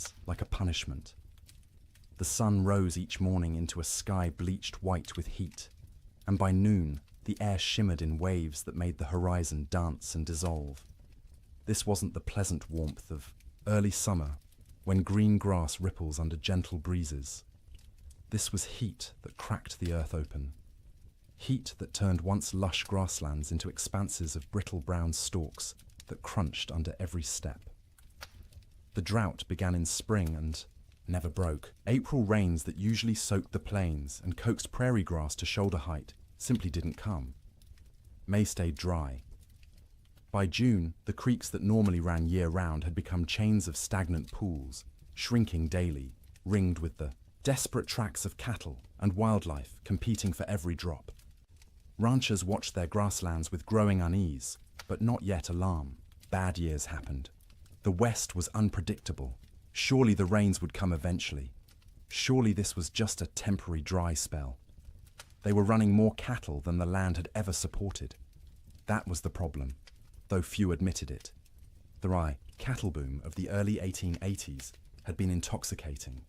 grasslands like a punishment. The sun rose each morning into a sky bleached white with heat, and by noon the air shimmered in waves that made the horizon dance and dissolve. This wasn't the pleasant warmth of early summer when green grass ripples under gentle breezes. This was heat that cracked the earth open. Heat that turned once lush grasslands into expanses of brittle brown stalks that crunched under every step. The drought began in spring and never broke. April rains that usually soaked the plains and coaxed prairie grass to shoulder height simply didn't come. May stayed dry. By June, the creeks that normally ran year-round had become chains of stagnant pools, shrinking daily, ringed with the desperate tracks of cattle and wildlife competing for every drop. Ranchers watched their grasslands with growing unease, but not yet alarm. Bad years happened. The West was unpredictable. Surely the rains would come eventually. Surely this was just a temporary dry spell. They were running more cattle than the land had ever supported. That was the problem, though few admitted it. The cattle boom of the early 1880s had been intoxicating.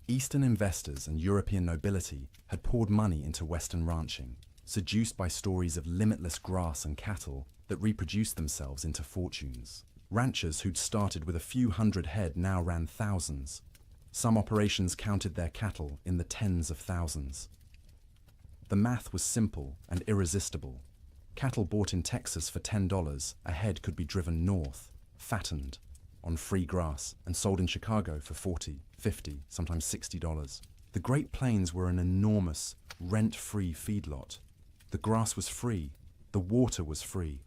Eastern investors and European nobility had poured money into Western ranching, seduced by stories of limitless grass and cattle that reproduced themselves into fortunes. Ranchers who'd started with a few hundred head now ran thousands. Some operations counted their cattle in the tens of thousands. The math was simple and irresistible. Cattle bought in Texas for $10 a head could be driven north, fattened, on free grass, and sold in Chicago for $40, $50, sometimes $60. The Great Plains were an enormous, rent-free feedlot. The grass was free, the water was free.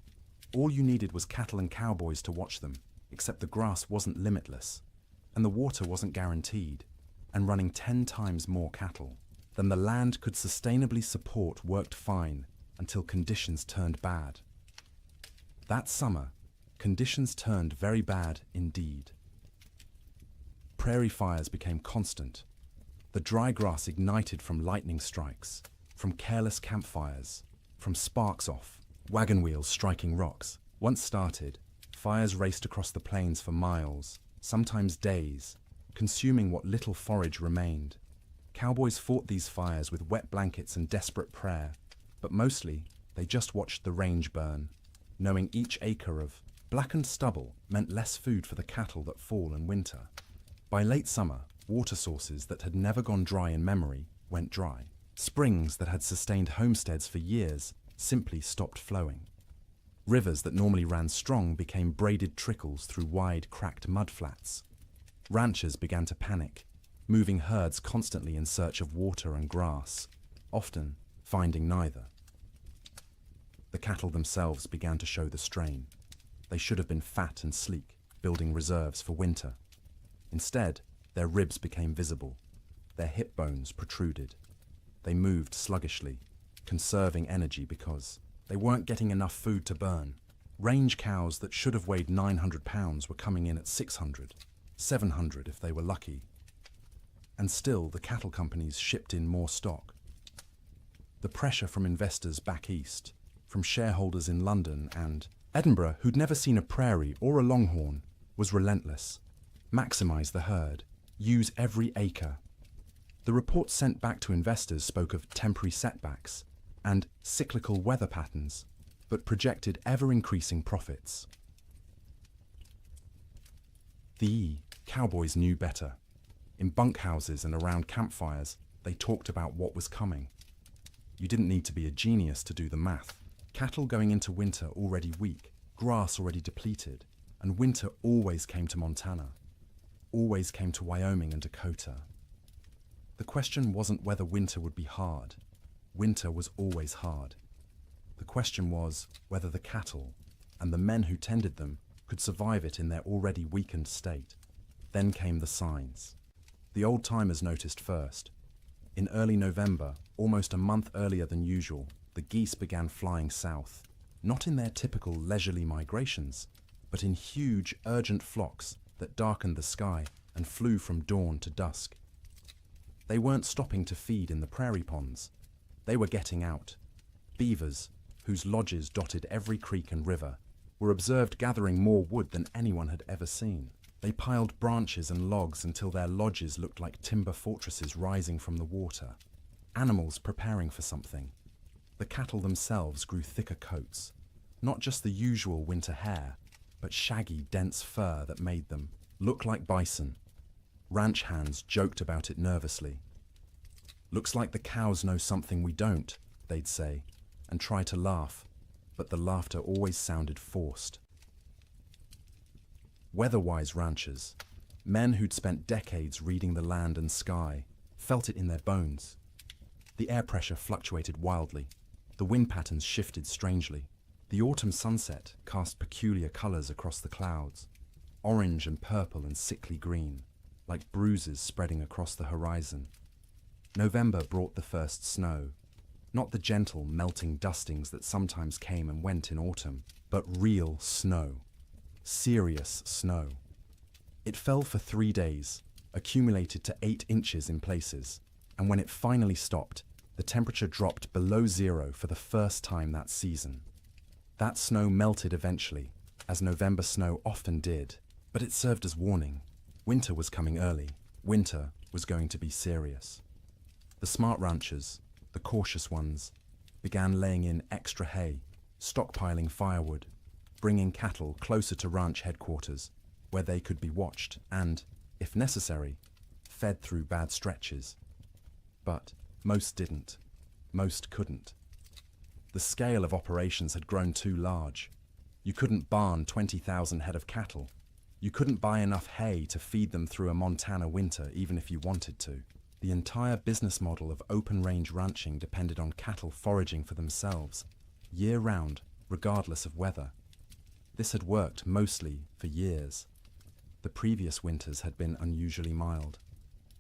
All you needed was cattle and cowboys to watch them, except the grass wasn't limitless, and the water wasn't guaranteed, and running 10 times more cattle than the land could sustainably support worked fine until conditions turned bad. That summer, conditions turned very bad indeed. Prairie fires became constant. The dry grass ignited from lightning strikes, from careless campfires, from sparks off, wagon wheels striking rocks. Once started, fires raced across the plains for miles, sometimes days, consuming what little forage remained. Cowboys fought these fires with wet blankets and desperate prayer, but mostly they just watched the range burn, knowing each acre of blackened stubble meant less food for the cattle that fall in winter. By late summer, water sources that had never gone dry in memory went dry. Springs that had sustained homesteads for years simply stopped flowing. Rivers that normally ran strong became braided trickles through wide, cracked mudflats. Ranchers began to panic, moving herds constantly in search of water and grass, often finding neither. The cattle themselves began to show the strain. They should have been fat and sleek, building reserves for winter. Instead, their ribs became visible. Their hip bones protruded. They moved sluggishly, conserving energy because they weren't getting enough food to burn. Range cows that should have weighed 900 pounds were coming in at 600, 700 if they were lucky. And still, the cattle companies shipped in more stock. The pressure from investors back east, from shareholders in London and Edinburgh who'd never seen a prairie or a longhorn, was relentless. Maximize the herd. Use every acre. The reports sent back to investors spoke of temporary setbacks and cyclical weather patterns, but projected ever-increasing profits. The cowboys knew better. In bunkhouses and around campfires, they talked about what was coming. You didn't need to be a genius to do the math. Cattle going into winter already weak, grass already depleted, and winter always came to Montana, always came to Wyoming and Dakota. The question wasn't whether winter would be hard. Winter was always hard. The question was whether the cattle and the men who tended them could survive it in their already weakened state. Then came the signs. The old-timers noticed first. In early November, almost a month earlier than usual, the geese began flying south, not in their typical leisurely migrations, but in huge, urgent flocks that darkened the sky and flew from dawn to dusk. They weren't stopping to feed in the prairie ponds. They were getting out. Beavers, whose lodges dotted every creek and river, were observed gathering more wood than anyone had ever seen. They piled branches and logs until their lodges looked like timber fortresses rising from the water. Animals preparing for something. The cattle themselves grew thicker coats, not just the usual winter hair, but shaggy, dense fur that made them look like bison. Ranch hands joked about it nervously. "Looks like the cows know something we don't," they'd say, and try to laugh, but the laughter always sounded forced. Weather-wise ranchers, men who'd spent decades reading the land and sky, felt it in their bones. The air pressure fluctuated wildly. The wind patterns shifted strangely. The autumn sunset cast peculiar colors across the clouds, orange and purple and sickly green, like bruises spreading across the horizon. November brought the first snow, not the gentle, melting dustings that sometimes came and went in autumn, but real snow. Serious snow. It fell for 3 days, accumulated to 8 inches in places, and when it finally stopped, the temperature dropped below zero for the first time that season. That snow melted eventually, as November snow often did, but it served as warning. Winter was coming early. Winter was going to be serious. The smart ranchers, the cautious ones, began laying in extra hay, stockpiling firewood, bringing cattle closer to ranch headquarters, where they could be watched and, if necessary, fed through bad stretches. But most didn't. Most couldn't. The scale of operations had grown too large. You couldn't barn 20,000 head of cattle. You couldn't buy enough hay to feed them through a Montana winter even if you wanted to. The entire business model of open-range ranching depended on cattle foraging for themselves, year-round, regardless of weather. This had worked mostly for years. The previous winters had been unusually mild.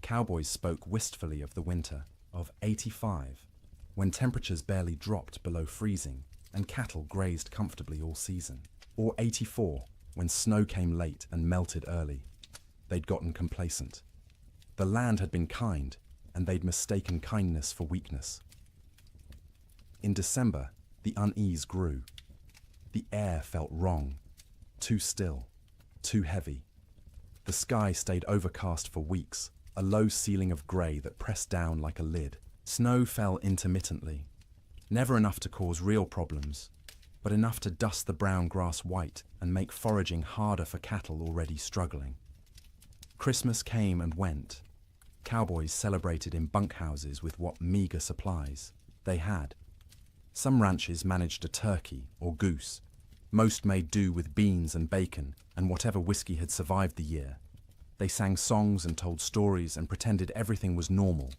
Cowboys spoke wistfully of the winter of '85, when temperatures barely dropped below freezing and cattle grazed comfortably all season. Or '84, when snow came late and melted early. They'd gotten complacent. The land had been kind, and they'd mistaken kindness for weakness. In December, the unease grew. The air felt wrong, too still, too heavy. The sky stayed overcast for weeks, a low ceiling of grey that pressed down like a lid. Snow fell intermittently, never enough to cause real problems, but enough to dust the brown grass white and make foraging harder for cattle already struggling. Christmas came and went. Cowboys celebrated in bunkhouses with what meager supplies they had. Some ranches managed a turkey or goose. Most made do with beans and bacon and whatever whiskey had survived the year. They sang songs and told stories and pretended everything was normal,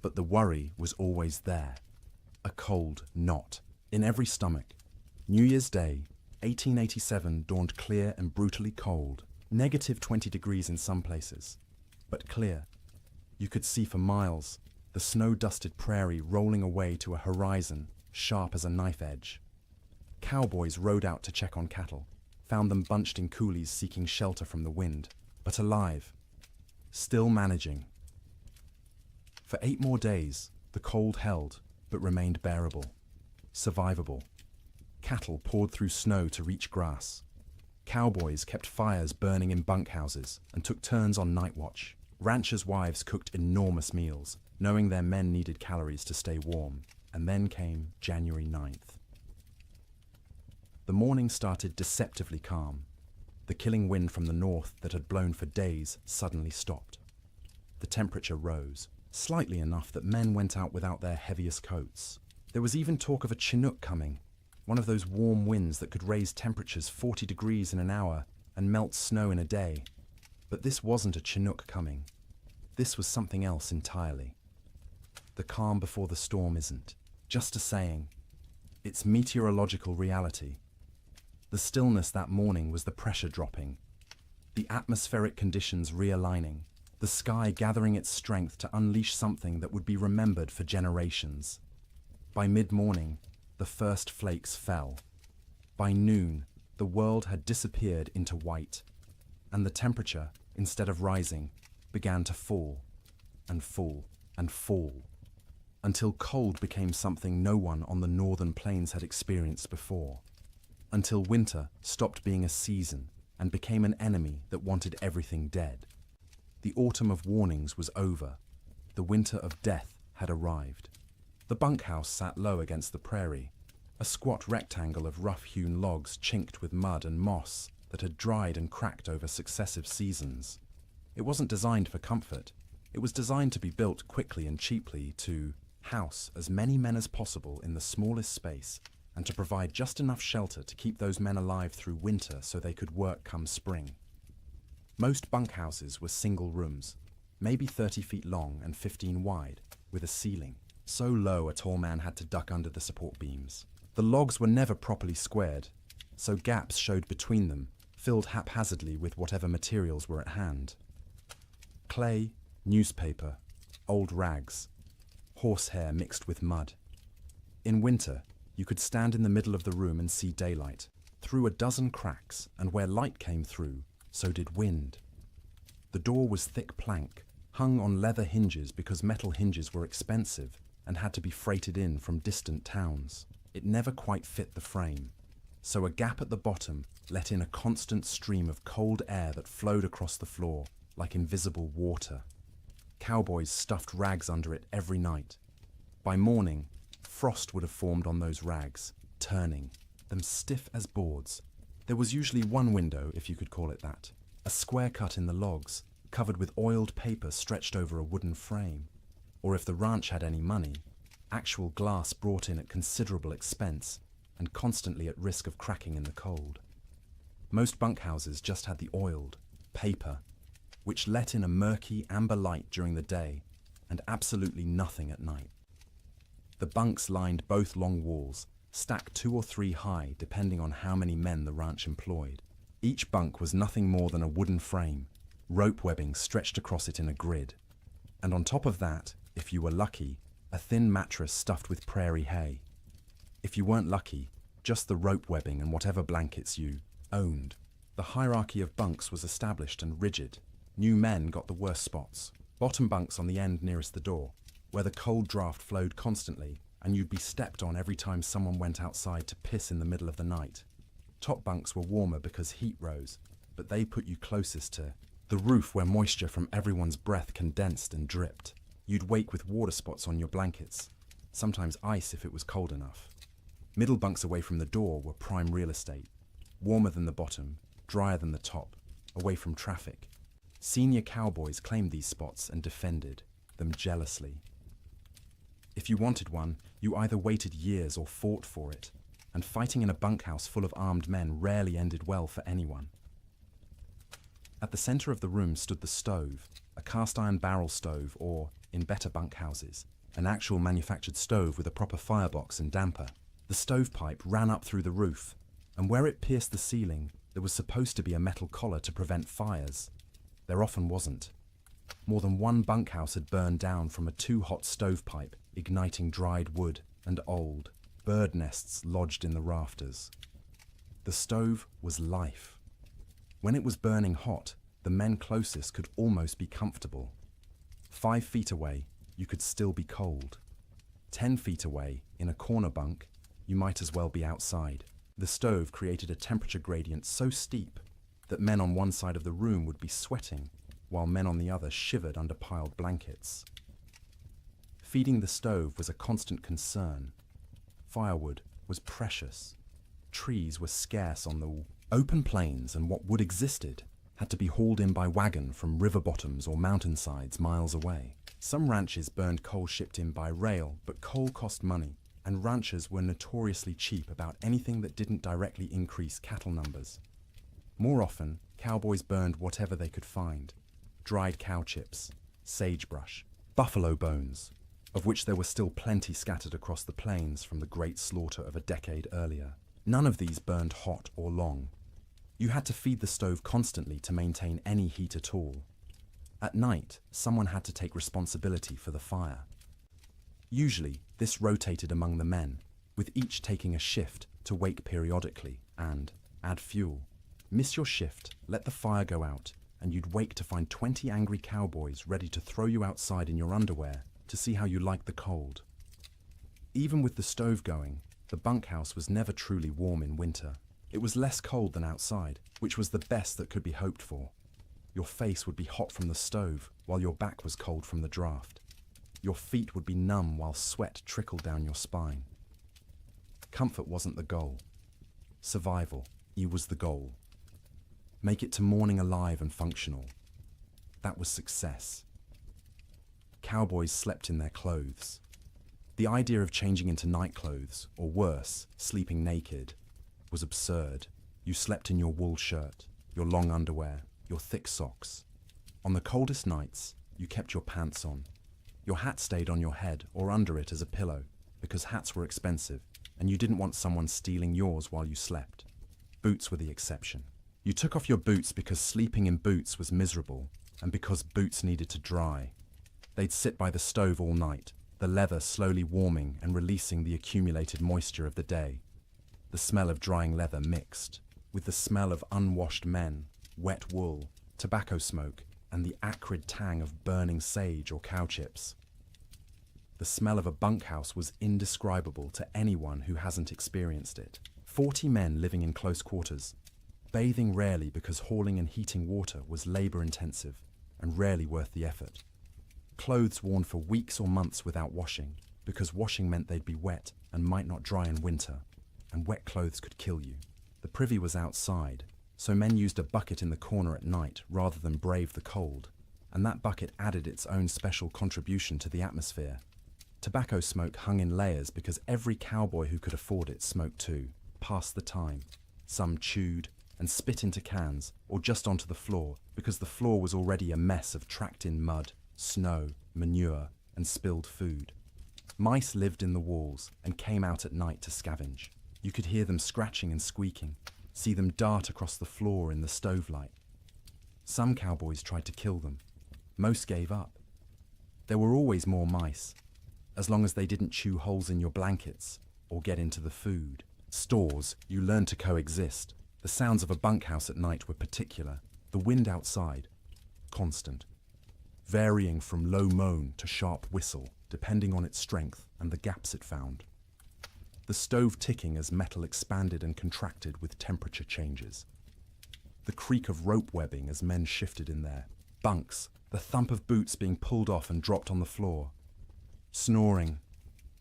but the worry was always there. A cold knot in every stomach. New Year's Day, 1887 dawned clear and brutally cold, -20 degrees in some places, but clear. You could see for miles, the snow-dusted prairie rolling away to a horizon sharp as a knife edge. Cowboys rode out to check on cattle, found them bunched in coulees seeking shelter from the wind, but alive, still managing. For 8 more days, the cold held, but remained bearable, survivable. Cattle poured through snow to reach grass. Cowboys kept fires burning in bunkhouses and took turns on night watch. Ranchers' wives cooked enormous meals, knowing their men needed calories to stay warm. And then came January 9th. The morning started deceptively calm. The killing wind from the north that had blown for days suddenly stopped. The temperature rose, slightly enough that men went out without their heaviest coats. There was even talk of a Chinook coming, one of those warm winds that could raise temperatures 40 degrees in an hour and melt snow in a day. But this wasn't a Chinook coming. This was something else entirely. The calm before the storm isn't just a saying. It's meteorological reality. The stillness that morning was the pressure dropping, the atmospheric conditions realigning, the sky gathering its strength to unleash something that would be remembered for generations. By mid-morning, the first flakes fell. By noon, the world had disappeared into white, and the temperature, instead of rising, began to fall, and fall, and fall, until cold became something no one on the northern plains had experienced before, until winter stopped being a season and became an enemy that wanted everything dead. The autumn of warnings was over. The winter of death had arrived. The bunkhouse sat low against the prairie, a squat rectangle of rough-hewn logs chinked with mud and moss that had dried and cracked over successive seasons. It wasn't designed for comfort. It was designed to be built quickly and cheaply to house as many men as possible in the smallest space and to provide just enough shelter to keep those men alive through winter so they could work come spring. Most bunkhouses were single rooms, maybe 30 feet long and 15 wide, with a ceiling, so low a tall man had to duck under the support beams. The logs were never properly squared, so gaps showed between them, filled haphazardly with whatever materials were at hand. Clay, newspaper, old rags, horsehair mixed with mud. In winter, you could stand in the middle of the room and see daylight, through a dozen cracks, and where light came through, so did wind. The door was thick plank, hung on leather hinges because metal hinges were expensive and had to be freighted in from distant towns. It never quite fit the frame, so a gap at the bottom let in a constant stream of cold air that flowed across the floor like invisible water. Cowboys stuffed rags under it every night. By morning, frost would have formed on those rags, turning them stiff as boards. There was usually one window, if you could call it that, a square cut in the logs, covered with oiled paper stretched over a wooden frame. Or if the ranch had any money, actual glass brought in at considerable expense and constantly at risk of cracking in the cold. Most bunkhouses just had the oiled paper, which let in a murky amber light during the day and absolutely nothing at night. The bunks lined both long walls, stacked 2 or 3 high depending on how many men the ranch employed. Each bunk was nothing more than a wooden frame, rope webbing stretched across it in a grid. And on top of that, if you were lucky, a thin mattress stuffed with prairie hay. If you weren't lucky, just the rope webbing and whatever blankets you owned. The hierarchy of bunks was established and rigid. New men got the worst spots. Bottom bunks on the end nearest the door, where the cold draft flowed constantly and you'd be stepped on every time someone went outside to piss in the middle of the night. Top bunks were warmer because heat rose, but they put you closest to the roof where moisture from everyone's breath condensed and dripped. You'd wake with water spots on your blankets, sometimes ice if it was cold enough. Middle bunks away from the door were prime real estate, warmer than the bottom, drier than the top, away from traffic. Senior cowboys claimed these spots and defended them jealously. If you wanted one, you either waited years or fought for it, and fighting in a bunkhouse full of armed men rarely ended well for anyone. At the center of the room stood the stove, a cast-iron barrel stove or, in better bunkhouses, an actual manufactured stove with a proper firebox and damper. The stovepipe ran up through the roof, and where it pierced the ceiling, there was supposed to be a metal collar to prevent fires. There often wasn't. More than one bunkhouse had burned down from a too-hot stovepipe, igniting dried wood and old bird nests lodged in the rafters. The stove was life. When it was burning hot, the men closest could almost be comfortable. 5 feet away, you could still be cold. 10 feet away, in a corner bunk, you might as well be outside. The stove created a temperature gradient so steep that men on one side of the room would be sweating, while men on the other shivered under piled blankets. Feeding the stove was a constant concern. Firewood was precious. Trees were scarce on the open plains, and what wood existed had to be hauled in by wagon from river bottoms or mountainsides miles away. Some ranches burned coal shipped in by rail, but coal cost money, and ranchers were notoriously cheap about anything that didn't directly increase cattle numbers. More often, cowboys burned whatever they could find: dried cow chips, sagebrush, buffalo bones, of which there were still plenty scattered across the plains from the great slaughter of a decade earlier. None of these burned hot or long. You had to feed the stove constantly to maintain any heat at all. At night, someone had to take responsibility for the fire. Usually, this rotated among the men, with each taking a shift to wake periodically and add fuel. Miss your shift, let the fire go out, and you'd wake to find 20 angry cowboys ready to throw you outside in your underwear to see how you liked the cold. Even with the stove going, the bunkhouse was never truly warm in winter. It was less cold than outside, which was the best that could be hoped for. Your face would be hot from the stove, while your back was cold from the draft. Your feet would be numb while sweat trickled down your spine. Comfort wasn't the goal. Survival, was the goal. Make it to morning alive and functional. That was success. Cowboys slept in their clothes. The idea of changing into night clothes, or worse, sleeping naked, was absurd. You slept in your wool shirt, your long underwear, your thick socks. On the coldest nights, you kept your pants on. Your hat stayed on your head or under it as a pillow, because hats were expensive, and you didn't want someone stealing yours while you slept. Boots were the exception. You took off your boots because sleeping in boots was miserable, and because boots needed to dry. They'd sit by the stove all night, the leather slowly warming and releasing the accumulated moisture of the day. The smell of drying leather mixed with the smell of unwashed men, wet wool, tobacco smoke, and the acrid tang of burning sage or cow chips. The smell of a bunkhouse was indescribable to anyone who hasn't experienced it. 40 men living in close quarters, bathing rarely because hauling and heating water was labor-intensive and rarely worth the effort. Clothes worn for weeks or months without washing, because washing meant they'd be wet and might not dry in winter, and wet clothes could kill you. The privy was outside, so men used a bucket in the corner at night rather than brave the cold, and that bucket added its own special contribution to the atmosphere. Tobacco smoke hung in layers because every cowboy who could afford it smoked too, passed the time. Some chewed and spit into cans or just onto the floor because the floor was already a mess of tracked-in mud, snow, manure, and spilled food. Mice lived in the walls and came out at night to scavenge. You could hear them scratching and squeaking, see them dart across the floor in the stove light. Some cowboys tried to kill them. Most gave up. There were always more mice, as long as they didn't chew holes in your blankets or get into the food. Stores, you learned to coexist. The sounds of a bunkhouse at night were particular. The wind outside, constant, varying from low moan to sharp whistle, depending on its strength and the gaps it found. The stove ticking as metal expanded and contracted with temperature changes. The creak of rope webbing as men shifted in their bunks, the thump of boots being pulled off and dropped on the floor. Snoring.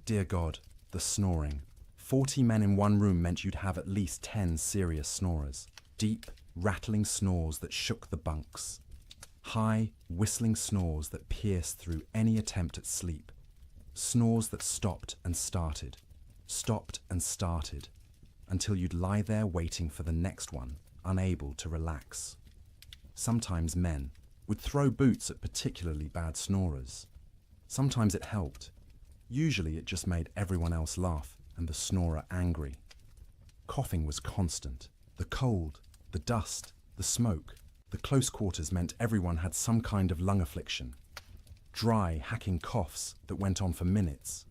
Dear God, the snoring. 40 men in one room meant you'd have at least 10 serious snorers. Deep, rattling snores that shook the bunks. High, whistling snores that pierced through any attempt at sleep. Snores that stopped and started, until you'd lie there waiting for the next one, unable to relax. Sometimes men would throw boots at particularly bad snorers. Sometimes it helped. Usually it just made everyone else laugh and the snorer angry. Coughing was constant. The cold, the dust, the smoke, the close quarters meant everyone had some kind of lung affliction. Dry, hacking coughs that went on for minutes.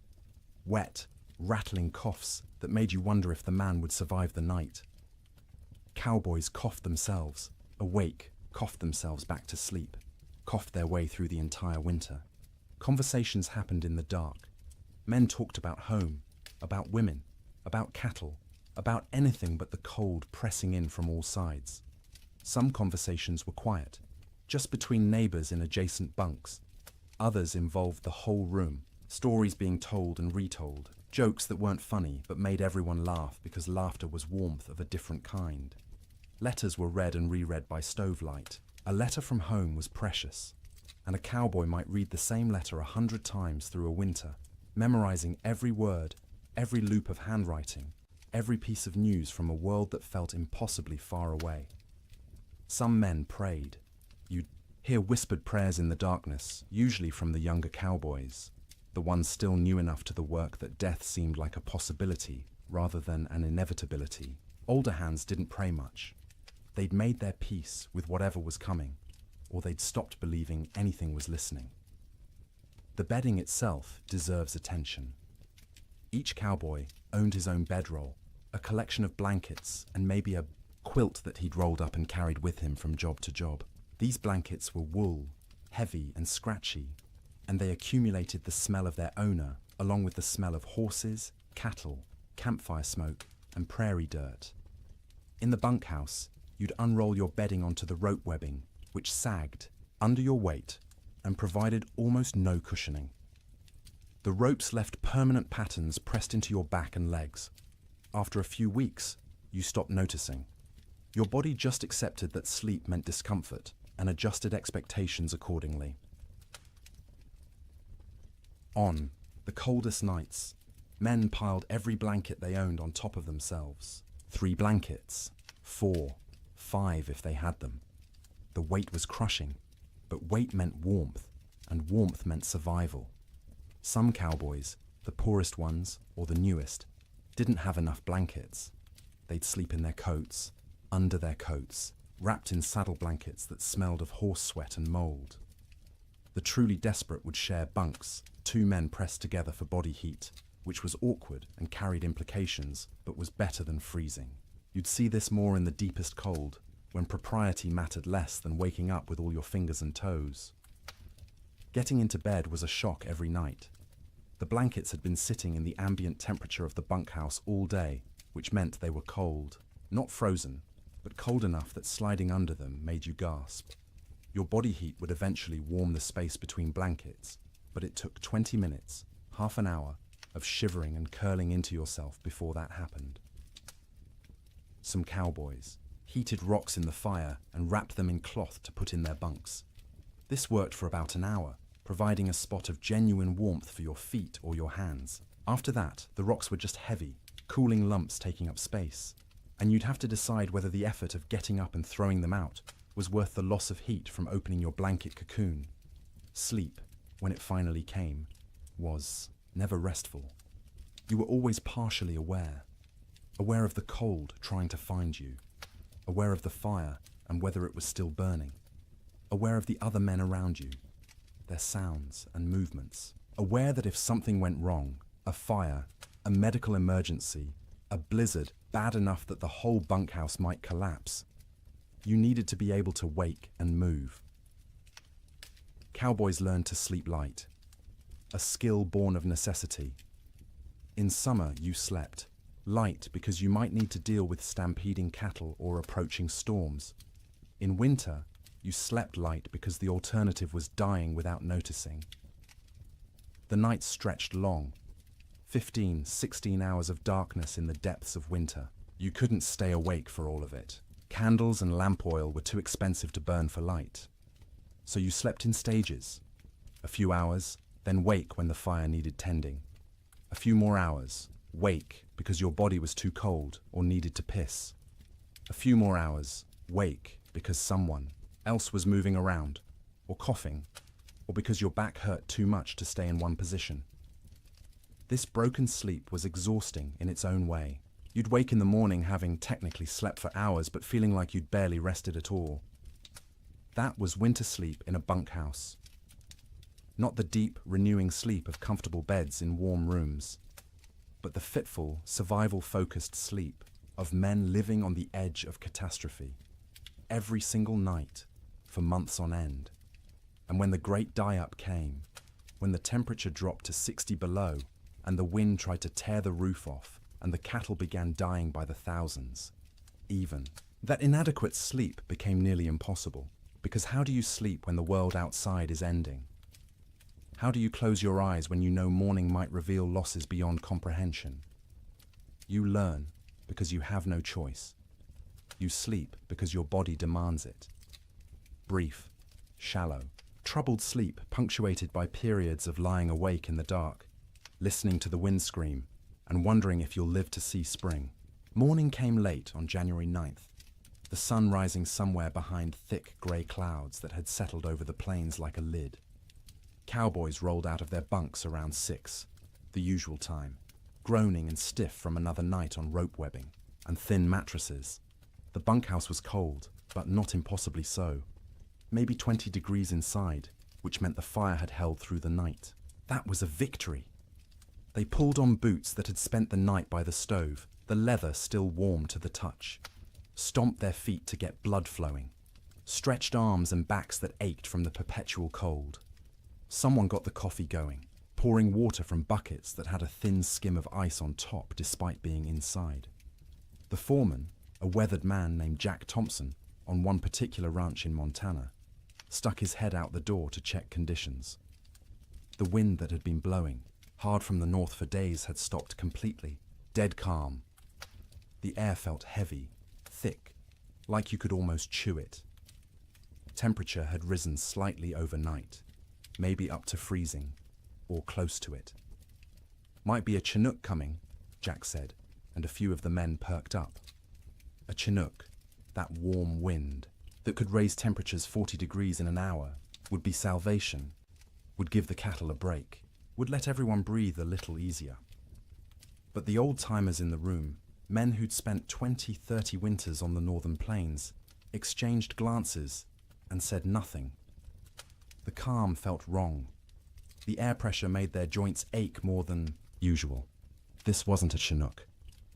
Wet, rattling coughs that made you wonder if the man would survive the night. Cowboys coughed themselves, awake, coughed themselves back to sleep, coughed their way through the entire winter. Conversations happened in the dark. Men talked about home, about women, about cattle, about anything but the cold pressing in from all sides. Some conversations were quiet, just between neighbors in adjacent bunks. Others involved the whole room, stories being told and retold, jokes that weren't funny but made everyone laugh because laughter was warmth of a different kind. Letters were read and reread by stovelight. A letter from home was precious, and a cowboy might read the same letter 100 times through a winter, memorizing every word, every loop of handwriting, every piece of news from a world that felt impossibly far away. Some men prayed. You'd hear whispered prayers in the darkness, usually from the younger cowboys, the ones still new enough to the work that death seemed like a possibility rather than an inevitability. Older hands didn't pray much. They'd made their peace with whatever was coming, or they'd stopped believing anything was listening. The bedding itself deserves attention. Each cowboy owned his own bedroll, a collection of blankets, and maybe a quilt that he'd rolled up and carried with him from job to job. These blankets were wool, heavy and scratchy, and they accumulated the smell of their owner, along with the smell of horses, cattle, campfire smoke, and prairie dirt. In the bunkhouse, you'd unroll your bedding onto the rope webbing, which sagged under your weight and provided almost no cushioning. The ropes left permanent patterns pressed into your back and legs. After a few weeks, you stopped noticing. Your body just accepted that sleep meant discomfort and adjusted expectations accordingly. On the coldest nights, men piled every blanket they owned on top of themselves. 3 blankets, 4, 5 if they had them. The weight was crushing, but weight meant warmth, and warmth meant survival. Some cowboys, the poorest ones or the newest, didn't have enough blankets. They'd sleep in their coats, under their coats, wrapped in saddle blankets that smelled of horse sweat and mold. The truly desperate would share bunks, 2 men pressed together for body heat, which was awkward and carried implications, but was better than freezing. You'd see this more in the deepest cold, when propriety mattered less than waking up with all your fingers and toes. Getting into bed was a shock every night. The blankets had been sitting in the ambient temperature of the bunkhouse all day, which meant they were cold. Not frozen, but cold enough that sliding under them made you gasp. Your body heat would eventually warm the space between blankets, but it took 20 minutes, half an hour, of shivering and curling into yourself before that happened. Some cowboys heated rocks in the fire and wrapped them in cloth to put in their bunks. This worked for about an hour, providing a spot of genuine warmth for your feet or your hands. After that, the rocks were just heavy, cooling lumps taking up space, and you'd have to decide whether the effort of getting up and throwing them out was worth the loss of heat from opening your blanket cocoon. Sleep, when it finally came, was never restful. You were always partially aware of the cold trying to find you, aware of the fire and whether it was still burning, aware of the other men around you, their sounds and movements, aware that if something went wrong, a fire, a medical emergency, a blizzard bad enough that the whole bunkhouse might collapse, you needed to be able to wake and move. Cowboys learned to sleep light, a skill born of necessity. In summer, you slept light because you might need to deal with stampeding cattle or approaching storms. In winter, you slept light because the alternative was dying without noticing. The nights stretched long, 15, 16 hours of darkness in the depths of winter. You couldn't stay awake for all of it. Candles and lamp oil were too expensive to burn for light. So you slept in stages. A few hours, then wake when the fire needed tending. A few more hours, wake because your body was too cold or needed to piss. A few more hours, wake because someone else was moving around, or coughing, or because your back hurt too much to stay in one position. This broken sleep was exhausting in its own way. You'd wake in the morning having technically slept for hours but feeling like you'd barely rested at all. That was winter sleep in a bunkhouse. Not the deep, renewing sleep of comfortable beds in warm rooms, but the fitful, survival-focused sleep of men living on the edge of catastrophe. Every single night, for months on end. And when the great die-up came, when the temperature dropped to 60 below, and the wind tried to tear the roof off, and the cattle began dying by the thousands, even, that inadequate sleep became nearly impossible. Because how do you sleep when the world outside is ending? How do you close your eyes when you know morning might reveal losses beyond comprehension? You learn because you have no choice. You sleep because your body demands it. Brief, shallow, troubled sleep punctuated by periods of lying awake in the dark, listening to the wind scream, and wondering if you'll live to see spring. Morning came late on January 9th, the sun rising somewhere behind thick grey clouds that had settled over the plains like a lid. Cowboys rolled out of their bunks around 6, the usual time, groaning and stiff from another night on rope webbing and thin mattresses. The bunkhouse was cold, but not impossibly so. Maybe 20 degrees inside, which meant the fire had held through the night. That was a victory. They pulled on boots that had spent the night by the stove, the leather still warm to the touch, stomped their feet to get blood flowing, stretched arms and backs that ached from the perpetual cold. Someone got the coffee going, pouring water from buckets that had a thin skim of ice on top despite being inside. The foreman, A weathered man named Jack Thompson, on one particular ranch in Montana, stuck his head out the door to check conditions. The wind that had been blowing hard from the north for days had stopped completely, dead calm. The air felt heavy, thick, like you could almost chew it. Temperature had risen slightly overnight, maybe up to freezing, or close to it. "Might be a Chinook coming," Jack said, and a few of the men perked up. A Chinook, that warm wind that could raise temperatures 40 degrees in an hour, would be salvation, would give the cattle a break, would let everyone breathe a little easier. But the old-timers in the room, men who'd spent 20, 30 winters on the northern plains, exchanged glances and said nothing. The calm felt wrong. The air pressure made their joints ache more than usual. This wasn't a Chinook.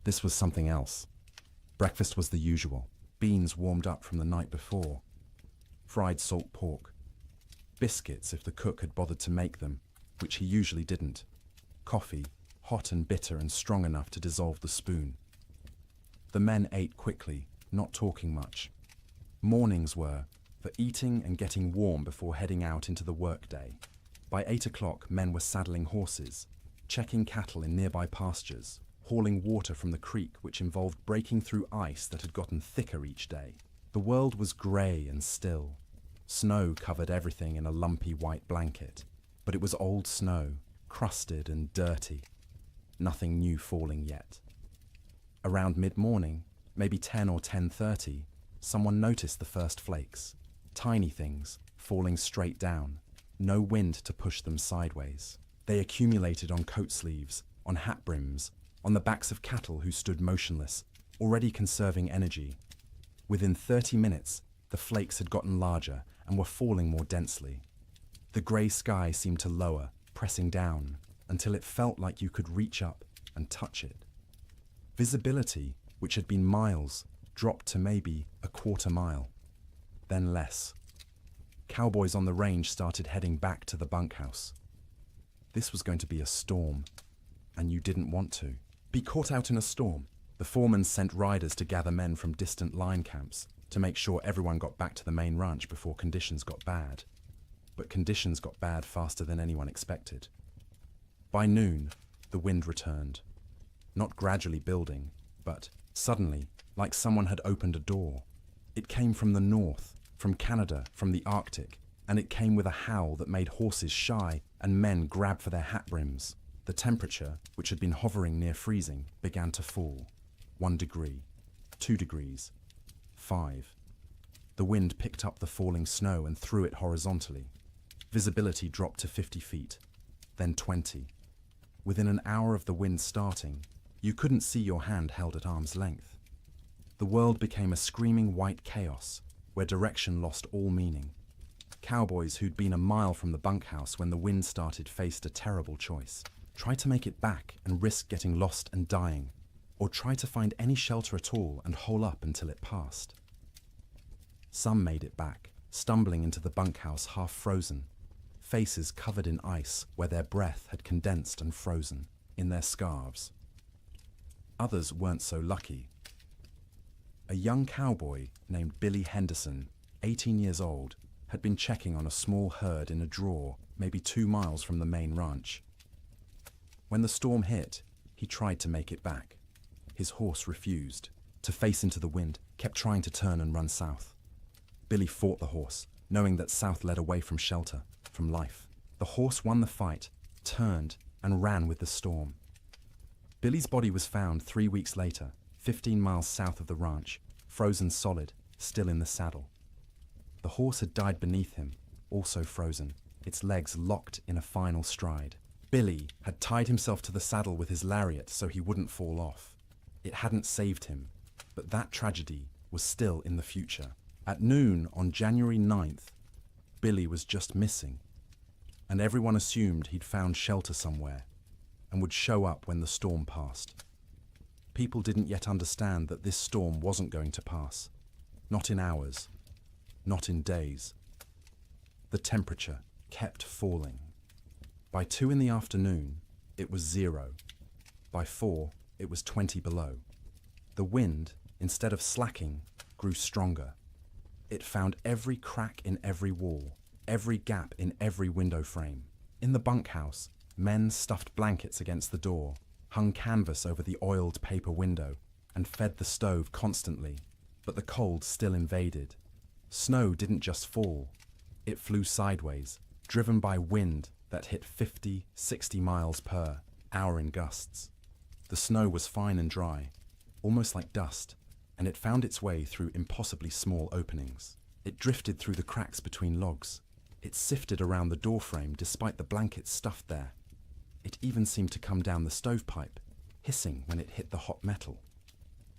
This was something else. Breakfast was the usual. Beans warmed up from the night before. Fried salt pork. Biscuits if the cook had bothered to make them, which he usually didn't. Coffee, hot and bitter and strong enough to dissolve the spoon. The men ate quickly, not talking much. Mornings were for eating and getting warm before heading out into the workday. By 8 o'clock, men were saddling horses, checking cattle in nearby pastures, hauling water from the creek, which involved breaking through ice that had gotten thicker each day. The world was grey and still. Snow covered everything in a lumpy white blanket, but it was old snow, crusted and dirty. Nothing new falling yet. Around mid-morning, maybe 10 or 10:30, someone noticed the first flakes. Tiny things, falling straight down. No wind to push them sideways. They accumulated on coat sleeves, on hat brims, on the backs of cattle who stood motionless, already conserving energy. Within 30 minutes, the flakes had gotten larger and were falling more densely. The grey sky seemed to lower, pressing down, until it felt like you could reach up and touch it. Visibility, which had been miles, dropped to maybe a quarter mile, then less. Cowboys on the range started heading back to the bunkhouse. This was going to be a storm, and you didn't want to be caught out in a storm. The foreman sent riders to gather men from distant line camps to make sure everyone got back to the main ranch before conditions got bad. But conditions got bad faster than anyone expected. By noon, the wind returned. Not gradually building, but suddenly, like someone had opened a door. It came from the north, from Canada, from the Arctic, and it came with a howl that made horses shy and men grab for their hat brims. The temperature, which had been hovering near freezing, began to fall. 1 degree, 2 degrees, 5. The wind picked up the falling snow and threw it horizontally. Visibility dropped to 50 feet, then 20. Within an hour of the wind starting, you couldn't see your hand held at arm's length. The world became a screaming white chaos, where direction lost all meaning. Cowboys who'd been a mile from the bunkhouse when the wind started faced a terrible choice. Try to make it back and risk getting lost and dying, or try to find any shelter at all and hole up until it passed. Some made it back, stumbling into the bunkhouse half frozen, faces covered in ice where their breath had condensed and frozen, in their scarves. Others weren't so lucky. A young cowboy named Billy Henderson, 18 years old, had been checking on a small herd in a draw, maybe 2 miles from the main ranch. When the storm hit, he tried to make it back. His horse refused to face into the wind, kept trying to turn and run south. Billy fought the horse, knowing that south led away from shelter, from life. The horse won the fight, turned, and ran with the storm. Billy's body was found 3 weeks later, 15 miles south of the ranch, frozen solid, still in the saddle. The horse had died beneath him, also frozen, its legs locked in a final stride. Billy had tied himself to the saddle with his lariat so he wouldn't fall off. It hadn't saved him, but that tragedy was still in the future. At noon on January 9th, Billy was just missing, and everyone assumed he'd found shelter somewhere and would show up when the storm passed. People didn't yet understand that this storm wasn't going to pass. Not in hours, not in days. The temperature kept falling. By 2 in the afternoon, it was 0. By 4, it was 20 below. The wind, instead of slacking, grew stronger. It found every crack in every wall, every gap in every window frame. In the bunkhouse, men stuffed blankets against the door, hung canvas over the oiled paper window, and fed the stove constantly. But the cold still invaded. Snow didn't just fall. It flew sideways, driven by wind that hit 50, 60 miles per hour in gusts. The snow was fine and dry, almost like dust, and it found its way through impossibly small openings. It drifted through the cracks between logs. It sifted around the doorframe despite the blankets stuffed there. It even seemed to come down the stovepipe, hissing when it hit the hot metal.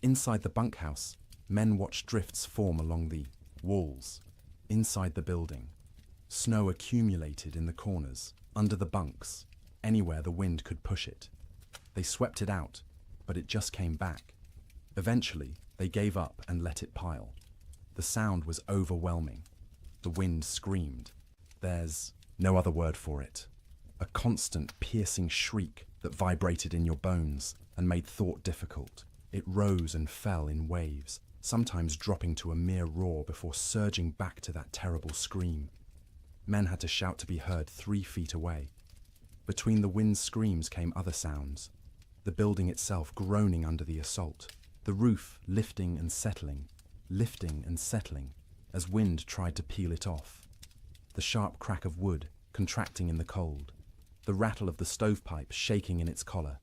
Inside the bunkhouse, men watched drifts form along the walls. Inside the building, snow accumulated in the corners, under the bunks, anywhere the wind could push it. They swept it out, but it just came back. Eventually, they gave up and let it pile. The sound was overwhelming. The wind screamed. There's no other word for it. A constant, piercing shriek that vibrated in your bones and made thought difficult. It rose and fell in waves, sometimes dropping to a mere roar before surging back to that terrible scream. Men had to shout to be heard 3 feet away. Between the wind's screams came other sounds. The building itself groaning under the assault. The roof lifting and settling as wind tried to peel it off. The sharp crack of wood contracting in the cold. The rattle of the stovepipe shaking in its collar.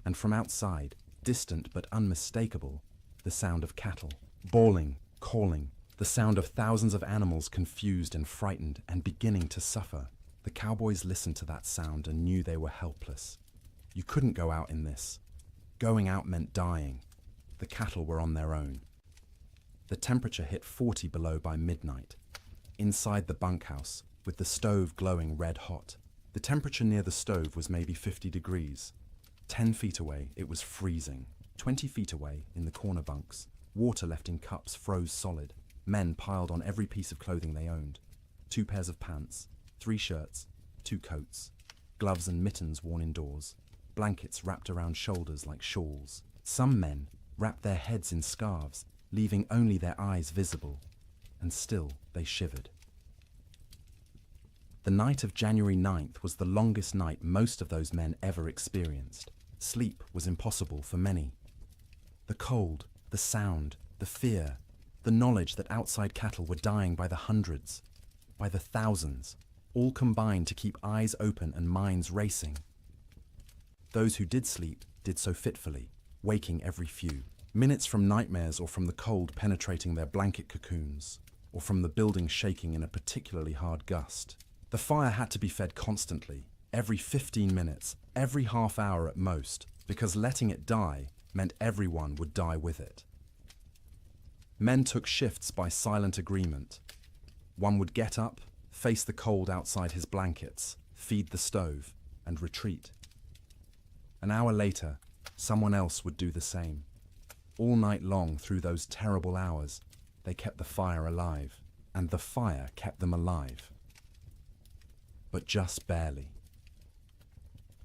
And from outside, distant but unmistakable, the sound of cattle, bawling, calling, the sound of thousands of animals confused and frightened and beginning to suffer. The cowboys listened to that sound and knew they were helpless. You couldn't go out in this. Going out meant dying. The cattle were on their own. The temperature hit 40 below by midnight. Inside the bunkhouse, with the stove glowing red hot, the temperature near the stove was maybe 50 degrees. 10 feet away, it was freezing. 20 feet away, in the corner bunks, water left in cups froze solid. Men piled on every piece of clothing they owned. 2 pairs of pants, 3 shirts, 2 coats, gloves and mittens worn indoors, blankets wrapped around shoulders like shawls. Some men wrapped their heads in scarves, leaving only their eyes visible, and still they shivered. The night of January 9th was the longest night most of those men ever experienced. Sleep was impossible for many. The cold, the sound, the fear, the knowledge that outside cattle were dying by the hundreds, by the thousands, all combined to keep eyes open and minds racing. Those who did sleep did so fitfully, waking every few minutes from nightmares or from the cold penetrating their blanket cocoons, or from the building shaking in a particularly hard gust. The fire had to be fed constantly, every 15 minutes, every half hour at most, because letting it die meant everyone would die with it. Men took shifts by silent agreement. One would get up, face the cold outside his blankets, feed the stove, and retreat. An hour later, someone else would do the same. All night long through those terrible hours, they kept the fire alive, and the fire kept them alive. But just barely.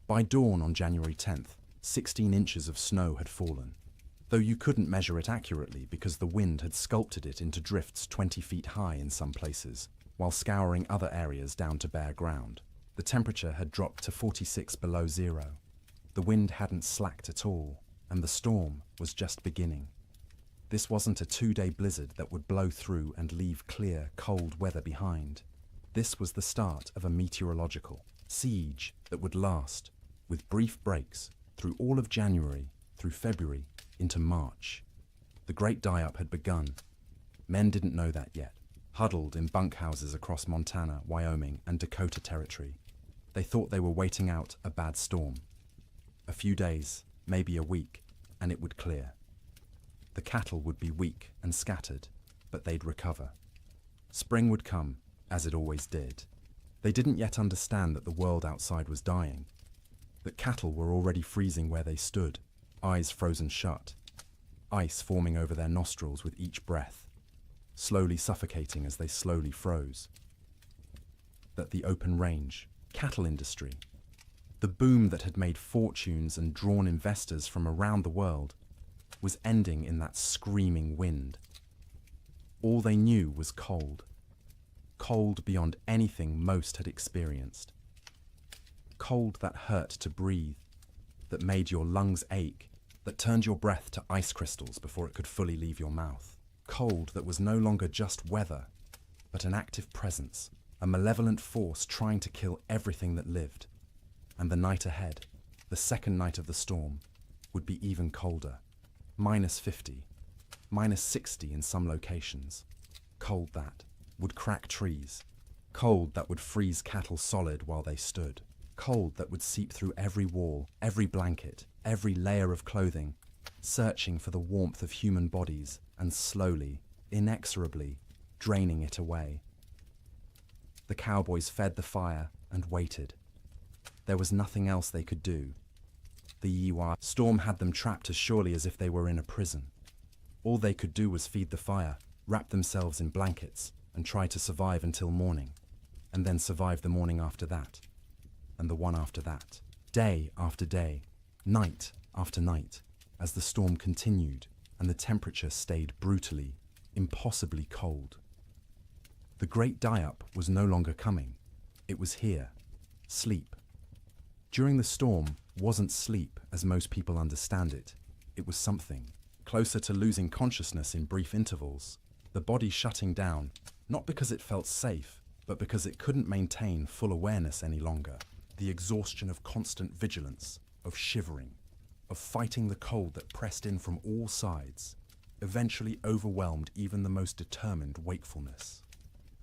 By dawn on January 10th, 16 inches of snow had fallen, though you couldn't measure it accurately because the wind had sculpted it into drifts 20 feet high in some places, while scouring other areas down to bare ground. The temperature had dropped to 46 below zero. The wind hadn't slacked at all, and the storm was just beginning. This wasn't a 2-day blizzard that would blow through and leave clear, cold weather behind. This was the start of a meteorological siege that would last, with brief breaks, through all of January, through February, into March. The great die-up had begun. Men didn't know that yet, huddled in bunkhouses across Montana, Wyoming, and Dakota Territory. They thought they were waiting out a bad storm. A few days, maybe a week, and it would clear. The cattle would be weak and scattered, but they'd recover. Spring would come, as it always did. They didn't yet understand that the world outside was dying, that cattle were already freezing where they stood, eyes frozen shut, ice forming over their nostrils with each breath, slowly suffocating as they slowly froze. That the open range, cattle industry, the boom that had made fortunes and drawn investors from around the world, was ending in that screaming wind. All they knew was cold. Cold beyond anything most had experienced. Cold that hurt to breathe, that made your lungs ache, that turned your breath to ice crystals before it could fully leave your mouth. Cold that was no longer just weather, but an active presence, a malevolent force trying to kill everything that lived. And the night ahead, the second night of the storm, would be even colder. -50, -60 in some locations. Cold that would crack trees. Cold that would freeze cattle solid while they stood. Cold that would seep through every wall, every blanket, every layer of clothing, searching for the warmth of human bodies and slowly, inexorably, draining it away. The cowboys fed the fire and waited. There was nothing else they could do. The Yiwa storm had them trapped as surely as if they were in a prison. All they could do was feed the fire, wrap themselves in blankets, and try to survive until morning, and then survive the morning after that, and the one after that, day after day, night after night, as the storm continued and the temperature stayed brutally, impossibly cold. The great die-up was no longer coming. It was here. Sleep. During the storm wasn't sleep as most people understand it. It was something closer to losing consciousness in brief intervals, the body shutting down, not because it felt safe, but because it couldn't maintain full awareness any longer. The exhaustion of constant vigilance, of shivering, of fighting the cold that pressed in from all sides, eventually overwhelmed even the most determined wakefulness.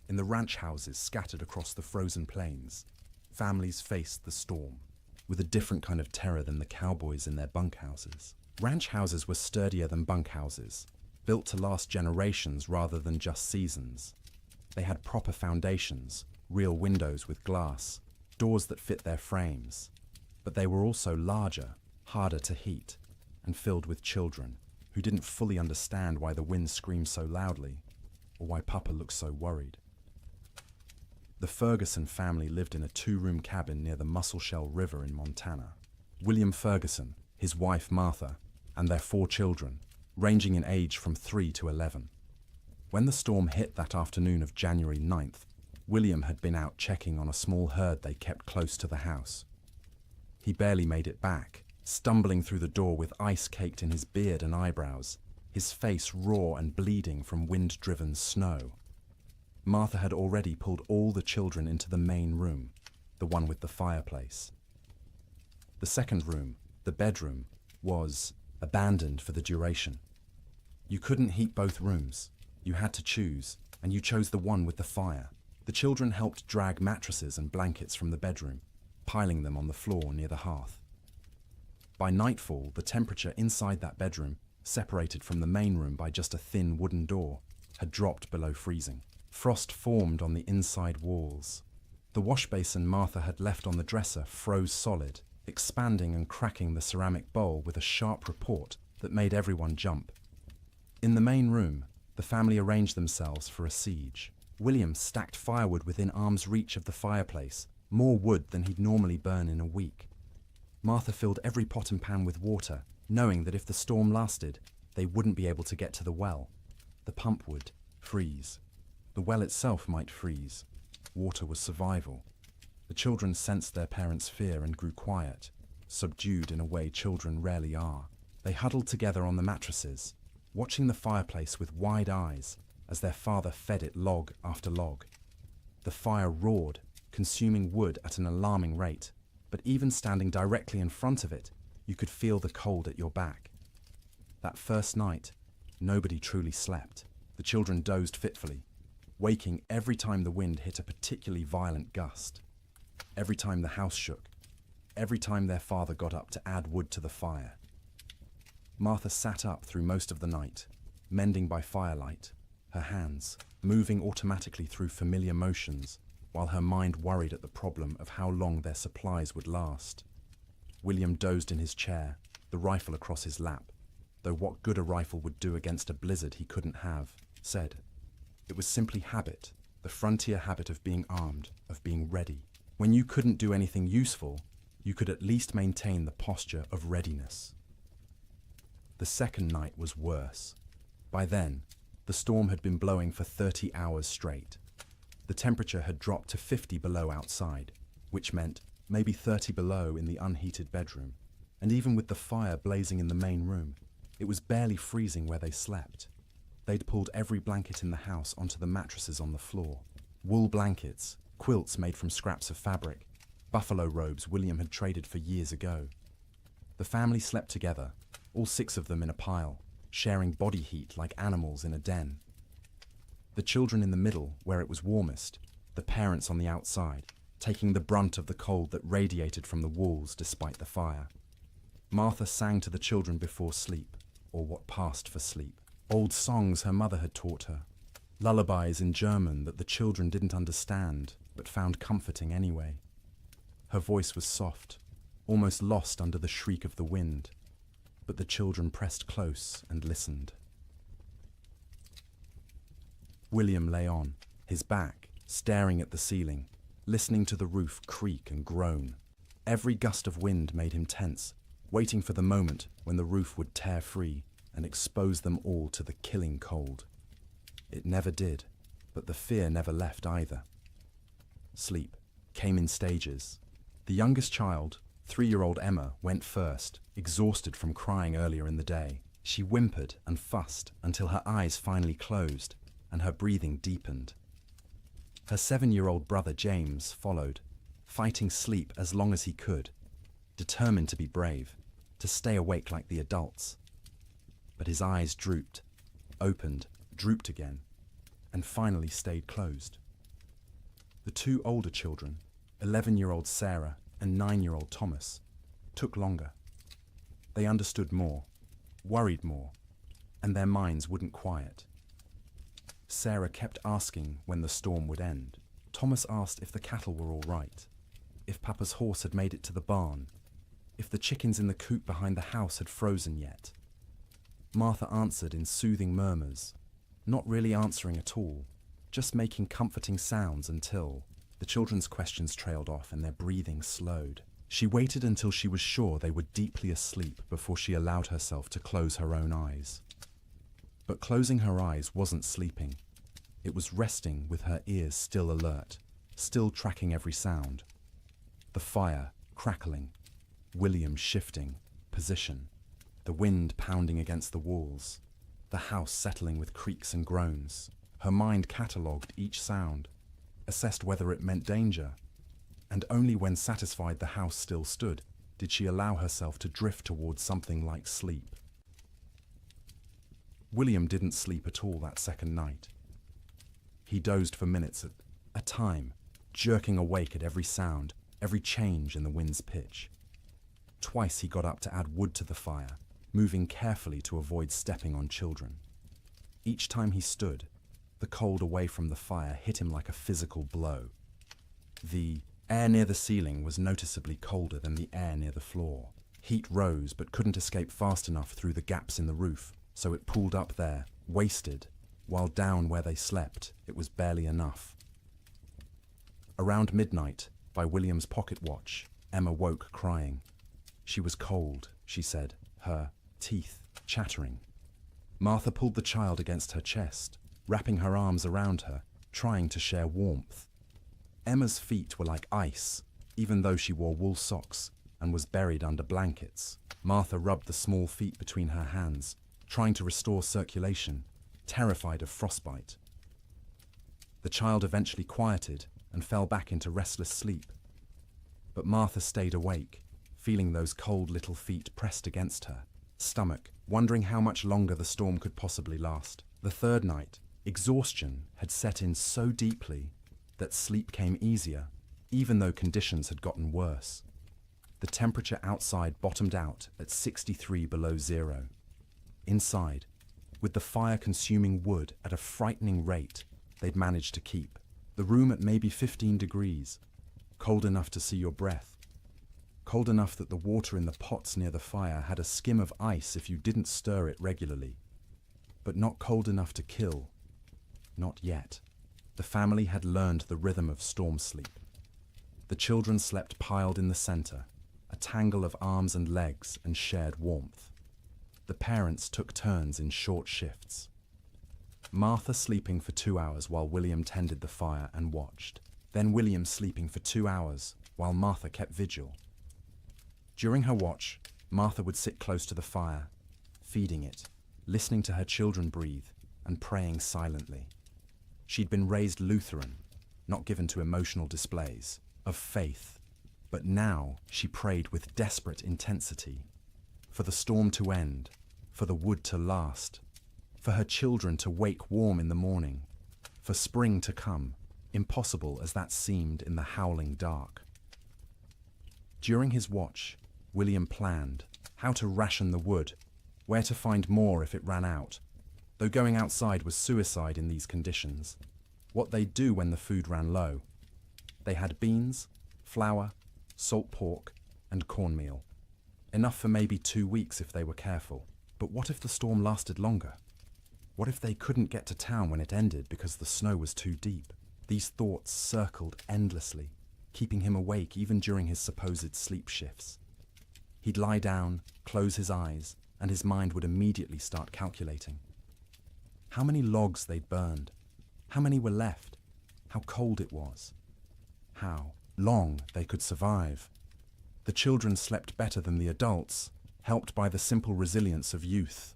In the ranch houses scattered across the frozen plains, families faced the storm, with a different kind of terror than the cowboys in their bunkhouses. Ranch houses were sturdier than bunkhouses, built to last generations rather than just seasons. They had proper foundations, real windows with glass, doors that fit their frames. But they were also larger, harder to heat, and filled with children who didn't fully understand why the wind screamed so loudly or why Papa looked so worried. The Ferguson family lived in a 2-room cabin near the Musselshell River in Montana. William Ferguson, his wife Martha, and their 4 children, ranging in age from 3 to 11. When the storm hit that afternoon of January 9th, William had been out checking on a small herd they kept close to the house. He barely made it back, stumbling through the door with ice caked in his beard and eyebrows, his face raw and bleeding from wind-driven snow. Martha had already pulled all the children into the main room, the one with the fireplace. The second room, the bedroom, was abandoned for the duration. You couldn't heat both rooms. You had to choose, and you chose the one with the fire. The children helped drag mattresses and blankets from the bedroom, piling them on the floor near the hearth. By nightfall, the temperature inside that bedroom, separated from the main room by just a thin wooden door, had dropped below freezing. Frost formed on the inside walls. The wash basin Martha had left on the dresser froze solid, expanding and cracking the ceramic bowl with a sharp report that made everyone jump. In the main room, the family arranged themselves for a siege. William stacked firewood within arm's reach of the fireplace, more wood than he'd normally burn in a week. Martha filled every pot and pan with water, knowing that if the storm lasted, they wouldn't be able to get to the well. The pump would freeze. The well itself might freeze. Water was survival. The children sensed their parents' fear and grew quiet, subdued in a way children rarely are. They huddled together on the mattresses, watching the fireplace with wide eyes as their father fed it log after log. The fire roared, consuming wood at an alarming rate, but even standing directly in front of it, you could feel the cold at your back. That first night, nobody truly slept. The children dozed fitfully, waking every time the wind hit a particularly violent gust, every time the house shook, every time their father got up to add wood to the fire. Martha sat up through most of the night, mending by firelight, her hands moving automatically through familiar motions, while her mind worried at the problem of how long their supplies would last. William dozed in his chair, the rifle across his lap, though what good a rifle would do against a blizzard he couldn't have, said. It was simply habit, the frontier habit of being armed, of being ready. When you couldn't do anything useful, you could at least maintain the posture of readiness. The second night was worse. By then, the storm had been blowing for 30 hours straight. The temperature had dropped to 50 below outside, which meant maybe 30 below in the unheated bedroom. And even with the fire blazing in the main room, it was barely freezing where they slept. They'd pulled every blanket in the house onto the mattresses on the floor. Wool blankets, quilts made from scraps of fabric, buffalo robes William had traded for years ago. The family slept together, all 6 of them in a pile, sharing body heat like animals in a den. The children in the middle, where it was warmest, the parents on the outside, taking the brunt of the cold that radiated from the walls despite the fire. Martha sang to the children before sleep, or what passed for sleep. Old songs her mother had taught her, lullabies in German that the children didn't understand, but found comforting anyway. Her voice was soft, almost lost under the shriek of the wind, but the children pressed close and listened. William lay on, his back, staring at the ceiling, listening to the roof creak and groan. Every gust of wind made him tense, waiting for the moment when the roof would tear free and expose them all to the killing cold. It never did, but the fear never left either. Sleep came in stages. The youngest child, 3-year-old Emma, went first, exhausted from crying earlier in the day. She whimpered and fussed until her eyes finally closed and her breathing deepened. Her 7-year-old brother James followed, fighting sleep as long as he could, determined to be brave, to stay awake like the adults. But his eyes drooped, opened, drooped again, and finally stayed closed. The 2 older children, 11-year-old Sarah and 9-year-old Thomas, took longer. They understood more, worried more, and their minds wouldn't quiet. Sarah kept asking when the storm would end. Thomas asked if the cattle were all right, if Papa's horse had made it to the barn, if the chickens in the coop behind the house had frozen yet. Martha answered in soothing murmurs, not really answering at all, just making comforting sounds until the children's questions trailed off and their breathing slowed. She waited until she was sure they were deeply asleep before she allowed herself to close her own eyes. But closing her eyes wasn't sleeping. It was resting with her ears still alert, still tracking every sound. The fire crackling, William shifting position, the wind pounding against the walls, the house settling with creaks and groans. Her mind catalogued each sound, assessed whether it meant danger, and only when satisfied the house still stood did she allow herself to drift towards something like sleep. William didn't sleep at all that second night. He dozed for minutes at a time, jerking awake at every sound, every change in the wind's pitch. Twice he got up to add wood to the fire, moving carefully to avoid stepping on children. Each time he stood, the cold away from the fire hit him like a physical blow. The air near the ceiling was noticeably colder than the air near the floor. Heat rose but couldn't escape fast enough through the gaps in the roof, so it pooled up there, wasted, while down where they slept, it was barely enough. Around midnight, by William's pocket watch, Emma woke crying. She was cold, she said, her teeth chattering. Martha pulled the child against her chest, wrapping her arms around her, trying to share warmth. Emma's feet were like ice, even though she wore wool socks and was buried under blankets. Martha rubbed the small feet between her hands, trying to restore circulation, terrified of frostbite. The child eventually quieted and fell back into restless sleep. But Martha stayed awake, feeling those cold little feet pressed against her stomach, wondering how much longer the storm could possibly last. The third night, exhaustion had set in so deeply that sleep came easier, even though conditions had gotten worse. The temperature outside bottomed out at 63 below zero. Inside, with the fire consuming wood at a frightening rate, they'd managed to keep the room at maybe 15 degrees, cold enough to see your breath, cold enough that the water in the pots near the fire had a skim of ice if you didn't stir it regularly, but not cold enough to kill. Not yet. The family had learned the rhythm of storm sleep. The children slept piled in the center, a tangle of arms and legs and shared warmth. the parents took turns in short shifts. Martha sleeping for 2 hours while William tended the fire and watched. Then William sleeping for 2 hours while Martha kept vigil. During her watch, Martha would sit close to the fire, feeding it, listening to her children breathe, and praying silently. She'd been raised Lutheran, not given to emotional displays, of faith, but now she prayed with desperate intensity, for the storm to end, for the wood to last, for her children to wake warm in the morning, for spring to come, impossible as that seemed in the howling dark. During his watch, William planned how to ration the wood, where to find more if it ran out, though going outside was suicide in these conditions. What they'd do when the food ran low. They had beans, flour, salt pork, and cornmeal. Enough for maybe 2 weeks if they were careful. But what if the storm lasted longer? What if they couldn't get to town when it ended because the snow was too deep? These thoughts circled endlessly, keeping him awake even during his supposed sleep shifts. He'd lie down, close his eyes, and his mind would immediately start calculating. How many logs they'd burned, how many were left, how cold it was, how long they could survive. The children slept better than the adults, helped by the simple resilience of youth.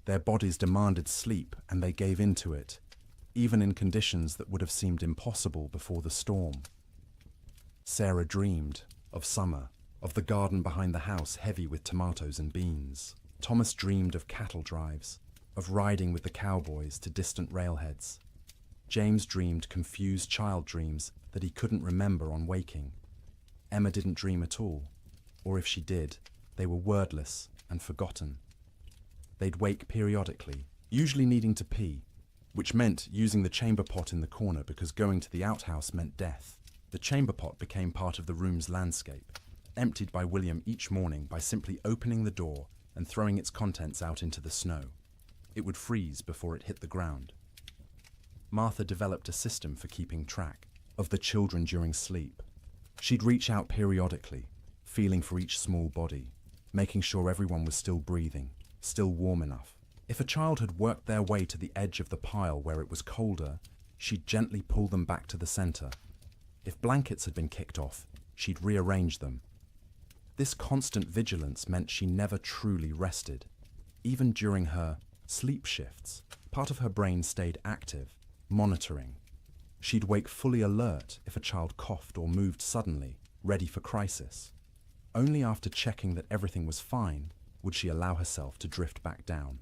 Their bodies demanded sleep and they gave in to it, even in conditions that would have seemed impossible before the storm. Sarah dreamed of summer, of the garden behind the house heavy with tomatoes and beans. Thomas dreamed of cattle drives, of riding with the cowboys to distant railheads. James dreamed confused child dreams that he couldn't remember on waking. Emma didn't dream at all, or if she did, they were wordless and forgotten. They'd wake periodically, usually needing to pee, which meant using the chamber pot in the corner because going to the outhouse meant death. The chamber pot became part of the room's landscape, emptied by William each morning by simply opening the door and throwing its contents out into the snow. It would freeze before it hit the ground. Martha developed a system for keeping track of the children during sleep. She'd reach out periodically, feeling for each small body, making sure everyone was still breathing, still warm enough. If a child had worked their way to the edge of the pile where it was colder, she'd gently pull them back to the center. If blankets had been kicked off, she'd rearrange them. This constant vigilance meant she never truly rested. Even during her sleep shifts, part of her brain stayed active, monitoring. She'd wake fully alert if a child coughed or moved suddenly, ready for crisis. Only after checking that everything was fine would she allow herself to drift back down.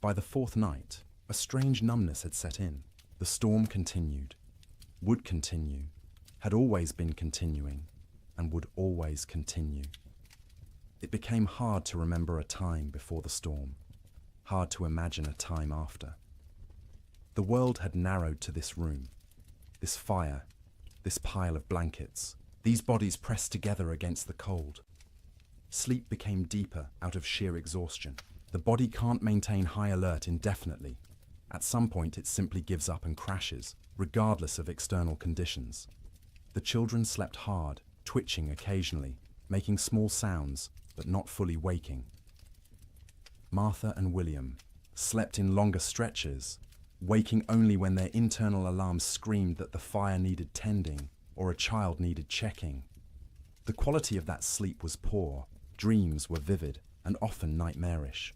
By the 4th night, a strange numbness had set in. The storm continued, would continue, had always been continuing, and would always continue. It became hard to remember a time before the storm, hard to imagine a time after. The world had narrowed to this room, this fire, this pile of blankets, these bodies pressed together against the cold. Sleep became deeper out of sheer exhaustion. The body can't maintain high alert indefinitely. At some point it simply gives up and crashes, regardless of external conditions. The children slept hard, twitching occasionally, making small sounds, but not fully waking. Martha and William slept in longer stretches, waking only when their internal alarms screamed that the fire needed tending or a child needed checking. The quality of that sleep was poor, dreams were vivid and often nightmarish.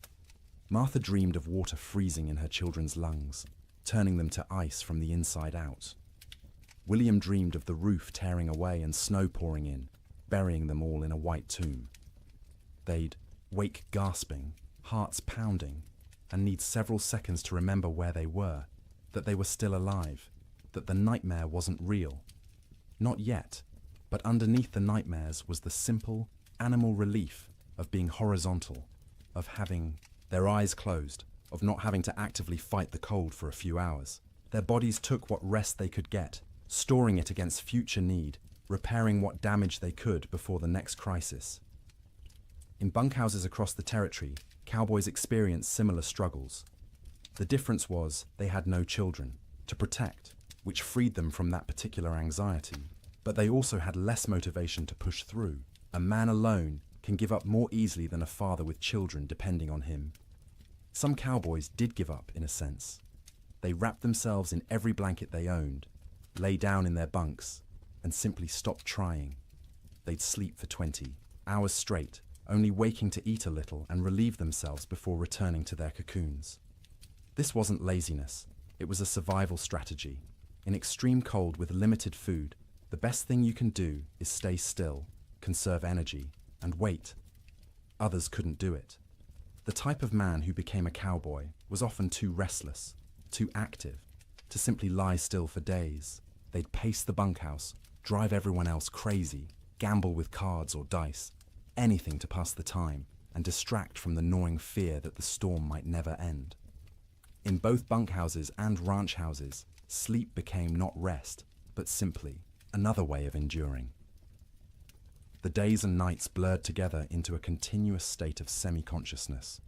Martha dreamed of water freezing in her children's lungs, turning them to ice from the inside out. William dreamed of the roof tearing away and snow pouring in, burying them all in a white tomb. They'd wake gasping, hearts pounding, and need several seconds to remember where they were, that they were still alive, that the nightmare wasn't real. Not yet, but underneath the nightmares was the simple, animal relief of being horizontal, of having their eyes closed, of not having to actively fight the cold for a few hours. Their bodies took what rest they could get, storing it against future need, repairing what damage they could before the next crisis. In bunkhouses across the territory, cowboys experienced similar struggles. The difference was they had no children to protect, which freed them from that particular anxiety, but they also had less motivation to push through. A man alone can give up more easily than a father with children depending on him. Some cowboys did give up, in a sense. They wrapped themselves in every blanket they owned, lay down in their bunks, and simply stopped trying. They'd sleep for 20 hours straight, only waking to eat a little and relieve themselves before returning to their cocoons. This wasn't laziness, it was a survival strategy. In extreme cold with limited food, the best thing you can do is stay still, conserve energy, and wait. Others couldn't do it. The type of man who became a cowboy was often too restless, too active, to simply lie still for days. They'd pace the bunkhouse, drive everyone else crazy, gamble with cards or dice, anything to pass the time and distract from the gnawing fear that the storm might never end. In both bunkhouses and ranch houses, sleep became not rest, but simply another way of enduring. The days and nights blurred together into a continuous state of semi-consciousness,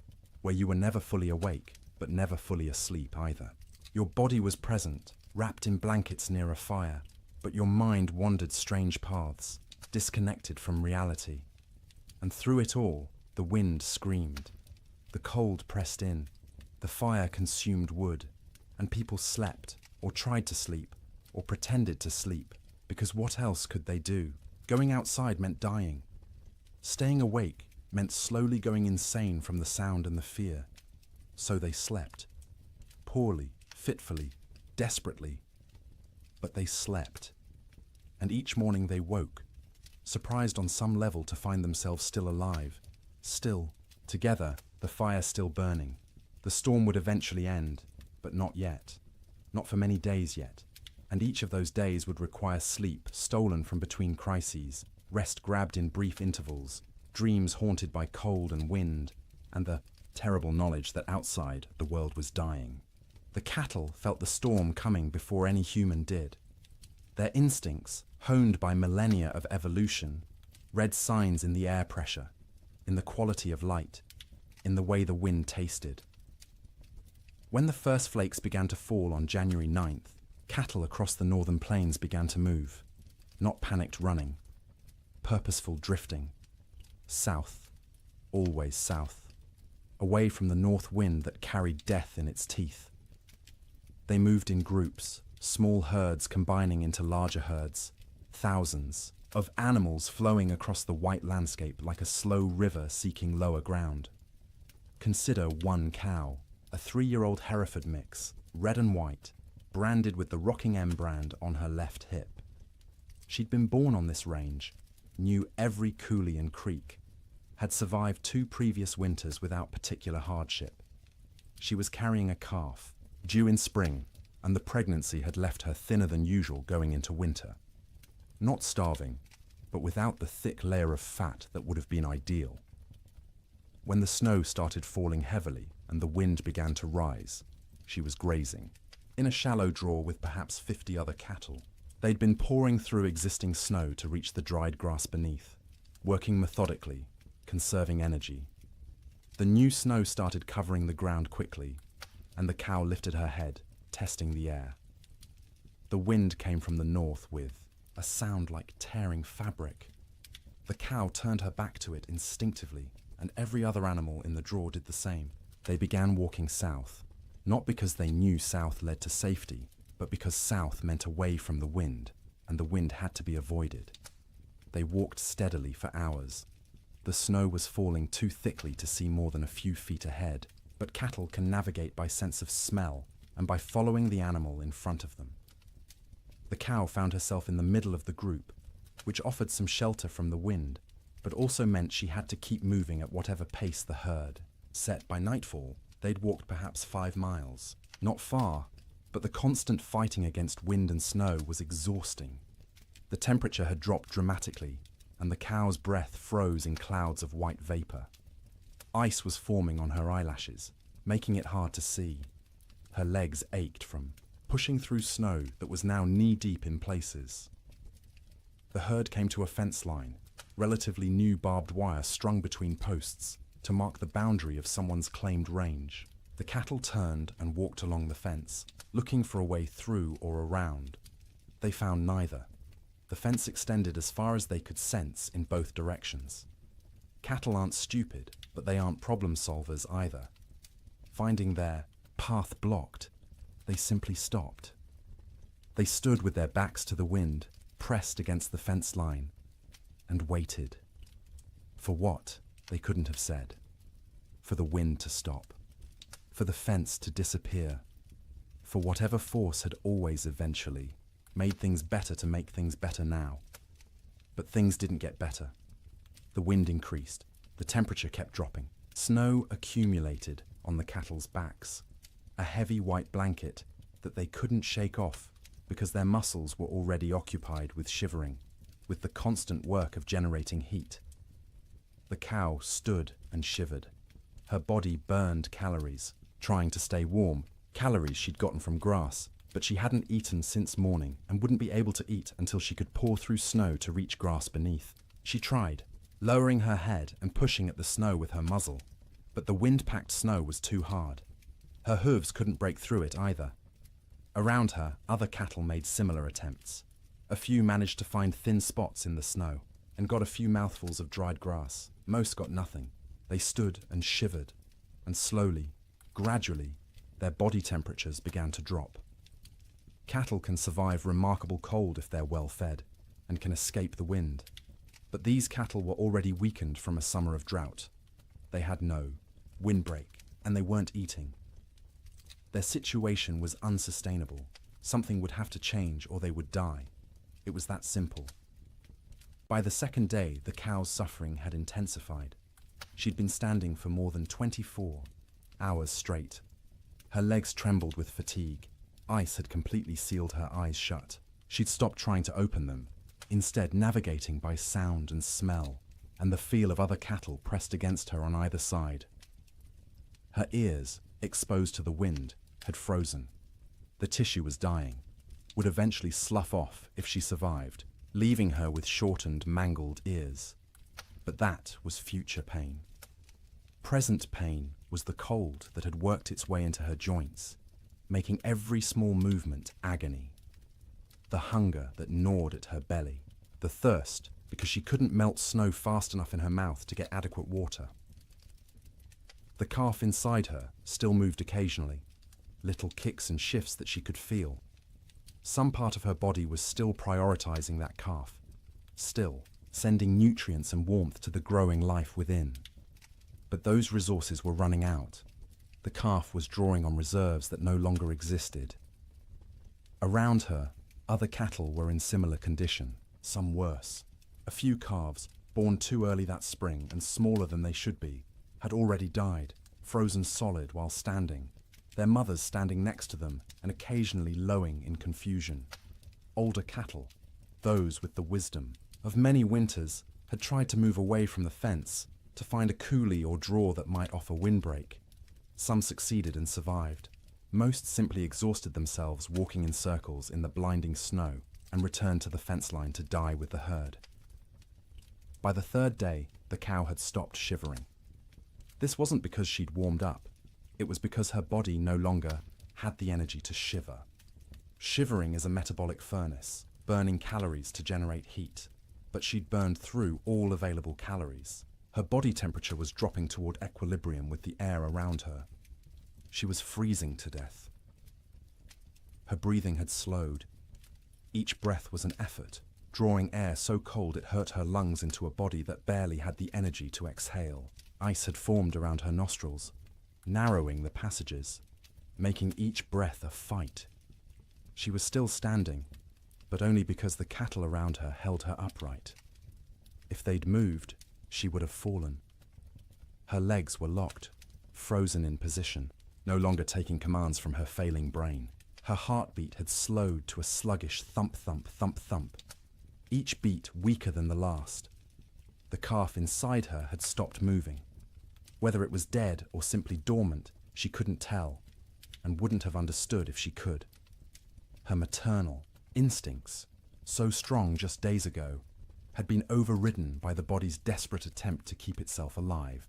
where you were never fully awake, but never fully asleep either. Your body was present, wrapped in blankets near a fire, but your mind wandered strange paths, disconnected from reality. And through it all, the wind screamed. The cold pressed in, the fire consumed wood, and people slept, or tried to sleep, or pretended to sleep, because what else could they do? Going outside meant dying. Staying awake meant slowly going insane from the sound and the fear. So they slept. Poorly, fitfully, desperately. But they slept. And each morning they woke, surprised on some level to find themselves still alive, still, together, the fire still burning. The storm would eventually end, but not yet. Not for many days yet. And each of those days would require sleep stolen from between crises, rest grabbed in brief intervals, dreams haunted by cold and wind, and the terrible knowledge that outside the world was dying. The cattle felt the storm coming before any human did. Their instincts, honed by millennia of evolution, read signs in the air pressure, in the quality of light, in the way the wind tasted. When the first flakes began to fall on January 9th, cattle across the northern plains began to move, not panicked running, purposeful drifting, south, always south, away from the north wind that carried death in its teeth. They moved in groups, small herds combining into larger herds, thousands of animals flowing across the white landscape like a slow river seeking lower ground. Consider one cow, a 3-year-old Hereford mix, red and white, branded with the Rocking M brand on her left hip. She'd been born on this range, knew every coulee and creek, had survived 2 previous winters without particular hardship. She was carrying a calf, due in spring, and the pregnancy had left her thinner than usual going into winter. Not starving, but without the thick layer of fat that would have been ideal. When the snow started falling heavily and the wind began to rise, she was grazing, in a shallow draw with perhaps 50 other cattle. They'd been pouring through existing snow to reach the dried grass beneath, working methodically, conserving energy. The new snow started covering the ground quickly, and the cow lifted her head, testing the air. The wind came from the north with a sound like tearing fabric. The cow turned her back to it instinctively, and every other animal in the draw did the same. They began walking south, not because they knew south led to safety, but because south meant away from the wind, and the wind had to be avoided. They walked steadily for hours. The snow was falling too thickly to see more than a few feet ahead, but cattle can navigate by sense of smell and by following the animal in front of them. The cow found herself in the middle of the group, which offered some shelter from the wind, but also meant she had to keep moving at whatever pace the herd set. By nightfall, they'd walked perhaps 5 miles. Not far, but the constant fighting against wind and snow was exhausting. The temperature had dropped dramatically, and the cow's breath froze in clouds of white vapor. Ice was forming on her eyelashes, making it hard to see. Her legs ached from pushing through snow that was now knee-deep in places. The herd came to a fence line, relatively new barbed wire strung between posts, to mark the boundary of someone's claimed range. The cattle turned and walked along the fence, looking for a way through or around. They found neither. The fence extended as far as they could sense in both directions. Cattle aren't stupid, but they aren't problem solvers either. Finding their path blocked, they simply stopped. They stood with their backs to the wind, pressed against the fence line, and waited. For what, they couldn't have said. For the wind to stop. For the fence to disappear. For whatever force had always eventually made things better to make things better now. But things didn't get better. The wind increased. The temperature kept dropping. Snow accumulated on the cattle's backs. A heavy white blanket that they couldn't shake off because their muscles were already occupied with shivering, with the constant work of generating heat. The cow stood and shivered. Her body burned calories, trying to stay warm, calories she'd gotten from grass, but she hadn't eaten since morning and wouldn't be able to eat until she could paw through snow to reach grass beneath. She tried, lowering her head and pushing at the snow with her muzzle, but the wind-packed snow was too hard. Her hooves couldn't break through it either. Around her, other cattle made similar attempts. A few managed to find thin spots in the snow and got a few mouthfuls of dried grass. Most got nothing. They stood and shivered, and slowly, gradually, their body temperatures began to drop. Cattle can survive remarkable cold if they're well fed and can escape the wind. But these cattle were already weakened from a summer of drought. They had no windbreak, and they weren't eating. Their situation was unsustainable. Something would have to change or they would die. It was that simple. By the second day, the cow's suffering had intensified. She'd been standing for more than 24 hours straight. Her legs trembled with fatigue. Ice had completely sealed her eyes shut. She'd stopped trying to open them, instead navigating by sound and smell, and the feel of other cattle pressed against her on either side. Her ears, exposed to the wind, had frozen. The tissue was dying, would eventually slough off if she survived, leaving her with shortened, mangled ears. But that was future pain. Present pain was the cold that had worked its way into her joints, making every small movement agony. The hunger that gnawed at her belly. The thirst because she couldn't melt snow fast enough in her mouth to get adequate water. The calf inside her still moved occasionally, little kicks and shifts that she could feel. Some part of her body was still prioritizing that calf, still sending nutrients and warmth to the growing life within. But those resources were running out. The calf was drawing on reserves that no longer existed. Around her, other cattle were in similar condition, some worse. A few calves, born too early that spring and smaller than they should be, had already died, frozen solid while standing, their mothers standing next to them and occasionally lowing in confusion. Older cattle, those with the wisdom of many winters, had tried to move away from the fence to find a coulee or draw that might offer windbreak. Some succeeded and survived. Most simply exhausted themselves walking in circles in the blinding snow and returned to the fence line to die with the herd. By the third day, the cow had stopped shivering. This wasn't because she'd warmed up. It was because her body no longer had the energy to shiver. Shivering is a metabolic furnace, burning calories to generate heat, but she'd burned through all available calories. Her body temperature was dropping toward equilibrium with the air around her. She was freezing to death. Her breathing had slowed. Each breath was an effort, drawing air so cold it hurt her lungs into a body that barely had the energy to exhale. Ice had formed around her nostrils, narrowing the passages, making each breath a fight. She was still standing, but only because the cattle around her held her upright. If they'd moved, she would have fallen. Her legs were locked, frozen in position, no longer taking commands from her failing brain. Her heartbeat had slowed to a sluggish thump-thump, thump-thump, each beat weaker than the last. The calf inside her had stopped moving. Whether it was dead or simply dormant, she couldn't tell, and wouldn't have understood if she could. Her maternal instincts, so strong just days ago, had been overridden by the body's desperate attempt to keep itself alive.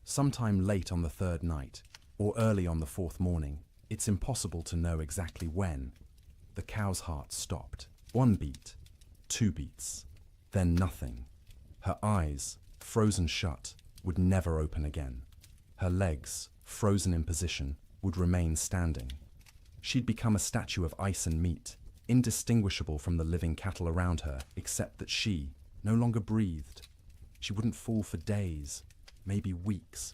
Sometime late on the third night, or early on the fourth morning, it's impossible to know exactly when, the cow's heart stopped. 1 beat, 2 beats, then nothing. Her eyes, frozen shut, would never open again. Her legs, frozen in position, would remain standing. She'd become a statue of ice and meat, indistinguishable from the living cattle around her, except that she no longer breathed. She wouldn't fall for days, maybe weeks.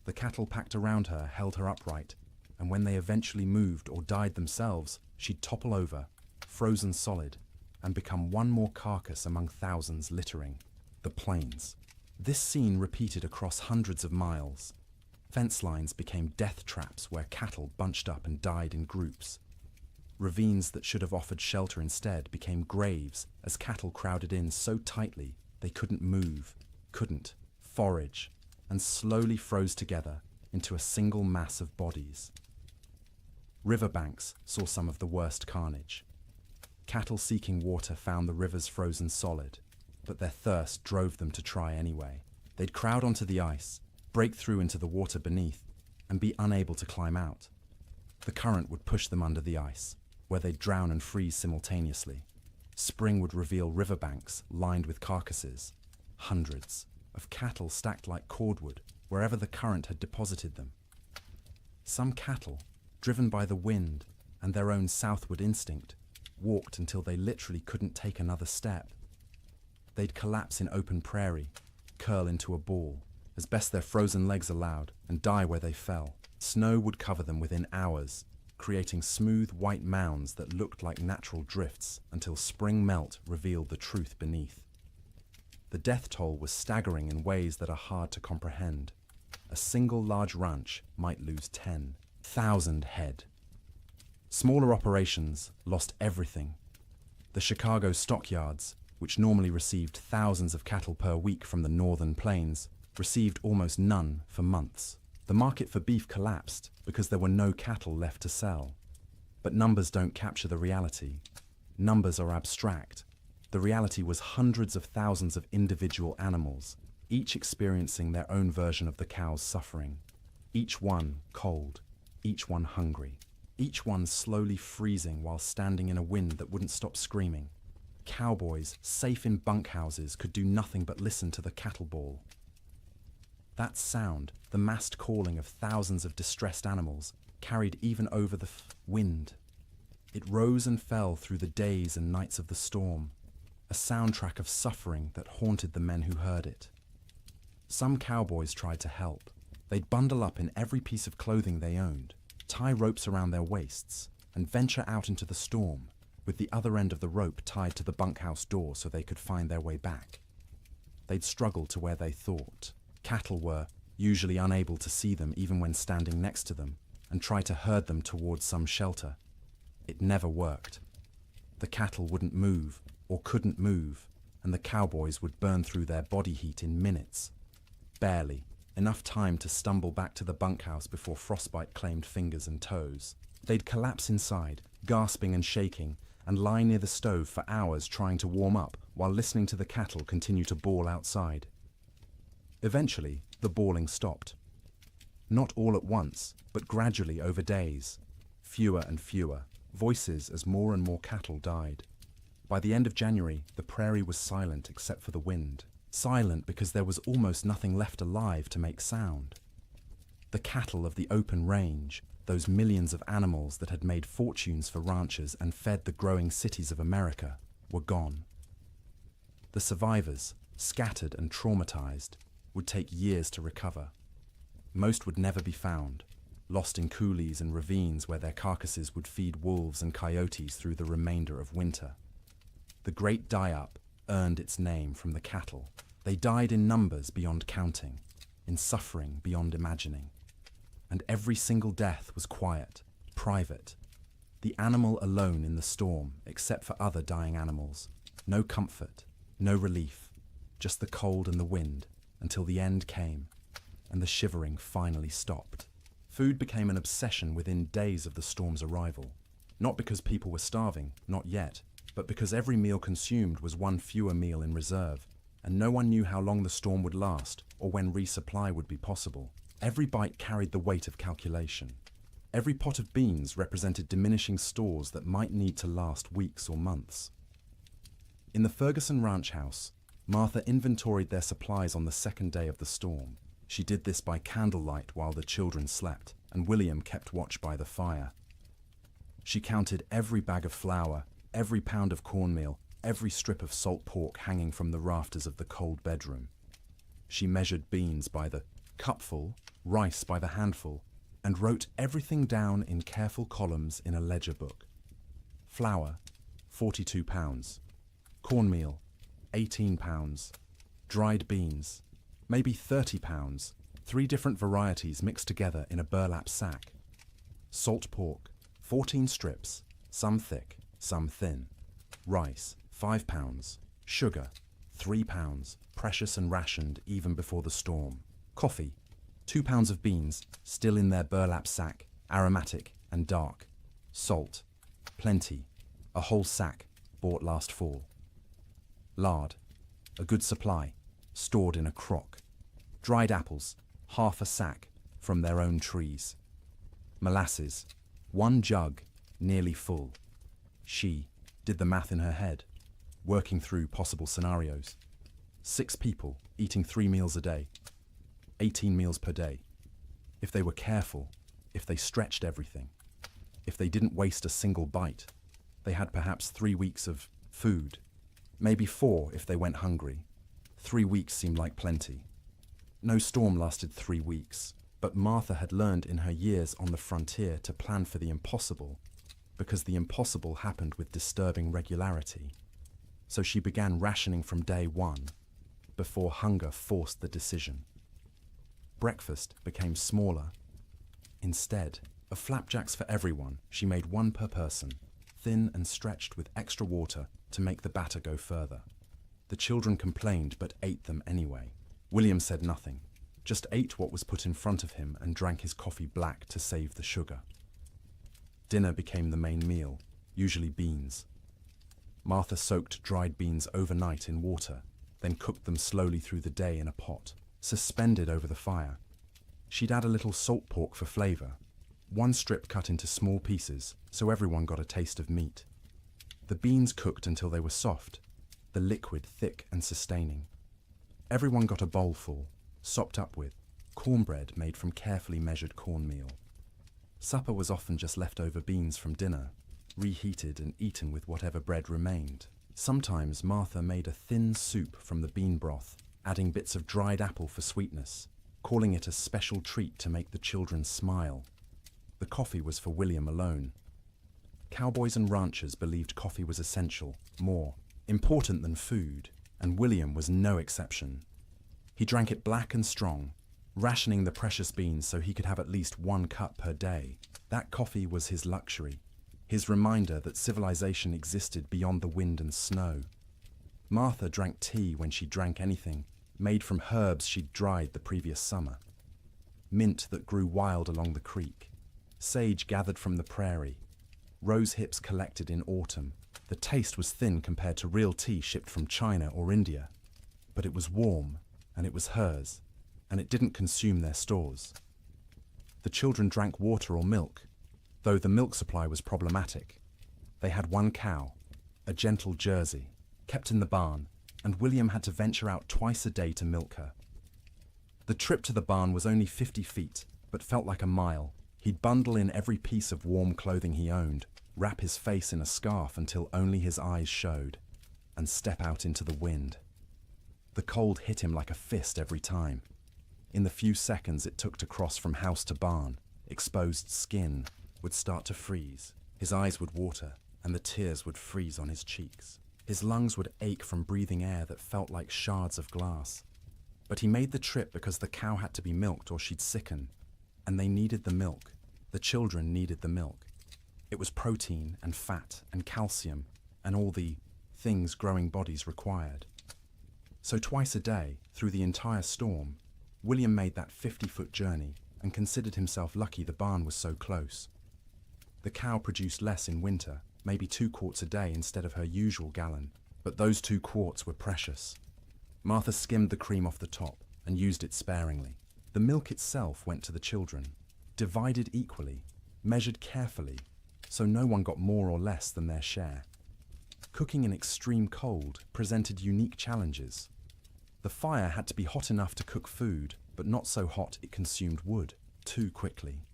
The cattle packed around her held her upright, and when they eventually moved or died themselves, she'd topple over, frozen solid, and become one more carcass among thousands littering the plains. This scene repeated across hundreds of miles. Fence lines became death traps where cattle bunched up and died in groups. Ravines that should have offered shelter instead became graves as cattle crowded in so tightly they couldn't move, couldn't forage, and slowly froze together into a single mass of bodies. Riverbanks saw some of the worst carnage. Cattle seeking water found the rivers frozen solid, but their thirst drove them to try anyway. They'd crowd onto the ice, break through into the water beneath, and be unable to climb out. The current would push them under the ice, where they'd drown and freeze simultaneously. Spring would reveal riverbanks lined with carcasses, hundreds of cattle stacked like cordwood wherever the current had deposited them. Some cattle, driven by the wind and their own southward instinct, walked until they literally couldn't take another step. They'd collapse in open prairie, curl into a ball, as best their frozen legs allowed, and die where they fell. Snow would cover them within hours, creating smooth white mounds that looked like natural drifts until spring melt revealed the truth beneath. The death toll was staggering in ways that are hard to comprehend. A single large ranch might lose 10,000 head. Smaller operations lost everything. The Chicago stockyards, which normally received thousands of cattle per week from the northern plains, received almost none for months. The market for beef collapsed because there were no cattle left to sell. But numbers don't capture the reality. Numbers are abstract. The reality was hundreds of thousands of individual animals, each experiencing their own version of the cow's suffering. Each one cold, each one hungry, each one slowly freezing while standing in a wind that wouldn't stop screaming. Cowboys, safe in bunkhouses, could do nothing but listen to the cattle bawl. That sound, the massed calling of thousands of distressed animals, carried even over the wind. It rose and fell through the days and nights of the storm, a soundtrack of suffering that haunted the men who heard it. Some cowboys tried to help. They'd bundle up in every piece of clothing they owned, tie ropes around their waists, and venture out into the storm, with the other end of the rope tied to the bunkhouse door so they could find their way back. They'd struggle to where they thought. Cattle were usually unable to see them even when standing next to them, and try to herd them towards some shelter. It never worked. The cattle wouldn't move, or couldn't move, and the cowboys would burn through their body heat in minutes. Barely, enough time to stumble back to the bunkhouse before frostbite claimed fingers and toes. They'd collapse inside, gasping and shaking, and lie near the stove for hours trying to warm up while listening to the cattle continue to bawl outside. Eventually, the bawling stopped. Not all at once, but gradually over days. Fewer and fewer, voices as more and more cattle died. By the end of January, the prairie was silent except for the wind. Silent because there was almost nothing left alive to make sound. The cattle of the open range, those millions of animals that had made fortunes for ranchers and fed the growing cities of America, were gone. The survivors, scattered and traumatized, would take years to recover. Most would never be found, lost in coulees and ravines where their carcasses would feed wolves and coyotes through the remainder of winter. The Great Die-Up earned its name from the cattle. They died in numbers beyond counting, in suffering beyond imagining. And every single death was quiet, private. The animal alone in the storm, except for other dying animals. No comfort, no relief, just the cold and the wind, until the end came, and the shivering finally stopped. Food became an obsession within days of the storm's arrival. Not because people were starving, not yet, but because every meal consumed was one fewer meal in reserve, and no one knew how long the storm would last, or when resupply would be possible. Every bite carried the weight of calculation. Every pot of beans represented diminishing stores that might need to last weeks or months. In the Ferguson ranch house, Martha inventoried their supplies on the second day of the storm. She did this by candlelight while the children slept, and William kept watch by the fire. She counted every bag of flour, every pound of cornmeal, every strip of salt pork hanging from the rafters of the cold bedroom. She measured beans by the cupful, rice by the handful, and wrote everything down in careful columns in a ledger book. Flour, 42 pounds. Cornmeal, 18 pounds. Dried beans, maybe 30 pounds, 3 different varieties mixed together in a burlap sack. Salt pork, 14 strips, some thick, some thin. Rice, 5 pounds. Sugar, 3 pounds, precious and rationed even before the storm. Coffee, 2 pounds of beans, still in their burlap sack, aromatic and dark. Salt, plenty, a whole sack, bought last fall. Lard, a good supply, stored in a crock. Dried apples, half a sack, from their own trees. Molasses, 1 jug, nearly full. She did the math in her head, working through possible scenarios. 6 people, eating 3 meals a day. 18 meals per day. If they were careful, if they stretched everything, if they didn't waste a single bite, they had perhaps 3 weeks of food. Maybe 4 if they went hungry. 3 weeks seemed like plenty. No storm lasted 3 weeks, but Martha had learned in her years on the frontier to plan for the impossible, because the impossible happened with disturbing regularity. So she began rationing from day 1, before hunger forced the decision. Breakfast became smaller. Instead of flapjacks for everyone, she made 1 per person, thin and stretched with extra water to make the batter go further. The children complained but ate them anyway. William said nothing, just ate what was put in front of him and drank his coffee black to save the sugar. Dinner became the main meal, usually beans. Martha soaked dried beans overnight in water, then cooked them slowly through the day in a pot, suspended over the fire. She'd add a little salt pork for flavor, 1 strip cut into small pieces so everyone got a taste of meat. The beans cooked until they were soft, the liquid thick and sustaining. Everyone got a bowlful, sopped up with cornbread made from carefully measured cornmeal. Supper was often just leftover beans from dinner, reheated and eaten with whatever bread remained. Sometimes Martha made a thin soup from the bean broth, adding bits of dried apple for sweetness, calling it a special treat to make the children smile. The coffee was for William alone. Cowboys and ranchers believed coffee was essential, more important than food, and William was no exception. He drank it black and strong, rationing the precious beans so he could have at least 1 cup per day. That coffee was his luxury, his reminder that civilization existed beyond the wind and snow. Martha drank tea when she drank anything, made from herbs she'd dried the previous summer. Mint that grew wild along the creek, sage gathered from the prairie, rose hips collected in autumn. The taste was thin compared to real tea shipped from China or India, but it was warm, and it was hers, and it didn't consume their stores. The children drank water or milk, though the milk supply was problematic. They had 1 cow, a gentle Jersey, kept in the barn, and William had to venture out twice a day to milk her. The trip to the barn was only 50 feet, but felt like a mile. He'd bundle in every piece of warm clothing he owned, wrap his face in a scarf until only his eyes showed, and step out into the wind. The cold hit him like a fist every time. In the few seconds it took to cross from house to barn, exposed skin would start to freeze. His eyes would water, and the tears would freeze on his cheeks. His lungs would ache from breathing air that felt like shards of glass. But he made the trip because the cow had to be milked or she'd sicken, and they needed the milk. The children needed the milk. It was protein and fat and calcium and all the things growing bodies required. So twice a day, through the entire storm, William made that 50-foot journey and considered himself lucky the barn was so close. The cow produced less in winter, maybe 2 quarts a day instead of her usual gallon, but those 2 quarts were precious. Martha skimmed the cream off the top and used it sparingly. The milk itself went to the children, divided equally, measured carefully, so no one got more or less than their share. Cooking in extreme cold presented unique challenges. The fire had to be hot enough to cook food, but not so hot it consumed wood too quickly.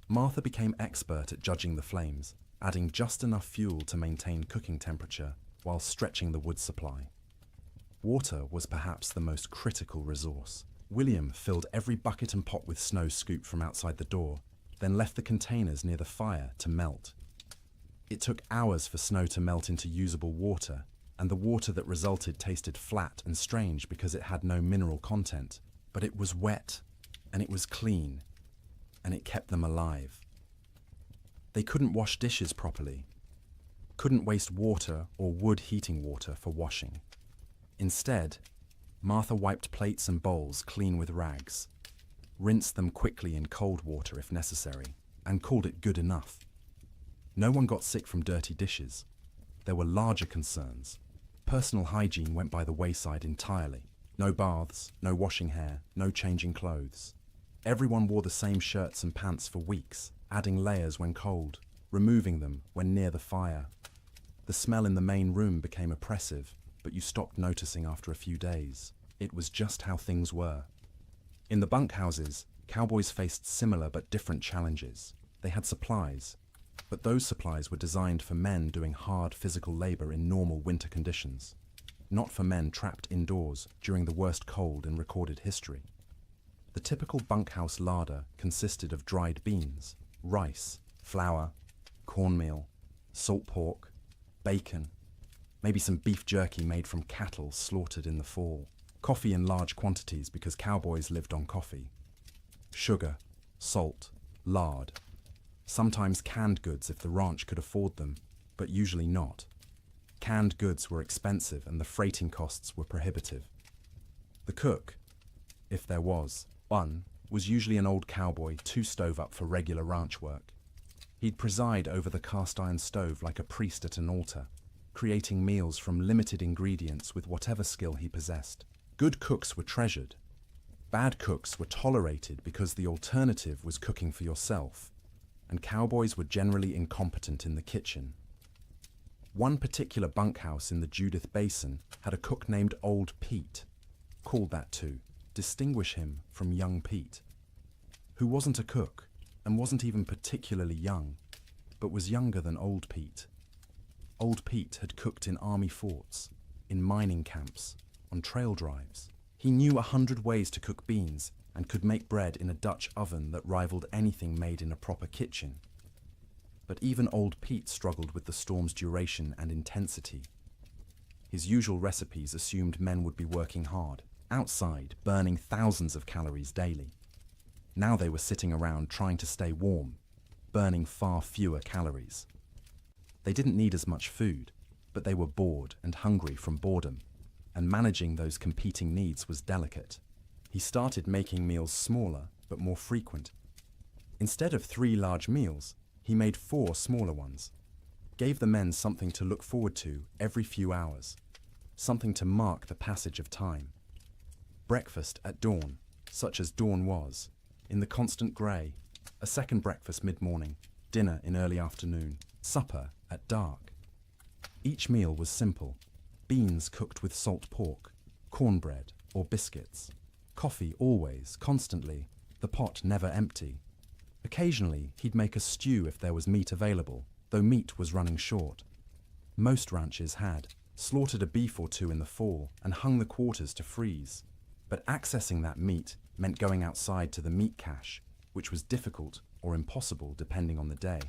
Martha became expert at judging the flames, adding just enough fuel to maintain cooking temperature while stretching the wood supply. Water was perhaps the most critical resource. William filled every bucket and pot with snow scooped from outside the door, then left the containers near the fire to melt. It took hours for snow to melt into usable water, and the water that resulted tasted flat and strange because it had no mineral content. But it was wet, and it was clean, and it kept them alive. They couldn't wash dishes properly, couldn't waste water or wood heating water for washing. Instead, Martha wiped plates and bowls clean with rags, rinsed them quickly in cold water if necessary, and called it good enough. No one got sick from dirty dishes. There were larger concerns. Personal hygiene went by the wayside entirely. No baths, no washing hair, no changing clothes. Everyone wore the same shirts and pants for weeks, adding layers when cold, removing them when near the fire. The smell in the main room became oppressive, but you stopped noticing after a few days. It was just how things were. In the bunkhouses, cowboys faced similar but different challenges. They had supplies, but those supplies were designed for men doing hard physical labor in normal winter conditions, not for men trapped indoors during the worst cold in recorded history. The typical bunkhouse larder consisted of dried beans, rice, flour, cornmeal, salt pork, bacon, maybe some beef jerky made from cattle slaughtered in the fall, coffee in large quantities because cowboys lived on coffee, sugar, salt, lard, sometimes canned goods if the ranch could afford them, but usually not. Canned goods were expensive and the freighting costs were prohibitive. The cook, if there was one, was usually an old cowboy too stove up for regular ranch work. He'd preside over the cast iron stove like a priest at an altar, creating meals from limited ingredients with whatever skill he possessed. Good cooks were treasured. Bad cooks were tolerated because the alternative was cooking for yourself, and cowboys were generally incompetent in the kitchen. One particular bunkhouse in the Judith Basin had a cook named Old Pete, called that to distinguish him from Young Pete, who wasn't a cook and wasn't even particularly young, but was younger than Old Pete. Old Pete had cooked in army forts, in mining camps, on trail drives. He knew 100 ways to cook beans and could make bread in a Dutch oven that rivaled anything made in a proper kitchen. But even Old Pete struggled with the storm's duration and intensity. His usual recipes assumed men would be working hard, outside, burning thousands of calories daily. Now they were sitting around trying to stay warm, burning far fewer calories. They didn't need as much food, but they were bored and hungry from boredom, and managing those competing needs was delicate. He started making meals smaller but more frequent. Instead of 3 large meals, he made 4 smaller ones, gave the men something to look forward to every few hours, something to mark the passage of time. Breakfast at dawn, such as dawn was, in the constant grey, a second breakfast mid-morning, dinner in early afternoon, supper at dark. Each meal was simple: beans cooked with salt pork, cornbread or biscuits, coffee always, constantly, the pot never empty. Occasionally he'd make a stew if there was meat available, though meat was running short. Most ranches had slaughtered a beef or 2 in the fall and hung the quarters to freeze. But accessing that meat meant going outside to the meat cache, which was difficult or impossible depending on the day.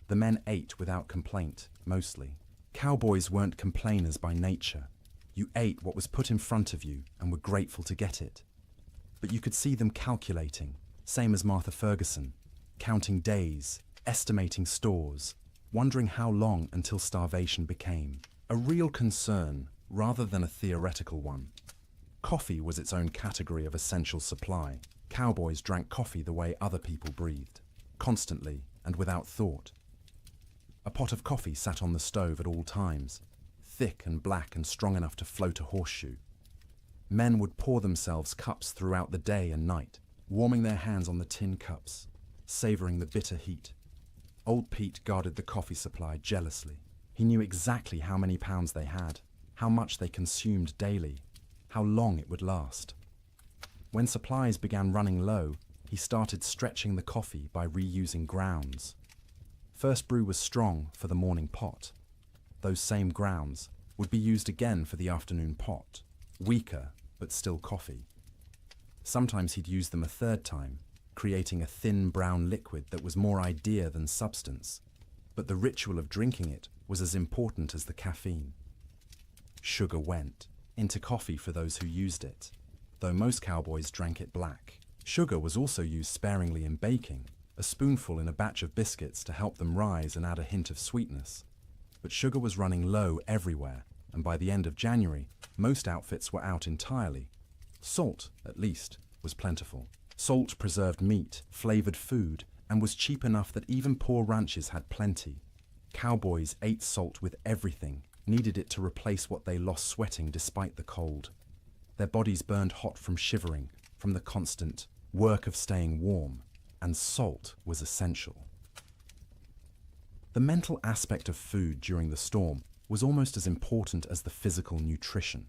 The men ate without complaint, mostly. Cowboys weren't complainers by nature. You ate what was put in front of you and were grateful to get it. But you could see them calculating, same as Martha Ferguson, counting days, estimating stores, wondering how long until starvation became a real concern rather than a theoretical one. Coffee was its own category of essential supply. Cowboys drank coffee the way other people breathed, constantly and without thought. A pot of coffee sat on the stove at all times, thick and black and strong enough to float a horseshoe. Men would pour themselves cups throughout the day and night, warming their hands on the tin cups, savouring the bitter heat. Old Pete guarded the coffee supply jealously. He knew exactly how many pounds they had, how much they consumed daily, how long it would last. When supplies began running low, he started stretching the coffee by reusing grounds. First brew was strong for the morning pot. Those same grounds would be used again for the afternoon pot, weaker but still coffee. Sometimes he'd use them a third time, creating a thin brown liquid that was more idea than substance, but the ritual of drinking it was as important as the caffeine. Sugar went into coffee for those who used it, though most cowboys drank it black. Sugar was also used sparingly in baking, a spoonful in a batch of biscuits to help them rise and add a hint of sweetness. But sugar was running low everywhere, and by the end of January, most outfits were out entirely. Salt, at least, was plentiful. Salt preserved meat, flavored food, and was cheap enough that even poor ranches had plenty. Cowboys ate salt with everything, needed it to replace what they lost sweating despite the cold. Their bodies burned hot from shivering, from the constant work of staying warm, and salt was essential. The mental aspect of food during the storm was almost as important as the physical nutrition.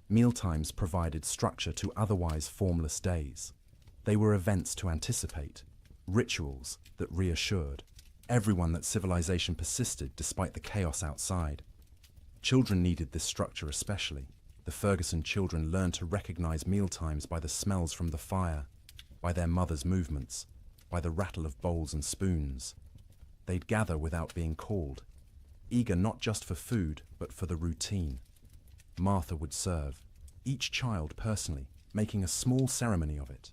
Mealtimes provided structure to otherwise formless days. They were events to anticipate, rituals that reassured everyone that civilization persisted despite the chaos outside. Children needed this structure especially. The Ferguson children learned to recognize mealtimes by the smells from the fire, by their mother's movements, by the rattle of bowls and spoons. They'd gather without being called, eager not just for food, but for the routine. Martha would serve, each child personally, making a small ceremony of it.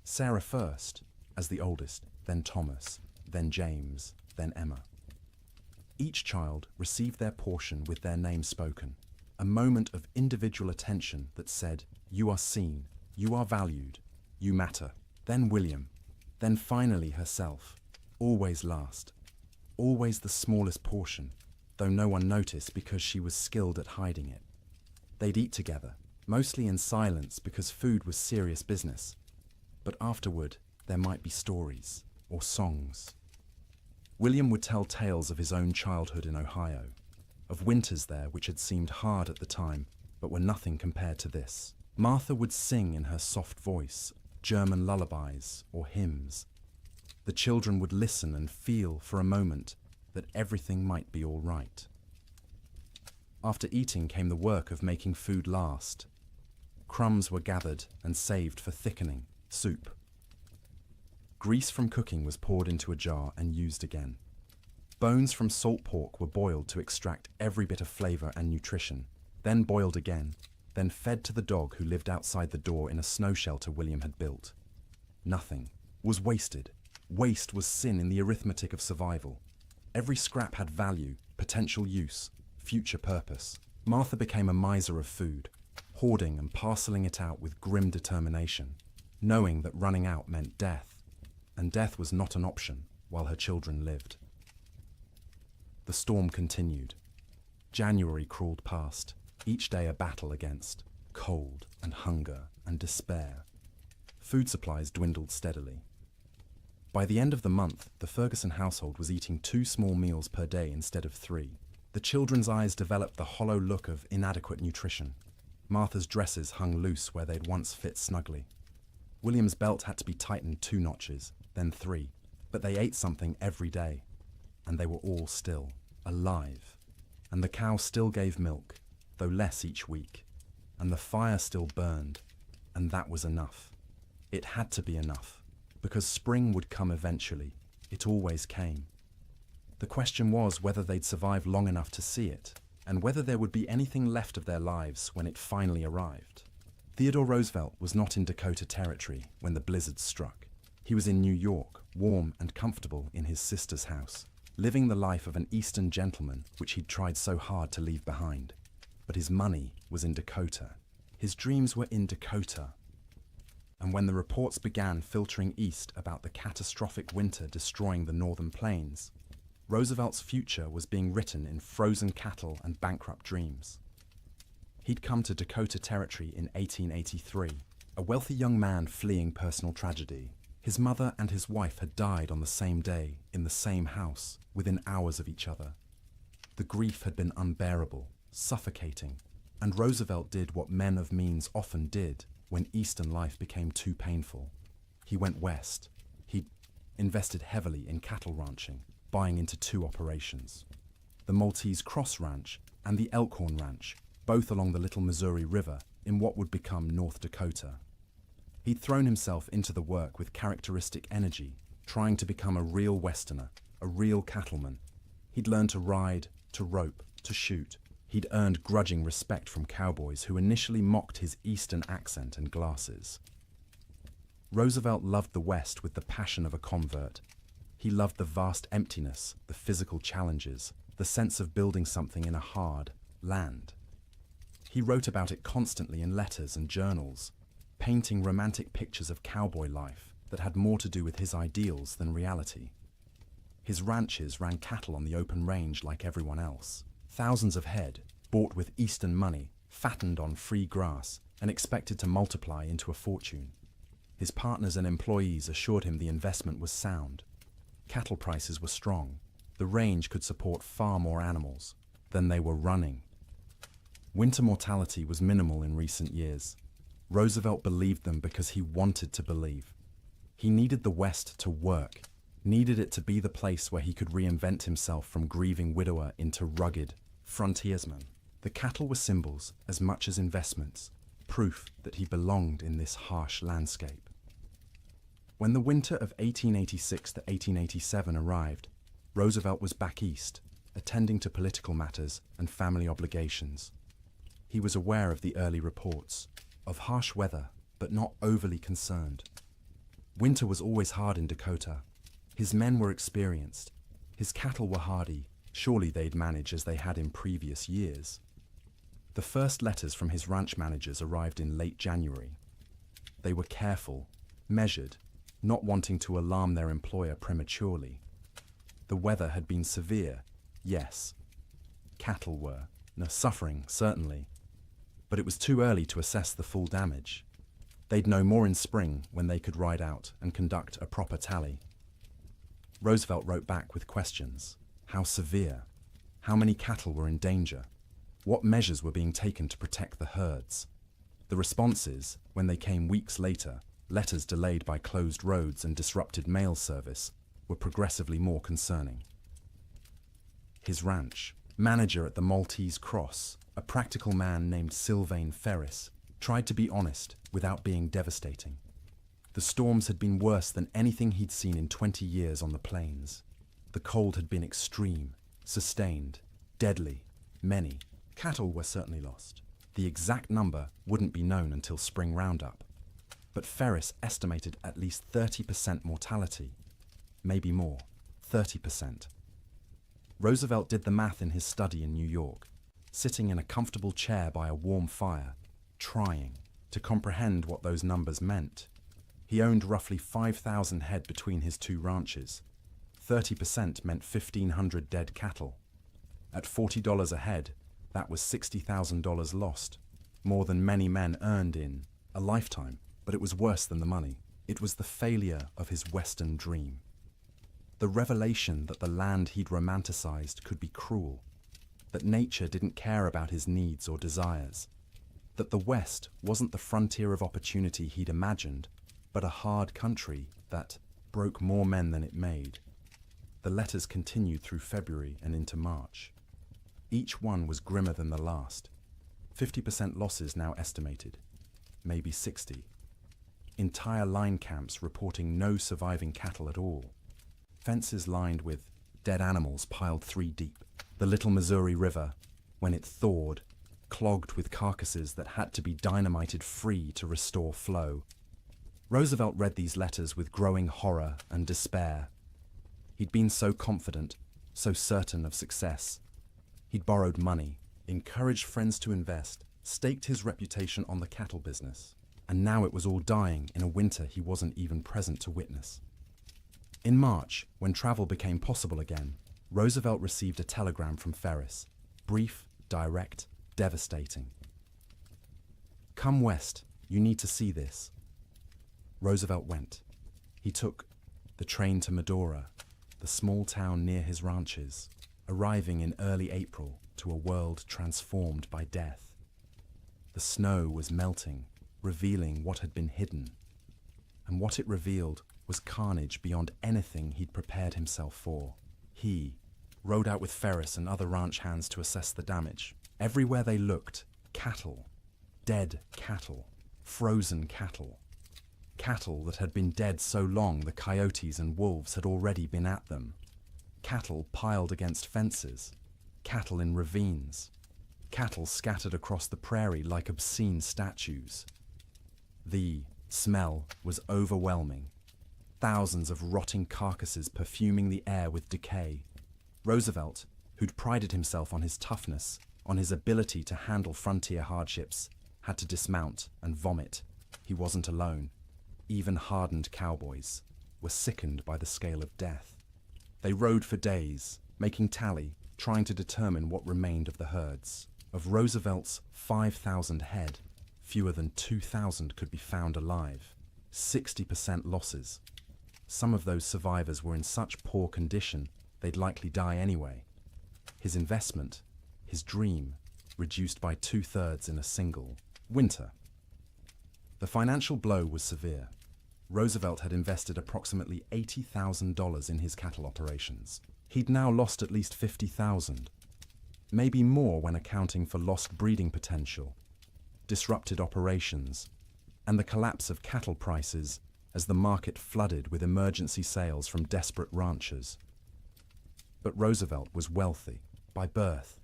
Sarah first, as the oldest, then Thomas, then James, then Emma. Each child received their portion with their name spoken, a moment of individual attention that said, "You are seen, you are valued, you matter." Then William, then finally herself, always last, always the smallest portion, though no one noticed because she was skilled at hiding it. They'd eat together, mostly in silence because food was serious business, but afterward there might be stories or songs. William would tell tales of his own childhood in Ohio, of winters there which had seemed hard at the time, but were nothing compared to this. Martha would sing in her soft voice, German lullabies or hymns. The children would listen and feel for a moment that everything might be all right. After eating came the work of making food last. Crumbs were gathered and saved for thickening, soup. Grease from cooking was poured into a jar and used again. Bones from salt pork were boiled to extract every bit of flavor and nutrition, then boiled again, then fed to the dog who lived outside the door in a snow shelter William had built. Nothing was wasted. Waste was sin in the arithmetic of survival. Every scrap had value, potential use, future purpose. Martha became a miser of food, hoarding and parceling it out with grim determination, knowing that running out meant death, and death was not an option while her children lived. The storm continued. January crawled past, each day a battle against cold and hunger and despair. Food supplies dwindled steadily. By the end of the month, the Ferguson household was eating 2 small meals per day instead of 3. The children's eyes developed the hollow look of inadequate nutrition. Martha's dresses hung loose where they'd once fit snugly. William's belt had to be tightened 2 notches, then 3, but they ate something every day, and they were all still alive. And the cow still gave milk, though less each week, and the fire still burned, and that was enough. It had to be enough, because spring would come eventually. It always came. The question was whether they'd survive long enough to see it, and whether there would be anything left of their lives when it finally arrived. Theodore Roosevelt was not in Dakota Territory when the blizzard struck. He was in New York, warm and comfortable in his sister's house, living the life of an Eastern gentleman which he'd tried so hard to leave behind. But his money was in Dakota. His dreams were in Dakota. And when the reports began filtering east about the catastrophic winter destroying the northern plains, Roosevelt's future was being written in frozen cattle and bankrupt dreams. He'd come to Dakota Territory in 1883, a wealthy young man fleeing personal tragedy. His mother and his wife had died on the same day, in the same house, within hours of each other. The grief had been unbearable, suffocating, And Roosevelt did what men of means often did when Eastern life became too painful. He went west. He invested heavily in cattle ranching, buying into two operations: the Maltese Cross Ranch and the Elkhorn Ranch, both along the Little Missouri River in what would become North Dakota. He'd thrown himself into the work with characteristic energy, trying to become a real Westerner, a real cattleman. He'd learned to ride, to rope, to shoot. He'd earned grudging respect from cowboys who initially mocked his Eastern accent and glasses. Roosevelt loved the West with the passion of a convert. He loved the vast emptiness, the physical challenges, the sense of building something in a hard land. He wrote about it constantly in letters and journals, painting romantic pictures of cowboy life that had more to do with his ideals than reality. His ranches ran cattle on the open range like everyone else. Thousands of head, bought with Eastern money, fattened on free grass, and expected to multiply into a fortune. His partners and employees assured him the investment was sound. Cattle prices were strong. The range could support far more animals than they were running. Winter mortality was minimal in recent years. Roosevelt believed them because he wanted to believe. He needed the West to work, needed it to be the place where he could reinvent himself from grieving widower into rugged frontiersman. The cattle were symbols as much as investments, proof that he belonged in this harsh landscape. When the winter of 1886 to 1887 arrived, Roosevelt was back east, attending to political matters and family obligations. He was aware of the early reports, of harsh weather, but not overly concerned. Winter was always hard in Dakota. His men were experienced. His cattle were hardy. Surely they'd manage as they had in previous years. The first letters from his ranch managers arrived in late January. They were careful, measured, not wanting to alarm their employer prematurely. The weather had been severe, yes. Cattle were, suffering, certainly. But it was too early to assess the full damage. They'd know more in spring when they could ride out and conduct a proper tally. Roosevelt wrote back with questions. How severe? How many cattle were in danger? What measures were being taken to protect the herds? The responses, when they came weeks later, letters delayed by closed roads and disrupted mail service, were progressively more concerning. His ranch, manager at the Maltese Cross, a practical man named Sylvain Ferris, tried to be honest without being devastating. The storms had been worse than anything he'd seen in 20 years on the plains. The cold had been extreme, sustained, deadly. Many cattle were certainly lost. The exact number wouldn't be known until spring roundup. But Ferris estimated at least 30% mortality. Maybe more, 30%. Roosevelt did the math in his study in New York, sitting in a comfortable chair by a warm fire, trying to comprehend what those numbers meant. He owned roughly 5,000 head between his two ranches. 30% meant 1,500 dead cattle. At $40 a head, that was $60,000 lost, more than many men earned in a lifetime. But it was worse than the money. It was the failure of his Western dream. The revelation that the land he'd romanticized could be cruel, that nature didn't care about his needs or desires, that the West wasn't the frontier of opportunity he'd imagined, but a hard country that broke more men than it made. The letters continued through February and into March. Each one was grimmer than the last. 50% losses now estimated, maybe 60. Entire line camps reporting no surviving cattle at all. Fences lined with dead animals piled 3 deep. The Little Missouri River, when it thawed, clogged with carcasses that had to be dynamited free to restore flow. Roosevelt read these letters with growing horror and despair. He'd been so confident, so certain of success. He'd borrowed money, encouraged friends to invest, staked his reputation on the cattle business. And now it was all dying in a winter he wasn't even present to witness. In March, when travel became possible again, Roosevelt received a telegram from Ferris. Brief, direct, devastating. Come west, you need to see this. Roosevelt went. He took the train to Medora, the small town near his ranches, arriving in early April to a world transformed by death. The snow was melting, revealing what had been hidden. And what it revealed was carnage beyond anything he'd prepared himself for. He rode out with Ferris and other ranch hands to assess the damage. Everywhere they looked, cattle. Dead cattle. Frozen cattle. Cattle that had been dead so long the coyotes and wolves had already been at them. Cattle piled against fences. Cattle in ravines. Cattle scattered across the prairie like obscene statues. The smell was overwhelming. Thousands of rotting carcasses perfuming the air with decay. Roosevelt, who'd prided himself on his toughness, on his ability to handle frontier hardships, had to dismount and vomit. He wasn't alone. Even hardened cowboys were sickened by the scale of death. They rode for days, making tally, trying to determine what remained of the herds. Of Roosevelt's 5,000 head, fewer than 2,000 could be found alive. 60% losses. Some of those survivors were in such poor condition they'd likely die anyway. His investment, his dream, reduced by 2/3 in a single winter. The financial blow was severe. Roosevelt had invested approximately $80,000 in his cattle operations. He'd now lost at least $50,000. Maybe more when accounting for lost breeding potential, disrupted operations, and the collapse of cattle prices as the market flooded with emergency sales from desperate ranchers. But Roosevelt was wealthy by birth.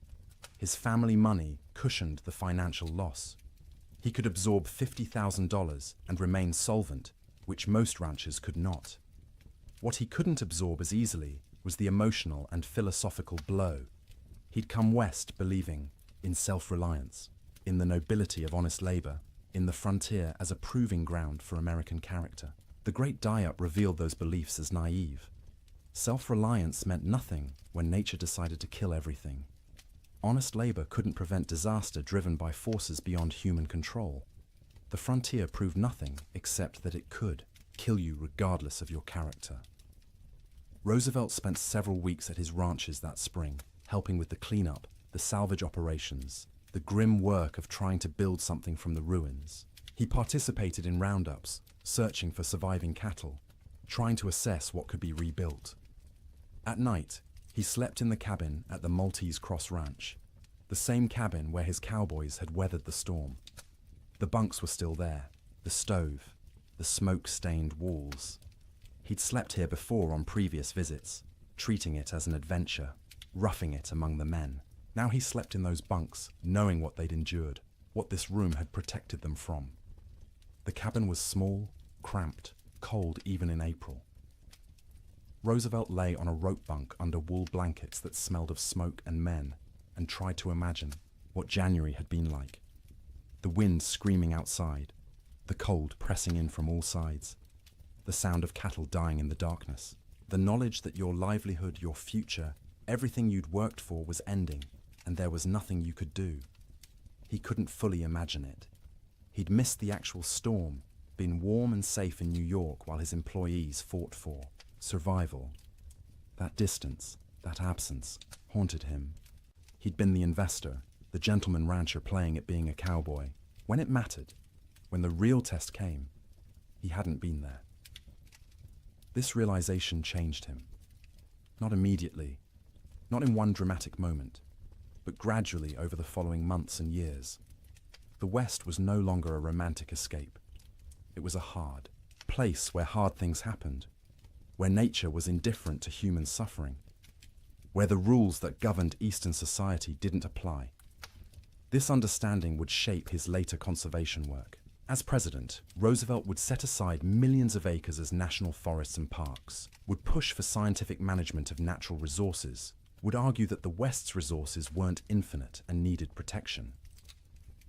His family money cushioned the financial loss. He could absorb $50,000 and remain solvent, which most ranchers could not. What he couldn't absorb as easily was the emotional and philosophical blow. He'd come west believing in self-reliance, in the nobility of honest labor, in the frontier as a proving ground for American character. The Great Die-Up revealed those beliefs as naive. Self-reliance meant nothing when nature decided to kill everything. Honest labor couldn't prevent disaster driven by forces beyond human control. The frontier proved nothing except that it could kill you regardless of your character. Roosevelt spent several weeks at his ranches that spring, helping with the cleanup, the salvage operations, the grim work of trying to build something from the ruins. He participated in roundups, searching for surviving cattle, trying to assess what could be rebuilt. At night, he slept in the cabin at the Maltese Cross Ranch, the same cabin where his cowboys had weathered the storm. The bunks were still there, the stove, the smoke-stained walls. He'd slept here before on previous visits, treating it as an adventure, roughing it among the men. Now he slept in those bunks, knowing what they'd endured, what this room had protected them from. The cabin was small, cramped, cold even in April. Roosevelt lay on a rope bunk under wool blankets that smelled of smoke and men, and tried to imagine what January had been like. The wind screaming outside, the cold pressing in from all sides, the sound of cattle dying in the darkness, the knowledge that your livelihood, your future, everything you'd worked for was ending, and there was nothing you could do. He couldn't fully imagine it. He'd missed the actual storm, been warm and safe in New York while his employees fought for survival. That distance, that absence, haunted him. He'd been the investor, the gentleman rancher playing at being a cowboy. When it mattered, when the real test came, he hadn't been there. This realization changed him. Not immediately, not in one dramatic moment, but gradually over the following months and years. The West was no longer a romantic escape. It was a hard place where hard things happened, where nature was indifferent to human suffering, where the rules that governed Eastern society didn't apply. This understanding would shape his later conservation work. As president, Roosevelt would set aside millions of acres as national forests and parks, would push for scientific management of natural resources, would argue that the West's resources weren't infinite and needed protection.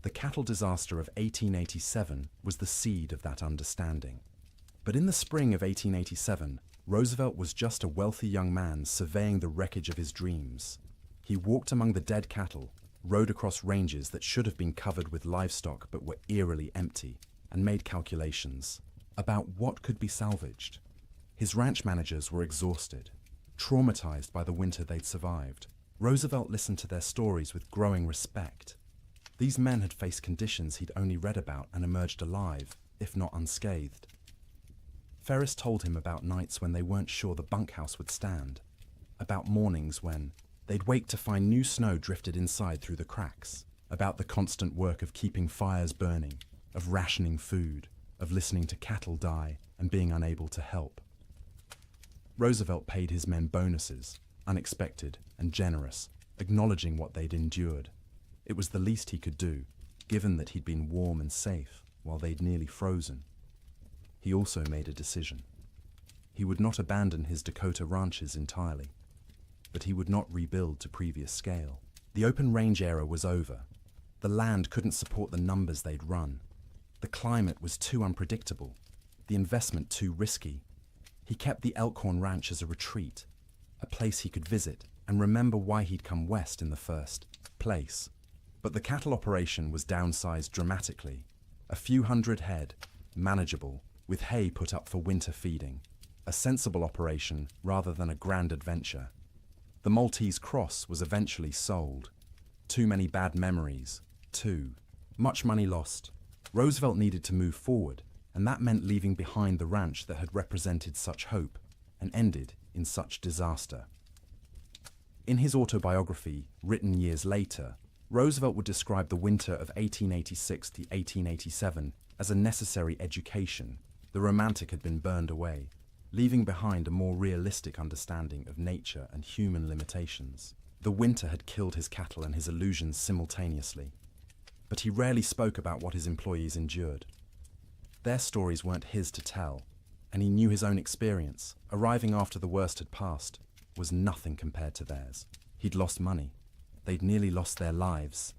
The cattle disaster of 1887 was the seed of that understanding. But in the spring of 1887, Roosevelt was just a wealthy young man surveying the wreckage of his dreams. He walked among the dead cattle, rode across ranges that should have been covered with livestock but were eerily empty, and made calculations about what could be salvaged. His ranch managers were exhausted, traumatized by the winter they'd survived. Roosevelt listened to their stories with growing respect. These men had faced conditions he'd only read about and emerged alive, if not unscathed. Ferris told him about nights when they weren't sure the bunkhouse would stand, about mornings when they'd wake to find new snow drifted inside through the cracks, about the constant work of keeping fires burning, of rationing food, of listening to cattle die and being unable to help. Roosevelt paid his men bonuses, unexpected and generous, acknowledging what they'd endured. It was the least he could do, given that he'd been warm and safe while they'd nearly frozen. He also made a decision. He would not abandon his Dakota ranches entirely, but he would not rebuild to previous scale. The open range era was over. The land couldn't support the numbers they'd run. The climate was too unpredictable, the investment too risky. He kept the Elkhorn Ranch as a retreat, a place he could visit and remember why he'd come west in the first place. But the cattle operation was downsized dramatically. A few hundred head, manageable, with hay put up for winter feeding. A sensible operation rather than a grand adventure. The Maltese Cross was eventually sold. Too many bad memories. Too much money lost. Roosevelt needed to move forward, and that meant leaving behind the ranch that had represented such hope and ended in such disaster. In his autobiography, written years later, Roosevelt would describe the winter of 1886 to 1887 as a necessary education. The romantic had been burned away, leaving behind a more realistic understanding of nature and human limitations. The winter had killed his cattle and his illusions simultaneously, but he rarely spoke about what his employees endured. Their stories weren't his to tell, and he knew his own experience, arriving after the worst had passed, was nothing compared to theirs. He'd lost money. They'd nearly lost their lives.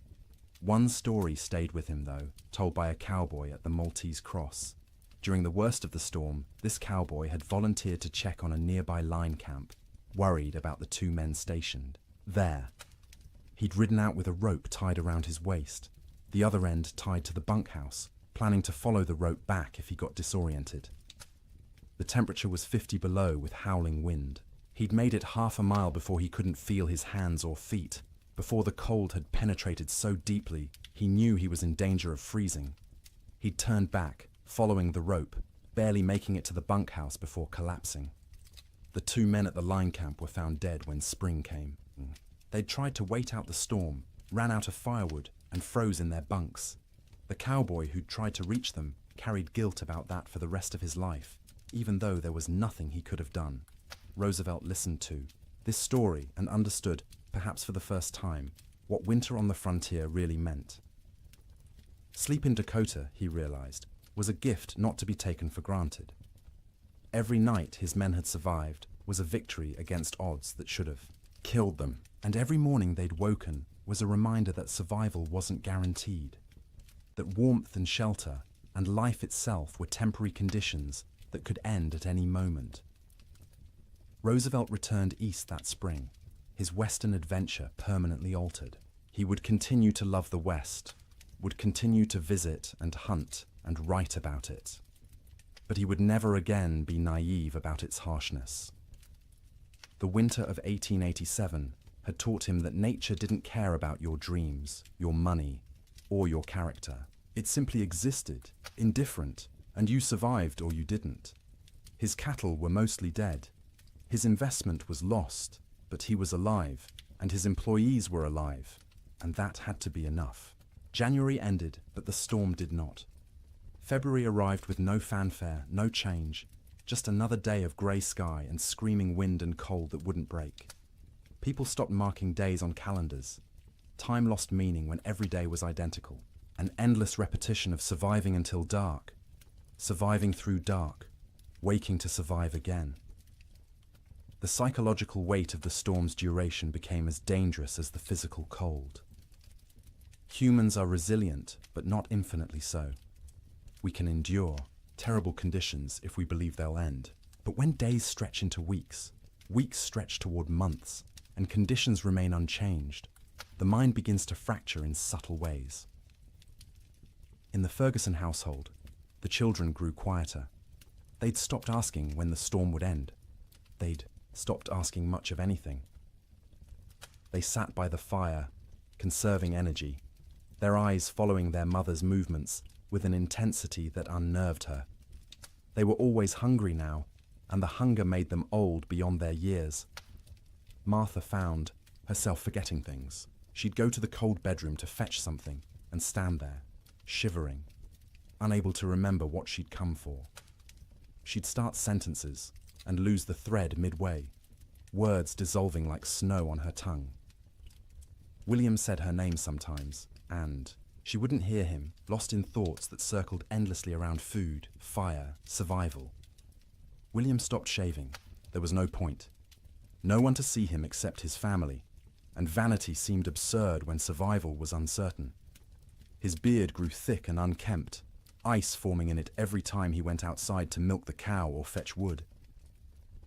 One story stayed with him, though, told by a cowboy at the Maltese Cross. During the worst of the storm, this cowboy had volunteered to check on a nearby line camp, worried about the two men stationed there. He'd ridden out with a rope tied around his waist, the other end tied to the bunkhouse, planning to follow the rope back if he got disoriented. The temperature was 50 below with howling wind. He'd made it half a mile before he couldn't feel his hands or feet, before the cold had penetrated so deeply he knew he was in danger of freezing. He'd turned back, following the rope, barely making it to the bunkhouse before collapsing. The two men at the line camp were found dead when spring came. They'd tried to wait out the storm, ran out of firewood, and froze in their bunks. The cowboy who'd tried to reach them carried guilt about that for the rest of his life, even though there was nothing he could have done. Roosevelt listened to this story and understood, perhaps for the first time, what winter on the frontier really meant. Sleep in Dakota, he realized, was a gift not to be taken for granted. Every night his men had survived was a victory against odds that should have killed them, and every morning they'd woken was a reminder that survival wasn't guaranteed, that warmth and shelter and life itself were temporary conditions that could end at any moment. Roosevelt returned east that spring, his Western adventure permanently altered. He would continue to love the West, would continue to visit and hunt and write about it, but he would never again be naive about its harshness. The winter of 1887 had taught him that nature didn't care about your dreams, your money, or your character. It simply existed, indifferent, and you survived or you didn't. His cattle were mostly dead. His investment was lost, but he was alive, and his employees were alive, and that had to be enough. January ended, but the storm did not. February arrived with no fanfare, no change, just another day of grey sky and screaming wind and cold that wouldn't break. People stopped marking days on calendars. Time lost meaning when every day was identical. An endless repetition of surviving until dark, surviving through dark, waking to survive again. The psychological weight of the storm's duration became as dangerous as the physical cold. Humans are resilient, but not infinitely so. We can endure terrible conditions if we believe they'll end. But when days stretch into weeks, weeks stretch toward months, and conditions remain unchanged, the mind begins to fracture in subtle ways. In the Ferguson household, the children grew quieter. They'd stopped asking when the storm would end. They'd stopped asking much of anything. They sat by the fire, conserving energy, their eyes following their mother's movements with an intensity that unnerved her. They were always hungry now, and the hunger made them old beyond their years. Martha found herself forgetting things. She'd go to the cold bedroom to fetch something and stand there, shivering, unable to remember what she'd come for. She'd start sentences and lose the thread midway, words dissolving like snow on her tongue. William said her name sometimes, and she wouldn't hear him, lost in thoughts that circled endlessly around food, fire, survival. William stopped shaving. There was no point. No one to see him except his family, and vanity seemed absurd when survival was uncertain. His beard grew thick and unkempt, ice forming in it every time he went outside to milk the cow or fetch wood.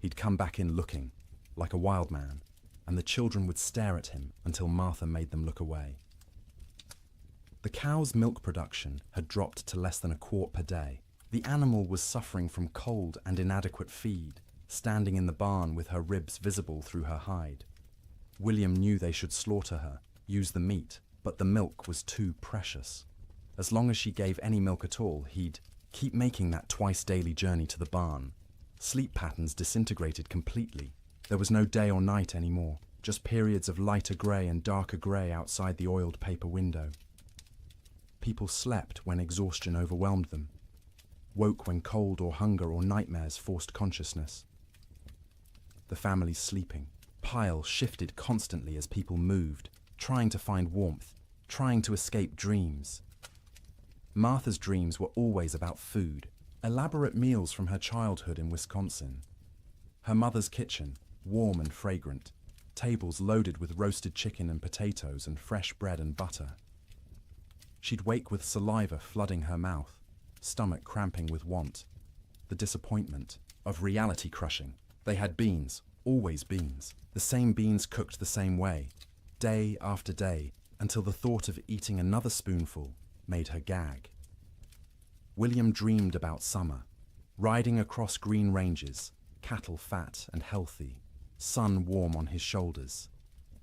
He'd come back in looking, like a wild man, and the children would stare at him until Martha made them look away. The cow's milk production had dropped to less than a quart per day. The animal was suffering from cold and inadequate feed, standing in the barn with her ribs visible through her hide. William knew they should slaughter her, use the meat, but the milk was too precious. As long as she gave any milk at all, he'd keep making that twice-daily journey to the barn. Sleep patterns disintegrated completely. There was no day or night anymore, just periods of lighter grey and darker grey outside the oiled paper window. People slept when exhaustion overwhelmed them, woke when cold or hunger or nightmares forced consciousness. The family's sleeping pile shifted constantly as people moved, trying to find warmth, trying to escape dreams. Martha's dreams were always about food, elaborate meals from her childhood in Wisconsin. Her mother's kitchen, warm and fragrant, tables loaded with roasted chicken and potatoes and fresh bread and butter. She'd wake with saliva flooding her mouth, stomach cramping with want. The disappointment of reality crushing. They had beans, always beans, the same beans cooked the same way, day after day, until the thought of eating another spoonful made her gag. William dreamed about summer, riding across green ranges, cattle fat and healthy, sun warm on his shoulders.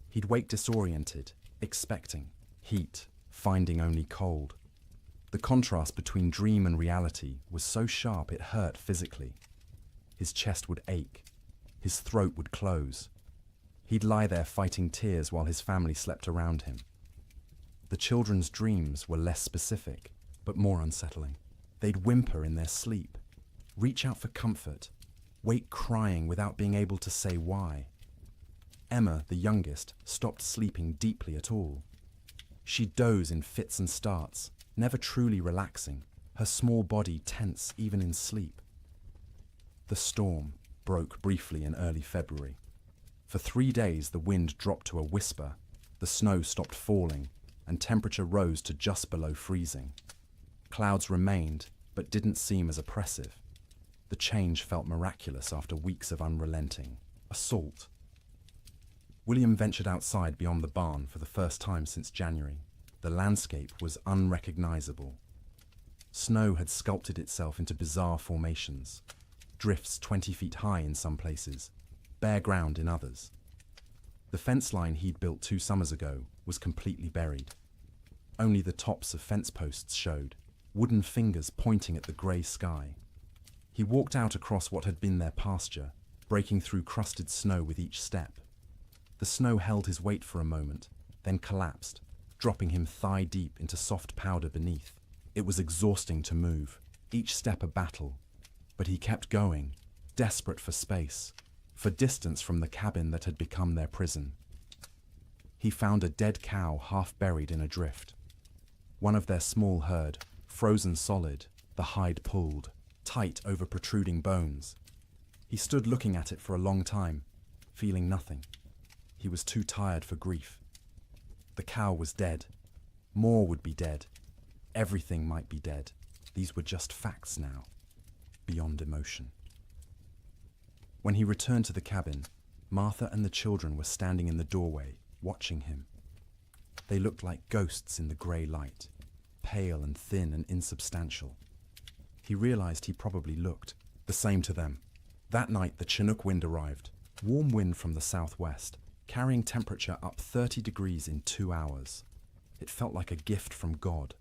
He'd wake disoriented, expecting heat, finding only cold. The contrast between dream and reality was so sharp it hurt physically. His chest would ache. His throat would close. He'd lie there fighting tears while his family slept around him. The children's dreams were less specific, but more unsettling. They'd whimper in their sleep, reach out for comfort, wake crying without being able to say why. Emma, the youngest, stopped sleeping deeply at all. She'd doze in fits and starts, never truly relaxing, her small body tense even in sleep. The storm broke briefly in early February. For 3 days the wind dropped to a whisper, the snow stopped falling, and temperature rose to just below freezing. Clouds remained, but didn't seem as oppressive. The change felt miraculous after weeks of unrelenting assault. William ventured outside beyond the barn for the first time since January. The landscape was unrecognizable. Snow had sculpted itself into bizarre formations, drifts 20 feet high in some places, bare ground in others. The fence line he'd built 2 summers ago was completely buried. Only the tops of fence posts showed, wooden fingers pointing at the grey sky. He walked out across what had been their pasture, breaking through crusted snow with each step. The snow held his weight for a moment, then collapsed, dropping him thigh-deep into soft powder beneath. It was exhausting to move, each step a battle, but he kept going, desperate for space, for distance from the cabin that had become their prison. He found a dead cow half buried in a drift. One of their small herd, frozen solid, the hide pulled, tight over protruding bones. He stood looking at it for a long time, feeling nothing. He was too tired for grief. The cow was dead. More would be dead. Everything might be dead. These were just facts now, beyond emotion. When he returned to the cabin, Martha and the children were standing in the doorway, watching him. They looked like ghosts in the grey light, pale and thin and insubstantial. He realized he probably looked the same to them. That night the Chinook wind arrived, warm wind from the southwest, carrying temperature up 30 degrees in 2 hours. It felt like a gift from God,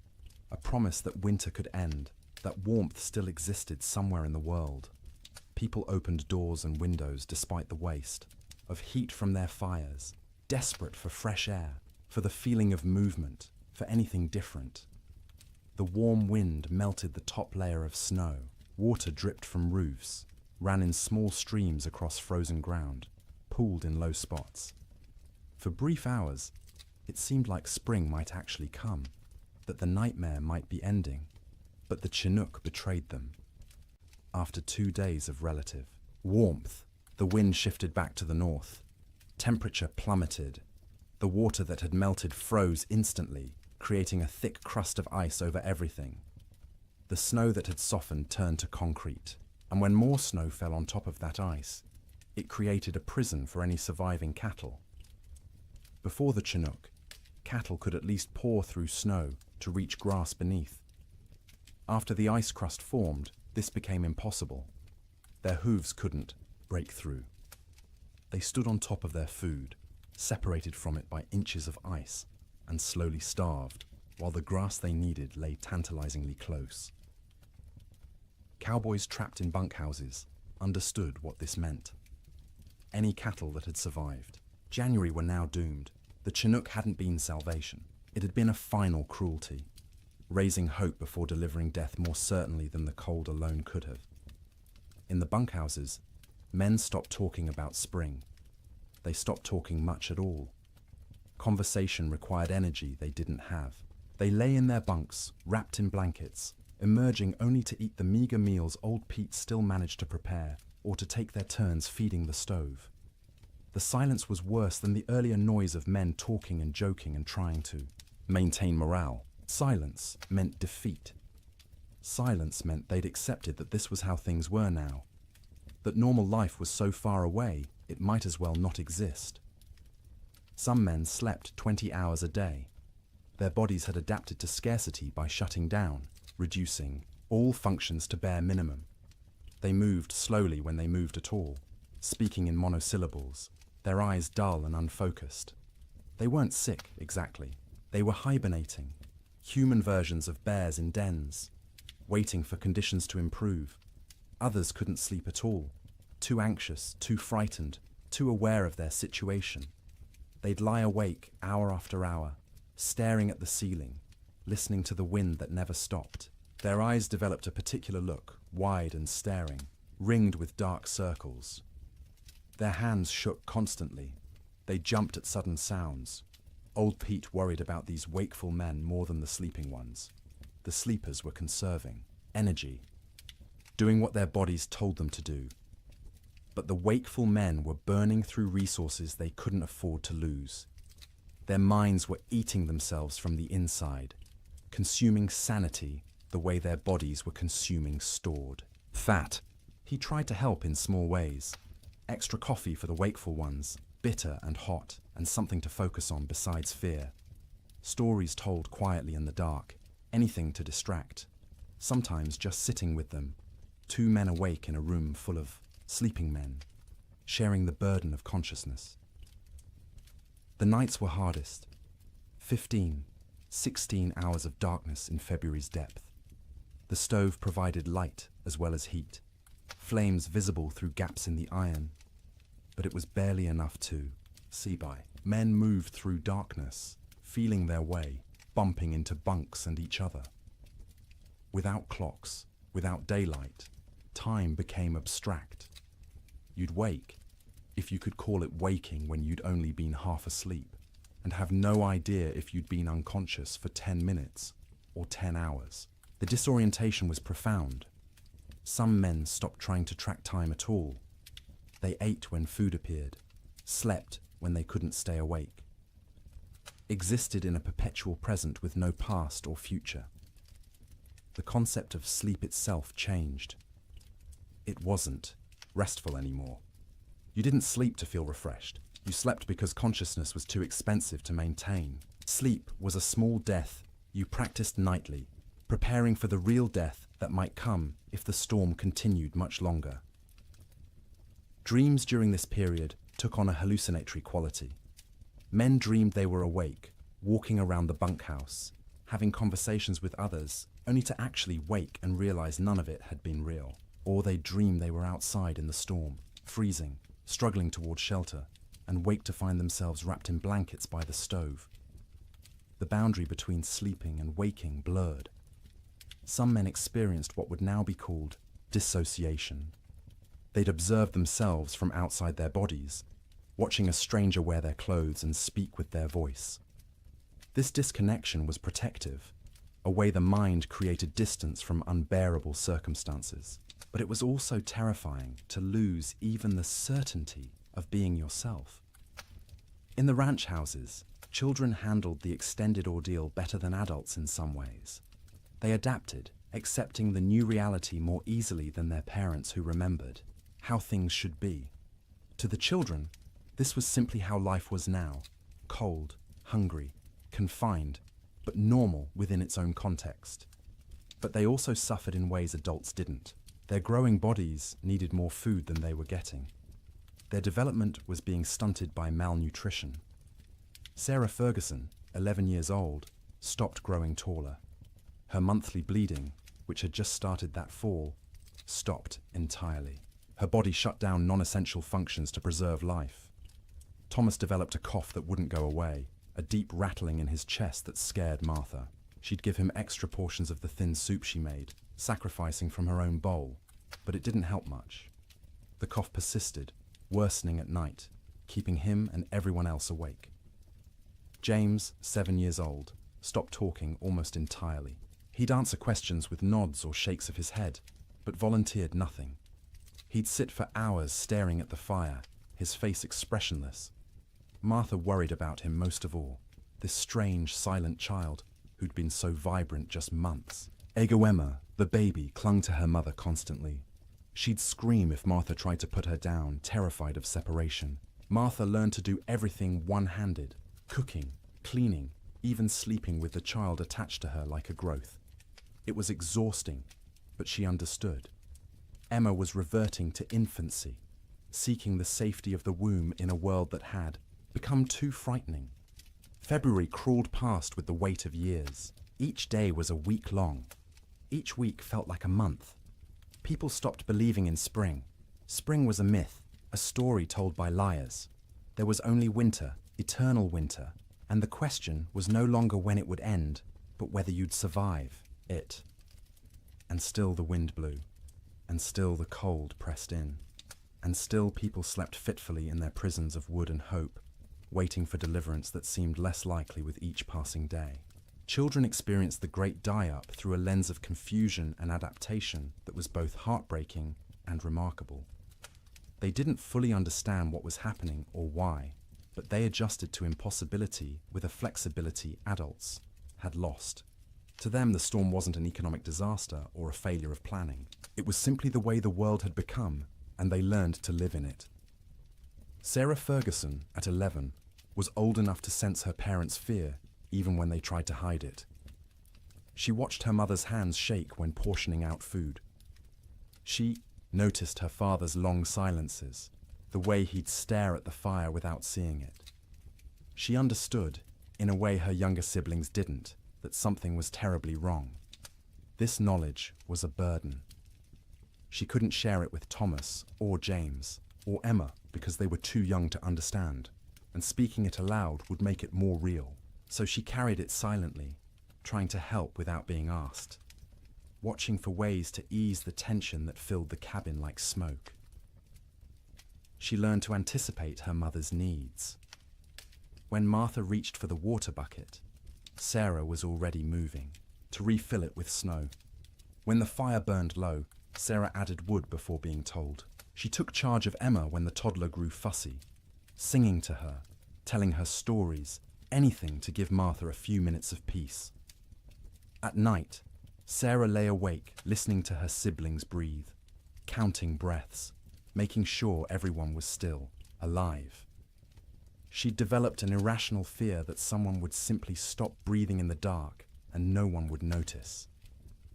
a promise that winter could end, that warmth still existed somewhere in the world. People opened doors and windows despite the waste, of heat from their fires, desperate for fresh air, for the feeling of movement, for anything different. The warm wind melted the top layer of snow, water dripped from roofs, ran in small streams across frozen ground, pooled in low spots. For brief hours, it seemed like spring might actually come, that the nightmare might be ending, but the Chinook betrayed them. After 2 days of relative warmth, the wind shifted back to the north. Temperature plummeted. The water that had melted froze instantly, creating a thick crust of ice over everything. The snow that had softened turned to concrete, and when more snow fell on top of that ice, it created a prison for any surviving cattle. Before the Chinook, cattle could at least paw through snow to reach grass beneath. After the ice crust formed, this became impossible. Their hooves couldn't break through. They stood on top of their food, separated from it by inches of ice, and slowly starved, while the grass they needed lay tantalizingly close. Cowboys trapped in bunkhouses understood what this meant. Any cattle that had survived. January were now doomed. The Chinook hadn't been salvation. It had been a final cruelty, raising hope before delivering death more certainly than the cold alone could have. In the bunkhouses, men stopped talking about spring. They stopped talking much at all. Conversation required energy they didn't have. They lay in their bunks, wrapped in blankets, emerging only to eat the meager meals old Pete still managed to prepare, or to take their turns feeding the stove. The silence was worse than the earlier noise of men talking and joking and trying to maintain morale. Silence meant defeat. Silence meant they'd accepted that this was how things were now, that normal life was so far away it might as well not exist. Some men slept 20 hours a day. Their bodies had adapted to scarcity by shutting down, reducing all functions to bare minimum. They moved slowly when they moved at all, speaking in monosyllables, their eyes dull and unfocused. They weren't sick, exactly. They were hibernating, human versions of bears in dens, waiting for conditions to improve. Others couldn't sleep at all, too anxious, too frightened, too aware of their situation. They'd lie awake hour after hour, staring at the ceiling, listening to the wind that never stopped. Their eyes developed a particular look, wide and staring, ringed with dark circles. Their hands shook constantly. They jumped at sudden sounds. Old Pete worried about these wakeful men more than the sleeping ones. The sleepers were conserving energy, doing what their bodies told them to do. But the wakeful men were burning through resources they couldn't afford to lose. Their minds were eating themselves from the inside, consuming sanity the way their bodies were consuming stored fat. He tried to help in small ways. Extra coffee for the wakeful ones, bitter and hot, and something to focus on besides fear. Stories told quietly in the dark, anything to distract. Sometimes just sitting with them, 2 men awake in a room full of sleeping men, sharing the burden of consciousness. The nights were hardest. 15, 16 hours of darkness in February's depth. The stove provided light as well as heat, flames visible through gaps in the iron, but it was barely enough to see by. Men moved through darkness, feeling their way, bumping into bunks and each other. Without clocks, without daylight, time became abstract. You'd wake, if you could call it waking when you'd only been half asleep, and have no idea if you'd been unconscious for 10 minutes or 10 hours. The disorientation was profound. Some men stopped trying to track time at all. They ate when food appeared, slept when they couldn't stay awake, existed in a perpetual present with no past or future. The concept of sleep itself changed. It wasn't restful anymore. You didn't sleep to feel refreshed. You slept because consciousness was too expensive to maintain. Sleep was a small death you practiced nightly, preparing for the real death that might come if the storm continued much longer. Dreams during this period took on a hallucinatory quality. Men dreamed they were awake, walking around the bunkhouse, having conversations with others, only to actually wake and realize none of it had been real. Or they'd dream they were outside in the storm, freezing, struggling toward shelter, and wake to find themselves wrapped in blankets by the stove. The boundary between sleeping and waking blurred. Some men experienced what would now be called dissociation. They'd observe themselves from outside their bodies, watching a stranger wear their clothes and speak with their voice. This disconnection was protective, a way the mind created distance from unbearable circumstances. But it was also terrifying to lose even the certainty of being yourself. In the ranch houses, children handled the extended ordeal better than adults in some ways. They adapted, accepting the new reality more easily than their parents who remembered how things should be. To the children, this was simply how life was now, cold, hungry, confined, but normal within its own context. But they also suffered in ways adults didn't. Their growing bodies needed more food than they were getting. Their development was being stunted by malnutrition. Sarah Ferguson, 11 years old, stopped growing taller. Her monthly bleeding, which had just started that fall, stopped entirely. Her body shut down non-essential functions to preserve life. Thomas developed a cough that wouldn't go away, a deep rattling in his chest that scared Martha. She'd give him extra portions of the thin soup she made, sacrificing from her own bowl, but it didn't help much. The cough persisted, worsening at night, keeping him and everyone else awake. James, 7 years old, stopped talking almost entirely. He'd answer questions with nods or shakes of his head, but volunteered nothing. He'd sit for hours staring at the fire, his face expressionless. Martha worried about him most of all, this strange, silent child who'd been so vibrant just months. Emma, the baby, clung to her mother constantly. She'd scream if Martha tried to put her down, terrified of separation. Martha learned to do everything one-handed, cooking, cleaning, even sleeping with the child attached to her like a growth. It was exhausting, but she understood. Emma was reverting to infancy, seeking the safety of the womb in a world that had become too frightening. February crawled past with the weight of years. Each day was a week long. Each week felt like a month. People stopped believing in spring. Spring was a myth, a story told by liars. There was only winter, eternal winter, and the question was no longer when it would end, but whether you'd survive it. And still the wind blew, and still the cold pressed in, and still people slept fitfully in their prisons of wood and hope, waiting for deliverance that seemed less likely with each passing day. Children experienced the great die-up through a lens of confusion and adaptation that was both heartbreaking and remarkable. They didn't fully understand what was happening or why, but they adjusted to impossibility with a flexibility adults had lost. To them, the storm wasn't an economic disaster or a failure of planning. It was simply the way the world had become, and they learned to live in it. Sarah Ferguson, at 11, was old enough to sense her parents' fear even when they tried to hide it. She watched her mother's hands shake when portioning out food. She noticed her father's long silences, the way he'd stare at the fire without seeing it. She understood, in a way her younger siblings didn't, that something was terribly wrong. This knowledge was a burden. She couldn't share it with Thomas or James or Emma because they were too young to understand, and speaking it aloud would make it more real. So she carried it silently, trying to help without being asked, watching for ways to ease the tension that filled the cabin like smoke. She learned to anticipate her mother's needs. When Martha reached for the water bucket, Sarah was already moving, to refill it with snow. When the fire burned low, Sarah added wood before being told. She took charge of Emma when the toddler grew fussy, singing to her, telling her stories, anything to give Martha a few minutes of peace. At night, Sarah lay awake, listening to her siblings breathe, counting breaths, making sure everyone was still, alive. She'd developed an irrational fear that someone would simply stop breathing in the dark and no one would notice.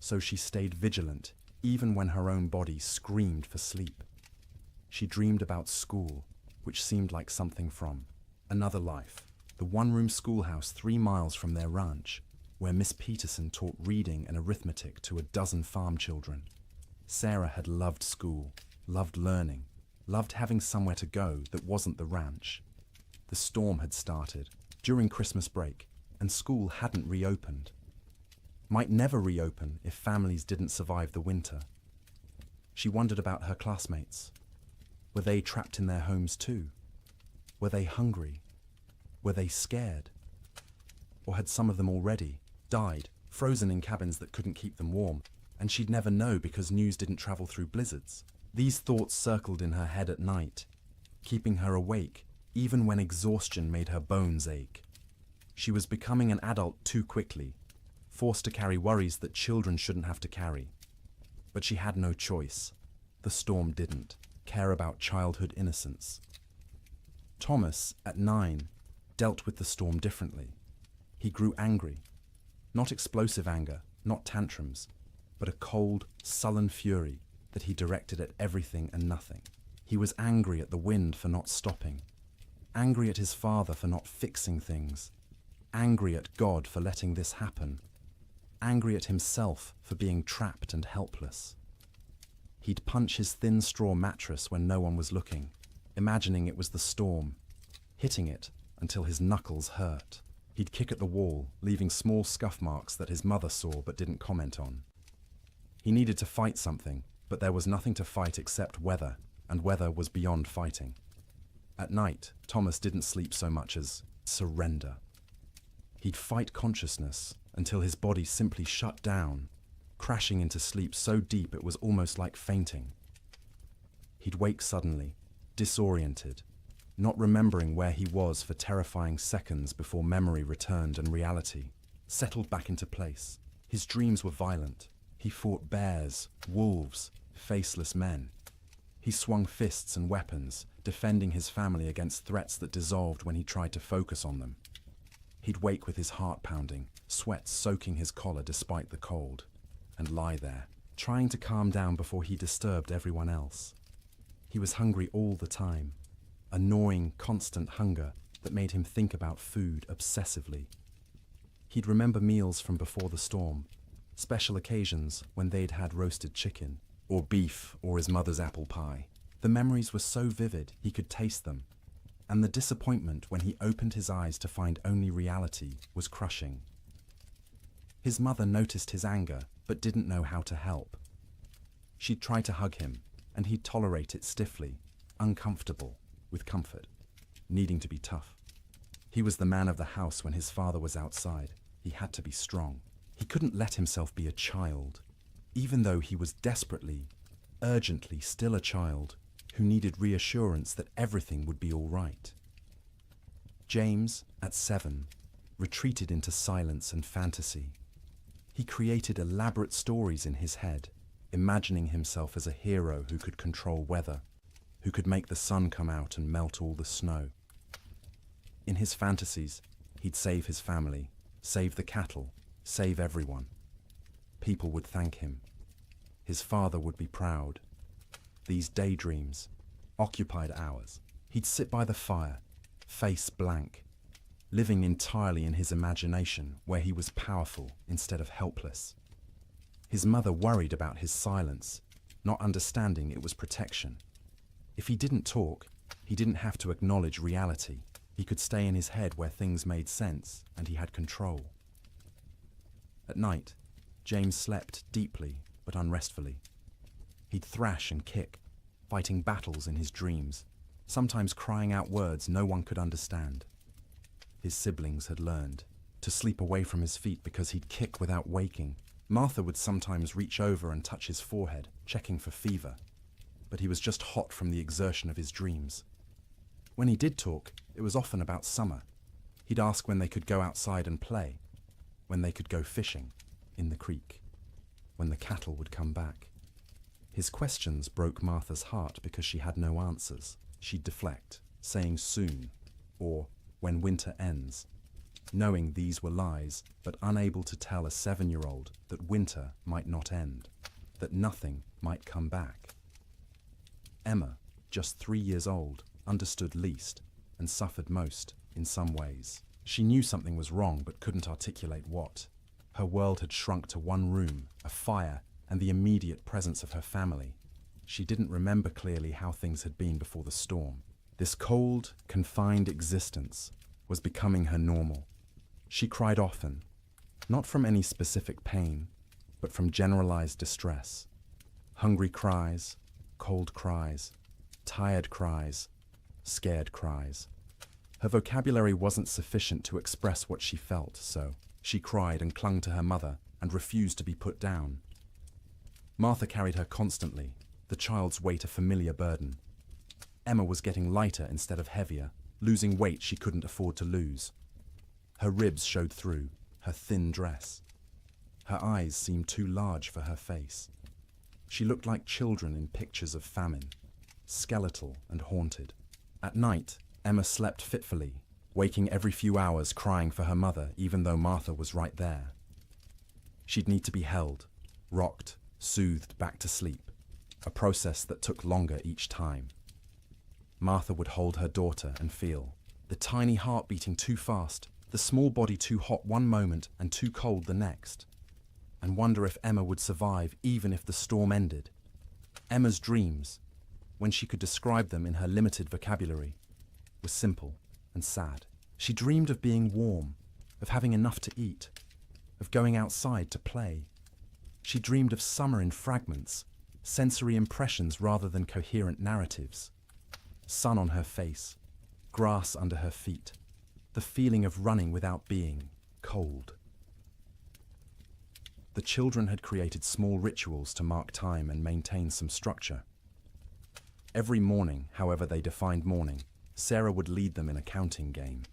So she stayed vigilant, even when her own body screamed for sleep. She dreamed about school, which seemed like something from another life. the one-room schoolhouse 3 miles from their ranch, where Miss Peterson taught reading and arithmetic to a dozen farm children. Sarah had loved school, loved learning, loved having somewhere to go that wasn't the ranch. The storm had started during Christmas break, and school hadn't reopened. Might never reopen if families didn't survive the winter. She wondered about her classmates. Were they trapped in their homes too? Were they hungry? Were they scared? Or had some of them already died, frozen in cabins that couldn't keep them warm, and she'd never know because news didn't travel through blizzards? These thoughts circled in her head at night, keeping her awake even when exhaustion made her bones ache. She was becoming an adult too quickly, forced to carry worries that children shouldn't have to carry. But she had no choice. The storm didn't care about childhood innocence. Thomas, at 9, dealt with the storm differently. He grew angry. Not explosive anger, not tantrums, but a cold, sullen fury that he directed at everything and nothing. He was angry at the wind for not stopping, angry at his father for not fixing things, angry at God for letting this happen, angry at himself for being trapped and helpless. He'd punch his thin straw mattress when no one was looking, imagining it was the storm, hitting it until his knuckles hurt. He'd kick at the wall, leaving small scuff marks that his mother saw but didn't comment on. He needed to fight something, but there was nothing to fight except weather, and weather was beyond fighting. At night, Thomas didn't sleep so much as surrender. He'd fight consciousness until his body simply shut down, crashing into sleep so deep it was almost like fainting. He'd wake suddenly, disoriented, not remembering where he was for terrifying seconds before memory returned and reality settled back into place. His dreams were violent. He fought bears, wolves, faceless men. He swung fists and weapons, defending his family against threats that dissolved when he tried to focus on them. He'd wake with his heart pounding, sweat soaking his collar despite the cold, and lie there, trying to calm down before he disturbed everyone else. He was hungry all the time, a gnawing, constant hunger that made him think about food obsessively. He'd remember meals from before the storm, special occasions when they'd had roasted chicken, or beef, or his mother's apple pie. The memories were so vivid he could taste them, and the disappointment when he opened his eyes to find only reality was crushing. His mother noticed his anger, but didn't know how to help. She'd try to hug him, and he'd tolerate it stiffly, uncomfortable, with comfort, needing to be tough. He was the man of the house when his father was outside. He had to be strong. He couldn't let himself be a child, even though he was desperately, urgently still a child who needed reassurance that everything would be all right. James, at 7, retreated into silence and fantasy. He created elaborate stories in his head, imagining himself as a hero who could control weather, who could make the sun come out and melt all the snow. In his fantasies, he'd save his family, save the cattle, save everyone. People would thank him. His father would be proud. These daydreams occupied hours. He'd sit by the fire, face blank, living entirely in his imagination where he was powerful instead of helpless. His mother worried about his silence, not understanding it was protection. If he didn't talk, he didn't have to acknowledge reality. He could stay in his head where things made sense and he had control. At night, James slept deeply but unrestfully. He'd thrash and kick, fighting battles in his dreams, sometimes crying out words no one could understand. His siblings had learned to sleep away from his feet because he'd kick without waking. Martha would sometimes reach over and touch his forehead, checking for fever, but he was just hot from the exertion of his dreams. When he did talk, it was often about summer. He'd ask when they could go outside and play, when they could go fishing in the creek, when the cattle would come back. His questions broke Martha's heart because she had no answers. She'd deflect, saying soon, or when winter ends, knowing these were lies, but unable to tell a 7-year-old that winter might not end, that nothing might come back. Emma, just 3 years old, understood least and suffered most in some ways. She knew something was wrong but couldn't articulate what. Her world had shrunk to one room, a fire, and the immediate presence of her family. She didn't remember clearly how things had been before the storm. This cold, confined existence was becoming her normal. She cried often, not from any specific pain, but from generalized distress. Hungry cries, cold cries, tired cries, scared cries. Her vocabulary wasn't sufficient to express what she felt, so she cried and clung to her mother and refused to be put down. Martha carried her constantly, the child's weight a familiar burden. Emma was getting lighter instead of heavier, losing weight she couldn't afford to lose. Her ribs showed through her thin dress. Her eyes seemed too large for her face. She looked like children in pictures of famine, skeletal and haunted. At night, Emma slept fitfully, waking every few hours crying for her mother even though Martha was right there. She'd need to be held, rocked, soothed back to sleep, a process that took longer each time. Martha would hold her daughter and feel the tiny heart beating too fast, the small body too hot one moment and too cold the next, and wonder if Emma would survive even if the storm ended. Emma's dreams, when she could describe them in her limited vocabulary, were simple and sad. She dreamed of being warm, of having enough to eat, of going outside to play. She dreamed of summer in fragments, sensory impressions rather than coherent narratives. Sun on her face, grass under her feet, the feeling of running without being cold. The children had created small rituals to mark time and maintain some structure. Every morning, however they defined morning, Sarah would lead them in a counting game.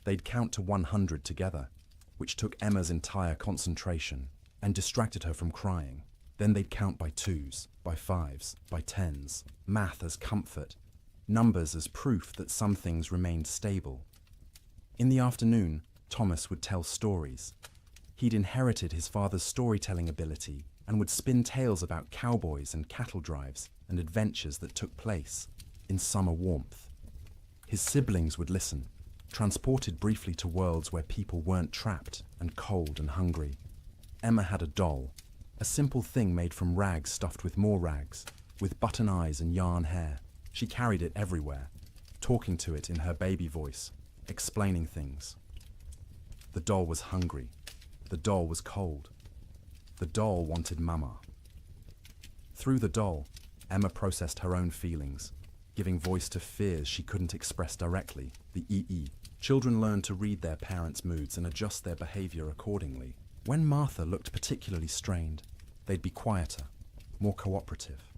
They'd count to 100 together, which took Emma's entire concentration and distracted her from crying. Then they'd count by twos, by fives, by tens, math as comfort, numbers as proof that some things remained stable. In the afternoon, Thomas would tell stories. He'd inherited his father's storytelling ability and would spin tales about cowboys and cattle drives and adventures that took place in summer warmth. His siblings would listen, transported briefly to worlds where people weren't trapped and cold and hungry. Emma had a doll, a simple thing made from rags stuffed with more rags, with button eyes and yarn hair. She carried it everywhere, talking to it in her baby voice, explaining things. The doll was hungry. The doll was cold. The doll wanted Mama. Through the doll, Emma processed her own feelings, giving voice to fears she couldn't express directly, the EE. Children learn to read their parents' moods and adjust their behavior accordingly. When Martha looked particularly strained, they'd be quieter, more cooperative.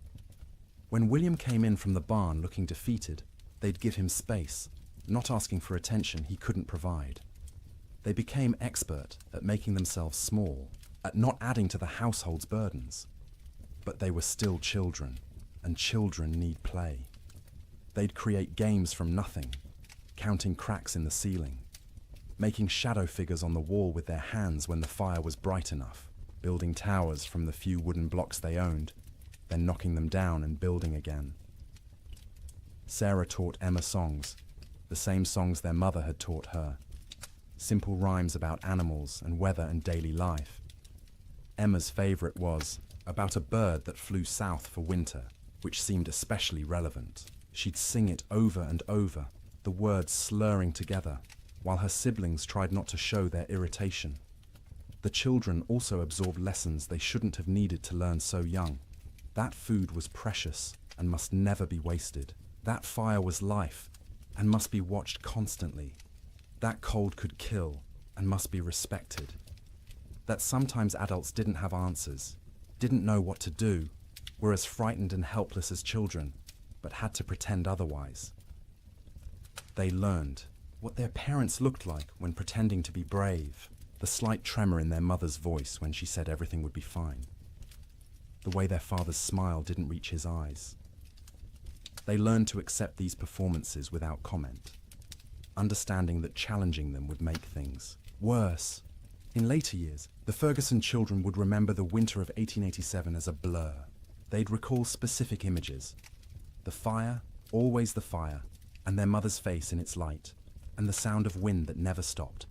When William came in from the barn looking defeated, they'd give him space, not asking for attention he couldn't provide. They became expert at making themselves small, at not adding to the household's burdens. But they were still children, and children need play. They'd create games from nothing, counting cracks in the ceiling, making shadow figures on the wall with their hands when the fire was bright enough, building towers from the few wooden blocks they owned, then knocking them down and building again. Sarah taught Emma songs, the same songs their mother had taught her. Simple rhymes about animals and weather and daily life. Emma's favorite was about a bird that flew south for winter, which seemed especially relevant. She'd sing it over and over, the words slurring together, while her siblings tried not to show their irritation. The children also absorbed lessons they shouldn't have needed to learn so young. That food was precious and must never be wasted. That fire was life and must be watched constantly. That cold could kill and must be respected. That sometimes adults didn't have answers, didn't know what to do, were as frightened and helpless as children, but had to pretend otherwise. They learned what their parents looked like when pretending to be brave, the slight tremor in their mother's voice when she said everything would be fine, the way their father's smile didn't reach his eyes. They learned to accept these performances without comment, understanding that challenging them would make things worse. In later years, the Ferguson children would remember the winter of 1887 as a blur. They'd recall specific images. The fire, always the fire, and their mother's face in its light. and the sound of wind that never stopped.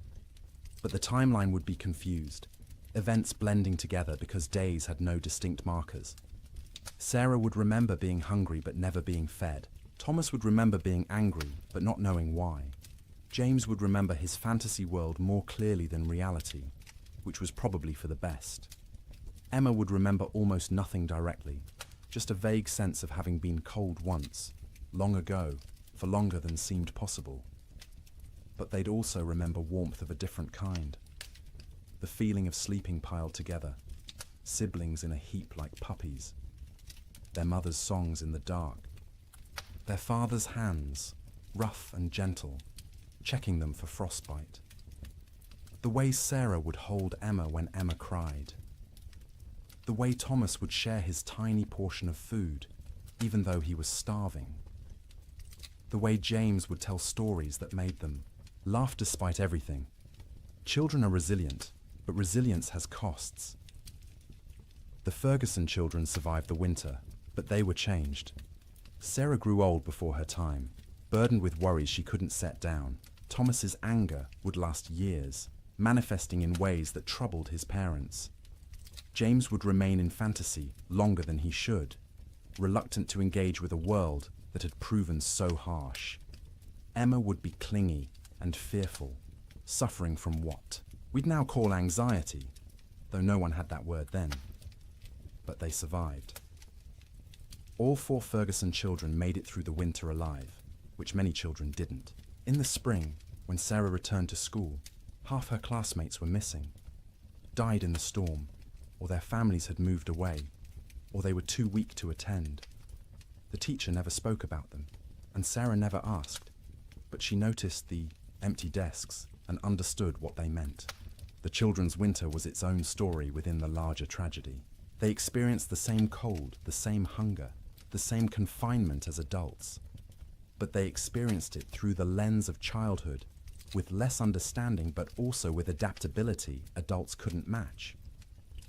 But the timeline would be confused, events blending together because days had no distinct markers. Sarah would remember being hungry but never being fed. Thomas would remember being angry but not knowing why. James would remember his fantasy world more clearly than reality, which was probably for the best. Emma would remember almost nothing directly, just a vague sense of having been cold once, long ago, for longer than seemed possible. But they'd also remember warmth of a different kind. The feeling of sleeping piled together, siblings in a heap like puppies, their mother's songs in the dark, their father's hands, rough and gentle, checking them for frostbite. The way Sarah would hold Emma when Emma cried. The way Thomas would share his tiny portion of food, even though he was starving. The way James would tell stories that made them laugh despite everything. Children are resilient, but resilience has costs. The Ferguson children survived the winter, but they were changed. Sarah grew old before her time, burdened with worries she couldn't set down. Thomas's anger would last years, manifesting in ways that troubled his parents. James would remain in fantasy longer than he should, reluctant to engage with a world that had proven so harsh. Emma would be clingy and fearful, suffering from what we'd now call anxiety, though no one had that word then. But they survived. All 4 Ferguson children made it through the winter alive, which many children didn't. In the spring, when Sarah returned to school, half her classmates were missing, died in the storm, or their families had moved away, or they were too weak to attend. The teacher never spoke about them, and Sarah never asked, but she noticed the empty desks and understood what they meant. The children's winter was its own story within the larger tragedy. They experienced the same cold, the same hunger, the same confinement as adults, but they experienced it through the lens of childhood, with less understanding but also with adaptability adults couldn't match.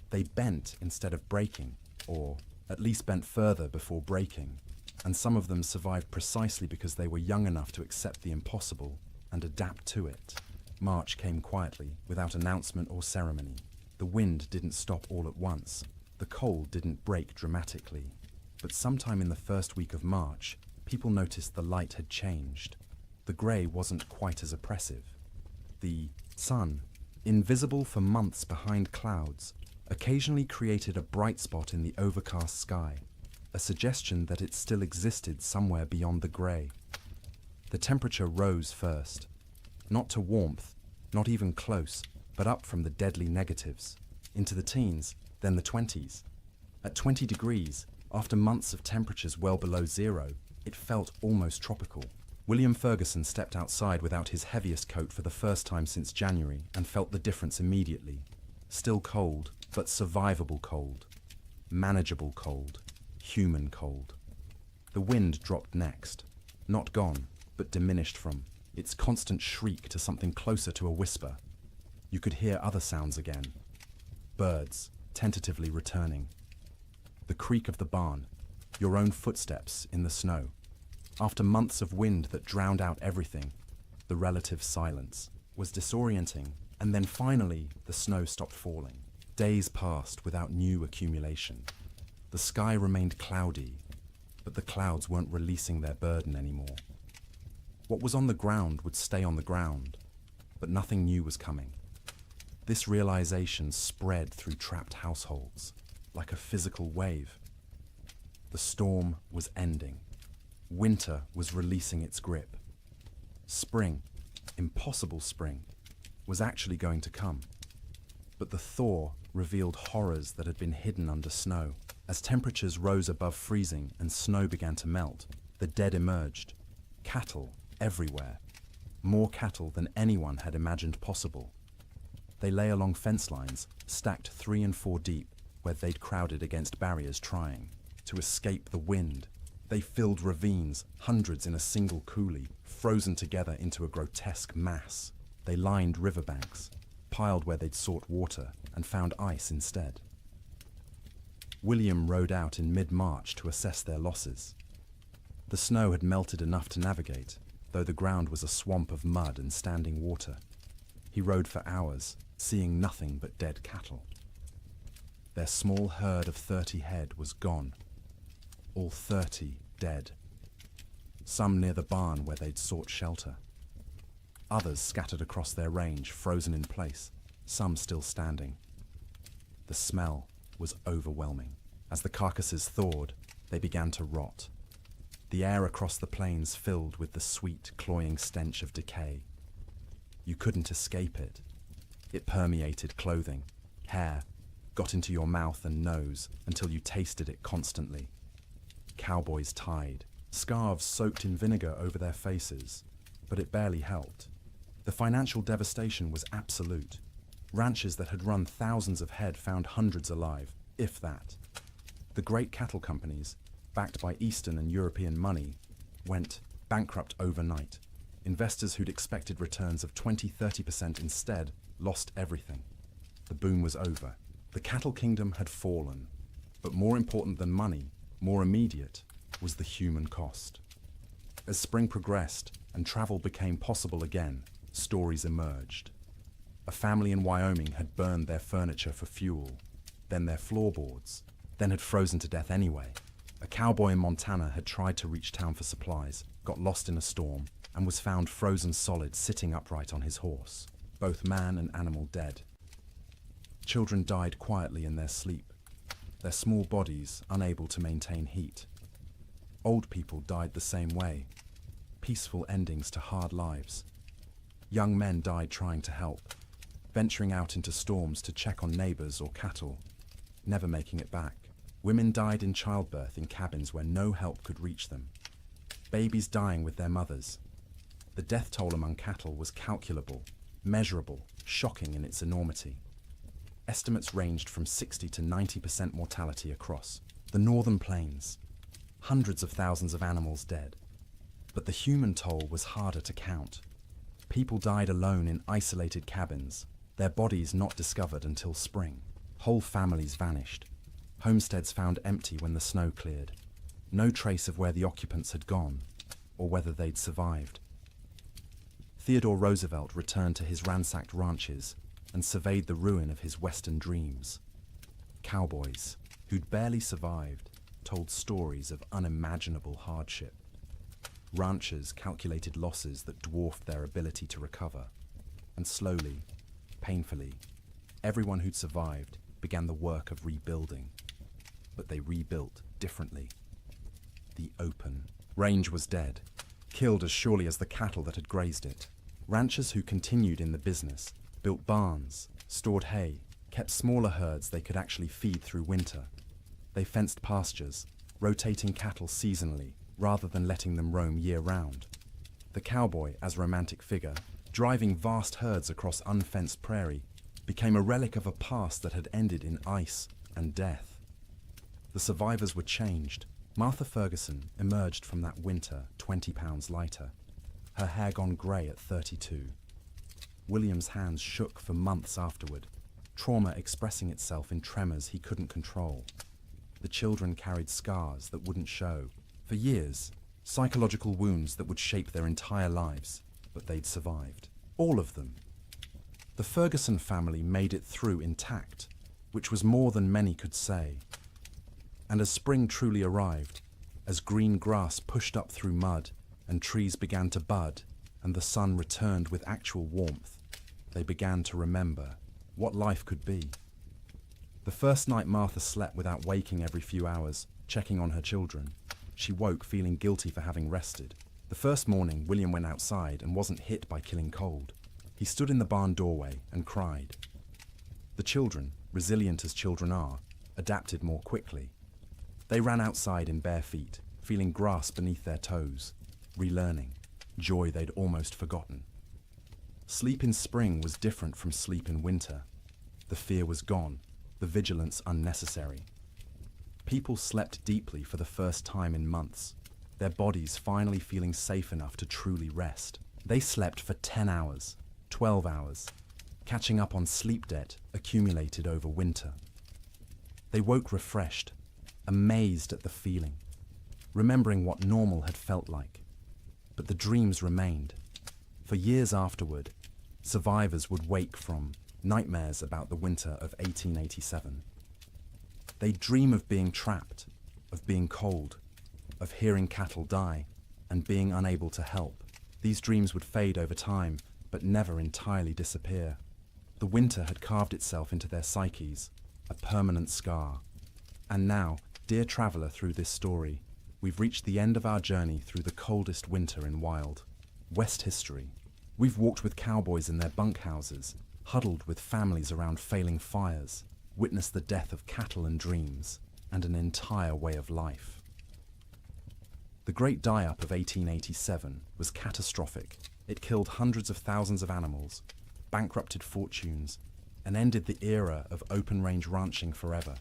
They bent instead of breaking, or at least bent further before breaking, and some of them survived precisely because they were young enough to accept the impossible and adapt to it. March came quietly, without announcement or ceremony. The wind didn't stop all at once. The cold didn't break dramatically. But sometime in the first week of March, people noticed the light had changed. The grey wasn't quite as oppressive. The sun, invisible for months behind clouds, occasionally created a bright spot in the overcast sky, a suggestion that it still existed somewhere beyond the grey. The temperature rose first, not to warmth, not even close, but up from the deadly negatives, into the teens, then the 20s. At 20 degrees, after months of temperatures well below zero, it felt almost tropical. William Ferguson stepped outside without his heaviest coat for the first time since January and felt the difference immediately. Still cold, but survivable cold. Manageable cold. Human cold. The wind dropped next. Not gone, but diminished from its constant shriek to something closer to a whisper. You could hear other sounds again. Birds, tentatively returning. The creak of the barn, your own footsteps in the snow. After months of wind that drowned out everything, the relative silence was disorienting, and then finally the snow stopped falling. Days passed without new accumulation. The sky remained cloudy, but the clouds weren't releasing their burden anymore. What was on the ground would stay on the ground, but nothing new was coming. This realization spread through trapped households, like a physical wave. The storm was ending. Winter was releasing its grip. Spring, impossible spring, was actually going to come. But the thaw revealed horrors that had been hidden under snow. As temperatures rose above freezing and snow began to melt, the dead emerged. Cattle everywhere. More cattle than anyone had imagined possible. They lay along fence lines, stacked 3 and 4 deep, where they'd crowded against barriers trying to escape the wind. They filled ravines, hundreds in a single coulee, frozen together into a grotesque mass. They lined riverbanks, piled where they'd sought water, and found ice instead. William rode out in mid-March to assess their losses. The snow had melted enough to navigate. though the ground was a swamp of mud and standing water. He rode for hours, seeing nothing but dead cattle. Their small herd of 30 head was gone. All 30 dead. Some near the barn where they'd sought shelter. Others scattered across their range, frozen in place, some still standing. The smell was overwhelming. As the carcasses thawed, they began to rot. The air across the plains filled with the sweet, cloying stench of decay. You couldn't escape it. It permeated clothing, hair, got into your mouth and nose until you tasted it constantly. Cowboys tied, scarves soaked in vinegar over their faces, but it barely helped. The financial devastation was absolute. Ranches that had run thousands of head found hundreds alive, if that. The great cattle companies, backed by Eastern and European money, went bankrupt overnight. Investors who'd expected returns of 20–30% instead lost everything. The boom was over. The cattle kingdom had fallen. But more important than money, more immediate, was the human cost. As spring progressed and travel became possible again, stories emerged. A family in Wyoming had burned their furniture for fuel, then their floorboards, then had frozen to death anyway. A cowboy in Montana had tried to reach town for supplies, got lost in a storm, and was found frozen solid sitting upright on his horse, both man and animal dead. Children died quietly in their sleep, their small bodies unable to maintain heat. Old people died the same way, peaceful endings to hard lives. Young men died trying to help, venturing out into storms to check on neighbors or cattle, never making it back. Women died in childbirth in cabins where no help could reach them. Babies dying with their mothers. The death toll among cattle was calculable, measurable, shocking in its enormity. Estimates ranged from 60 to 90% mortality across the northern plains. Hundreds of thousands of animals dead. But the human toll was harder to count. People died alone in isolated cabins, their bodies not discovered until spring. Whole families vanished. Homesteads found empty when the snow cleared. No trace of where the occupants had gone, or whether they'd survived. Theodore Roosevelt returned to his ransacked ranches and surveyed the ruin of his Western dreams. Cowboys, who'd barely survived, told stories of unimaginable hardship. Ranchers calculated losses that dwarfed their ability to recover. And slowly, painfully, everyone who'd survived began the work of rebuilding. But they rebuilt differently. The open range was dead, killed as surely as the cattle that had grazed it. Ranchers who continued in the business built barns, stored hay, kept smaller herds they could actually feed through winter. They fenced pastures, rotating cattle seasonally rather than letting them roam year-round. The cowboy, as romantic figure, driving vast herds across unfenced prairie, became a relic of a past that had ended in ice and death. The survivors were changed. Martha Ferguson emerged from that winter 20 pounds lighter, her hair gone grey at 32. William's hands shook for months afterward, trauma expressing itself in tremors he couldn't control. The children carried scars that wouldn't show. For years, psychological wounds that would shape their entire lives, but they'd survived. All of them. The Ferguson family made it through intact, which was more than many could say. And as spring truly arrived, as green grass pushed up through mud and trees began to bud and the sun returned with actual warmth, they began to remember what life could be. The first night Martha slept without waking every few hours, checking on her children. She woke feeling guilty for having rested. The first morning, William went outside and wasn't hit by killing cold. He stood in the barn doorway and cried. The children, resilient as children are, adapted more quickly. They ran outside in bare feet, feeling grass beneath their toes, relearning, joy they'd almost forgotten. Sleep in spring was different from sleep in winter. The fear was gone, the vigilance unnecessary. People slept deeply for the first time in months, their bodies finally feeling safe enough to truly rest. They slept for 10 hours, 12 hours, catching up on sleep debt accumulated over winter. They woke refreshed, amazed at the feeling, remembering what normal had felt like. but the dreams remained. For years afterward, survivors would wake from nightmares about the winter of 1887. They'd dream of being trapped, of being cold, of hearing cattle die, and being unable to help. These dreams would fade over time, but never entirely disappear. The winter had carved itself into their psyches, a permanent scar. And now, dear traveller through this story, we've reached the end of our journey through the coldest winter in wild West history. We've walked with cowboys in their bunkhouses, huddled with families around failing fires, witnessed the death of cattle and dreams, and an entire way of life. The Great Die-Up of 1887 was catastrophic. It killed hundreds of thousands of animals, bankrupted fortunes, and ended the era of open-range ranching forever.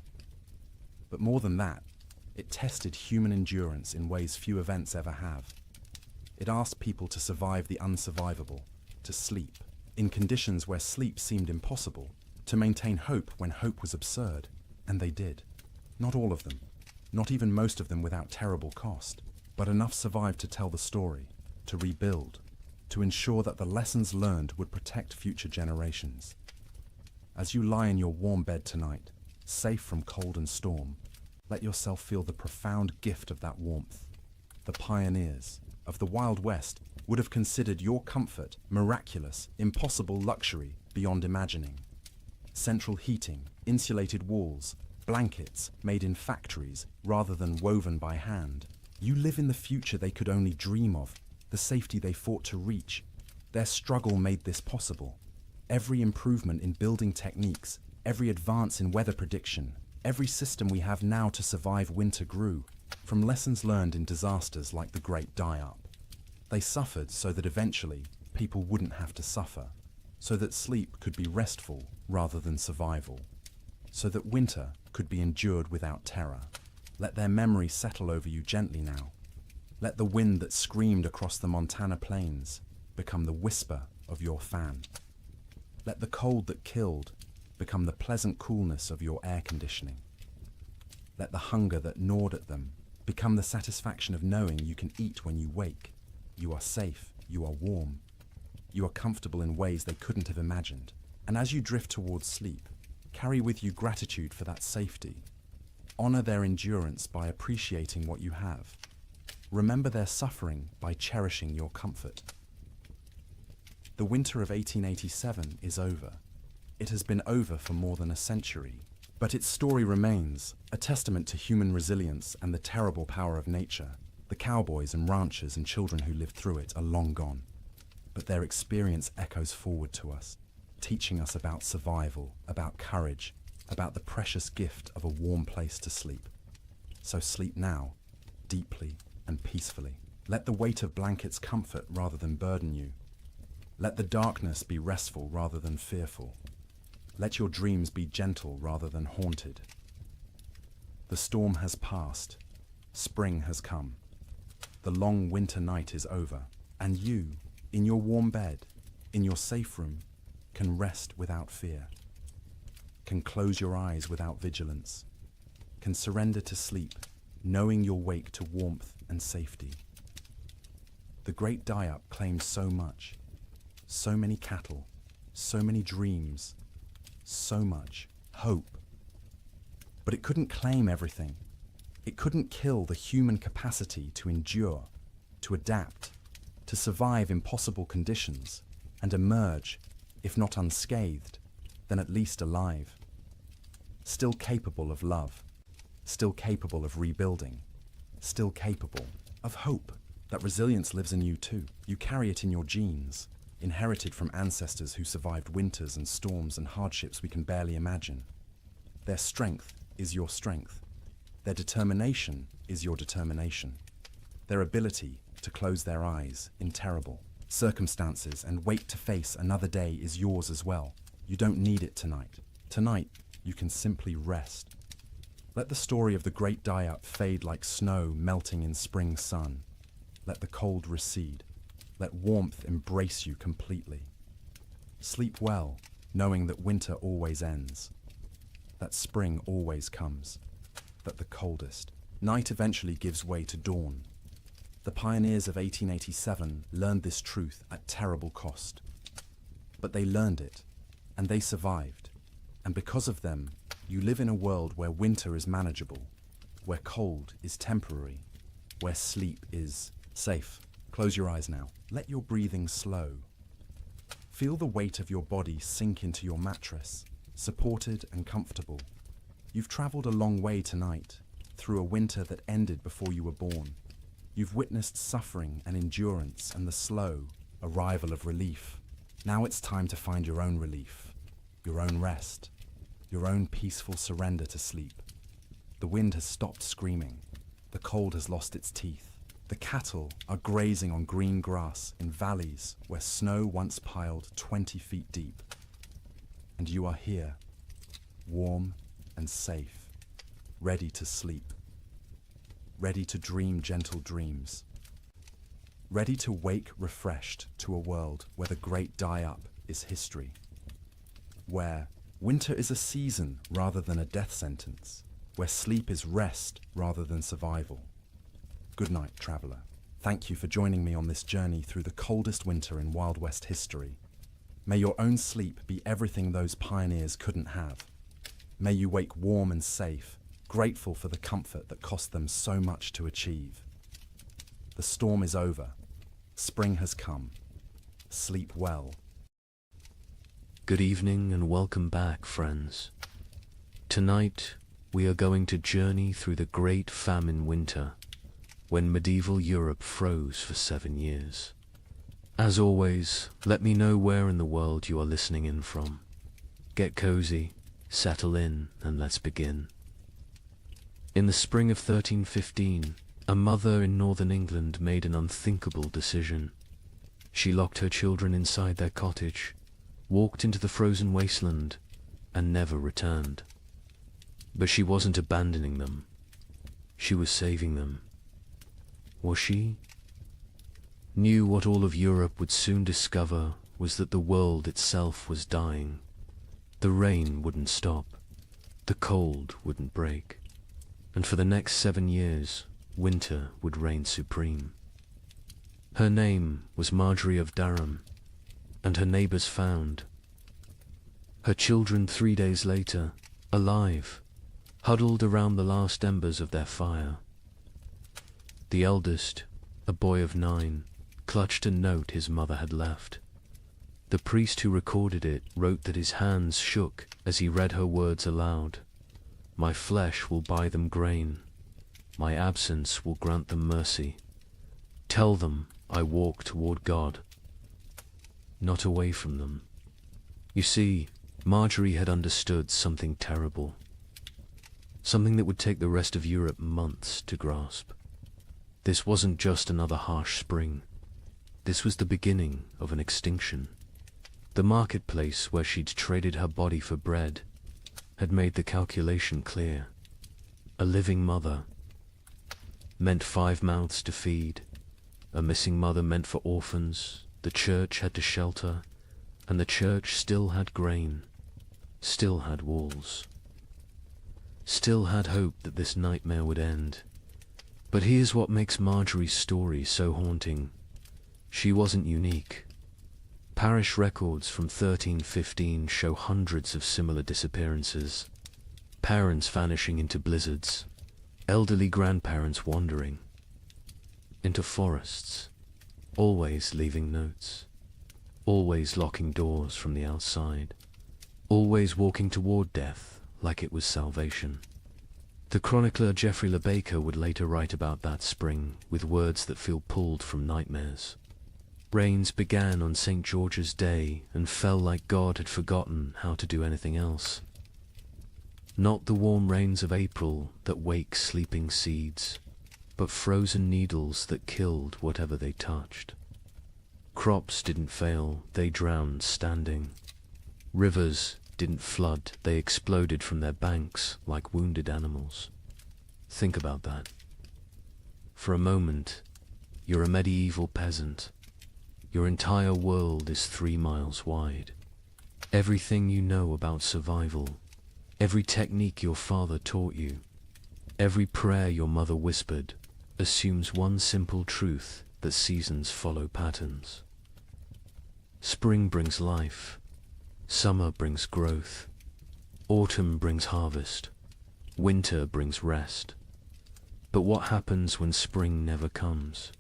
But more than that, it tested human endurance in ways few events ever have. It asked people to survive the unsurvivable, to sleep, in conditions where sleep seemed impossible, to maintain hope when hope was absurd, and they did. Not all of them, not even most of them without terrible cost, but enough survived to tell the story, to rebuild, to ensure that the lessons learned would protect future generations. As you lie in your warm bed tonight, safe from cold and storm, let yourself feel the profound gift of that warmth. The pioneers of the Wild West would have considered your comfort miraculous, impossible luxury beyond imagining. Central heating, insulated walls, blankets made in factories rather than woven by hand. You live in the future they could only dream of, the safety they fought to reach. Their struggle made this possible. Every improvement in building techniques, every advance in weather prediction, every system we have now to survive winter grew from lessons learned in disasters like the Great Die-Up. They suffered so that eventually people wouldn't have to suffer, so that sleep could be restful rather than survival, so that winter could be endured without terror. Let their memory settle over you gently now. Let the wind that screamed across the Montana plains become the whisper of your fan. Let the cold that killed become the pleasant coolness of your air conditioning. Let the hunger that gnawed at them become the satisfaction of knowing you can eat when you wake. You are safe, you are warm, you are comfortable in ways they couldn't have imagined. And as you drift towards sleep, carry with you gratitude for that safety. Honor their endurance by appreciating what you have. Remember their suffering by cherishing your comfort. The winter of 1887 is over. It has been over for more than a century, but its story remains, a testament to human resilience and the terrible power of nature. The cowboys and ranchers and children who lived through it are long gone, but their experience echoes forward to us, teaching us about survival, about courage, about the precious gift of a warm place to sleep. So sleep now, deeply and peacefully. Let the weight of blankets comfort rather than burden you. Let the darkness be restful rather than fearful. Let your dreams be gentle rather than haunted. The storm has passed. Spring has come. The long winter night is over, and you, in your warm bed, in your safe room, can rest without fear, can close your eyes without vigilance, can surrender to sleep, knowing you'll wake to warmth and safety. The Great Die-Up claimed so much, so many cattle, so many dreams, so much hope. But it couldn't claim everything. It couldn't kill the human capacity to endure, to adapt, to survive impossible conditions, and emerge, if not unscathed, then at least alive. Still capable of love, still capable of rebuilding, still capable of hope. That resilience lives in you too. You carry it in your genes, inherited from ancestors who survived winters and storms and hardships we can barely imagine. Their strength is your strength. Their determination is your determination. Their ability to close their eyes in terrible circumstances and wait to face another day is yours as well. You don't need it tonight. Tonight, you can simply rest. Let the story of the Great Die-Up fade like snow melting in spring sun. Let the cold recede. Let warmth embrace you completely. Sleep well, knowing that winter always ends, that spring always comes, that the coldest night eventually gives way to dawn. The pioneers of 1887 learned this truth at terrible cost. But they learned it, and they survived. And because of them, you live in a world where winter is manageable, where cold is temporary, where sleep is safe. Close your eyes now. Let your breathing slow. Feel the weight of your body sink into your mattress, supported and comfortable. You've traveled a long way tonight, through a winter that ended before you were born. You've witnessed suffering and endurance and the slow arrival of relief. Now it's time to find your own relief, your own rest, your own peaceful surrender to sleep. The wind has stopped screaming. The cold has lost its teeth. The cattle are grazing on green grass in valleys where snow once piled 20 feet deep. And you are here, warm and safe, ready to sleep, ready to dream gentle dreams, ready to wake refreshed to a world where the great die-up is history, where winter is a season rather than a death sentence, where sleep is rest rather than survival. Good night, traveller. Thank you for joining me on this journey through the coldest winter in Wild West history. May your own sleep be everything those pioneers couldn't have. May you wake warm and safe, grateful for the comfort that cost them so much to achieve. The storm is over. Spring has come. Sleep well. Good evening and welcome back, friends. Tonight, we are going to journey through the Great Famine Winter, when medieval Europe froze for 7 years. As always, let me know where in the world you are listening in from. Get cozy, settle in, and let's begin. In the spring of 1315, a mother in northern England made an unthinkable decision. She locked her children inside their cottage, walked into the frozen wasteland, and never returned. But she wasn't abandoning them. She was saving them. Was she? Knew what all of Europe would soon discover was that the world itself was dying. The rain wouldn't stop. The cold wouldn't break. And for the next 7 years, winter would reign supreme. Her name was Marjorie of Durham, and her neighbors found her children 3 days later, alive, huddled around the last embers of their fire. The eldest, a boy of 9, clutched a note his mother had left. The priest who recorded it wrote that his hands shook as he read her words aloud. My flesh will buy them grain. My absence will grant them mercy. Tell them I walk toward God, not away from them. You see, Marjorie had understood something terrible. Something that would take the rest of Europe months to grasp. This wasn't just another harsh spring. This was the beginning of an extinction. The marketplace where she'd traded her body for bread had made the calculation clear. A living mother meant 5 mouths to feed. A missing mother meant for orphans. The church had to shelter, and the church still had grain, still had walls, still had hope that this nightmare would end. But here's what makes Marjorie's story so haunting. She wasn't unique. Parish records from 1315 show hundreds of similar disappearances. Parents vanishing into blizzards, elderly grandparents wandering into forests, always leaving notes, always locking doors from the outside, always walking toward death like it was salvation. The chronicler Geoffrey Le Baker would later write about that spring with words that feel pulled from nightmares. Rains began on St. George's Day and fell like God had forgotten how to do anything else. Not the warm rains of April that wake sleeping seeds, but frozen needles that killed whatever they touched. Crops didn't fail, they drowned standing. Rivers didn't flood, they exploded from their banks like wounded animals. Think about that. For a moment, you're a medieval peasant. Your entire world is 3 miles wide. Everything you know about survival, every technique your father taught you, every prayer your mother whispered, assumes one simple truth that seasons follow patterns. Spring brings life, summer brings growth, autumn brings harvest, winter brings rest. But what happens when spring never comes?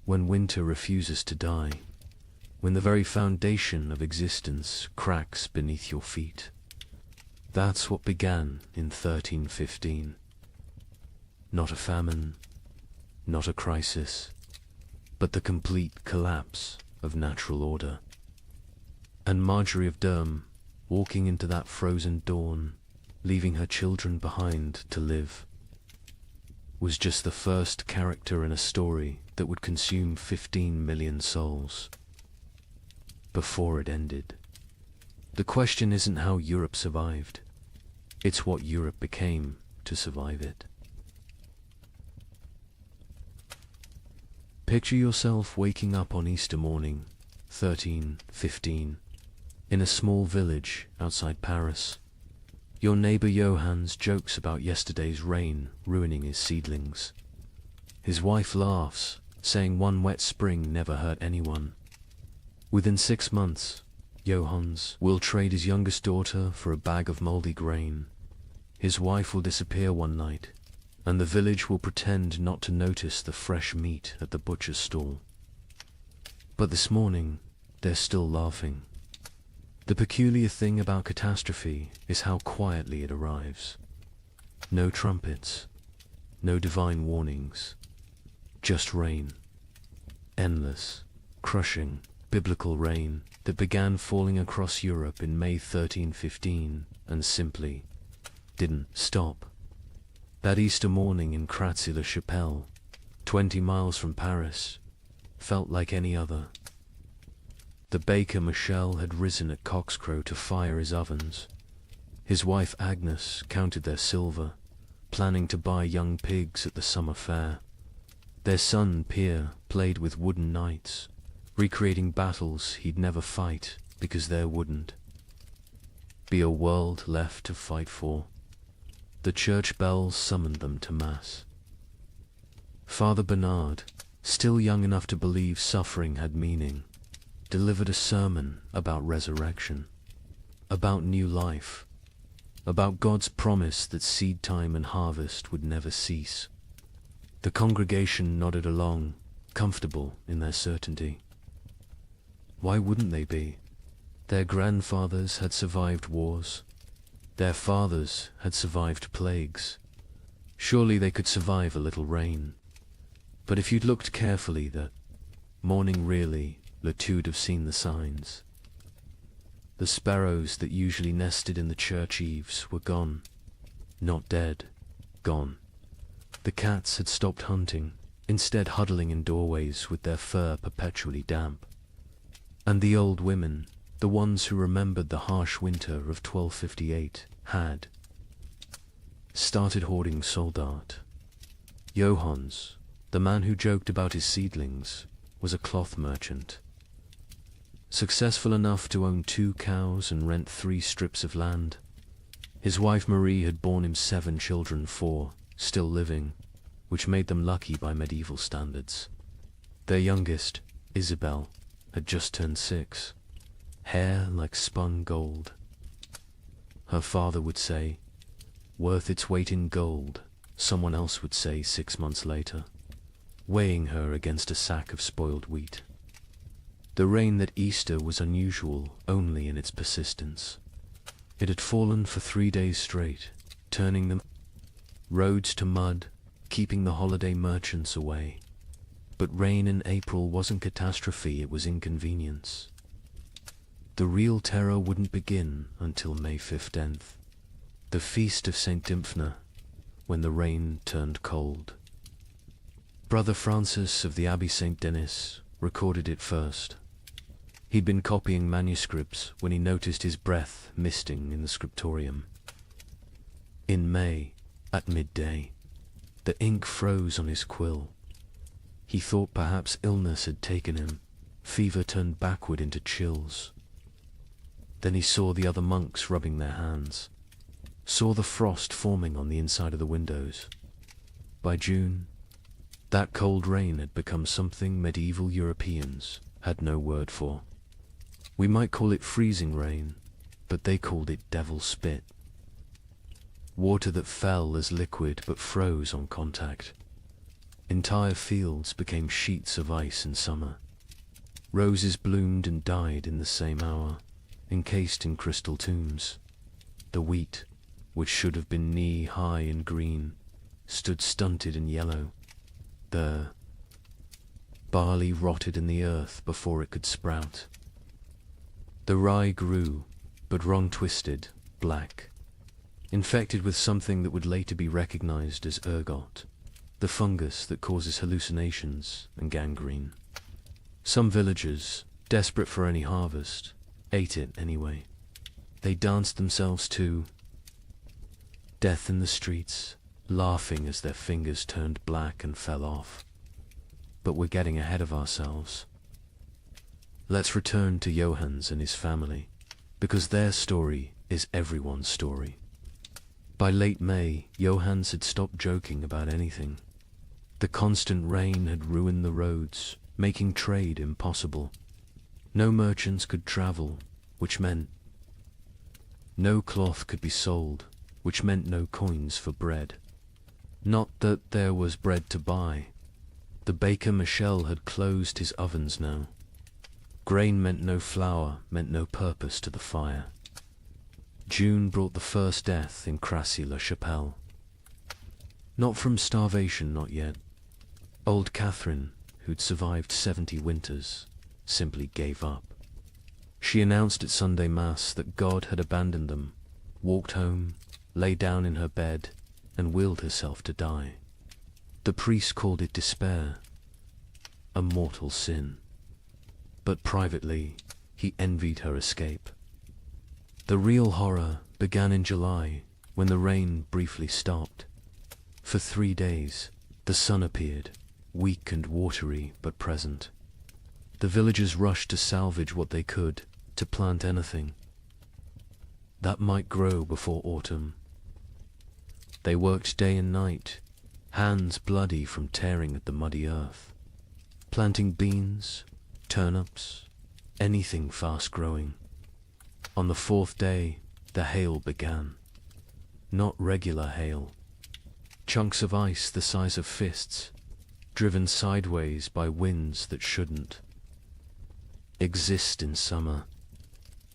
When winter refuses to die? When the very foundation of existence cracks beneath your feet? That's what began in 1315. Not a famine, not a crisis, but the complete collapse of natural order. And Marjorie of Durham, walking into that frozen dawn, leaving her children behind to live, was just the first character in a story that would consume 15 million souls. Before it ended. The question isn't how Europe survived. It's what Europe became to survive it. Picture yourself waking up on Easter morning, 1315, in a small village outside Paris. Your neighbor Johannes jokes about yesterday's rain ruining his seedlings. His wife laughs, saying one wet spring never hurt anyone. Within 6 months, Johannes will trade his youngest daughter for a bag of moldy grain. His wife will disappear one night, and the village will pretend not to notice the fresh meat at the butcher's stall. But this morning, they're still laughing. The peculiar thing about catastrophe is how quietly it arrives. No trumpets, no divine warnings, just rain. Endless, crushing, biblical rain that began falling across Europe in May 1315 and simply didn't stop. That Easter morning in Kratzy-le-Chapelle, 20 miles from Paris, felt like any other. The baker Michel had risen at cockscrow to fire his ovens. His wife Agnes counted their silver, planning to buy young pigs at the summer fair. Their son Pierre played with wooden knights, recreating battles he'd never fight because there wouldn't be a world left to fight for. The church bells summoned them to Mass. Father Bernard, still young enough to believe suffering had meaning, delivered a sermon about resurrection, about new life, about God's promise that seed time and harvest would never cease. The congregation nodded along, comfortable in their certainty. Why wouldn't they be? Their grandfathers had survived wars. Their fathers had survived plagues. Surely they could survive a little rain. But if you'd looked carefully that morning really, Latude have seen the signs. The sparrows that usually nested in the church eaves were gone. Not dead, gone. The cats had stopped hunting, instead huddling in doorways with their fur perpetually damp. And the old women, the ones who remembered the harsh winter of 1258, had started hoarding soldat. Johannes, the man who joked about his seedlings, was a cloth merchant. Successful enough to own 2 cows and rent 3 strips of land. His wife Marie had borne him 7 children, 4 still living, which made them lucky by medieval standards. Their youngest, Isabel, had just turned 6, hair like spun gold. Her father would say, worth its weight in gold, someone else would say 6 months later, weighing her against a sack of spoiled wheat. The rain that Easter was unusual only in its persistence. It had fallen for 3 days straight, turning the roads to mud, keeping the holiday merchants away. But rain in April wasn't catastrophe, it was inconvenience. The real terror wouldn't begin until May 15th, the feast of St. Dymphna, when the rain turned cold. Brother Francis of the Abbey St. Denis recorded it first. He'd been copying manuscripts when he noticed his breath misting in the scriptorium. In May, at midday, the ink froze on his quill. He thought perhaps illness had taken him. Fever turned backward into chills. Then he saw the other monks rubbing their hands, saw the frost forming on the inside of the windows. By June, That cold rain had become something medieval Europeans had no word for. We might call it freezing rain, but they called it devil spit. Water that fell as liquid but froze on contact. Entire fields became sheets of ice in summer. Roses bloomed and died in the same hour, encased in crystal tombs. The wheat, which should have been knee-high and green, stood stunted and yellow. The barley rotted in the earth before it could sprout. The rye grew, but wrong-twisted, black, infected with something that would later be recognized as ergot, the fungus that causes hallucinations and gangrene. Some villagers, desperate for any harvest, ate it anyway. They danced themselves to death in the streets, laughing as their fingers turned black and fell off. But we're getting ahead of ourselves. Let's return to Johannes and his family, because their story is everyone's story. By late May, Johannes had stopped joking about anything. The constant rain had ruined the roads, making trade impossible. No merchants could travel, which meant no cloth could be sold, which meant no coins for bread. Not that there was bread to buy. The baker Michel had closed his ovens now. Grain meant no flour, meant no purpose to the fire. June brought the first death in Crassy-la-Chapelle. Not from starvation, not yet. Old Catherine, who'd survived 70 winters, simply gave up. She announced at Sunday Mass that God had abandoned them, walked home, lay down in her bed, and willed herself to die. The priest called it despair, a mortal sin. But privately, he envied her escape. The real horror began in July, when the rain briefly stopped. For 3 days, the sun appeared, weak and watery but present. The villagers rushed to salvage what they could, to plant anything that might grow before autumn. They worked day and night, hands bloody from tearing at the muddy earth, planting beans, turnips, anything fast-growing. On the 4th day, the hail began. Not regular hail. Chunks of ice the size of fists, driven sideways by winds that shouldn't exist in summer.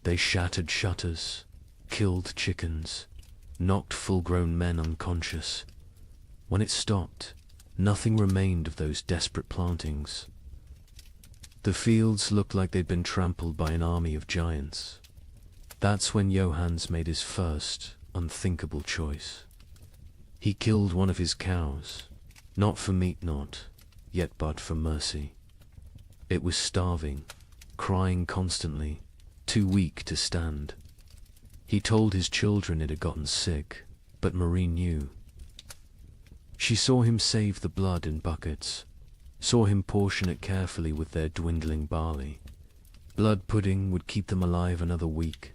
They shattered shutters, killed chickens, knocked full-grown men unconscious. When it stopped, nothing remained of those desperate plantings. The fields looked like they'd been trampled by an army of giants. That's when Johannes made his first, unthinkable choice. He killed one of his cows, not for meat not, yet but for mercy. It was starving, crying constantly, too weak to stand. He told his children it had gotten sick, but Marie knew. She saw him save the blood in buckets, saw him portion it carefully with their dwindling barley. Blood pudding would keep them alive another week.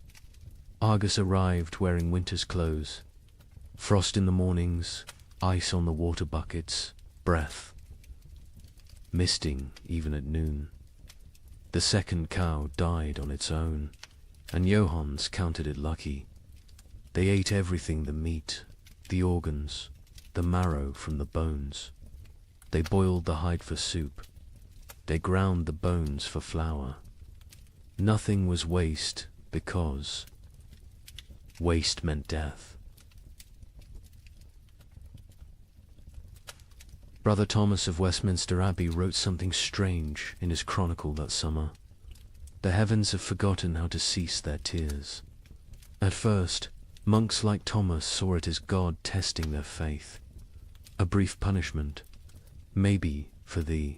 Argus arrived wearing winter's clothes. Frost in the mornings, ice on the water buckets, breath misting even at noon. The second cow died on its own, and Johannes counted it lucky. They ate everything: the meat, the organs, the marrow from the bones. They boiled the hide for soup. They ground the bones for flour. Nothing was waste, because waste meant death. Brother Thomas of Westminster Abbey wrote something strange in his chronicle that summer. The heavens have forgotten how to cease their tears. At first, monks like Thomas saw it as God testing their faith. A brief punishment, maybe for the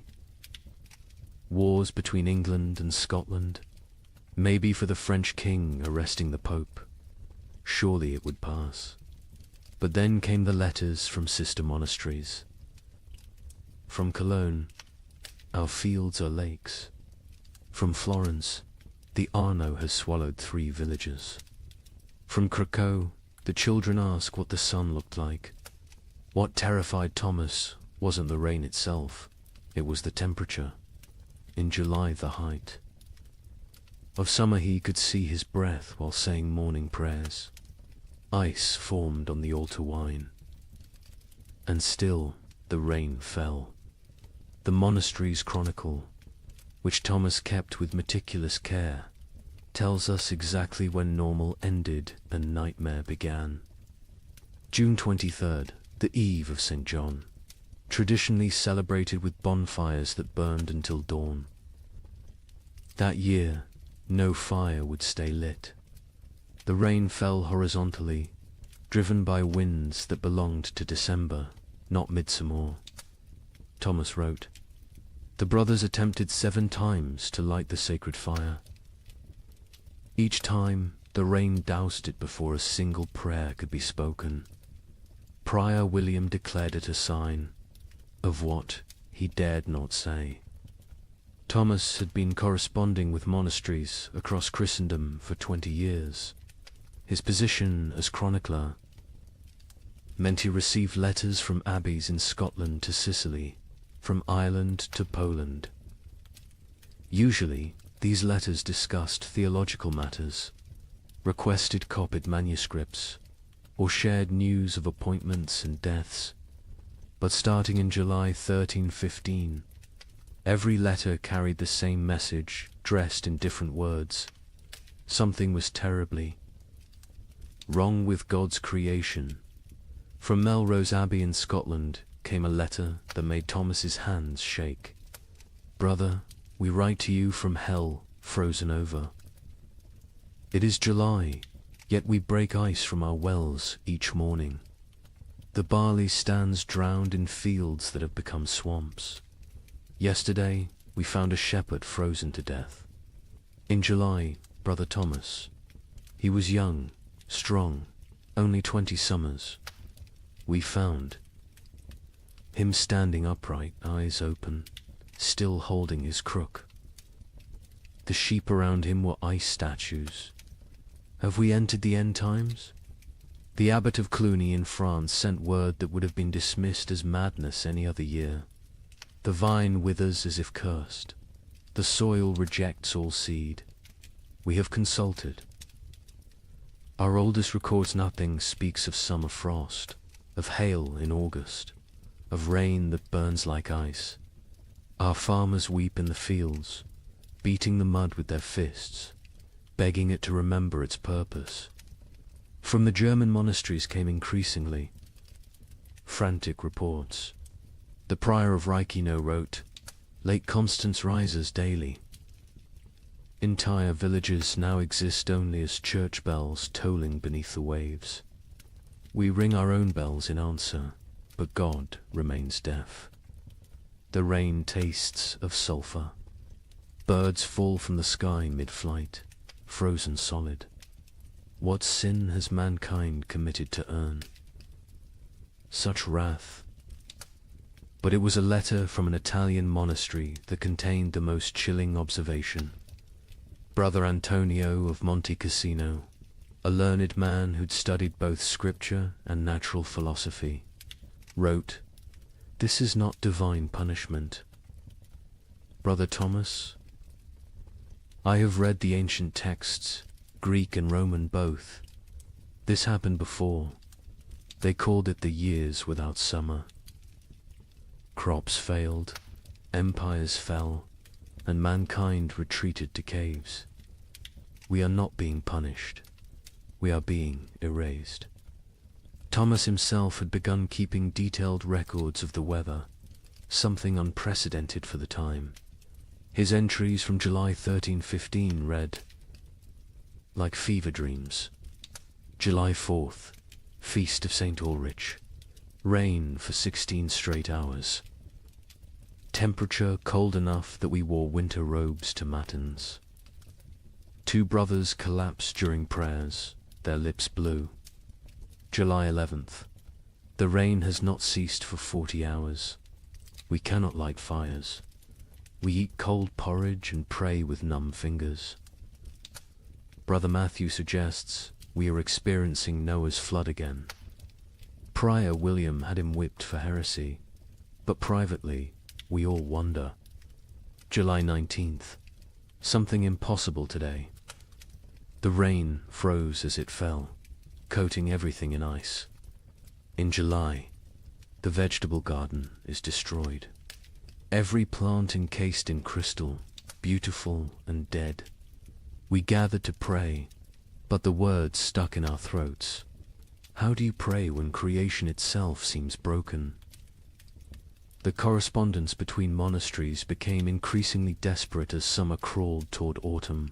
wars between England and Scotland, maybe for the French king arresting the Pope. Surely it would pass. But then came the letters from sister monasteries. From Cologne, our fields are lakes. From Florence, the Arno has swallowed 3 villages. From Krakow, the children ask what the sun looked like. What terrified Thomas wasn't the rain itself, it was the temperature. In July, the height of summer, he could see his breath while saying morning prayers. Ice formed on the altar wine. And still the rain fell. The monastery's chronicle, which Thomas kept with meticulous care, tells us exactly when normal ended and nightmare began. June 23rd, the eve of St. John, traditionally celebrated with bonfires that burned until dawn. That year, no fire would stay lit. The rain fell horizontally, driven by winds that belonged to December, not midsummer. Thomas wrote, "The brothers attempted 7 times to light the sacred fire. Each time, the rain doused it before a single prayer could be spoken. Prior William declared it a sign of what he dared not say." Thomas had been corresponding with monasteries across Christendom for 20 years. His position as chronicler meant he received letters from abbeys in Scotland to Sicily, from Ireland to Poland. Usually, these letters discussed theological matters, requested copied manuscripts, or shared news of appointments and deaths. But starting in July 1315, every letter carried the same message, dressed in different words. Something was terribly wrong with God's creation. From Melrose Abbey in Scotland came a letter that made Thomas's hands shake. "Brother, we write to you from hell, frozen over. It is July, yet we break ice from our wells each morning. The barley stands drowned in fields that have become swamps. Yesterday, we found a shepherd frozen to death. In July, Brother Thomas. He was young, strong, only 20 summers. We found him standing upright, eyes open, still holding his crook. The sheep around him were ice statues. Have we entered the end times? The abbot of Cluny in France sent word that would have been dismissed as madness any other year. The vine withers as if cursed. The soil rejects all seed. We have consulted. Our oldest records nothing, speaks of summer frost, of hail in August, of rain that burns like ice. Our farmers weep in the fields, beating the mud with their fists, begging it to remember its purpose. From the German monasteries came increasingly frantic reports. The prior of Reichenau wrote, "Lake Constance rises daily. Entire villages now exist only as church bells tolling beneath the waves. We ring our own bells in answer, but God remains deaf. The rain tastes of sulphur. Birds fall from the sky mid-flight, frozen solid. What sin has mankind committed to earn such wrath?" But it was a letter from an Italian monastery that contained the most chilling observation. Brother Antonio of Monte Cassino, a learned man who'd studied both scripture and natural philosophy, wrote, "This is not divine punishment. Brother Thomas, I have read the ancient texts, Greek and Roman both. This happened before. They called it the years without summer. Crops failed, empires fell, and mankind retreated to caves. We are not being punished. We are being erased." Thomas himself had begun keeping detailed records of the weather, something unprecedented for the time. His entries from July 1315 read, "Like fever dreams. July 4th, Feast of St. Ulrich. Rain for 16 straight hours. Temperature cold enough that we wore winter robes to matins. 2 brothers collapsed during prayers, their lips blue. July 11th. The rain has not ceased for 40 hours. We cannot light fires. We eat cold porridge and pray with numb fingers. Brother Matthew suggests we are experiencing Noah's flood again. Prior William had him whipped for heresy. But privately, we all wonder. July 19th. Something impossible today. The rain froze as it fell, coating everything in ice. In July, the vegetable garden is destroyed. Every plant encased in crystal, beautiful and dead. We gathered to pray, but the words stuck in our throats. How do you pray when creation itself seems broken? The correspondence between monasteries became increasingly desperate as summer crawled toward autumn.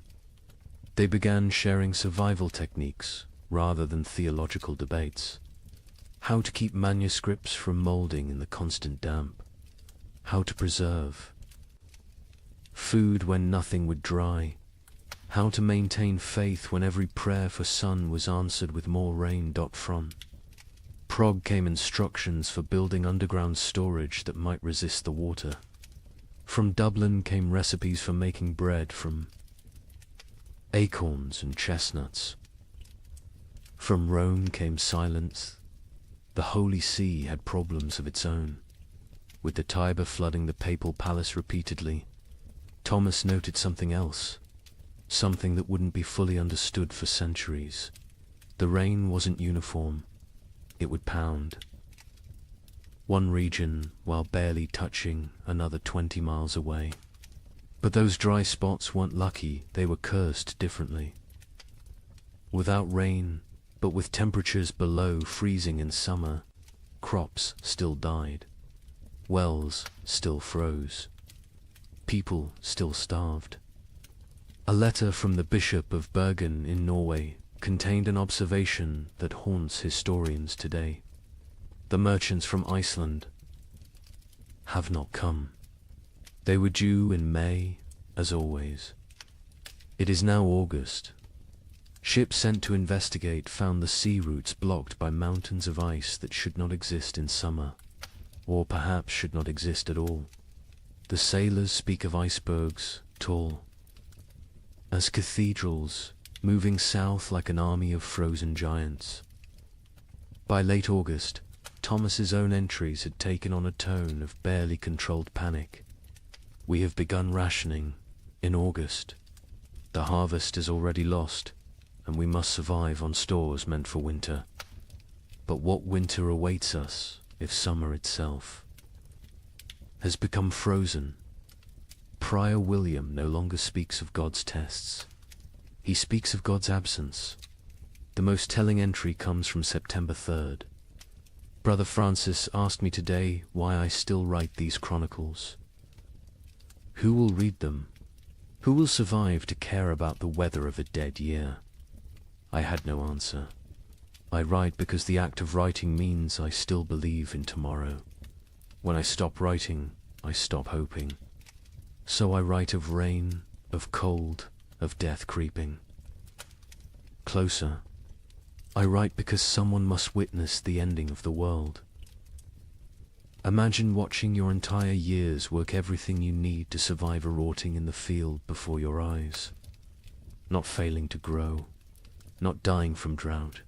They began sharing survival techniques rather than theological debates. How to keep manuscripts from molding in the constant damp. How to preserve food when nothing would dry. How to maintain faith when every prayer for sun was answered with more rain. From Prague came instructions for building underground storage that might resist the water. From Dublin came recipes for making bread from acorns and chestnuts. From Rome came silence. The Holy See had problems of its own, with the Tiber flooding the papal palace repeatedly. Thomas noted something else, something that wouldn't be fully understood for centuries. The rain wasn't uniform. It would pound. One region while barely touching another 20 miles away. But those dry spots weren't lucky, they were cursed differently. Without rain, but with temperatures below freezing in summer, crops still died. Wells still froze. People still starved. A letter from the Bishop of Bergen in Norway contained an observation that haunts historians today. The merchants from Iceland have not come. They were due in May, as always. It is now August. Ships sent to investigate found the sea routes blocked by mountains of ice that should not exist in summer, or perhaps should not exist at all. The sailors speak of icebergs, tall as cathedrals, moving south like an army of frozen giants. By late August, Thomas's own entries had taken on a tone of barely controlled panic. We have begun rationing in August. The harvest is already lost, and we must survive on stores meant for winter. But what winter awaits us if summer itself has become frozen? Prior William no longer speaks of God's tests. He speaks of God's absence. The most telling entry comes from September 3rd. Brother Francis asked me today why I still write these chronicles. Who will read them? Who will survive to care about the weather of a dead year? I had no answer. I write because the act of writing means I still believe in tomorrow. When I stop writing, I stop hoping. So I write of rain, of cold, of death creeping closer. I write because someone must witness the ending of the world. Imagine watching your entire year's work, everything you need to survive, a rotting in the field before your eyes. Not failing to grow, not dying from drought,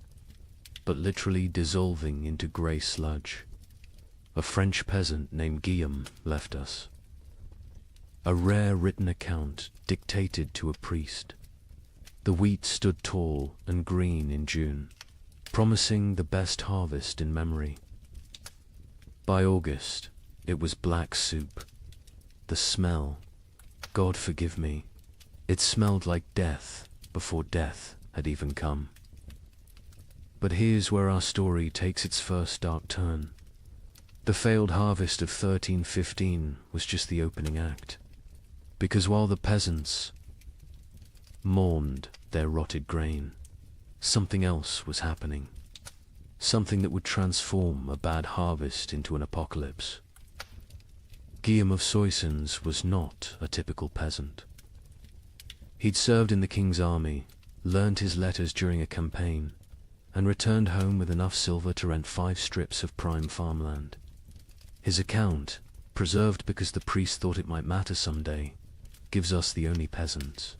but literally dissolving into grey sludge. A French peasant named Guillaume left us. A rare written account dictated to a priest. The wheat stood tall and green in June, promising the best harvest in memory. By August, it was black soup. The smell, God forgive me, it smelled like death before death had even come. But here's where our story takes its first dark turn. The failed harvest of 1315 was just the opening act. Because while the peasants mourned their rotted grain, something else was happening. Something that would transform a bad harvest into an apocalypse. Guillaume of Soissons was not a typical peasant. He'd served in the king's army, learned his letters during a campaign, and returned home with enough silver to rent 5 strips of prime farmland. His account, preserved because the priest thought it might matter someday, gives us the only peasants'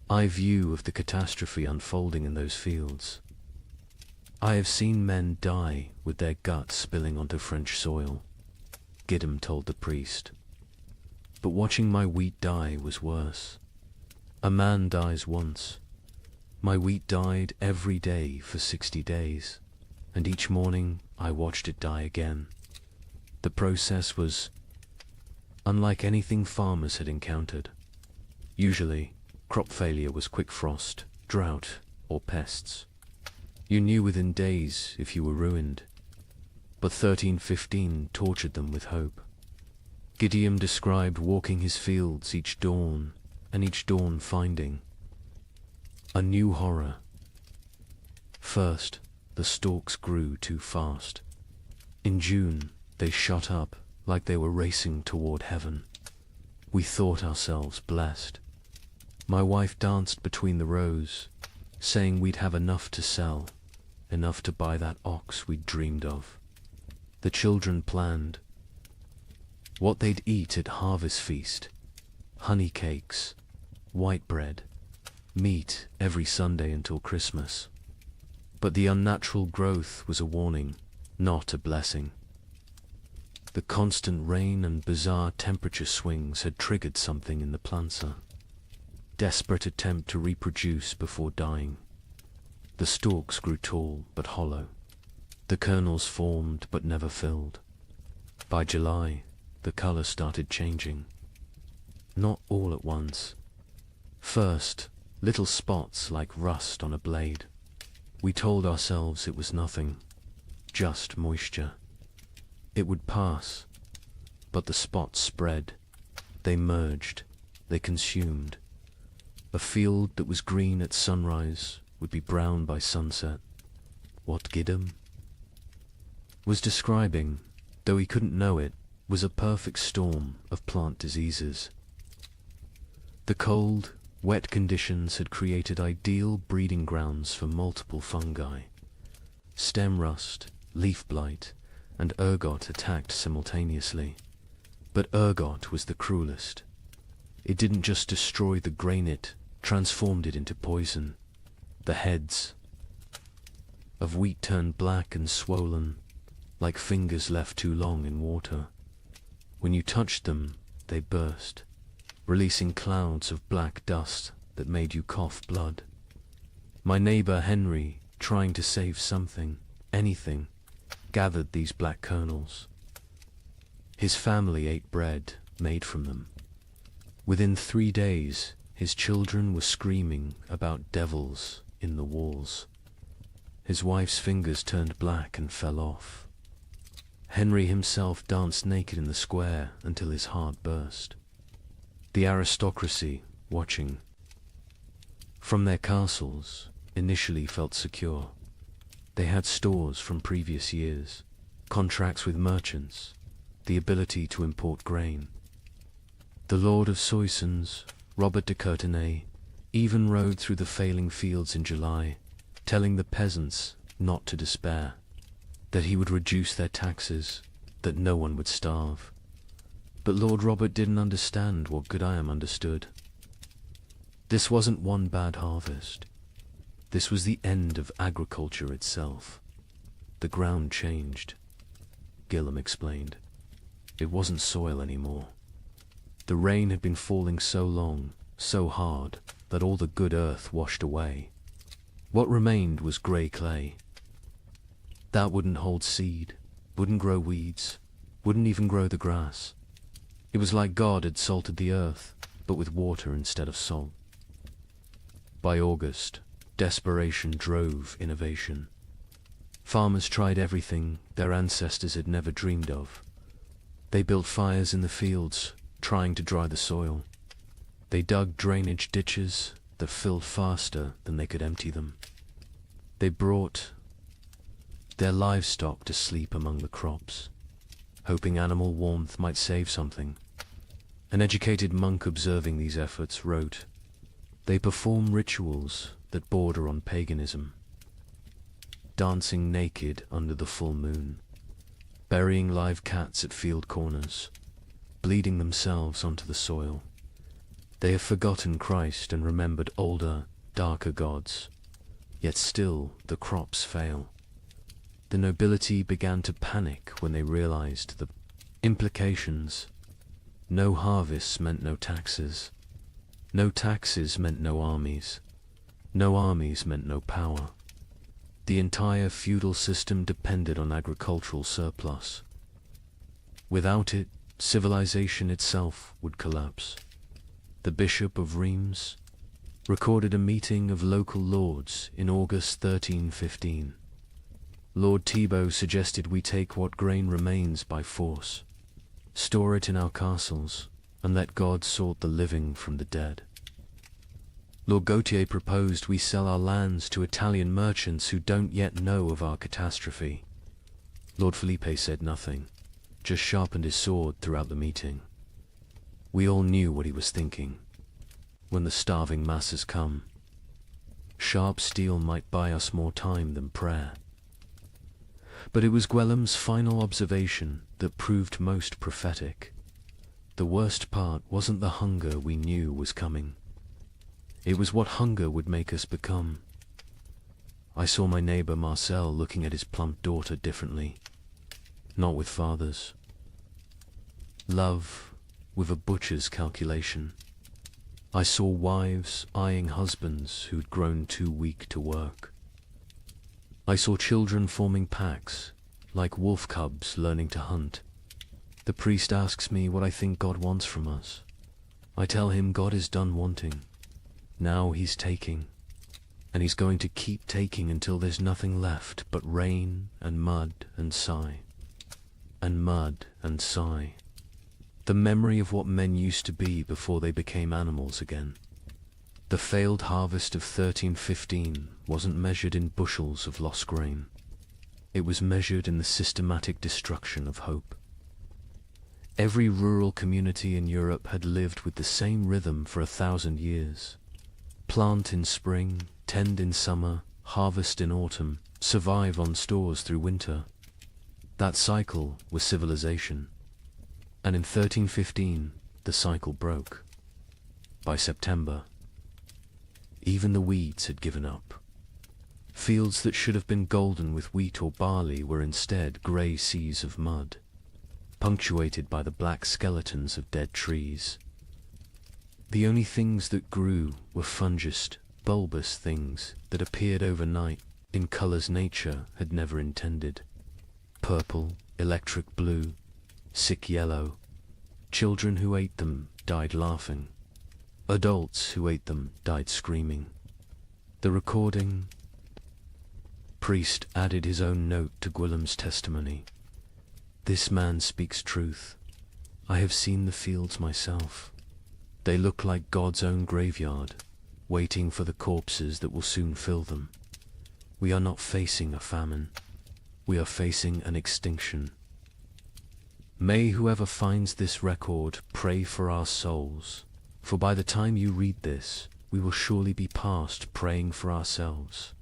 eye view of the catastrophe unfolding in those fields. I have seen men die with their guts spilling onto French soil. Gideon told the priest. But watching my wheat die was worse. A man dies once. My wheat died every day for 60 days, and each morning I watched it die again. The process was unlike anything farmers had encountered. Usually, crop failure was quick frost, drought, or pests. You knew within days if you were ruined. But 1315 tortured them with hope. Gideon described walking his fields each dawn, and each dawn finding a new horror. First, the stalks grew too fast. In June, they shot up like they were racing toward heaven. We thought ourselves blessed. My wife danced between the rows, saying we'd have enough to sell, enough to buy that ox we'd dreamed of. The children planned what they'd eat at harvest feast: honey cakes, white bread, meat every Sunday until Christmas. But the unnatural growth was a warning, not a blessing. The constant rain and bizarre temperature swings had triggered something in the planter. Desperate attempt to reproduce before dying. The stalks grew tall but hollow. The kernels formed but never filled. By July, the color started changing. Not all at once. First, little spots like rust on a blade. We told ourselves it was nothing, just moisture. It would pass, but the spots spread. They merged. They consumed. A field that was green at sunrise would be brown by sunset. What Gideon was describing, though he couldn't know it, was a perfect storm of plant diseases. The cold, wet conditions had created ideal breeding grounds for multiple fungi. Stem rust, leaf blight, and ergot attacked simultaneously. But ergot was the cruelest. It didn't just destroy the grain, it transformed it into poison. The heads of wheat turned black and swollen, like fingers left too long in water. When you touched them, they burst, releasing clouds of black dust that made you cough blood. My neighbor Henry, trying to save something, anything, gathered these black kernels. His family ate bread made from them. Within 3 days, his children were screaming about devils in the walls. His wife's fingers turned black and fell off. Henry himself danced naked in the square until his heart burst. The aristocracy, watching from their castles, initially felt secure. They had stores from previous years, contracts with merchants, the ability to import grain. The Lord of Soissons, Robert de Courtenay, even rode through the failing fields in July, telling the peasants not to despair, that he would reduce their taxes, that no one would starve. But Lord Robert didn't understand what Gideon understood. This wasn't one bad harvest. This was the end of agriculture itself. The ground changed. Gideon explained. It wasn't soil anymore. The rain had been falling so long, so hard, that all the good earth washed away. What remained was grey clay. That wouldn't hold seed, wouldn't grow weeds, wouldn't even grow the grass. It was like God had salted the earth, but with water instead of salt. By August, desperation drove innovation. Farmers tried everything their ancestors had never dreamed of. They built fires in the fields, trying to dry the soil. They dug drainage ditches that filled faster than they could empty them. They brought their livestock to sleep among the crops, hoping animal warmth might save something. An educated monk observing these efforts wrote, "They perform rituals that border on paganism, dancing naked under the full moon, burying live cats at field corners, bleeding themselves onto the soil. They have forgotten Christ and remembered older, darker gods, yet still the crops fail. The nobility began to panic when they realized the Implications. No harvests meant no taxes. No taxes meant no armies. No armies meant no power. The entire feudal system depended on agricultural surplus. Without it, civilization itself would collapse. The Bishop of Reims recorded a meeting of local lords in August 1315. Lord Thibaut suggested we take what grain remains by force, store it in our castles, and let God sort the living from the dead. Lord Gautier proposed we sell our lands to Italian merchants who don't yet know of our catastrophe. Lord Felipe said nothing, just sharpened his sword throughout the meeting. We all knew what he was thinking. When the starving masses come, sharp steel might buy us more time than prayer. But it was Gwellem's final observation that proved most prophetic. The worst part wasn't the hunger we knew was coming. It was what hunger would make us become. I saw my neighbor Marcel looking at his plump daughter differently. Not with fathers. Love with a butcher's calculation. I saw wives eyeing husbands who'd grown too weak to work. I saw children forming packs, like wolf cubs learning to hunt. The priest asks me what I think God wants from us. I tell him God is done wanting. Now he's taking, and he's going to keep taking until there's nothing left but rain and mud and sigh. And mud and sigh. The memory of what men used to be before they became animals again. The failed harvest of 1315 wasn't measured in bushels of lost grain. It was measured in the systematic destruction of hope. Every rural community in Europe had lived with the same rhythm for 1,000 years. Plant in spring, tend in summer, harvest in autumn, survive on stores through winter. That cycle was civilization. And in 1315, the cycle broke. By September, even the weeds had given up. Fields that should have been golden with wheat or barley were instead grey seas of mud, punctuated by the black skeletons of dead trees. The only things that grew were fungous, bulbous things that appeared overnight in colours nature had never intended. Purple, electric blue, sick yellow. Children who ate them died laughing. Adults who ate them died screaming. The recording. Priest added his own note to Gwillem's testimony. This man speaks truth. I have seen the fields myself. They look like God's own graveyard, waiting for the corpses that will soon fill them. We are not facing a famine. We are facing an extinction. May whoever finds this record pray for our souls, for by the time you read this, we will surely be past praying for ourselves.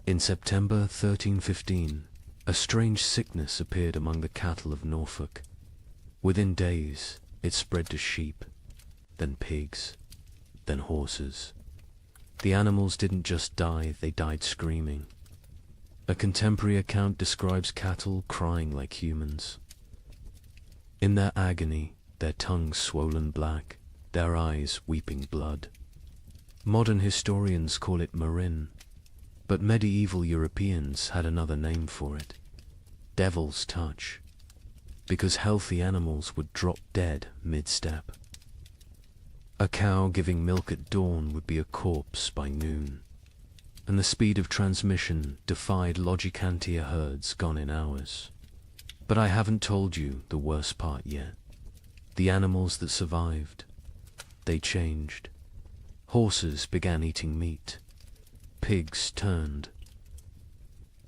In September 1315, a strange sickness appeared among the cattle of Norfolk. Within days, it spread to sheep, then pigs, then horses. The animals didn't just die, they died screaming. A contemporary account describes cattle crying like humans. In their agony, their tongues swollen black, their eyes weeping blood. Modern historians call it marin, but medieval Europeans had another name for it. Devil's touch, because healthy animals would drop dead mid-step. A cow giving milk at dawn would be a corpse by noon, and the speed of transmission defied Logicantia herds gone in hours. But I haven't told you the worst part yet. The animals that survived, they changed. Horses began eating meat. Pigs turned.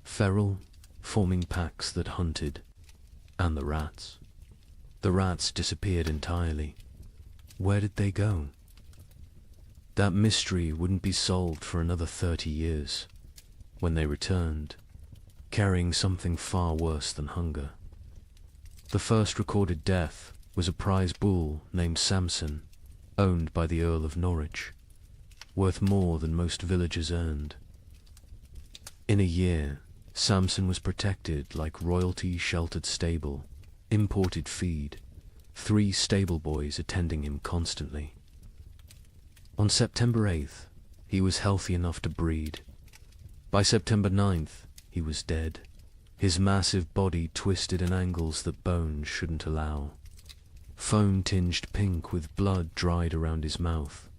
Feral, forming packs that hunted. And the rats. The rats disappeared entirely. Where did they go? That mystery wouldn't be solved for another 30 years, when they returned, carrying something far worse than hunger. The first recorded death was a prize bull named Samson, owned by the Earl of Norwich, worth more than most villagers earned. In a year, Samson was protected like royalty-sheltered stable, imported feed, 3 stable boys attending him constantly. On September 8th, he was healthy enough to breed. By September 9th, he was dead, his massive body twisted in angles that bones shouldn't allow. Foam tinged pink with blood dried around his mouth.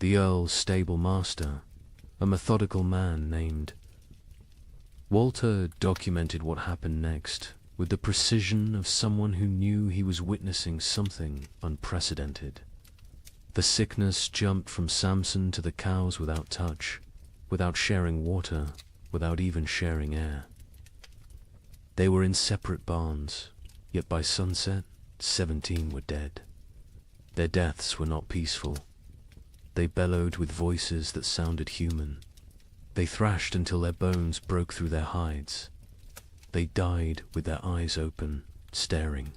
The Earl's stable master, a methodical man named Walter, documented what happened next with the precision of someone who knew he was witnessing something unprecedented. The sickness jumped from Samson to the cows without touch, without sharing water, without even sharing air. They were in separate barns, yet by sunset, 17 were dead. Their deaths were not peaceful. They bellowed with voices that sounded human. They thrashed until their bones broke through their hides. They died with their eyes open, staring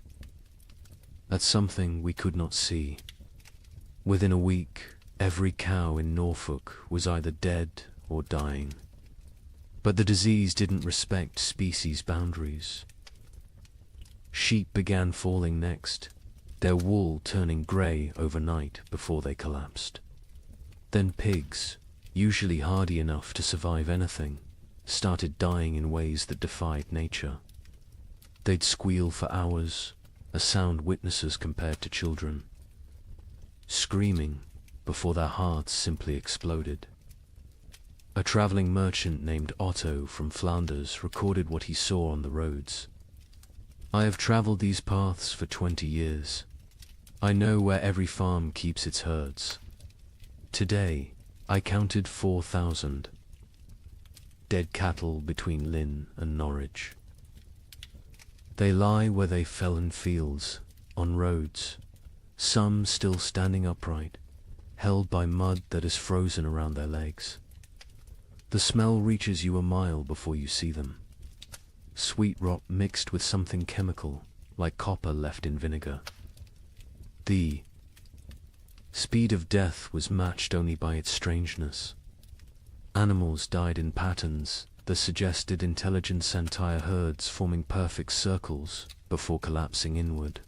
at something we could not see. Within a week, every cow in Norfolk was either dead or dying. But the disease didn't respect species boundaries. Sheep began falling next, their wool turning grey overnight before they collapsed. Then pigs, usually hardy enough to survive anything, started dying in ways that defied nature. They'd squeal for hours, a sound witnesses compared to children, screaming before their hearts simply exploded. A traveling merchant named Otto from Flanders recorded what he saw on the roads. I have traveled these paths for 20 years. I know where every farm keeps its herds. Today, I counted 4,000 dead cattle between Lynn and Norwich. They lie where they fell in fields, on roads, some still standing upright, held by mud that is frozen around their legs. The smell reaches you a mile before you see them. Sweet rot mixed with something chemical, like copper left in vinegar. The speed of death was matched only by its strangeness. Animals died in patterns that suggested intelligent entire herds forming perfect circles before collapsing inward.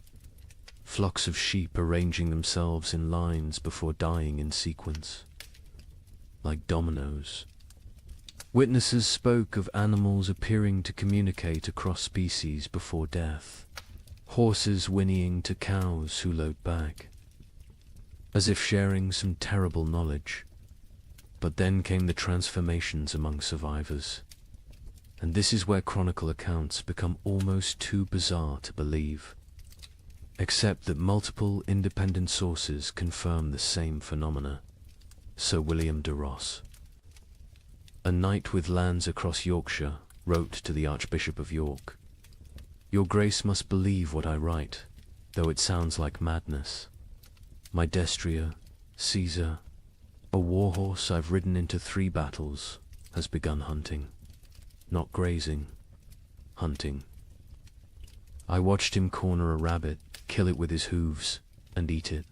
Flocks of sheep arranging themselves in lines before dying in sequence, like dominoes. Witnesses spoke of animals appearing to communicate across species before death, horses whinnying to cows who lowed back, as if sharing some terrible knowledge. But then came the transformations among survivors, and this is where chronicle accounts become almost too bizarre to believe, except that multiple independent sources confirm the same phenomena. Sir William de Ross, a knight with lands across Yorkshire, wrote to the Archbishop of York, "Your Grace must believe what I write, though it sounds like madness. My destrier, Caesar, a warhorse I've ridden into 3 battles, has begun hunting. Not grazing, hunting. I watched him corner a rabbit, kill it with his hooves, and eat it.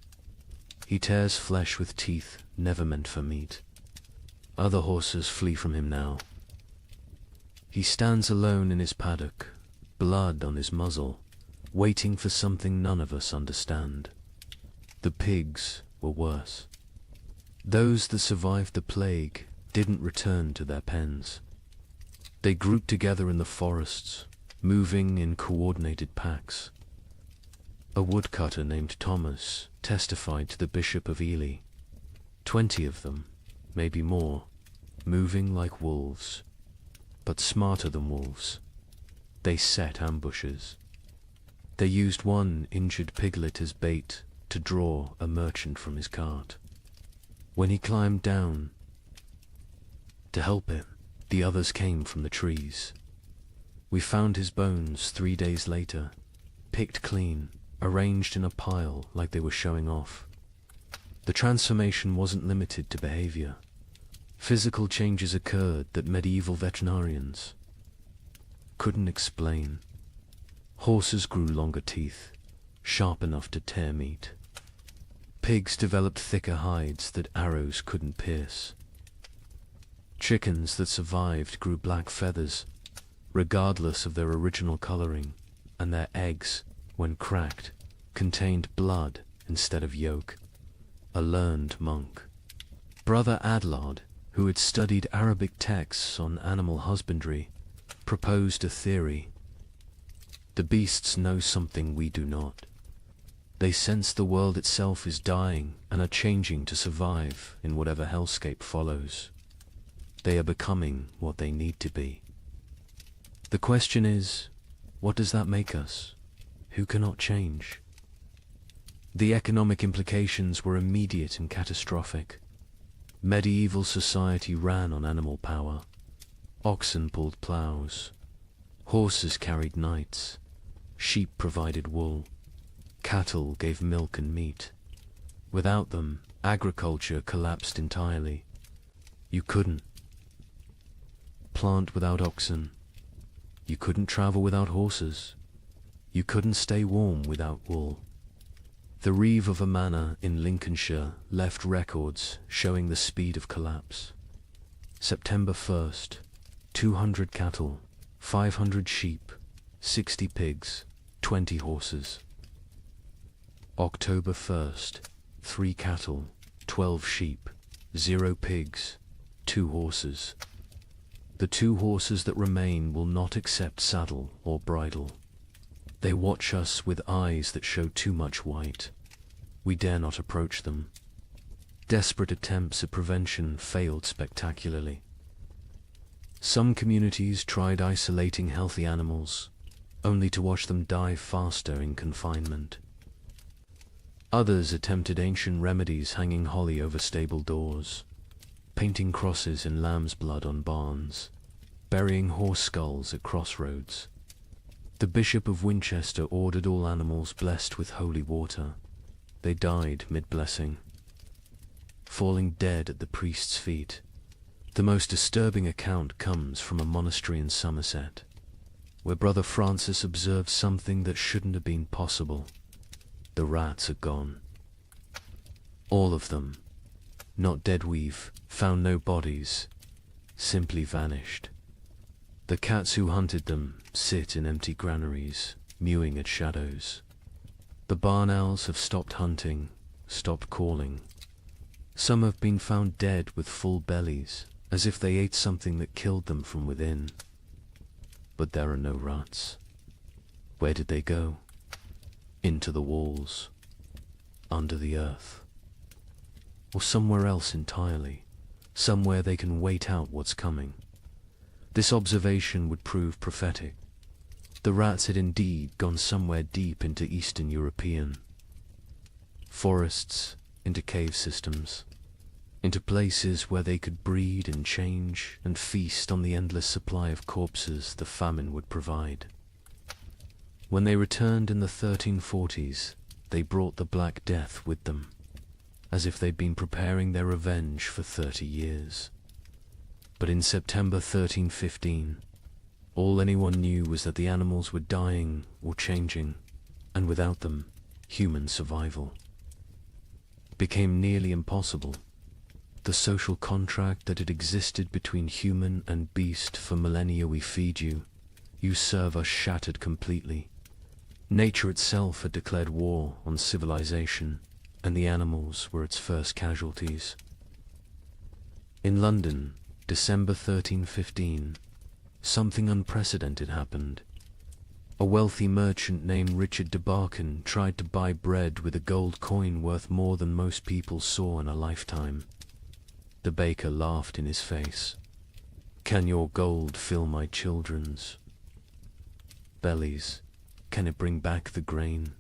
He tears flesh with teeth never meant for meat. Other horses flee from him now. He stands alone in his paddock, blood on his muzzle, waiting for something none of us understand. The pigs were worse. Those that survived the plague didn't return to their pens. They grouped together in the forests, moving in coordinated packs. A woodcutter named Thomas testified to the Bishop of Ely. 20 of them, maybe more, moving like wolves, but smarter than wolves. They set ambushes. They used one injured piglet as bait to draw a merchant from his cart. When he climbed down to help him, the others came from the trees. We found his bones 3 days later, picked clean, arranged in a pile like they were showing off. The transformation wasn't limited to behavior. Physical changes occurred that medieval veterinarians couldn't explain. Horses grew longer teeth, sharp enough to tear meat. Pigs developed thicker hides that arrows couldn't pierce. Chickens that survived grew black feathers, regardless of their original coloring, and their eggs when cracked, contained blood instead of yolk. A learned monk. Brother Adlard, who had studied Arabic texts on animal husbandry, proposed a theory. The beasts know something we do not. They sense the world itself is dying and are changing to survive in whatever hellscape follows. They are becoming what they need to be. The question is, what does that make us? Who cannot change? The economic implications were immediate and catastrophic. Medieval society ran on animal power. Oxen pulled plows. Horses carried knights. Sheep provided wool. Cattle gave milk and meat. Without them, agriculture collapsed entirely. You couldn't plant without oxen. You couldn't travel without horses. You couldn't stay warm without wool. The reeve of a manor in Lincolnshire left records showing the speed of collapse. September 1st, 200 cattle, 500 sheep, 60 pigs, 20 horses. October 1st, 3 cattle, 12 sheep, 0 pigs, 2 horses. The 2 horses that remain will not accept saddle or bridle. They watch us with eyes that show too much white. We dare not approach them. Desperate attempts at prevention failed spectacularly. Some communities tried isolating healthy animals, only to watch them die faster in confinement. Others attempted ancient remedies, hanging holly over stable doors, painting crosses in lamb's blood on barns, burying horse skulls at crossroads. The Bishop of Winchester ordered all animals blessed with holy water. They died mid-blessing, falling dead at the priest's feet. The most disturbing account comes from a monastery in Somerset, where Brother Francis observed something that shouldn't have been possible. The rats are gone. All of them. Not dead weave, found no bodies, simply vanished. The cats who hunted them sit in empty granaries, mewing at shadows. The barn owls have stopped hunting, stopped calling. Some have been found dead with full bellies, as if they ate something that killed them from within. But there are no rats. Where did they go? Into the walls, under the earth, or somewhere else entirely, somewhere they can wait out what's coming. This observation would prove prophetic. The rats had indeed gone somewhere deep into Eastern European forests, into cave systems, into places where they could breed and change and feast on the endless supply of corpses the famine would provide. When they returned in the 1340s, they brought the Black Death with them, as if they'd been preparing their revenge for 30 years. But in September 1315, all anyone knew was that the animals were dying or changing, and without them, human survival became nearly impossible. The social contract that had existed between human and beast for millennia, we feed you, you serve us, shattered completely. Nature itself had declared war on civilization, and the animals were its first casualties. In London, December 1315, something unprecedented happened. A wealthy merchant named Richard de Barkin tried to buy bread with a gold coin worth more than most people saw in a lifetime. The baker laughed in his face. "Can your gold fill my children's bellies? Can it bring back the grain?"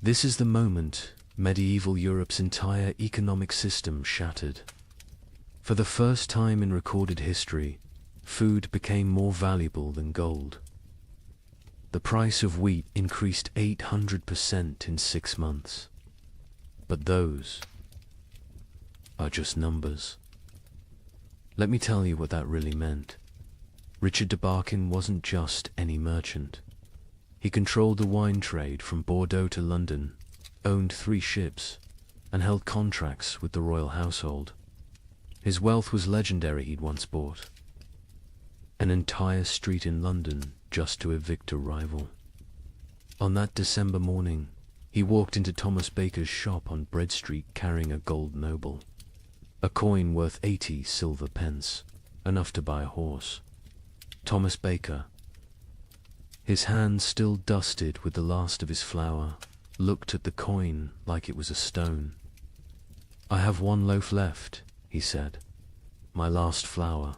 This is the moment medieval Europe's entire economic system shattered. For the first time in recorded history, food became more valuable than gold. The price of wheat increased 800% in 6 months. But those are just numbers. Let me tell you what that really meant. Richard de Barkin wasn't just any merchant. He controlled the wine trade from Bordeaux to London, owned 3 ships, and held contracts with the royal household. His wealth was legendary. He'd once bought an entire street in London just to evict a rival. On that December morning, he walked into Thomas Baker's shop on Bread Street carrying a gold noble, a coin worth 80 silver pence, enough to buy a horse. Thomas Baker, his hands still dusted with the last of his flour, looked at the coin like it was a stone. "I have one loaf left," he said, "my last flour.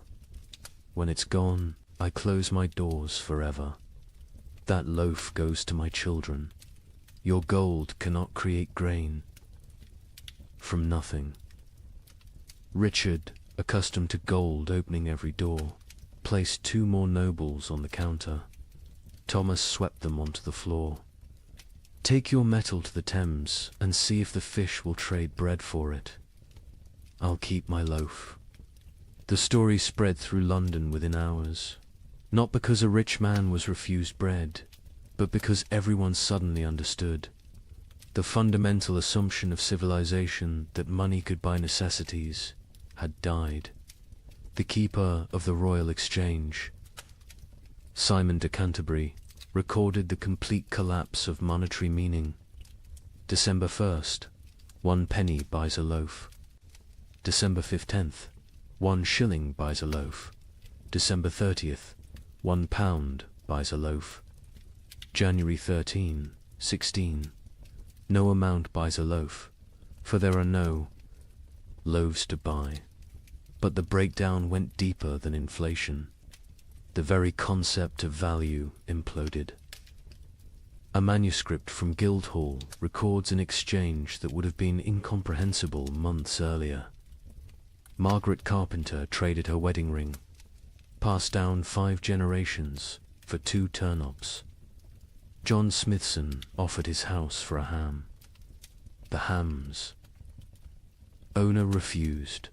When it's gone, I close my doors forever. That loaf goes to my children. Your gold cannot create grain from nothing." Richard, accustomed to gold opening every door, placed 2 more nobles on the counter. Thomas swept them onto the floor. "Take your metal to the Thames and see if the fish will trade bread for it. I'll keep my loaf." The story spread through London within hours, not because a rich man was refused bread, but because everyone suddenly understood. The fundamental assumption of civilization that money could buy necessities had died. The keeper of the Royal Exchange, Simon de Canterbury, recorded the complete collapse of monetary meaning. December 1st, 1 penny buys a loaf. December 15th, 1 shilling buys a loaf. December 30th, 1 pound buys a loaf. January 13, 16, no amount buys a loaf, for there are no loaves to buy. But the breakdown went deeper than inflation. The very concept of value imploded. A manuscript from Guildhall records an exchange that would have been incomprehensible months earlier. Margaret Carpenter traded her wedding ring, passed down 5 generations, for 2 turnips. John Smithson offered his house for a ham. The hams. Owner refused.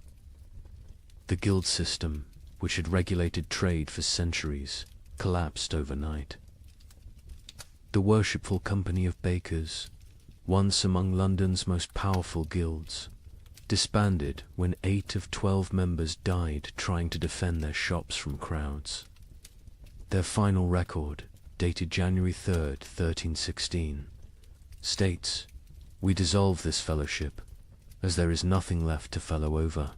The guild system, which had regulated trade for centuries, collapsed overnight. The worshipful company of bakers, once among London's most powerful guilds, disbanded when 8 of 12 members died trying to defend their shops from crowds. Their final record, dated January 3rd, 1316, states, "We dissolve this fellowship, as there is nothing left to fellow over.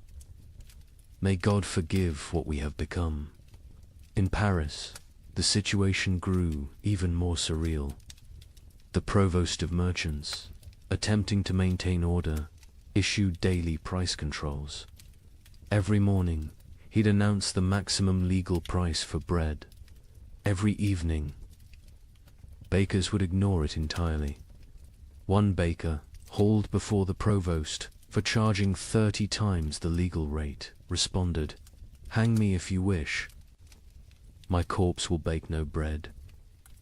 May God forgive what we have become." In Paris, the situation grew even more surreal. The provost of merchants, attempting to maintain order, issued daily price controls. Every morning, he'd announce the maximum legal price for bread. Every evening, bakers would ignore it entirely. One baker, hauled before the provost for charging 30 times the legal rate, responded, "Hang me if you wish. My corpse will bake no bread.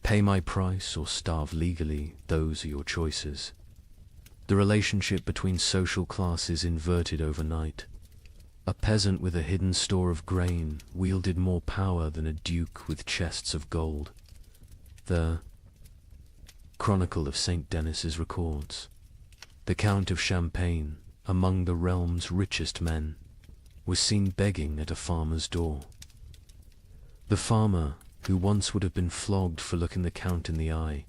Pay my price or starve legally, those are your choices." The relationship between social classes inverted overnight. A peasant with a hidden store of grain wielded more power than a duke with chests of gold. The Chronicle of St. Denis's records, the Count of Champagne, among the realm's richest men, was seen begging at a farmer's door. The farmer, who once would have been flogged for looking the Count in the eye,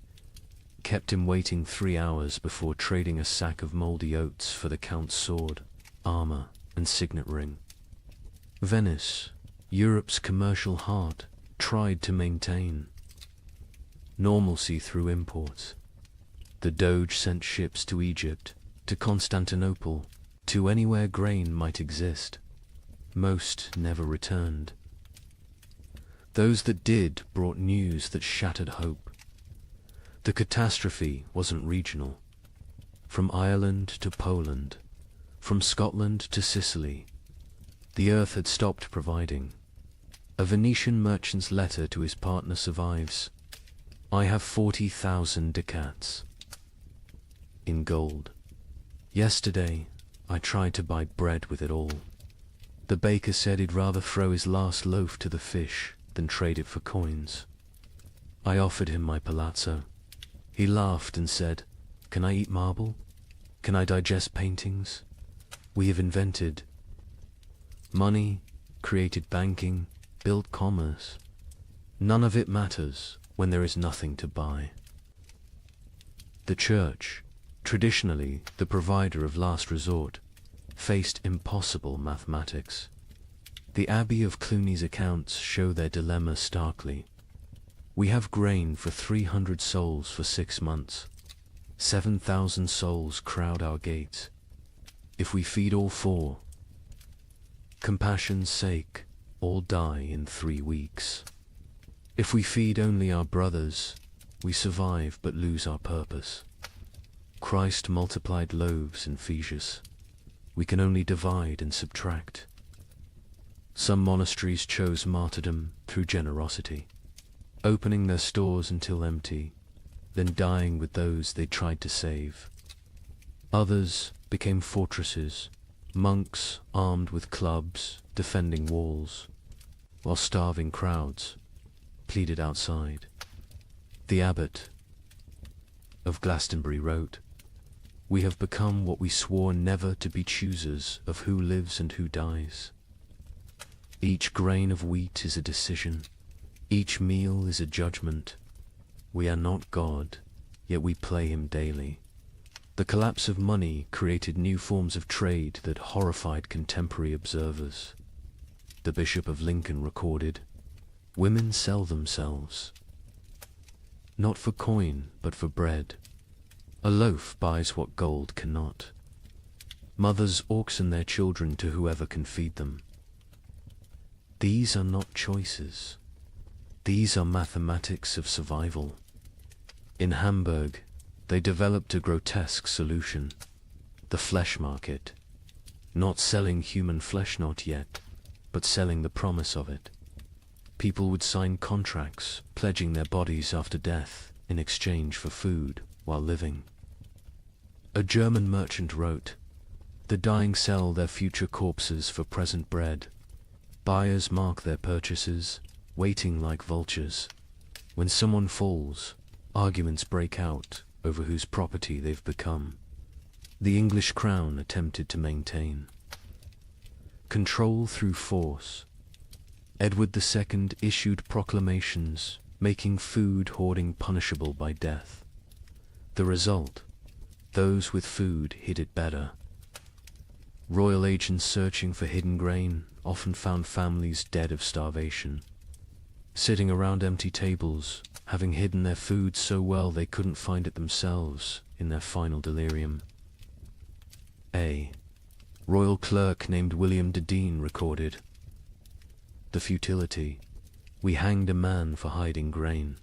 kept him waiting 3 hours before trading a sack of mouldy oats for the Count's sword, armor, and signet ring. Venice, Europe's commercial heart, tried to maintain normalcy through imports. The Doge sent ships to Egypt, to Constantinople, to anywhere grain might exist. Most never returned. Those that did brought news that shattered hope. The catastrophe wasn't regional. From Ireland to Poland, from Scotland to Sicily, the earth had stopped providing. A Venetian merchant's letter to his partner survives. "I have 40,000 ducats in gold. Yesterday, I tried to buy bread with it all. The baker said he'd rather throw his last loaf to the fish than trade it for coins. I offered him my palazzo. He laughed and said, 'Can I eat marble? Can I digest paintings? We have invented money, created banking, built commerce. None of it matters when there is nothing to buy.'" The church, traditionally the provider of last resort, faced impossible mathematics. The Abbey of Cluny's accounts show their dilemma starkly. We have grain for 300 souls for 6 months. 7,000 souls crowd our gates. If we feed all 4, compassion's sake, all die in 3 weeks. If we feed only our brothers, we survive but lose our purpose. Christ multiplied loaves in Phaedrus. We can only divide and subtract. Some monasteries chose martyrdom through generosity, opening their stores until empty, then dying with those they tried to save. Others became fortresses, monks armed with clubs defending walls, while starving crowds pleaded outside. The abbot of Glastonbury wrote, "We have become what we swore never to be, choosers of who lives and who dies. Each grain of wheat is a decision. Each meal is a judgment. We are not God, yet we play him daily." The collapse of money created new forms of trade that horrified contemporary observers. The Bishop of Lincoln recorded, "Women sell themselves, not for coin, but for bread. A loaf buys what gold cannot. Mothers auction their children to whoever can feed them. These are not choices. These are mathematics of survival." In Hamburg, they developed a grotesque solution: the flesh market. Not selling human flesh, not yet, but selling the promise of it. People would sign contracts pledging their bodies after death in exchange for food while living. A German merchant wrote, "The dying sell their future corpses for present bread. Buyers mark their purchases, waiting like vultures. When someone falls, arguments break out over whose property they've become." The English crown attempted to maintain control through force. Edward II issued proclamations making food hoarding punishable by death. The result: those with food hid it better. Royal agents searching for hidden grain often found families dead of starvation, sitting around empty tables, having hidden their food so well they couldn't find it themselves in their final delirium. A royal clerk named William de Dean recorded, "The futility. We hanged a man for hiding grain.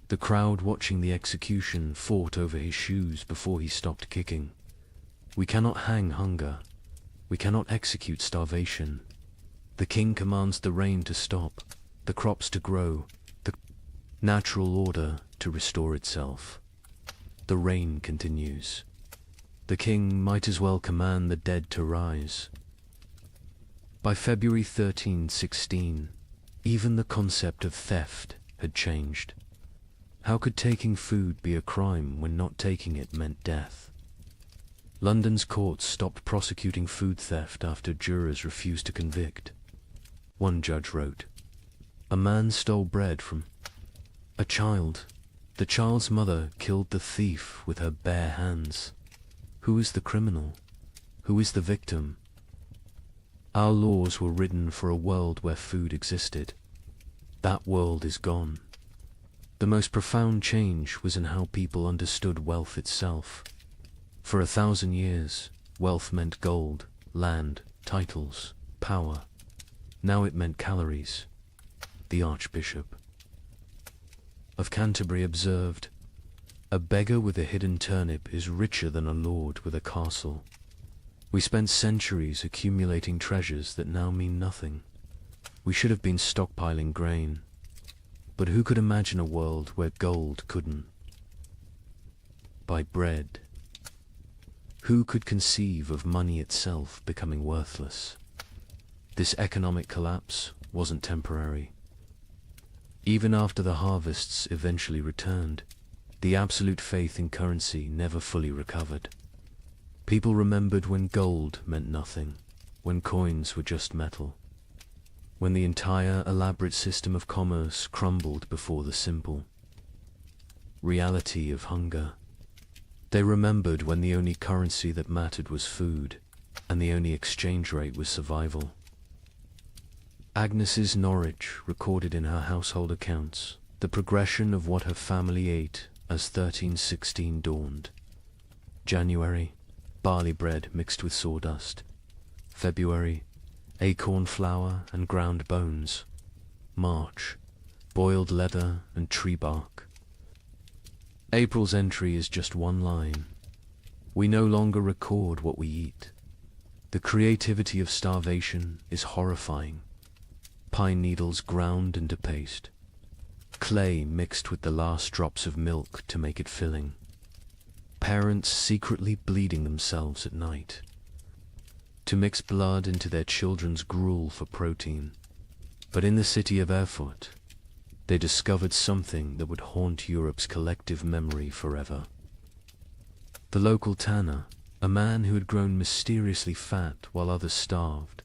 The crowd watching the execution fought over his shoes before he stopped kicking. We cannot hang hunger. We cannot execute starvation. The king commands the rain to stop, the crops to grow, the natural order to restore itself. The rain continues. The king might as well command the dead to rise." By February 1316, even the concept of theft had changed. How could taking food be a crime when not taking it meant death? London's courts stopped prosecuting food theft after jurors refused to convict. One judge wrote, "A man stole bread from a child. The child's mother killed the thief with her bare hands. Who is the criminal? Who is the victim? Our laws were written for a world where food existed. That world is gone." The most profound change was in how people understood wealth itself. For 1,000 years, wealth meant gold, land, titles, power. Now it meant calories. The Archbishop of Canterbury observed, "A beggar with a hidden turnip is richer than a lord with a castle." We spent centuries accumulating treasures that now mean nothing. We should have been stockpiling grain. But who could imagine a world where gold couldn't buy bread? Who could conceive of money itself becoming worthless? This economic collapse wasn't temporary. Even after the harvests eventually returned, the absolute faith in currency never fully recovered. People remembered when gold meant nothing, when coins were just metal, when the entire elaborate system of commerce crumbled before the simple reality of hunger. They remembered when the only currency that mattered was food, and the only exchange rate was survival. Agnes's Norwich recorded in her household accounts the progression of what her family ate as 1316 dawned. January, barley bread mixed with sawdust. February, acorn flour and ground bones. March, boiled leather and tree bark. April's entry is just one line. We no longer record what we eat. The creativity of starvation is horrifying. Pine needles ground into paste. Clay mixed with the last drops of milk to make it filling. Parents secretly bleeding themselves at night to mix blood into their children's gruel for protein. But in the city of Erfurt, they discovered something that would haunt Europe's collective memory forever. The local tanner, a man who had grown mysteriously fat while others starved,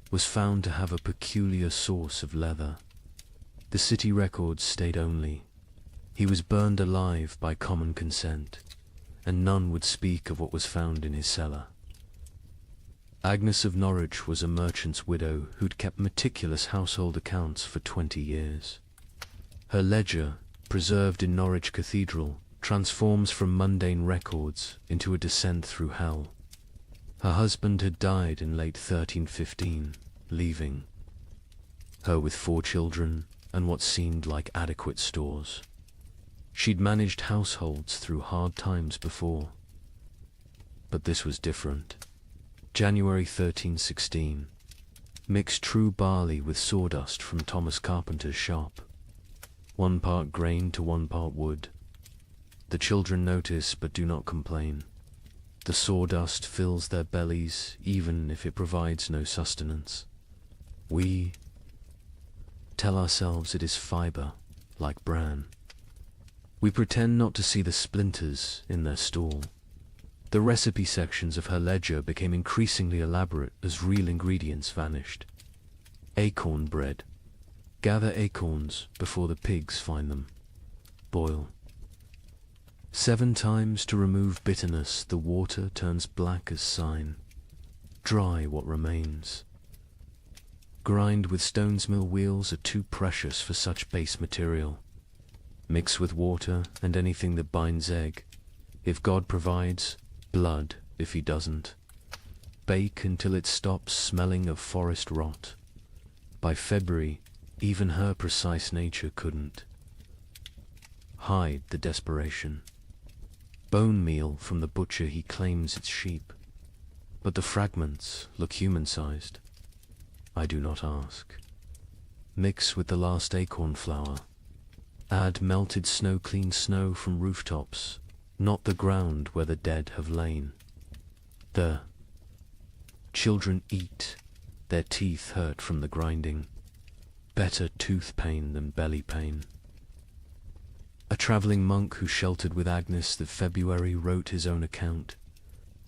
was found to have a peculiar source of leather. The city records state only, he was burned alive by common consent, and none would speak of what was found in his cellar. Agnes of Norwich was a merchant's widow who'd kept meticulous household accounts for 20 years. Her ledger, preserved in Norwich Cathedral, transforms from mundane records into a descent through hell. Her husband had died in late 1315, leaving her with 4 children and what seemed like adequate stores. She'd managed households through hard times before. But this was different. January 1316. Mix true barley with sawdust from Thomas Carpenter's shop. 1 part grain to 1 part wood. The children notice but do not complain. The sawdust fills their bellies even if it provides no sustenance. We tell ourselves it is fibre, like bran. We pretend not to see the splinters in their stall. The recipe sections of her ledger became increasingly elaborate as real ingredients vanished. Acorn bread. Gather acorns before the pigs find them. Boil. 7 times to remove bitterness, the water turns black as sign. Dry what remains. Grind with stone's mill wheels are too precious for such base material. Mix with water and anything that binds egg. If God provides, blood if he doesn't. Bake until it stops smelling of forest rot. By February, even her precise nature couldn't hide the desperation. Bone meal from the butcher, he claims it's sheep, but the fragments look human-sized. I do not ask. Mix with the last acorn flour. Add melted snow-clean snow from rooftops, not the ground where the dead have lain. The children eat, their teeth hurt from the grinding. Better tooth pain than belly pain. A travelling monk who sheltered with Agnes that February wrote his own account.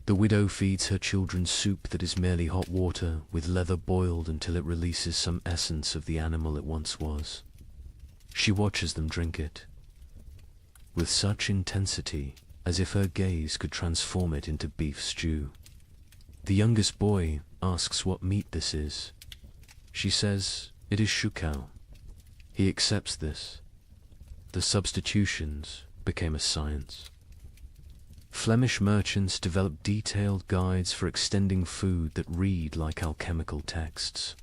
The widow feeds her children soup that is merely hot water, with leather boiled until it releases some essence of the animal it once was. She watches them drink it, with such intensity as if her gaze could transform it into beef stew. The youngest boy asks what meat this is. She says it is shukau. He accepts this. The substitutions became a science. Flemish merchants developed detailed guides for extending food that read like alchemical texts.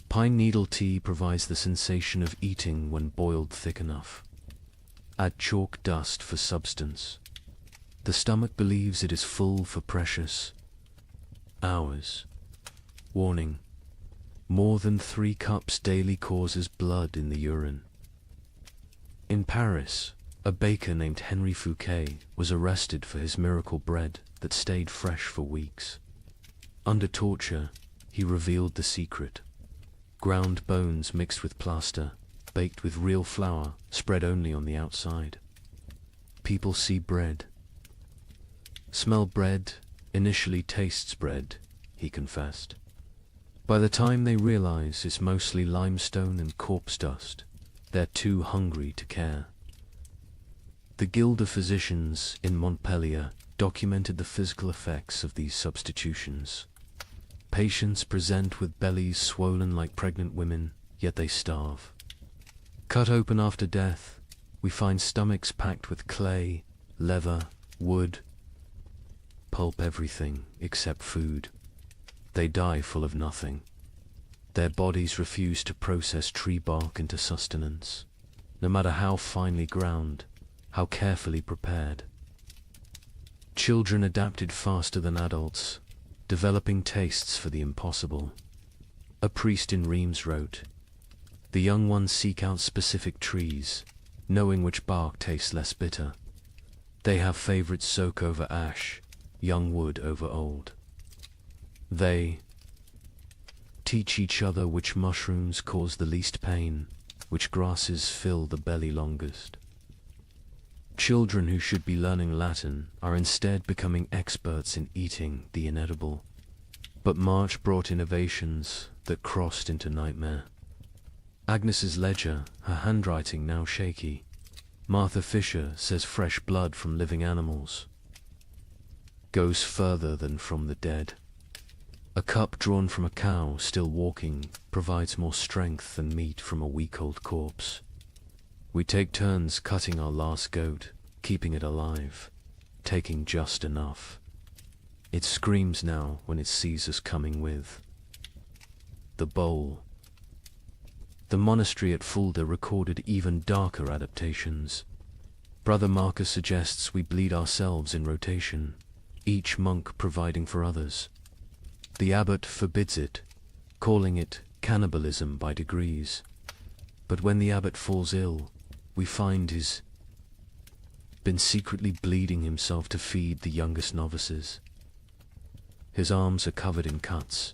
Pine needle tea provides the sensation of eating when boiled thick enough. Add chalk dust for substance. The stomach believes it is full for precious hours. Warning: more than 3 cups daily causes blood in the urine. In Paris, a baker named Henri Fouquet was arrested for his miracle bread that stayed fresh for weeks. Under torture, he revealed the secret. Ground bones mixed with plaster, baked with real flour, spread only on the outside. People see bread. Smell bread, initially tastes bread, he confessed. By the time they realize it's mostly limestone and corpse dust, they're too hungry to care. The Guild of Physicians in Montpellier documented the physical effects of these substitutions. Patients present with bellies swollen like pregnant women, yet they starve. Cut open after death, we find stomachs packed with clay, leather, wood, pulp, everything except food. They die full of nothing. Their bodies refuse to process tree bark into sustenance, no matter how finely ground, how carefully prepared. Children adapted faster than adults, developing tastes for the impossible. A priest in Reims wrote, "The young ones seek out specific trees, knowing which bark tastes less bitter. They have favorites: soak over ash, young wood over old. They teach each other which mushrooms cause the least pain, which grasses fill the belly longest." Children who should be learning Latin are instead becoming experts in eating the inedible. But March brought innovations that crossed into nightmare. Agnes's ledger, her handwriting now shaky. Martha Fisher says fresh blood from living animals goes further than from the dead. A cup drawn from a cow still walking provides more strength than meat from a week-old corpse. We take turns cutting our last goat, keeping it alive, taking just enough. It screams now when it sees us coming with the bowl. The monastery at Fulda recorded even darker adaptations. Brother Marcus suggests we bleed ourselves in rotation, each monk providing for others. The abbot forbids it, calling it cannibalism by degrees. But when the abbot falls ill, we find he's been secretly bleeding himself to feed the youngest novices. His arms are covered in cuts.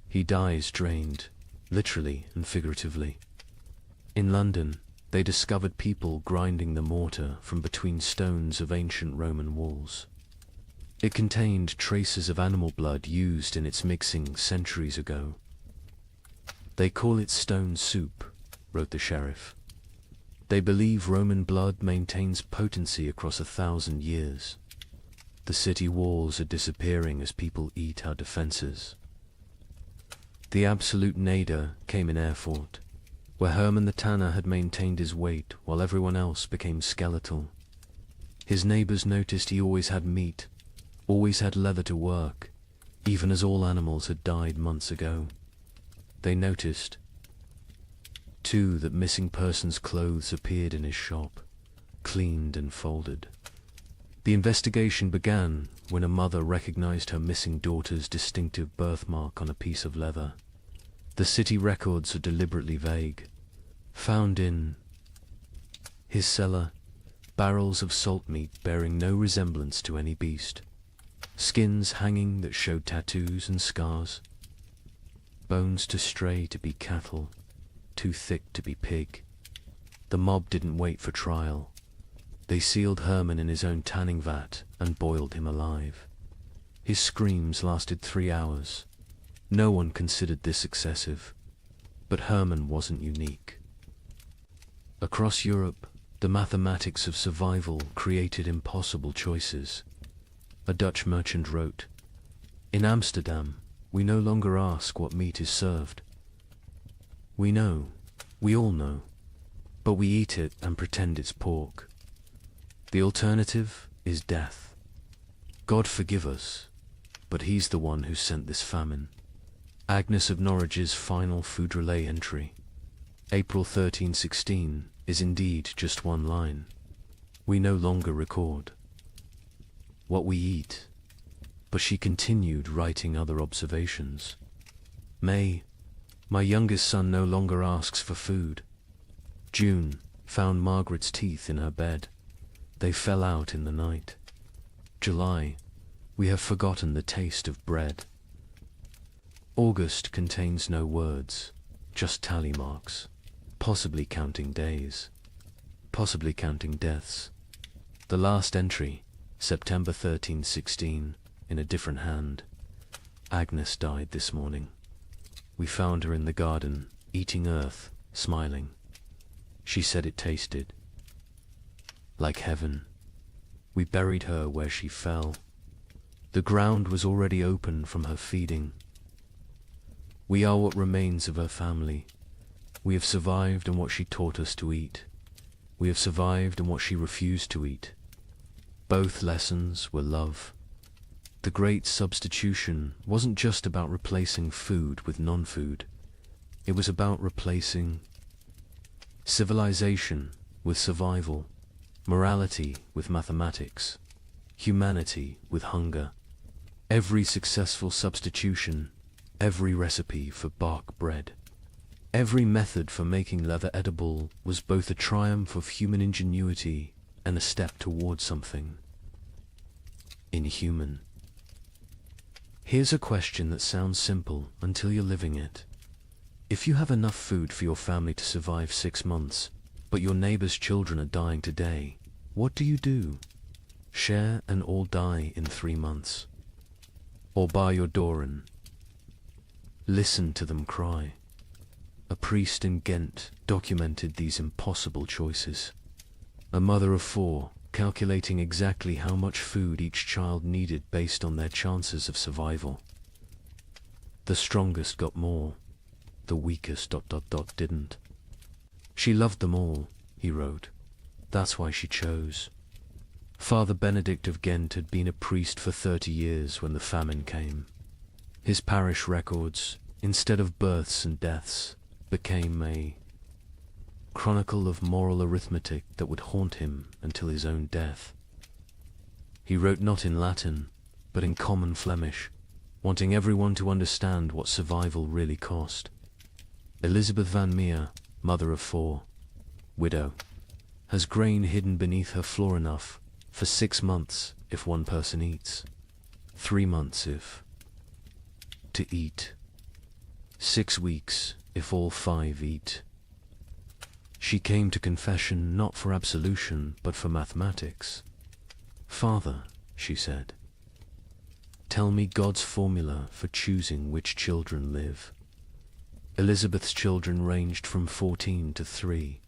He dies drained, literally and figuratively. In London, they discovered people grinding the mortar from between stones of ancient Roman walls. It contained traces of animal blood used in its mixing centuries ago. "They call it stone soup," wrote the sheriff. "They believe Roman blood maintains potency across 1,000 years. The city walls are disappearing as people eat our defenses." The absolute nadir came in Erfurt, where Hermann the tanner had maintained his weight while everyone else became skeletal. His neighbors noticed he always had meat, always had leather to work, even as all animals had died months ago. They noticed, too, that missing persons' clothes appeared in his shop, cleaned and folded. The investigation began when a mother recognized her missing daughter's distinctive birthmark on a piece of leather. The city records are deliberately vague. Found in his cellar, barrels of salt meat bearing no resemblance to any beast, skins hanging that showed tattoos and scars, bones too stray to be cattle, too thick to be pig. The mob didn't wait for trial. They sealed Hermann in his own tanning vat and boiled him alive. His screams lasted 3 hours. No one considered this excessive, but Hermann wasn't unique. Across Europe, the mathematics of survival created impossible choices. A Dutch merchant wrote, "In Amsterdam, we no longer ask what meat is served. We know, we all know, but we eat it and pretend it's pork. The alternative is death. God forgive us, but he's the one who sent this famine." Agnes of Norwich's final food relay entry, April 1316, is indeed just one line. We no longer record what we eat, but she continued writing other observations. May, my youngest son no longer asks for food. June, found Margaret's teeth in her bed. They fell out in the night. July, we have forgotten the taste of bread. August contains no words, just tally marks, possibly counting days, possibly counting deaths. The last entry, September 1316, in a different hand. Agnes died this morning. We found her in the garden, eating earth, smiling. She said it tasted like heaven. We buried her where she fell. The ground was already open from her feeding. We are what remains of her family. We have survived on what she taught us to eat. We have survived on what she refused to eat. Both lessons were love. The great substitution wasn't just about replacing food with non-food. It was about replacing civilization with survival, morality with mathematics, humanity with hunger. Every successful substitution, every recipe for bark bread, every method for making leather edible was both a triumph of human ingenuity and a step toward something inhuman. Here's a question that sounds simple until you're living it. If you have enough food for your family to survive 6 months, but your neighbor's children are dying today, what do you do? Share and all die in 3 months? Or bar your door and listen to them cry? A priest in Ghent documented these impossible choices. A mother of 4, calculating exactly how much food each child needed based on their chances of survival. The strongest got more, the weakest ... didn't. She loved them all, he wrote. That's why she chose. Father Benedict of Ghent had been a priest for 30 years when the famine came. His parish records, instead of births and deaths, became a chronicle of moral arithmetic that would haunt him until his own death. He wrote not in Latin, but in common Flemish, wanting everyone to understand what survival really cost. Elizabeth van Meer, mother of 4, widow, has grain hidden beneath her floor enough for 6 months if one person eats, 3 months if to eat, 6 weeks if all 5 eat. She came to confession not for absolution, but for mathematics. Father, she said, tell me God's formula for choosing which children live. Elizabeth's children ranged from 14 to 3.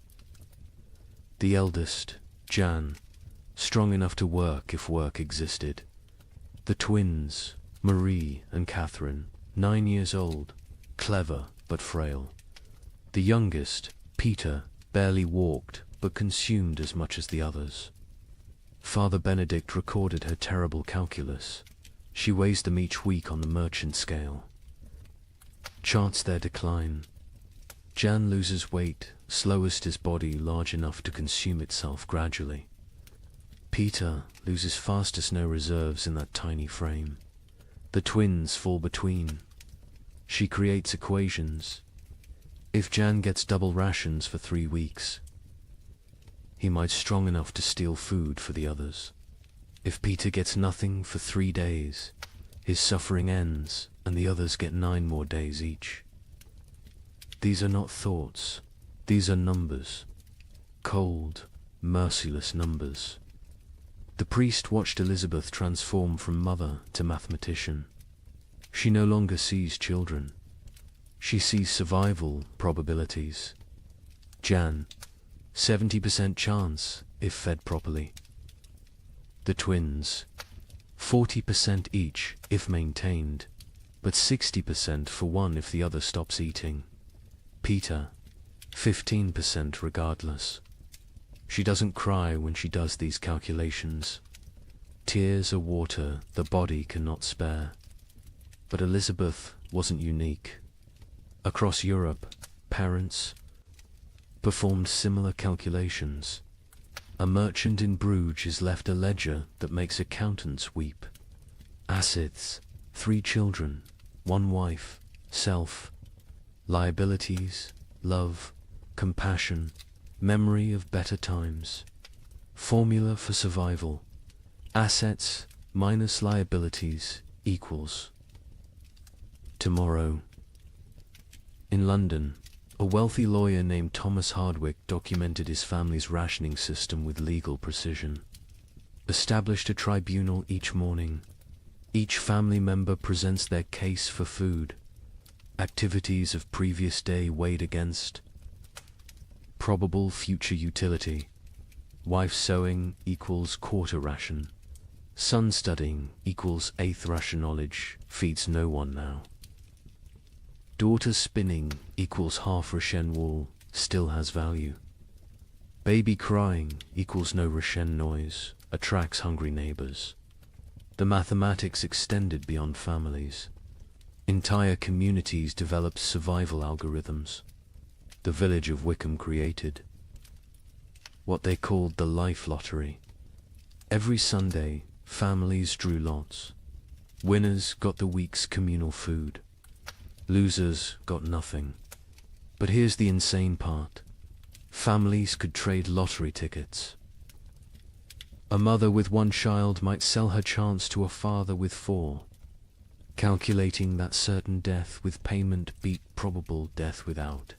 The eldest, Jan, strong enough to work if work existed. The twins, Marie and Catherine, 9 years old, clever but frail. The youngest, Peter, barely walked but consumed as much as the others. Father Benedict recorded her terrible calculus. She weighs them each week on the merchant scale. Charts their decline. Jan loses weight, slowest his body large enough to consume itself gradually. Peter loses fastest, no reserves in that tiny frame. The twins fall between. She creates equations. If Jan gets double rations for 3 weeks, he might strong enough to steal food for the others. If Peter gets nothing for 3 days, his suffering ends and the others get 9 more days each. These are not thoughts, these are numbers. Cold, merciless numbers. The priest watched Elizabeth transform from mother to mathematician. She no longer sees children. She sees survival probabilities. Jan, 70% chance if fed properly. The twins, 40% each if maintained, but 60% for one if the other stops eating. Peter, 15% regardless. She doesn't cry when she does these calculations. Tears are water the body cannot spare. But Elizabeth wasn't unique. Across Europe, parents performed similar calculations. A merchant in Bruges is left a ledger that makes accountants weep. Assets, 3 children, 1 wife, self, liabilities, love, compassion, memory of better times. Formula for survival. Assets minus liabilities equals tomorrow. In London, a wealthy lawyer named Thomas Hardwick documented his family's rationing system with legal precision. Established a tribunal each morning. Each family member presents their case for food. Activities of previous day weighed against probable future utility. Wife sewing equals quarter ration. Son studying equals eighth ration. Knowledge feeds no one now. Daughter spinning equals half ration. Wool still has value. Baby crying equals no ration. Noise attracts hungry neighbors. The mathematics extended beyond families. Entire communities developed survival algorithms. The village of Wickham created what they called the life lottery. Every Sunday, families drew lots. Winners got the week's communal food. Losers got nothing. But here's the insane part. Families could trade lottery tickets. A mother with one child might sell her chance to a father with 4, calculating that certain death with payment beat probable death without.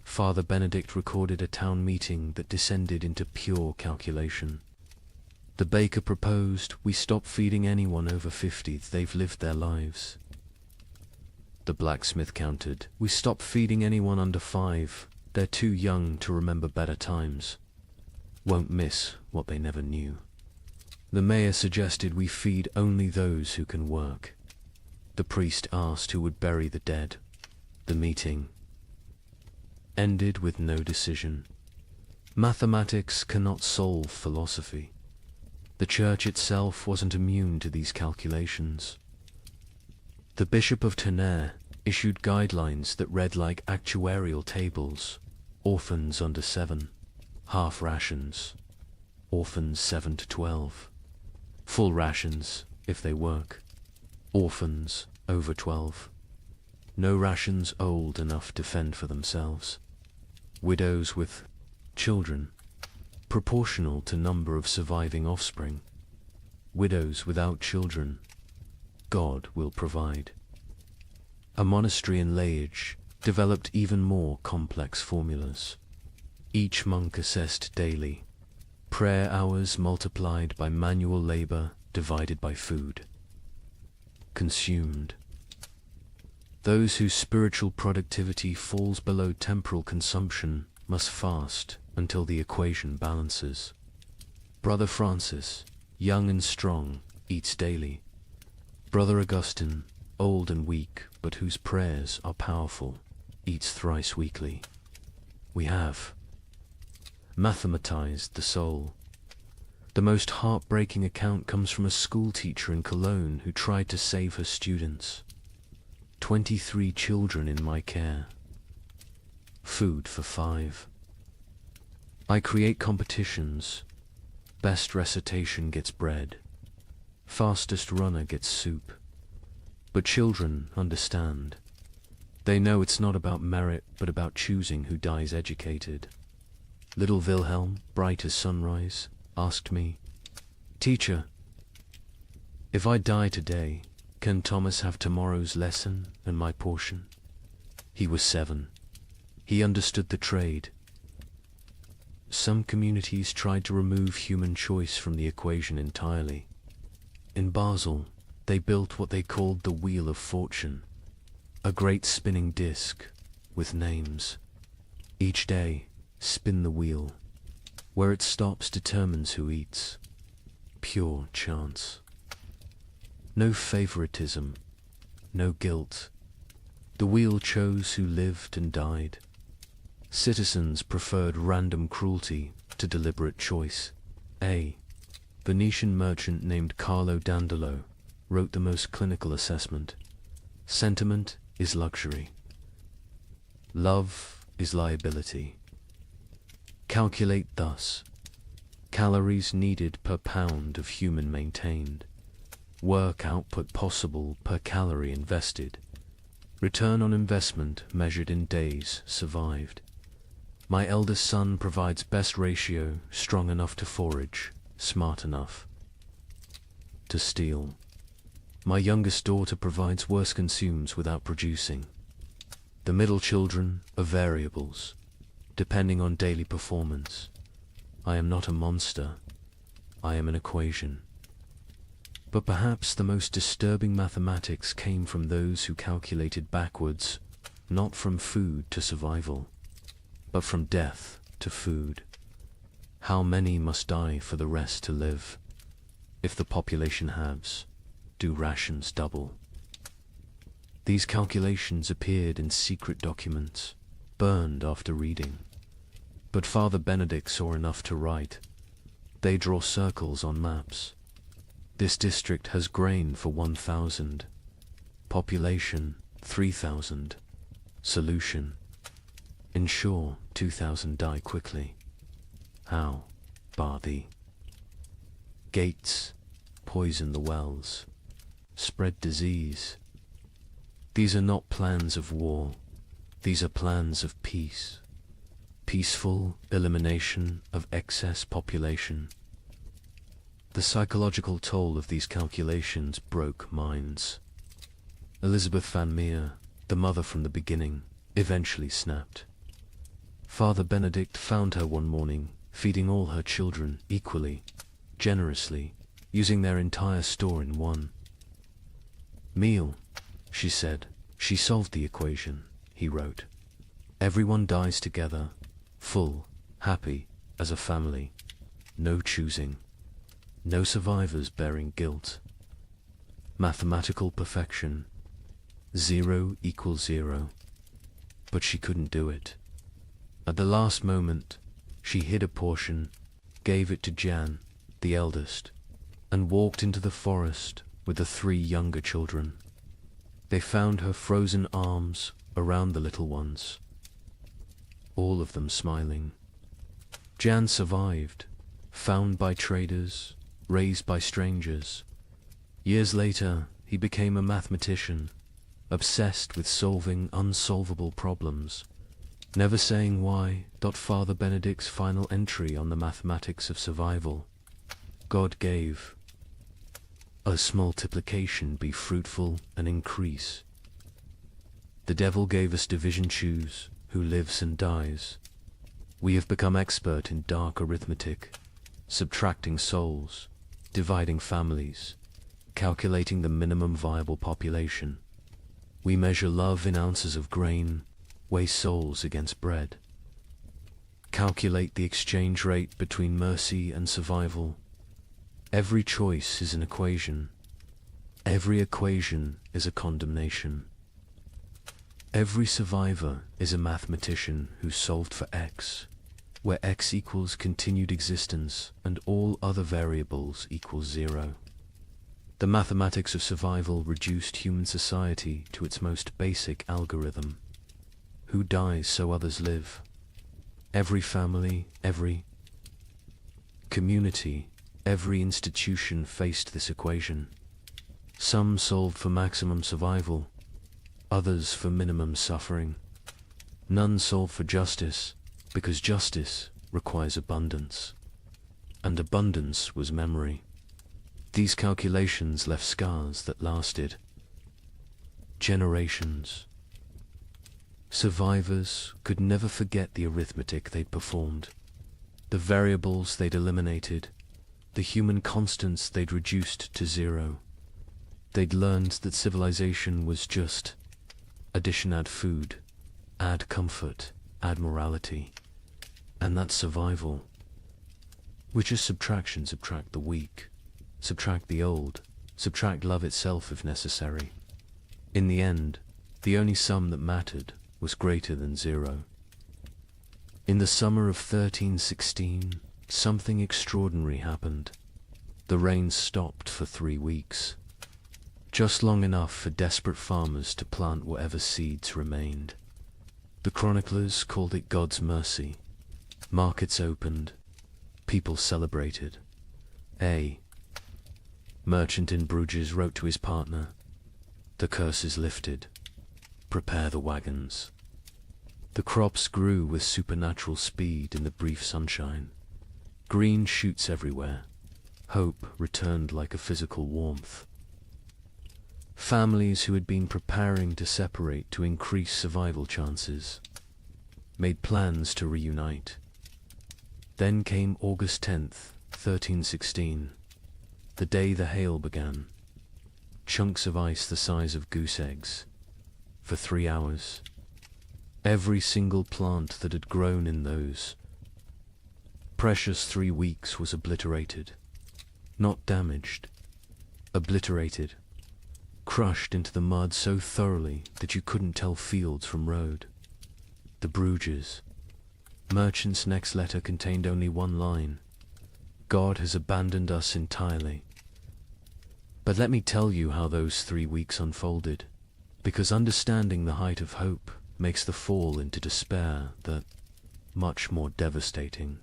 Father Benedict recorded a town meeting that descended into pure calculation. The baker proposed we stop feeding anyone over 50, they've lived their lives. The blacksmith countered, we stop feeding anyone under 5, they're too young to remember better times. Won't miss what they never knew. The mayor suggested we feed only those who can work. The priest asked who would bury the dead. The meeting ended with no decision. Mathematics cannot solve philosophy. The church itself wasn't immune to these calculations. The Bishop of Tonnerre issued guidelines that read like actuarial tables. Orphans under 7, half rations, orphans 7 to 12, full rations if they work, orphans over 12, no rations old enough to fend for themselves, widows with children, proportional to number of surviving offspring, widows without children, God will provide. A monastery in Liège developed even more complex formulas. Each monk assessed daily, prayer hours multiplied by manual labor divided by food consumed. Those whose spiritual productivity falls below temporal consumption must fast until the equation balances. Brother Francis, young and strong, eats daily. Brother Augustine, old and weak, but whose prayers are powerful, eats thrice weekly. We have mathematized the soul. The most heartbreaking account comes from a school teacher in Cologne who tried to save her students. 23 children in my care. Food for 5. I create competitions. Best recitation gets bread. Fastest runner gets soup. But children understand. They know it's not about merit, but about choosing who dies educated. Little Wilhelm, bright as sunrise, asked me, "Teacher, if I die today, can Thomas have tomorrow's lesson and my portion?" He was 7. He understood the trade. Some communities tried to remove human choice from the equation entirely. In Basel, they built what they called the Wheel of Fortune, a great spinning disc with names. Each day, spin the wheel. Where it stops determines who eats. Pure chance. No favoritism, no guilt. The wheel chose who lived and died. Citizens preferred random cruelty to deliberate choice. A Venetian merchant named Carlo Dandolo wrote the most clinical assessment. Sentiment is luxury. Love is liability. Calculate thus. Calories needed per pound of human maintained. Work output possible per calorie invested. Return on investment measured in days survived. My eldest son provides best ratio, strong enough to forage, smart enough to steal. My youngest daughter provides worse, consumes without producing. The middle children are variables, depending on daily performance. I am not a monster, I am an equation. But perhaps the most disturbing mathematics came from those who calculated backwards, not from food to survival, but from death to food. How many must die for the rest to live? If the population halves, do rations double? These calculations appeared in secret documents, burned after reading. But Father Benedict saw enough to write. They draw circles on maps. This district has grain for 1,000. Population 3,000. Solution: ensure 2,000 die quickly. How? Bar thee. Gates: poison the wells. Spread disease. These are not plans of war. These are plans of peace. Peaceful elimination of excess population. The psychological toll of these calculations broke minds. Elizabeth Van Meer, the mother from the beginning, eventually snapped. Father Benedict found her one morning, feeding all her children equally, generously, using their entire store in one meal. She said, she solved the equation, he wrote. Everyone dies together, full, happy, as a family. No choosing. No survivors bearing guilt. Mathematical perfection. 0 equals 0. But she couldn't do it. At the last moment, she hid a portion, gave it to Jan, the eldest, and walked into the forest with the 3 younger children. They found her frozen arms around the little ones, all of them smiling. Jan survived, found by traders, raised by strangers. Years later, he became a mathematician, obsessed with solving unsolvable problems, never saying why. Father Benedict's final entry on the mathematics of survival: God gave us multiplication be fruitful and increase. The devil gave us division, choose who lives and dies. We have become expert in dark arithmetic, subtracting souls, dividing families, calculating the minimum viable population. We measure love in ounces of grain, weigh souls against bread. Calculate the exchange rate between mercy and survival. Every choice is an equation. Every equation is a condemnation. Every survivor is a mathematician who solved for X, where X equals continued existence and all other variables equals 0. The mathematics of survival reduced human society to its most basic algorithm. Who dies so others live? Every family, every community, every institution faced this equation. Some solved for maximum survival, others for minimum suffering. None solved for justice, because justice requires abundance. And abundance was memory. These calculations left scars that lasted generations. Survivors could never forget the arithmetic they'd performed, the variables they'd eliminated, the human constants they'd reduced to 0. They'd learned that civilization was just addition, add food, add comfort, add morality, and that's survival, which is subtraction. Subtract the weak, subtract the old, subtract love itself if necessary. In the end, the only sum that mattered was greater than 0. In the summer of 1316, something extraordinary happened. The rain stopped for 3 weeks, just long enough for desperate farmers to plant whatever seeds remained. The chroniclers called it God's mercy. Markets opened, people celebrated. A merchant in Bruges wrote to his partner, "The curse is lifted. Prepare the wagons." The crops grew with supernatural speed in the brief sunshine. Green shoots everywhere. Hope returned like a physical warmth. Families who had been preparing to separate to increase survival chances made plans to reunite. Then came August 10th, 1316, the day the hail began. Chunks of ice the size of goose eggs. For 3 hours, every single plant that had grown in those Precious 3 weeks was obliterated. Not damaged. Obliterated. Crushed into the mud so thoroughly that you couldn't tell fields from road. The Bruges. Merchant's next letter contained only one line. God has abandoned us entirely. But let me tell you how those 3 weeks unfolded, because understanding the height of hope makes the fall into despair that much more devastating.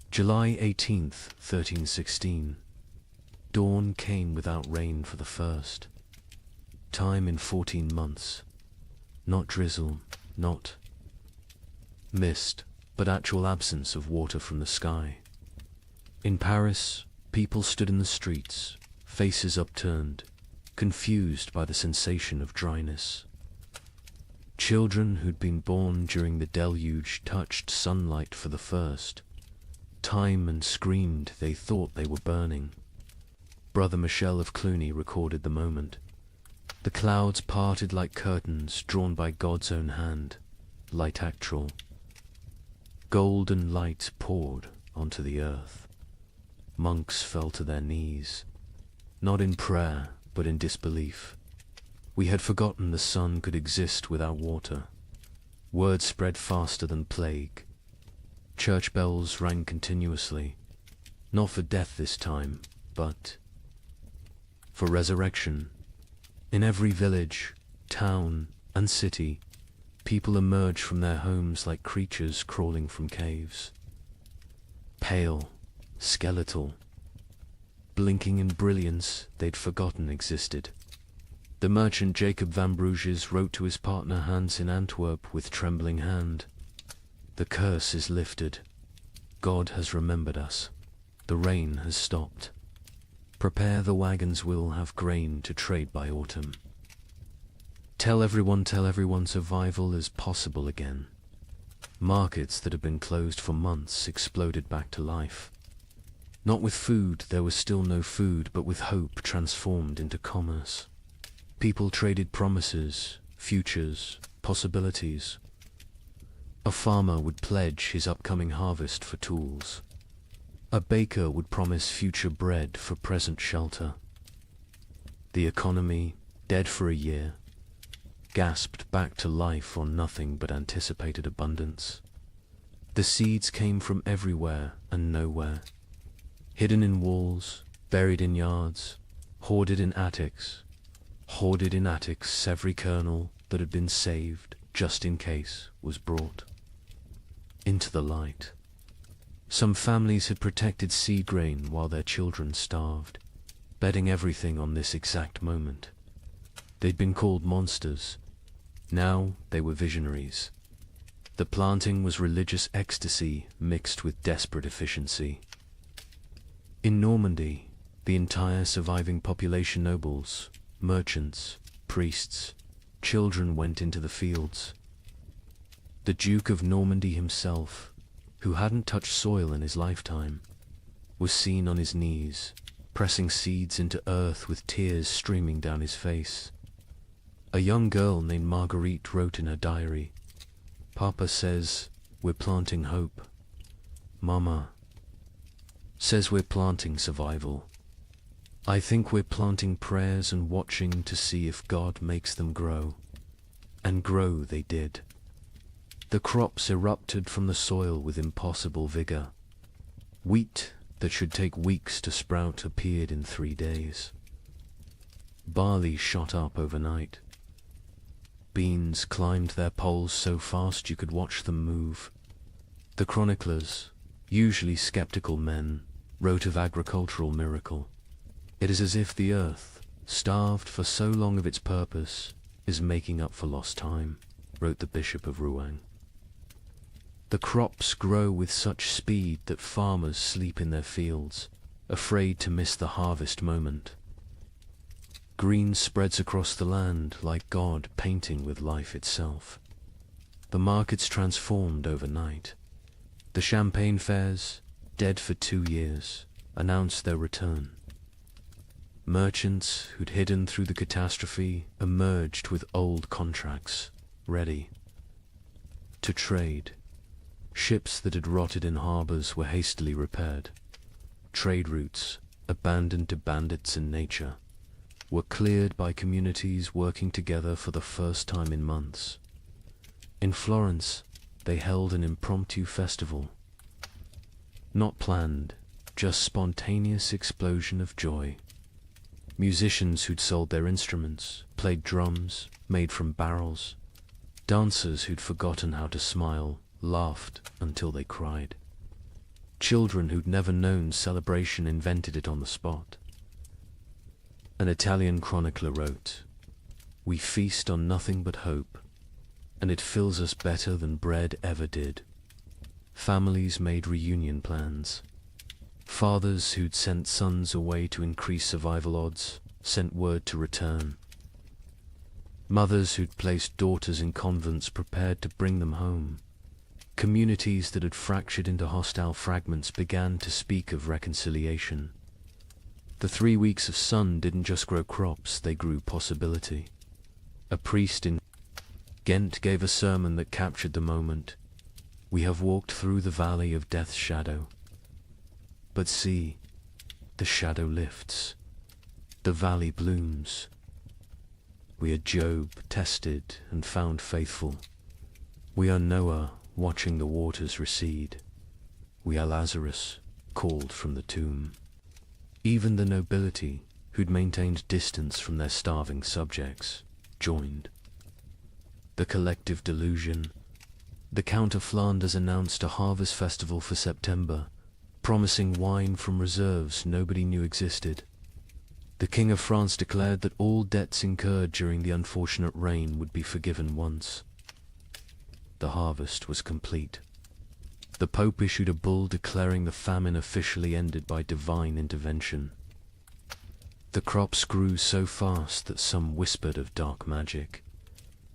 July 18th, 1316. Dawn came without rain for the first time in 14 months. Not drizzle, not mist, but actual absence of water from the sky. In Paris, people stood in the streets, faces upturned, confused by the sensation of dryness. Children who'd been born during the deluge touched sunlight for the first time and screamed they thought they were burning. Brother Michel of Cluny recorded the moment. The clouds parted like curtains drawn by God's own hand, light actual. Golden light poured onto the earth. Monks fell to their knees, not in prayer, but in disbelief. We had forgotten the sun could exist without water. Word spread faster than plague. Church bells rang continuously, not for death this time, but for resurrection. In every village, town, and city, people emerged from their homes like creatures crawling from caves. Pale, skeletal, blinking in brilliance they'd forgotten existed. The merchant Jacob van Bruges wrote to his partner Hans in Antwerp with trembling hand. The curse is lifted. God has remembered us. The rain has stopped. Prepare, the wagons will have grain to trade by autumn. Tell everyone survival is possible again. Markets that had been closed for months exploded back to life. Not with food, there was still no food, but with hope transformed into commerce. People traded promises, futures, possibilities. A farmer would pledge his upcoming harvest for tools. A baker would promise future bread for present shelter. The economy, dead for a year, gasped back to life on nothing but anticipated abundance. The seeds came from everywhere and nowhere, hidden in walls, buried in yards, hoarded in attics. Every kernel that had been saved, just in case, was brought into the light. Some families had protected seed grain while their children starved, betting everything on this exact moment. They'd been called monsters. Now they were visionaries. The planting was religious ecstasy mixed with desperate efficiency. In Normandy, the entire surviving population, nobles, merchants, priests, children, went into the fields. The Duke of Normandy himself, who hadn't touched soil in his lifetime, was seen on his knees, pressing seeds into earth with tears streaming down his face. A young girl named Marguerite wrote in her diary, "Papa says we're planting hope. Mama says we're planting survival. I think we're planting prayers and watching to see if God makes them grow." And grow they did. The crops erupted from the soil with impossible vigor. Wheat that should take weeks to sprout appeared in 3 days. Barley shot up overnight. Beans climbed their poles so fast you could watch them move. The chroniclers, usually skeptical men, wrote of agricultural miracle. It is as if the earth, starved for so long of its purpose, is making up for lost time, wrote the Bishop of Rouen. The crops grow with such speed that farmers sleep in their fields, afraid to miss the harvest moment. Green spreads across the land like God painting with life itself. The markets transformed overnight. The champagne fairs, dead for 2 years, announced their return. Merchants who'd hidden through the catastrophe emerged with old contracts, ready to trade. Ships that had rotted in harbors were hastily repaired. Trade routes, abandoned to bandits and nature, were cleared by communities working together for the first time in months. In Florence, they held an impromptu festival. Not planned, just spontaneous explosion of joy. Musicians who'd sold their instruments, played drums, made from barrels. Dancers who'd forgotten how to smile, laughed until they cried. Children who'd never known celebration invented it on the spot. An Italian chronicler wrote, "We feast on nothing but hope, and it fills us better than bread ever did." Families made reunion plans. Fathers who'd sent sons away to increase survival odds sent word to return. Mothers who'd placed daughters in convents prepared to bring them home. Communities that had fractured into hostile fragments began to speak of reconciliation. The 3 weeks of sun didn't just grow crops, they grew possibility. A priest in Ghent gave a sermon that captured the moment. "We have walked through the valley of death's shadow. But see, the shadow lifts. The valley blooms. We are Job, tested and found faithful. We are Noah, watching the waters recede. We are Lazarus, called from the tomb." Even the nobility, who'd maintained distance from their starving subjects, joined. The collective delusion. The Count of Flanders announced a harvest festival for September, promising wine from reserves nobody knew existed. The King of France declared that all debts incurred during the unfortunate rain would be forgiven once. The harvest was complete. The Pope issued a bull declaring the famine officially ended by divine intervention. The crops grew so fast that some whispered of dark magic.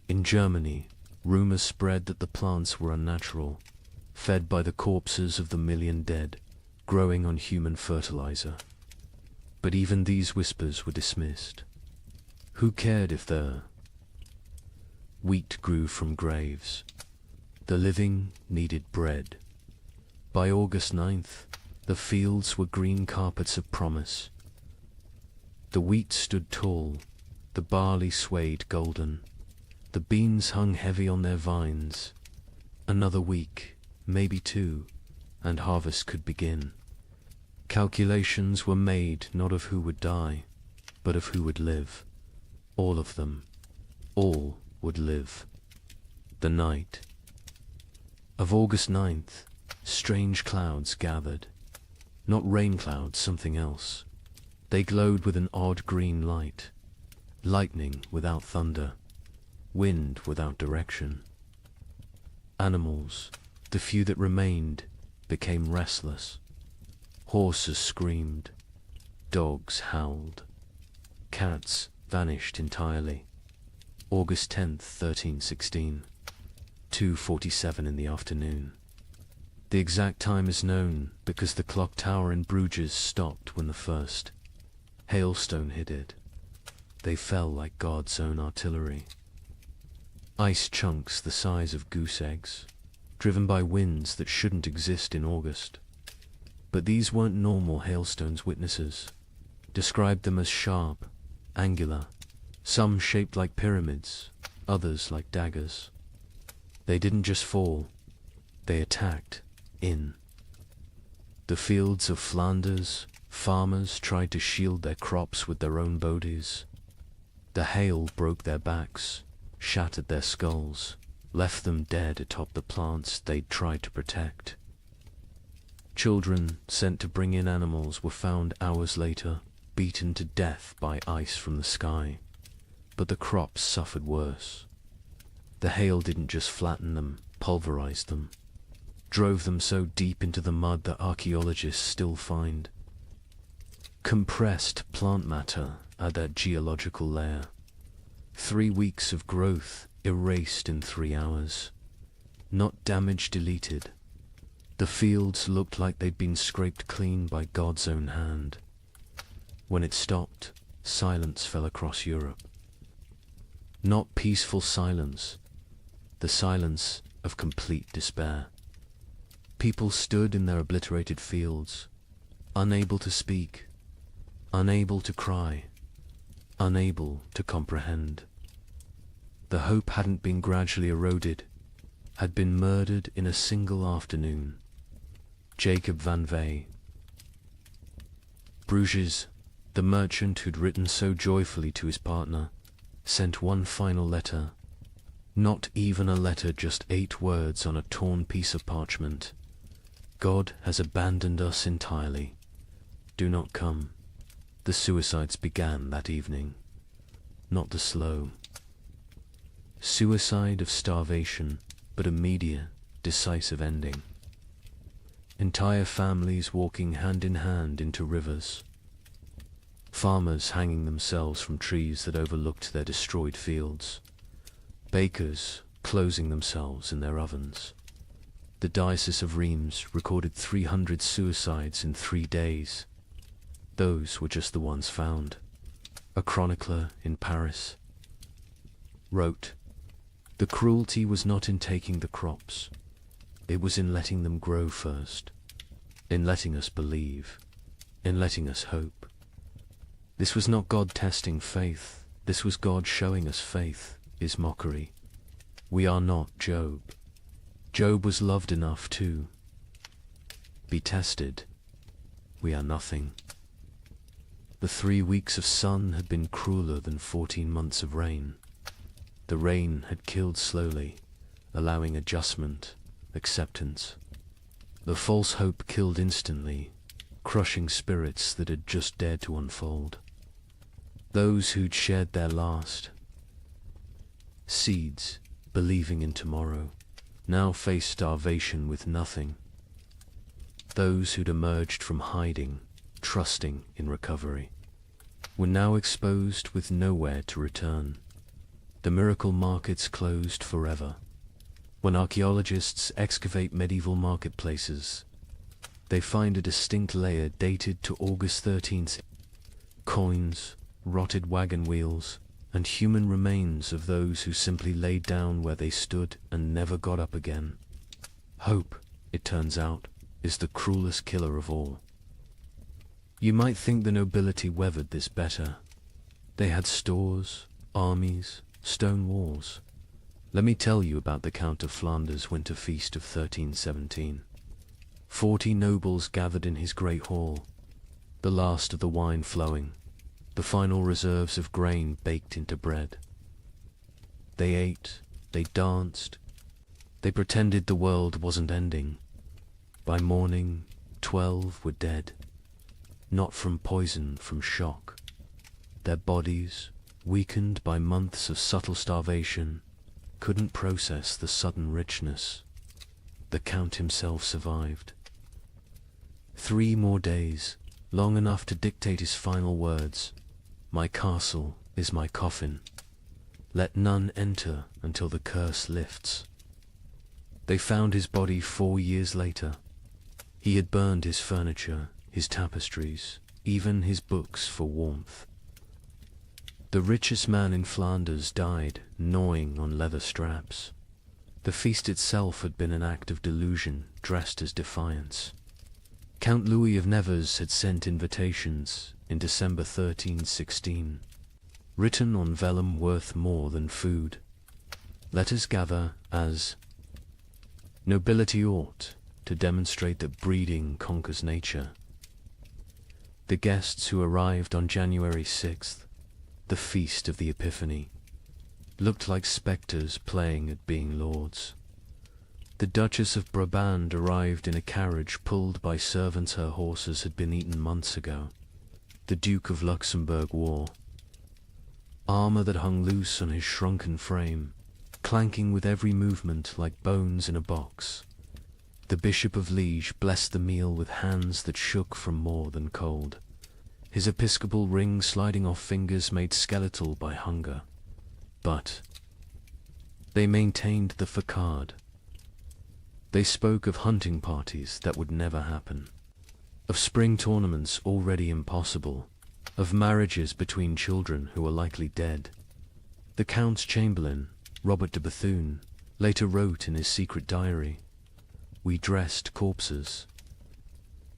In Germany, rumors spread that the plants were unnatural, fed by the corpses of the million dead, growing on human fertilizer. But even these whispers were dismissed. Who cared if the wheat grew from graves? The living needed bread. By August 9th, the fields were green carpets of promise. The wheat stood tall, the barley swayed golden, the beans hung heavy on their vines. Another week, maybe 2, and harvest could begin. Calculations were made not of who would die, but of who would live. All of them. All would live. The night of August 9th, strange clouds gathered. Not rain clouds, something else. They glowed with an odd green light. Lightning without thunder. Wind without direction. Animals, the few that remained, became restless. Horses screamed. Dogs howled. Cats vanished entirely. August 10th, 1316. 2:47 in the afternoon. The exact time is known because the clock tower in Bruges stopped when the first hailstone hit it. They fell like God's own artillery. Ice chunks the size of goose eggs, driven by winds that shouldn't exist in August. But these weren't normal hailstones. Witnesses described them as sharp, angular, some shaped like pyramids, others like daggers. They didn't just fall, they attacked in. The fields of Flanders, farmers tried to shield their crops with their own bodies. The hail broke their backs, shattered their skulls, left them dead atop the plants they'd tried to protect. Children sent to bring in animals were found hours later, beaten to death by ice from the sky. But the crops suffered worse. The hail didn't just flatten them, pulverized them, drove them so deep into the mud that archaeologists still find compressed plant matter at that geological layer. 3 weeks of growth erased in 3 hours. Not damage deleted. The fields looked like they'd been scraped clean by God's own hand. When it stopped, silence fell across Europe. Not peaceful silence, the silence of complete despair. People stood in their obliterated fields, unable to speak, unable to cry, unable to comprehend. The hope hadn't been gradually eroded, had been murdered in a single afternoon. Jacob van Vey. Bruges, the merchant who'd written so joyfully to his partner, sent one final letter. Not even a letter, just 8 words on a torn piece of parchment. God has abandoned us entirely. Do not come. The suicides began that evening. Not the slow suicide of starvation, but immediate, decisive ending. Entire families walking hand in hand into rivers. Farmers hanging themselves from trees that overlooked their destroyed fields. Bakers closing themselves in their ovens. The Diocese of Reims recorded 300 suicides in 3 days. Those were just the ones found. A chronicler in Paris wrote, "The cruelty was not in taking the crops. It was in letting them grow first, in letting us believe, in letting us hope. This was not God testing faith. This was God showing us faith is mockery. We are not Job. Job was loved enough to be tested. We are nothing." The 3 weeks of sun had been crueler than 14 months of rain. The rain had killed slowly, allowing adjustment, acceptance. The false hope killed instantly, crushing spirits that had just dared to unfold. Those who'd shared their last seeds, believing in tomorrow, now faced starvation with nothing. Those who'd emerged from hiding, trusting in recovery, were now exposed with nowhere to return. The miracle markets closed forever. When archaeologists excavate medieval marketplaces, they find a distinct layer dated to August 13th. Coins, rotted wagon wheels, and human remains of those who simply laid down where they stood and never got up again. Hope, it turns out, is the cruelest killer of all. You might think the nobility weathered this better. They had stores, armies, stone walls. Let me tell you about the Count of Flanders' winter feast of 1317. 40 nobles gathered in his great hall, the last of the wine flowing, the final reserves of grain baked into bread. They ate, they danced, they pretended the world wasn't ending. By morning, 12 were dead, not from poison, from shock. Their bodies, weakened by months of subtle starvation, couldn't process the sudden richness. The Count himself survived. 3 more days, long enough to dictate his final words. "My castle is my coffin. Let none enter until the curse lifts." They found his body 4 years later. He had burned his furniture, his tapestries, even his books for warmth. The richest man in Flanders died, gnawing on leather straps. The feast itself had been an act of delusion dressed as defiance. Count Louis of Nevers had sent invitations in December 1316, written on vellum worth more than food. "Let us gather as nobility ought, to demonstrate that breeding conquers nature." The guests who arrived on January 6th, the feast of the Epiphany, looked like spectres playing at being lords. The Duchess of Brabant arrived in a carriage pulled by servants her horses had been eaten months ago. The Duke of Luxembourg wore armor that hung loose on his shrunken frame, clanking with every movement like bones in a box. The Bishop of Liege blessed the meal with hands that shook from more than cold, his episcopal ring sliding off fingers made skeletal by hunger. But they maintained the facade. They spoke of hunting parties that would never happen, of spring tournaments already impossible, of marriages between children who were likely dead. The Count's chamberlain, Robert de Bethune, later wrote in his secret diary, we dressed corpses.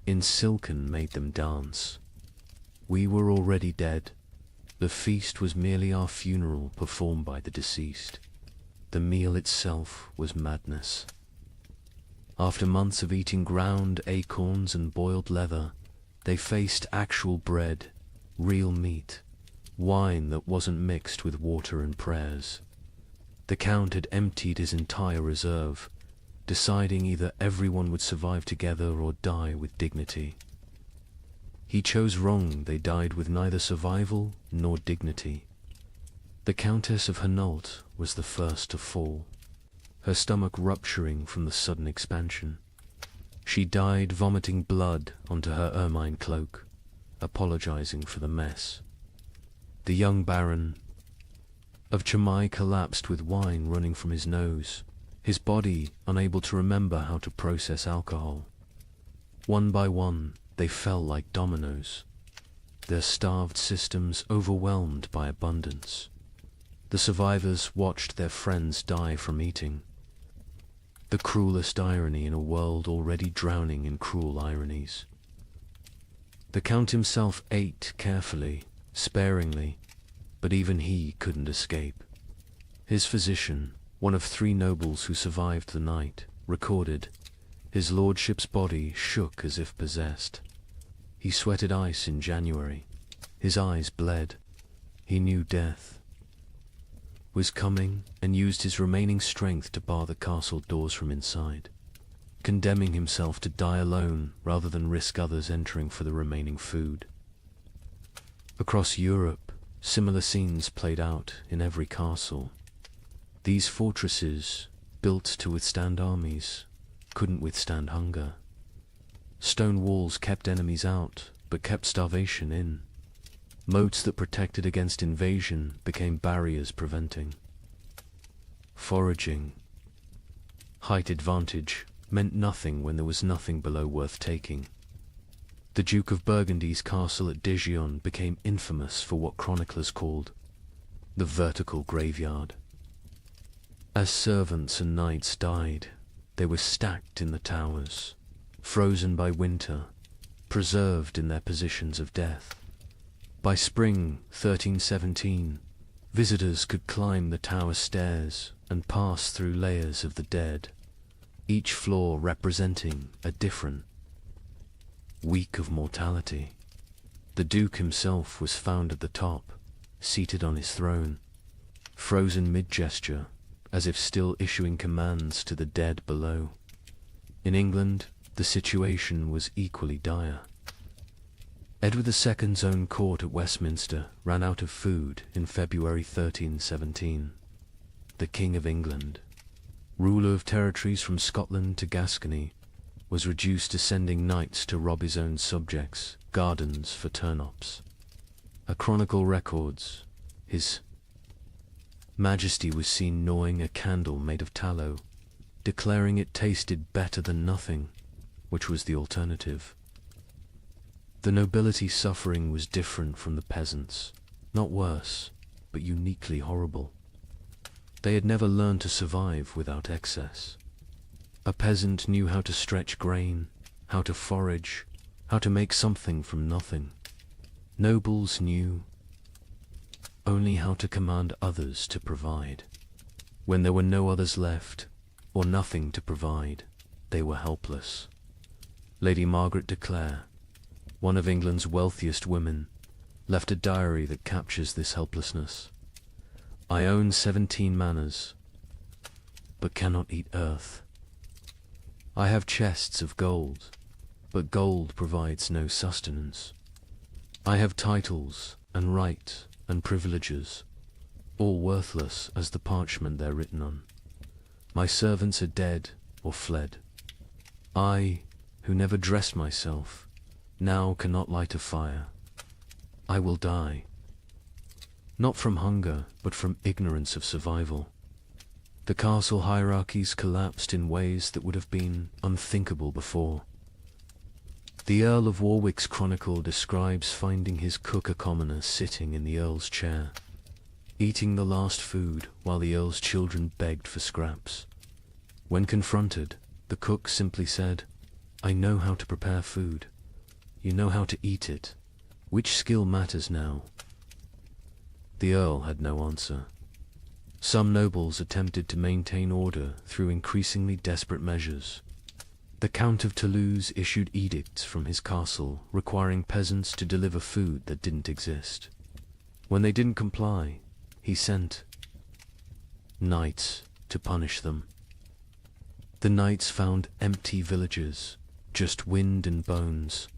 In silken made them dance. We were already dead. The feast was merely our funeral performed by the deceased. The meal itself was madness. After months of eating ground acorns and boiled leather, they faced actual bread, real meat, wine that wasn't mixed with water and prayers. The Count had emptied his entire reserve, deciding either everyone would survive together or die with dignity. He chose wrong. They died with neither survival nor dignity. The Countess of Hainault was the first to fall, her stomach rupturing from the sudden expansion. She died vomiting blood onto her ermine cloak, apologizing for the mess. The young Baron of Chimay collapsed with wine running from his nose, his body unable to remember how to process alcohol. One by one, they fell like dominoes, their starved systems overwhelmed by abundance. The survivors watched their friends die from eating. The cruelest irony in a world already drowning in cruel ironies. The Count himself ate carefully, sparingly, but even he couldn't escape. His physician, one of 3 nobles who survived the night, recorded, his lordship's body shook as if possessed. He sweated ice in January. His eyes bled. He knew death was coming and used his remaining strength to bar the castle doors from inside, condemning himself to die alone rather than risk others entering for the remaining food. Across Europe, similar scenes played out in every castle. These fortresses, built to withstand armies, couldn't withstand hunger. Stone walls kept enemies out, but kept starvation in. Moats that protected against invasion became barriers preventing. Foraging. Height advantage meant nothing when there was nothing below worth taking. The Duke of Burgundy's castle at Dijon became infamous for what chroniclers called the vertical graveyard. As servants and knights died, they were stacked in the towers, frozen by winter, preserved in their positions of death. By spring 1317, visitors could climb the tower stairs and pass through layers of the dead, each floor representing a different week of mortality. The Duke himself was found at the top, seated on his throne, frozen mid-gesture, as if still issuing commands to the dead below. In England, the situation was equally dire. Edward II's own court at Westminster ran out of food in February 1317. The King of England, ruler of territories from Scotland to Gascony, was reduced to sending knights to rob his own subjects' gardens for turnips. A chronicle records, His Majesty was seen gnawing a candle made of tallow, declaring it tasted better than nothing, which was the alternative. The nobility's suffering was different from the peasants, not worse, but uniquely horrible. They had never learned to survive without excess. A peasant knew how to stretch grain, how to forage, how to make something from nothing. Nobles knew only how to command others to provide. When there were no others left, or nothing to provide, they were helpless. Lady Margaret de Clare, one of England's wealthiest women, left a diary that captures this helplessness. I own 17 manors, but cannot eat earth. I have chests of gold, but gold provides no sustenance. I have titles and right and privileges, all worthless as the parchment they're written on. My servants are dead or fled. I, who never dressed myself, now cannot light a fire. I will die. Not from hunger, but from ignorance of survival. The castle hierarchies collapsed in ways that would have been unthinkable before. The Earl of Warwick's chronicle describes finding his cook a commoner sitting in the Earl's chair, eating the last food while the Earl's children begged for scraps. When confronted, The cook simply said, "I know how to prepare food. You know how to eat it. Which skill matters now?" The Earl had no answer. Some nobles attempted to maintain order through increasingly desperate measures. The Count of Toulouse issued edicts from his castle requiring peasants to deliver food that didn't exist. When they didn't comply, he sent knights to punish them. The knights found empty villages, just wind and bones.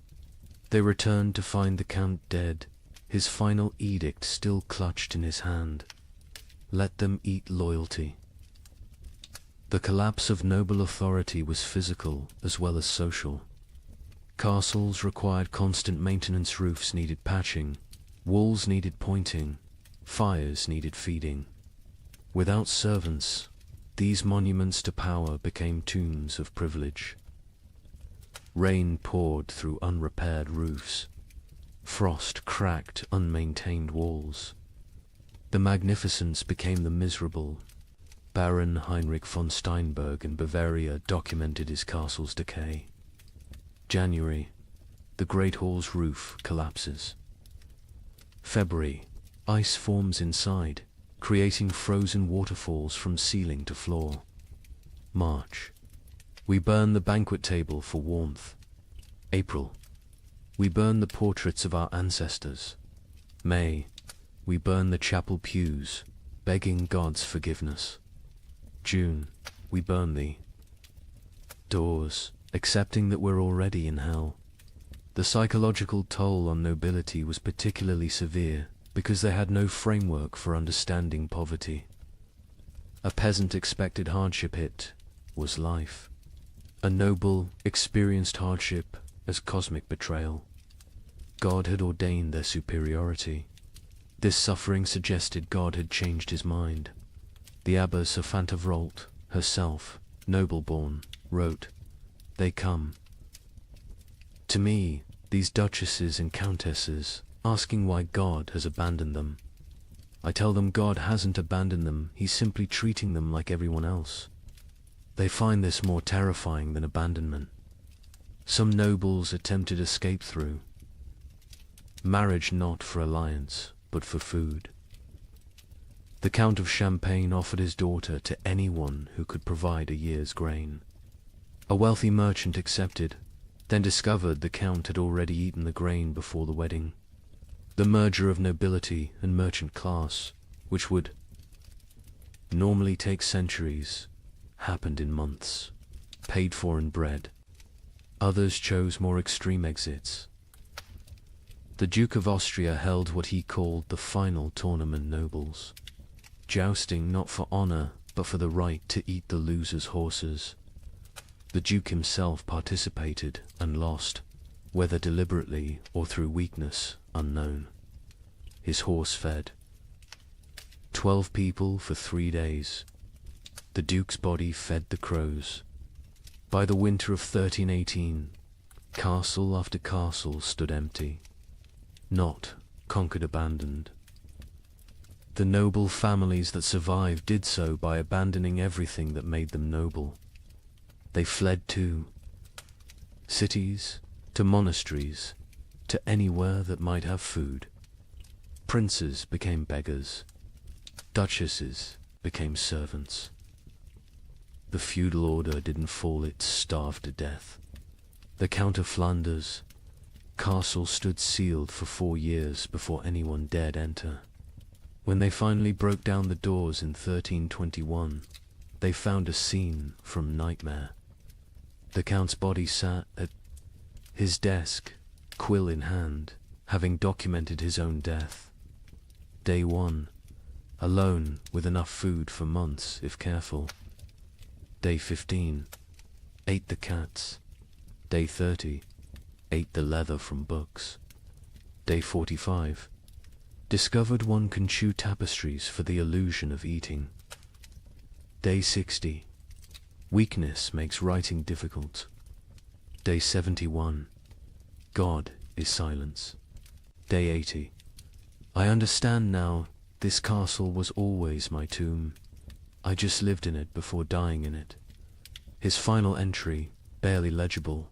They returned to find the Count dead, his final edict still clutched in his hand. Let them eat loyalty. The collapse of noble authority was physical as well as social. Castles required constant maintenance, roofs needed patching, walls needed pointing, fires needed feeding. Without servants, these monuments to power became tombs of privilege. Rain poured through unrepaired roofs. Frost cracked unmaintained walls. The magnificence became the miserable. Baron Heinrich von Steinberg in Bavaria documented his castle's decay. January, the Great Hall's roof collapses. February, ice forms inside, creating frozen waterfalls from ceiling to floor. March, we burn the banquet table for warmth. April, we burn the portraits of our ancestors. May, we burn the chapel pews, begging God's forgiveness. June, we burn the doors, accepting that we're already in hell. The psychological toll on nobility was particularly severe because they had no framework for understanding poverty. A peasant expected hardship, it was life. A noble experienced hardship as cosmic betrayal. God had ordained their superiority. This suffering suggested God had changed his mind. The Abbess of Fantevrolt, herself, noble-born, wrote, "They come to me, these duchesses and countesses, asking why God has abandoned them. I tell them God hasn't abandoned them, he's simply treating them like everyone else. They find this more terrifying than abandonment. Some nobles attempted escape through marriage, not for alliance, but for food. The Count of Champagne offered his daughter to anyone who could provide a year's grain. A wealthy merchant accepted, then discovered the Count had already eaten the grain before the wedding. The merger of nobility and merchant class, which would normally take centuries, happened in months, paid for in bread. Others chose more extreme exits. The Duke of Austria held what he called the final tournament nobles, jousting not for honor, but for the right to eat the loser's horses. The Duke himself participated and lost, whether deliberately or through weakness, unknown. His horse fed 12 people for 3 days. The Duke's body fed the crows. By the winter of 1318, castle after castle stood empty, not conquered, abandoned. The noble families that survived did so by abandoning everything that made them noble. They fled to cities, to monasteries, to anywhere that might have food. Princes became beggars. Duchesses became servants. The feudal order didn't fall, it starved to death. The Count of Flanders' castle stood sealed for 4 years before anyone dared enter. When they finally broke down the doors in 1321, they found a scene from nightmare. The Count's body sat at his desk, quill in hand, having documented his own death. Day 1, alone with enough food for months if careful. Day 15, ate the cats. Day 30, ate the leather from books. Day 45, discovered one can chew tapestries for the illusion of eating. Day 60, weakness makes writing difficult. Day 71, God is silence. Day 80, I understand now, this castle was always my tomb. I just lived in it before dying in it. His final entry, barely legible: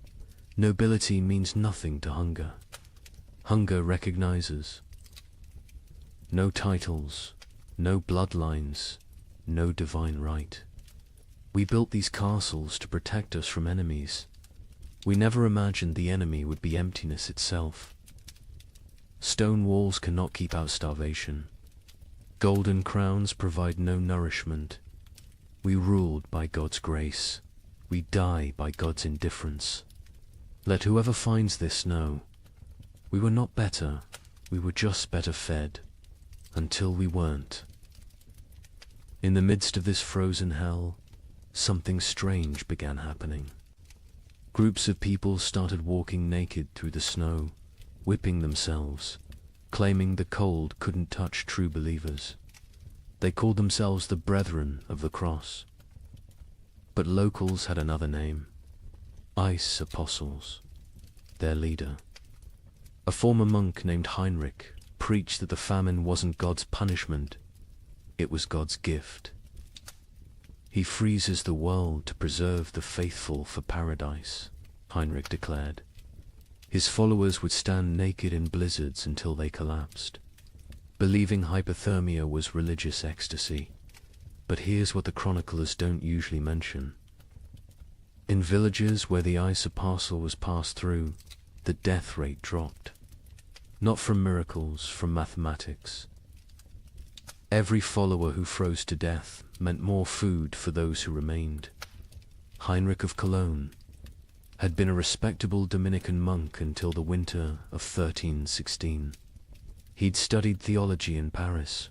nobility means nothing to hunger. Hunger recognizes no titles, no bloodlines, no divine right. We built these castles to protect us from enemies. We never imagined the enemy would be emptiness itself. Stone walls cannot keep out starvation. Golden crowns provide no nourishment. We ruled by God's grace. We die by God's indifference. Let whoever finds this know, we were not better, we were just better fed, until we weren't. In the midst of this frozen hell, something strange began happening. Groups of people started walking naked through the snow, whipping themselves, claiming the cold couldn't touch true believers. They called themselves the Brethren of the Cross. But locals had another name: Ice Apostles. Their leader, a former monk named Heinrich, preached that the famine wasn't God's punishment, it was God's gift. He freezes the world to preserve the faithful for paradise, Heinrich declared. His followers would stand naked in blizzards until they collapsed, believing hypothermia was religious ecstasy. But here's what the chroniclers don't usually mention. In villages where the ice apostle was passed through, the death rate dropped. Not from miracles, from mathematics. Every follower who froze to death meant more food for those who remained. Heinrich of Cologne had been a respectable Dominican monk until the winter of 1316. He'd studied theology in Paris,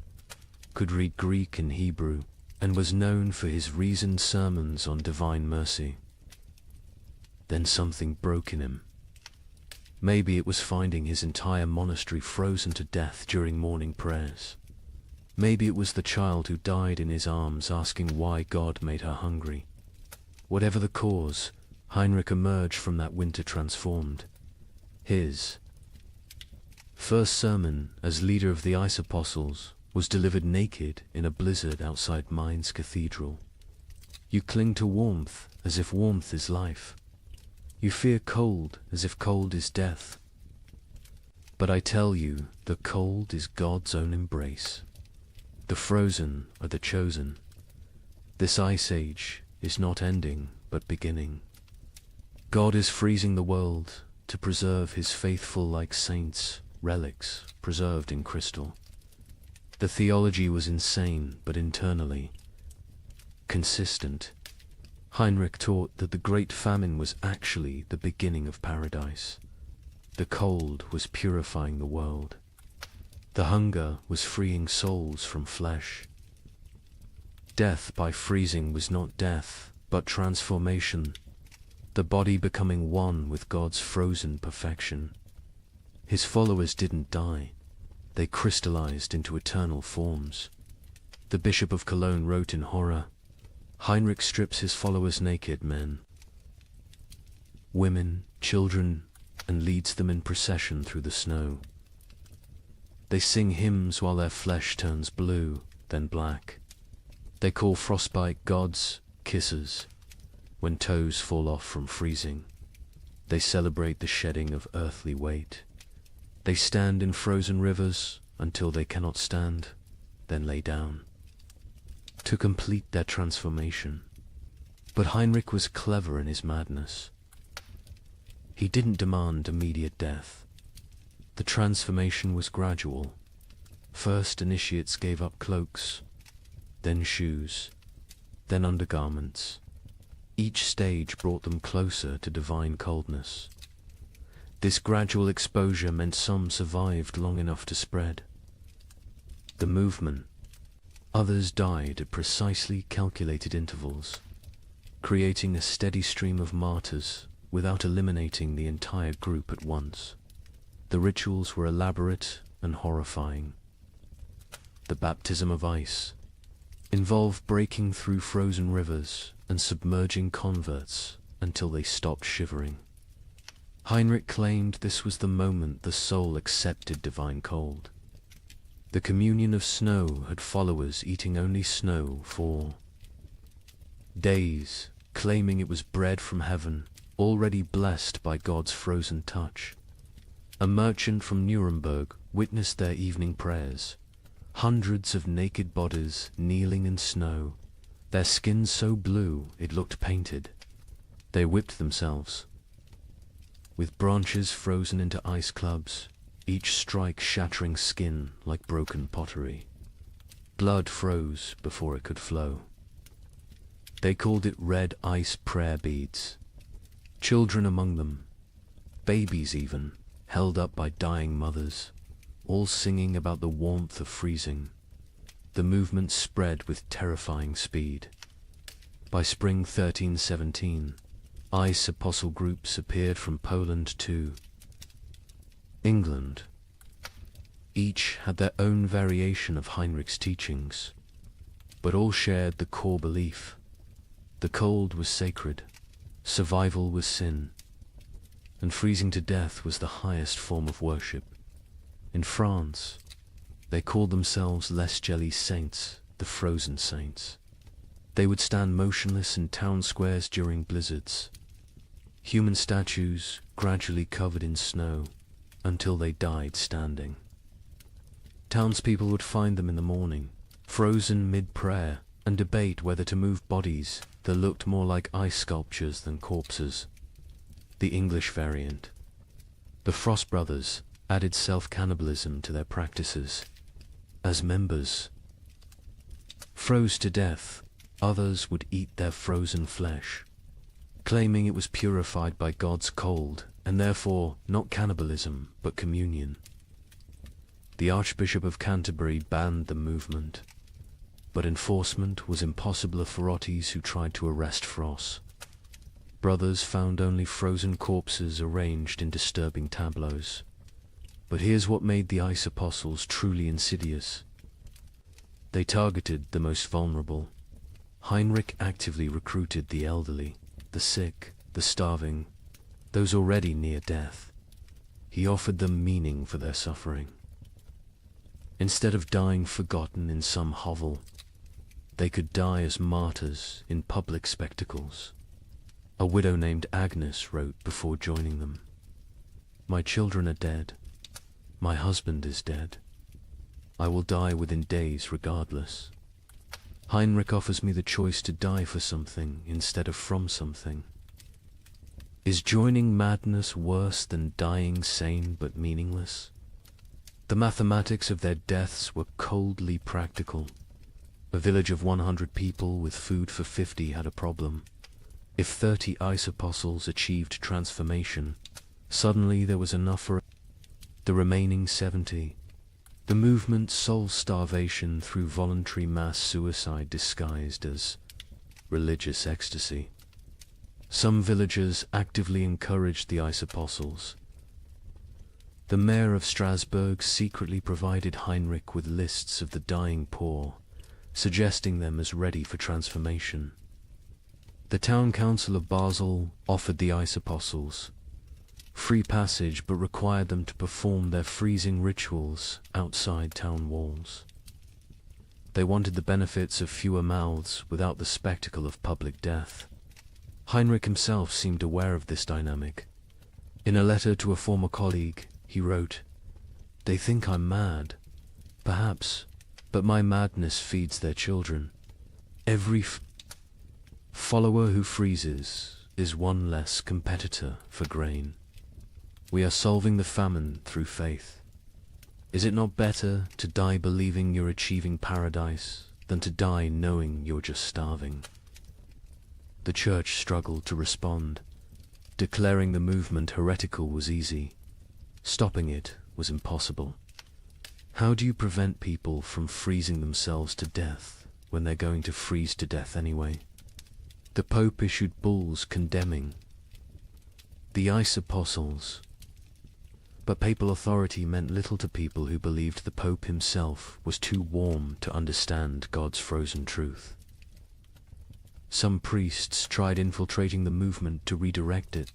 could read Greek and Hebrew, and was known for his reasoned sermons on divine mercy. Then something broke in him. Maybe it was finding his entire monastery frozen to death during morning prayers. Maybe it was the child who died in his arms asking why God made her hungry. Whatever the cause, Heinrich emerged from that winter transformed. His first sermon as leader of the Ice Apostles was delivered naked in a blizzard outside Mainz Cathedral. You cling to warmth as if warmth is life. You fear cold as if cold is death. But I tell you, the cold is God's own embrace. The frozen are the chosen. This ice age is not ending, but beginning. God is freezing the world to preserve his faithful like saints, relics preserved in crystal. The theology was insane, but internally consistent. Heinrich taught that the great famine was actually the beginning of paradise. The cold was purifying the world. The hunger was freeing souls from flesh. Death by freezing was not death, but transformation, the body becoming one with God's frozen perfection. His followers didn't die. They crystallized into eternal forms. The Bishop of Cologne wrote in horror, Heinrich strips his followers naked, men, women, children, and leads them in procession through the snow. They sing hymns while their flesh turns blue, then black. They call frostbite gods kisses when toes fall off from freezing. They celebrate the shedding of earthly weight. They stand in frozen rivers until they cannot stand, then lay down, to complete their transformation. But Heinrich was clever in his madness. He didn't demand immediate death. The transformation was gradual. First, initiates gave up cloaks, then shoes, then undergarments. Each stage brought them closer to divine coldness. This gradual exposure meant some survived long enough to spread the movement. Others died at precisely calculated intervals, creating a steady stream of martyrs without eliminating the entire group at once. The rituals were elaborate and horrifying. The baptism of ice involved breaking through frozen rivers and submerging converts until they stopped shivering. Heinrich claimed this was the moment the soul accepted divine cold. The communion of snow had followers eating only snow for days, claiming it was bread from heaven, already blessed by God's frozen touch. A merchant from Nuremberg witnessed their evening prayers. Hundreds of naked bodies kneeling in snow, their skins so blue it looked painted. They whipped themselves. With branches frozen into ice clubs, each strike shattering skin like broken pottery. Blood froze before it could flow. They called it red ice prayer beads. Children among them, babies even, held up by dying mothers, all singing about the warmth of freezing. The movement spread with terrifying speed. By spring 1317, ice apostle groups appeared from Poland to England. Each had their own variation of Heinrich's teachings, but all shared the core belief. The cold was sacred, survival was sin, and freezing to death was the highest form of worship. In France, they called themselves Les Jelly Saints, the frozen saints. They would stand motionless in town squares during blizzards, human statues gradually covered in snow until they died standing. Townspeople would find them in the morning, frozen mid-prayer, and debate whether to move bodies that looked more like ice sculptures than corpses. The English variant. The Frost Brothers added self-cannibalism to their practices. As members froze to death, others would eat their frozen flesh, claiming it was purified by God's cold, and therefore not cannibalism but communion. The Archbishop of Canterbury banned the movement, but enforcement was impossible for authorities who tried to arrest Frost. Brothers found only frozen corpses arranged in disturbing tableaus. But here's what made the Ice Apostles truly insidious. They targeted the most vulnerable. Heinrich actively recruited the elderly, the sick, the starving, those already near death. He offered them meaning for their suffering. Instead of dying forgotten in some hovel, they could die as martyrs in public spectacles. A widow named Agnes wrote before joining them, "My children are dead. My husband is dead. I will die within days regardless. Heinrich offers me the choice to die for something instead of from something. Is joining madness worse than dying sane but meaningless?" The mathematics of their deaths were coldly practical. A village of 100 people with food for 50 had a problem. If 30 ice apostles achieved transformation, suddenly there was enough for the remaining 70. The movement solved starvation through voluntary mass suicide disguised as religious ecstasy. Some villagers actively encouraged the ice apostles. The mayor of Strasbourg secretly provided Heinrich with lists of the dying poor, suggesting them as ready for transformation. The town council of Basel offered the ice apostles free passage but required them to perform their freezing rituals outside town walls. They wanted the benefits of fewer mouths without the spectacle of public death. Heinrich himself seemed aware of this dynamic. In a letter to a former colleague, he wrote, "They think I'm mad. Perhaps, but my madness feeds their children. Every follower who freezes is one less competitor for grain. We are solving the famine through faith. Is it not better to die believing you're achieving paradise than to die knowing you're just starving?" The church struggled to respond. Declaring the movement heretical was easy. Stopping it was impossible. How do you prevent people from freezing themselves to death when they're going to freeze to death anyway? The Pope issued bulls condemning the ice apostles. But papal authority meant little to people who believed the Pope himself was too warm to understand God's frozen truth. Some priests tried infiltrating the movement to redirect it.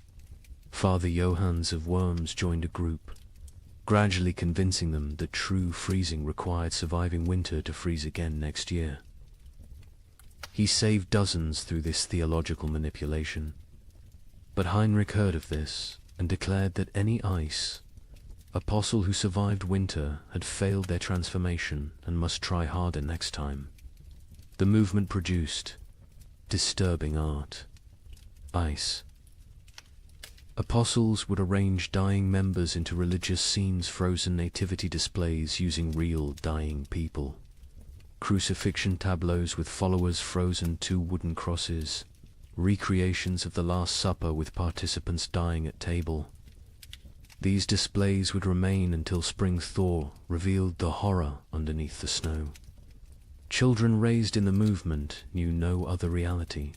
Father Johannes of Worms joined a group, gradually convincing them that true freezing required surviving winter to freeze again next year. He saved dozens through this theological manipulation. But Heinrich heard of this and declared that any ice apostle who survived winter had failed their transformation and must try harder next time. The movement produced disturbing art. Ice. Apostles would arrange dying members into religious scenes, frozen nativity displays using real dying people, crucifixion tableaus with followers frozen to wooden crosses, recreations of the Last Supper with participants dying at table. These displays would remain until spring thaw revealed the horror underneath the snow. Children raised in the movement knew no other reality.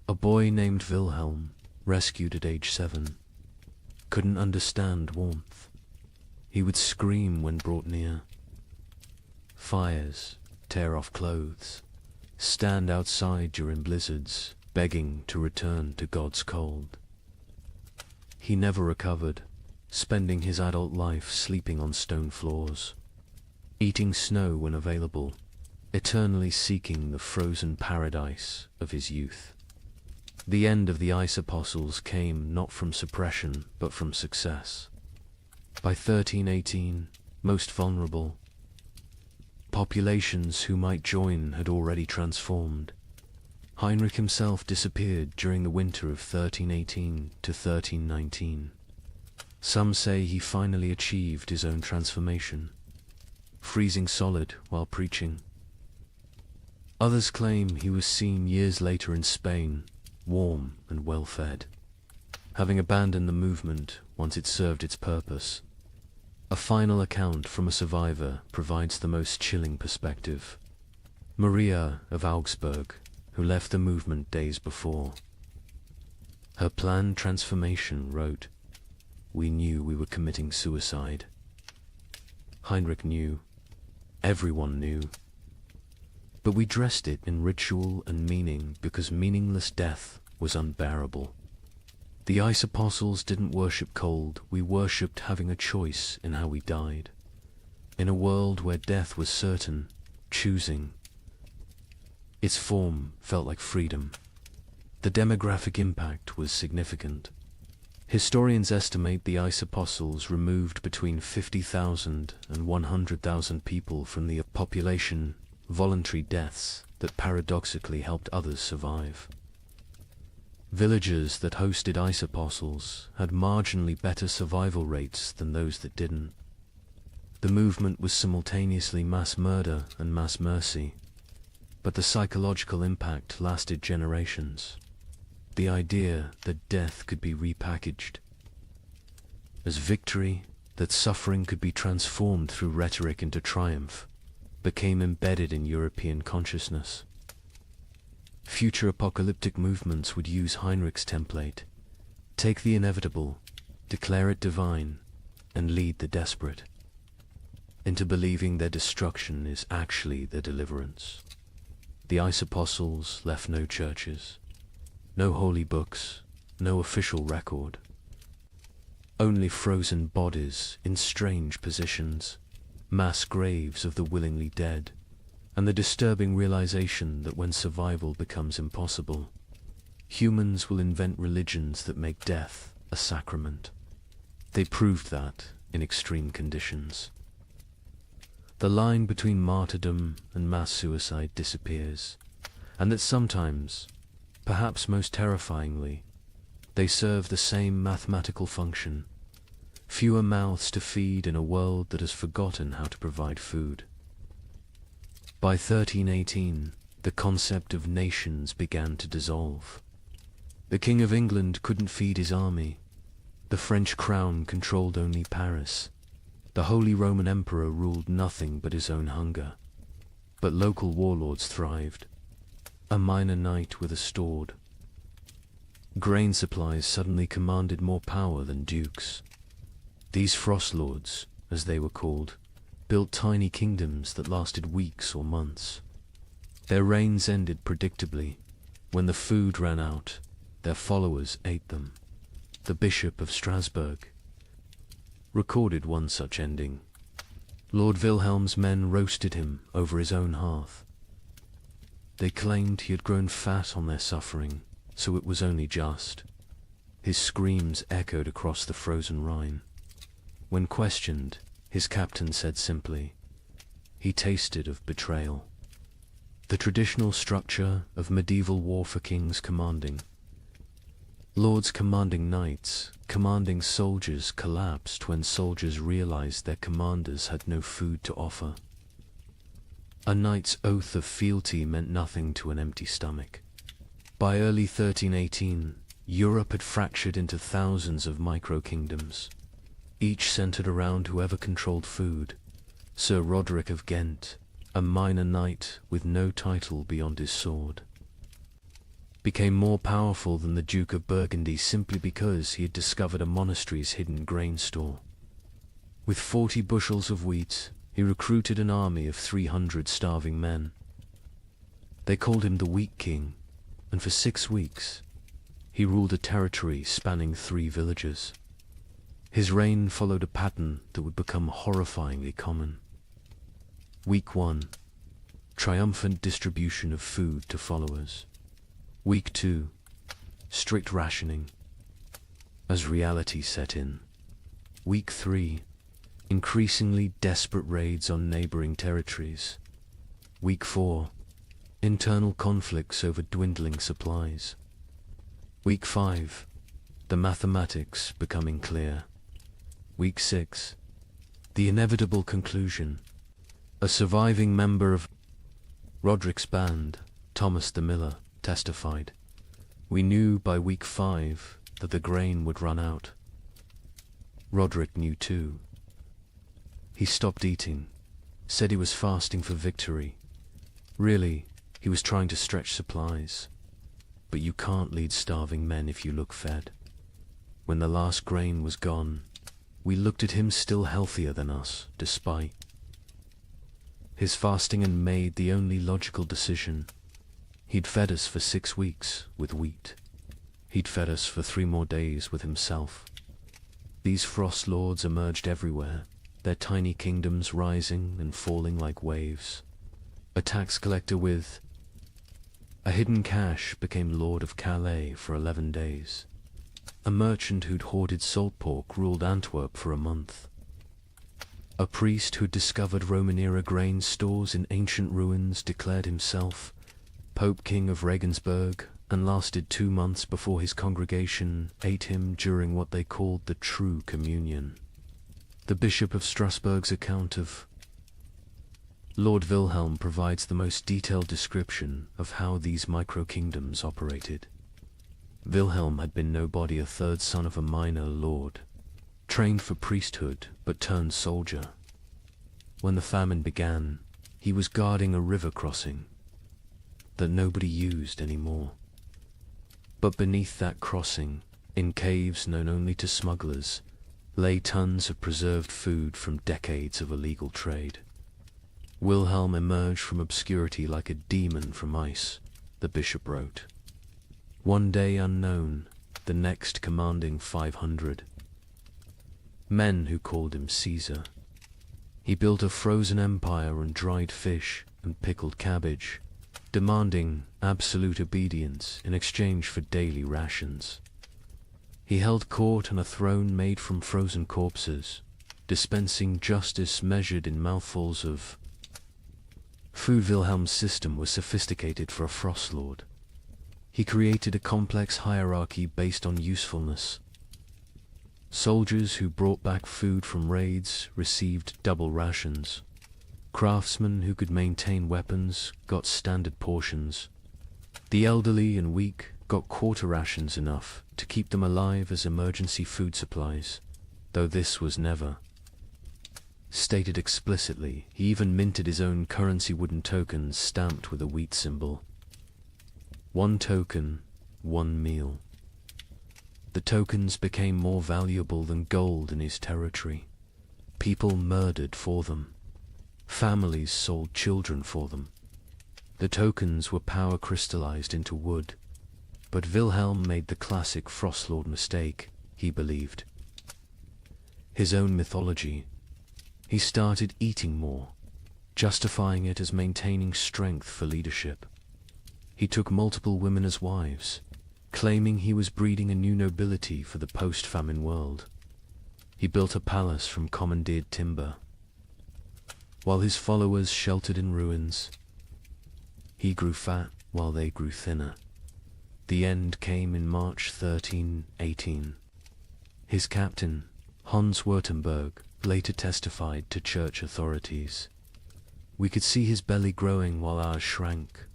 A boy named Wilhelm, rescued at age 7, couldn't understand warmth. He would scream when brought near. Fires, tear off clothes, stand outside during blizzards, begging to return to God's cold. He never recovered, spending his adult life sleeping on stone floors, eating snow when available, eternally seeking the frozen paradise of his youth. The end of the ice apostles came not from suppression, but from success. By 1318, most vulnerable, populations who might join had already transformed. Heinrich himself disappeared during the winter of 1318 to 1319. Some say he finally achieved his own transformation, freezing solid while preaching. Others claim he was seen years later in Spain, warm and well-fed, having abandoned the movement once it served its purpose. A final account from a survivor provides the most chilling perspective. Maria of Augsburg, who left the movement days before. Her planned transformation wrote, "We knew we were committing suicide." Heinrich knew. Everyone knew. But we dressed it in ritual and meaning because meaningless death was unbearable. The ice apostles didn't worship cold, we worshipped having a choice in how we died. In a world where death was certain, choosing. Its form felt like freedom. The demographic impact was significant. Historians estimate the ice apostles removed between 50,000 and 100,000 people from the population, voluntary deaths that paradoxically helped others survive. Villages that hosted ice apostles had marginally better survival rates than those that didn't. The movement was simultaneously mass murder and mass mercy, but the psychological impact lasted generations. The idea that death could be repackaged as victory, that suffering could be transformed through rhetoric into triumph, became embedded in European consciousness. Future apocalyptic movements would use Heinrich's template: take the inevitable, declare it divine, and lead the desperate into believing their destruction is actually their deliverance. The ice apostles left no churches, no holy books, no official record. Only frozen bodies in strange positions, mass graves of the willingly dead, and the disturbing realization that when survival becomes impossible, humans will invent religions that make death a sacrament. They proved that in extreme conditions. The line between martyrdom and mass suicide disappears, and that sometimes, perhaps most terrifyingly, they serve the same mathematical function: fewer mouths to feed in a world that has forgotten how to provide food. By 1318, the concept of nations began to dissolve. The King of England couldn't feed his army. The French crown controlled only Paris. The Holy Roman Emperor ruled nothing but his own hunger. But local warlords thrived. A minor knight with a sword. Grain supplies suddenly commanded more power than dukes. These frost lords, as they were called, built tiny kingdoms that lasted weeks or months. Their reigns ended predictably. When the food ran out, their followers ate them. The Bishop of Strasbourg recorded one such ending. Lord Wilhelm's men roasted him over his own hearth. They claimed he had grown fat on their suffering, so it was only just. His screams echoed across the frozen Rhine. When questioned, his captain said simply, he tasted of betrayal. The traditional structure of medieval war for kings commanding. Lords commanding knights, commanding soldiers collapsed when soldiers realized their commanders had no food to offer. A knight's oath of fealty meant nothing to an empty stomach. By early 1318, Europe had fractured into thousands of micro-kingdoms, each centered around whoever controlled food. Sir Roderick of Ghent, a minor knight with no title beyond his sword, became more powerful than the Duke of Burgundy simply because he had discovered a monastery's hidden grain store. With 40 bushels of wheat, he recruited an army of 300 starving men. They called him the Wheat King, and for 6 weeks, he ruled a territory spanning 3 villages. His reign followed a pattern that would become horrifyingly common. Week 1. Triumphant distribution of food to followers. Week 2. Strict rationing. As reality set in. Week 3. Increasingly desperate raids on neighboring territories. Week 4. Internal conflicts over dwindling supplies. Week 5. The mathematics becoming clear. Week 6. The inevitable conclusion. A surviving member of Roderick's band, Thomas the Miller, testified, "We knew by week 5 that the grain would run out." Roderick knew too. He stopped eating, said he was fasting for victory. Really, he was trying to stretch supplies. But you can't lead starving men if you look fed. When the last grain was gone, we looked at him still healthier than us, despite his fasting, and made the only logical decision. He'd fed us for 6 weeks with wheat. He'd fed us for 3 more days with himself. These frost lords emerged everywhere, their tiny kingdoms rising and falling like waves. A tax collector with a hidden cache became Lord of Calais for 11 days. A merchant who'd hoarded salt pork ruled Antwerp for a month. A priest who'd discovered Roman-era grain stores in ancient ruins declared himself Pope King of Regensburg, and lasted 2 months before his congregation ate him during what they called the True Communion. The Bishop of Strasbourg's account of Lord Wilhelm provides the most detailed description of how these micro-kingdoms operated. Wilhelm had been nobody, a 3rd son of a minor lord, trained for priesthood but turned soldier. When the famine began, he was guarding a river crossing that nobody used anymore. But beneath that crossing, in caves known only to smugglers, lay tons of preserved food from decades of illegal trade. Wilhelm emerged from obscurity like a demon from ice, the bishop wrote. One day unknown, the next commanding 500. Men who called him Caesar. He built a frozen empire on dried fish and pickled cabbage, demanding absolute obedience in exchange for daily rations. He held court on a throne made from frozen corpses, dispensing justice measured in mouthfuls of food. Wilhelm's system was sophisticated for a frost lord. He created a complex hierarchy based on usefulness. Soldiers who brought back food from raids received double rations. Craftsmen who could maintain weapons got standard portions. The elderly and weak got quarter rations, enough to keep them alive as emergency food supplies, though this was never stated explicitly. He even minted his own currency, wooden tokens stamped with a wheat symbol. 1 token, 1 meal. The tokens became more valuable than gold in his territory. People murdered for them. Families sold children for them. The tokens were power crystallized into wood. But Wilhelm made the classic Frostlord mistake, he believed. His own mythology. He started eating more, justifying it as maintaining strength for leadership. He took multiple women as wives, claiming he was breeding a new nobility for the post-famine world. He built a palace from commandeered timber, while his followers sheltered in ruins. He grew fat while they grew thinner. The end came in March 1318. His captain, Hans Württemberg, later testified to church authorities. We could see his belly growing while ours shrank.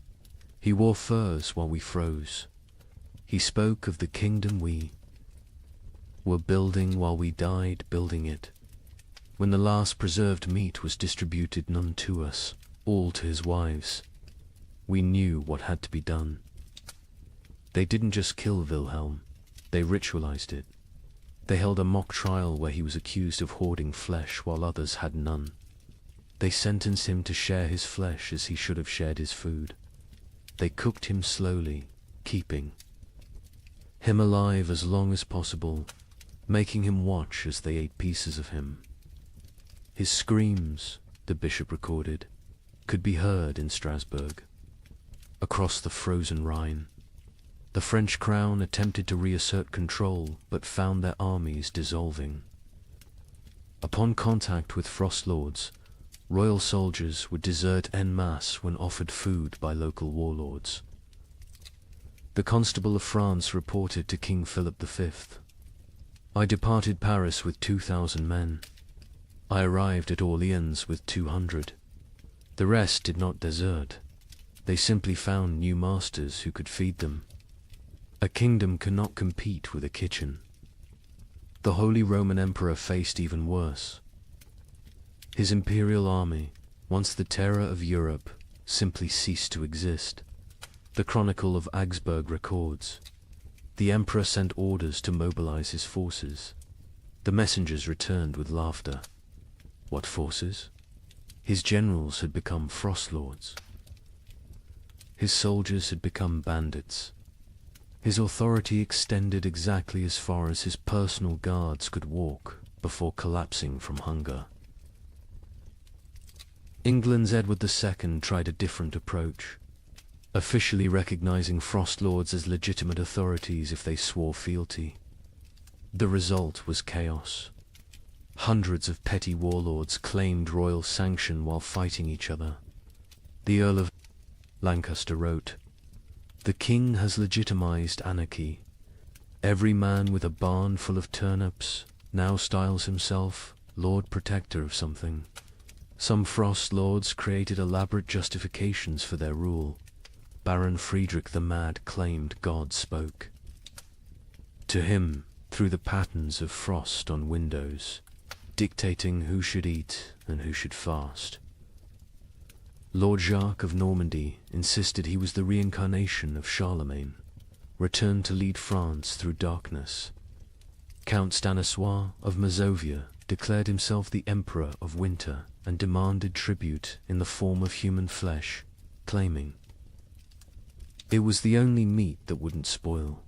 He wore furs while we froze. He spoke of the kingdom we were building while we died building it. When the last preserved meat was distributed, none to us, all to his wives, we knew what had to be done. They didn't just kill Wilhelm, they ritualized it. They held a mock trial where he was accused of hoarding flesh while others had none. They sentenced him to share his flesh as he should have shared his food. They cooked him slowly, keeping him alive as long as possible, making him watch as they ate pieces of him. His screams, the bishop recorded, could be heard in Strasbourg, across the frozen Rhine. The French crown attempted to reassert control, but found their armies dissolving. Upon contact with frost lords, royal soldiers would desert en masse when offered food by local warlords. The Constable of France reported to King Philip V, "I departed Paris with 2,000 men. I arrived at Orleans with 200. The rest did not desert. They simply found new masters who could feed them. A kingdom cannot compete with a kitchen." The Holy Roman Emperor faced even worse. His imperial army, once the terror of Europe, simply ceased to exist. The Chronicle of Augsburg records, "The emperor sent orders to mobilize his forces. The messengers returned with laughter. What forces? His generals had become frost lords. His soldiers had become bandits. His authority extended exactly as far as his personal guards could walk before collapsing from hunger." England's Edward II tried a different approach, officially recognizing frost lords as legitimate authorities if they swore fealty. The result was chaos. Hundreds of petty warlords claimed royal sanction while fighting each other. The Earl of Lancaster wrote, "The king has legitimized anarchy. Every man with a barn full of turnips now styles himself Lord Protector of something. Some frost lords created elaborate justifications for their rule. Baron Friedrich the Mad claimed God spoke to him through the patterns of frost on windows, dictating who should eat and who should fast. Lord Jacques of Normandy insisted he was the reincarnation of Charlemagne, returned to lead France through darkness. Count Stanislaus of Mazovia declared himself the Emperor of Winter and demanded tribute in the form of human flesh, claiming it was the only meat that wouldn't spoil.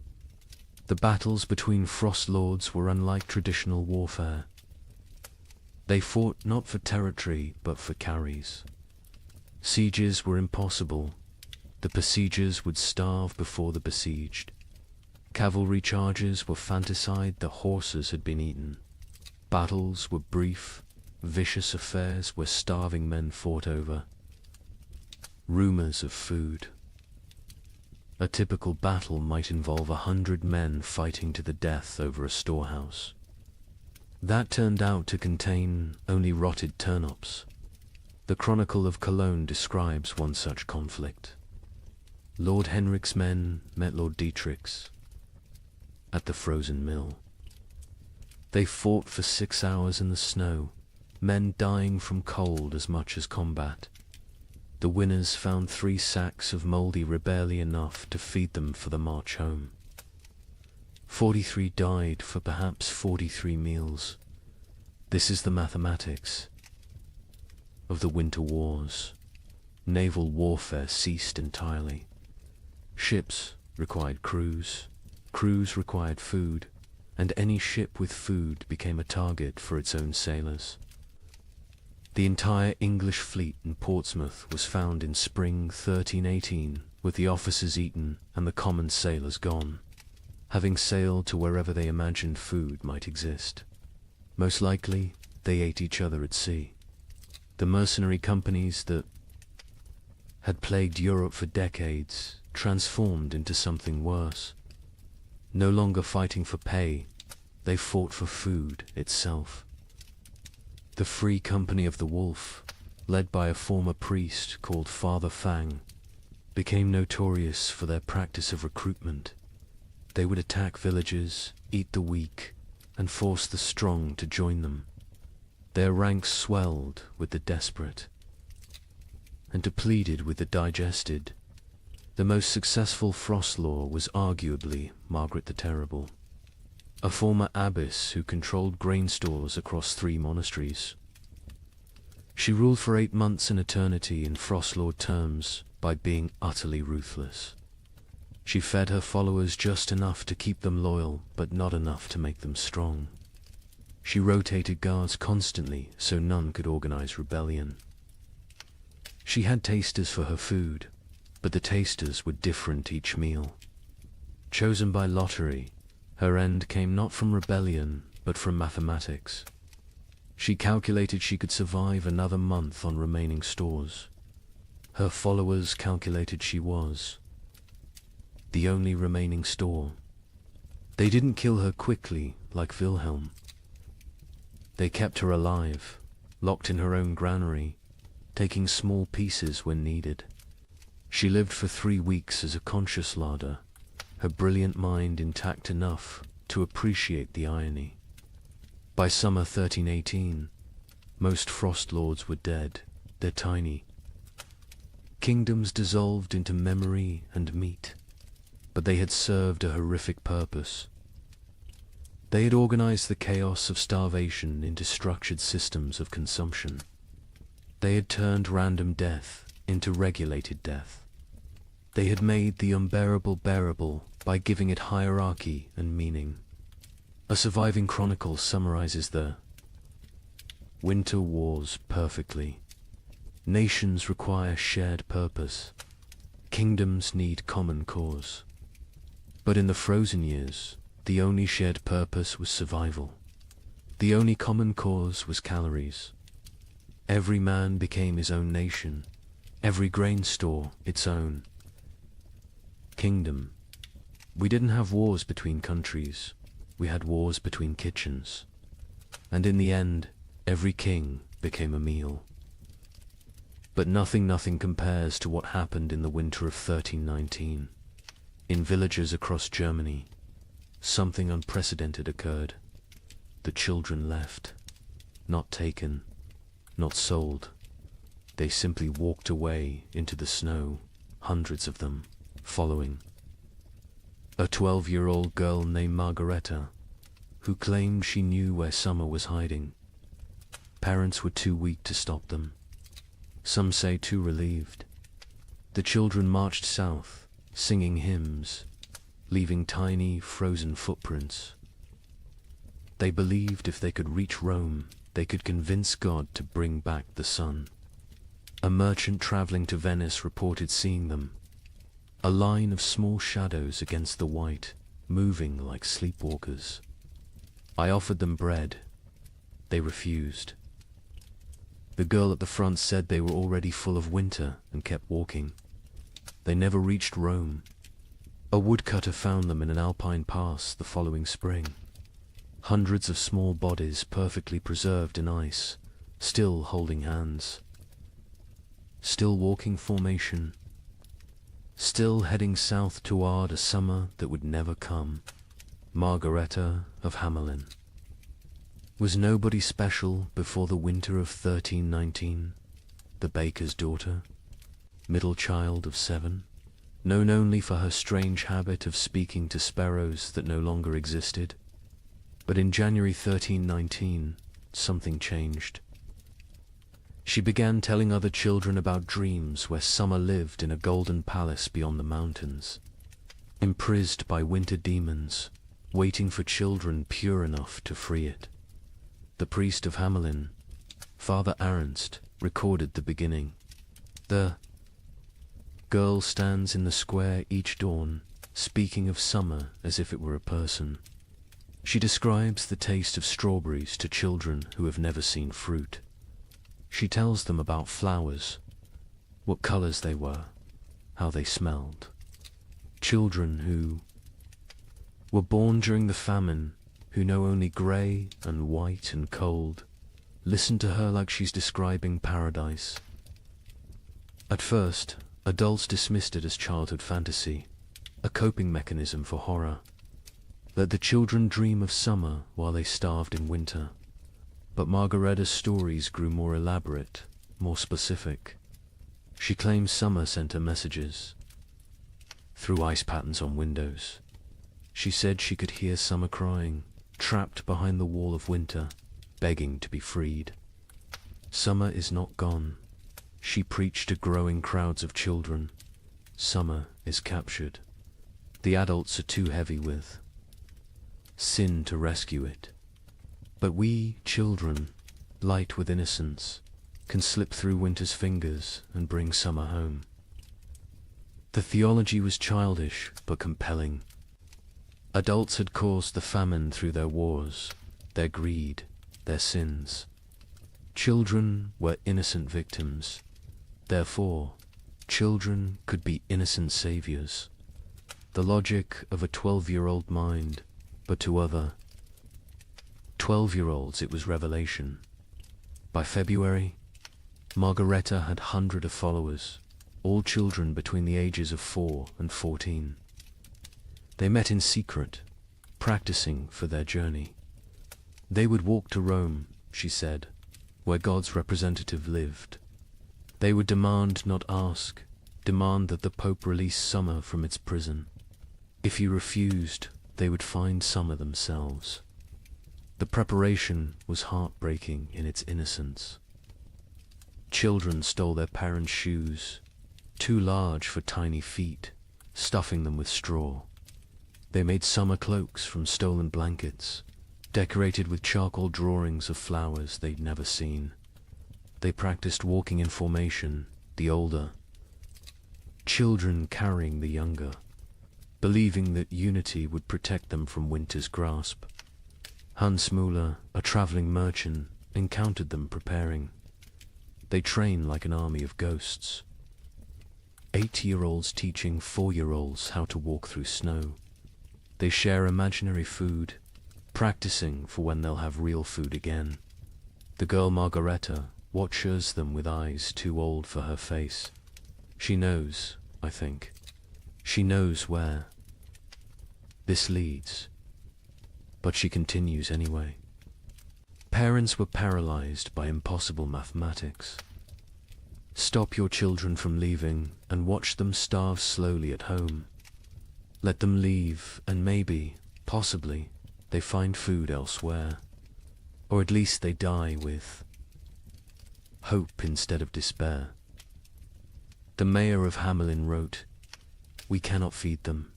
The battles between frost lords were unlike traditional warfare. They fought not for territory but for carries. Sieges were impossible. The besiegers would starve before the besieged. Cavalry charges were fanticide, the horses had been eaten. Battles were brief, vicious affairs where starving men fought over rumors of food. A typical battle might involve 100 men fighting to the death over a storehouse. That turned out to contain only rotted turnips. The Chronicle of Cologne describes one such conflict. Lord Henrik's men met Lord Dietrich's at the frozen mill. They fought for 6 hours in the snow, men dying from cold as much as combat. The winners found 3 sacks of mouldy barely enough to feed them for the march home. 43 died for perhaps 43 meals. This is the mathematics of the winter wars. Naval warfare ceased entirely. Ships required crews, crews required food, and any ship with food became a target for its own sailors. The entire English fleet in Portsmouth was found in spring 1318 with the officers eaten and the common sailors gone, having sailed to wherever they imagined food might exist. Most likely, they ate each other at sea. The mercenary companies that had plagued Europe for decades transformed into something worse. No longer fighting for pay, they fought for food itself. The Free Company of the Wolf, led by a former priest called Father Fang, became notorious for their practice of recruitment. They would attack villages, eat the weak, and force the strong to join them. Their ranks swelled with the desperate and depleted with the digested. The most successful Frost Law was arguably Margaret the Terrible, a former abbess who controlled grain stores across 3 monasteries. She ruled for 8 months in eternity in Frost Lord terms by being utterly ruthless. She fed her followers just enough to keep them loyal, but not enough to make them strong. She rotated guards constantly so none could organize rebellion. She had tasters for her food, but the tasters were different each meal. Chosen by lottery, her end came not from rebellion, but from mathematics. She calculated she could survive another month on remaining stores. Her followers calculated she was the only remaining store. They didn't kill her quickly like Wilhelm. They kept her alive, locked in her own granary, taking small pieces when needed. She lived for 3 weeks as a conscious larder, her brilliant mind intact enough to appreciate the irony. By summer 1318, most Frost Lords were dead. They're tiny. Kingdoms dissolved into memory and meat, but they had served a horrific purpose. They had organized the chaos of starvation into structured systems of consumption. They had turned random death into regulated death. They had made the unbearable bearable by giving it hierarchy and meaning. A surviving chronicle summarizes the winter wars perfectly. Nations require shared purpose. Kingdoms need common cause. But in the frozen years, the only shared purpose was survival. The only common cause was calories. Every man became his own nation, every grain store its own kingdom. We didn't have wars between countries, we had wars between kitchens. And in the end, every king became a meal. But nothing compares to what happened in the winter of 1319. In villages across Germany, something unprecedented occurred. The children left, not taken, not sold. They simply walked away into the snow, hundreds of them, following. A 12-year-old girl named Margareta, who claimed she knew where summer was hiding. Parents were too weak to stop them. Some say too relieved. The children marched south, singing hymns, leaving tiny, frozen footprints. They believed if they could reach Rome, they could convince God to bring back the sun. A merchant traveling to Venice reported seeing them, a line of small shadows against the white, moving like sleepwalkers. I offered them bread. They refused. The girl at the front said they were already full of winter and kept walking. They never reached Rome. A woodcutter found them in an alpine pass the following spring. Hundreds of small bodies perfectly preserved in ice, still holding hands. Still walking formation. Still heading south toward a summer that would never come. Margareta of Hamelin. Was nobody special before the winter of 1319? The baker's daughter? Middle child of 7? Known only for her strange habit of speaking to sparrows that no longer existed? But in January 1319, something changed. She began telling other children about dreams where summer lived in a golden palace beyond the mountains, imprisoned by winter demons, waiting for children pure enough to free it. The priest of Hamelin, Father Ernst, recorded the beginning. The girl stands in the square each dawn, speaking of summer as if it were a person. She describes the taste of strawberries to children who have never seen fruit. She tells them about flowers, what colors they were, how they smelled. Children who were born during the famine, who know only grey and white and cold, listen to her like she's describing paradise. At first, adults dismissed it as childhood fantasy, a coping mechanism for horror. Let the children dream of summer while they starved in winter. But Margaretta's stories grew more elaborate, more specific. She claims summer sent her messages through ice patterns on windows. She said she could hear summer crying, trapped behind the wall of winter, begging to be freed. Summer is not gone. She preached to growing crowds of children. Summer is captured. The adults are too heavy with sin to rescue it. But we, children, light with innocence, can slip through winter's fingers and bring summer home. The theology was childish but compelling. Adults had caused the famine through their wars, their greed, their sins. Children were innocent victims. Therefore, children could be innocent saviors. The logic of a 12-year-old mind, but to other 12-year-olds it was revelation. By February, Margaretta had hundreds of followers, all children between the ages of 4 and 14. They met in secret, practicing for their journey. They would walk to Rome, she said, where God's representative lived. They would demand, not ask, demand that the Pope release summer from its prison. If he refused, they would find summer themselves. The preparation was heartbreaking in its innocence. Children stole their parents' shoes, too large for tiny feet, stuffing them with straw. They made summer cloaks from stolen blankets, decorated with charcoal drawings of flowers they'd never seen. They practiced walking in formation, the older children carrying the younger, believing that unity would protect them from winter's grasp. Hans Muller, a traveling merchant, encountered them preparing. They train like an army of ghosts. 8-year-olds teaching 4-year-olds how to walk through snow. They share imaginary food, practicing for when they'll have real food again. The girl Margaretta watches them with eyes too old for her face. She knows, I think. She knows where this leads. But she continues anyway. Parents were paralyzed by impossible mathematics. Stop your children from leaving and watch them starve slowly at home. Let them leave and maybe, possibly, they find food elsewhere. Or at least they die with hope instead of despair. The mayor of Hamelin wrote, "We cannot feed them.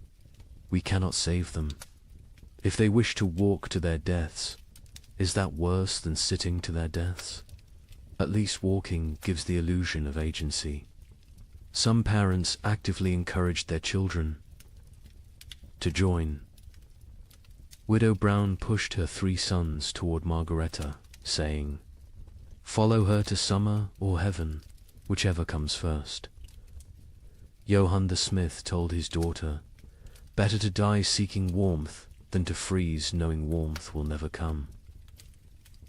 We cannot save them. If they wish to walk to their deaths, is that worse than sitting to their deaths? At least walking gives the illusion of agency." Some parents actively encouraged their children to join. Widow Brown pushed her 3 sons toward Margaretta, saying, "Follow her to summer or heaven, whichever comes first." Johann the smith told his daughter, "Better to die seeking warmth than to freeze knowing warmth will never come."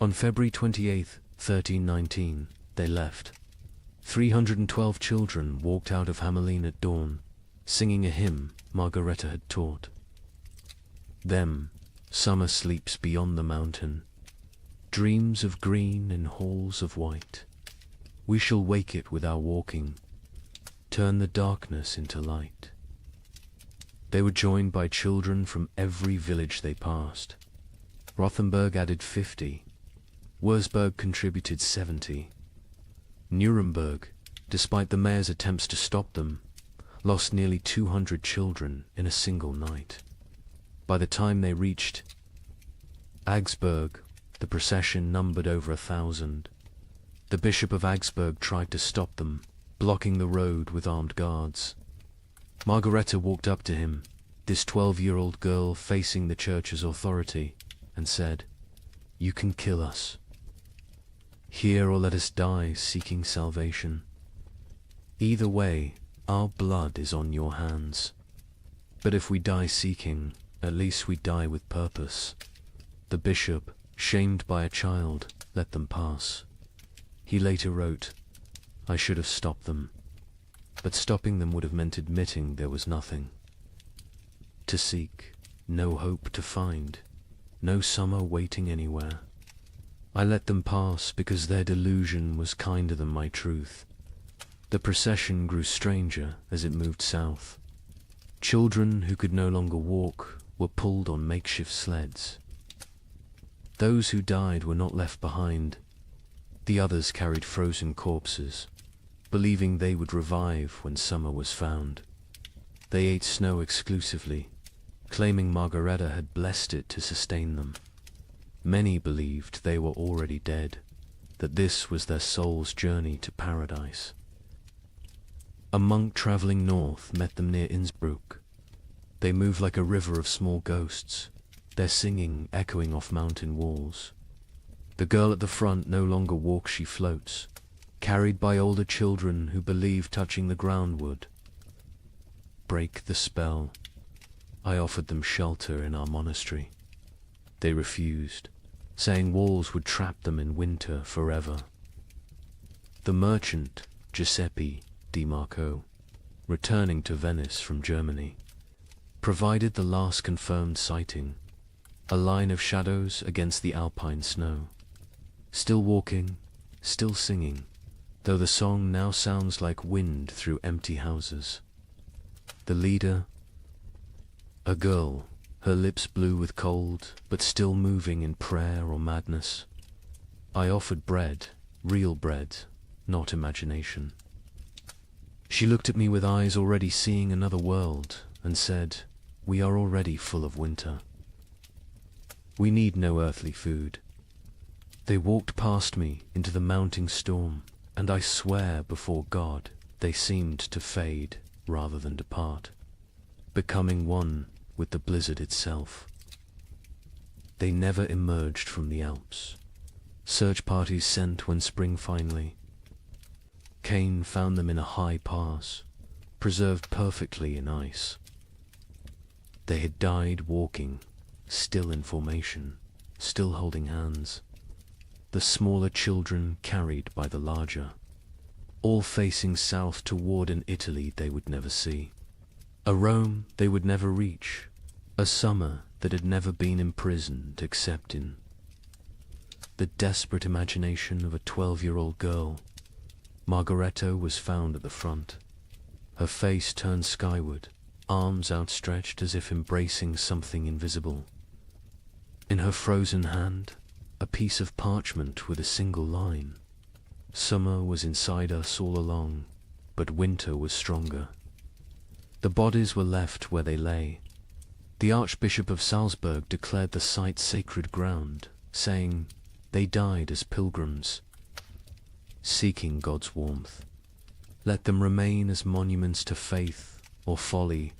On February 28, 1319, they left. 312 children walked out of Hamelin at dawn, singing a hymn Margaretta had taught. Them, summer sleeps beyond the mountain, dreams of green in halls of white. We shall wake it with our walking, turn the darkness into light. They were joined by children from every village they passed. Rothenburg added 50. Wurzburg contributed 70. Nuremberg, despite the mayor's attempts to stop them, lost nearly 200 children in a single night. By the time they reached Augsburg, the procession numbered over 1,000. The Bishop of Augsburg tried to stop them, blocking the road with armed guards. Margareta walked up to him, this 12-year-old girl facing the church's authority, and said, "You can kill us. Here or let us die seeking salvation. Either way, our blood is on your hands. But if we die seeking, at least we die with purpose." The bishop, shamed by a child, let them pass. He later wrote, "I should have stopped them, but stopping them would have meant admitting there was nothing to seek, no hope to find, no summer waiting anywhere. I let them pass because their delusion was kinder than my truth." The procession grew stranger as it moved south. Children who could no longer walk were pulled on makeshift sleds. Those who died were not left behind. The others carried frozen corpses, believing they would revive when summer was found. They ate snow exclusively, claiming Margareta had blessed it to sustain them. Many believed they were already dead, that this was their soul's journey to paradise. A monk traveling north met them near Innsbruck. They moved like a river of small ghosts, their singing echoing off mountain walls. The girl at the front no longer walks, she floats, carried by older children who believe touching the ground would break the spell. I offered them shelter in our monastery. They refused, saying walls would trap them in winter forever. The merchant, Giuseppe Di Marco, returning to Venice from Germany, provided the last confirmed sighting, a line of shadows against the alpine snow. Still walking, still singing, though the song now sounds like wind through empty houses. The leader, a girl, her lips blue with cold, but still moving in prayer or madness. I offered bread, real bread, not imagination. She looked at me with eyes already seeing another world, and said, "We are already full of winter. We need no earthly food." They walked past me into the mounting storm, and I swear before God they seemed to fade rather than depart, becoming one with the blizzard itself. They never emerged from the Alps. Search parties sent when spring finally came found them in a high pass, preserved perfectly in ice. They had died walking, still in formation, still holding hands. The smaller children carried by the larger, all facing south toward an Italy they would never see, a Rome they would never reach, a summer that had never been imprisoned except in the desperate imagination of a 12-year-old girl. Margareta was found at the front, her face turned skyward, arms outstretched as if embracing something invisible. In her frozen hand, a piece of parchment with a single line. Summer was inside us all along, but winter was stronger. The bodies were left where they lay. The Archbishop of Salzburg declared the site sacred ground, saying, "They died as pilgrims, seeking God's warmth. Let them remain as monuments to faith or folly,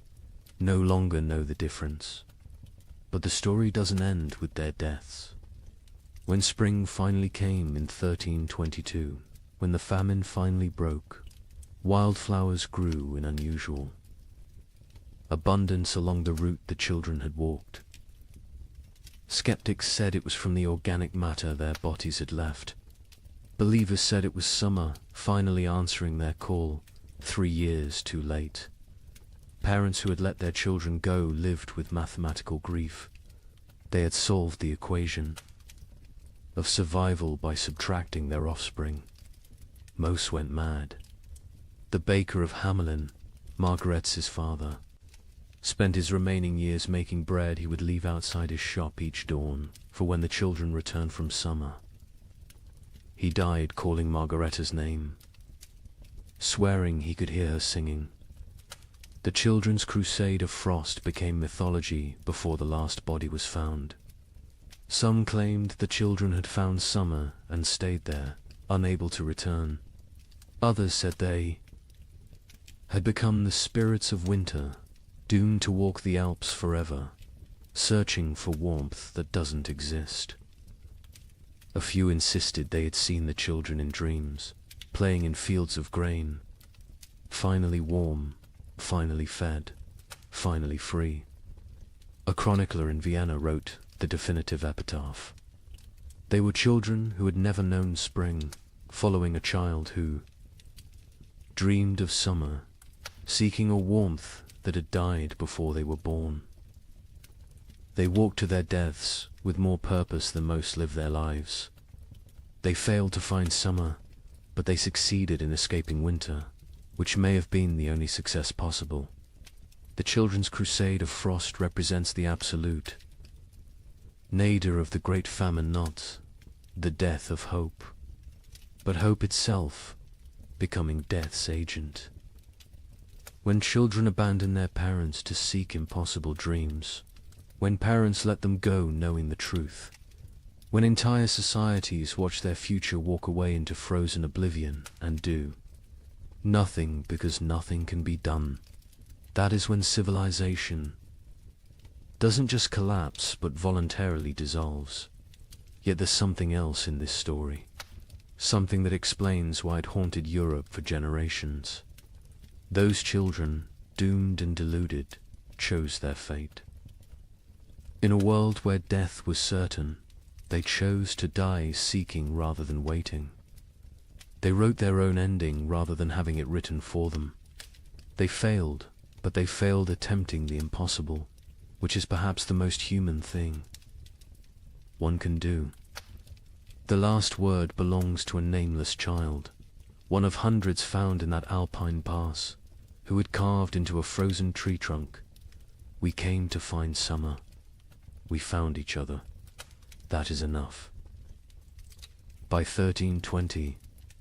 no longer know the difference." But the story doesn't end with their deaths. When spring finally came in 1322, when the famine finally broke, wildflowers grew in unusual abundance along the route the children had walked. Skeptics said it was from the organic matter their bodies had left. Believers said it was summer finally answering their call, 3 years too late. Parents who had let their children go lived with mathematical grief. They had solved the equation of survival by subtracting their offspring. Most went mad. The baker of Hamelin, Margaret's father, spent his remaining years making bread he would leave outside his shop each dawn for when the children returned from summer. He died calling Margareta's name, swearing he could hear her singing. The children's crusade of frost became mythology before the last body was found. Some claimed the children had found summer and stayed there, unable to return. Others said they had become the spirits of winter, doomed to walk the Alps forever, searching for warmth that doesn't exist. A few insisted they had seen the children in dreams, playing in fields of grain, finally warm, finally fed, finally free. A chronicler in Vienna wrote the definitive epitaph. They were children who had never known spring, following a child who dreamed of summer, seeking a warmth that had died before they were born. They walked to their deaths with more purpose than most live their lives. They failed to find summer, but they succeeded in escaping winter, which may have been the only success possible. The children's crusade of frost represents the absolute, nadir of the great famine, not the death of hope, but hope itself becoming death's agent. When children abandon their parents to seek impossible dreams, when parents let them go knowing the truth, when entire societies watch their future walk away into frozen oblivion and do nothing because nothing can be done, that is when civilization doesn't just collapse but voluntarily dissolves. Yet there's something else in this story, something that explains why it haunted Europe for generations. Those children, doomed and deluded, chose their fate. In a world where death was certain, they chose to die seeking rather than waiting. They wrote their own ending rather than having it written for them. They failed, but they failed attempting the impossible, which is perhaps the most human thing one can do. The last word belongs to a nameless child, one of hundreds found in that alpine pass, who had carved into a frozen tree trunk. We came to find summer. We found each other. That is enough. By 1320,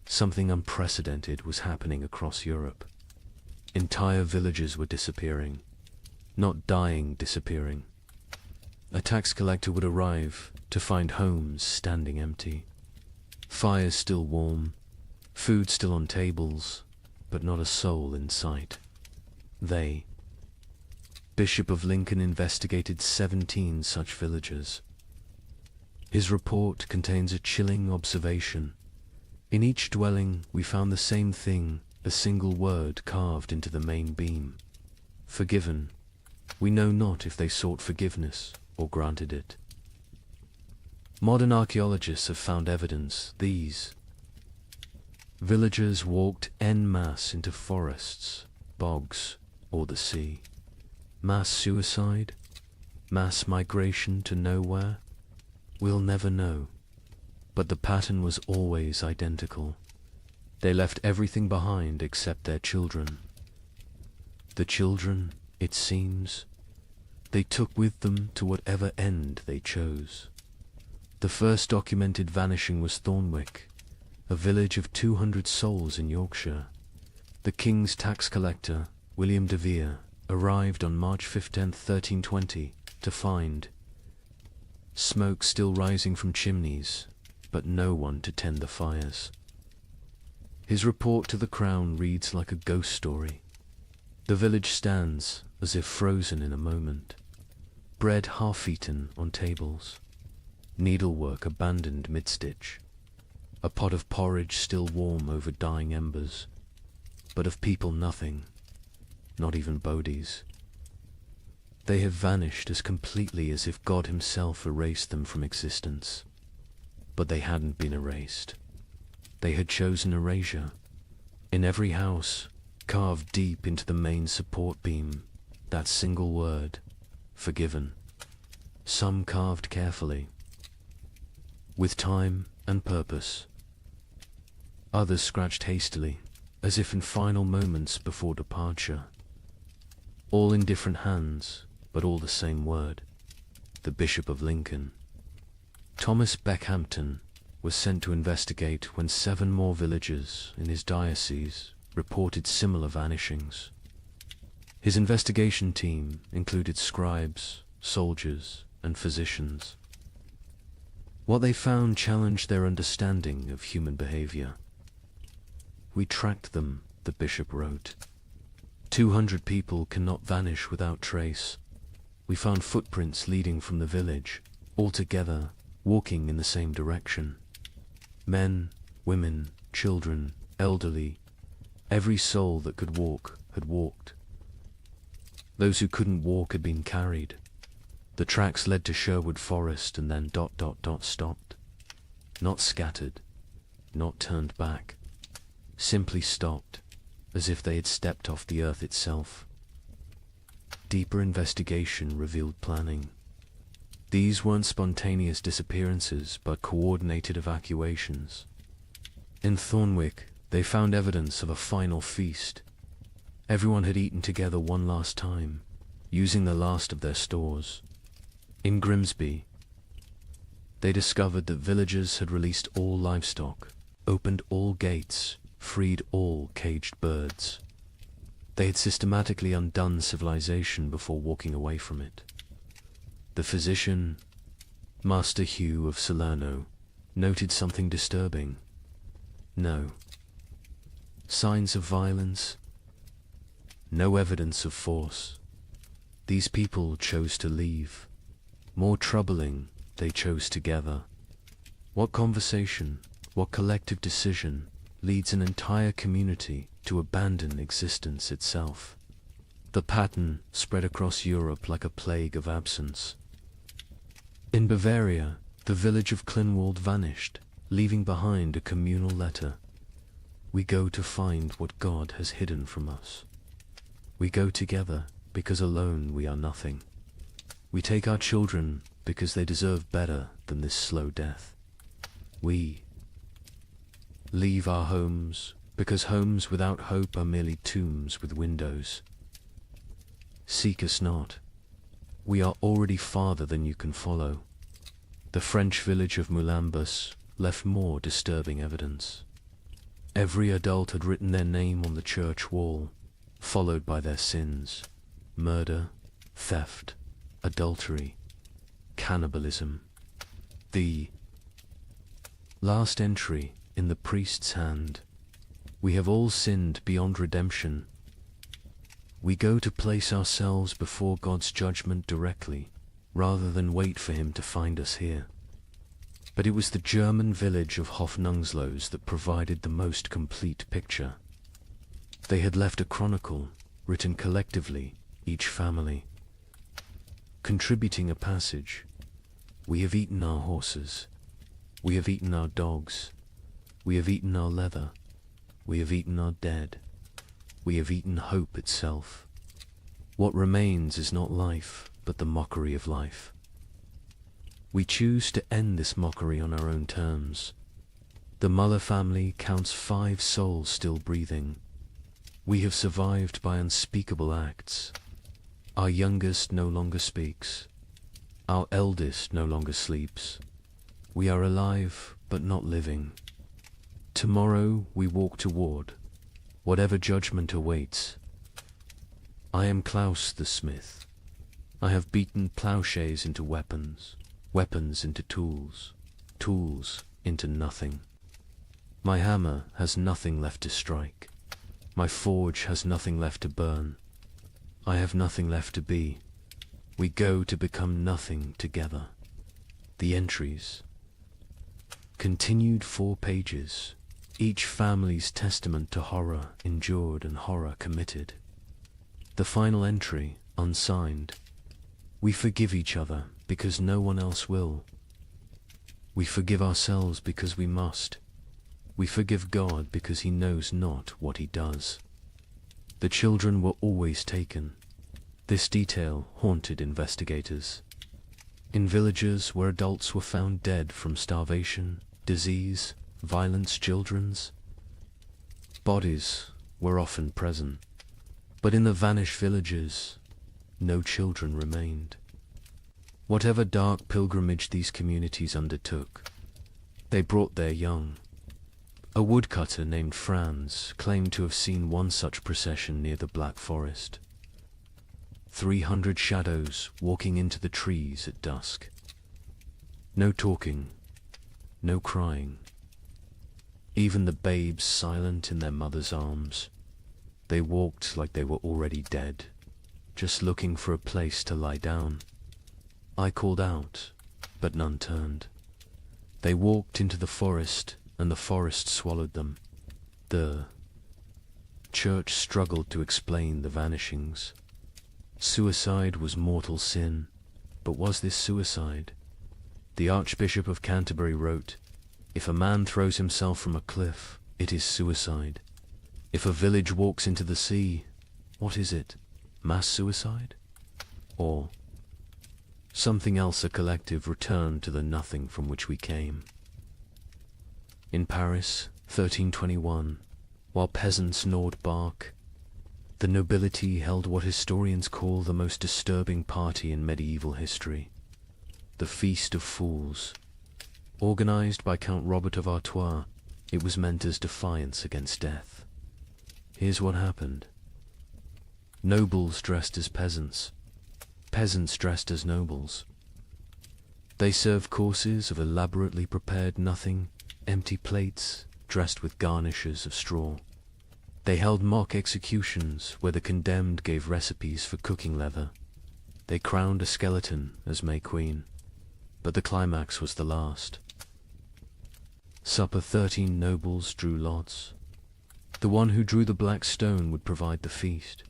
something unprecedented was happening across Europe. Entire villages were disappearing, not dying, disappearing. A tax collector would arrive to find homes standing empty, fires still warm, food still on tables, but not a soul in sight. Bishop of Lincoln investigated 17 such villages. His report contains a chilling observation. In each dwelling we found the same thing, a single word carved into the main beam. Forgiven. We know not if they sought forgiveness or granted it. Modern archaeologists have found evidence these villagers walked en masse into forests, bogs, or the sea. Mass suicide? Mass migration to nowhere? We'll never know. But the pattern was always identical. They left everything behind except their children. The children, it seems, they took with them to whatever end they chose. The first documented vanishing was Thornwick, a village of 200 souls in Yorkshire. The king's tax collector, William de Vere, arrived on March 15, 1320, to find smoke still rising from chimneys, but no one to tend the fires. His report to the crown reads like a ghost story. The village stands as if frozen in a moment. Bread half-eaten on tables. Needlework abandoned mid-stitch. A pot of porridge still warm over dying embers. But of people nothing, not even bodies. They have vanished as completely as if God himself erased them from existence. But they hadn't been erased. They had chosen erasure. In every house, carved deep into the main support beam, that single word, forgiven. Some carved carefully, with time and purpose. Others scratched hastily, as if in final moments before departure. All in different hands, but all the same word, the Bishop of Lincoln. Thomas Beckhampton was sent to investigate when 7 more villages in his diocese reported similar vanishings. His investigation team included scribes, soldiers, and physicians. What they found challenged their understanding of human behavior. We tracked them, the bishop wrote. 200 people cannot vanish without trace. We found footprints leading from the village, all together, walking in the same direction. Men, women, children, elderly, every soul that could walk had walked. Those who couldn't walk had been carried. The tracks led to Sherwood Forest and then ... stopped. Not scattered, not turned back, simply stopped, as if they had stepped off the earth itself. Deeper investigation revealed planning. These weren't spontaneous disappearances, but coordinated evacuations. In Thornwick, they found evidence of a final feast. Everyone had eaten together one last time, using the last of their stores. In Grimsby, they discovered that villagers had released all livestock, opened all gates, freed all caged birds. They had systematically undone civilization before walking away from it. The physician, Master Hugh of Salerno, noted something disturbing. No signs of violence, no evidence of force. These people chose to leave. More troubling, they chose together. What conversation, what collective decision leads an entire community to abandon existence itself? The pattern spread across Europe like a plague of absence. In Bavaria, the village of Klinwald vanished, leaving behind a communal letter. We go to find what God has hidden from us. We go together because alone we are nothing. We take our children because they deserve better than this slow death. We leave our homes because homes without hope are merely tombs with windows. Seek us not. We are already farther than you can follow. The French village of Moulambus left more disturbing evidence. Every adult had written their name on the church wall, followed by their sins: murder, theft, adultery, cannibalism. The last entry in the priest's hand: we have all sinned beyond redemption. We go to place ourselves before God's judgment directly, rather than wait for him to find us here. But it was the German village of Hofnungslos that provided the most complete picture. They had left a chronicle, written collectively, each family, contributing a passage. We have eaten our horses. We have eaten our dogs. We have eaten our leather. We have eaten our dead. We have eaten hope itself. What remains is not life, but the mockery of life. We choose to end this mockery on our own terms. The Muller family counts 5 souls still breathing. We have survived by unspeakable acts. Our youngest no longer speaks. Our eldest no longer sleeps. We are alive, but not living. Tomorrow we walk toward whatever judgment awaits. I am Klaus the smith. I have beaten plowshares into weapons, weapons into tools, tools into nothing. My hammer has nothing left to strike. My forge has nothing left to burn. I have nothing left to be. We go to become nothing together. The entries. Continued 4 pages. Each family's testament to horror endured and horror committed. The final entry, unsigned. We forgive each other because no one else will. We forgive ourselves because we must. We forgive God because he knows not what he does. The children were always taken. This detail haunted investigators. In villages where adults were found dead from starvation, disease, violence, children's bodies were often present. But in the vanished villages, no children remained. Whatever dark pilgrimage these communities undertook, they brought their young. A woodcutter named Franz claimed to have seen one such procession near the Black Forest. 300 shadows walking into the trees at dusk. No talking, no crying. Even the babes silent in their mother's arms. They walked like they were already dead, just looking for a place to lie down. I called out, but none turned. They walked into the forest, and the forest swallowed them. The church struggled to explain the vanishings. Suicide was mortal sin, but was this suicide? The Archbishop of Canterbury wrote, "If a man throws himself from a cliff, it is suicide. If a village walks into the sea, what is it? Mass suicide? Or something else? A collective return to the nothing from which we came." In Paris, 1321, while peasants gnawed bark, the nobility held what historians call the most disturbing party in medieval history, the Feast of Fools. Organized by Count Robert of Artois, it was meant as defiance against death. Here's what happened. Nobles dressed as peasants, peasants dressed as nobles. They served courses of elaborately prepared nothing, empty plates dressed with garnishes of straw. They held mock executions where the condemned gave recipes for cooking leather. They crowned a skeleton as May Queen, but the climax was the last. Supper 13 nobles drew lots. The one who drew the black stone would provide the feast.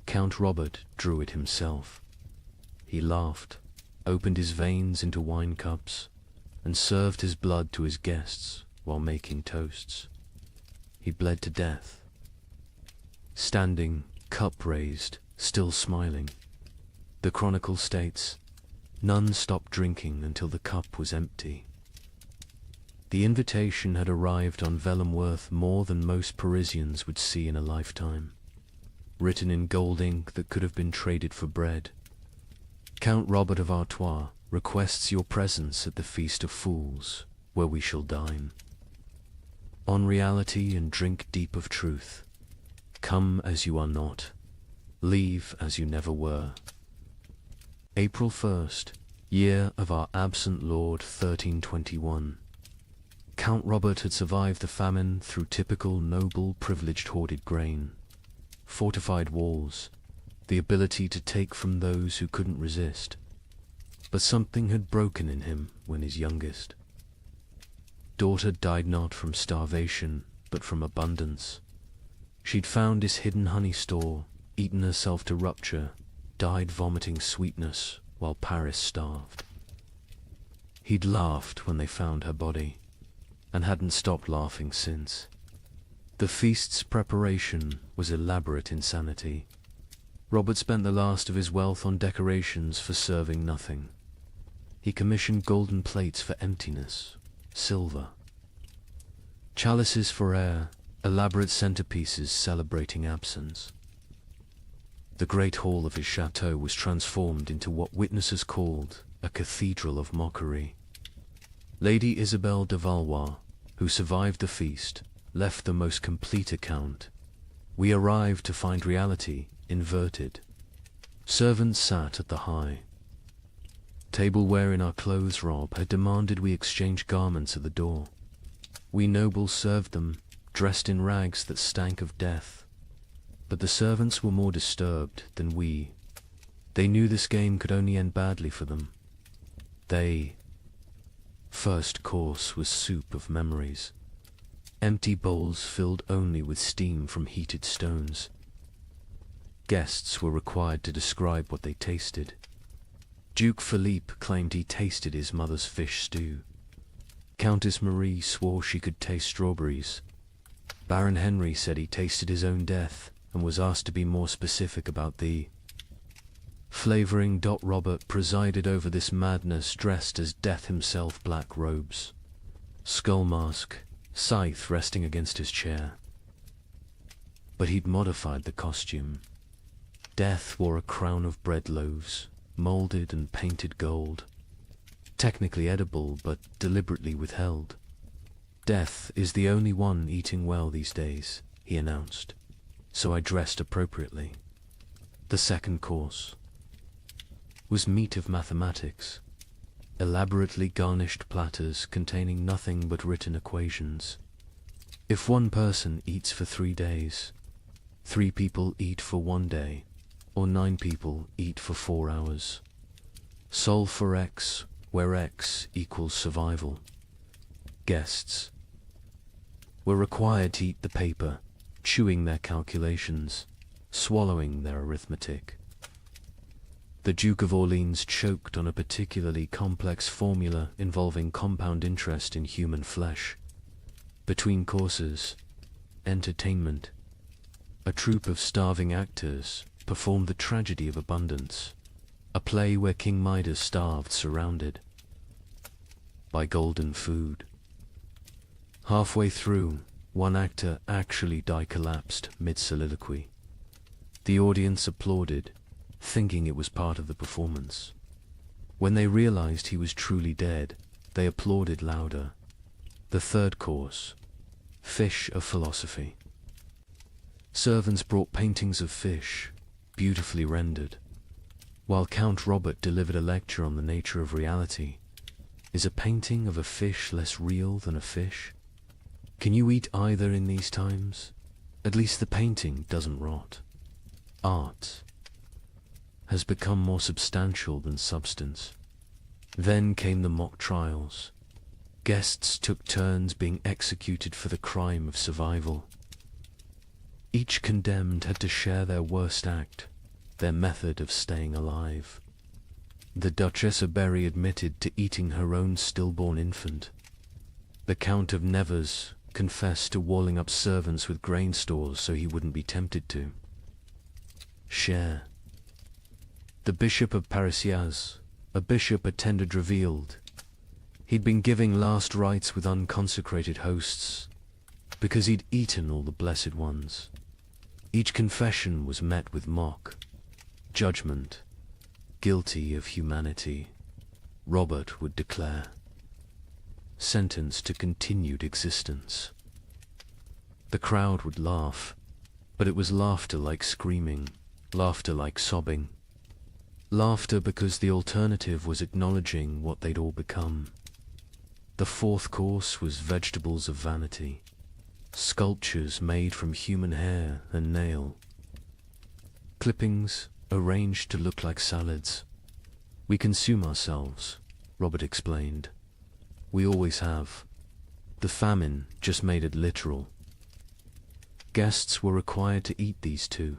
Count Robert drew it himself. He laughed, opened his veins into wine cups, and served his blood to his guests while making toasts. He bled to death. Standing, cup raised, still smiling. The chronicle states, none stopped drinking until the cup was empty. The invitation had arrived on vellum worth more than most Parisians would see in a lifetime, written in gold ink that could have been traded for bread. Count Robert of Artois requests your presence at the Feast of Fools, where we shall dine. On reality and drink deep of truth. Come as you are not. Leave as you never were. April 1st, year of our absent Lord 1321. Count Robert had survived the famine through typical noble privileged hoarded grain, fortified walls, the ability to take from those who couldn't resist. But something had broken in him when his youngest daughter died not from starvation, but from abundance. She'd found his hidden honey store, eaten herself to rupture, died vomiting sweetness while Paris starved. He'd laughed when they found her body, and hadn't stopped laughing since. The feast's preparation was elaborate insanity. Robert spent the last of his wealth on decorations for serving nothing. He commissioned golden plates for emptiness, silver, chalices for air, elaborate centerpieces celebrating absence. The great hall of his chateau was transformed into what witnesses called a cathedral of mockery. Lady Isabel de Valois, who survived the feast, left the most complete account. We arrived to find reality inverted. Servants sat at the high. Tableware in our clothes rob had demanded we exchange garments at the door. We nobles served them, dressed in rags that stank of death. But the servants were more disturbed than we. They knew this game could only end badly for them. First course was soup of memories. Empty bowls filled only with steam from heated stones. Guests were required to describe what they tasted. Duke Philippe claimed he tasted his mother's fish stew. Countess Marie swore she could taste strawberries. Baron Henry said he tasted his own death and was asked to be more specific about the flavoring. Robert presided over this madness dressed as Death himself, black robes, skull mask, scythe resting against his chair. But he'd modified the costume. Death wore a crown of bread loaves, molded and painted gold, technically edible but deliberately withheld. Death is the only one eating well these days, he announced, so I dressed appropriately. The second course was meat of mathematics, elaborately garnished platters containing nothing but written equations. If one person eats for 3 days, 3 people eat for 1 day, or 9 people eat for 4 hours. Solve for X, where X equals survival. Guests were required to eat the paper, chewing their calculations, swallowing their arithmetic. The Duke of Orleans choked on a particularly complex formula involving compound interest in human flesh. Between courses, entertainment, a troupe of starving actors performed the tragedy of abundance, a play where King Midas starved surrounded by golden food. Halfway through, one actor actually collapsed mid-soliloquy. The audience applauded, thinking it was part of the performance. When they realized he was truly dead, they applauded louder. The third course, fish of philosophy. Servants brought paintings of fish, beautifully rendered, while Count Robert delivered a lecture on the nature of reality. Is a painting of a fish less real than a fish? Can you eat either in these times? At least the painting doesn't rot. Art has become more substantial than substance. Then came the mock trials. Guests took turns being executed for the crime of survival. Each condemned had to share their worst act, their method of staying alive. The Duchess of Berry admitted to eating her own stillborn infant. The Count of Nevers confessed to walling up servants with grain stores so he wouldn't be tempted to share. The Bishop of Parisiaz, a bishop attended, revealed he'd been giving last rites with unconsecrated hosts because he'd eaten all the blessed ones. Each confession was met with mock judgment. Guilty of humanity, Robert would declare. Sentenced to continued existence. The crowd would laugh, but it was laughter like screaming, laughter like sobbing. Laughter because the alternative was acknowledging what they'd all become. The fourth course was vegetables of vanity, sculptures made from human hair and nail, clippings arranged to look like salads. We consume ourselves, Robert explained. We always have. The famine just made it literal. Guests were required to eat these too.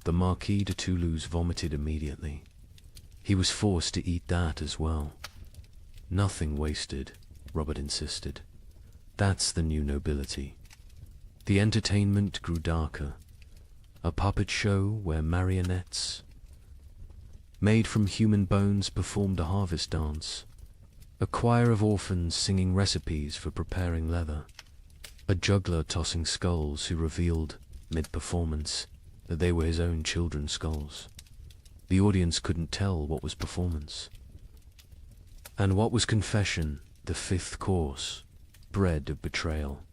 The Marquis de Toulouse vomited immediately. He was forced to eat that as well. Nothing wasted, Robert insisted. That's the new nobility. The entertainment grew darker. A puppet show where marionettes made from human bones performed a harvest dance. A choir of orphans singing recipes for preparing leather. A juggler tossing skulls who revealed, mid-performance, that they were his own children's skulls. The audience couldn't tell what was performance and what was confession. The fifth course, bread of betrayal.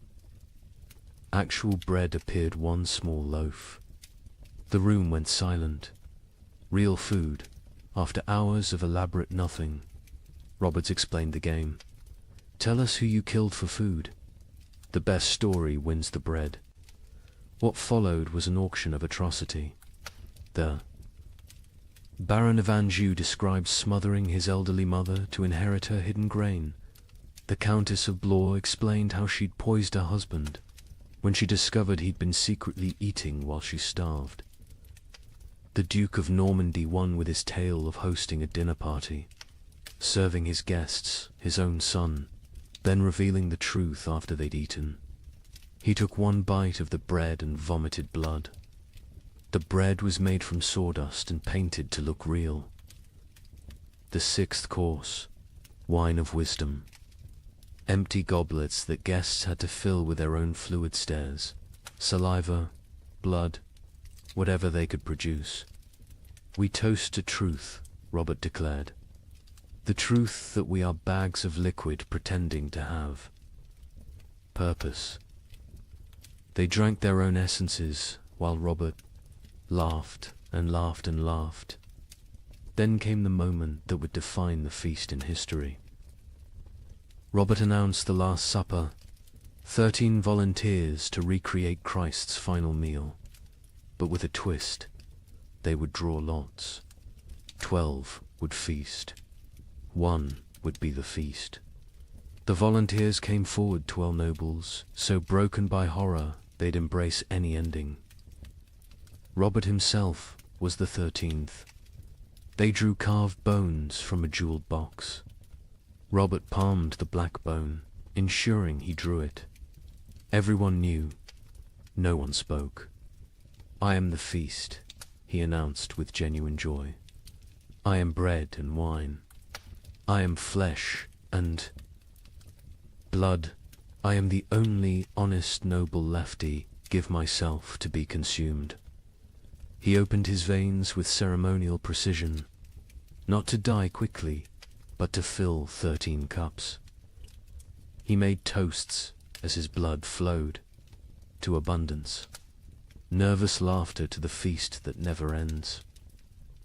Actual bread appeared, one small loaf. The room went silent. Real food, after hours of elaborate nothing. Roberts explained the game. Tell us who you killed for food. The best story wins the bread. What followed was an auction of atrocity. The Baron of Anjou described smothering his elderly mother to inherit her hidden grain. The Countess of Blois explained how she'd poisoned her husband when she discovered he'd been secretly eating while she starved. The Duke of Normandy won with his tale of hosting a dinner party, serving his guests his own son, then revealing the truth after they'd eaten. He took one bite of the bread and vomited blood. The bread was made from sawdust and painted to look real. The sixth course, wine of wisdom. Empty goblets that guests had to fill with their own fluid stares, saliva, blood, whatever they could produce. We toast to truth, Robert declared. The truth that we are bags of liquid pretending to have purpose. They drank their own essences while Robert laughed and laughed and laughed. Then came the moment that would define the feast in history. Robert announced the Last Supper, 13 volunteers to recreate Christ's final meal. but with a twist. They would draw lots. 12 would feast. 1 would be the feast. The volunteers came forward, 12 nobles, so broken by horror they'd embrace any ending. Robert himself was the 13th. They drew carved bones from a jeweled box. Robert palmed the black bone, ensuring he drew it. Everyone knew. No one spoke. "I am the feast," he announced with genuine joy. "I am bread and wine. I am flesh and blood. I am the only honest noble lefty. Give myself to be consumed." He opened his veins with ceremonial precision, not to die quickly, but to fill 13 cups. He made toasts as his blood flowed, to abundance. Nervous laughter to the feast that never ends.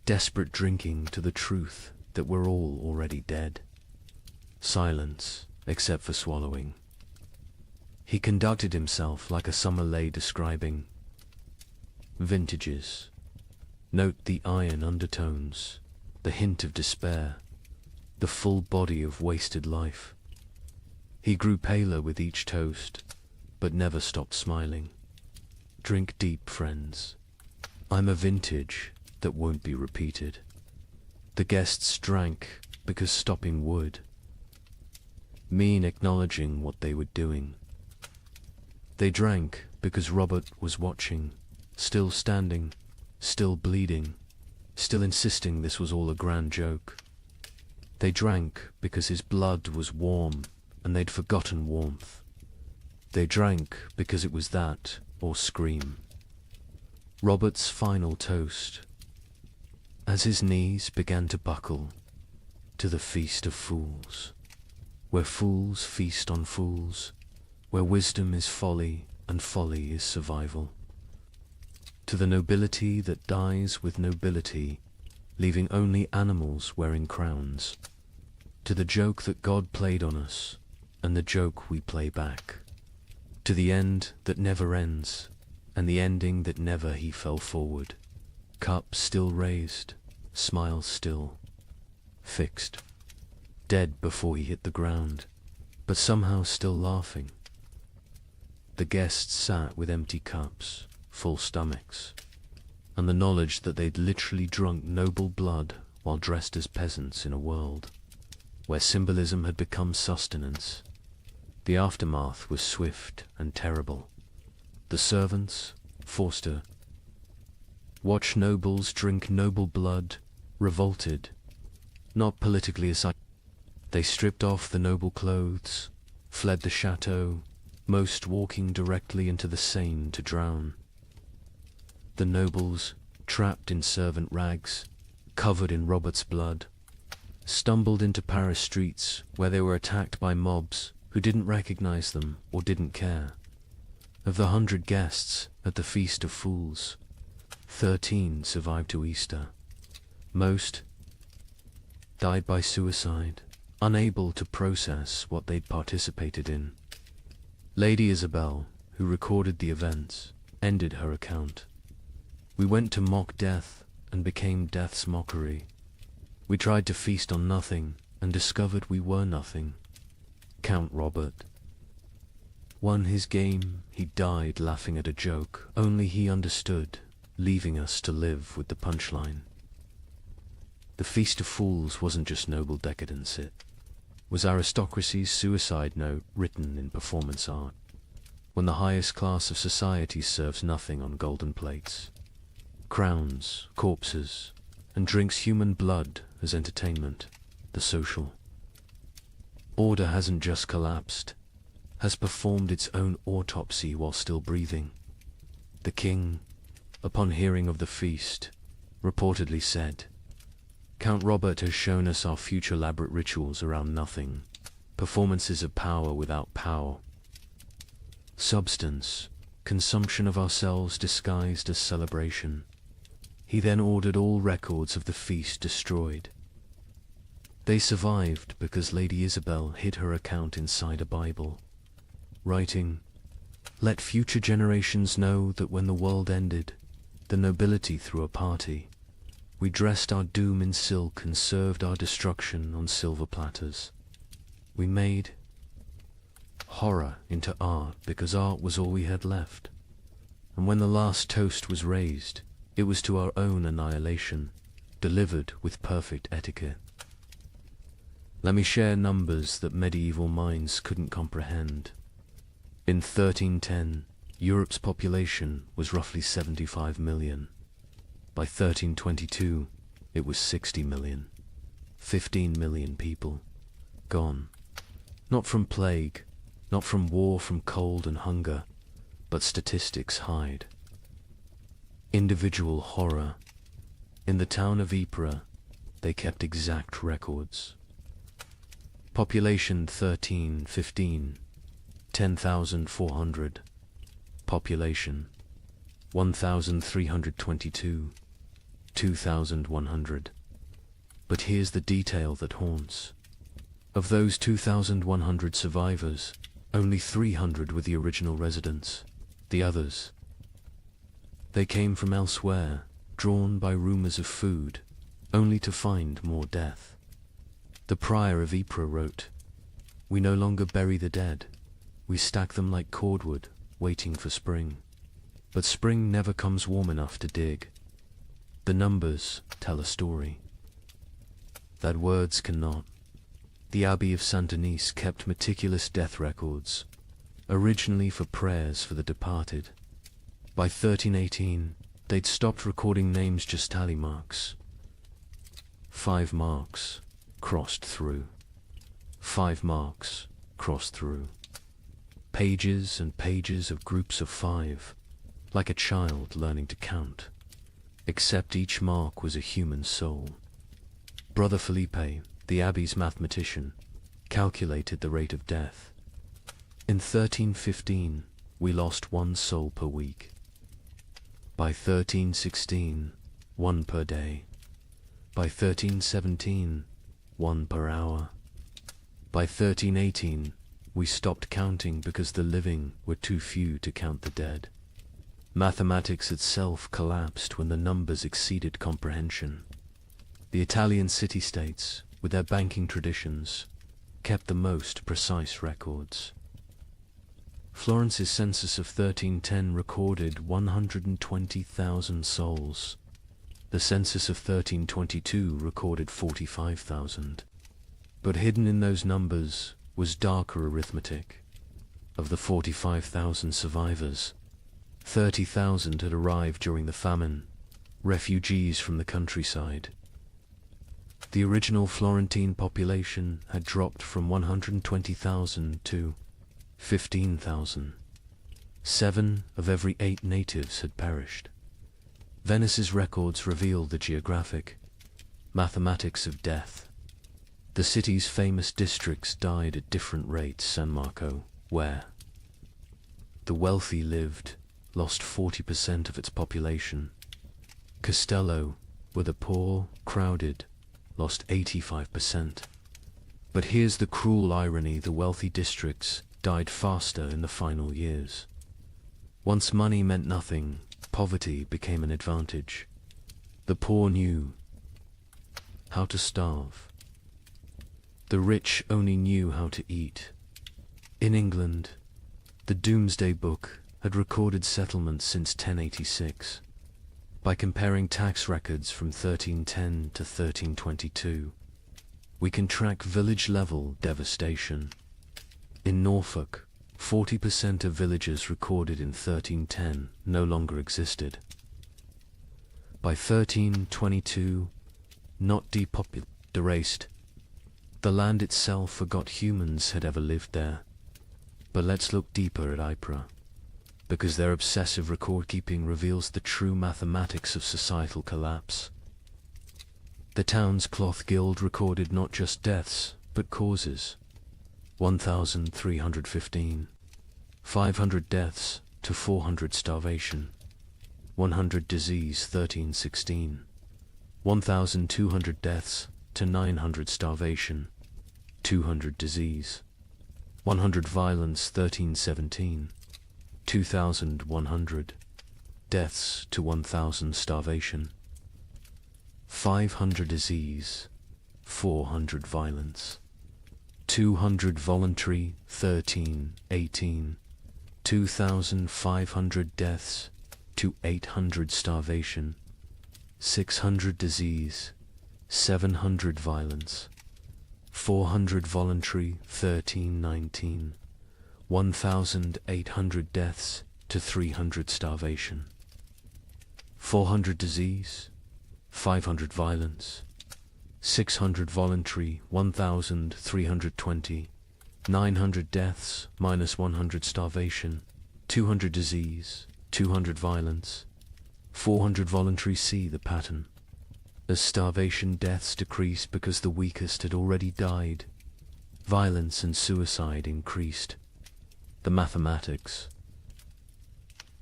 Desperate drinking to the truth that we're all already dead. Silence, except for swallowing. He conducted himself like a summer lay describing vintages. Note the iron undertones, the hint of despair, the full body of wasted life. He grew paler with each toast, but never stopped smiling. Drink deep, friends. I'm a vintage that won't be repeated. The guests drank because stopping would mean acknowledging what they were doing. They drank because Robert was watching, still standing, still bleeding, still insisting this was all a grand joke. They drank because his blood was warm and they'd forgotten warmth. They drank because it was that or scream. Robert's final toast, as his knees began to buckle, to the feast of fools, where fools feast on fools, where wisdom is folly and folly is survival. To the nobility that dies with nobility, leaving only animals wearing crowns. To the joke that God played on us, and the joke we play back. To the end that never ends, and the ending that never he fell forward. Cup still raised, smile still, fixed. Dead before he hit the ground, but somehow still laughing. The guests sat with empty cups, full stomachs, and the knowledge that they'd literally drunk noble blood while dressed as peasants in a world where symbolism had become sustenance. The aftermath was swift and terrible. The servants, Forster, watched nobles drink noble blood, revolted, not politically aside. They stripped off the noble clothes, fled the chateau, most walking directly into the Seine to drown. The nobles, trapped in servant rags, covered in Robert's blood, stumbled into Paris streets where they were attacked by mobs who didn't recognize them or didn't care. Of the 100 guests at the Feast of Fools, 13 survived to Easter. Most died by suicide, unable to process what they'd participated in. Lady Isabel, who recorded the events, ended her account. "We went to mock death and became death's mockery. We tried to feast on nothing and discovered we were nothing. Count Robert won his game. He died laughing at a joke only he understood, leaving us to live with the punchline." The Feast of Fools wasn't just noble decadence, it was aristocracy's suicide note written in performance art, when the highest class of society serves nothing on golden plates. Crowns, corpses, and drinks human blood as entertainment, the social. Order hasn't just collapsed, has performed its own autopsy while still breathing. The king, upon hearing of the feast, reportedly said, "Count Robert has shown us our future elaborate rituals around nothing, performances of power without power. Substance, consumption of ourselves disguised as celebration." He then ordered all records of the feast destroyed. They survived because Lady Isabel hid her account inside a Bible, writing, "Let future generations know that when the world ended, the nobility threw a party. We dressed our doom in silk and served our destruction on silver platters. We made horror into art because art was all we had left. And when the last toast was raised, it was to our own annihilation, delivered with perfect etiquette. Let me share numbers that medieval minds couldn't comprehend. In 1310, Europe's population was roughly 75 million. By 1322, it was 60 million. 15 million people gone. Not from plague, not from war, from cold and hunger, but statistics hide. Individual horror. In the town of Ypres, they kept exact records. Population 1315, 10,400. Population 1,322, 2,100. But here's the detail that haunts. Of those 2,100 survivors, only 300 were the original residents. The others, they came from elsewhere, drawn by rumors of food, only to find more death. The prior of Ypres wrote, "We no longer bury the dead. We stack them like cordwood, waiting for spring. But spring never comes warm enough to dig. The numbers tell a story that words cannot." The Abbey of Saint-Denis kept meticulous death records, originally for prayers for the departed. By 1318, they'd stopped recording names, just tally marks. 5 marks crossed through. 5 marks crossed through. Pages and pages of groups of 5, like a child learning to count, except each mark was a human soul. Brother Felipe, the abbey's mathematician, calculated the rate of death. In 1315, we lost 1 soul per week. By 1316, 1 per day. By 1317, 1 per hour. By 1318, we stopped counting because the living were too few to count the dead. Mathematics itself collapsed when the numbers exceeded comprehension. The Italian city-states, with their banking traditions, kept the most precise records. Florence's census of 1310 recorded 120,000 souls. The census of 1322 recorded 45,000. But hidden in those numbers was darker arithmetic. Of the 45,000 survivors, 30,000 had arrived during the famine, refugees from the countryside. The original Florentine population had dropped from 120,000 to 15,000. 7 of every 8 natives had perished. Venice's records reveal the geographic mathematics of death. The city's famous districts died at different rates. San Marco, where the wealthy lived, lost 40% of its population. Castello, where the poor crowded, lost 85%. But here's the cruel irony: the wealthy districts died faster in the final years. Once money meant nothing, poverty became an advantage. The poor knew how to starve. The rich only knew how to eat. In England, the Doomsday Book had recorded settlements since 1086. By comparing tax records from 1310 to 1322, we can track village-level devastation. In Norfolk, 40% of villages recorded in 1310 no longer existed. By 1322, not depopulated, erased. The land itself forgot humans had ever lived there. But let's look deeper at Ypres, because their obsessive record-keeping reveals the true mathematics of societal collapse. The town's cloth guild recorded not just deaths, but causes. 1,315. 500 deaths to 400 starvation. 100 disease 1316. 1,200 deaths to 900 starvation. 200 disease. 100 violence 1317. 2,100. deaths to 1,000 starvation, 500 disease, 400 violence, 200 voluntary, 18, 2,500 deaths to 800 starvation, 600 disease, 700 violence, 400 voluntary, 19, 1,800 deaths to 300 starvation, 400 disease, 500 violence, 600 voluntary, 1,320, 900 deaths minus 100 starvation, 200 disease, 200 violence, 400 voluntary. See the pattern. As starvation deaths decreased because the weakest had already died, violence and suicide increased. The mathematics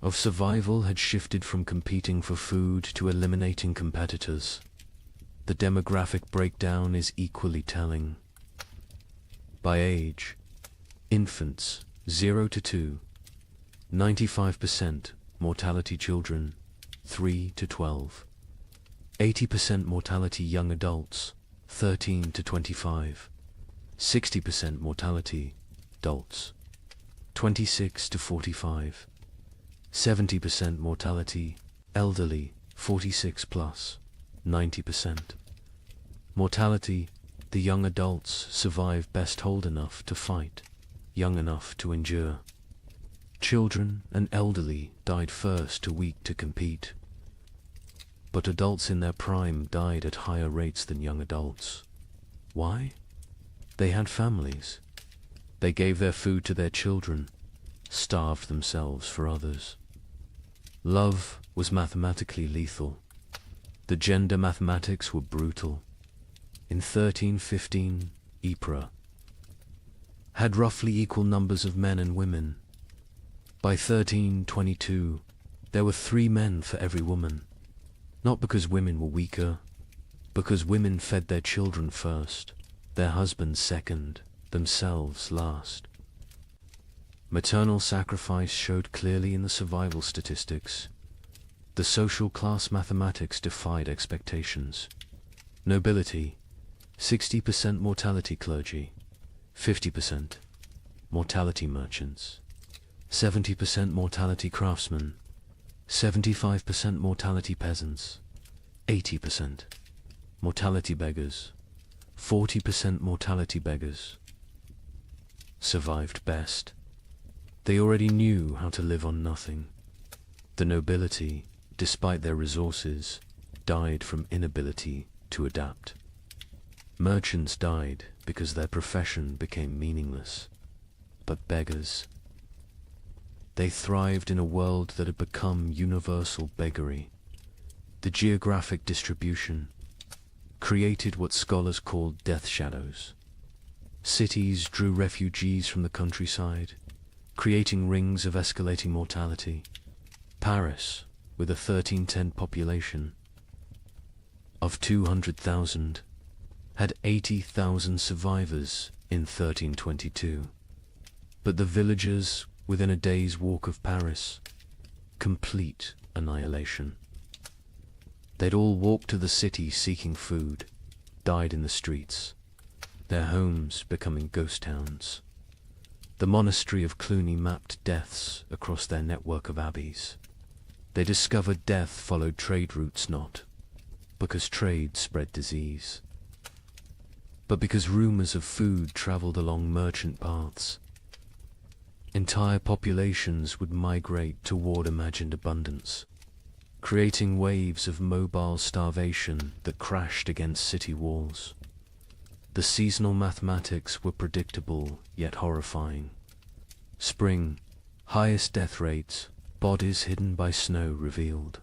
of survival had shifted from competing for food to eliminating competitors. The demographic breakdown is equally telling. By age, infants 0 to 2, 95% mortality children 3 to 12, 80% mortality young adults 13 to 25, 60% mortality adults 26 to 45, 70% mortality elderly 46 plus, 90%. Mortality, the young adults survive best old enough to fight, young enough to endure. Children and elderly died first, too weak to compete. But adults in their prime died at higher rates than young adults. Why? They had families. They gave their food to their children, starved themselves for others. Love was mathematically lethal. The gender mathematics were brutal. In 1315, Ypres had roughly equal numbers of men and women. By 1322, there were 3 men for every woman. Not because women were weaker, because women fed their children first, their husbands second, themselves last. Maternal sacrifice showed clearly in the survival statistics. The social class mathematics defied expectations. Nobility, 60% mortality clergy, 50% mortality merchants, 70% mortality craftsmen, 75% mortality peasants, 80% mortality beggars, 40% mortality beggars. Survived best. They already knew how to live on nothing. The nobility, despite their resources, died from inability to adapt. Merchants died because their profession became meaningless. But beggars, they thrived in a world that had become universal beggary. The geographic distribution created what scholars called death shadows. Cities drew refugees from the countryside, creating rings of escalating mortality. Paris, with a 1310 population of 200,000, had 80,000 survivors in 1322. But the villagers within a day's walk of Paris, complete annihilation. They'd all walked to the city seeking food, died in the streets, their homes becoming ghost towns. The monastery of Cluny mapped deaths across their network of abbeys. They discovered death followed trade routes not because trade spread disease, but because rumors of food traveled along merchant paths. Entire populations would migrate toward imagined abundance, creating waves of mobile starvation that crashed against city walls. The seasonal mathematics were predictable yet horrifying. Spring, highest death rates, bodies hidden by snow revealed.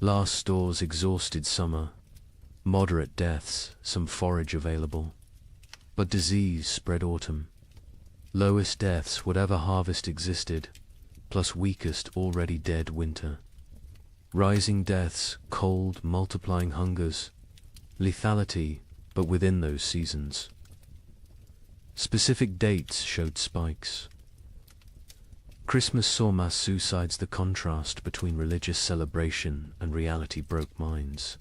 Last stores exhausted summer, moderate deaths, some forage available. But disease spread autumn. Lowest deaths, whatever harvest existed, plus weakest already dead winter. Rising deaths, cold, multiplying hungers, lethality, but within those seasons. Specific dates showed spikes. Christmas saw mass suicides. The contrast between religious celebration and reality broke minds.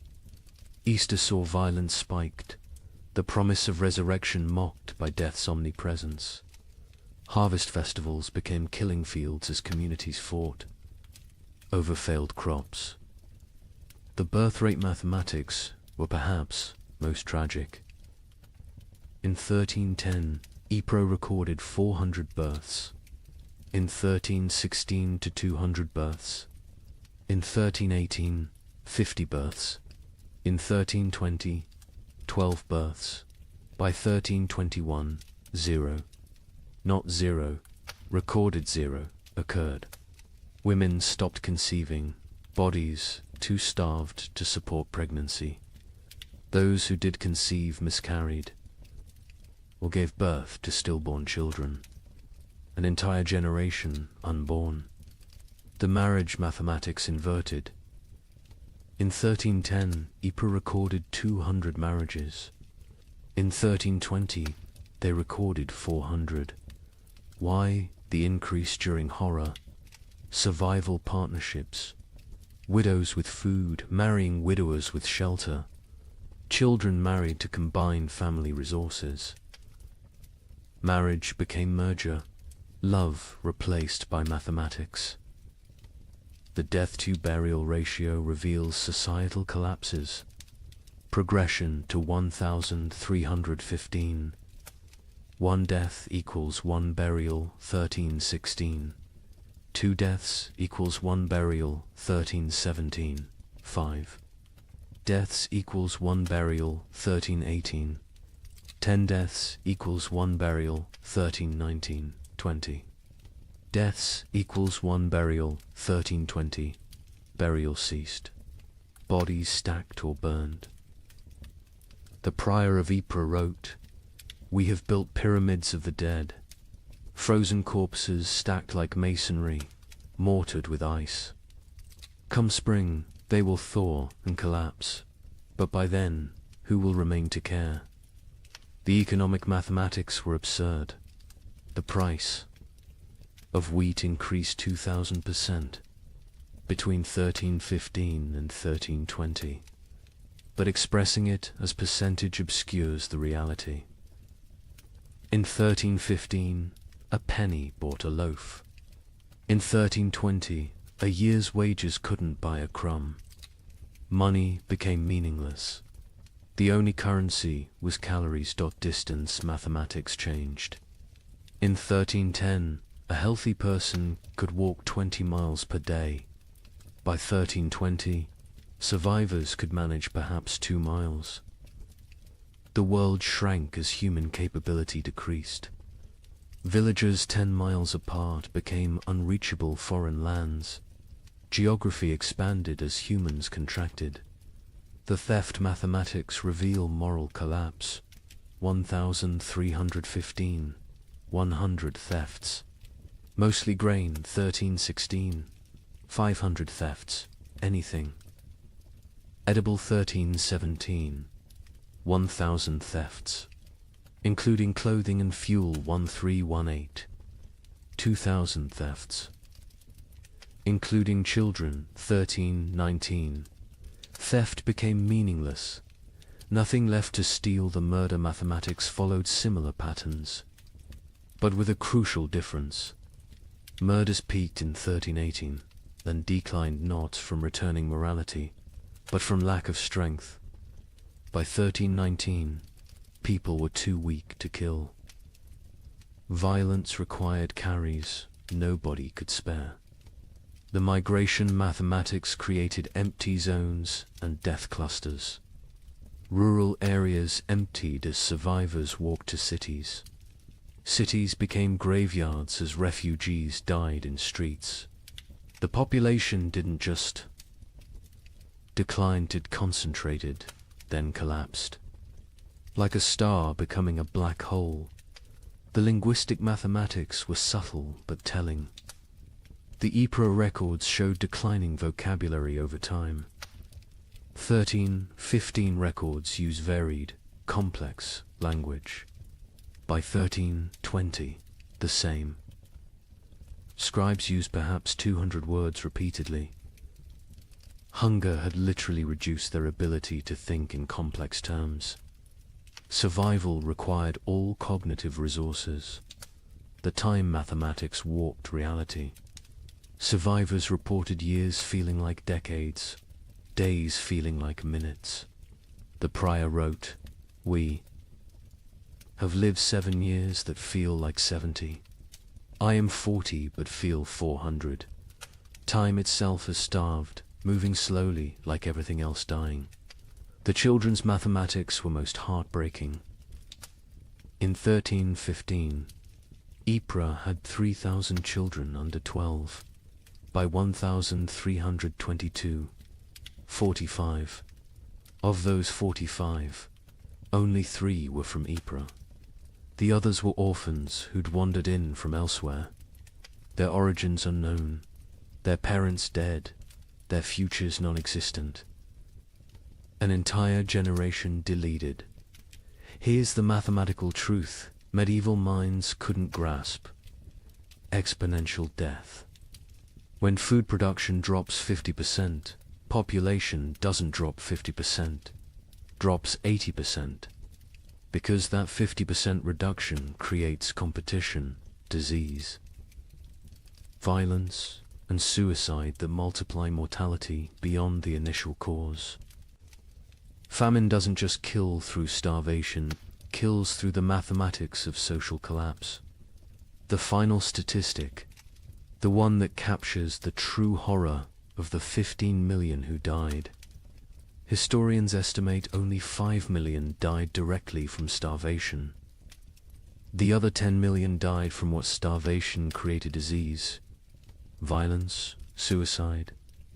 Easter saw violence spiked, the promise of resurrection mocked by death's omnipresence. Harvest festivals became killing fields as communities fought over failed crops. The birth rate mathematics were perhaps most tragic. In 1310, Ypres recorded 400 births. In 1316 to 200 births. In 1318, 50 births. In 1320, 12 births. By 1321, 0. Not 0, recorded 0, occurred. Women stopped conceiving, bodies too starved to support pregnancy. Those who did conceive miscarried, or gave birth to stillborn children. An entire generation unborn. The marriage mathematics inverted. In 1310, Ypres recorded 200 marriages. In 1320, they recorded 400. Why the increase during horror? Survival partnerships. Widows with food, marrying widowers with shelter. Children married to combine family resources. Marriage became merger. Love replaced by mathematics. The death-to-burial ratio reveals societal collapses. Progression to 1,315. One death equals one burial, 1316. Two deaths equals one burial, 1317. 5 deaths equals one burial, 1318. 10 deaths equals one burial, 1319. 20 deaths equals one burial, 1320. Burial ceased. Bodies stacked or burned. The prior of Ypres wrote, "We have built pyramids of the dead, frozen corpses stacked like masonry, mortared with ice. Come spring, they will thaw and collapse, but by then, who will remain to care?" The economic mathematics were absurd. The price of wheat increased 2,000% between 1315 and 1320, but expressing it as percentage obscures the reality. In 1315, a penny bought a loaf. In 1320, a year's wages couldn't buy a crumb. Money became meaningless. The only currency was calories. Distance mathematics changed. In 1310, a healthy person could walk 20 miles per day. By 1320, survivors could manage perhaps 2 miles. The world shrank as human capability decreased. Villages 10 miles apart became unreachable foreign lands. Geography expanded as humans contracted. The theft mathematics reveal moral collapse. 1,315. 100 thefts. Mostly grain, 1316. 500 thefts. Anything. Edible, 1317. 1,000 thefts. Including clothing and fuel, 1318. 2,000 thefts. Including children, 1319. Theft became meaningless. Nothing left to steal. The murder mathematics followed similar patterns, but with a crucial difference. Murders peaked in 1318, then declined not from returning morality, but from lack of strength. By 1319, people were too weak to kill. Violence required carries nobody could spare. The migration mathematics created empty zones and death clusters. Rural areas emptied as survivors walked to cities. Cities became graveyards as refugees died in streets. The population didn't just decline, it concentrated, then collapsed. Like a star becoming a black hole, the linguistic mathematics were subtle but telling. The Ypres records showed declining vocabulary over time. 1315 records use varied, complex language. By 1320, the same. Scribes used perhaps 200 words repeatedly. Hunger had literally reduced their ability to think in complex terms. Survival required all cognitive resources. The time mathematics warped reality. Survivors reported years feeling like decades, days feeling like minutes. The prior wrote, "We have lived 7 years that feel like 70. I am 40 but feel 400. Time itself has starved, moving slowly like everything else dying." The children's mathematics were most heartbreaking. In 1315, Ypres had 3,000 children under 12. By 1322, 45. Of those 45, only 3 were from Ypres. The others were orphans who'd wandered in from elsewhere. Their origins unknown, their parents dead, their futures non-existent. An entire generation deleted. Here's the mathematical truth medieval minds couldn't grasp. Exponential death. When food production drops 50%, population doesn't drop 50%, drops 80%. Because that 50% reduction creates competition, disease, violence, and suicide that multiply mortality beyond the initial cause. Famine doesn't just kill through starvation, kills through the mathematics of social collapse. The final statistic, the one that captures the true horror of the 15 million who died. Historians estimate only 5 million died directly from starvation. The other 10 million died from what starvation created: disease, violence, suicide,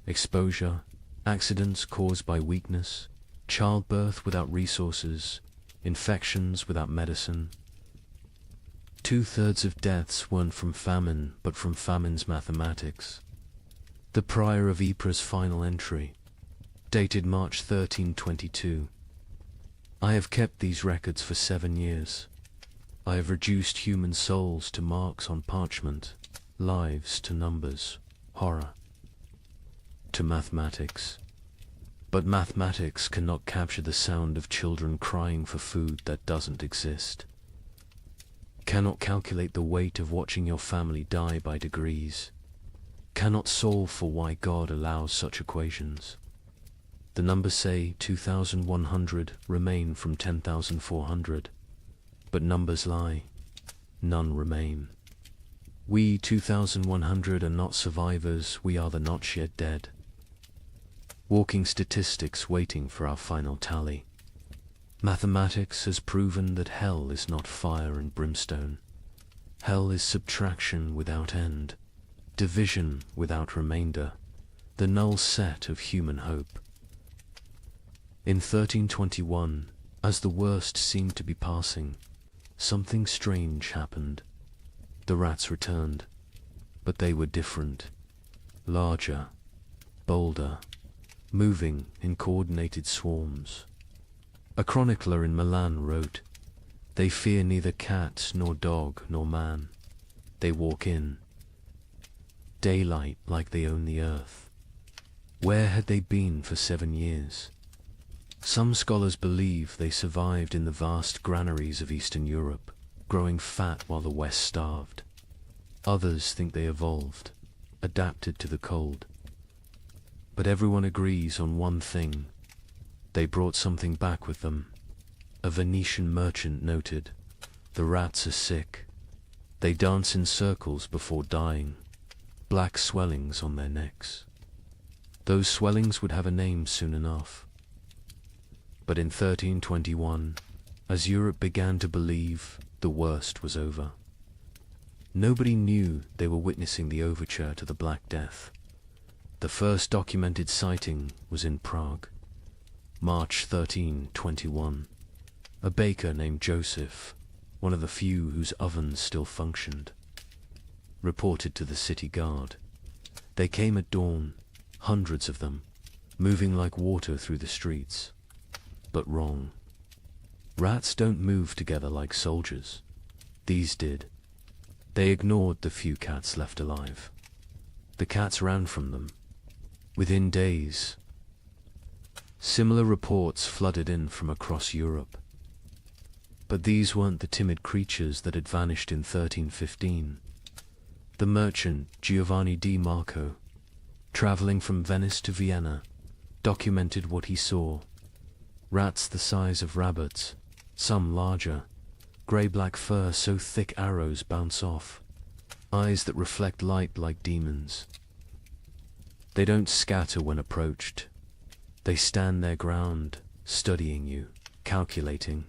exposure, accidents caused by weakness, childbirth without resources, infections without medicine. 2/3 of deaths weren't from famine, but from famine's mathematics. The prior of Ypres' final entry, dated March 1322. I have kept these records for 7 years. I have reduced human souls to marks on parchment, lives to numbers, horror to mathematics. But mathematics cannot capture the sound of children crying for food that doesn't exist. Cannot calculate the weight of watching your family die by degrees. Cannot solve for why God allows such equations. The numbers say 2,100 remain from 10,400. But numbers lie. None remain. We 2,100 are not survivors, we are the not yet dead. Walking statistics waiting for our final tally. Mathematics has proven that hell is not fire and brimstone. Hell is subtraction without end, division without remainder, the null set of human hope. In 1321, as the worst seemed to be passing, something strange happened. The rats returned, but they were different, larger, bolder, moving in coordinated swarms. A chronicler in Milan wrote, "They fear neither cat nor dog nor man. They walk in daylight like they own the earth." Where had they been for 7 years? Some scholars believe they survived in the vast granaries of Eastern Europe, growing fat while the West starved. Others think they evolved, adapted to the cold. But everyone agrees on one thing. They brought something back with them. A Venetian merchant noted, "The rats are sick. They dance in circles before dying, black swellings on their necks." Those swellings would have a name soon enough. But in 1321, as Europe began to believe, the worst was over. Nobody knew they were witnessing the overture to the Black Death. The first documented sighting was in Prague, March 1321. A baker named Joseph, one of the few whose ovens still functioned, reported to the city guard. They came at dawn, hundreds of them, moving like water through the streets. But wrong. Rats don't move together like soldiers. These did. They ignored the few cats left alive. The cats ran from them. Within days, similar reports flooded in from across Europe. But these weren't the timid creatures that had vanished in 1315. The merchant Giovanni di Marco, traveling from Venice to Vienna, documented what he saw. Rats the size of rabbits, some larger, grey-black fur so thick arrows bounce off, eyes that reflect light like demons. They don't scatter when approached. They stand their ground, studying you, calculating.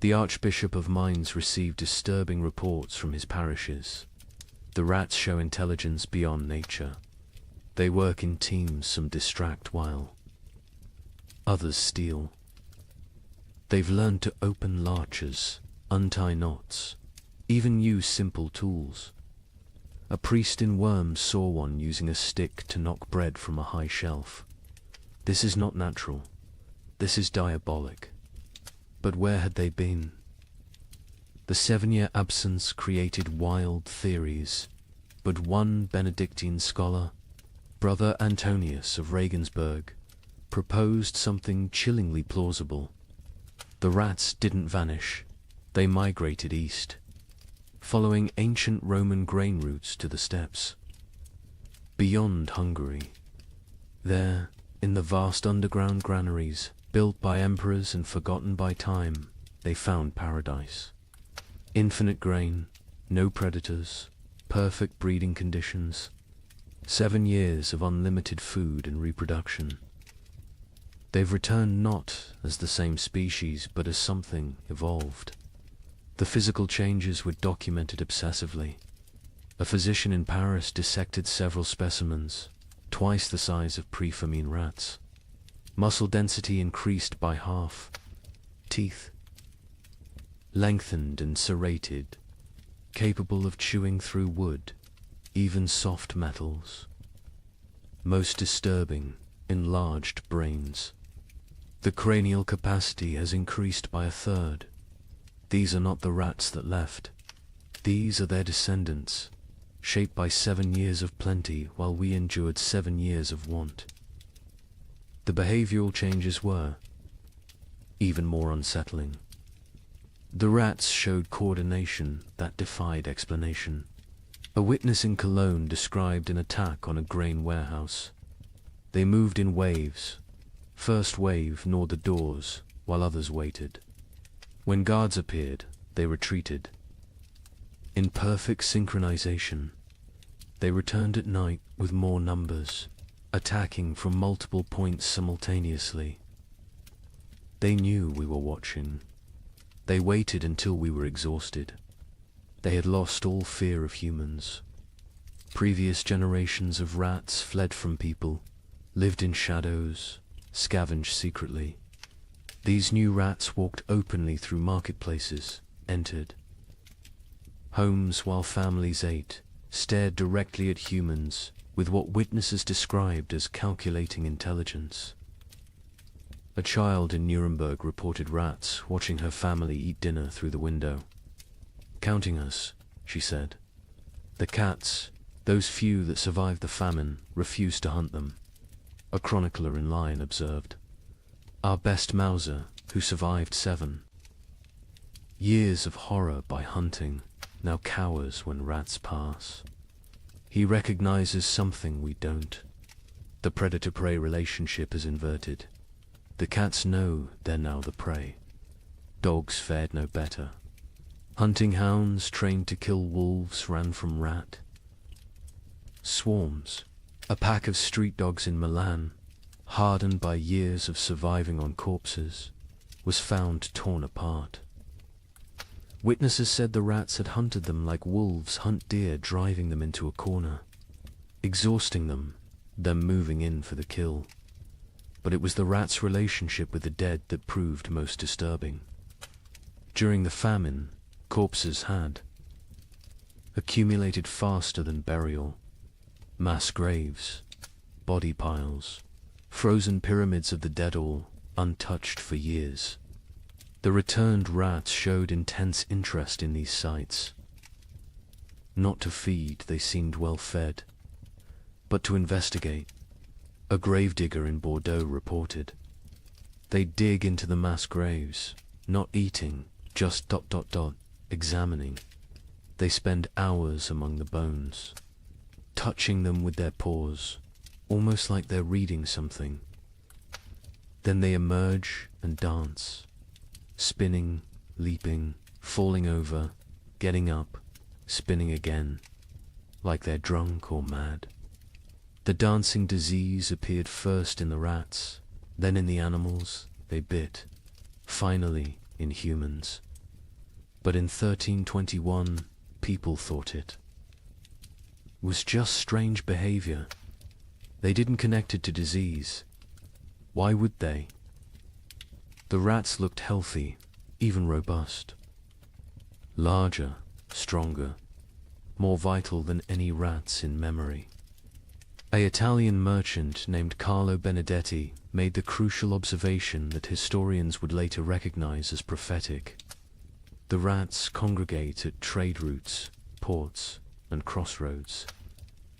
The Archbishop of Mainz received disturbing reports from his parishes. The rats show intelligence beyond nature. They work in teams, some distract while others steal. They've learned to open larches, untie knots, even use simple tools. A priest in Worms saw one using a stick to knock bread from a high shelf. This is not natural. This is diabolic. But where had they been? The 7-year absence created wild theories, but one Benedictine scholar, Brother Antonius of Regensburg, proposed something chillingly plausible. The rats didn't vanish, they migrated east, following ancient Roman grain routes to the steppes. Beyond Hungary, there, in the vast underground granaries, built by emperors and forgotten by time, they found paradise. Infinite grain, no predators, perfect breeding conditions, 7 years of unlimited food and reproduction. They've returned not as the same species, but as something evolved. The physical changes were documented obsessively. A physician in Paris dissected several specimens, twice the size of pre-famine rats. Muscle density increased by half. Teeth lengthened and serrated, capable of chewing through wood, even soft metals. Most disturbing, enlarged brains. The cranial capacity has increased by 1/3. These are not the rats that left. These are their descendants, shaped by 7 years of plenty while we endured 7 years of want. The behavioral changes were even more unsettling. The rats showed coordination that defied explanation. A witness in Cologne described an attack on a grain warehouse. They moved in waves. First wave gnawed the doors, while others waited. When guards appeared, they retreated. In perfect synchronization, they returned at night with more numbers, attacking from multiple points simultaneously. They knew we were watching. They waited until we were exhausted. They had lost all fear of humans. Previous generations of rats fled from people, lived in shadows, scavenged secretly. These new rats walked openly through marketplaces, entered homes while families ate, stared directly at humans with what witnesses described as calculating intelligence. A child in Nuremberg reported rats watching her family eat dinner through the window. "Counting us," she said. The cats, those few that survived the famine, refused to hunt them. A chronicler in line observed, "Our best Mauser, who survived 7 years of horror by hunting, now cowers when rats pass. He recognizes something we don't. The predator-prey relationship is inverted. The cats know they're now the prey. Dogs fared no better. Hunting hounds trained to kill wolves ran from rat. Swarms, a pack of street dogs in Milan, hardened by years of surviving on corpses, was found torn apart. Witnesses said the rats had hunted them like wolves hunt deer, driving them into a corner, exhausting them, then moving in for the kill. But it was the rats' relationship with the dead that proved most disturbing. During the famine, corpses had accumulated faster than burial. Mass graves, body piles, frozen pyramids of the dead, all untouched for years. The returned rats showed intense interest in these sites. Not to feed, they seemed well fed, but to investigate. A gravedigger in Bordeaux reported. They dig into the mass graves, not eating, just ... examining. They spend hours among the bones, touching them with their paws, almost like they're reading something. Then they emerge and dance, spinning, leaping, falling over, getting up, spinning again, like they're drunk or mad. The dancing disease appeared first in the rats, then in the animals they bit, finally in humans. But in 1321, people thought it was just strange behavior. They didn't connect it to disease. Why would they? The rats looked healthy, even robust. Larger, stronger, more vital than any rats in memory. An Italian merchant named Carlo Benedetti made the crucial observation that historians would later recognize as prophetic. The rats congregate at trade routes, ports, and crossroads.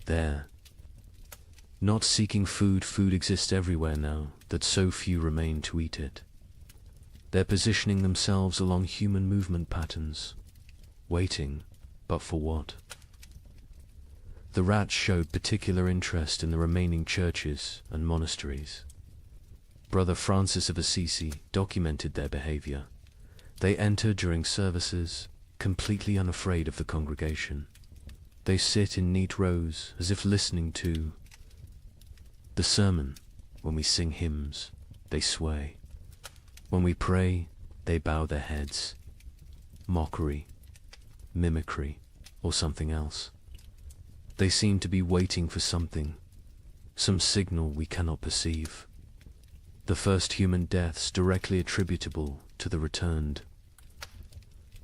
There, not seeking food, food exists everywhere now, that so few remain to eat it. They're positioning themselves along human movement patterns, waiting, but for what? The rats showed particular interest in the remaining churches and monasteries. Brother Francis of Assisi documented their behavior. They enter during services, completely unafraid of the congregation. They sit in neat rows as if listening to the sermon. When we sing hymns, they sway. When we pray, they bow their heads. Mockery, mimicry, or something else. They seem to be waiting for something, some signal we cannot perceive. The first human deaths directly attributable to the returned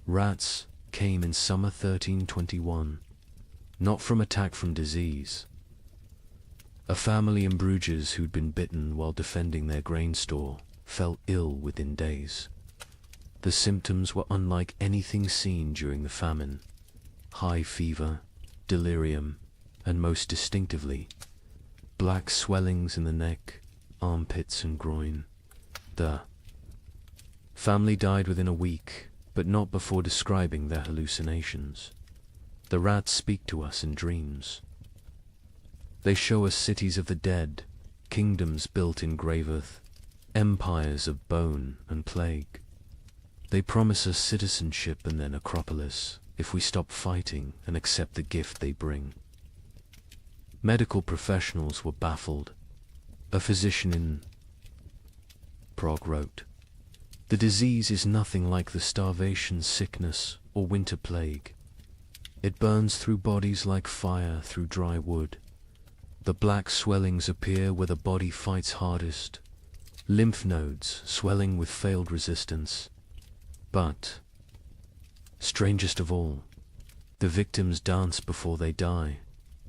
rats came in summer 1321, not from attack from disease. A family in Bruges who'd been bitten while defending their grain store fell ill within days. The symptoms were unlike anything seen during the famine. High fever, delirium, and most distinctively, black swellings in the neck, armpits and groin. The family died within a week, but not before describing their hallucinations. The rats speak to us in dreams. They show us cities of the dead, kingdoms built in grave earth, empires of bone and plague. They promise us citizenship and then Acropolis if we stop fighting and accept the gift they bring. Medical professionals were baffled. A physician in Prague wrote, "The disease is nothing like the starvation, sickness, or winter plague. It burns through bodies like fire through dry wood. The black swellings appear where the body fights hardest, lymph nodes swelling with failed resistance. But, strangest of all, the victims dance before they die,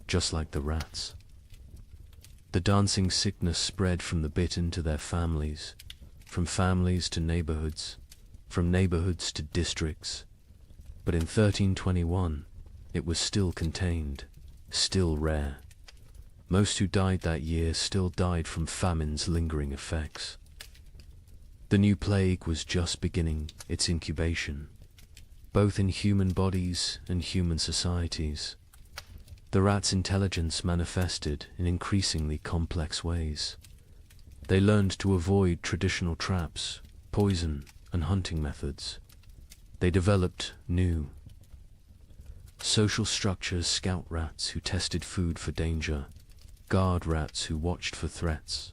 just like the rats." The dancing sickness spread from the bitten to their families, from families to neighborhoods, from neighborhoods to districts. But in 1321, it was still contained, still rare. Most who died that year still died from famine's lingering effects. The new plague was just beginning its incubation, both in human bodies and human societies. The rats' intelligence manifested in increasingly complex ways. They learned to avoid traditional traps, poison, and hunting methods. They developed new social structures: scout rats who tested food for danger, guard rats who watched for threats,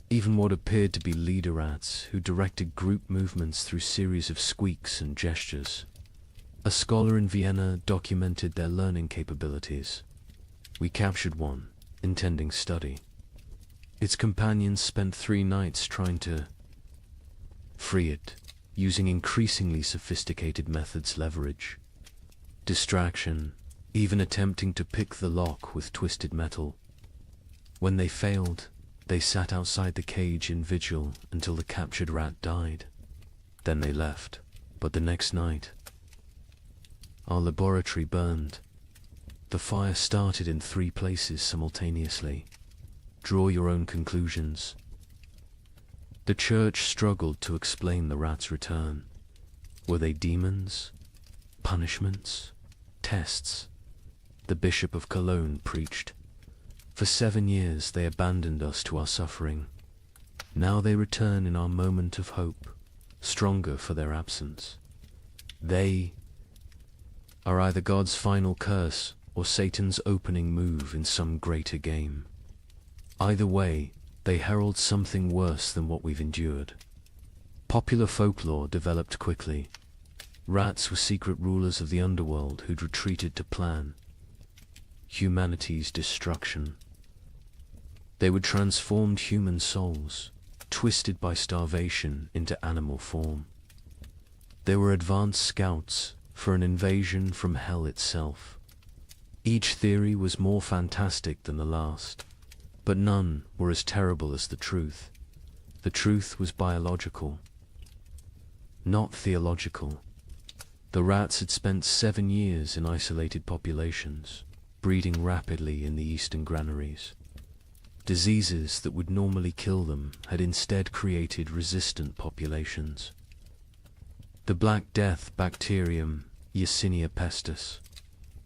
even what appeared to be leader rats who directed group movements through series of squeaks and gestures. A scholar in Vienna documented their learning capabilities. We captured one, intending study. Its companions spent 3 nights trying to free it, using increasingly sophisticated methods: leverage, distraction, even attempting to pick the lock with twisted metal. When they failed, they sat outside the cage in vigil until the captured rat died. Then they left. But the next night, our laboratory burned. The fire started in 3 places simultaneously. Draw your own conclusions. The church struggled to explain the rats' return. Were they demons? Punishments? Tests? The Bishop of Cologne preached. For 7 years they abandoned us to our suffering. Now they return in our moment of hope, stronger for their absence. They are either God's final curse or Satan's opening move in some greater game. Either way, they herald something worse than what we've endured. Popular folklore developed quickly. Rats were secret rulers of the underworld who'd retreated to plan humanity's destruction. They would transform human souls, twisted by starvation into animal form. They were advanced scouts for an invasion from hell itself. Each theory was more fantastic than the last, but none were as terrible as the truth. The truth was biological, not theological. The rats had spent 7 years in isolated populations, breeding rapidly in the eastern granaries. Diseases that would normally kill them had instead created resistant populations. The Black Death bacterium, Yersinia pestis,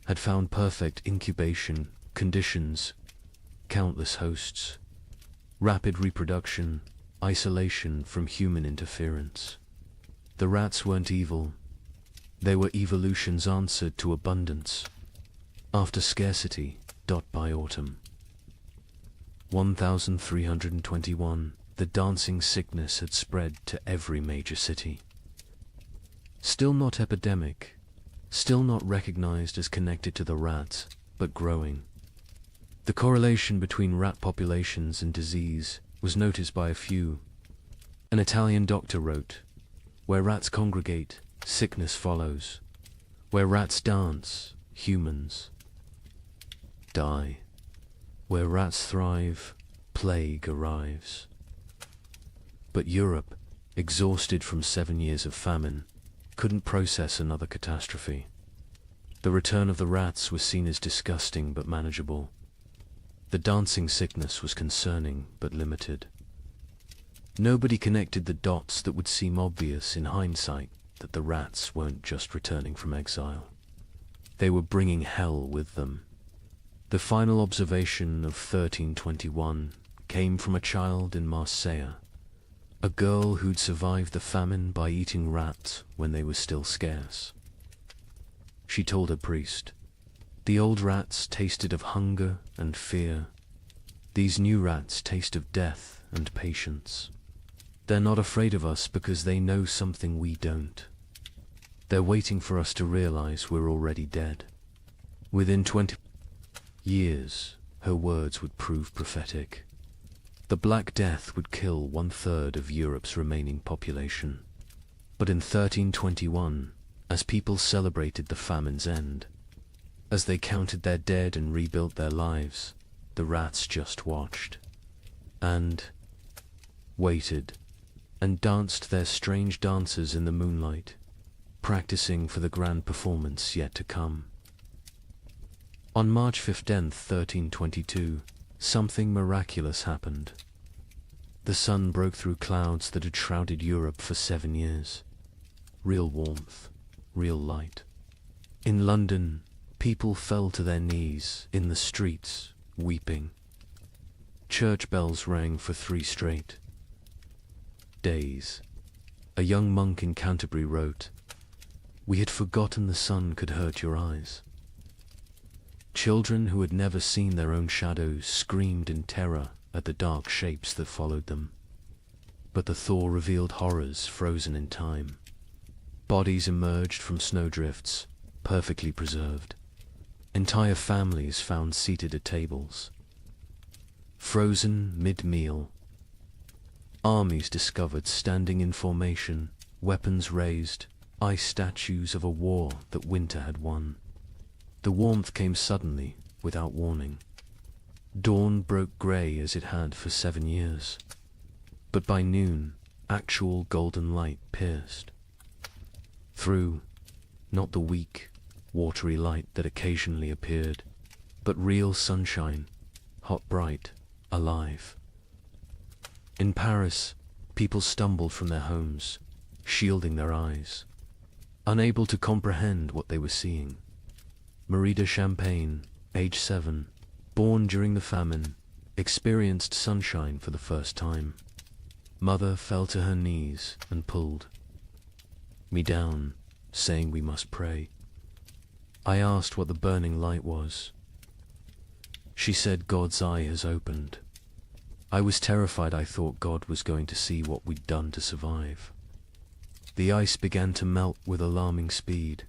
had found perfect incubation conditions, countless hosts, rapid reproduction, isolation from human interference. The rats weren't evil. They were evolution's answer to abundance. After scarcity, by autumn. 1321, the dancing sickness had spread to every major city. Still not epidemic, still not recognized as connected to the rats, but growing. The correlation between rat populations and disease was noticed by a few. An Italian doctor wrote, "Where rats congregate, sickness follows. Where rats dance, humans die. Where rats thrive, plague arrives." But Europe, exhausted from 7 years of famine, couldn't process another catastrophe. The return of the rats was seen as disgusting but manageable. The dancing sickness was concerning but limited. Nobody connected the dots that would seem obvious in hindsight that the rats weren't just returning from exile. They were bringing hell with them. The final observation of 1321 came from a child in Marseille, a girl who'd survived the famine by eating rats when they were still scarce. She told her priest, "The old rats tasted of hunger and fear. These new rats taste of death and patience. They're not afraid of us because they know something we don't. They're waiting for us to realize we're already dead." Within 20 years, her words would prove prophetic. The Black Death would kill 1/3 of Europe's remaining population. But in 1321, as people celebrated the famine's end, as they counted their dead and rebuilt their lives, the rats just watched, and waited, and danced their strange dances in the moonlight, practicing for the grand performance yet to come. On March 15th, 1322, something miraculous happened. The sun broke through clouds that had shrouded Europe for 7 years. Real warmth, real light. In London, people fell to their knees in the streets, weeping. Church bells rang for 3 straight days. A young monk in Canterbury wrote, "We had forgotten the sun could hurt your eyes." Children who had never seen their own shadows screamed in terror at the dark shapes that followed them. But the thaw revealed horrors frozen in time. Bodies emerged from snowdrifts, perfectly preserved. Entire families found seated at tables. Frozen mid-meal. Armies discovered standing in formation, weapons raised, ice statues of a war that winter had won. The warmth came suddenly, without warning. Dawn broke grey as it had for 7 years. But by noon, actual golden light pierced. Through, not the weak, watery light that occasionally appeared, but real sunshine, hot, bright, alive. In Paris, people stumbled from their homes, shielding their eyes, unable to comprehend what they were seeing. Marie de Champagne, age 7, born during the famine, experienced sunshine for the first time. Mother fell to her knees and pulled me down, saying we must pray. I asked what the burning light was. She said God's eye has opened. I was terrified. I thought God was going to see what we'd done to survive. The ice began to melt with alarming speed.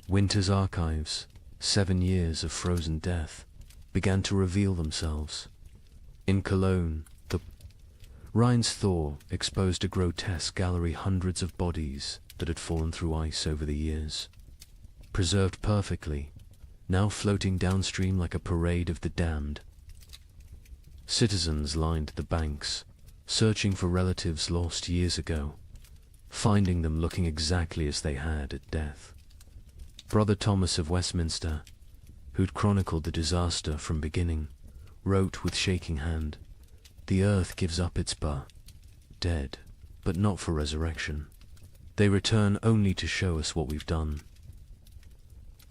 Winter's archives, 7 years of frozen death, began to reveal themselves. In Cologne, the Rhine's thaw exposed a grotesque gallery, hundreds of bodies that had fallen through ice over the years, preserved perfectly, now floating downstream like a parade of the damned. Citizens lined the banks, searching for relatives lost years ago, finding them looking exactly as they had at death. Brother Thomas of Westminster, who'd chronicled the disaster from beginning, wrote with shaking hand, "The earth gives up its dead, but not for resurrection. They return only to show us what we've done."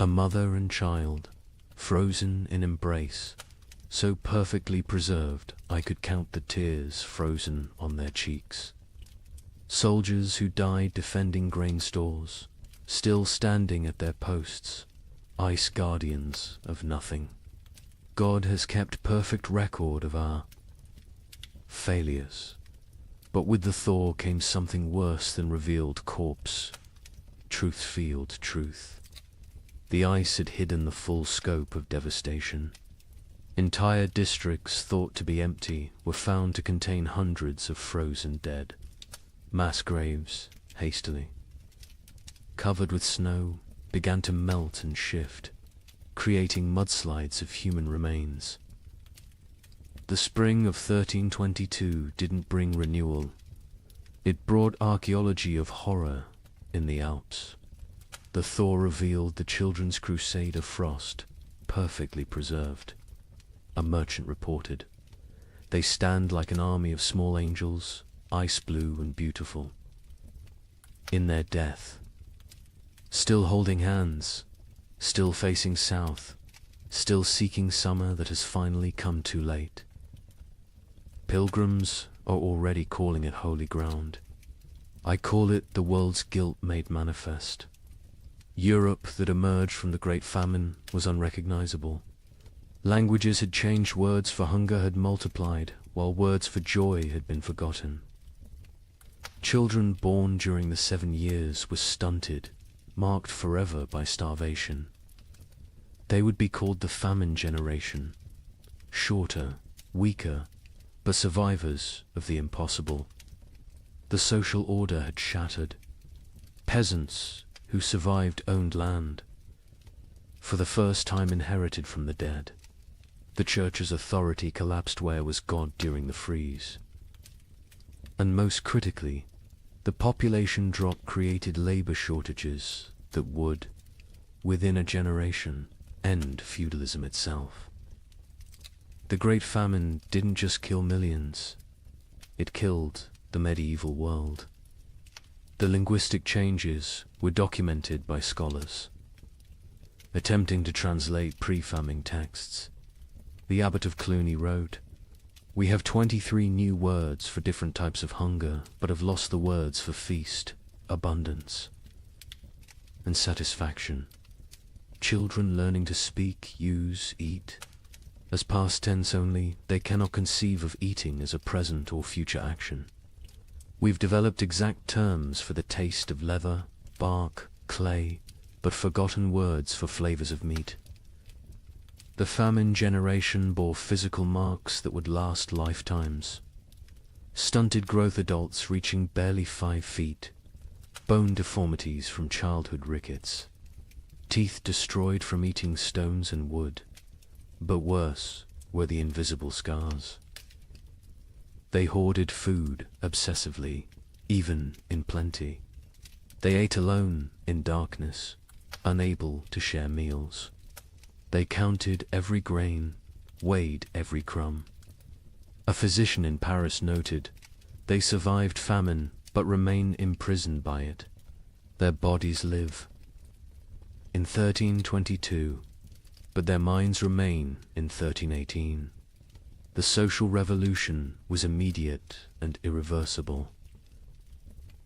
A mother and child, frozen in embrace, so perfectly preserved I could count the tears frozen on their cheeks. Soldiers who died defending grain stores, still standing at their posts, ice guardians of nothing. God has kept perfect record of our failures, but with the thaw came something worse than revealed corpse, truth-field truth. The ice had hidden the full scope of devastation. Entire districts thought to be empty were found to contain hundreds of frozen dead. Mass graves, hastily covered with snow, began to melt and shift, creating mudslides of human remains. The spring of 1322 didn't bring renewal. It brought archaeology of horror in the Alps. The thaw revealed the children's crusade of frost, perfectly preserved. A merchant reported, "They stand like an army of small angels, ice blue and beautiful. In their death, still holding hands, still facing south, still seeking summer that has finally come too late. Pilgrims are already calling it holy ground. I call it the world's guilt made manifest. Europe that emerged from the Great Famine was unrecognizable. Languages had changed, words for hunger had multiplied, while words for joy had been forgotten. Children born during the 7 years were stunted, marked forever by starvation. They would be called the famine generation, shorter, weaker, but survivors of the impossible. The social order had shattered. Peasants who survived owned land, for the first time inherited from the dead. The church's authority collapsed. Where was God during the freeze? And most critically, the population drop created labor shortages that would, within a generation, end feudalism itself. The Great Famine didn't just kill millions, it killed the medieval world. The linguistic changes were documented by scholars. Attempting to translate pre-famine texts, the abbot of Cluny wrote, "We have 23 new words for different types of hunger, but have lost the words for feast, abundance, and satisfaction. Children learning to speak, use, eat. As past tense only, they cannot conceive of eating as a present or future action. We've developed exact terms for the taste of leather, bark, clay, but forgotten words for flavors of meat." The famine generation bore physical marks that would last lifetimes. Stunted growth, adults reaching barely 5 feet, bone deformities from childhood rickets, teeth destroyed from eating stones and wood, but worse were the invisible scars. They hoarded food obsessively, even in plenty. They ate alone in darkness, unable to share meals. They counted every grain, weighed every crumb. A physician in Paris noted, "They survived famine, but remain imprisoned by it. Their bodies live in 1322, but their minds remain in 1318. The social revolution was immediate and irreversible.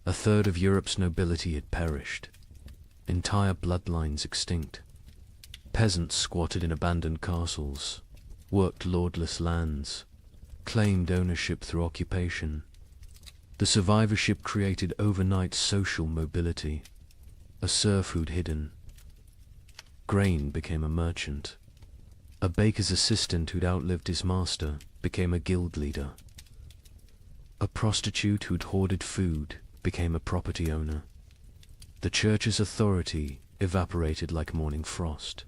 A third of Europe's nobility had perished, entire bloodlines extinct. Peasants squatted in abandoned castles, worked lordless lands, claimed ownership through occupation. The survivorship created overnight social mobility. A serf who'd hidden grain became a merchant. A baker's assistant who'd outlived his master became a guild leader. A prostitute who'd hoarded food became a property owner. The church's authority evaporated like morning frost.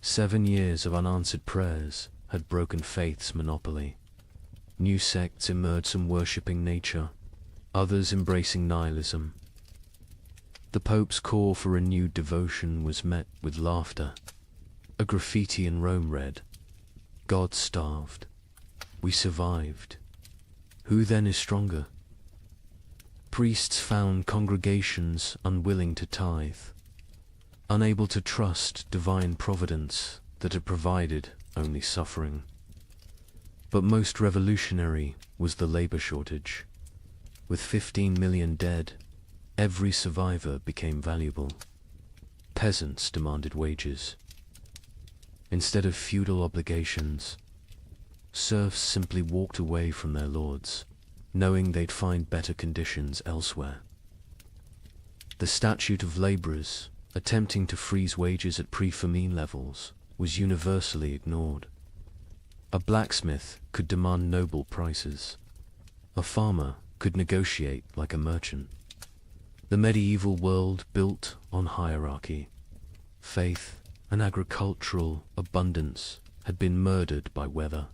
7 years of unanswered prayers had broken faith's monopoly. New sects emerged, some worshipping nature, others embracing nihilism. The Pope's call for renewed devotion was met with laughter. A graffiti in Rome read, "God starved. We survived. Who then is stronger?" Priests found congregations unwilling to tithe, unable to trust divine providence that had provided only suffering. But most revolutionary was the labor shortage. With 15 million dead, every survivor became valuable. Peasants demanded wages. Instead of feudal obligations, serfs simply walked away from their lords, knowing they'd find better conditions elsewhere. The statute of laborers, attempting to freeze wages at pre-famine levels, was universally ignored. A blacksmith could demand noble prices. A farmer could negotiate like a merchant. The medieval world built on hierarchy. Faith and agricultural abundance had been murdered by weather.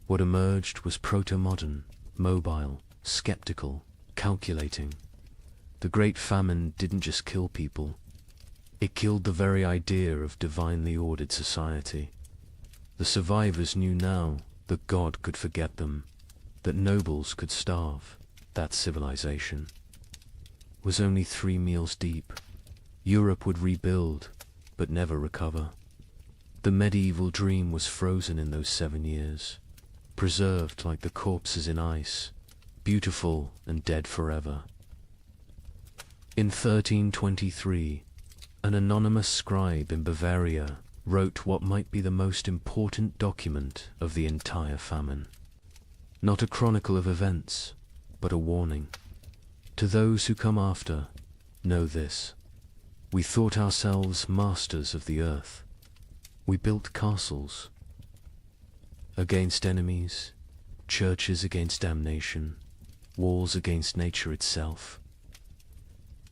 What emerged was proto-modern, mobile, skeptical, calculating. The Great Famine didn't just kill people, it killed the very idea of divinely ordered society. The survivors knew now that God could forget them, that nobles could starve, that civilization was only 3 meals deep. Europe would rebuild, but never recover. The medieval dream was frozen in those 7 years, preserved like the corpses in ice, beautiful and dead forever. In 1323, an anonymous scribe in Bavaria wrote what might be the most important document of the entire famine. Not a chronicle of events, but a warning. To those who come after, know this. We thought ourselves masters of the earth. We built castles against enemies, churches against damnation, walls against nature itself.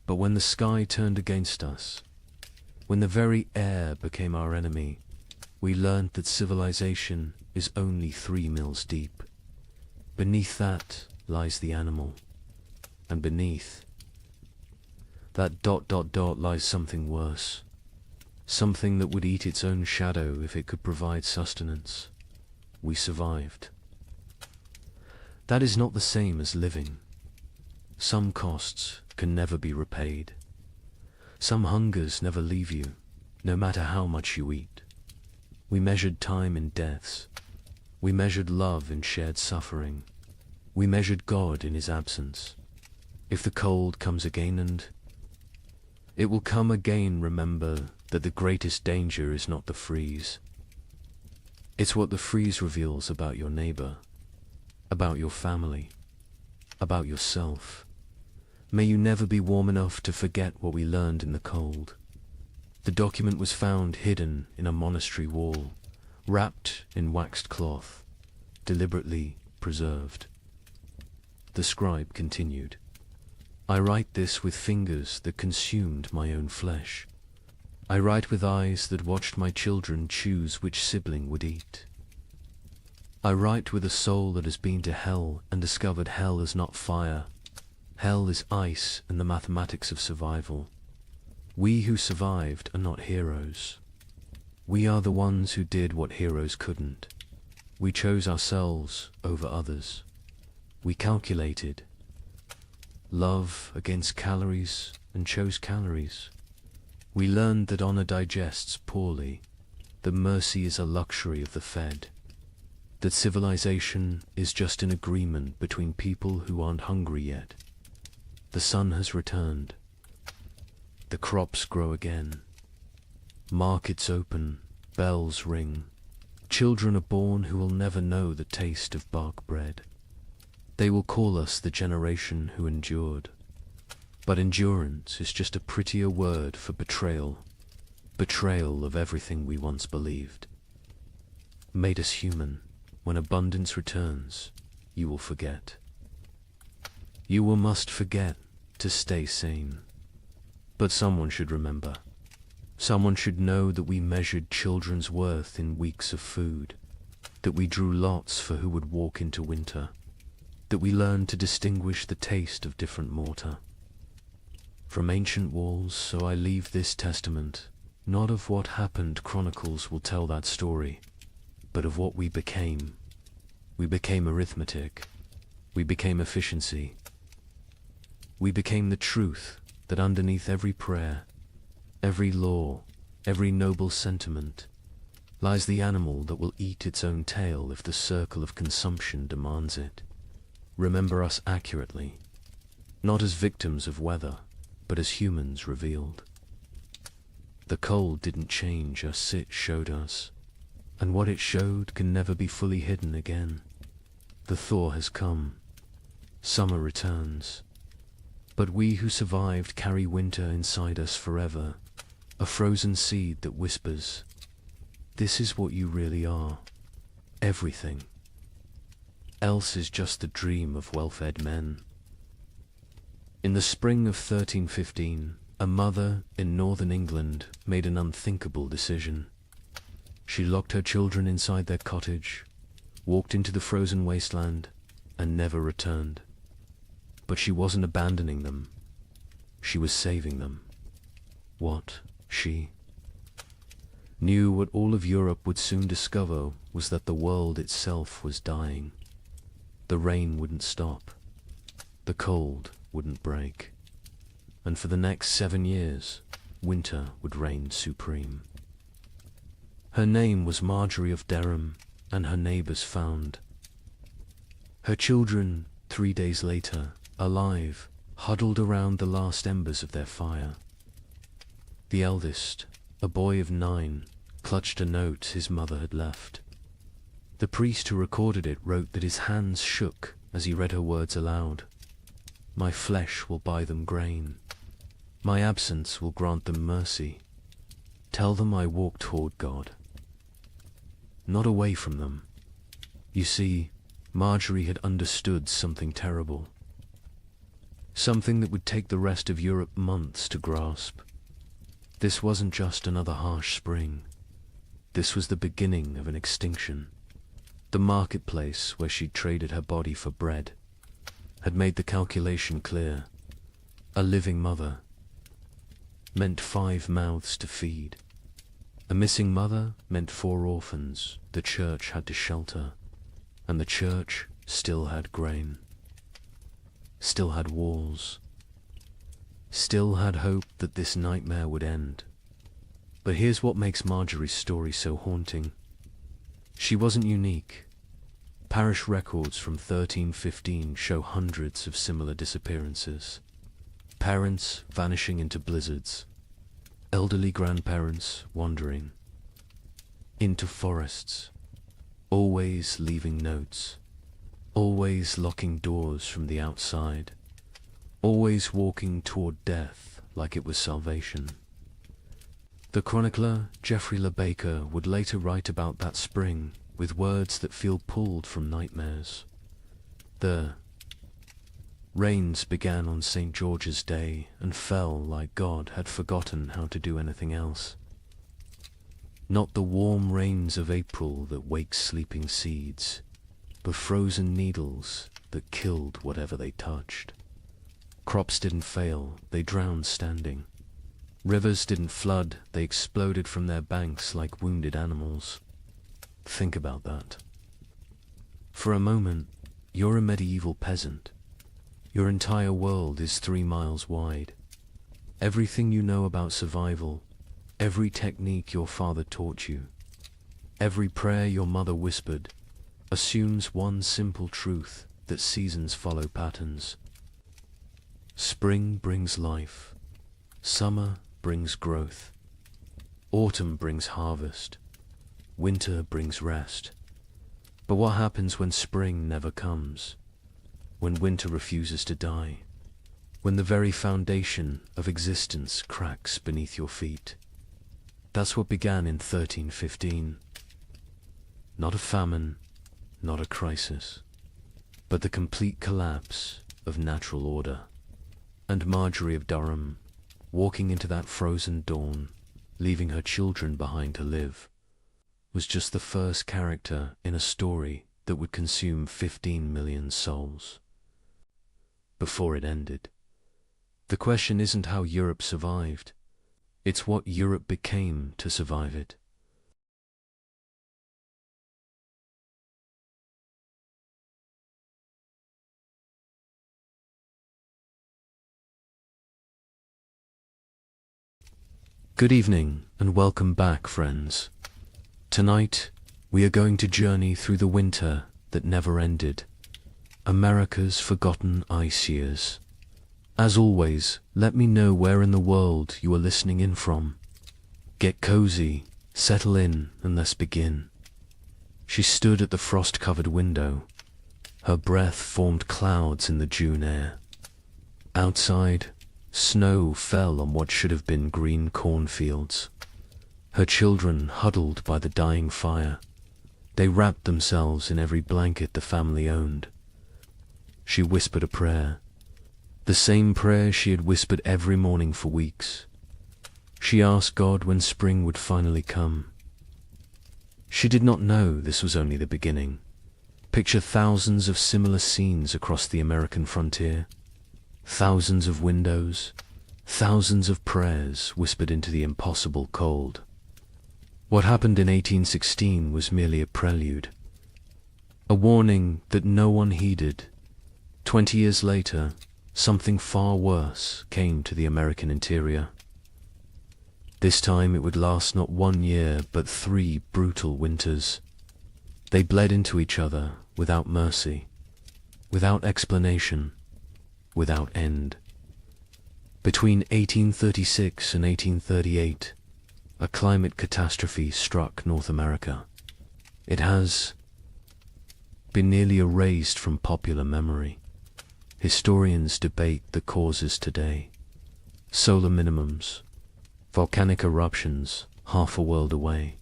But when the sky turned against us, when the very air became our enemy, we learned that civilization is only 3 mills deep. Beneath that lies the animal, and beneath that ... lies something worse, something that would eat its own shadow if it could provide sustenance. We survived. That is not the same as living. Some costs can never be repaid. Some hungers never leave you, no matter how much you eat. We measured time in deaths. We measured love in shared suffering. We measured God in his absence. If the cold comes again, and it will come again, remember that the greatest danger is not the freeze. It's what the freeze reveals about your neighbor, about your family, about yourself. May you never be warm enough to forget what we learned in the cold. The document was found hidden in a monastery wall, wrapped in waxed cloth, deliberately preserved. The scribe continued, "I write this with fingers that consumed my own flesh. I write with eyes that watched my children choose which sibling would eat. I write with a soul that has been to hell and discovered hell is not fire. Hell is ice and the mathematics of survival. We who survived are not heroes. We are the ones who did what heroes couldn't. We chose ourselves over others. We calculated love against calories and chose calories. We learned that honor digests poorly, that mercy is a luxury of the fed, that civilization is just an agreement between people who aren't hungry yet. The sun has returned. The crops grow again. Markets open, bells ring. Children are born who will never know the taste of bark bread. They will call us the generation who endured. But endurance is just a prettier word for betrayal. Betrayal of everything we once believed. Made us human. When abundance returns, you will forget. You will must forget to stay sane. But someone should remember. Someone should know that we measured children's worth in weeks of food, that we drew lots for who would walk into winter, that we learned to distinguish the taste of different mortar. From ancient walls, so I leave this testament, not of what happened chronicles will tell that story, but of what we became. We became arithmetic. We became efficiency. We became the truth that underneath every prayer, every law, every noble sentiment, lies the animal that will eat its own tail if the circle of consumption demands it. Remember us accurately, not as victims of weather, but as humans revealed. The cold didn't change us, it showed us, and what it showed can never be fully hidden again. The thaw has come. Summer returns. But we who survived carry winter inside us forever, a frozen seed that whispers, "This is what you really are. Everything. Else is just the dream of well-fed men." In the spring of 1315, a mother in northern England made an unthinkable decision. She locked her children inside their cottage, walked into the frozen wasteland, and never returned. But she wasn't abandoning them. She was saving them. What she knew, what all of Europe would soon discover, was that the world itself was dying. The rain wouldn't stop. The cold wouldn't break. And for the next 7 years, winter would reign supreme. Her name was Marjorie of Dereham, and her neighbors found her children 3 days later, alive, huddled around the last embers of their fire. The eldest, a boy of 9, clutched a note his mother had left. The priest who recorded it wrote that his hands shook as he read her words aloud. "My flesh will buy them grain. My absence will grant them mercy. Tell them I walk toward God, not away from them." You see, Marjorie had understood something terrible. Something that would take the rest of Europe months to grasp. This wasn't just another harsh spring. This was the beginning of an extinction. The marketplace where she'd traded her body for bread had made the calculation clear. A living mother meant 5 mouths to feed. A missing mother meant 4 orphans the church had to shelter, and the church still had grain. Still had walls, still had hope that this nightmare would end. But here's what makes Marjorie's story so haunting. She wasn't unique. Parish records from 1315 show hundreds of similar disappearances. Parents vanishing into blizzards, elderly grandparents wandering into forests, always leaving notes, always locking doors from the outside, always walking toward death like it was salvation. The chronicler Geoffrey Le Baker would later write about that spring with words that feel pulled from nightmares. The rains began on St. George's Day and fell like God had forgotten how to do anything else. Not the warm rains of April that wake sleeping seeds, but frozen needles that killed whatever they touched. Crops didn't fail, they drowned standing. Rivers didn't flood, they exploded from their banks like wounded animals. Think about that. For a moment, you're a medieval peasant. Your entire world is 3 miles wide. Everything you know about survival, every technique your father taught you, every prayer your mother whispered, assumes one simple truth, that seasons follow patterns. Spring brings life. Summer brings growth. Autumn brings harvest. Winter brings rest. But what happens when spring never comes? When winter refuses to die? When the very foundation of existence cracks beneath your feet? That's what began in 1315. Not a famine, not a crisis, but the complete collapse of natural order. And Marjorie of Durham, walking into that frozen dawn, leaving her children behind to live, was just the first character in a story that would consume 15 million souls. Before it ended, the question isn't how Europe survived, it's what Europe became to survive it. Good evening and welcome back, friends. Tonight, we are going to journey through the winter that never ended, America's forgotten ice years. As always, let me know where in the world you are listening in from. Get cozy, settle in, and let's begin. She stood at the frost-covered window. Her breath formed clouds in the June air. Outside, snow fell on what should have been green cornfields. Her children huddled by the dying fire. They wrapped themselves in every blanket the family owned. She whispered a prayer, the same prayer she had whispered every morning for weeks. She asked God when spring would finally come. She did not know this was only the beginning. Picture thousands of similar scenes across the American frontier. Thousands of windows, thousands of prayers whispered into the impossible cold. What happened in 1816 was merely a prelude, a warning that no one heeded. 20 years later, something far worse came to the American interior. This time it would last not 1 year, but 3 brutal winters. They bled into each other without mercy, without explanation, without end. Between 1836 and 1838, a climate catastrophe struck North America. It has been nearly erased from popular memory. Historians debate the causes today. Solar minimums, volcanic eruptions half a world away,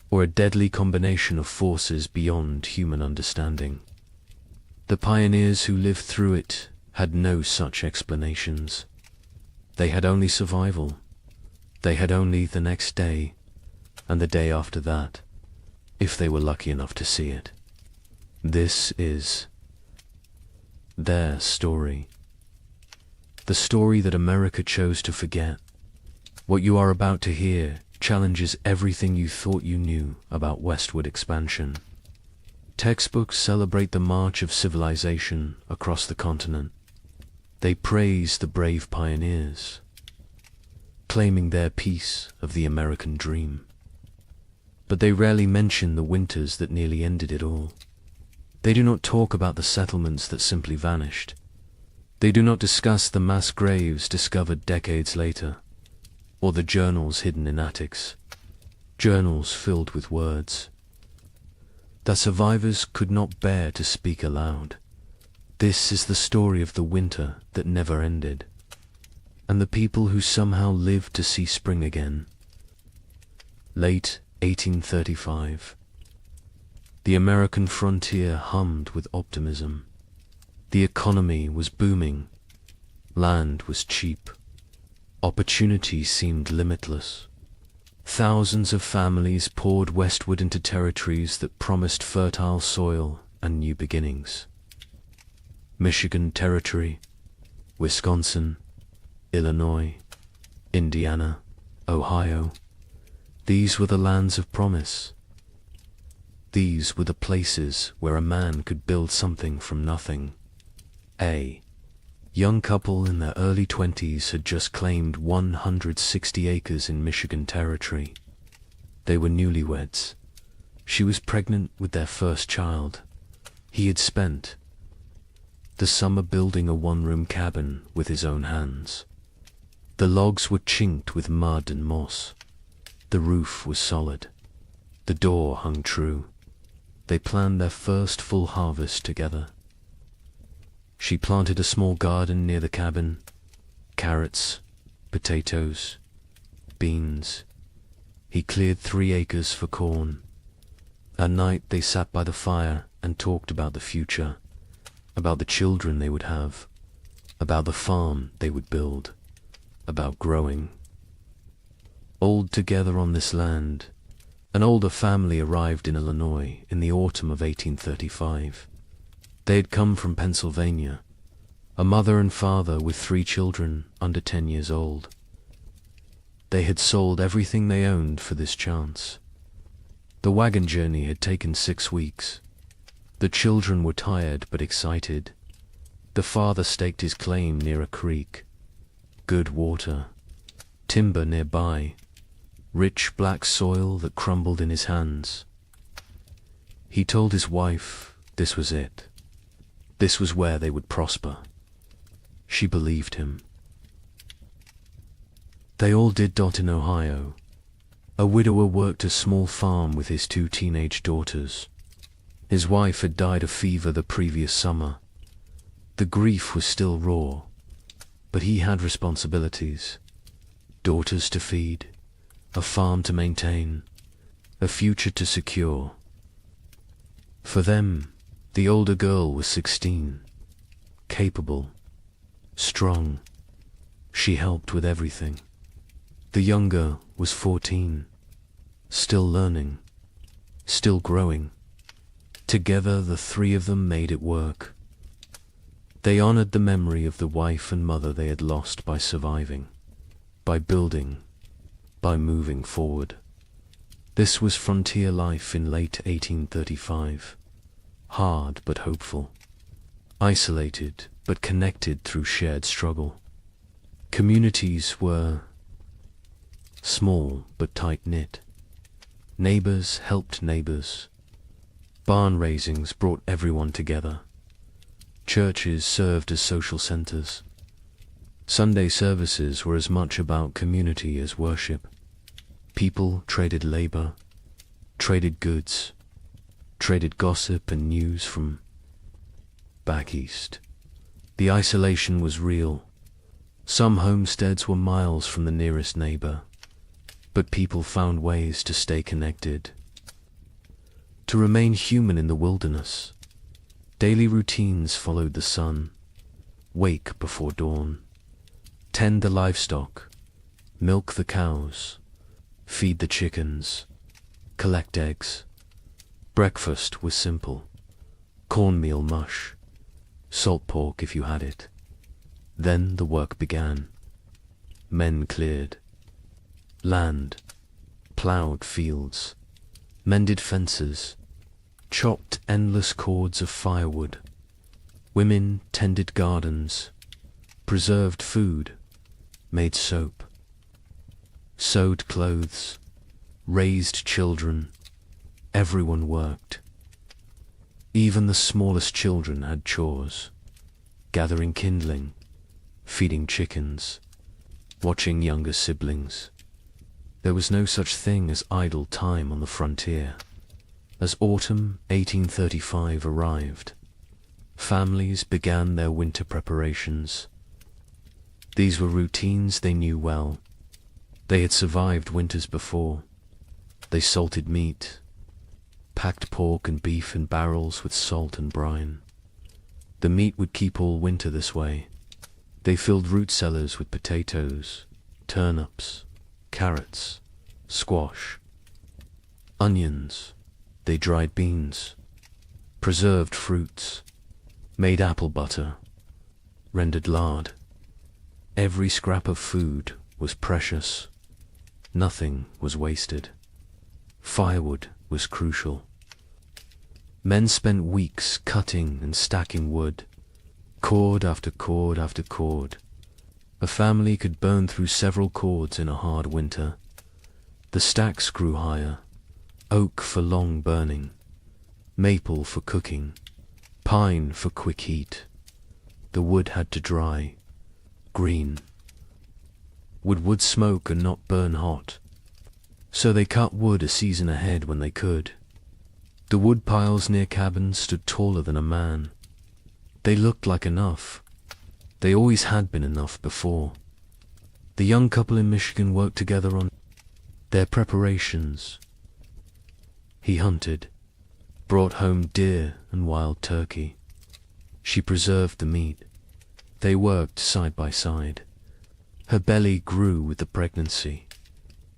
or a deadly combination of forces beyond human understanding. The pioneers who lived through it had no such explanations. They had only survival. They had only the next day, and the day after that, if they were lucky enough to see it. This is their story. The story that America chose to forget. What you are about to hear challenges everything you thought you knew about westward expansion. Textbooks celebrate the march of civilization across the continent. They praise the brave pioneers, claiming their piece of the American dream. But they rarely mention the winters that nearly ended it all. They do not talk about the settlements that simply vanished. They do not discuss the mass graves discovered decades later, or the journals hidden in attics, journals filled with words that survivors could not bear to speak aloud. This is the story of the winter that never ended, and the people who somehow lived to see spring again. Late 1835. The American frontier hummed with optimism. The economy was booming. Land was cheap. Opportunity seemed limitless. Thousands of families poured westward into territories that promised fertile soil and new beginnings. Michigan Territory, Wisconsin, Illinois, Indiana, Ohio. These were the lands of promise. These were the places where a man could build something from nothing. A young couple in their early 20s had just claimed 160 acres in Michigan Territory. They were newlyweds. She was pregnant with their first child. He had spent the summer building a one-room cabin with his own hands. The logs were chinked with mud and moss. The roof was solid. The door hung true. They planned their first full harvest together. She planted a small garden near the cabin. Carrots, potatoes, beans. He cleared 3 acres for corn. At night they sat by the fire and talked about the future, about the children they would have, about the farm they would build, about growing old together on this land. An older family arrived in Illinois in the autumn of 1835. They had come from Pennsylvania, a mother and father with 3 children under 10 years old. They had sold everything they owned for this chance. The wagon journey had taken 6 weeks. The children were tired but excited. The father staked his claim near a creek. Good water, timber nearby, rich black soil that crumbled in his hands. He told his wife this was it. This was where they would prosper. She believed him. They all did dot in Ohio. A widower worked a small farm with his 2 teenage daughters. His wife had died of fever the previous summer. The grief was still raw, but he had responsibilities. Daughters to feed, a farm to maintain, a future to secure. For them, the older girl was 16, capable, strong. She helped with everything. The younger was 14, still learning, still growing. Together the 3 of them made it work. They honored the memory of the wife and mother they had lost by surviving, by building, by moving forward. This was frontier life in late 1835. Hard but hopeful. Isolated but connected through shared struggle. Communities were small but tight-knit. Neighbors helped neighbors. Barn raisings brought everyone together. Churches served as social centers. Sunday services were as much about community as worship. People traded labor, traded goods, traded gossip and news from back east. The isolation was real. Some homesteads were miles from the nearest neighbor, but people found ways to stay connected, to remain human in the wilderness. Daily routines followed the sun. Wake before dawn. Tend the livestock. Milk the cows. Feed the chickens. Collect eggs. Breakfast was simple. Cornmeal mush. Salt pork if you had it. Then the work began. Men cleared land, plowed fields, mended fences, chopped endless cords of firewood. Women tended gardens, preserved food, made soap, sewed clothes, raised children. Everyone worked. Even the smallest children had chores, gathering kindling, feeding chickens, watching younger siblings. There was no such thing as idle time on the frontier. As autumn 1835 arrived, families began their winter preparations. These were routines they knew well. They had survived winters before. They salted meat, packed pork and beef in barrels with salt and brine. The meat would keep all winter this way. They filled root cellars with potatoes, turnips, carrots, squash, onions. They dried beans, preserved fruits, made apple butter, rendered lard. Every scrap of food was precious. Nothing was wasted. Firewood was crucial. Men spent weeks cutting and stacking wood, cord after cord after cord. A family could burn through several cords in a hard winter. The stacks grew higher, oak for long burning, maple for cooking, pine for quick heat. The wood had to dry, green. Would wood smoke and not burn hot? So they cut wood a season ahead when they could. The wood piles near cabins stood taller than a man. They looked like enough. They always had been enough before. The young couple in Michigan worked together on their preparations. He hunted, brought home deer and wild turkey. She preserved the meat. They worked side by side. Her belly grew with the pregnancy.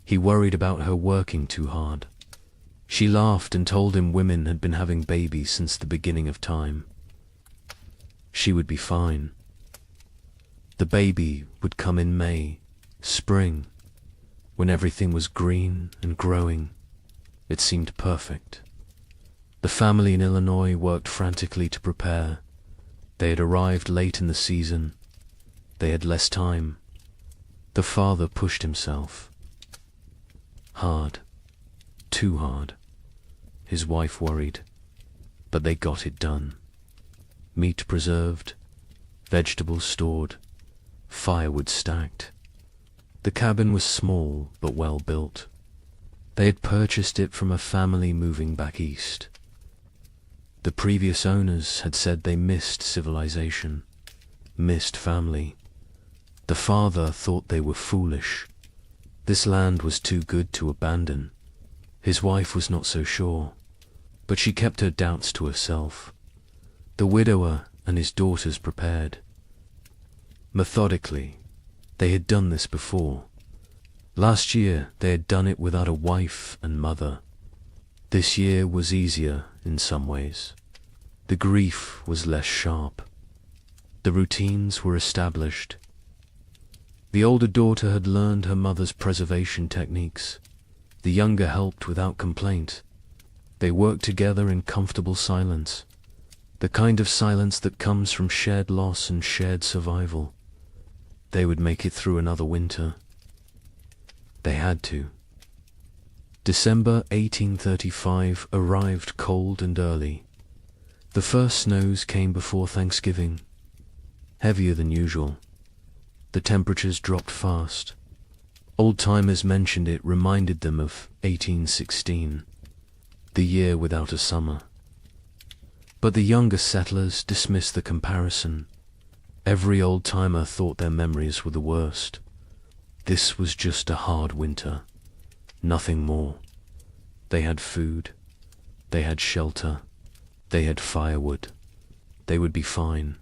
He worried about her working too hard. She laughed and told him women had been having babies since the beginning of time. She would be fine. The baby would come in May, spring, when everything was green and growing. It seemed perfect. The family in Illinois worked frantically to prepare. They had arrived late in the season. They had less time. The father pushed himself. Hard. Too hard. His wife worried. But they got it done. Meat preserved, vegetables stored, firewood stacked. The cabin was small but well built. They had purchased it from a family moving back east. The previous owners had said they missed civilization, missed family. The father thought they were foolish. This land was too good to abandon. His wife was not so sure, but she kept her doubts to herself. The widower and his daughters prepared. Methodically, they had done this before. Last year they had done it without a wife and mother. This year was easier in some ways. The grief was less sharp. The routines were established. The older daughter had learned her mother's preservation techniques. The younger helped without complaint. They worked together in comfortable silence, the kind of silence that comes from shared loss and shared survival. They would make it through another winter. They had to. December 1835 arrived cold and early. The first snows came before Thanksgiving, heavier than usual. The temperatures dropped fast. Old-timers mentioned it reminded them of 1816, the year without a summer. But the younger settlers dismissed the comparison. Every old-timer thought their memories were the worst. This was just a hard winter, nothing more. They had food, they had shelter, they had firewood. They would be fine.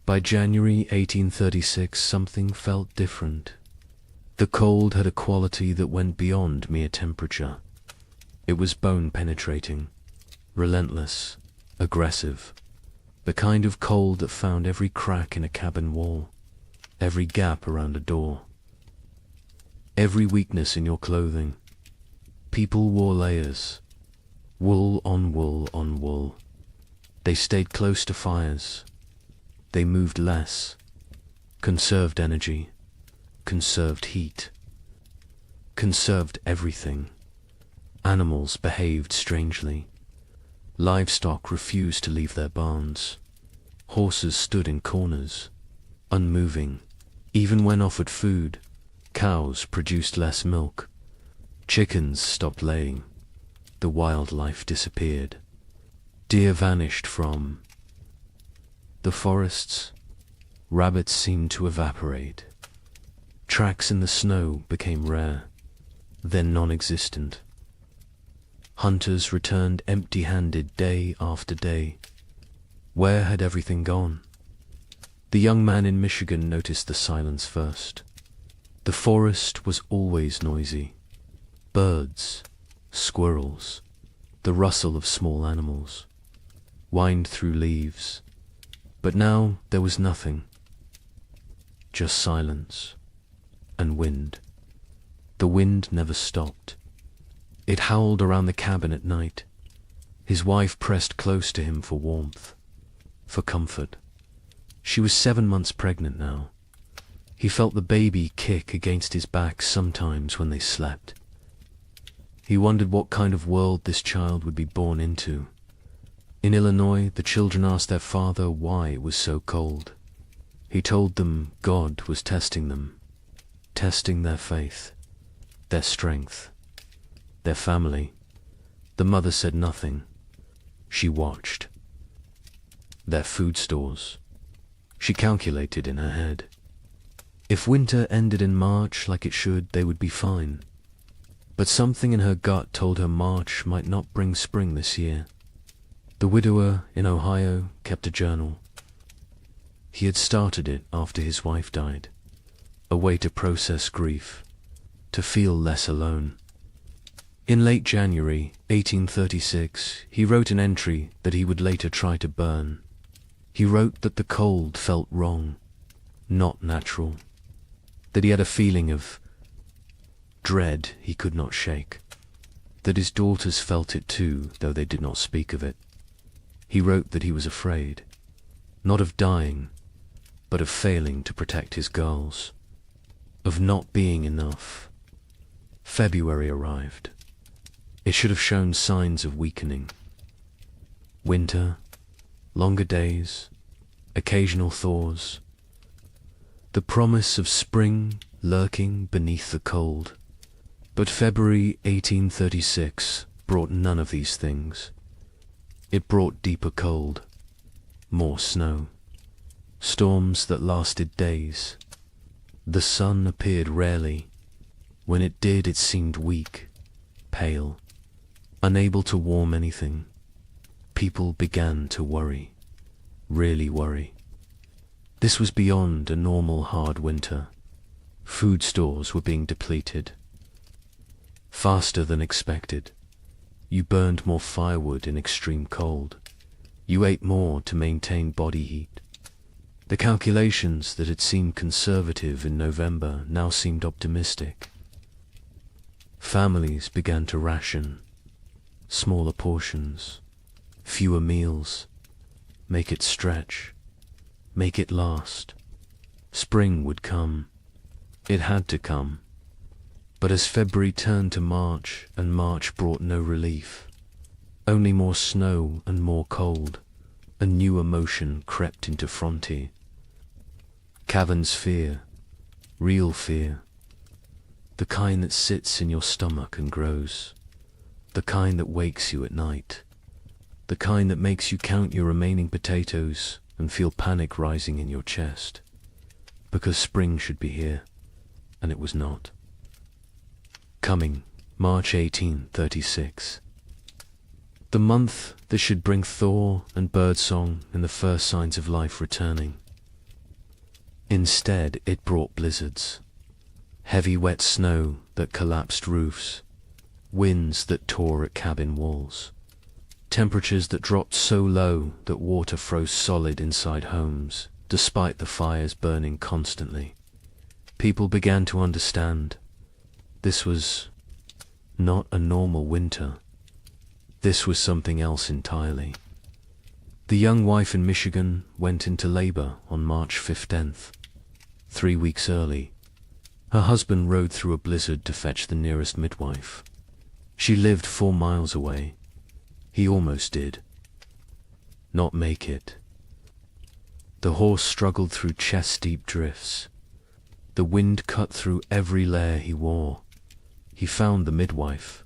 By January 1836, something felt different. The cold had a quality that went beyond mere temperature. It was bone-penetrating, relentless, aggressive, the kind of cold that found every crack in a cabin wall, every gap around a door, every weakness in your clothing. People wore layers, wool on wool on wool. They stayed close to fires. They moved less, conserved energy, conserved heat, conserved everything. Animals behaved strangely. Livestock refused to leave their barns. Horses stood in corners, unmoving. Even when offered food, cows produced less milk. Chickens stopped laying. The wildlife disappeared. Deer vanished from the forests. Rabbits seemed to evaporate. Tracks in the snow became rare, then non-existent. Hunters returned empty-handed day after day. Where had everything gone? The young man in Michigan noticed the silence first. The forest was always noisy. Birds, squirrels, the rustle of small animals, whined through leaves. But now there was nothing. just silence and wind. The wind never stopped. It howled around the cabin at night. His wife pressed close to him for warmth, for comfort. She was 7 months pregnant now. He felt the baby kick against his back sometimes when they slept. He wondered what kind of world this child would be born into. In Illinois, the children asked their father why it was so cold. He told them God was testing them, testing their faith, their strength, their family. The mother said nothing. She watched. Their food stores. She calculated in her head. If winter ended in March like it should, they would be fine. But something in her gut told her March might not bring spring this year. The widower in Ohio kept a journal. He had started it after his wife died, a way to process grief, to feel less alone. In late January 1836, he wrote an entry that he would later try to burn. He wrote that the cold felt wrong, not natural, that he had a feeling of dread he could not shake, that his daughters felt it too, though they did not speak of it. He wrote that he was afraid, not of dying, but of failing to protect his girls, of not being enough. February arrived. It should have shown signs of weakening. Winter, longer days, occasional thaws, the promise of spring lurking beneath the cold. But February 1836 brought none of these things. It brought deeper cold, more snow, storms that lasted days. The sun appeared rarely. When it did, it seemed weak, pale, unable to warm anything. People began to worry, really worry. This was beyond a normal hard winter. Food stores were being depleted. Faster than expected. You burned more firewood in extreme cold. You ate more to maintain body heat. The calculations that had seemed conservative in November now seemed optimistic. Families began to ration. Smaller portions, fewer meals. Make it stretch. Make it last. Spring would come. It had to come. But as February turned to March, and March brought no relief, only more snow and more cold, a new emotion crept into Frontier. Cavern's fear, real fear, the kind that sits in your stomach and grows, the kind that wakes you at night, the kind that makes you count your remaining potatoes and feel panic rising in your chest, because spring should be here, and it was not. Coming, March 1836. The month that should bring thaw and birdsong and the first signs of life returning. Instead, it brought blizzards, heavy wet snow that collapsed roofs, winds that tore at cabin walls, temperatures that dropped so low that water froze solid inside homes, despite the fires burning constantly. People began to understand. This was not a normal winter. This was something else entirely. The young wife in Michigan went into labor on March 15th, 3 weeks early. Her husband rode through a blizzard to fetch the nearest midwife. She lived 4 miles away. He almost did. Not make it. The horse struggled through chest-deep drifts. The wind cut through every layer he wore. He found the midwife.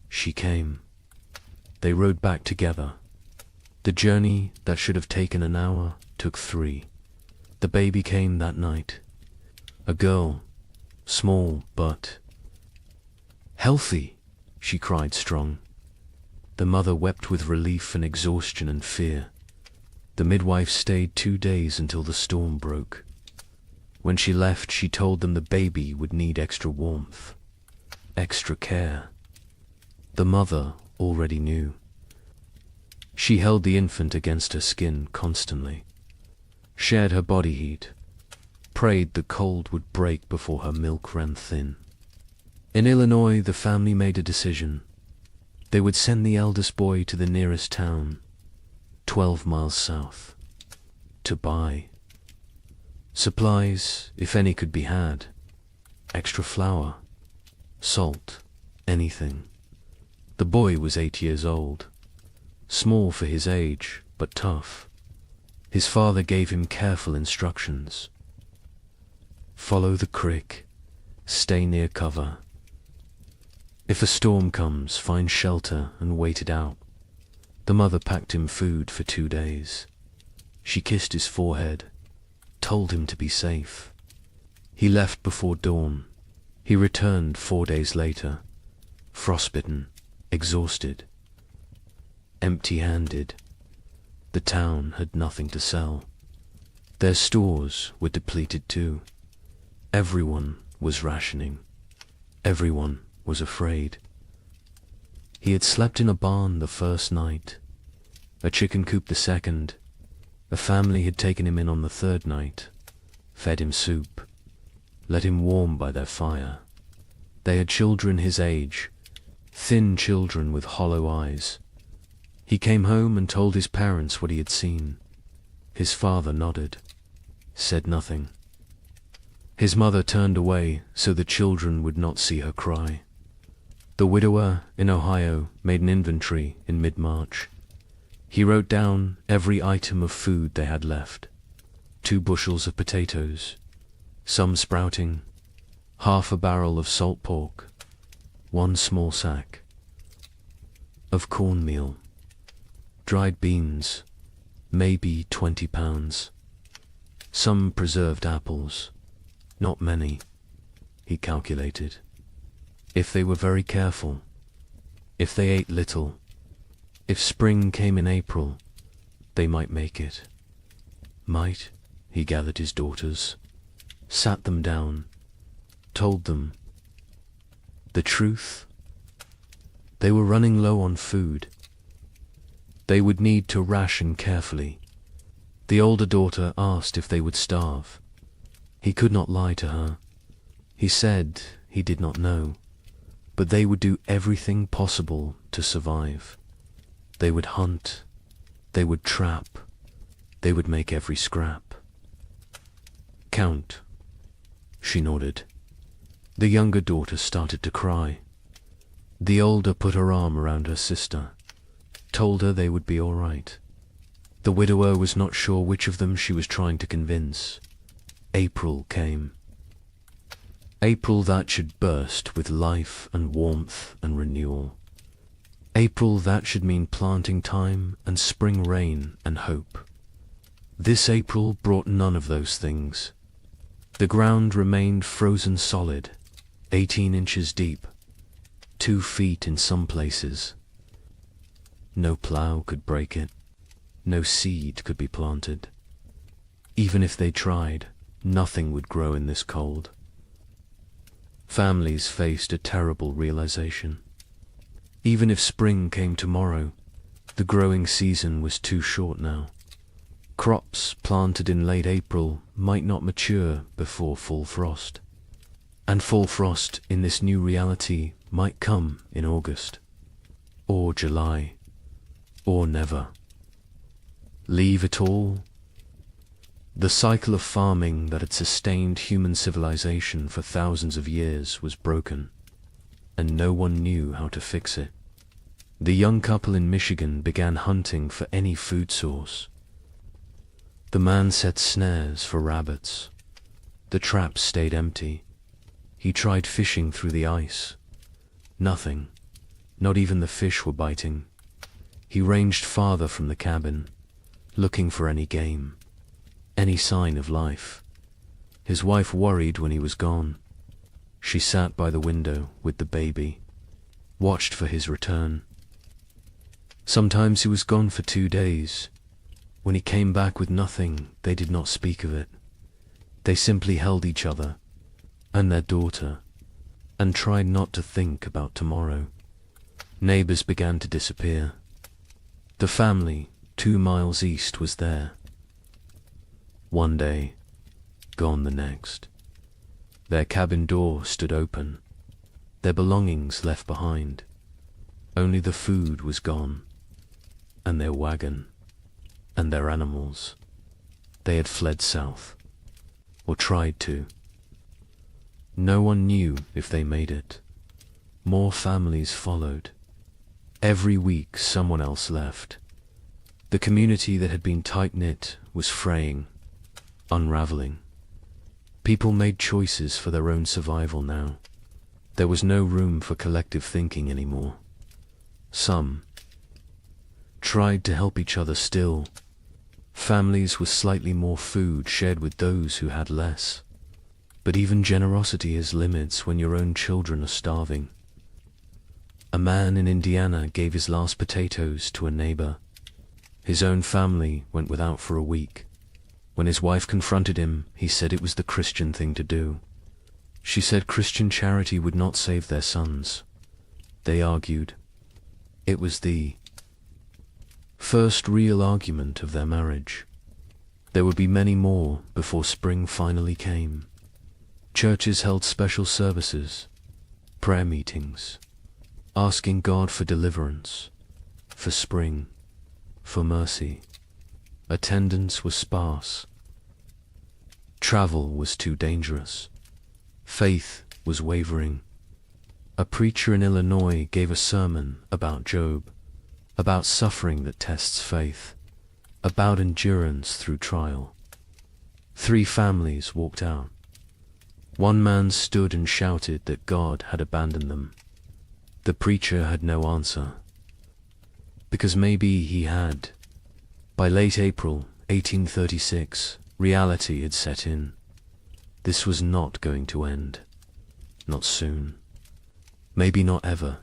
She came. They rode back together. The journey that should have taken an hour took 3. The baby came that night. A girl, small but healthy, she cried strong. The mother wept with relief and exhaustion and fear. The midwife stayed 2 days until the storm broke. When she left, she told them the baby would need extra warmth, extra care. The mother already knew. She held the infant against her skin constantly, shared her body heat, prayed the cold would break before her milk ran thin. In Illinois, the family made a decision. They would send the eldest boy to the nearest town, 12 miles south, to buy supplies, if any could be had, extra flour, salt, anything. The boy was 8 years old, small for his age, but tough. His father gave him careful instructions. Follow the creek, stay near cover. If a storm comes, find shelter and wait it out. The mother packed him food for 2 days. She kissed his forehead, told him to be safe. He left before dawn. He returned 4 days later, frostbitten, exhausted, empty-handed. The town had nothing to sell. Their stores were depleted too. Everyone was rationing. Everyone was afraid. He had slept in a barn the first night, a chicken coop the second. A family had taken him in on the third night, fed him soup, let him warm by their fire. They had children his age, thin children with hollow eyes. He came home and told his parents what he had seen. His father nodded, said nothing. His mother turned away so the children would not see her cry. The widower in Ohio made an inventory in mid-March. He wrote down every item of food they had left. 2 bushels of potatoes, some sprouting, half a barrel of salt pork, 1 small sack of cornmeal, dried beans, maybe 20 pounds, some preserved apples, not many, he calculated. If they were very careful, if they ate little, if spring came in April, they might make it. Might, he gathered his daughters, sat them down, told them the truth. They were running low on food. They would need to ration carefully. The older daughter asked if they would starve. He could not lie to her. He said he did not know, but they would do everything possible to survive. They would hunt, they would trap, they would make every scrap. Count, she nodded. The younger daughter started to cry. The older put her arm around her sister, told her they would be all right. The widower was not sure which of them she was trying to convince. April came. April that should burst with life and warmth and renewal. April that should mean planting time and spring rain and hope. This April brought none of those things. The ground remained frozen solid, 18 inches deep, 2 feet in some places. No plough could break it. No seed could be planted. Even if they tried, nothing would grow in this cold. Families faced a terrible realization. Even if spring came tomorrow, the growing season was too short now. Crops planted in late April might not mature before full frost. And full frost in this new reality might come in August, or July, or never. Leave it all? The cycle of farming that had sustained human civilization for thousands of years was broken, and no one knew how to fix it. The young couple in Michigan began hunting for any food source. The man set snares for rabbits. The traps stayed empty. He tried fishing through the ice. Nothing. Not even the fish were biting. He ranged farther from the cabin, looking for any game, any sign of life. His wife worried when he was gone. She sat by the window with the baby, watched for his return. Sometimes he was gone for 2 days. When he came back with nothing, they did not speak of it. They simply held each other and their daughter and tried not to think about tomorrow. Neighbors began to disappear. The family 2 miles east was there. One day, gone the next. Their cabin door stood open, their belongings left behind. Only the food was gone, and their wagon, and their animals. They had fled south, or tried to. No one knew if they made it. More families followed. Every week someone else left. The community that had been tight-knit was fraying, unraveling. People made choices for their own survival now. There was no room for collective thinking anymore. Some tried to help each other still. Families with slightly more food shared with those who had less. But even generosity has limits when your own children are starving. A man in Indiana gave his last potatoes to a neighbor. His own family went without for a week. When his wife confronted him, he said it was the Christian thing to do. She said Christian charity would not save their sons. They argued. It was the first real argument of their marriage. There would be many more before spring finally came. Churches held special services, prayer meetings, asking God for deliverance, for spring, for mercy. Attendance was sparse. Travel was too dangerous. Faith was wavering. A preacher in Illinois gave a sermon about Job, about suffering that tests faith, about endurance through trial. 3 families walked out. One man stood and shouted that God had abandoned them. The preacher had no answer, because maybe he had. By late April 1836, reality had set in. This was not going to end. Not soon. Maybe not ever.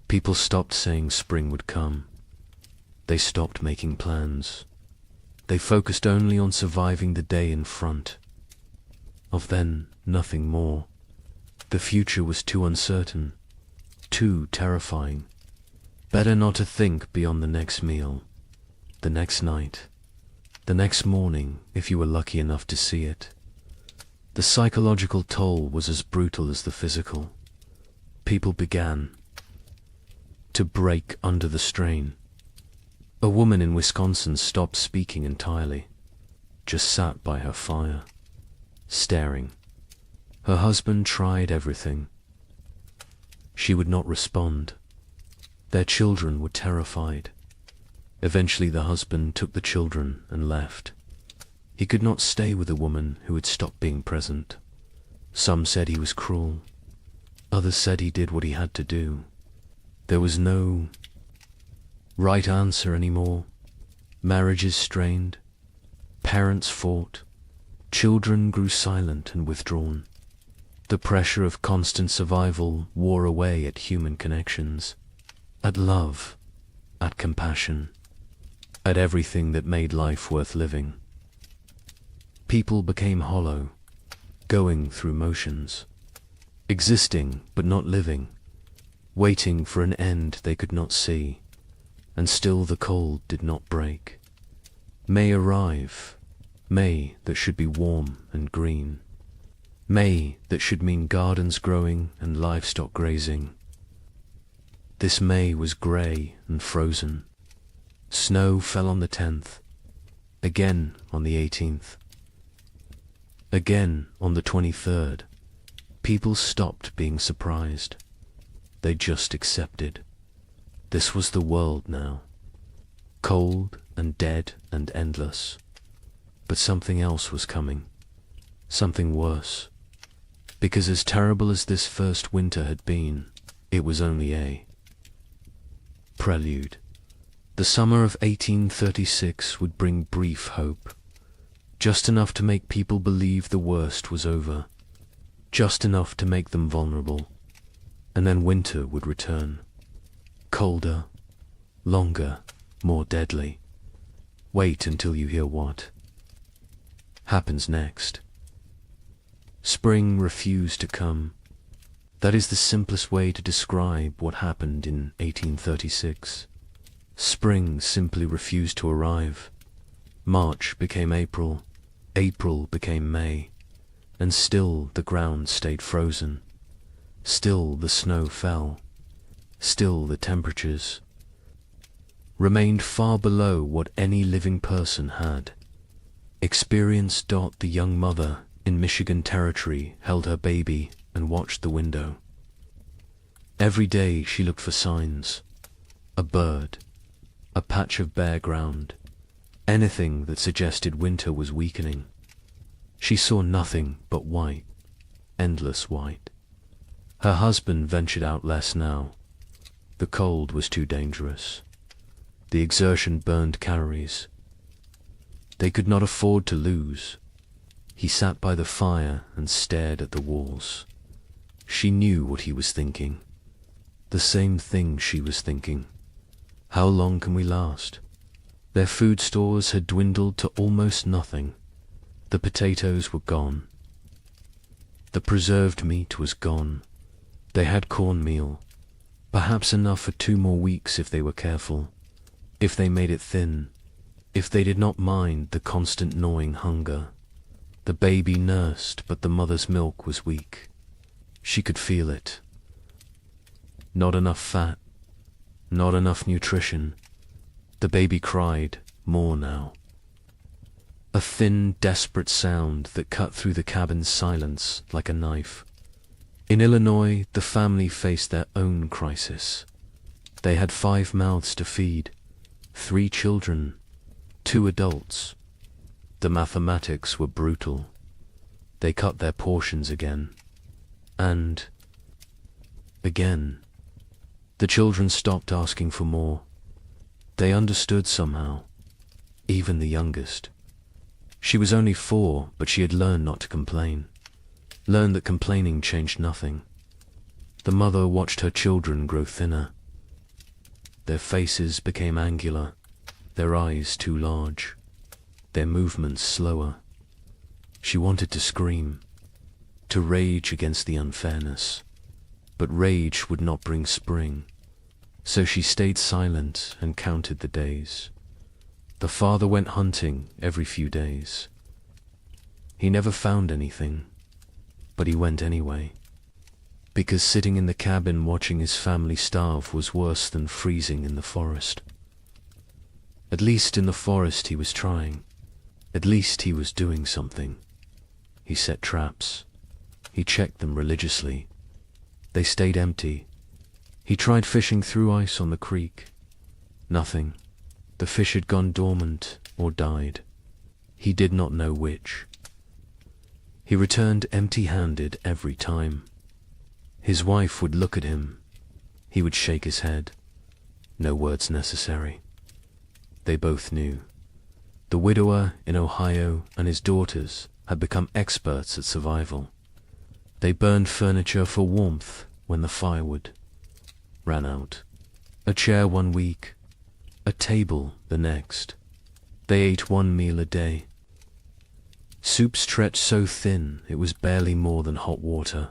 People stopped saying spring would come. They stopped making plans. They focused only on surviving the day in front. Of then, nothing more. The future was too uncertain, too terrifying. Better not to think beyond the next meal, the next night, the next morning if you were lucky enough to see it. The psychological toll was as brutal as the physical. People began to break under the strain. A woman in Wisconsin stopped speaking entirely, just sat by her fire, staring. Her husband tried everything. She would not respond. Their children were terrified. Eventually the husband took the children and left. He could not stay with a woman who had stopped being present. Some said he was cruel. Others said he did what he had to do. There was no right answer anymore. Marriages strained. Parents fought. Children grew silent and withdrawn. The pressure of constant survival wore away at human connections, at love, at compassion, at everything that made life worth living. People became hollow, going through motions, existing but not living, waiting for an end they could not see, and still the cold did not break. May arrive, May that should be warm and green, May that should mean gardens growing and livestock grazing. This May was grey and frozen. Snow fell on the 10th, again on the 18th. Again on the 23rd, people stopped being surprised. They just accepted. This was the world now. Cold and dead and endless. But something else was coming. Something worse. Because as terrible as this first winter had been, it was only a prelude. The summer of 1836 would bring brief hope. Just enough to make people believe the worst was over. Just enough to make them vulnerable. And then winter would return. Colder, longer, more deadly. Wait until you hear what happens next. Spring refused to come. That is the simplest way to describe what happened in 1836. Spring simply refused to arrive. March became April. April became May, and still the ground stayed frozen. Still the snow fell. Still the temperatures remained far below what any living person had. Experienced Dot, the young mother in Michigan Territory, held her baby and watched the window. Every day she looked for signs. A bird, a patch of bare ground, anything that suggested winter was weakening. She saw nothing but white, endless white. Her husband ventured out less now. The cold was too dangerous. The exertion burned calories. They could not afford to lose. He sat by the fire and stared at the walls. She knew what he was thinking. The same thing she was thinking. How long can we last? Their food stores had dwindled to almost nothing. The potatoes were gone. The preserved meat was gone. They had cornmeal, perhaps enough for 2 more weeks if they were careful, if they made it thin, if they did not mind the constant gnawing hunger. The baby nursed, but the mother's milk was weak. She could feel it. Not enough fat, not enough nutrition. The baby cried more now. A thin, desperate sound that cut through the cabin's silence like a knife. In Illinois, the family faced their own crisis. They had 5 mouths to feed, 3 children, 2 adults. The mathematics were brutal. They cut their portions again. And again. The children stopped asking for more. They understood somehow, even the youngest. She was only 4, but she had learned not to complain. Learned that complaining changed nothing. The mother watched her children grow thinner. Their faces became angular, their eyes too large, their movements slower. She wanted to scream, to rage against the unfairness, but rage would not bring spring. So she stayed silent and counted the days. The father went hunting every few days. He never found anything, but he went anyway, because sitting in the cabin watching his family starve was worse than freezing in the forest. At least in the forest he was trying. At least he was doing something. He set traps. He checked them religiously. They stayed empty. He tried fishing through ice on the creek. Nothing. The fish had gone dormant or died. He did not know which. He returned empty-handed every time. His wife would look at him. He would shake his head. No words necessary. They both knew. The widower in Ohio and his daughters had become experts at survival. They burned furniture for warmth when the firewood ran out. A chair 1 week, a table the next. They ate 1 meal a day. Soup stretched so thin it was barely more than hot water.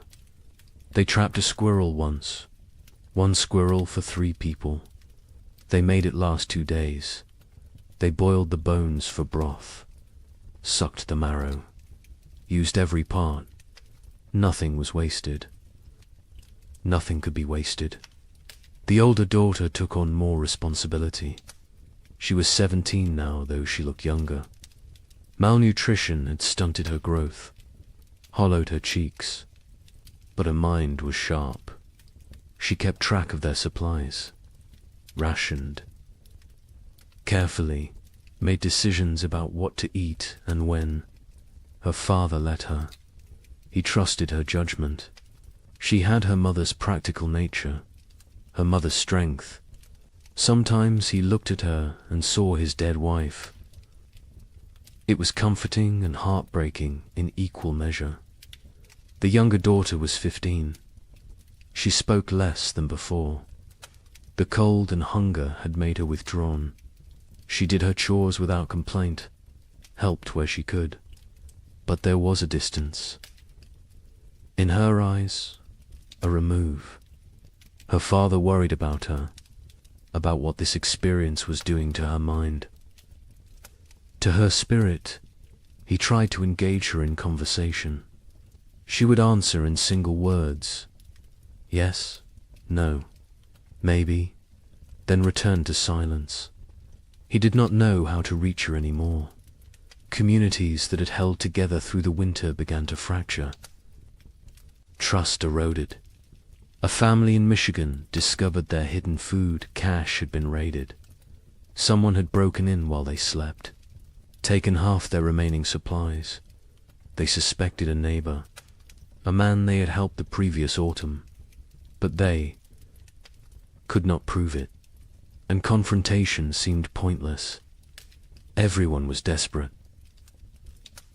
They trapped a squirrel once. 1 squirrel for 3 people. They made it last 2 days. They boiled the bones for broth, sucked the marrow, used every part. Nothing was wasted. Nothing could be wasted. The older daughter took on more responsibility. She was 17 now, though she looked younger. Malnutrition had stunted her growth, hollowed her cheeks, but her mind was sharp. She kept track of their supplies, rationed, carefully, made decisions about what to eat and when. Her father let her. He trusted her judgment. She had her mother's practical nature, her mother's strength. Sometimes he looked at her and saw his dead wife. It was comforting and heartbreaking in equal measure. The younger daughter was 15. She spoke less than before. The cold and hunger had made her withdrawn. She did her chores without complaint, helped where she could. But there was a distance. In her eyes, a remove. Her father worried about her, about what this experience was doing to her mind. To her spirit, He tried to engage her in conversation. She would answer in single words. Yes, no, maybe, then return to silence. He did not know how to reach her anymore. Communities that had held together through the winter began to fracture. Trust eroded. A family in Michigan discovered their hidden food cache had been raided. Someone had broken in while they slept, taken half their remaining supplies. They suspected a neighbor, a man they had helped the previous autumn, but they could not prove it, and confrontation seemed pointless. Everyone was desperate.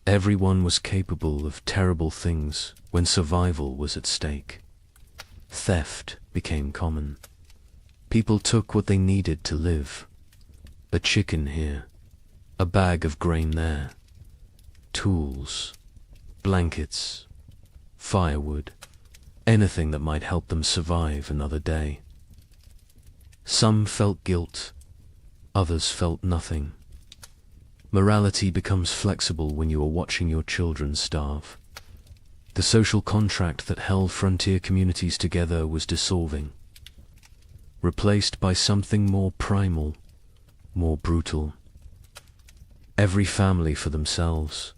Everyone was capable of terrible things when survival was at stake. Theft became common. People took what they needed to live. A chicken here, a bag of grain there, tools, blankets, firewood, anything that might help them survive another day. Some felt guilt, others felt nothing. Morality becomes flexible when you are watching your children starve. The social contract that held frontier communities together was dissolving, replaced by something more primal, more brutal. Every family for themselves.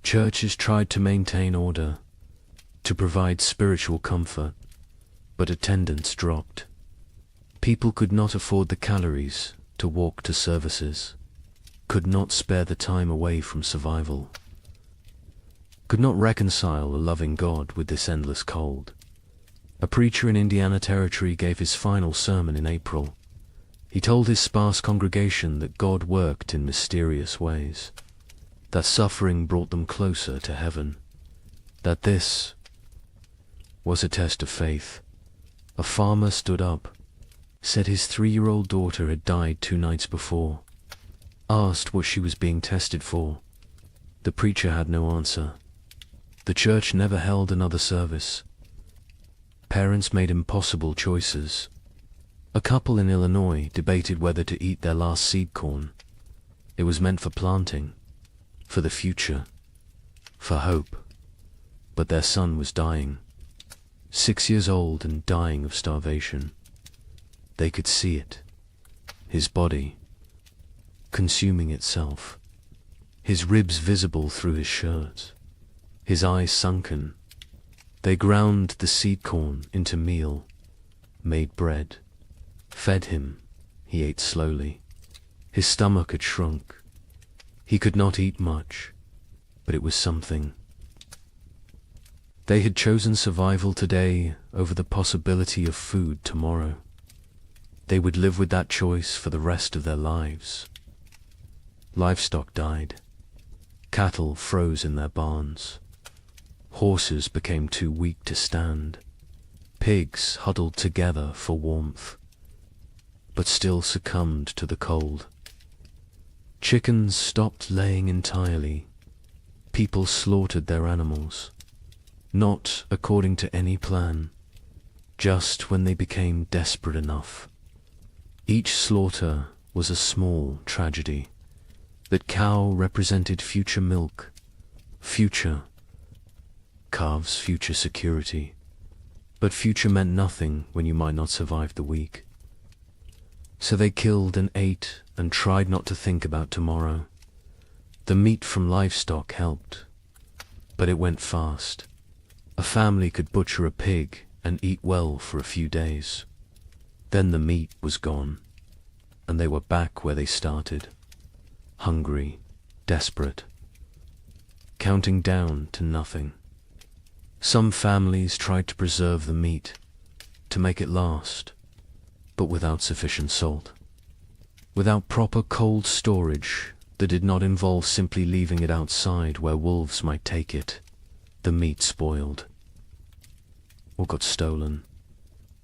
Churches tried to maintain order, to provide spiritual comfort, but attendance dropped. People could not afford the calories to walk to services, could not spare the time away from survival, could not reconcile a loving God with this endless cold. A preacher in Indiana Territory gave his final sermon in April. He told his sparse congregation that God worked in mysterious ways, that suffering brought them closer to heaven, that this was a test of faith. A farmer stood up, said his 3-year-old daughter had died 2 nights before, asked what she was being tested for. The preacher had no answer. The church never held another service. Parents made impossible choices. A couple in Illinois debated whether to eat their last seed corn. It was meant for planting, for the future, for hope. But their son was dying, 6 years old and dying of starvation. They could see it, his body consuming itself, his ribs visible through his shirt, his eyes sunken. They ground the seed corn into meal, made bread, fed him. He ate slowly. His stomach had shrunk. He could not eat much, but it was something. They had chosen survival today over the possibility of food tomorrow. They would live with that choice for the rest of their lives. Livestock died. Cattle froze in their barns. Horses became too weak to stand. Pigs huddled together for warmth, but still succumbed to the cold. Chickens stopped laying entirely. People slaughtered their animals, not according to any plan, just when they became desperate enough. Each slaughter was a small tragedy. That cow represented future milk, future. Calves, future security. But future meant nothing when you might not survive the week. So they killed and ate and tried not to think about tomorrow. The meat from livestock helped, but it went fast. A family could butcher a pig and eat well for a few days. Then the meat was gone, and they were back where they started. Hungry, desperate, counting down to nothing. Some families tried to preserve the meat, to make it last, but without sufficient salt. Without proper cold storage that did not involve simply leaving it outside where wolves might take it, the meat spoiled, or got stolen,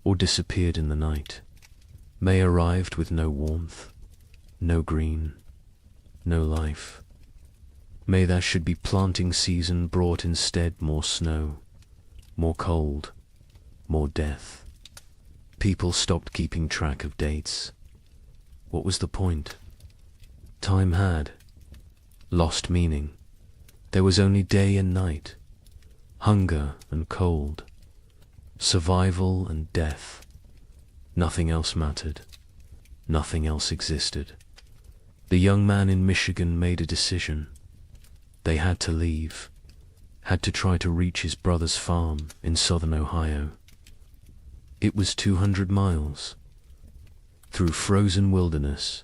or disappeared in the night. May arrived with no warmth, no green, no life. May there should be planting season brought instead more snow, more cold, more death. People stopped keeping track of dates. What was the point? Time had lost meaning. There was only day and night, hunger and cold, survival and death. Nothing else mattered. Nothing else existed. The young man in Michigan made a decision. They had to leave, had to try to reach his brother's farm in southern Ohio. It was 200 miles, through frozen wilderness,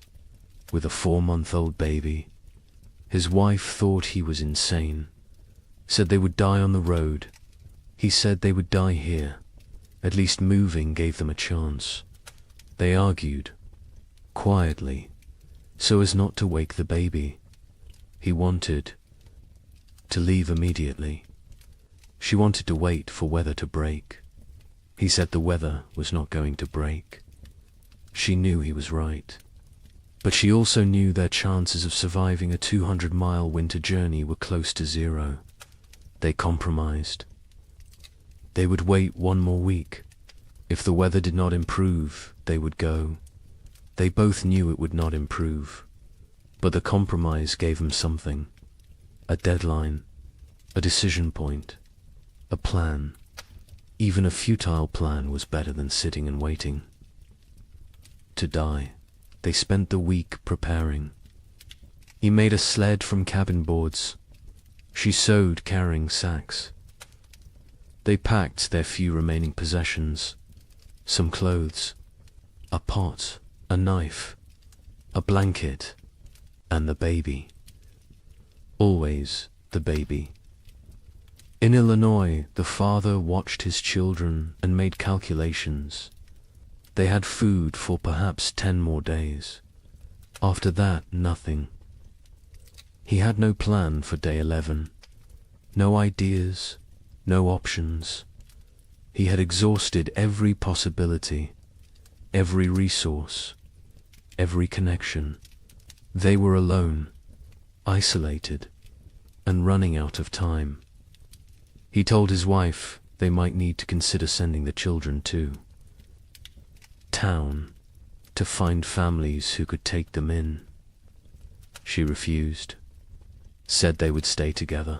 with a 4-month-old baby. His wife thought he was insane, said they would die on the road. He said they would die here. At least moving gave them a chance. They argued, quietly, so as not to wake the baby. He wanted to leave immediately. She wanted to wait for weather to break. He said the weather was not going to break. She knew he was right. But she also knew their chances of surviving a 200-mile winter journey were close to zero. They compromised. They would wait 1 more week. If the weather did not improve, they would go. They both knew it would not improve. But the compromise gave them something. A deadline, a decision point, a plan. Even a futile plan was better than sitting and waiting. To die. They spent the week preparing. He made a sled from cabin boards. She sewed carrying sacks. They packed their few remaining possessions, some clothes, a pot, a knife, a blanket, and the baby. Always the baby. In Illinois, the father watched his children and made calculations. They had food for perhaps 10 more days. After that, nothing. He had no plan for day 11. No ideas, no options. He had exhausted every possibility, every resource, every connection. They were alone, isolated, and running out of time. He told his wife they might need to consider sending the children to town to find families who could take them in. She refused, said they would stay together.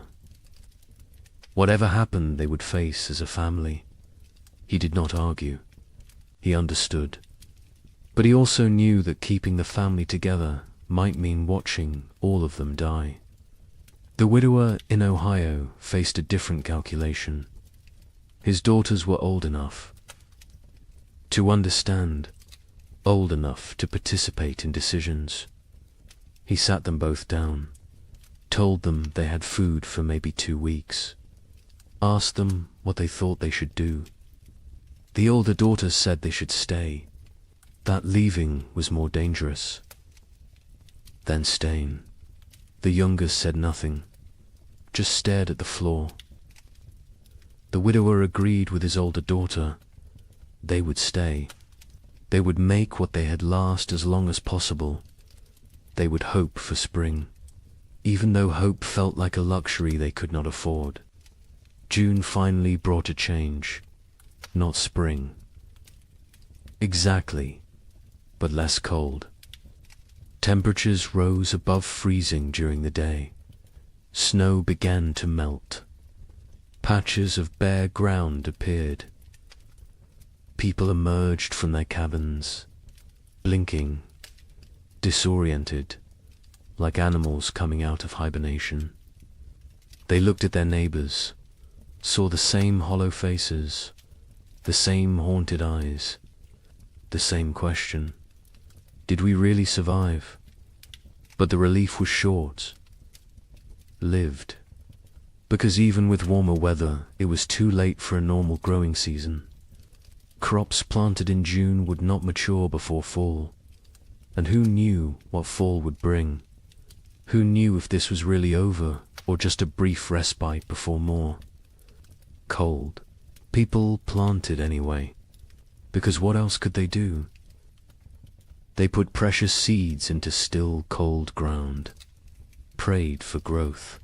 Whatever happened, they would face as a family. He did not argue. He understood. But he also knew that keeping the family together might mean watching all of them die. The widower in Ohio faced a different calculation. His daughters were old enough to understand, old enough to participate in decisions. He sat them both down, told them they had food for maybe 2 weeks, asked them what they thought they should do. The older daughter said they should stay, that leaving was more dangerous than staying. The youngest said nothing, just stared at the floor. The widower agreed with his older daughter. They would stay. They would make what they had last as long as possible. They would hope for spring, even though hope felt like a luxury they could not afford. June finally brought a change, not spring. Exactly, but less cold. Temperatures rose above freezing during the day. Snow began to melt. Patches of bare ground appeared. People emerged from their cabins, blinking, disoriented, like animals coming out of hibernation. They looked at their neighbors, saw the same hollow faces, the same haunted eyes, the same question. Did we really survive? But the relief was short. Lived. Because even with warmer weather, it was too late for a normal growing season. Crops planted in June would not mature before fall. And who knew what fall would bring? Who knew if this was really over, or just a brief respite before more? Cold. People planted anyway, because what else could they do? They put precious seeds into still, cold ground, prayed for growth,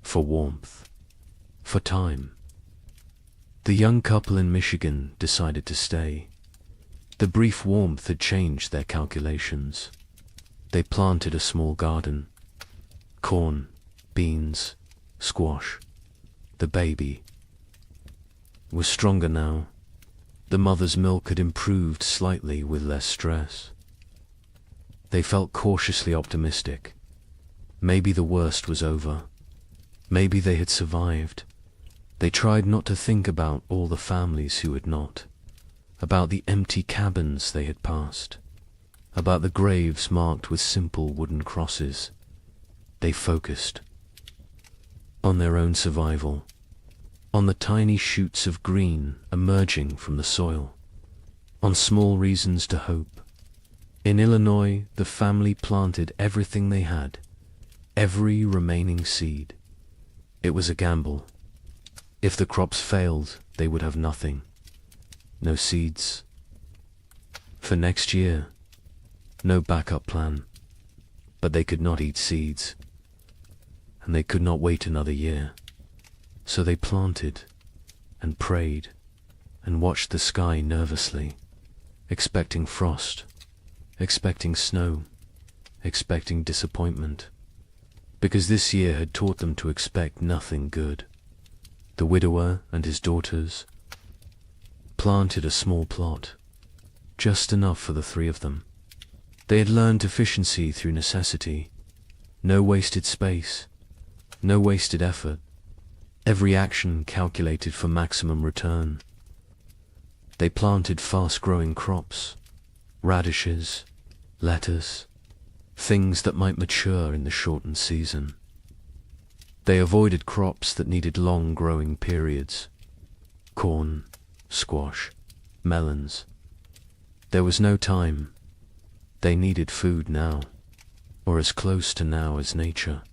for warmth, for time. The young couple in Michigan decided to stay. The brief warmth had changed their calculations. They planted a small garden. Corn, beans, squash. The baby was stronger now. The mother's milk had improved slightly with less stress. They felt cautiously optimistic. Maybe the worst was over. Maybe they had survived. They tried not to think about all the families who had not, about the empty cabins they had passed, about the graves marked with simple wooden crosses. They focused on their own survival, on the tiny shoots of green emerging from the soil, on small reasons to hope. In Illinois, the family planted everything they had, every remaining seed. It was a gamble. If the crops failed, they would have nothing. No seeds. For next year, no backup plan. But they could not eat seeds, and they could not wait another year. So they planted and prayed and watched the sky nervously, expecting frost, expecting snow, expecting disappointment, because this year had taught them to expect nothing good. The widower and his daughters planted a small plot, just enough for the three of them. They had learned efficiency through necessity, no wasted space, no wasted effort, every action calculated for maximum return. They planted fast-growing crops, radishes, lettuce, things that might mature in the shortened season. They avoided crops that needed long growing periods, corn, squash, melons. There was no time. They needed food now, or as close to now as nature.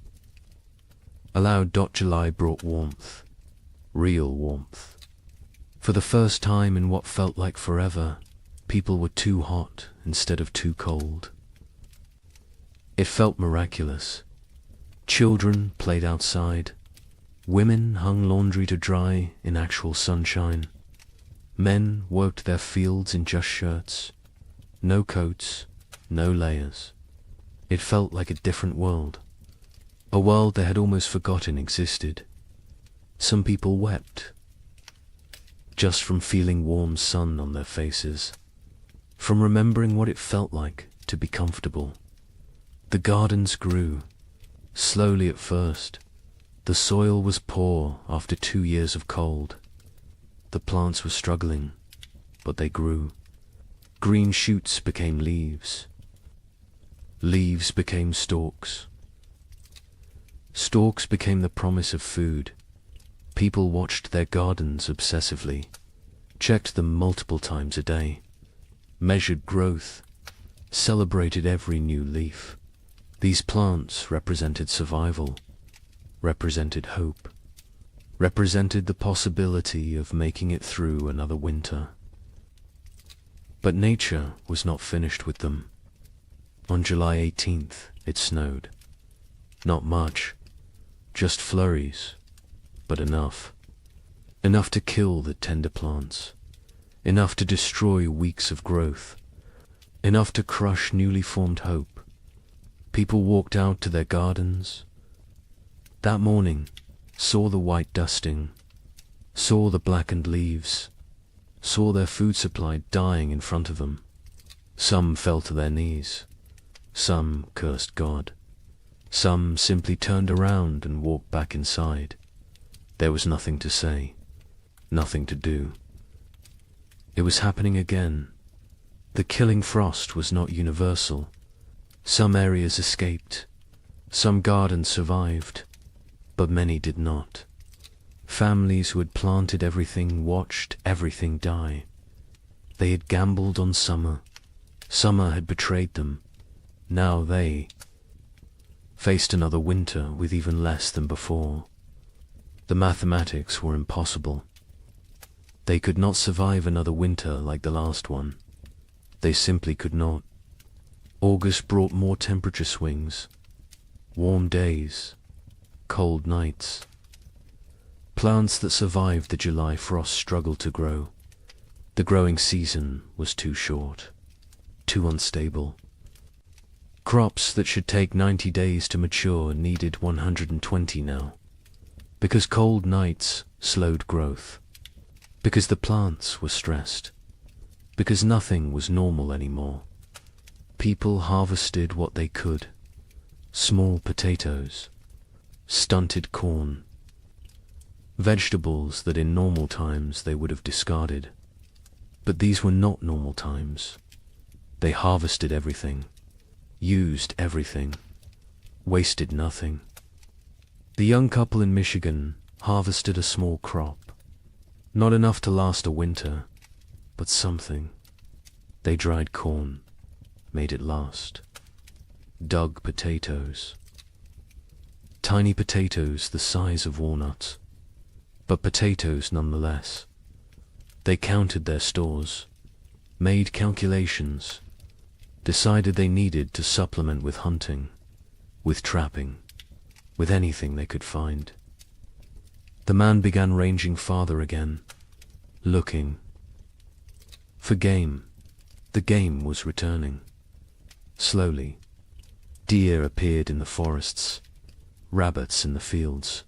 Allowed. July brought warmth, real warmth. For the first time in what felt like forever, people were too hot instead of too cold. It felt miraculous. Children played outside. Women hung laundry to dry in actual sunshine. Men worked their fields in just shirts. No coats, no layers. It felt like a different world. A world they had almost forgotten existed. Some people wept, just from feeling warm sun on their faces, from remembering what it felt like to be comfortable. The gardens grew, slowly at first. The soil was poor after 2 years of cold. The plants were struggling, but they grew. Green shoots became leaves. Leaves became stalks. Stalks became the promise of food. People watched their gardens obsessively, checked them multiple times a day, measured growth, celebrated every new leaf. These plants represented survival, represented hope, represented the possibility of making it through another winter. But nature was not finished with them. On July 18th, it snowed. Not much, just flurries, but enough. Enough to kill the tender plants, enough to destroy weeks of growth, enough to crush newly formed hope. People walked out to their gardens that morning, saw the white dusting, saw the blackened leaves, saw their food supply dying in front of them. Some fell to their knees, some cursed God, some simply turned around and walked back inside. There was nothing to say, nothing to do. It was happening again. The killing frost was not universal. Some areas escaped, some gardens survived, but many did not. Families who had planted everything watched everything die. They had gambled on summer. Summer had betrayed them. Now they faced another winter with even less than before. The mathematics were impossible. They could not survive another winter like the last one. They simply could not. August brought more temperature swings, warm days, cold nights. Plants that survived the July frost struggled to grow. The growing season was too short, too unstable. Crops that should take 90 days to mature needed 120 now. because cold nights slowed growth, because the plants were stressed, because nothing was normal anymore. People harvested what they could: small potatoes, stunted corn, vegetables that in normal times they would have discarded. But these were not normal times. They harvested everything, used everything, wasted nothing. The young couple in Michigan harvested a small crop, not enough to last a winter, but something. They dried corn, made it last. Dug potatoes. Tiny potatoes the size of walnuts, but potatoes nonetheless. They counted their stores, made calculations, decided they needed to supplement with hunting, with trapping, with anything they could find. The man began ranging farther again, looking for game. The game was returning. Slowly, deer appeared in the forests, rabbits in the fields.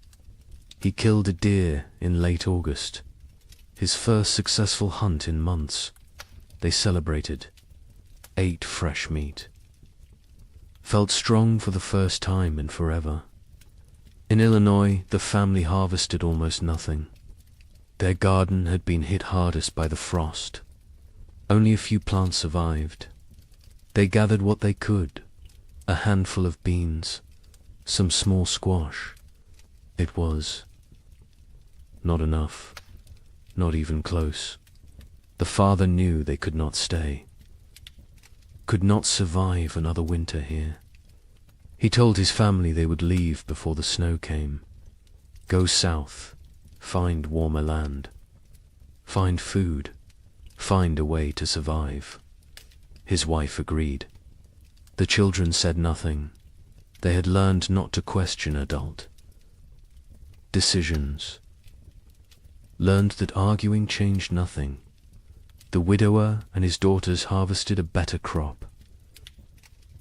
He killed a deer in late August, his first successful hunt in months. They celebrated, ate fresh meat, felt strong for the first time in forever. In Illinois, the family harvested almost nothing. Their garden had been hit hardest by the frost. Only a few plants survived. They gathered what they could: a handful of beans, some small squash. It was not enough, not even close. The father knew they could not stay, could not survive another winter here. He told his family they would leave before the snow came, go south, find warmer land, find food, find a way to survive. His wife agreed. The children said nothing. They had learned not to question adult decisions, learned that arguing changed nothing. The widower and his daughters harvested a better crop.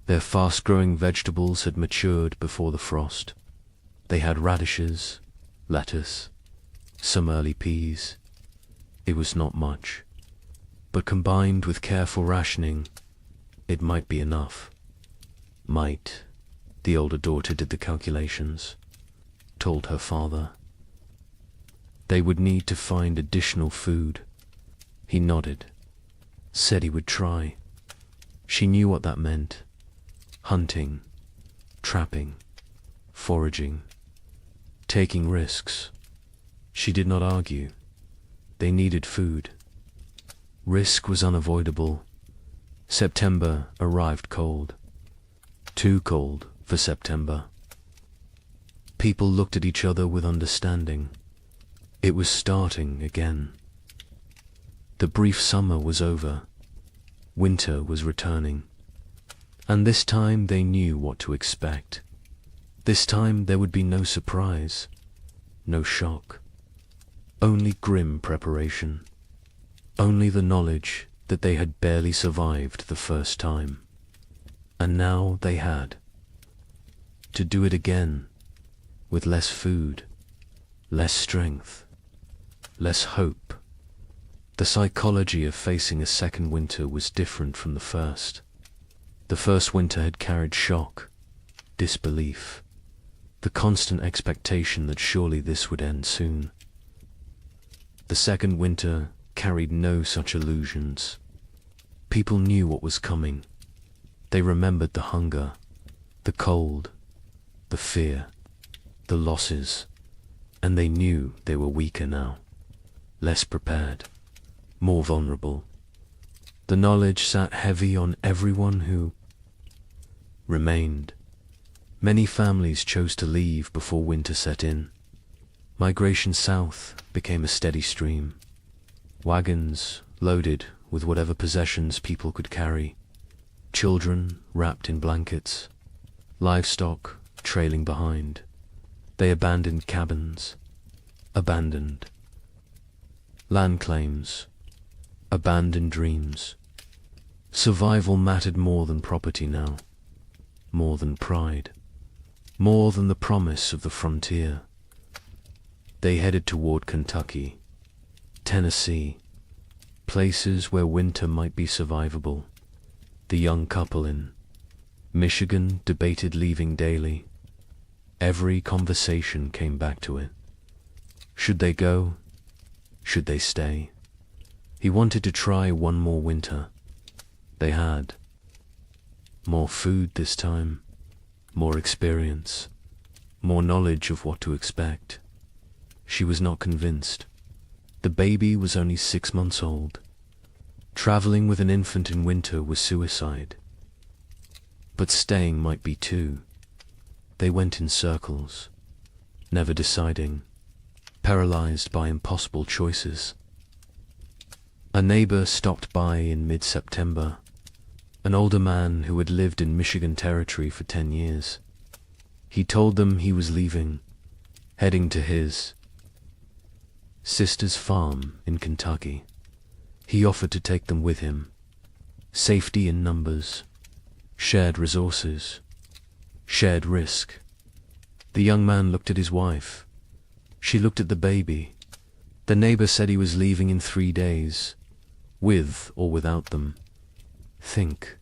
Their fast-growing vegetables had matured before the frost. They had radishes, lettuce, some early peas. It was not much, but combined with careful rationing, it might be enough. Might. The older daughter did the calculations, told her father. They would need to find additional food. He nodded, said he would try. She knew what that meant: hunting, trapping, foraging, taking risks. She did not argue. They needed food. Risk was unavoidable. September arrived cold. Too cold for September. People looked at each other with understanding. It was starting again. The brief summer was over. Winter was returning. And this time they knew what to expect. This time there would be no surprise, no shock. Only grim preparation. Only the knowledge that they had barely survived the first time. And now they had to do it again, with less food, less strength, less hope. The psychology of facing a second winter was different from the first. The first winter had carried shock, disbelief, the constant expectation that surely this would end soon. The second winter carried no such illusions. People knew what was coming. They remembered the hunger, the cold, the fear, the losses, and they knew they were weaker now, less prepared, more vulnerable. The knowledge sat heavy on everyone who remained. Many families chose to leave before winter set in. Migration south became a steady stream. Wagons loaded with whatever possessions people could carry. Children wrapped in blankets. Livestock trailing behind. They abandoned cabins. Abandoned land claims. Abandoned dreams. Survival mattered more than property now. More than pride. More than the promise of the frontier. They headed toward Kentucky, Tennessee, places where winter might be survivable. The young couple in Michigan debated leaving daily. Every conversation came back to it. Should they go? Should they stay? He wanted to try one more winter. They had more food this time, more experience, more knowledge of what to expect. She was not convinced. The baby was only 6 months old. Traveling with an infant in winter was suicide. But staying might be too. They went in circles, never deciding, paralyzed by impossible choices. A neighbor stopped by in mid-September, an older man who had lived in Michigan Territory for 10 years. He told them he was leaving, heading to his sister's farm in Kentucky. He offered to take them with him. Safety in numbers, shared resources, shared risk. The young man looked at his wife. She looked at the baby. The neighbor said he was leaving in 3 days, with or without them. Think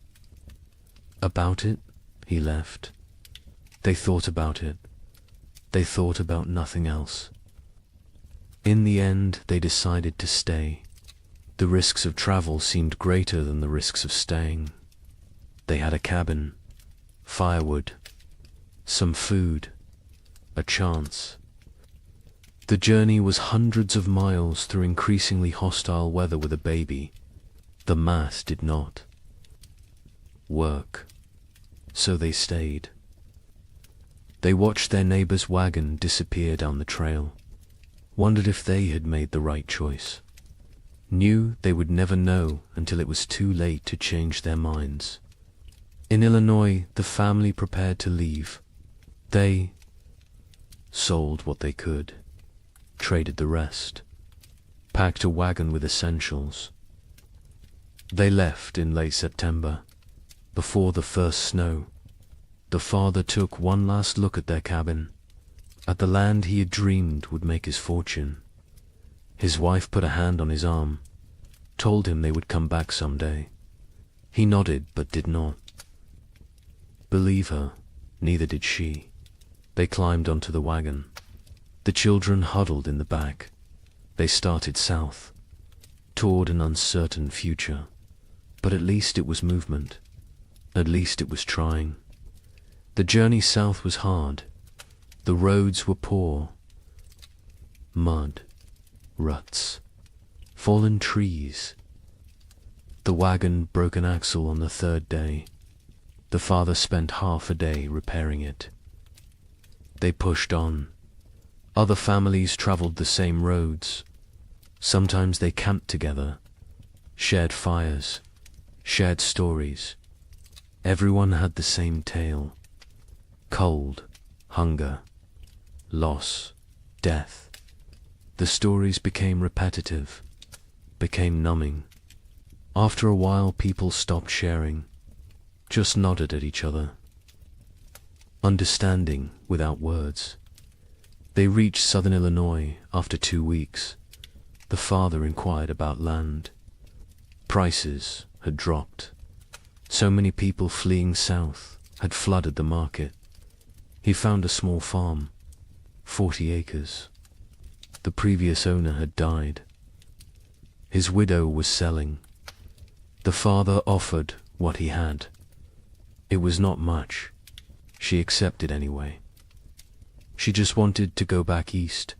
about it. He left. They thought about it. They thought about nothing else. In the end, they decided to stay. The risks of travel seemed greater than the risks of staying. They had a cabin, firewood, some food, a chance. The journey was hundreds of miles through increasingly hostile weather with a baby. The math did not work, so they stayed. They watched their neighbor's wagon disappear down the trail, wondered if they had made the right choice, knew they would never know until it was too late to change their minds. In Illinois, the family prepared to leave. They sold what they could, traded the rest, packed a wagon with essentials. They left in late September, before the first snow. The father took one last look at their cabin, at the land he had dreamed would make his fortune. His wife put a hand on his arm, told him they would come back someday. He nodded but did not believe her, neither did she. They climbed onto the wagon. The children huddled in the back. They started south, toward an uncertain future. But at least it was movement. At least it was trying. The journey south was hard. The roads were poor. Mud, ruts, fallen trees. The wagon broke an axle on the 3rd day. The father spent half a day repairing it. They pushed on. Other families traveled the same roads. Sometimes they camped together, shared fires, shared stories. Everyone had the same tale. Cold, hunger, loss, death. The stories became repetitive, became numbing. After a while, people stopped sharing, just nodded at each other, understanding without words. They reached southern Illinois after 2 weeks. The father inquired about land. Prices had dropped. So many people fleeing south had flooded the market. He found a small farm, 40 acres. The previous owner had died. His widow was selling. The father offered what he had. It was not much. She accepted anyway. She just wanted to go back east,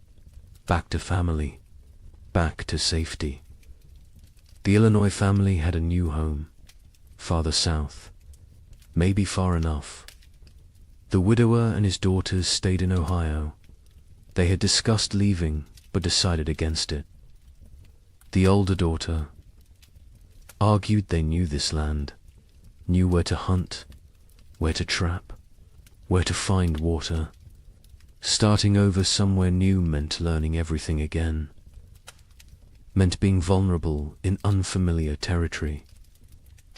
back to family, back to safety. The Illinois family had a new home, farther south, maybe far enough. The widower and his daughters stayed in Ohio. They had discussed leaving, but decided against it. The older daughter argued they knew this land, knew where to hunt, where to trap, where to find water. Starting over somewhere new meant learning everything again, meant being vulnerable in unfamiliar territory.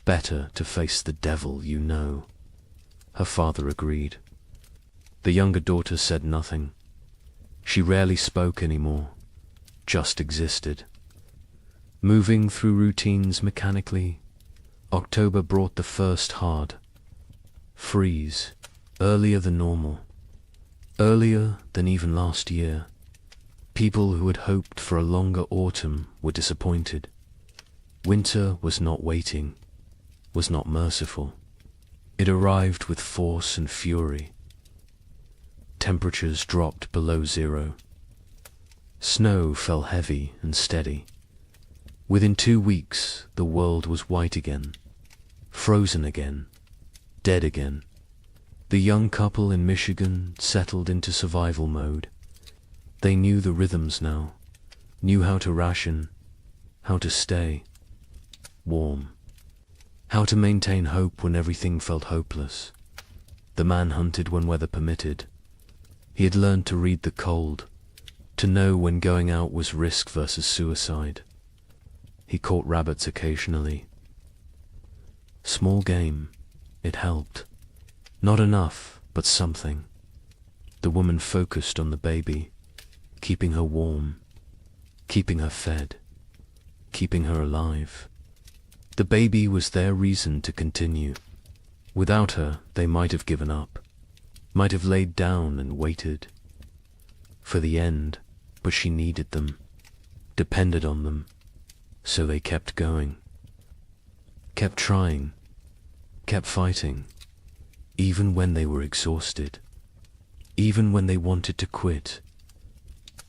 Better to face the devil you know. Her father agreed. The younger daughter said nothing. She rarely spoke anymore, just existed. Moving through routines mechanically, October brought the first hard freeze, earlier than normal, earlier than even last year. People who had hoped for a longer autumn were disappointed. Winter was not waiting, was not merciful. It arrived with force and fury. Temperatures dropped below zero. Snow fell heavy and steady. Within 2 weeks, the world was white again, frozen again, dead again. The young couple in Michigan settled into survival mode. They knew the rhythms now, knew how to ration, how to stay warm, how to maintain hope when everything felt hopeless. The man hunted when weather permitted. He had learned to read the cold, to know when going out was risk versus suicide. He caught rabbits occasionally. Small game, it helped. Not enough, but something. The woman focused on the baby, keeping her warm, keeping her fed, keeping her alive. The baby was their reason to continue. Without her, they might have given up, might have laid down and waited for the end, but she needed them, depended on them, so they kept going, kept trying, kept fighting, even when they were exhausted, even when they wanted to quit.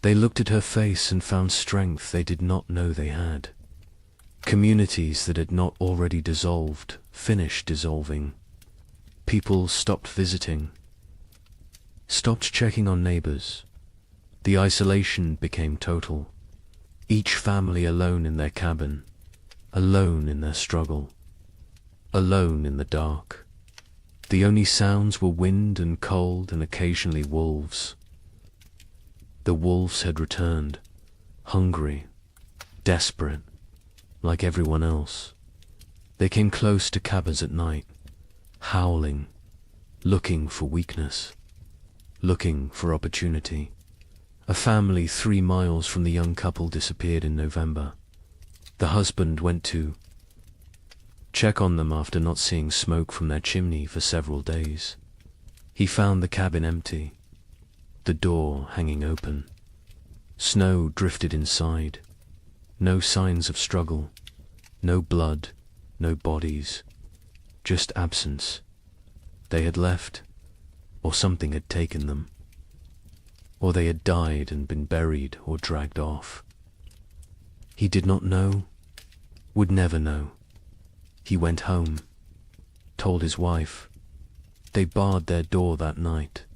They looked at her face and found strength they did not know they had. Communities that had not already dissolved finished dissolving. People stopped visiting, stopped checking on neighbors. The isolation became total. Each family alone in their cabin, alone in their struggle, alone in the dark. The only sounds were wind and cold and occasionally wolves. The wolves had returned, hungry, desperate, like everyone else. They came close to cabins at night, howling, looking for weakness, looking for opportunity. A family 3 miles from the young couple disappeared in November. The husband went to check on them after not seeing smoke from their chimney for several days. He found the cabin empty, the door hanging open. Snow drifted inside. No signs of struggle, no blood, no bodies, just absence. They had left, or something had taken them. Or they had died and been buried or dragged off. He did not know, would never know. He went home, told his wife. They barred their door that night,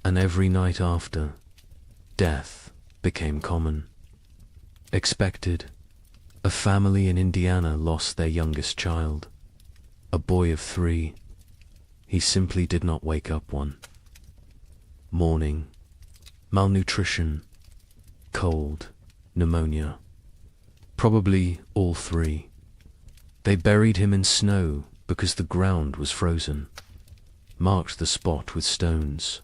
and every night after, death became common. Expected. A family in Indiana lost their youngest child, a boy of 3. He simply did not wake up one. Mourning, malnutrition, cold, pneumonia. Probably all 3. They buried him in snow because the ground was frozen, marked the spot with stones,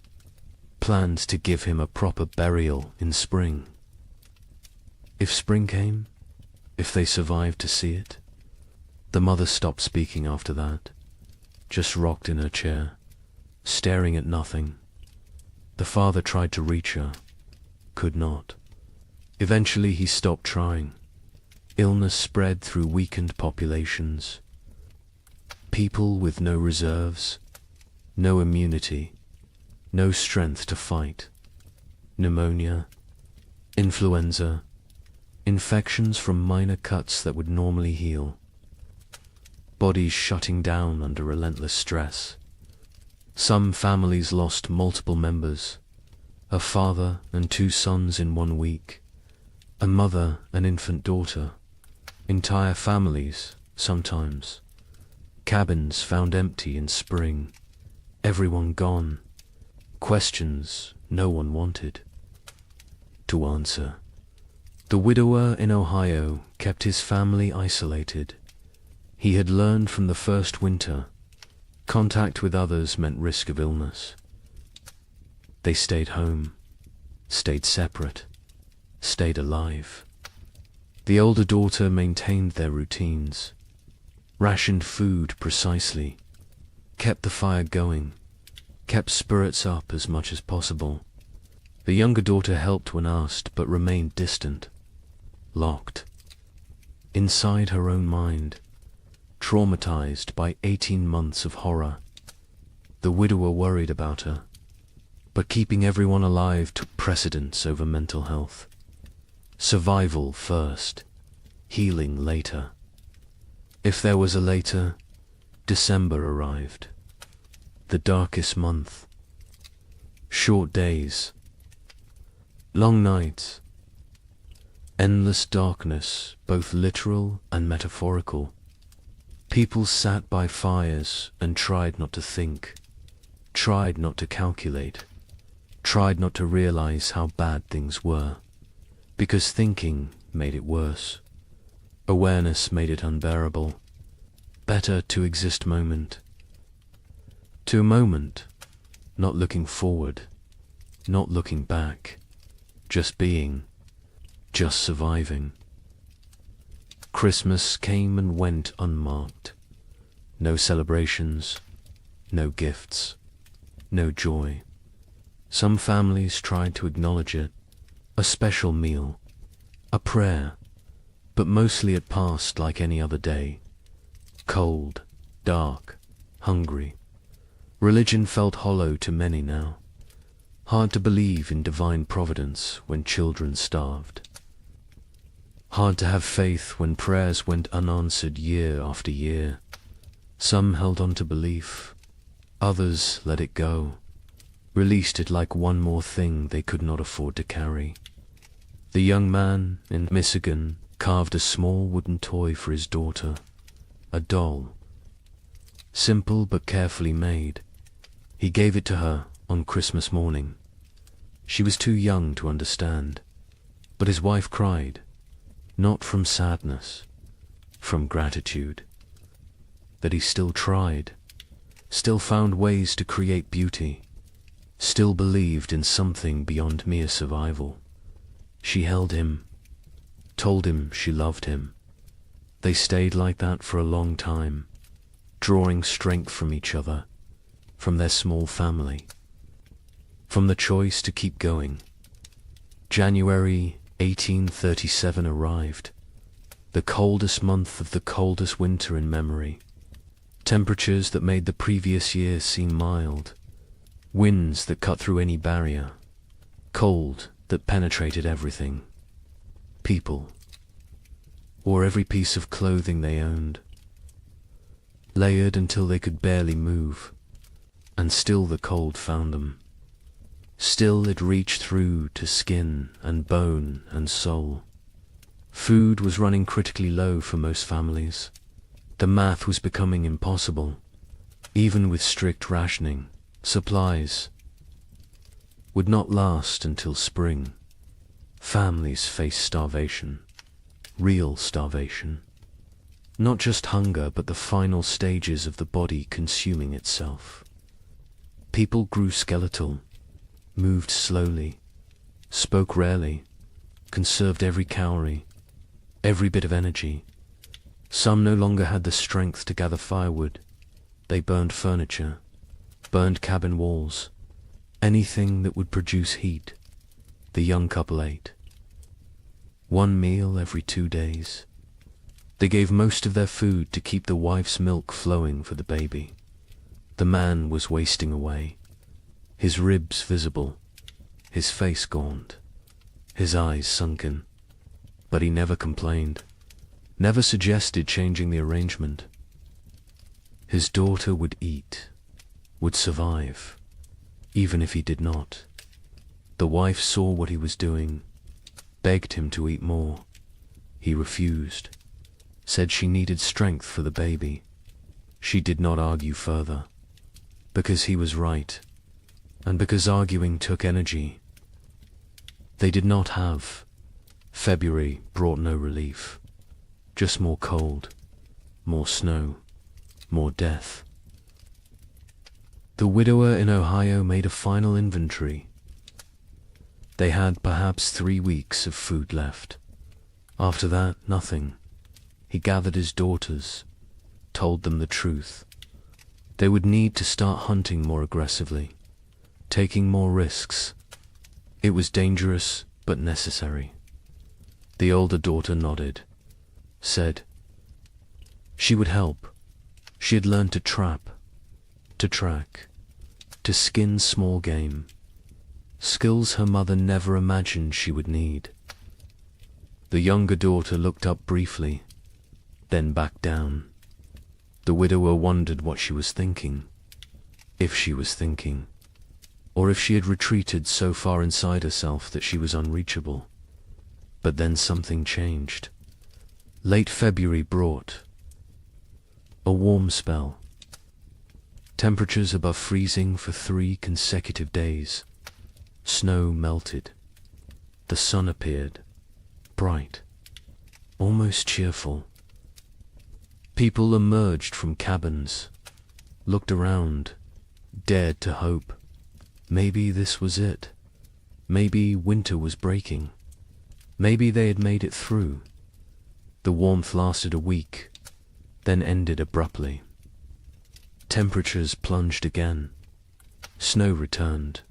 planned to give him a proper burial in spring. If spring came, if they survived to see it. The mother stopped speaking after that, just rocked in her chair, staring at nothing. The father tried to reach her, could not. Eventually he stopped trying. Illness spread through weakened populations. People with no reserves, no immunity, no strength to fight. Pneumonia, influenza, infections from minor cuts that would normally heal. Bodies shutting down under relentless stress. Some families lost multiple members, a father and 2 sons in 1 week, a mother and infant daughter, entire families, sometimes. Cabins found empty in spring, everyone gone, questions no one wanted to answer. The widower in Ohio kept his family isolated. He had learned from the first winter, contact with others meant risk of illness. They stayed home, stayed separate, stayed alive. The older daughter maintained their routines, rationed food precisely, kept the fire going, kept spirits up as much as possible. The younger daughter helped when asked, but remained distant, locked, inside her own mind, traumatized by 18 months of horror. The widower worried about her, but keeping everyone alive took precedence over mental health. Survival first, healing later. If there was a later, December arrived. The darkest month. Short days. Long nights. Endless darkness, both literal and metaphorical. People sat by fires and tried not to think, tried not to calculate, tried not to realize how bad things were, because thinking made it worse. Awareness made it unbearable. Better to exist moment to moment, not looking forward, not looking back, just being, just surviving. Christmas came and went unmarked. No celebrations, no gifts, no joy. Some families tried to acknowledge it, a special meal, a prayer, but mostly it passed like any other day. Cold, dark, hungry. Religion felt hollow to many now. Hard to believe in divine providence when children starved. Hard to have faith when prayers went unanswered year after year. Some held on to belief, others let it go, released it like one more thing they could not afford to carry. The young man in Michigan carved a small wooden toy for his daughter, a doll. Simple but carefully made. He gave it to her on Christmas morning. She was too young to understand, but his wife cried, not from sadness, from gratitude, that he still tried, still found ways to create beauty, still believed in something beyond mere survival. She held him, told him she loved him. They stayed like that for a long time, drawing strength from each other, from their small family, from the choice to keep going. January 1837 arrived, the coldest month of the coldest winter in memory. Temperatures that made the previous year seem mild, winds that cut through any barrier, cold that penetrated everything. People wore every piece of clothing they owned, layered until they could barely move, and still the cold found them. Still it reached through to skin and bone and soul. Food was running critically low for most families. The math was becoming impossible. Even with strict rationing, supplies would not last until spring. Families faced starvation, real starvation. Not just hunger, but the final stages of the body consuming itself. People grew skeletal, moved slowly, spoke rarely, conserved every calorie, every bit of energy. Some no longer had the strength to gather firewood. They burned furniture, burned cabin walls, anything that would produce heat. The young couple ate. One meal every 2 days. They gave most of their food to keep the wife's milk flowing for the baby. The man was wasting away, his ribs visible, his face gaunt, his eyes sunken. But he never complained, never suggested changing the arrangement. His daughter would eat, would survive, even if he did not. The wife saw what he was doing, begged him to eat more. He refused, said she needed strength for the baby. She did not argue further, because he was right, and because arguing took energy. They did not have. February brought no relief, just more cold, more snow, more death. The widower in Ohio made a final inventory. They had perhaps 3 weeks of food left. After that, nothing. He gathered his daughters, told them the truth. They would need to start hunting more aggressively, taking more risks. It was dangerous, but necessary. The older daughter nodded, said she would help. She had learned to trap, to track, to skin small game, skills her mother never imagined she would need. The younger daughter looked up briefly, then back down. The widower wondered what she was thinking, if she was thinking, or if she had retreated so far inside herself that she was unreachable. But then something changed. Late February brought a warm spell. Temperatures above freezing for 3 consecutive days. Snow melted. The sun appeared, bright, almost cheerful. People emerged from cabins, looked around, dared to hope. Maybe this was it. Maybe winter was breaking. Maybe they had made it through. The warmth lasted a week, then ended abruptly. Temperatures plunged again. Snow returned.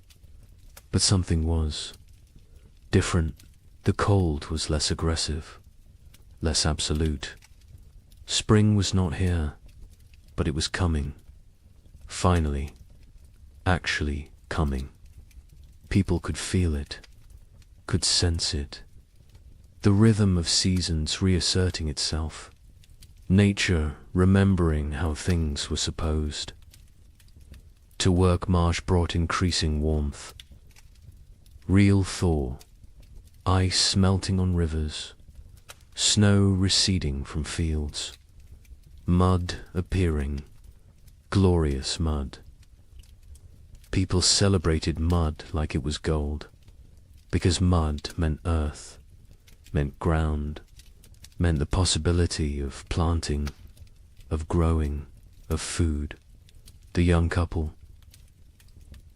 But something was different. The cold was less aggressive, less absolute. Spring was not here, but it was coming. Finally, actually coming. People could feel it, could sense it. The rhythm of seasons reasserting itself. Nature remembering how things were supposed. To work Marsh brought increasing warmth. Real thaw, ice melting on rivers, snow receding from fields, mud appearing, glorious mud. People celebrated mud like it was gold, because mud meant earth, meant ground, meant the possibility of planting, of growing, of food. The young couple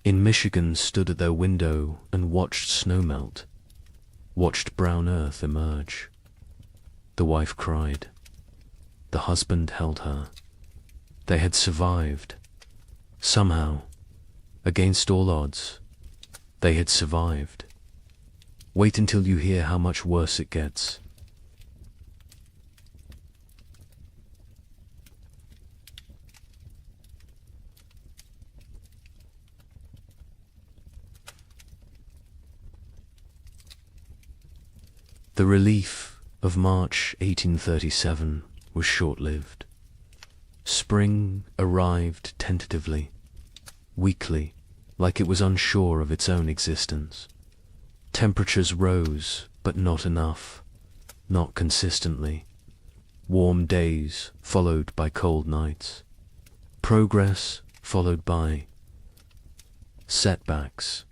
in Michigan stood at their window and watched snow melt, watched brown earth emerge. The wife cried. The husband held her. They had survived. Somehow, against all odds, they had survived. Wait until you hear how much worse it gets. The relief of March 1837 was short-lived. Spring arrived tentatively, weakly, like it was unsure of its own existence. Temperatures rose, but not enough, not consistently. Warm days followed by cold nights. Progress followed by setbacks.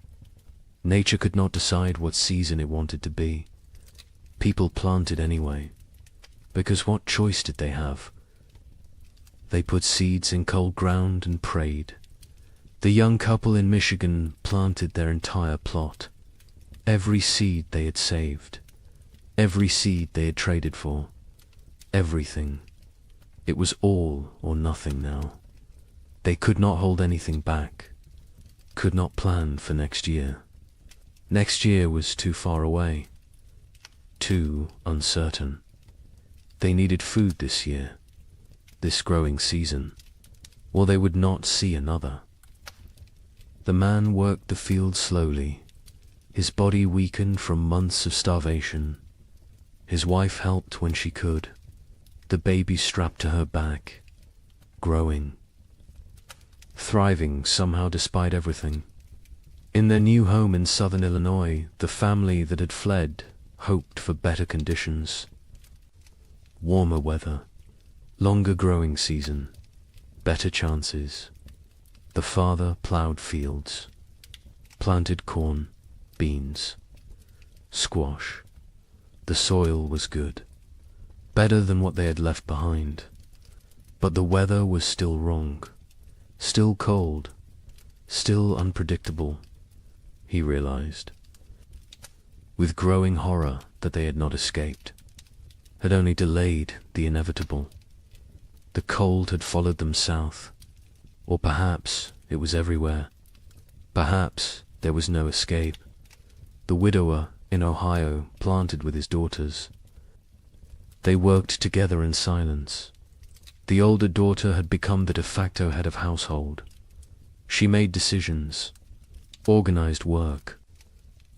Nature could not decide what season it wanted to be. People planted anyway, because what choice did they have? They put seeds in cold ground and prayed. The young couple in Michigan planted their entire plot. Every seed they had saved, every seed they had traded for, everything. It was all or nothing now. They could not hold anything back, could not plan for next year. Next year was too far away, too uncertain. They needed food this year, this growing season, or they would not see another. The man worked the field slowly, his body weakened from months of starvation. His wife helped when she could, the baby strapped to her back, growing, thriving somehow despite everything. In their new home in southern Illinois, the family that had fled hoped for better conditions. Warmer weather, longer growing season, better chances. The father plowed fields, planted corn, beans, squash. The soil was good, better than what they had left behind. But the weather was still wrong, still cold, still unpredictable, he realized. with growing horror that they had not escaped, had only delayed the inevitable. The cold had followed them south, or perhaps it was everywhere. Perhaps there was no escape. The widower in Ohio planted with his daughters. They worked together in silence. The older daughter had become the de facto head of household. She made decisions, organized work,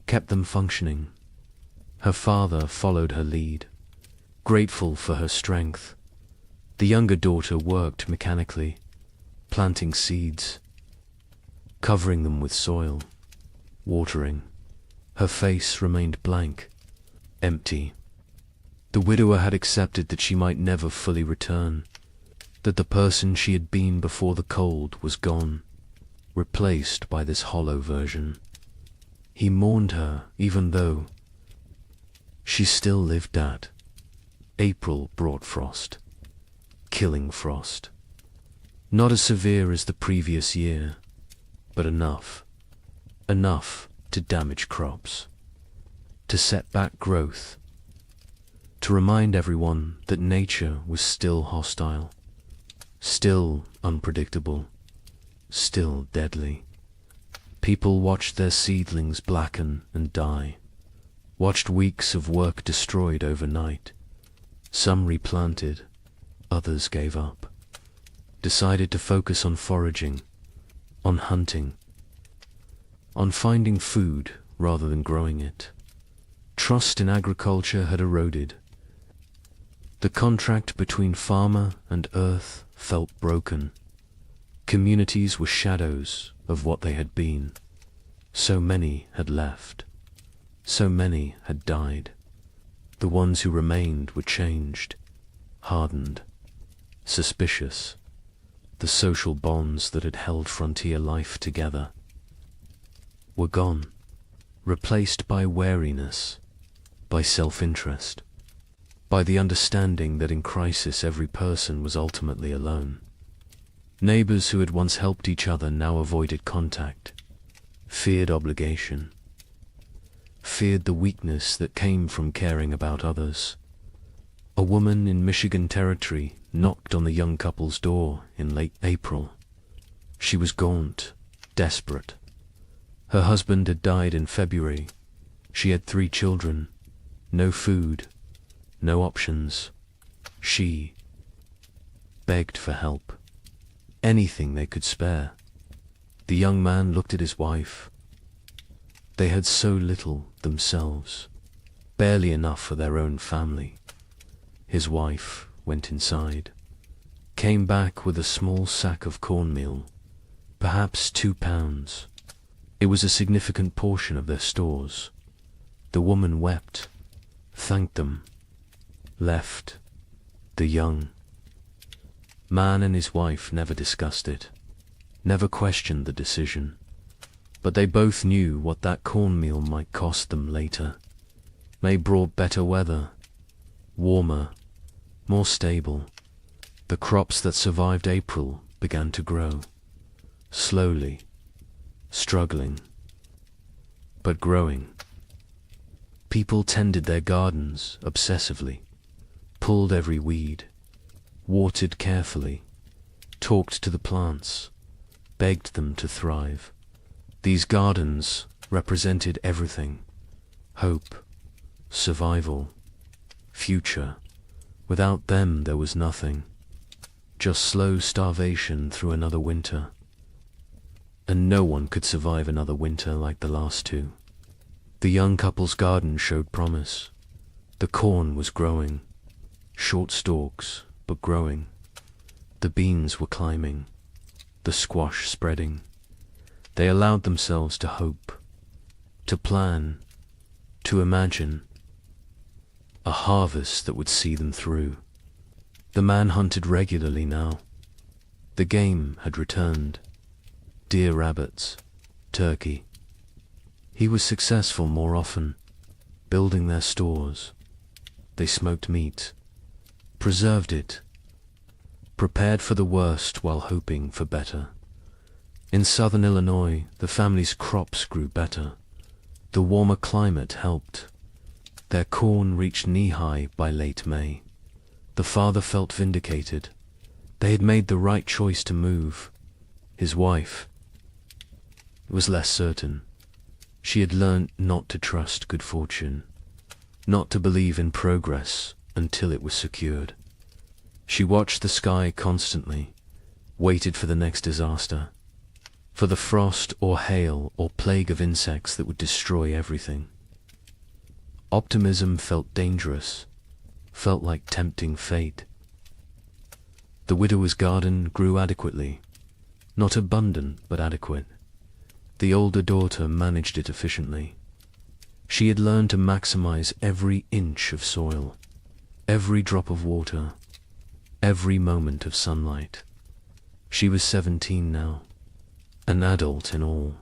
kept them functioning. Her father followed her lead, grateful for her strength. The younger daughter worked mechanically, planting seeds, covering them with soil, watering. Her face remained blank, empty. The widower had accepted that she might never fully return, that the person she had been before the cold was gone, replaced by this hollow version. He mourned her even though she still lived at. April brought frost, killing frost. Not as severe as the previous year, but enough to damage crops, to set back growth, to remind everyone that nature was still hostile, still unpredictable, still deadly. People watched their seedlings blacken and die, watched weeks of work destroyed overnight. Some replanted, others gave up, decided to focus on foraging, on hunting, on finding food rather than growing it. Trust in agriculture had eroded. The contract between farmer and earth felt broken. Communities were shadows of what they had been. So many had left. So many had died. The ones who remained were changed, hardened, suspicious. The social bonds that had held frontier life together were gone, replaced by wariness, by self-interest, by the understanding that in crisis every person was ultimately alone. Neighbors who had once helped each other now avoided contact, feared obligation, feared the weakness that came from caring about others. A woman in Michigan Territory knocked on the young couple's door in late April. She was gaunt, desperate. Her husband had died in February. She had 3 children, no food, no options. She begged for help, anything they could spare. The young man looked at his wife. They had so little themselves, barely enough for their own family. His wife went inside, came back with a small sack of cornmeal, perhaps 2 pounds. It was a significant portion of their stores. The woman wept, thanked them, left. The young man and his wife never discussed it, never questioned the decision, but they both knew what that cornmeal might cost them later. May brought better weather, warmer, more stable. The crops that survived April began to grow, slowly, struggling, but growing. People tended their gardens obsessively, pulled every weed, watered carefully, talked to the plants, begged them to thrive. These gardens represented everything: hope, survival, future. Without them there was nothing, just slow starvation through another winter. And no one could survive another winter like the last 2. The young couple's garden showed promise. The corn was growing, short stalks, but growing. The beans were climbing, the squash spreading. They allowed themselves to hope, to plan, to imagine a harvest that would see them through. The man hunted regularly now. The game had returned. Deer, rabbits, turkey. He was successful more often, building their stores. They smoked meat, preserved it, prepared for the worst while hoping for better. In southern Illinois, the family's crops grew better. The warmer climate helped. Their corn reached knee-high by late May. The father felt vindicated. They had made the right choice to move. His wife was less certain. She had learned not to trust good fortune, not to believe in progress until it was secured. She watched the sky constantly, waited for the next disaster, for the frost or hail or plague of insects that would destroy everything. Optimism felt dangerous, felt like tempting fate. The widower's garden grew adequately, not abundant but adequate. The older daughter managed it efficiently. She had learned to maximize every inch of soil, every drop of water, every moment of sunlight. She was 17 now, an adult in all.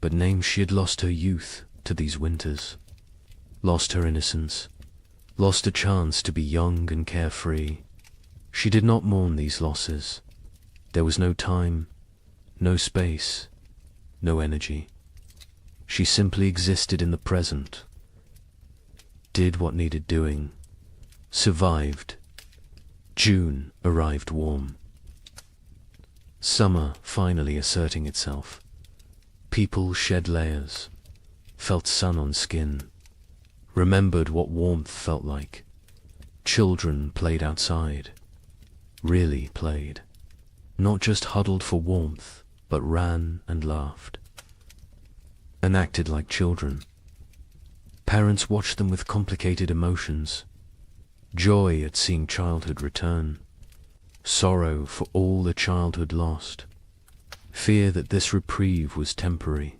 But name she had lost her youth to these winters, lost her innocence, lost a chance to be young and carefree. She did not mourn these losses. There was no time, no space, no energy. She simply existed in the present, did what needed doing, survived. June arrived warm. Summer finally asserting itself. People shed layers, felt sun on skin, remembered what warmth felt like. Children played outside, really played, not just huddled for warmth, but ran and laughed, and acted like children. Parents watched them with complicated emotions, joy at seeing childhood return, sorrow for all the childhood lost, fear that this reprieve was temporary,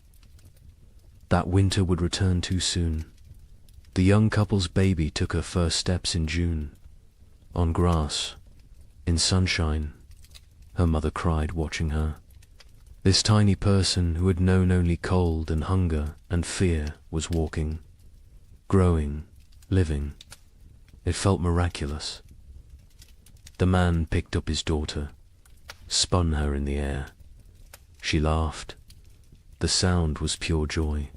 that winter would return too soon. The young couple's baby took her first steps in June, on grass, in sunshine. Her mother cried watching her. This tiny person who had known only cold and hunger and fear was walking, growing, living. It felt miraculous. The man picked up his daughter, spun her in the air. She laughed. The sound was pure joy,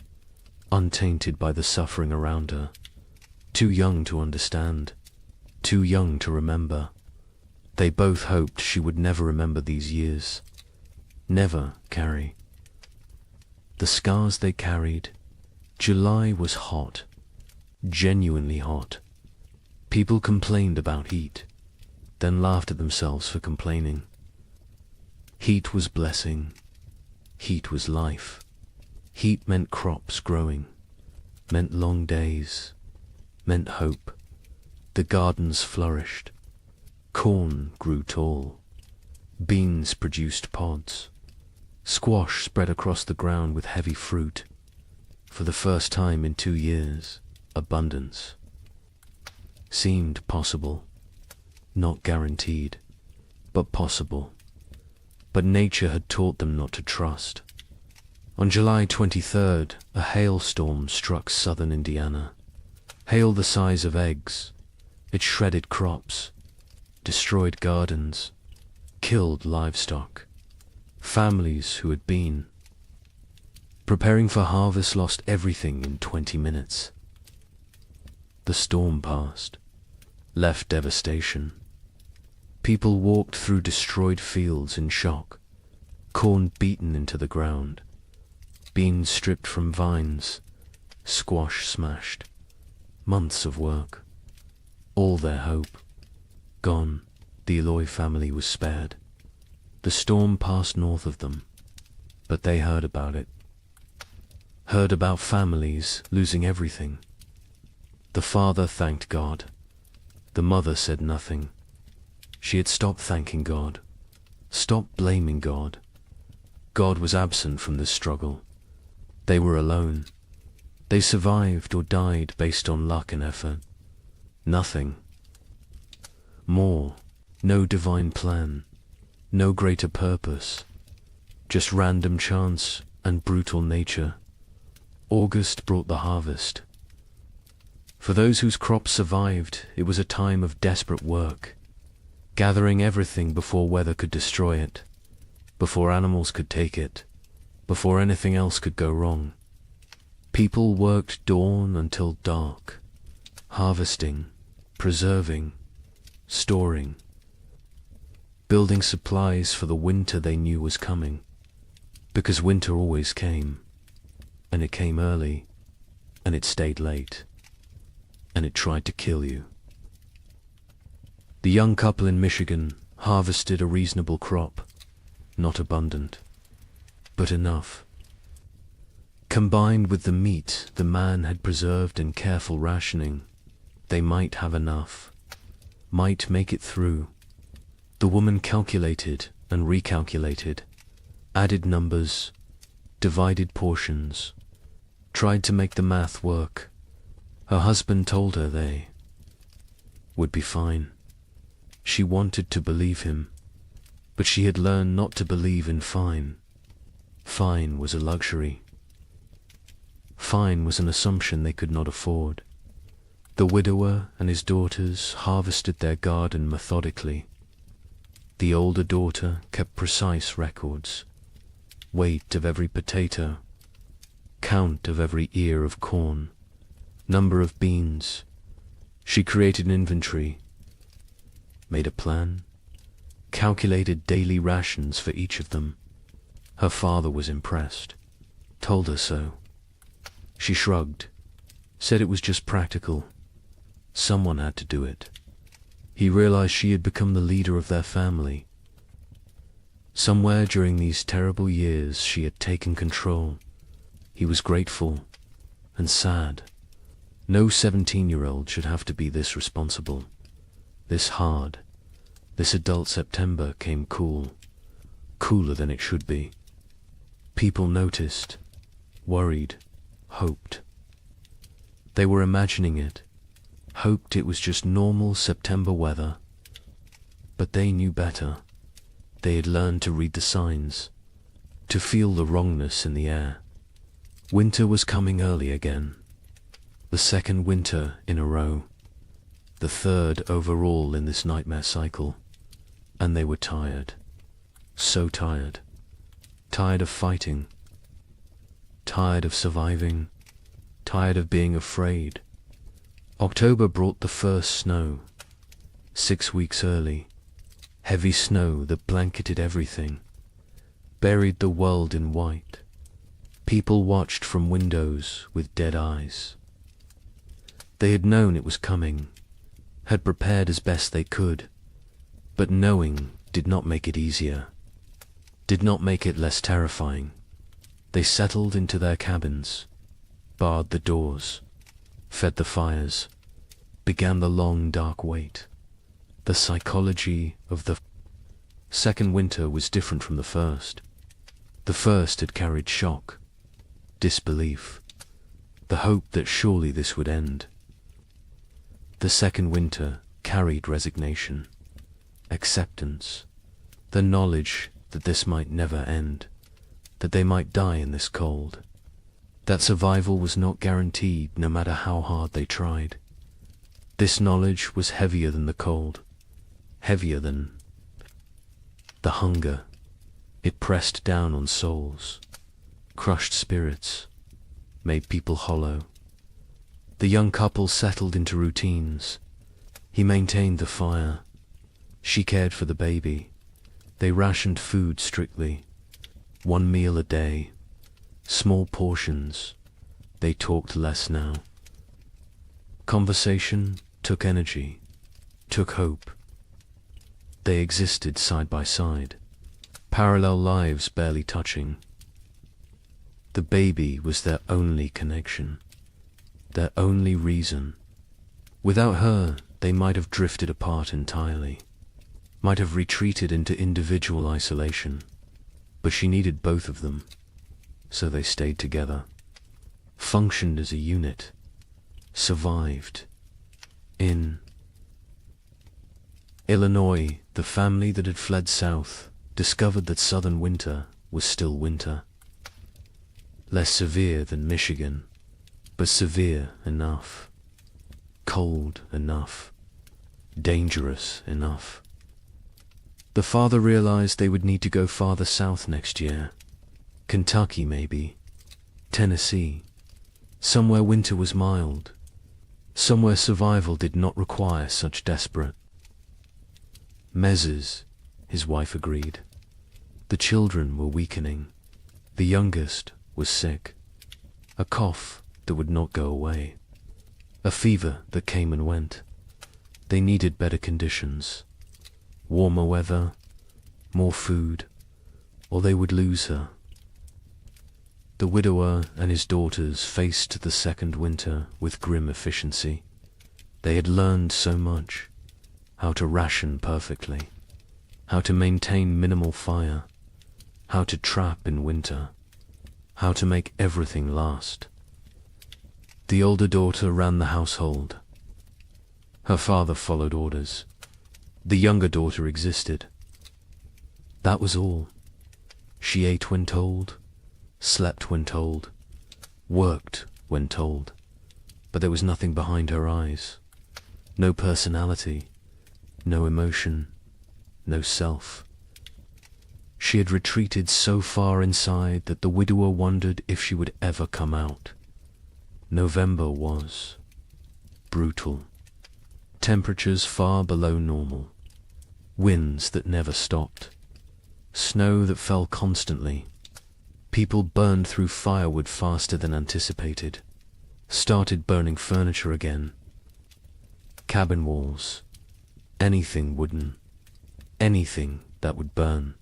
untainted by the suffering around her. Too young to understand, too young to remember. They both hoped she would never remember these years, never carry the scars they carried. July was hot, genuinely hot. People complained about heat, then laughed at themselves for complaining. Heat was blessing. Heat was life. Heat meant crops growing, meant long days, meant hope. The gardens flourished. Corn grew tall. Beans produced pods. Squash spread across the ground with heavy fruit. For the first time in 2 years, abundance seemed possible. Not guaranteed, but possible. But nature had taught them not to trust. On July 23rd, a hailstorm struck southern Indiana. Hail the size of eggs. It shredded crops, destroyed gardens, killed livestock. Families who had been preparing for harvest lost everything in 20 minutes. The storm passed, left devastation. People walked through destroyed fields in shock, corn beaten into the ground, beans stripped from vines, squash smashed. Months of work, all their hope, gone. The Allure family was spared. The storm passed north of them, but they heard about it. Heard about families losing everything. The father thanked God. The mother said nothing. She had stopped thanking God, stopped blaming God. God was absent from this struggle. They were alone. They survived or died based on luck and effort. Nothing more, no divine plan, no greater purpose, just random chance and brutal nature. August brought the harvest. For those whose crops survived, it was a time of desperate work, gathering everything before weather could destroy it, before animals could take it, before anything else could go wrong. People worked dawn until dark, harvesting, preserving, storing, building supplies for the winter they knew was coming, because winter always came, and it came early, and it stayed late, and it tried to kill you. The young couple in Michigan harvested a reasonable crop, not abundant, but enough. Combined with the meat the man had preserved in careful rationing, they might have enough, might make it through. The woman calculated and recalculated, added numbers, divided portions, tried to make the math work. Her husband told her they would be fine. She wanted to believe him, but she had learned not to believe in fine. Fine was a luxury. Fine was an assumption they could not afford. The widower and his daughters harvested their garden methodically. The older daughter kept precise records, weight of every potato, count of every ear of corn, number of beans. She created an inventory, made a plan, calculated daily rations for each of them. Her father was impressed, told her so. She shrugged, said it was just practical. Someone had to do it. He realized she had become the leader of their family. Somewhere during these terrible years she had taken control. He was grateful and sad. No 17-year-old should have to be this responsible, this hard. This adult September came cool, cooler than it should be. People noticed, worried, hoped. They were imagining it, hoped it was just normal September weather. But they knew better. They had learned to read the signs, to feel the wrongness in the air. Winter was coming early again. The second winter in a row. The third overall in this nightmare cycle. And they were tired. So tired. Tired of fighting. Tired of surviving. Tired of being afraid. October brought the first snow. 6 weeks early. Heavy snow that blanketed everything. Buried the world in white. People watched from windows with dead eyes. They had known it was coming, had prepared as best they could, but knowing did not make it easier, did not make it less terrifying. They settled into their cabins, barred the doors, fed the fires, began the long dark wait. The psychology of the second winter was different from the first. The first had carried shock, disbelief, the hope that surely this would end. The second winter carried resignation, acceptance, the knowledge that this might never end, that they might die in this cold, that survival was not guaranteed no matter how hard they tried. This knowledge was heavier than the cold, heavier than the hunger. It pressed down on souls, crushed spirits, made people hollow. The young couple settled into routines. He maintained the fire. She cared for the baby. They rationed food strictly. 1 meal a day. Small portions. They talked less now. Conversation took energy, took hope. They existed side by side, parallel lives barely touching. The baby was their only connection, their only reason. Without her, they might have drifted apart entirely, might have retreated into individual isolation. But she needed both of them, so they stayed together, functioned as a unit, survived. In Illinois, the family that had fled south discovered that southern winter was still winter. Less severe than Michigan, but severe enough. Cold enough. Dangerous enough. The father realized they would need to go farther south next year. Kentucky, maybe. Tennessee. Somewhere winter was mild. Somewhere survival did not require such desperate measures, his wife agreed. The children were weakening. The youngest was sick. A cough that would not go away. A fever that came and went. They needed better conditions. Warmer weather, more food, or they would lose her. The widower and his daughters faced the second winter with grim efficiency. They had learned so much. How to ration perfectly. How to maintain minimal fire. How to trap in winter. How to make everything last. The older daughter ran the household. Her father followed orders. The younger daughter existed. That was all. She ate when told, slept when told, worked when told, but there was nothing behind her eyes. No personality, no emotion, no self. She had retreated so far inside that the widower wondered if she would ever come out. November was brutal. Temperatures far below normal. Winds that never stopped. Snow that fell constantly. People burned through firewood faster than anticipated. Started burning furniture again. Cabin walls. Anything wooden. Anything that would burn.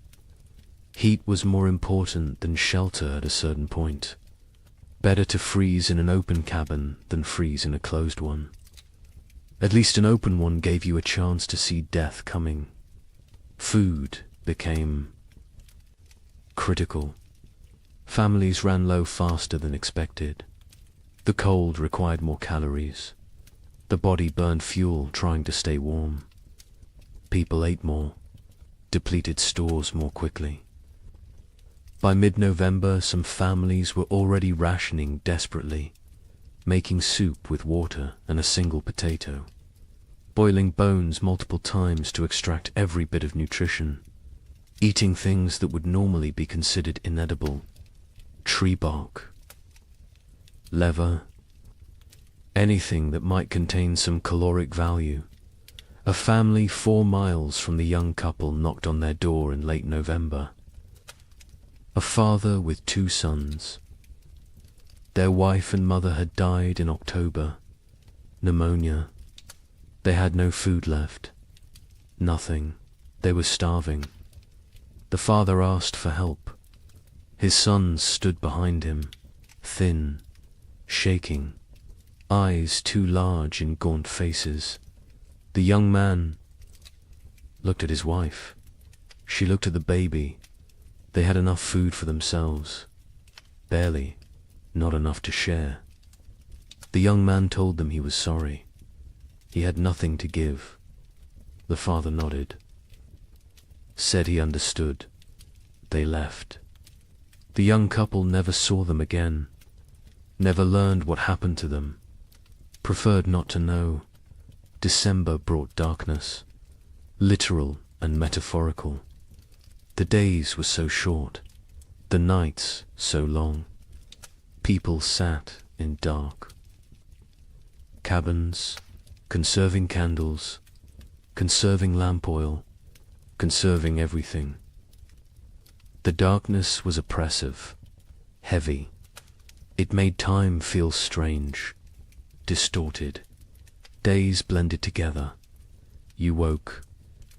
Heat was more important than shelter at a certain point. Better to freeze in an open cabin than freeze in a closed one. At least an open one gave you a chance to see death coming. Food became critical. Families ran low faster than expected. The cold required more calories. The body burned fuel trying to stay warm. People ate more, depleted stores more quickly. By mid-November, some families were already rationing desperately, making soup with water and a single potato, boiling bones multiple times to extract every bit of nutrition, eating things that would normally be considered inedible, tree bark, leather, anything that might contain some caloric value. A family 4 miles from the young couple knocked on their door in late November. A father with 2 sons. Their wife and mother had died in October. Pneumonia. They had no food left. Nothing. They were starving. The father asked for help. His sons stood behind him, thin, shaking, eyes too large in gaunt faces. The young man looked at his wife. She looked at the baby. They had enough food for themselves. Barely. Not enough to share. The young man told them he was sorry. He had nothing to give. The father nodded. Said he understood. They left. The young couple never saw them again. Never learned what happened to them. Preferred not to know. December brought darkness. Literal and metaphorical. The days were so short. The nights so long. People sat in dark. Cabins, conserving candles, conserving lamp oil, conserving everything. The darkness was oppressive, heavy. It made time feel strange, distorted. Days blended together. You woke,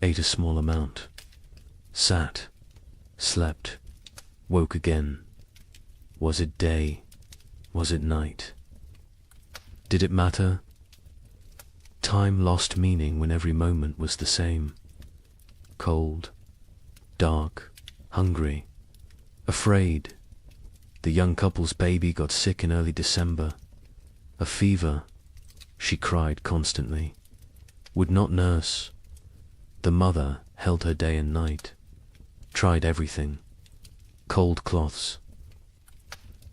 ate a small amount, sat, slept, woke again. Was it day? Was it night? Did it matter? Time lost meaning when every moment was the same. Cold, dark, hungry, afraid. The young couple's baby got sick in early December. A fever. She cried constantly. Would not nurse. The mother held her day and night. Tried everything. Cold cloths.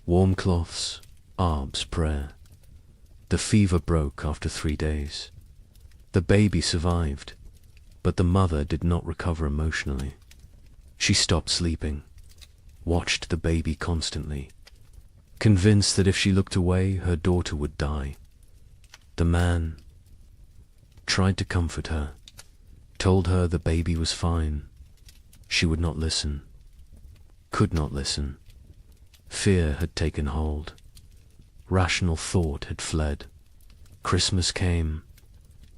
Warm cloths. Arb's prayer. The fever broke after 3 days. The baby survived, but the mother did not recover emotionally. She stopped sleeping, watched the baby constantly, convinced that if she looked away, her daughter would die. The man tried to comfort her, told her the baby was fine. She would not listen, could not listen. Fear had taken hold. Rational thought had fled. Christmas came.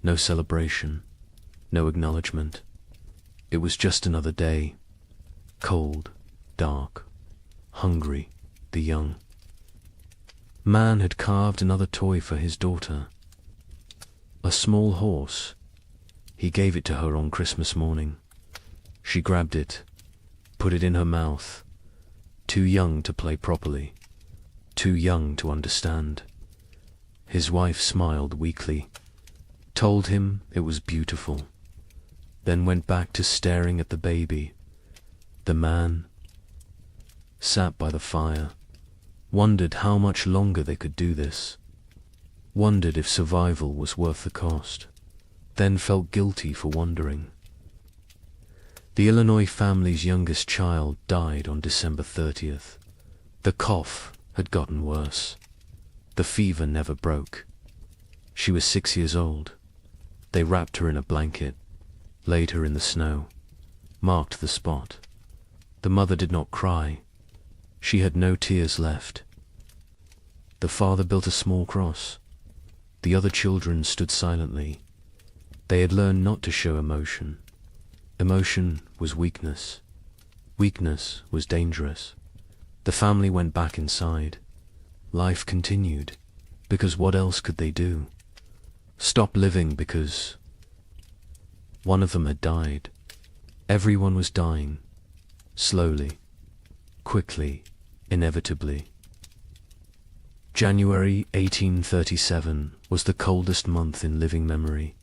No celebration, no acknowledgement. It was just another day. Cold, dark, hungry, the young. Man had carved another toy for his daughter. A small horse. He gave it to her on Christmas morning. She grabbed it, put it in her mouth. Too young to play properly, too young to understand. His wife smiled weakly, told him it was beautiful, then went back to staring at the baby. The man sat by the fire, wondered how much longer they could do this, wondered if survival was worth the cost, then felt guilty for wondering. The Illinois family's youngest child died on December 30th. The cough had gotten worse. The fever never broke. She was 6 years old. They wrapped her in a blanket, laid her in the snow, marked the spot. The mother did not cry. She had no tears left. The father built a small cross. The other children stood silently. They had learned not to show emotion. Emotion was weakness. Weakness was dangerous. The family went back inside. Life continued, because what else could they do? Stop living because one of them had died. Everyone was dying, slowly, quickly, inevitably. January 1837 was the coldest month in living memory.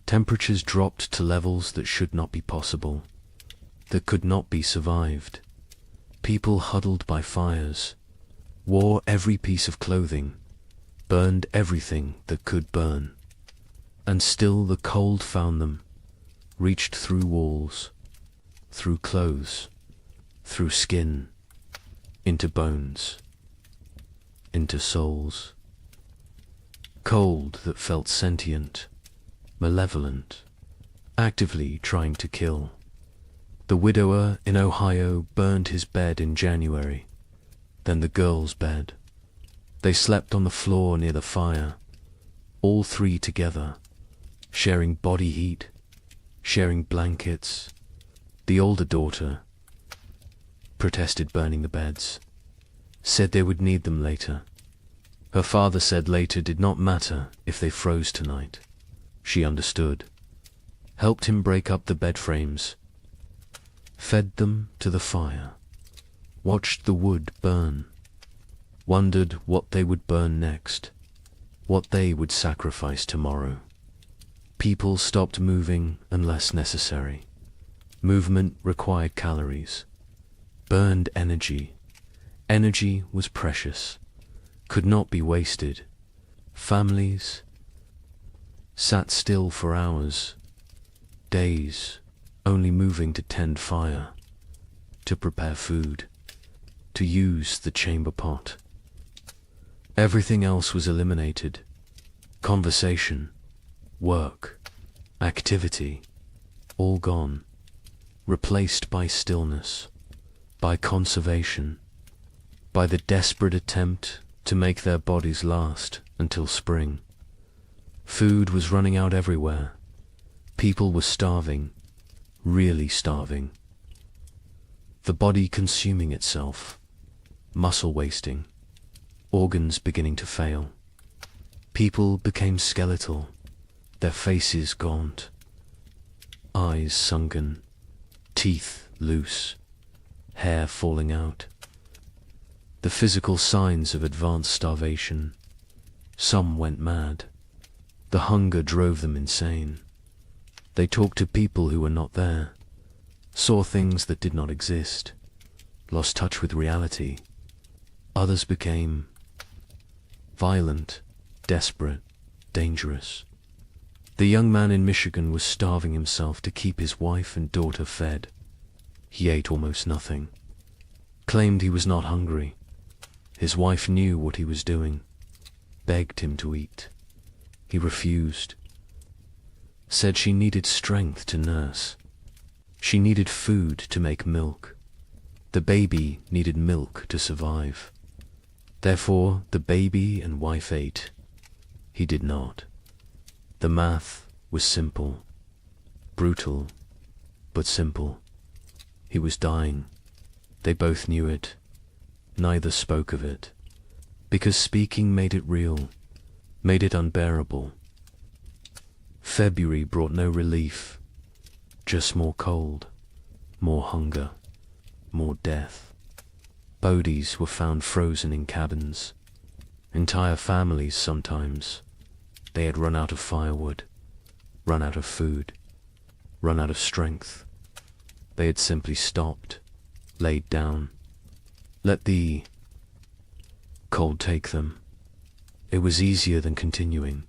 Temperatures dropped to levels that should not be possible, that could not be survived. People huddled by fires, wore every piece of clothing, burned everything that could burn. And still the cold found them, reached through walls, through clothes, through skin, into bones, into souls. Cold that felt sentient, malevolent, actively trying to kill. The widower in Ohio burned his bed in January, then the girl's bed. They slept on the floor near the fire, all three together, sharing body heat, sharing blankets. The older daughter protested burning the beds, said they would need them later. Her father said later did not matter if they froze tonight. She understood, helped him break up the bed frames, fed them to the fire, watched the wood burn, wondered what they would burn next, what they would sacrifice tomorrow. People stopped moving unless necessary. Movement required calories, burned energy. Energy was precious, could not be wasted. Families sat still for hours, days, only moving to tend fire, to prepare food, to use the chamber pot. Everything else was eliminated. Conversation, work, activity, all gone, replaced by stillness, by conservation, by the desperate attempt to make their bodies last until spring. Food was running out everywhere. People were starving, really starving. The body consuming itself, muscle wasting, organs beginning to fail. People became skeletal, their faces gaunt, eyes sunken, teeth loose, hair falling out. The physical signs of advanced starvation. Some went mad. The hunger drove them insane. They talked to people who were not there, saw things that did not exist, lost touch with reality. Others became violent, desperate, dangerous. The young man in Michigan was starving himself to keep his wife and daughter fed. He ate almost nothing, claimed he was not hungry, His wife knew what he was doing, begged him to eat. He refused, said she needed strength to nurse. She needed food to make milk. The baby needed milk to survive. Therefore, the baby and wife ate. He did not. The math was simple, brutal, but simple. He was dying. They both knew it. Neither spoke of it, because speaking made it real, made it unbearable. February brought no relief, just more cold, more hunger, more death. Bodies were found frozen in cabins. Entire families sometimes. They had run out of firewood, run out of food, run out of strength. They had simply stopped, laid down, let the cold take them. It was easier than continuing,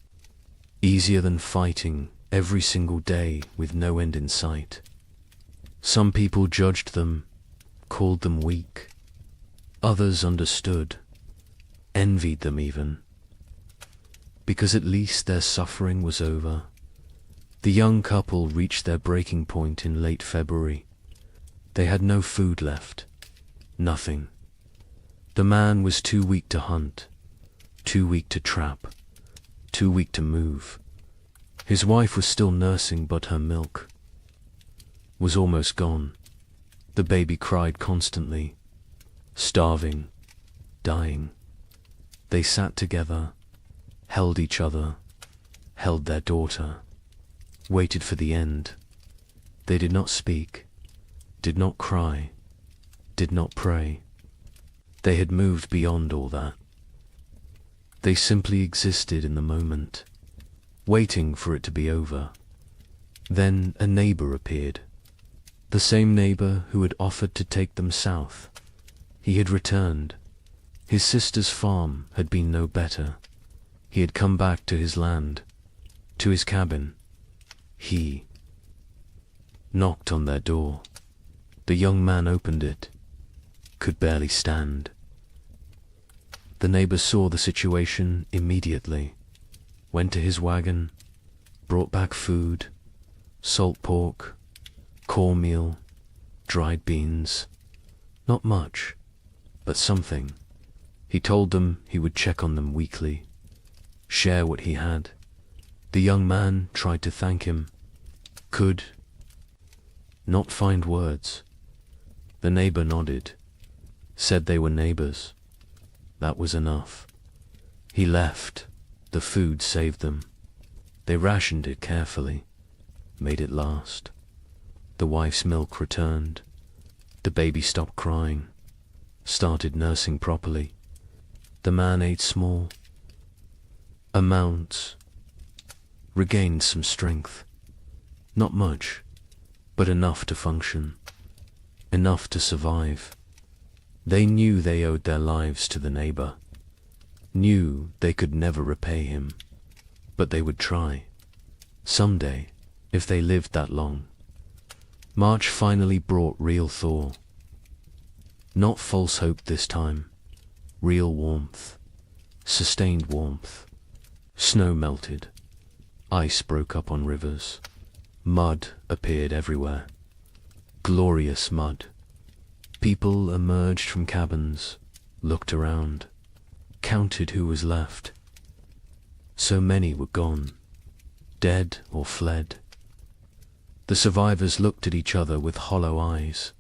easier than fighting every single day with no end in sight. Some people judged them, called them weak. Others understood, envied them even, because at least their suffering was over. The young couple reached their breaking point in late February. They had no food left, nothing. The man was too weak to hunt, too weak to trap, too weak to move. His wife was still nursing, but her milk was almost gone. The baby cried constantly, starving, dying. They sat together, held each other, held their daughter, waited for the end. They did not speak, did not cry, did not pray. They had moved beyond all that. They simply existed in the moment, waiting for it to be over. Then a neighbor appeared, the same neighbor who had offered to take them south. He had returned. His sister's farm had been no better. He had come back to his land, to his cabin. He knocked on their door. The young man opened it, could barely stand. The neighbor saw the situation immediately, went to his wagon, brought back food, salt pork, cornmeal, dried beans. Not much, but something. He told them he would check on them weekly, share what he had. The young man tried to thank him, could not find words. The neighbor nodded, said they were neighbors. That was enough. He left. The food saved them. They rationed it carefully, made it last. The wife's milk returned. The baby stopped crying, started nursing properly. The man ate small amounts, regained some strength. Not much, but enough to function, enough to survive. They knew they owed their lives to the neighbor, knew they could never repay him, but they would try. Someday, if they lived that long. March finally brought real thaw. Not false hope this time, real warmth, sustained warmth. Snow melted, ice broke up on rivers, mud appeared everywhere. Glorious mud. People emerged from cabins, looked around, counted who was left. So many were gone, dead or fled. The survivors looked at each other with hollow eyes.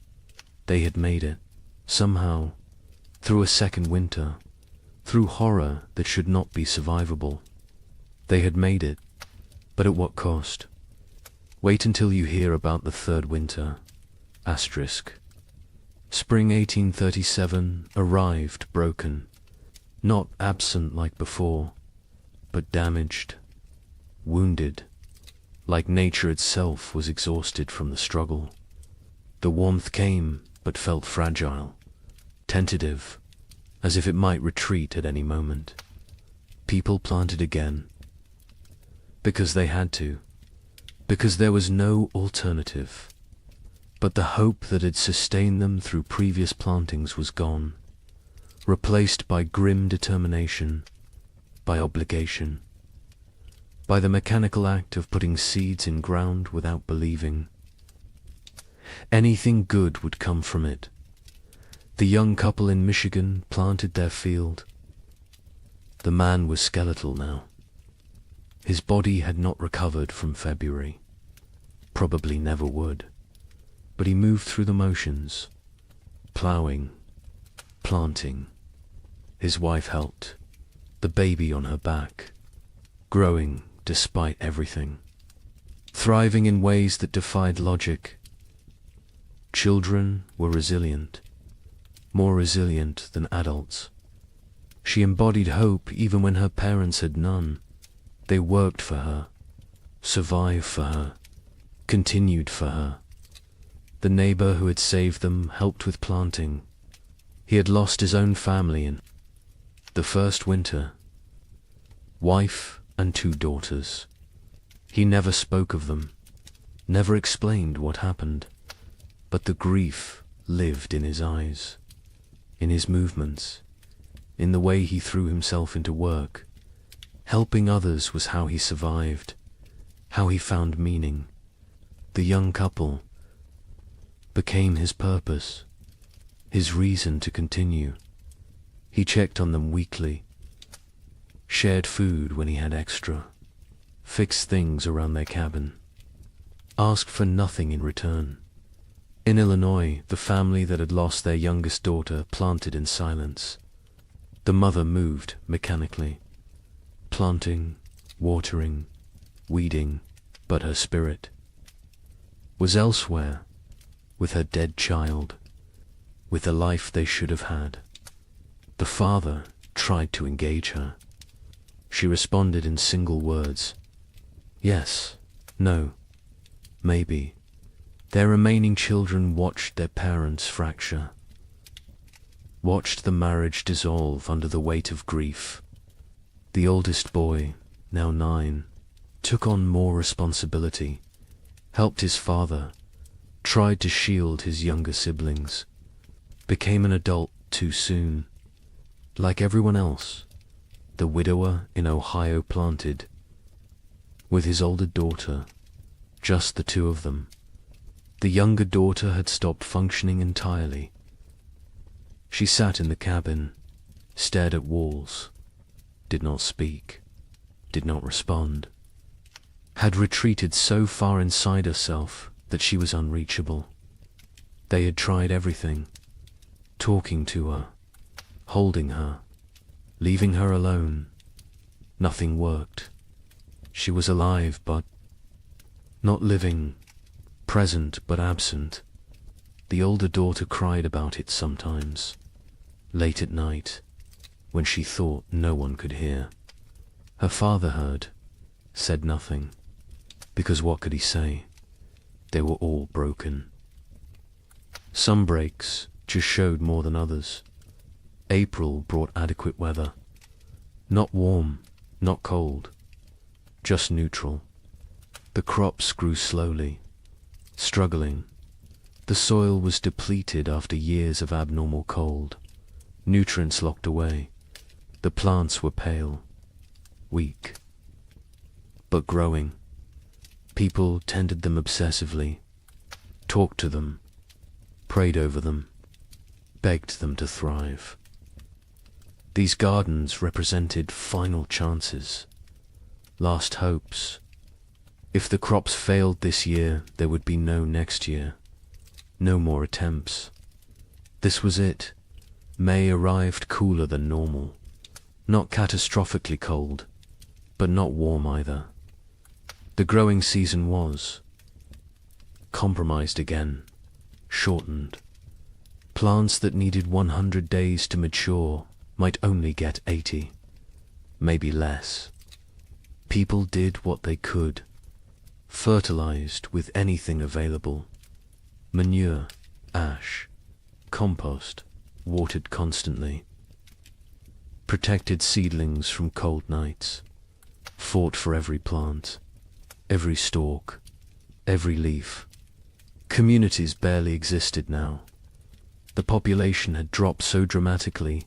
They had made it, somehow, through a second winter, through horror that should not be survivable. They had made it, but at what cost? Wait until you hear about the third winter. Asterisk. Spring 1837 arrived broken, not absent like before, but damaged, wounded, like nature itself was exhausted from the struggle. The warmth came, but felt fragile, tentative, as if it might retreat at any moment. People planted again, because they had to, because there was no alternative. But the hope that had sustained them through previous plantings was gone. replaced by grim determination, by obligation, by the mechanical act of putting seeds in ground without believing. Anything good would come from it. The young couple in Michigan planted their field. The man was skeletal now. His body had not recovered from February. Probably never would. But he moved through the motions, ploughing, planting. His wife helped, the baby on her back, growing despite everything, thriving in ways that defied logic. Children were resilient, more resilient than adults. She embodied hope even when her parents had none. They worked for her, survived for her, continued for her. The neighbor who had saved them helped with planting. He had lost his own family in the first winter. Wife and 2 daughters. He never spoke of them, never explained what happened, but the grief lived in his eyes, in his movements, in the way he threw himself into work. Helping others was how he survived, how he found meaning. The young couple became his purpose, his reason to continue. He checked on them weekly, shared food when he had extra, fixed things around their cabin, asked for nothing in return. In Illinois, the family that had lost their youngest daughter planted in silence. The mother moved mechanically, planting, watering, weeding, but her spirit was elsewhere, with her dead child, with the life they should have had. The father tried to engage her. She responded in single words. Yes, no, maybe. Their remaining children watched their parents fracture, watched the marriage dissolve under the weight of grief. The oldest boy, now 9, took on more responsibility, helped his father, tried to shield his younger siblings, became an adult too soon. Like everyone else, the widower in Ohio planted, with his older daughter, just the 2 of them. The younger daughter had stopped functioning entirely. She sat in the cabin, stared at walls, did not speak, did not respond, had retreated so far inside herself that she was unreachable. They had tried everything, talking to her, holding her, leaving her alone. Nothing worked. She was alive but not living, present but absent. The older daughter cried about it sometimes, late at night, when she thought no one could hear. Her father heard, said nothing, because what could he say? They were all broken. Some breaks just showed more than others. April brought adequate weather. Not warm, not cold, just neutral. The crops grew slowly, struggling. The soil was depleted after years of abnormal cold. Nutrients locked away. The plants were pale, weak, but growing. People tended them obsessively, talked to them, prayed over them, begged them to thrive. These gardens represented final chances, last hopes. If the crops failed this year, there would be no next year, no more attempts. This was it. May arrived cooler than normal, not catastrophically cold, but not warm either. The growing season was compromised again, shortened. Plants that needed 100 days to mature might only get 80, maybe less. People did what they could, fertilized with anything available. Manure, ash, compost, watered constantly. Protected seedlings from cold nights, fought for every plant, every stalk, every leaf. Communities barely existed now. The population had dropped so dramatically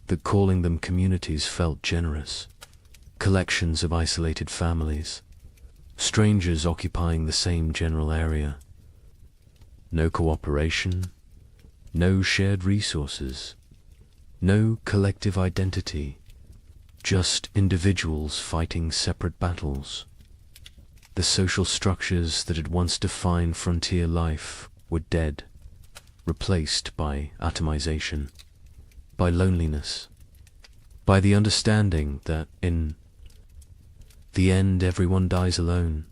that calling them communities felt generous. Collections of isolated families, strangers occupying the same general area. No cooperation, no shared resources, no collective identity, just individuals fighting separate battles. The social structures that had once defined frontier life were dead, replaced by atomization, by loneliness, by the understanding that in the end everyone dies alone.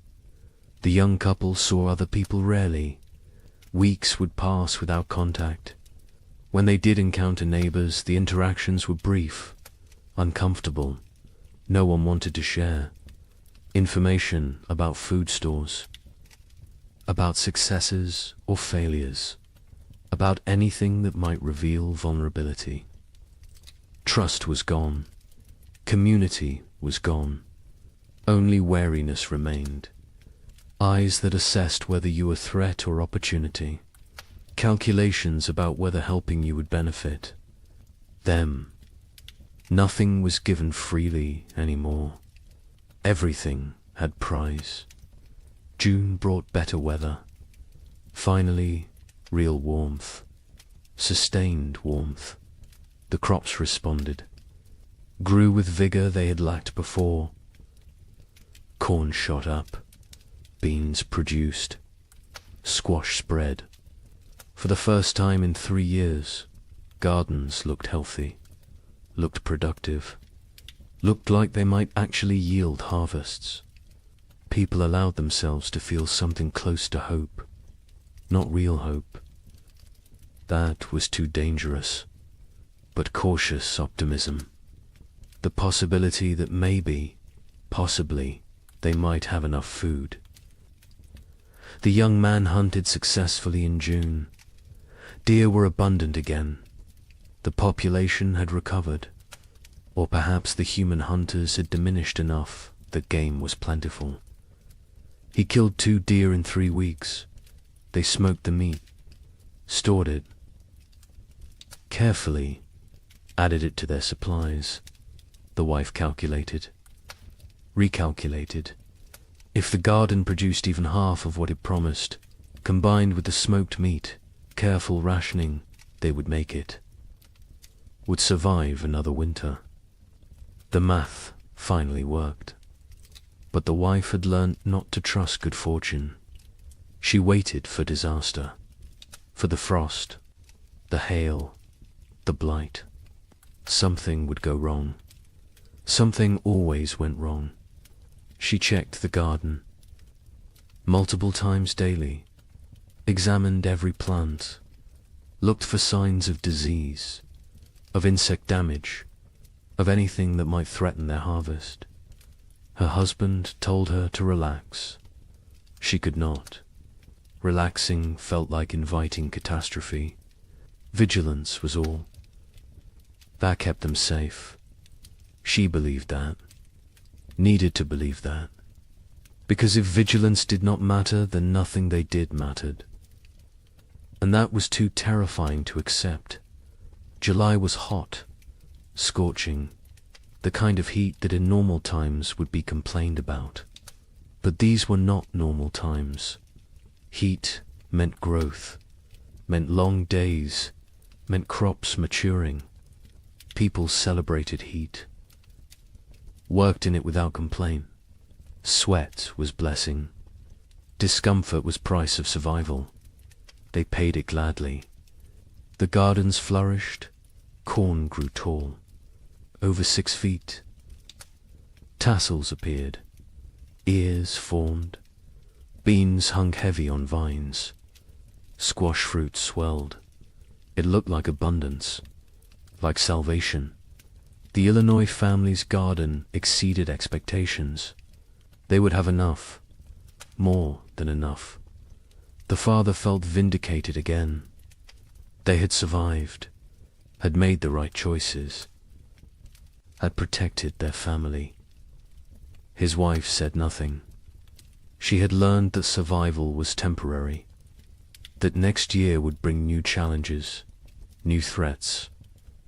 The young couple saw other people rarely. Weeks would pass without contact. When they did encounter neighbors, the interactions were brief, uncomfortable. No one wanted to share information about food stores, about successes or failures, about anything that might reveal vulnerability. Trust was gone. Community was gone. Only wariness remained. Eyes that assessed whether you were threat or opportunity. Calculations about whether helping you would benefit them. Nothing was given freely anymore. Everything had price. June brought better weather. Finally, real warmth. Sustained warmth. The crops responded. Grew with vigor they had lacked before. Corn shot up. Beans produced. Squash spread. For the first time in 3 years, gardens looked healthy, looked productive, looked like they might actually yield harvests. People allowed themselves to feel something close to hope, not real hope. That was too dangerous, but cautious optimism. The possibility that maybe, possibly, they might have enough food. The young man hunted successfully in June. Deer were abundant again. The population had recovered, or perhaps the human hunters had diminished enough that game was plentiful. He killed 2 deer in 3 weeks. They smoked the meat, stored it carefully, added it to their supplies. The wife calculated, recalculated. If the garden produced even half of what it promised, combined with the smoked meat, careful rationing, they would make it. Would survive another winter. The math finally worked. But the wife had learnt not to trust good fortune. She waited for disaster, for the frost, the hail, the blight. Something would go wrong. Something always went wrong. She checked the garden multiple times daily, examined every plant, looked for signs of disease, of insect damage, of anything that might threaten their harvest. Her husband told her to relax. She could not. Relaxing felt like inviting catastrophe. Vigilance was all. That kept them safe. She believed that. Needed to believe that. Because if vigilance did not matter, then nothing they did mattered. And that was too terrifying to accept. July was hot, scorching, the kind of heat that in normal times would be complained about. But these were not normal times. Heat meant growth, meant long days, meant crops maturing. People celebrated heat, worked in it without complaint. Sweat was blessing. Discomfort was price of survival. They paid it gladly. The gardens flourished. Corn grew tall, over 6 feet. Tassels appeared. Ears formed. Beans hung heavy on vines. Squash fruit swelled. It looked like abundance, like salvation. The Illinois family's garden exceeded expectations. They would have enough, more than enough. The father felt vindicated again. They had survived, had made the right choices, had protected their family. His wife said nothing. She had learned that survival was temporary, that next year would bring new challenges, new threats,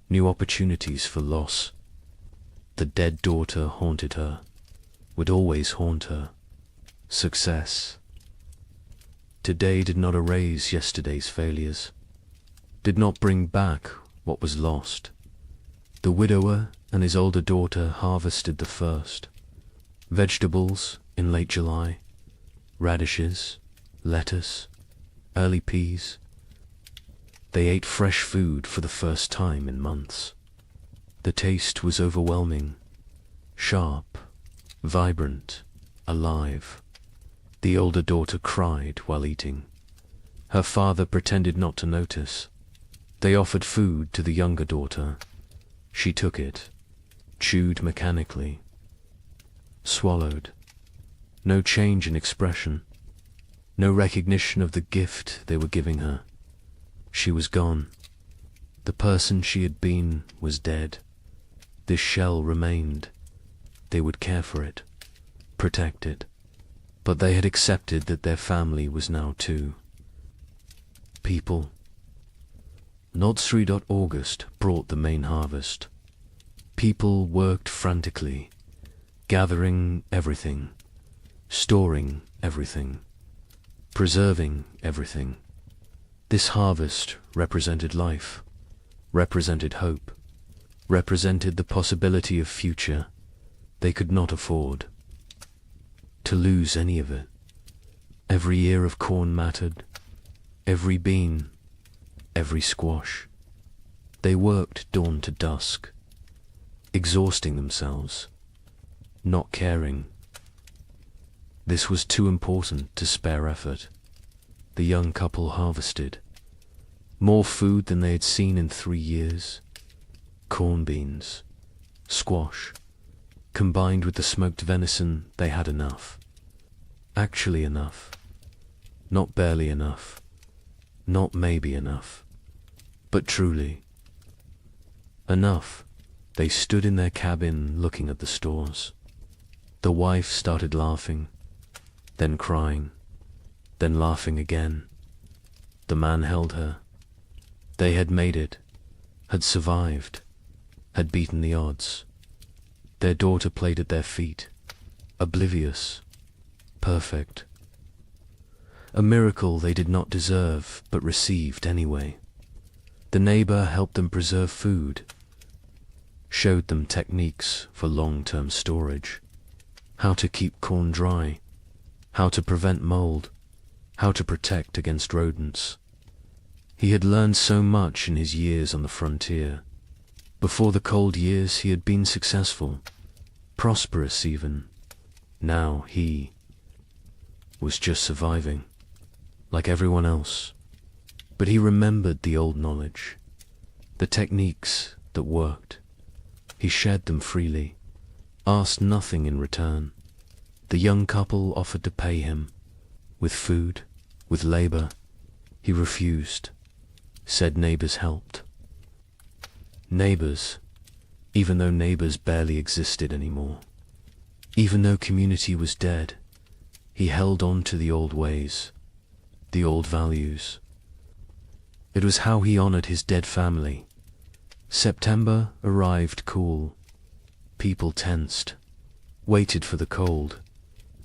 new opportunities for loss. The dead daughter haunted her, would always haunt her. Success. Today did not erase yesterday's failures, did not bring back what was lost. The widower and his older daughter harvested the first. Vegetables in late July, radishes, lettuce, early peas. They ate fresh food for the first time in months. The taste was overwhelming, sharp, vibrant, alive. The older daughter cried while eating. Her father pretended not to notice. They offered food to the younger daughter. She took it, chewed mechanically, swallowed. No change in expression, no recognition of the gift they were giving her. She was gone. The person she had been was dead. This shell remained. They would care for it, protect it. But they had accepted that their family was now too. People. August brought the main harvest. People worked frantically, gathering everything, storing everything, preserving everything. This harvest represented life, represented hope, represented the possibility of future they could not afford to lose any of it. Every ear of corn mattered, every bean, every squash. They worked dawn to dusk, exhausting themselves, not caring. This was too important to spare effort. The young couple harvested more food than they had seen in 3 years. Corn beans, squash, combined with the smoked venison, they had enough. Actually enough. Not barely enough. Not maybe enough. But truly. Enough. They stood in their cabin looking at the stores. The wife started laughing, then crying, then laughing again. The man held her. They had made it, had survived, had beaten the odds. Their daughter played at their feet, oblivious, perfect. A miracle they did not deserve, but received anyway. The neighbor helped them preserve food, showed them techniques for long-term storage, how to keep corn dry, how to prevent mold, how to protect against rodents. He had learned so much in his years on the frontier. Before the cold years he had been successful, prosperous even. Now he was just surviving, like everyone else. But he remembered the old knowledge, the techniques that worked. He shared them freely, asked nothing in return. The young couple offered to pay him, with food, with labor. He refused, said neighbors helped. Neighbors, even though neighbors barely existed anymore. Even though community was dead, he held on to the old ways, the old values. It was how he honored his dead family. September arrived cool. People tensed, waited for the cold,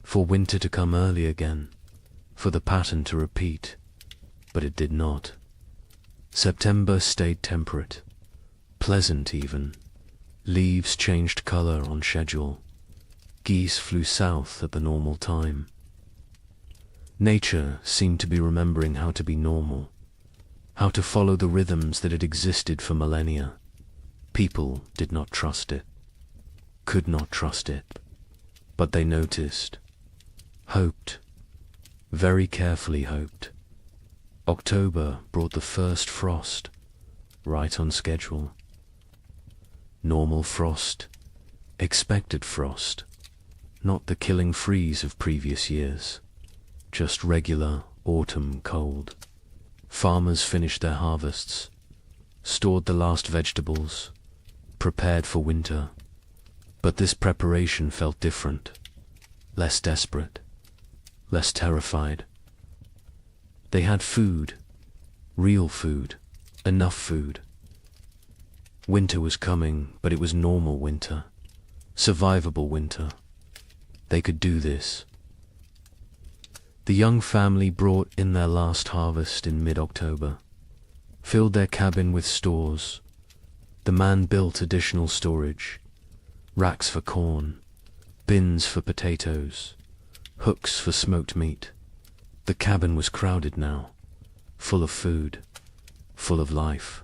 for winter to come early again, for the pattern to repeat, but it did not. September stayed temperate, pleasant even. Leaves changed color on schedule. Geese flew south at the normal time. Nature seemed to be remembering how to be normal, how to follow the rhythms that had existed for millennia. People did not trust it, could not trust it, but they noticed, hoped, very carefully hoped. October brought the first frost, right on schedule. Normal frost, expected frost, not the killing freeze of previous years, just regular autumn cold. Farmers finished their harvests, stored the last vegetables, prepared for winter. But this preparation felt different, less desperate, less terrified. They had food, real food, enough food. Winter was coming, but it was normal winter. Survivable winter. They could do this. The young family brought in their last harvest in mid-October, filled their cabin with stores. The man built additional storage, racks for corn, bins for potatoes, hooks for smoked meat. The cabin was crowded now, full of food, full of life,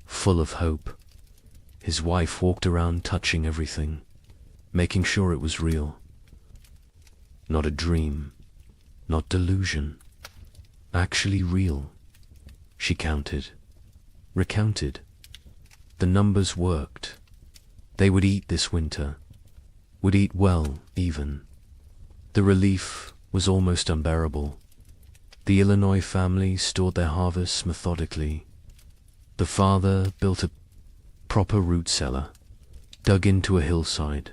full of hope. His wife walked around touching everything, making sure it was real. Not a dream, not delusion, actually real. She counted, recounted. The numbers worked. They would eat this winter, would eat well even. The relief was almost unbearable. The Illinois family stored their harvests methodically. The father built a proper root cellar, dug into a hillside,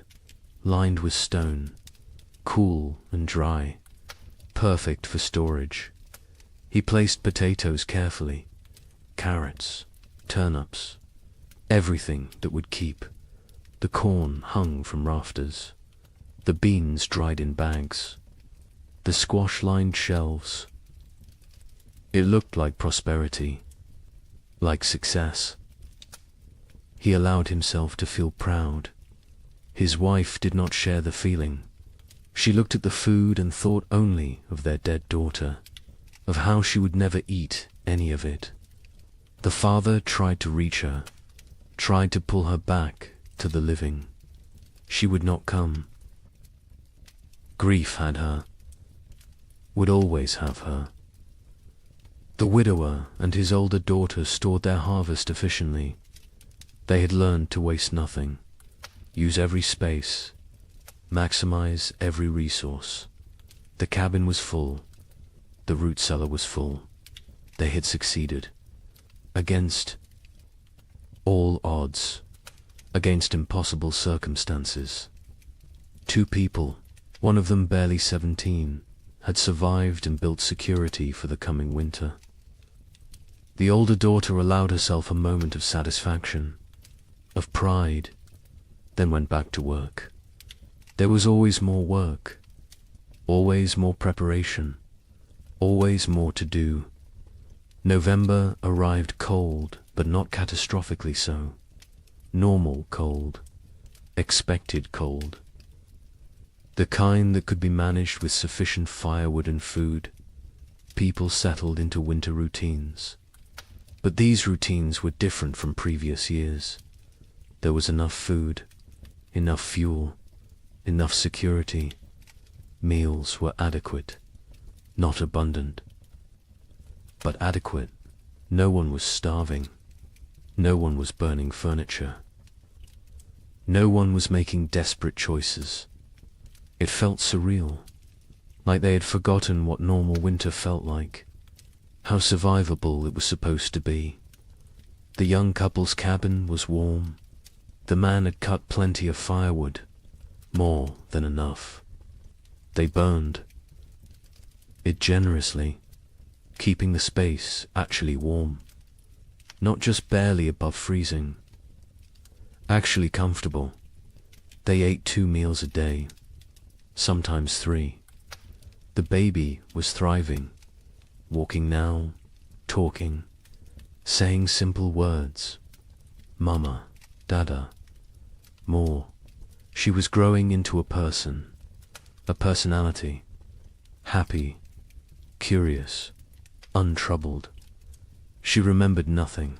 lined with stone, cool and dry, perfect for storage. He placed potatoes carefully, carrots, turnips, everything that would keep. The corn hung from rafters, the beans dried in bags, the squash lined shelves. It looked like prosperity, like success. He allowed himself to feel proud. His wife did not share the feeling. She looked at the food and thought only of their dead daughter, of how she would never eat any of it. The father tried to reach her, tried to pull her back to the living. She would not come. Grief had her, would always have her. The widower and his older daughter stored their harvest efficiently. They had learned to waste nothing, use every space, maximize every resource. The cabin was full. The root cellar was full. They had succeeded. Against all odds, against impossible circumstances. 2 people, one of them barely 17, had survived and built security for the coming winter. The older daughter allowed herself a moment of satisfaction, of pride, then went back to work. There was always more work, always more preparation, always more to do. November arrived cold, but not catastrophically so. Normal cold, expected cold. The kind that could be managed with sufficient firewood and food. People settled into winter routines. But these routines were different from previous years. There was enough food, enough fuel, enough security. Meals were adequate, not abundant, but adequate. No one was starving. No one was burning furniture. No one was making desperate choices. It felt surreal, like they had forgotten what normal winter felt like, how survivable it was supposed to be. The young couple's cabin was warm. The man had cut plenty of firewood, more than enough. They burned it generously, keeping the space actually warm, not just barely above freezing, actually comfortable. They ate 2 meals a day, sometimes 3. The baby was thriving, walking now, talking, saying simple words. Mama, Dada, more. She was growing into a person, a personality, happy, curious, untroubled. She remembered nothing.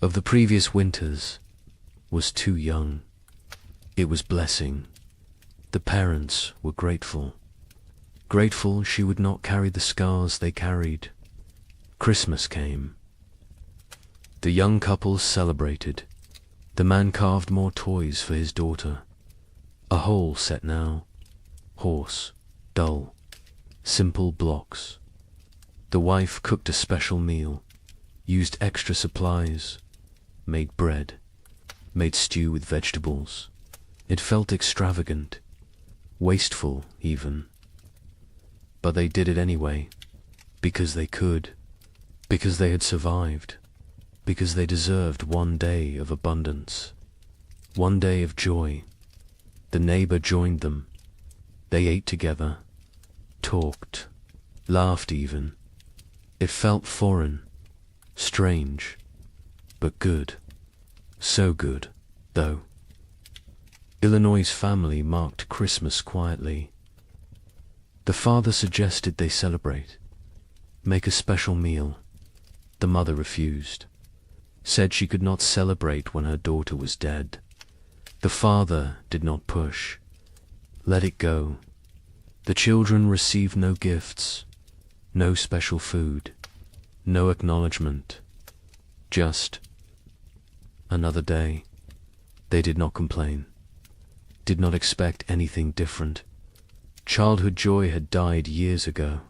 Of the previous winters, was too young. It was blessing. The parents were grateful. Grateful she would not carry the scars they carried. Christmas came. The young couple celebrated. The man carved more toys for his daughter. A whole set now. Horse, dull, simple blocks. The wife cooked a special meal, used extra supplies, made bread, made stew with vegetables. It felt extravagant, wasteful even. But they did it anyway, because they could, because they had survived. because they deserved one day of abundance, one day of joy. The neighbor joined them. They ate together, talked, laughed even. It felt foreign, strange, but good. So good, though. Illinois' family marked Christmas quietly. The father suggested they celebrate, make a special meal. The mother refused, said she could not celebrate when her daughter was dead. The father did not push, let it go. The children received no gifts, no special food, no acknowledgement, just another day. They did not complain, did not expect anything different. Childhood joy had died years ago.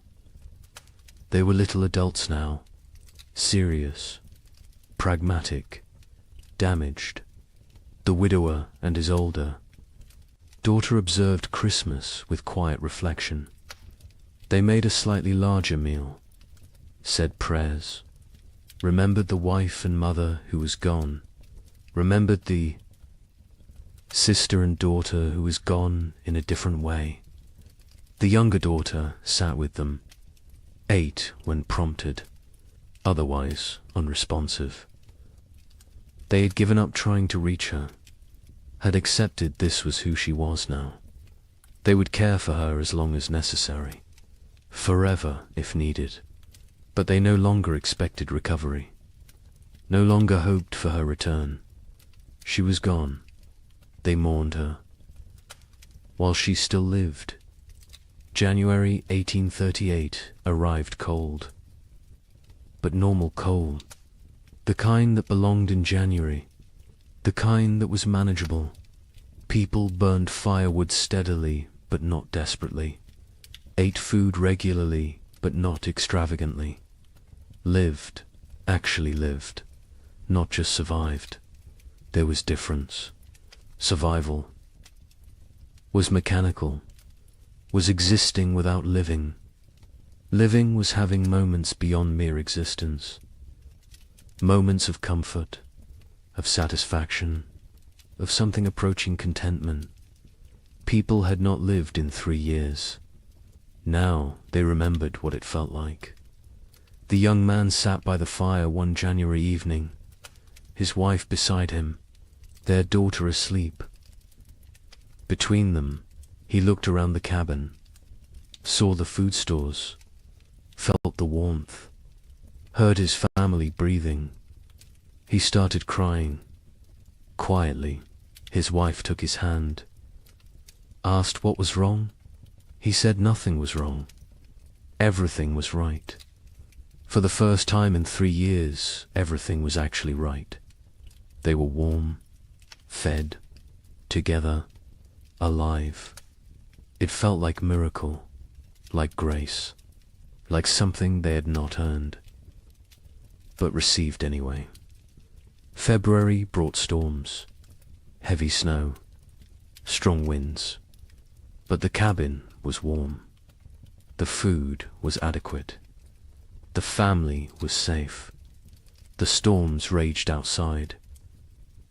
They were little adults now, serious, pragmatic, damaged. The widower and his older daughter observed Christmas with quiet reflection. They made a slightly larger meal, said prayers, remembered the wife and mother who was gone, remembered the sister and daughter who was gone in a different way. The younger daughter sat with them, ate when prompted, otherwise unresponsive. They had given up trying to reach her, had accepted this was who she was now. They would care for her as long as necessary, forever if needed, but they no longer expected recovery, no longer hoped for her return. She was gone. They mourned her, while she still lived. January 1838 arrived cold, but normal cold, the kind that belonged in January, the kind that was manageable. People burned firewood steadily but not desperately, ate food regularly but not extravagantly, lived, actually lived, not just survived. There was difference. Survival was mechanical, was existing without living. Living was having moments beyond mere existence, moments of comfort, of satisfaction, of something approaching contentment. People had not lived in 3 years. Now they remembered what it felt like. The young man sat by the fire one January evening, his wife beside him, their daughter asleep. Between them, he looked around the cabin, saw the food stores, felt the warmth, heard his family breathing. He started crying. Quietly, his wife took his hand, asked what was wrong. He said nothing was wrong. Everything was right. For the first time in 3 years, everything was actually right. They were warm, fed, together, alive. It felt like miracle, like grace, like something they had not earned, but received anyway. February brought storms, heavy snow, strong winds, but the cabin was warm. The food was adequate. The family was safe. The storms raged outside.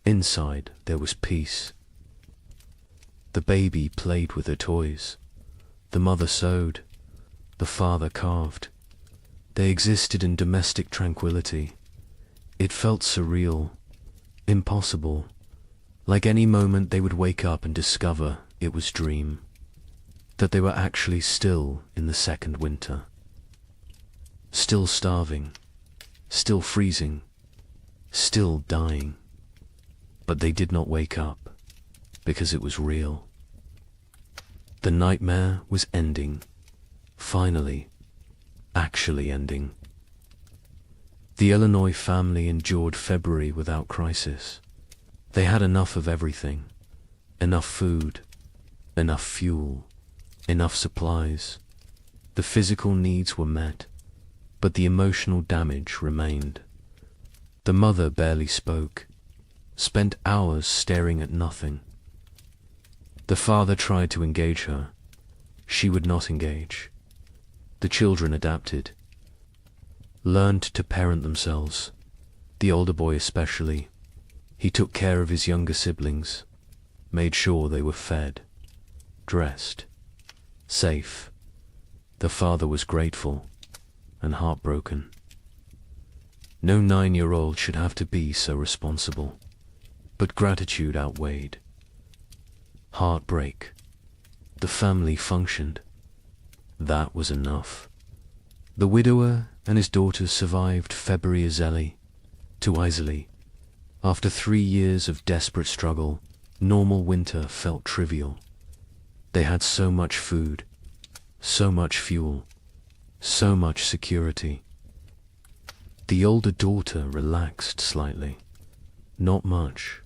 Inside there was peace. The baby played with her toys. The mother sewed. The father carved. They existed in domestic tranquility. It felt surreal, impossible, like any moment they would wake up and discover it was dream, that they were actually still in the second winter, still starving, still freezing, still dying. But they did not wake up, because it was real. The nightmare was ending, finally, actually ending. The Illinois family endured February without crisis. They had enough of everything, enough food, enough fuel, enough supplies. The physical needs were met, but the emotional damage remained. The mother barely spoke, spent hours staring at nothing. The father tried to engage her. She would not engage. The children adapted, learned to parent themselves, The older boy especially. He took care of his younger siblings, made sure they were fed, dressed, safe. The father was grateful and heartbroken. No 9-year-old should have to be so responsible, but gratitude outweighed heartbreak. The family functioned. That was enough. The widower and his daughters survived February to easily. After 3 years of desperate struggle, normal winter felt trivial. They had so much food, so much fuel, so much security. The older daughter relaxed slightly, not much,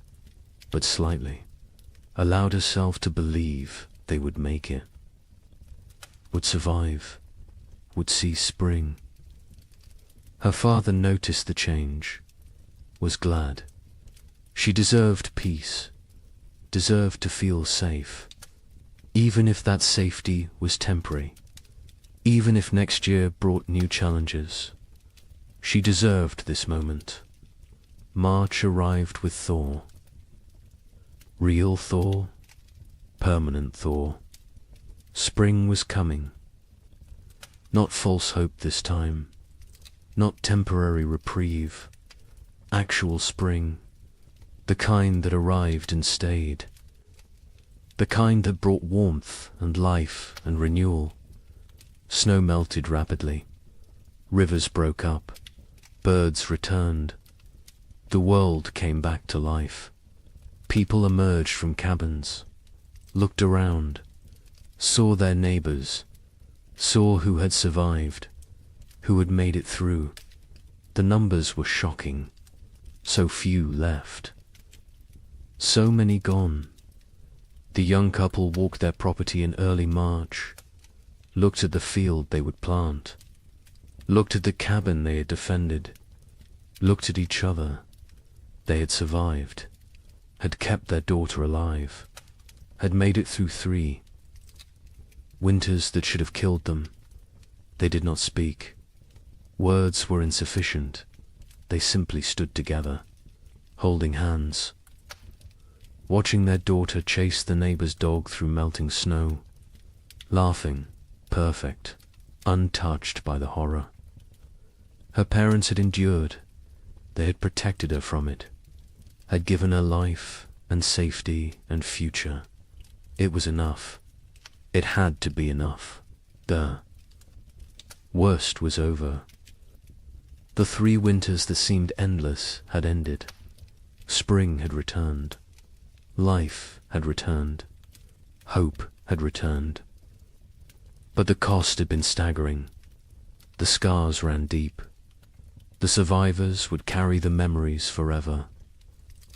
but slightly, allowed herself to believe they would make it, would survive, would see spring. Her father noticed the change, was glad. She deserved peace, deserved to feel safe, even if that safety was temporary, even if next year brought new challenges. She deserved this moment. March arrived with thaw. Real thaw, permanent thaw. Spring was coming. Not false hope this time, not temporary reprieve, actual spring, the kind that arrived and stayed, the kind that brought warmth and life and renewal. Snow melted rapidly, rivers broke up, birds returned, the world came back to life. People emerged from cabins, looked around, saw their neighbors, saw who had survived, who had made it through. The numbers were shocking. So few left. So many gone. The young couple walked their property in early March, looked at the field they would plant, looked at the cabin they had defended, looked at each other. They had survived, had kept their daughter alive, had made it through 3 winters that should have killed them. They did not speak. Words were insufficient. They simply stood together, holding hands, watching their daughter chase the neighbor's dog through melting snow, laughing, perfect, untouched by the horror. Her parents had endured. They had protected her from it, had given her life and safety and future. It was enough. It had to be enough. The worst was over. The 3 winters that seemed endless had ended. Spring had returned. Life had returned. Hope had returned. But the cost had been staggering. The scars ran deep. The survivors would carry the memories forever,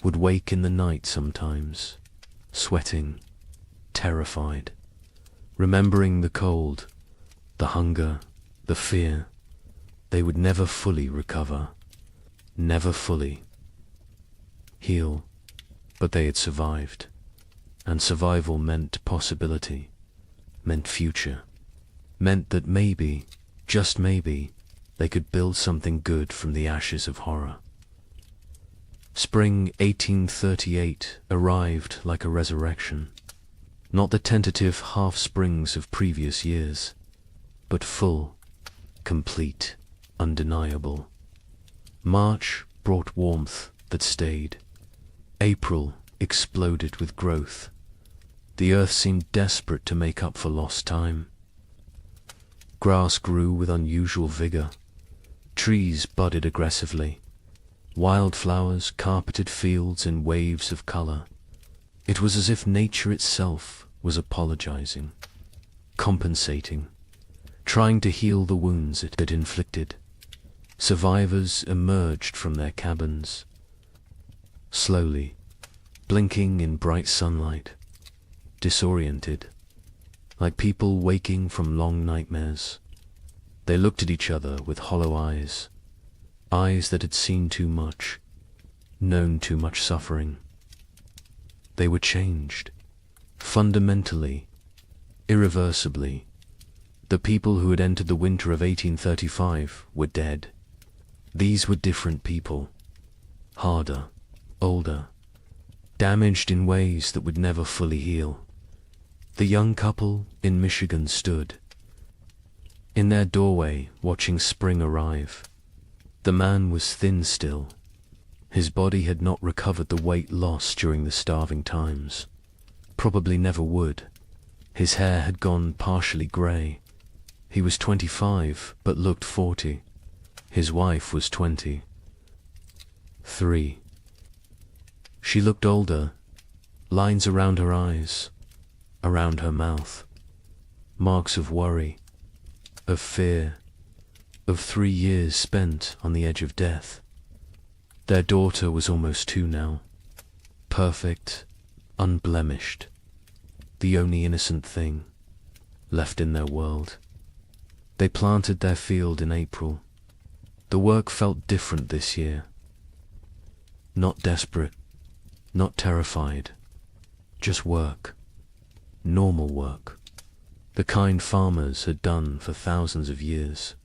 would wake in the night sometimes, sweating, terrified, remembering the cold, the hunger, the fear. They would never fully recover, never fully heal, but they had survived, and survival meant possibility, meant future, meant that maybe, just maybe, they could build something good from the ashes of horror. Spring 1838 arrived like a resurrection, not the tentative half-springs of previous years, but full, complete, undeniable. March brought warmth that stayed. April exploded with growth. The earth seemed desperate to make up for lost time. Grass grew with unusual vigor. Trees budded aggressively. Wildflowers carpeted fields in waves of color. It was as if nature itself was apologizing, compensating, trying to heal the wounds it had inflicted. Survivors emerged from their cabins, slowly, blinking in bright sunlight, disoriented, like people waking from long nightmares. They looked at each other with hollow eyes, eyes that had seen too much, known too much suffering. They were changed, fundamentally, irreversibly. The people who had entered the winter of 1835 were dead. These were different people, harder, older, damaged in ways that would never fully heal. The young couple in Michigan stood in their doorway watching spring arrive. The man was thin still. His body had not recovered the weight lost during the starving times. Probably never would. His hair had gone partially grey. He was 25, but looked 40. His wife was 23. She looked older, lines around her eyes, around her mouth, marks of worry, of fear, of 3 years spent on the edge of death. Their daughter was almost 2 now, perfect, unblemished, the only innocent thing left in their world. They planted their field in April. The work felt different this year. Not desperate, not terrified, just work, normal work, the kind farmers had done for thousands of years.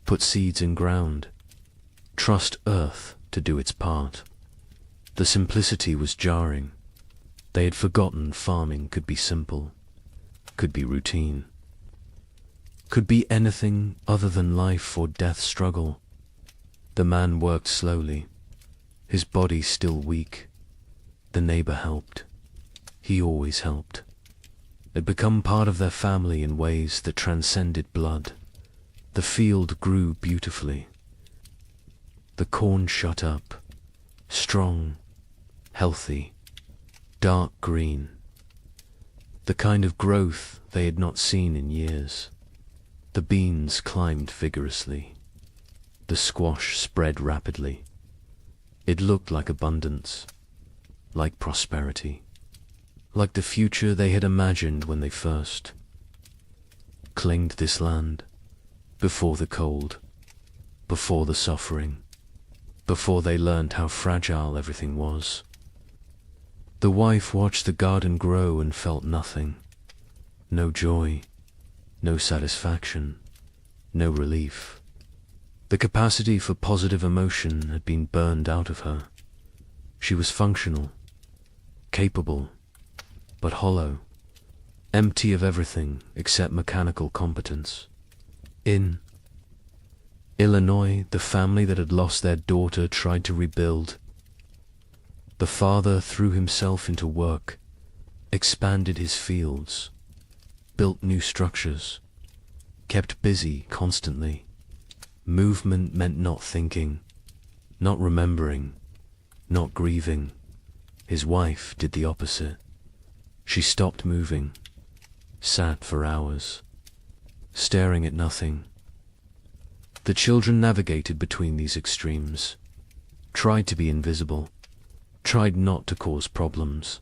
Put seeds in ground, trust earth to do its part. The simplicity was jarring. They had forgotten farming could be simple, could be routine, could be anything other than life or death struggle. The man worked slowly, his body still weak. The neighbor helped. He always helped. Had become part of their family in ways that transcended blood. The field grew beautifully. The corn shut up, strong, healthy, dark green. The kind of growth they had not seen in years. The beans climbed vigorously. The squash spread rapidly. It looked like abundance, like prosperity, like the future they had imagined when they first claimed this land, before the cold, before the suffering, before they learned how fragile everything was. The wife watched the garden grow and felt nothing, no joy, no satisfaction, no relief. The capacity for positive emotion had been burned out of her. She was functional, capable, but hollow, empty of everything except mechanical competence. In Illinois, the family that had lost their daughter tried to rebuild. The father threw himself into work, expanded his fields, built new structures, kept busy constantly. Movement meant not thinking, not remembering, not grieving. His wife did the opposite. She stopped moving, sat for hours, staring at nothing. The children navigated between these extremes, tried to be invisible, tried not to cause problems,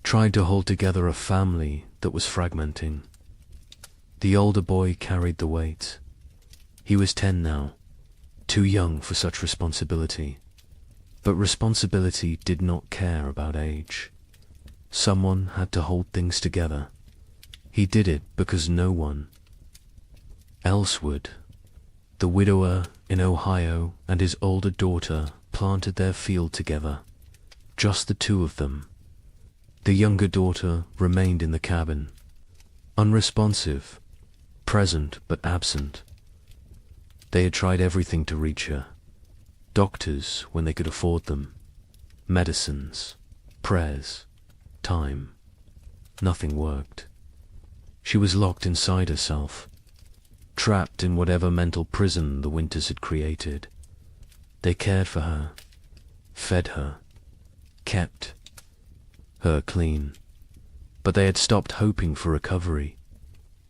tried to hold together a family that was fragmenting. The older boy carried the weight. He was 10 now, too young for such responsibility. But responsibility did not care about age. Someone had to hold things together. He did it because no one else would. The widower in Ohio and his older daughter planted their field together, just the 2 of them. The younger daughter remained in the cabin, unresponsive, present but absent. They had tried everything to reach her. Doctors when they could afford them, medicines, prayers, time. Nothing worked. She was locked inside herself, trapped in whatever mental prison the winters had created. They cared for her, fed her, kept her clean, but they had stopped hoping for recovery.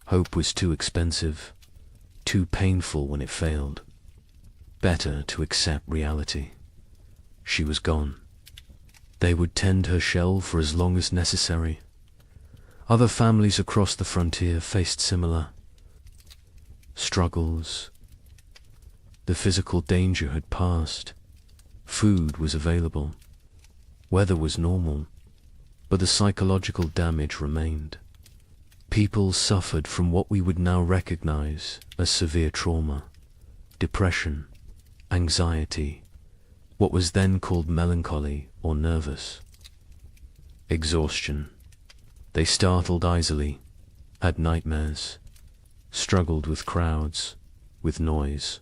Hope was too expensive, too painful when it failed. Better to accept reality. She was gone. They would tend her shell for as long as necessary. Other families across the frontier faced similar struggles. The physical danger had passed. Food was available. Weather was normal, but the psychological damage remained. People suffered from what we would now recognize as severe trauma, depression, anxiety, what was then called melancholy or nervous. Exhaustion. They startled easily, had nightmares, struggled with crowds, with noise,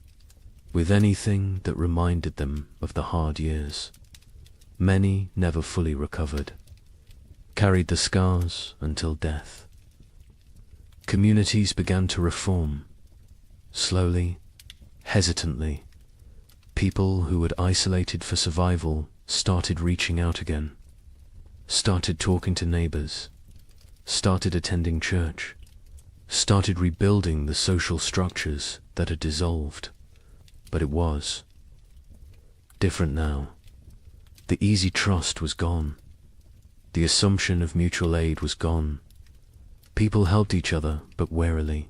with anything that reminded them of the hard years. Many never fully recovered, carried the scars until death. Communities began to reform, slowly, hesitantly. People who had isolated for survival started reaching out again, started talking to neighbors, started attending church, started rebuilding the social structures that had dissolved. But it was different now. The easy trust was gone. The assumption of mutual aid was gone. People helped each other, but warily,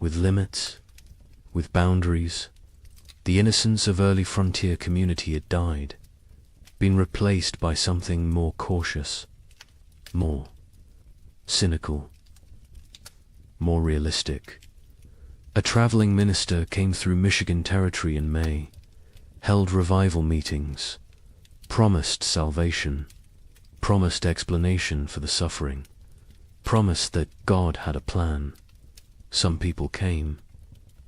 with limits, with boundaries. The innocence of early frontier community had died, been replaced by something more cautious, more cynical, more realistic. A traveling minister came through Michigan territory in May, held revival meetings, promised salvation, promised explanation for the suffering, promised that God had a plan. Some people came,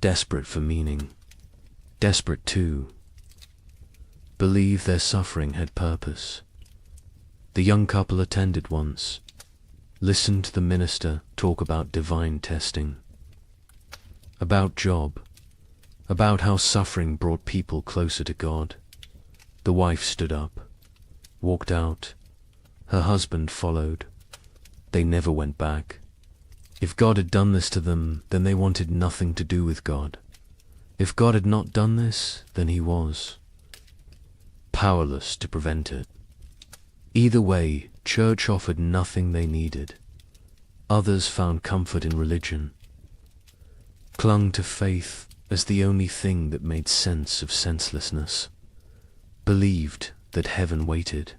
desperate for meaning, desperate to believe their suffering had purpose. The young couple attended once, listened to the minister talk about divine testing, about Job, about how suffering brought people closer to God. The wife stood up, walked out. Her husband followed. They never went back. If God had done this to them, then they wanted nothing to do with God. If God had not done this, then he was powerless to prevent it. Either way, church offered nothing they needed. Others found comfort in religion, clung to faith as the only thing that made sense of senselessness, believed that heaven waited,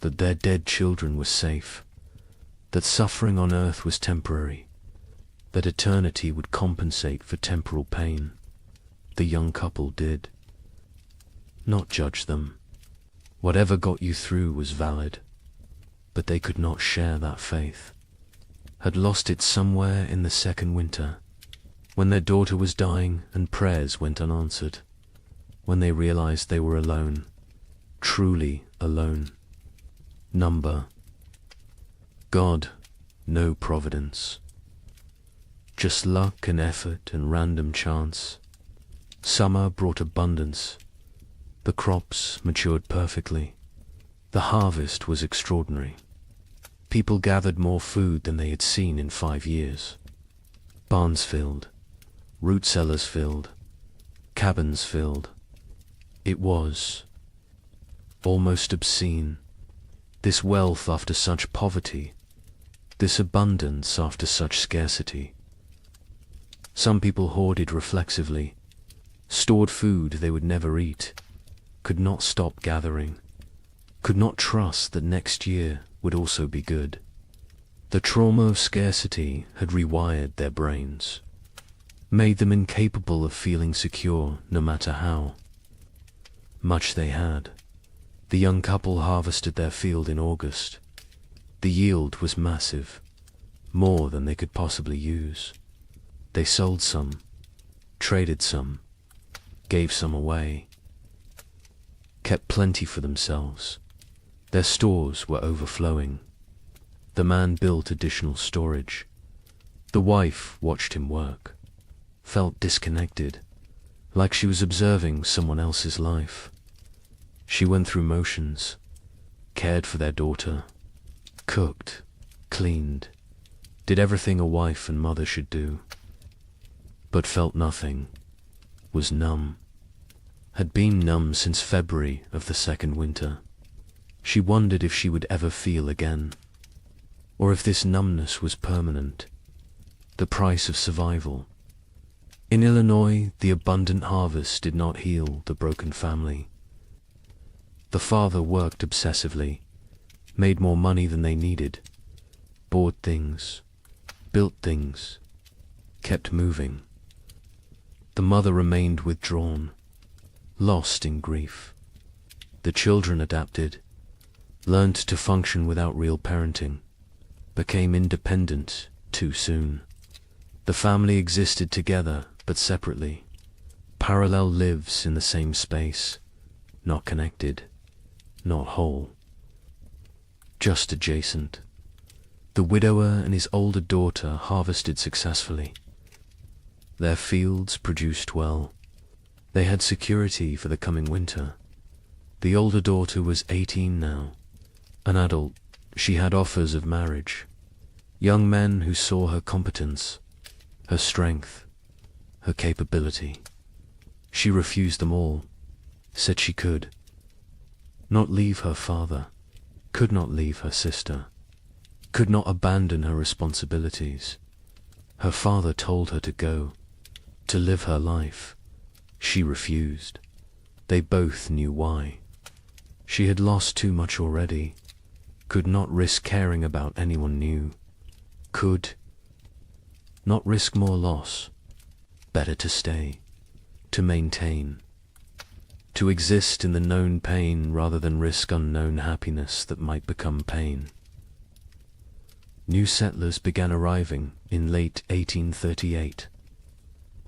that their dead children were safe, that suffering on earth was temporary, that eternity would compensate for temporal pain. The young couple did. Not judge them. Whatever got you through was valid, but they could not share that faith. Had lost it somewhere in the second winter, when their daughter was dying and prayers went unanswered, when they realized they were alone, truly alone. Number. God, no providence. Just luck and effort and random chance. Summer brought abundance. The crops matured perfectly. The harvest was extraordinary. People gathered more food than they had seen in 5 years. Barns filled, root cellars filled, cabins filled. It was almost obscene, this wealth after such poverty, this abundance after such scarcity. Some people hoarded reflexively, stored food they would never eat, could not stop gathering, could not trust that next year would also be good. The trauma of scarcity had rewired their brains, made them incapable of feeling secure no matter how much they had. The young couple harvested their field in August. The yield was massive, more than they could possibly use. They sold some, traded some, gave some away, kept plenty for themselves. Their stores were overflowing. The man built additional storage. The wife watched him work, felt disconnected, like she was observing someone else's life. She went through motions, cared for their daughter, cooked, cleaned, did everything a wife and mother should do, but felt nothing, was numb, had been numb since February of the second winter. She wondered if she would ever feel again, or if this numbness was permanent, the price of survival. In Illinois, the abundant harvest did not heal the broken family. The father worked obsessively, made more money than they needed, bought things, built things, kept moving. The mother remained withdrawn, lost in grief, The children adapted, learned to function without real parenting, became independent too soon. The family existed together but separately. Parallel lives in the same space, not connected, not whole, just adjacent. The widower and his older daughter harvested successfully. Their fields produced well. They had security for the coming winter. The older daughter was 18 now. An adult, she had offers of marriage. Young men who saw her competence, her strength, her capability. She refused them all, said she could not leave her father, could not leave her sister, could not abandon her responsibilities. Her father told her to go, to live her life. She refused. They both knew why. She had lost too much already, could not risk caring about anyone new, could not risk more loss. Better to stay, to maintain, to exist in the known pain rather than risk unknown happiness that might become pain. New settlers began arriving in late 1838.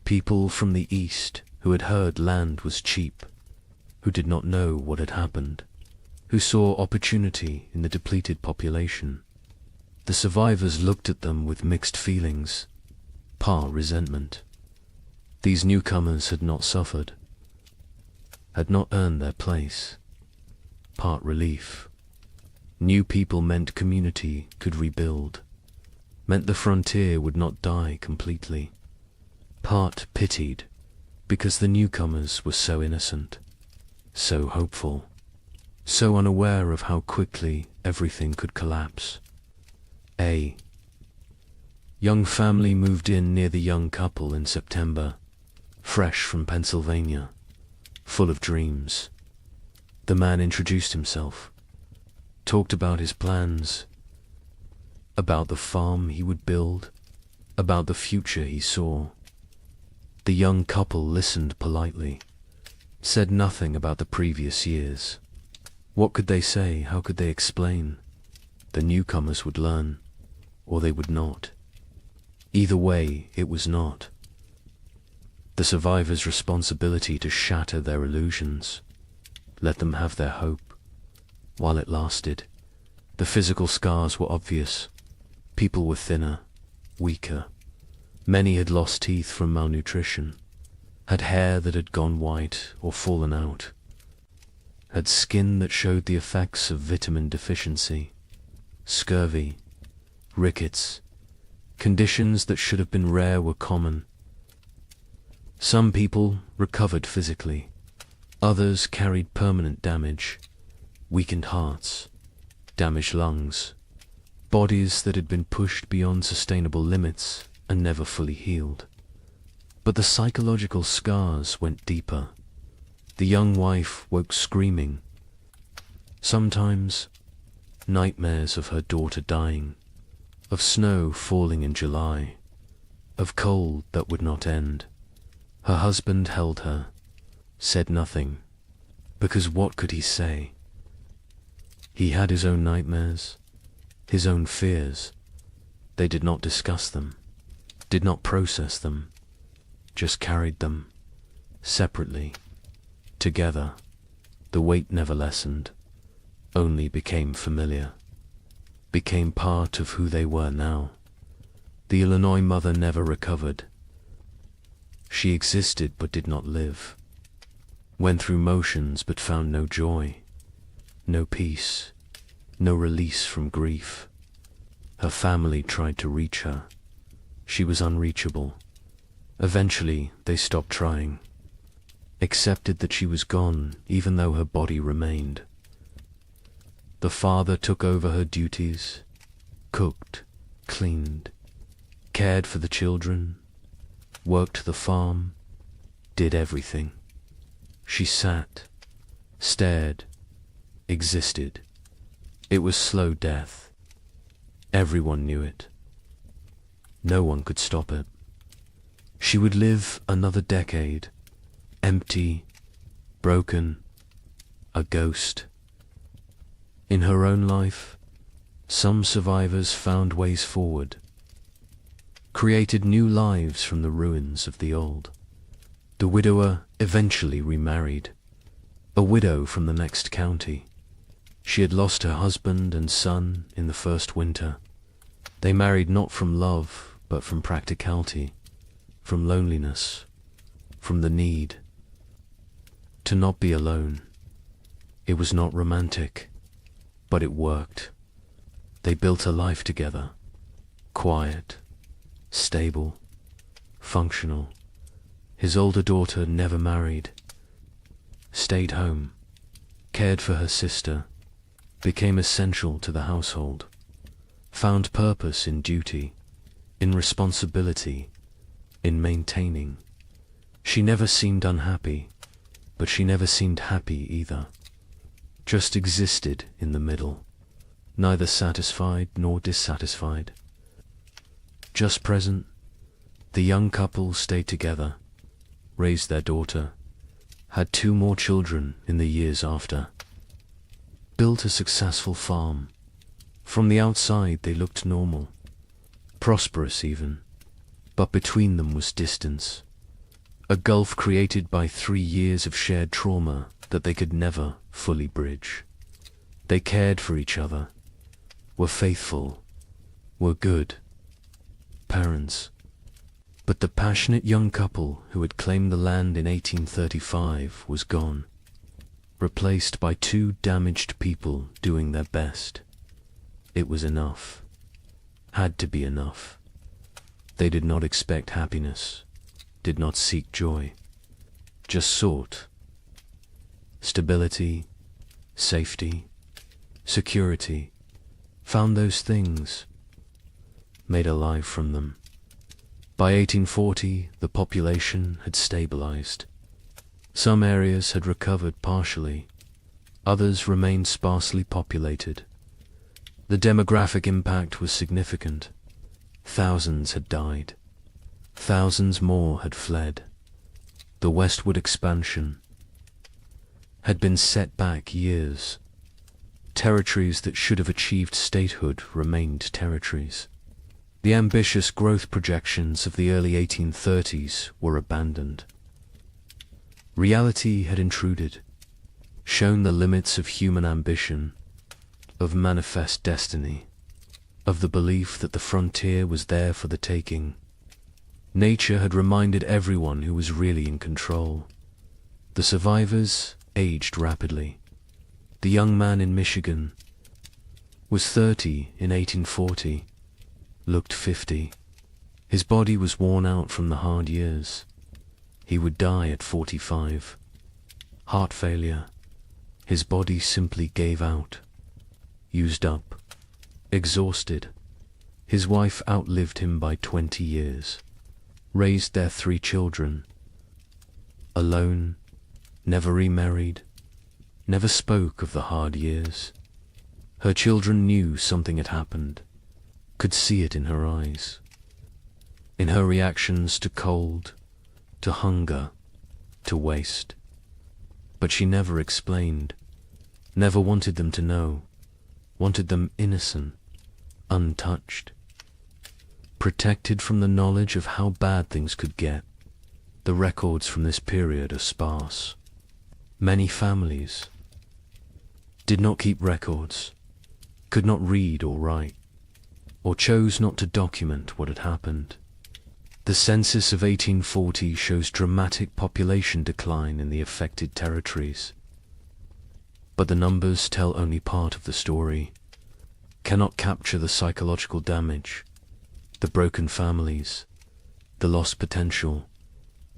People from the east who had heard land was cheap, who did not know what had happened, who saw opportunity in the depleted population. The survivors looked at them with mixed feelings, part resentment. These newcomers had not suffered, had not earned their place, part relief. New people meant community could rebuild, meant the frontier would not die completely. Part pitied, because the newcomers were so innocent, so hopeful, so unaware of how quickly everything could collapse. A young family moved in near the young couple in September, fresh from Pennsylvania, full of dreams. The man introduced himself, talked about his plans, about the farm he would build, about the future he saw. The young couple listened politely, said nothing about the previous years. What could they say? How could they explain? The newcomers would learn, or they would not. Either way, it was not the survivors' responsibility to shatter their illusions, let them have their hope, while it lasted. The physical scars were obvious. People were thinner, weaker. Many had lost teeth from malnutrition, had hair that had gone white or fallen out, had skin that showed the effects of vitamin deficiency, scurvy, rickets. Conditions that should have been rare were common. Some people recovered physically, others carried permanent damage, weakened hearts, damaged lungs, bodies that had been pushed beyond sustainable limits and never fully healed. But the psychological scars went deeper. The young wife woke screaming, sometimes nightmares of her daughter dying, of snow falling in July, of cold that would not end. Her husband held her, said nothing, because what could he say? He had his own nightmares, his own fears. They did not discuss them, did not process them, just carried them, separately, together. The weight never lessened, only became familiar, became part of who they were now. The Illinois mother never recovered. She existed but did not live, went through motions but found no joy, no peace, no release from grief. Her family tried to reach her. She was unreachable. Eventually, they stopped trying, accepted that she was gone even though her body remained. The father took over her duties, cooked, cleaned, cared for the children, worked the farm, did everything. She sat, stared, existed. It was slow death. Everyone knew it. No one could stop it. She would live another decade, empty, broken, a ghost. In her own life, some survivors found ways forward, created new lives from the ruins of the old. The widower eventually remarried, a widow from the next county. She had lost her husband and son in the first winter. They married not from love, but from practicality, from loneliness, from the need to not be alone. It was not romantic, but it worked. They built a life together, quiet, stable, functional. His older daughter never married, stayed home, cared for her sister, became essential to the household, found purpose in duty, in responsibility, in maintaining. She never seemed unhappy, but she never seemed happy either. Just existed in the middle, neither satisfied nor dissatisfied. Just present, the young couple stayed together, raised their daughter, had 2 more children in the years after, built a successful farm. From the outside they looked normal, prosperous even, but between them was distance, a gulf created by 3 years of shared trauma that they could never fully bridge. They cared for each other, were faithful, were good parents. But the passionate young couple who had claimed the land in 1835 was gone, replaced by 2 damaged people doing their best. It was enough, had to be enough. They did not expect happiness, did not seek joy, just sought stability, safety, security, found those things, made a life from them. By 1840, the population had stabilized. Some areas had recovered partially, others remained sparsely populated. The demographic impact was significant. Thousands had died. Thousands more had fled. The westward expansion had been set back years. Territories that should have achieved statehood remained territories. The ambitious growth projections of the early 1830s were abandoned. Reality had intruded, shown the limits of human ambition, of manifest destiny, of the belief that the frontier was there for the taking. Nature had reminded everyone who was really in control. The survivors aged rapidly. The young man in Michigan was 30 in 1840, looked 50. His body was worn out from the hard years. He would die at 45. Heart failure. His body simply gave out. Used up. Exhausted. His wife outlived him by 20 years. Raised their 3 children. Alone. Never remarried. Never spoke of the hard years. Her children knew something had happened. Could see it in her eyes. In her reactions to cold, to hunger, to waste. But she never explained, never wanted them to know, wanted them innocent, untouched, protected from the knowledge of how bad things could get. The records from this period are sparse. Many families did not keep records, could not read or write, or chose not to document what had happened. The census of 1840 shows dramatic population decline in the affected territories. But the numbers tell only part of the story, cannot capture the psychological damage, the broken families, the lost potential,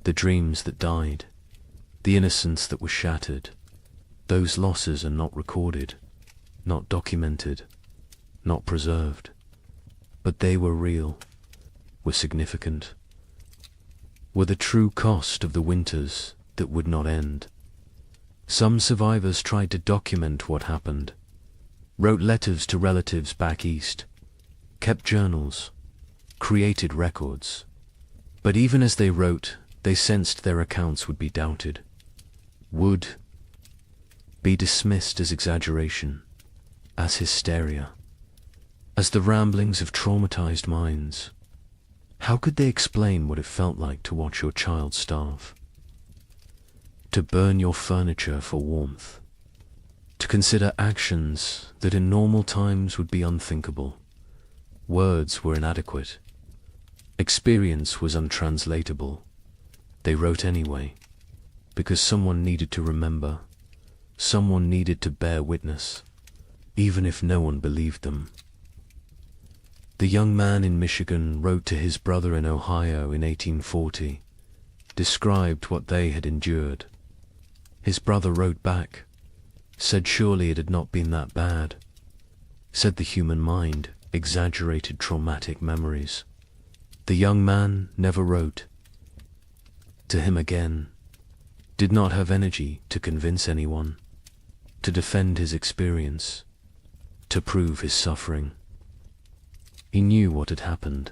the dreams that died, the innocence that was shattered. Those losses are not recorded, not documented, not preserved. But they were real, were significant, were the true cost of the winters that would not end. Some survivors tried to document what happened, wrote letters to relatives back east, kept journals, created records. But even as they wrote, they sensed their accounts would be doubted, would be dismissed as exaggeration, as hysteria, as the ramblings of traumatized minds. How could they explain what it felt like to watch your child starve? To burn your furniture for warmth? To consider actions that in normal times would be unthinkable? Words were inadequate. Experience was untranslatable. They wrote anyway, because someone needed to remember, someone needed to bear witness, even if no one believed them. The young man in Michigan wrote to his brother in Ohio in 1840, described what they had endured. His brother wrote back, said surely it had not been that bad, said the human mind exaggerated traumatic memories. The young man never wrote to him again, did not have energy to convince anyone, to defend his experience, to prove his suffering. He knew what had happened.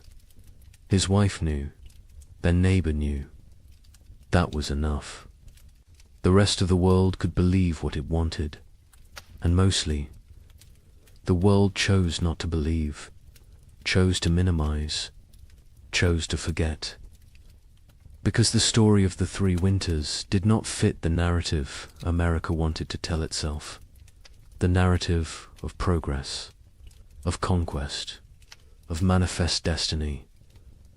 His wife knew, their neighbor knew. That was enough. The rest of the world could believe what it wanted, and mostly, the world chose not to believe, chose to minimize, chose to forget. Because the story of the three winters did not fit the narrative America wanted to tell itself. The narrative of progress, of conquest, of manifest destiny,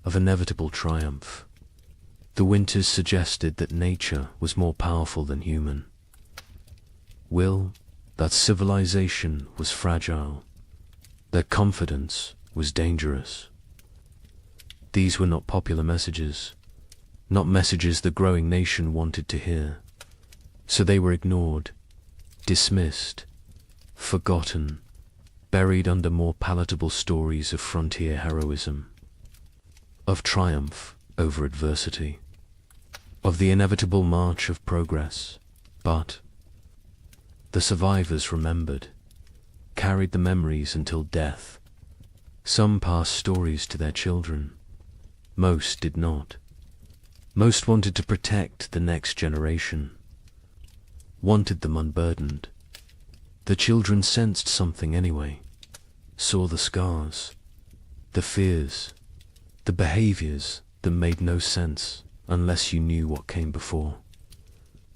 of inevitable triumph. The winters suggested that nature was more powerful than human. That civilization was fragile, that confidence was dangerous. These were not popular messages, not messages the growing nation wanted to hear. So they were ignored, dismissed, forgotten, buried under more palatable stories of frontier heroism, of triumph over adversity, of the inevitable march of progress. But the survivors remembered, carried the memories until death. Some passed stories to their children. Most did not. Most wanted to protect the next generation, wanted them unburdened. The children sensed something anyway, saw the scars, the fears, the behaviors that made no sense unless you knew what came before.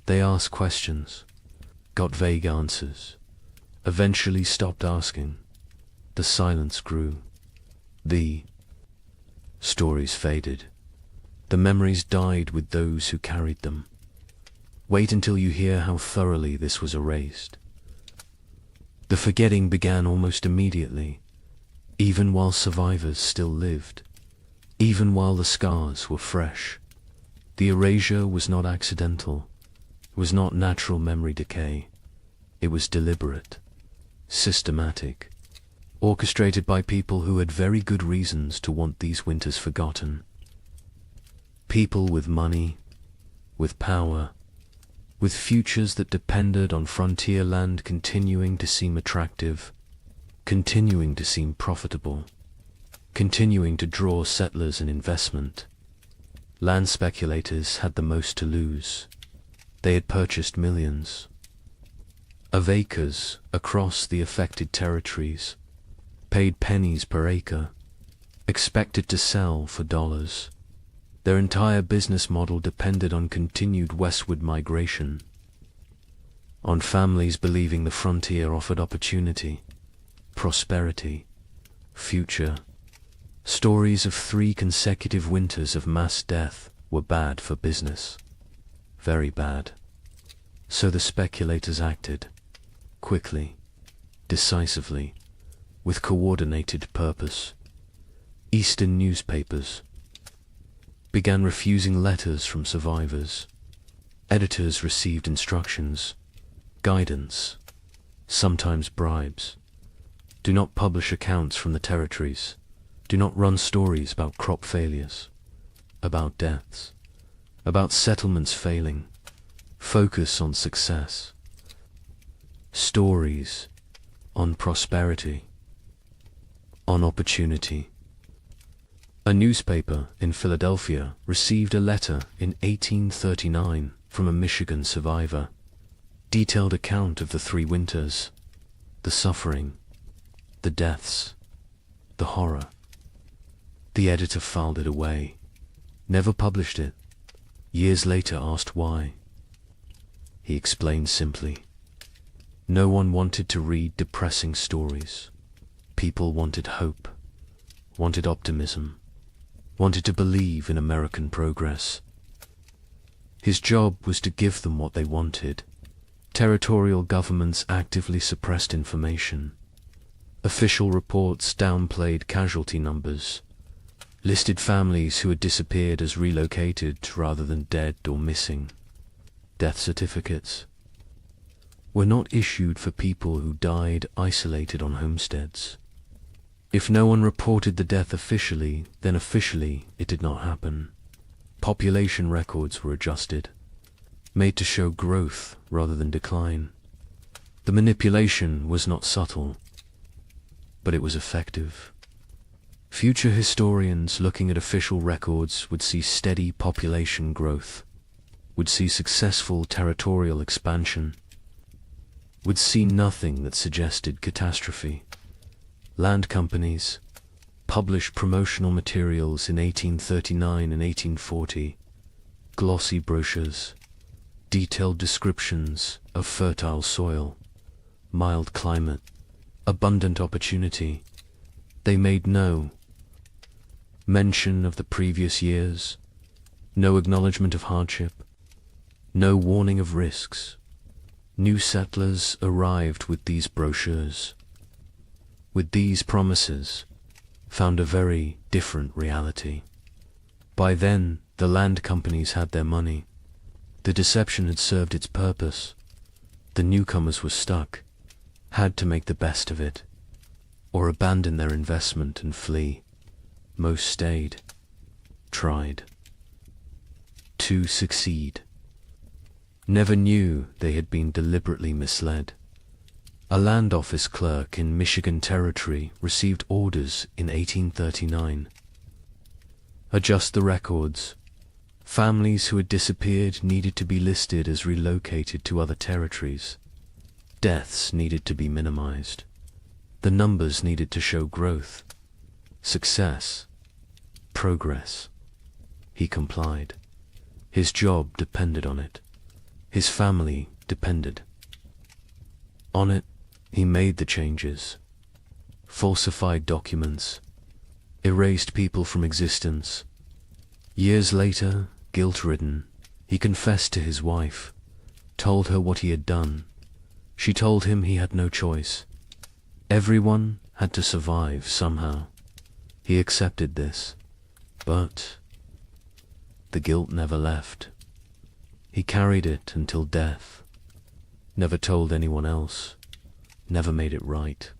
They asked questions, got vague answers, eventually stopped asking. The silence grew. The stories faded. The memories died with those who carried them. Wait until you hear how thoroughly this was erased. The forgetting began almost immediately, even while survivors still lived, even while the scars were fresh. The erasure was not accidental, it was not natural memory decay. It was deliberate, systematic, orchestrated by people who had very good reasons to want these winters forgotten. People with money, with power, with futures that depended on frontier land continuing to seem attractive, continuing to seem profitable, continuing to draw settlers and investment. Land speculators had the most to lose. They had purchased millions of acres across the affected territories, paid pennies per acre, expected to sell for dollars. Their entire business model depended on continued westward migration, on families believing the frontier offered opportunity, prosperity, future. Stories of 3 consecutive winters of mass death were bad for business, very bad. So the speculators acted, quickly, decisively, with coordinated purpose. Eastern newspapers began refusing letters from survivors. Editors received instructions, guidance, sometimes bribes. Do not publish accounts from the territories. Do not run stories about crop failures, about deaths, about settlements failing. Focus on success. Stories on prosperity, on opportunity. A newspaper in Philadelphia received a letter in 1839 from a Michigan survivor. Detailed account of the 3 winters, the suffering, the deaths, the horror. The editor filed it away, never published it. Years later asked why. He explained simply, no one wanted to read depressing stories. People wanted hope, wanted optimism, wanted to believe in American progress. His job was to give them what they wanted. Territorial governments actively suppressed information. Official reports downplayed casualty numbers, listed families who had disappeared as relocated rather than dead or missing. Death certificates were not issued for people who died isolated on homesteads. If no one reported the death officially, then officially it did not happen. Population records were adjusted, made to show growth rather than decline. The manipulation was not subtle, but it was effective. Future historians looking at official records would see steady population growth, would see successful territorial expansion, would see nothing that suggested catastrophe. Land companies published promotional materials in 1839 and 1840, glossy brochures, detailed descriptions of fertile soil, mild climate, abundant opportunity. They made no mention of the previous years, no acknowledgement of hardship, no warning of risks. New settlers arrived with these brochures, with these promises, found a very different reality. By then, the land companies had their money. The deception had served its purpose. The newcomers were stuck, had to make the best of it, or abandon their investment and flee. Most stayed, tried to succeed. Never knew they had been deliberately misled. A land office clerk in Michigan Territory received orders in 1839. Adjust the records. Families who had disappeared needed to be listed as relocated to other territories. Deaths needed to be minimized. The numbers needed to show growth, success, progress. He complied. His job depended on it. His family depended on it. He made the changes, falsified documents, erased people from existence. Years later, guilt-ridden, he confessed to his wife, told her what he had done. She told him he had no choice. Everyone had to survive somehow. He accepted this, but the guilt never left. He carried it until death, never told anyone else, never made it right.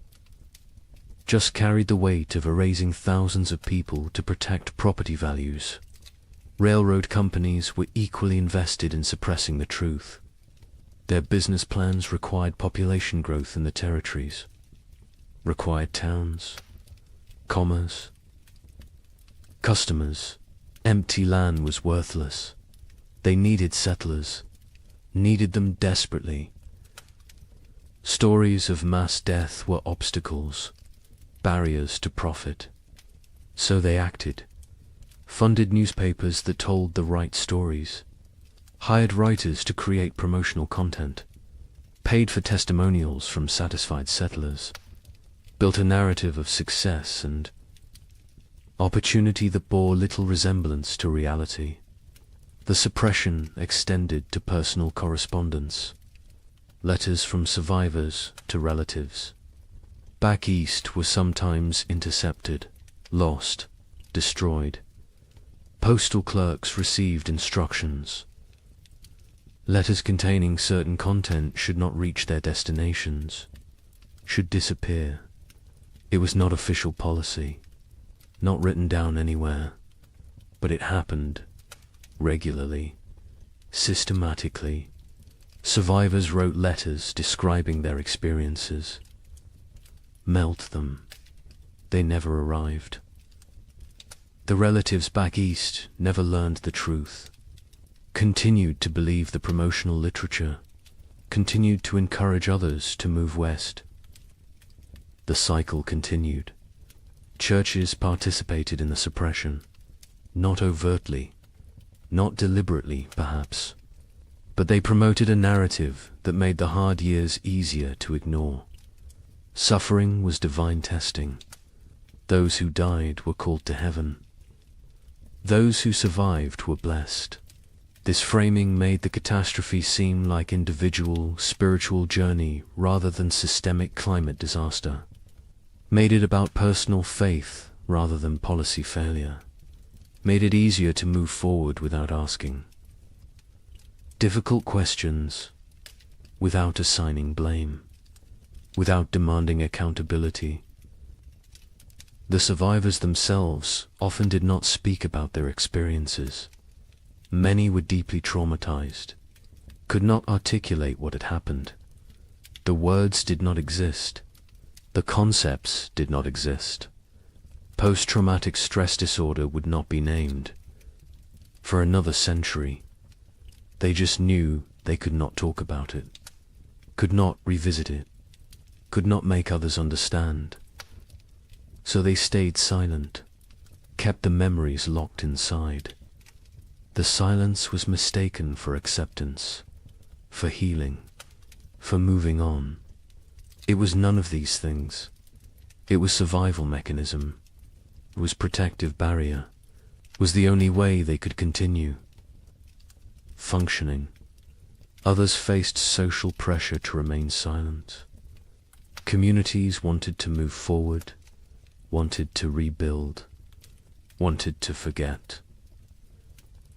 Just carried the weight of erasing thousands of people to protect property values. Railroad companies were equally invested in suppressing the truth. Their business plans required population growth in the territories, required towns, commerce, customers. Empty land was worthless. They needed settlers, needed them desperately. Stories of mass death were obstacles, barriers to profit. So they acted, funded newspapers that told the right stories, hired writers to create promotional content, paid for testimonials from satisfied settlers, built a narrative of success and opportunity that bore little resemblance to reality. The suppression extended to personal correspondence, letters from survivors to relatives. Back east were sometimes intercepted, lost, destroyed. Postal clerks received instructions. Letters containing certain content should not reach their destinations, should disappear. It was not official policy, not written down anywhere, but it happened regularly, systematically. Survivors wrote letters describing their experiences. Melt them. They never arrived. The relatives back east never learned the truth, continued to believe the promotional literature, continued to encourage others to move west. The cycle continued. Churches participated in the suppression, not overtly, not deliberately, perhaps, but they promoted a narrative that made the hard years easier to ignore. Suffering was divine testing. Those who died were called to heaven. Those who survived were blessed. This framing made the catastrophe seem like individual, spiritual journey rather than systemic climate disaster. Made it about personal faith rather than policy failure. Made it easier to move forward without asking difficult questions, without assigning blame, without demanding accountability. The survivors themselves often did not speak about their experiences. Many were deeply traumatized, could not articulate what had happened. The words did not exist. The concepts did not exist. Post-traumatic stress disorder would not be named. For another century, they just knew they could not talk about it, could not revisit it, could not make others understand. So they stayed silent, kept the memories locked inside. The silence was mistaken for acceptance, for healing, for moving on. It was none of these things. It was survival mechanism. It was protective barrier. It was the only way they could continue functioning. Others faced social pressure to remain silent. Communities wanted to move forward, wanted to rebuild, wanted to forget.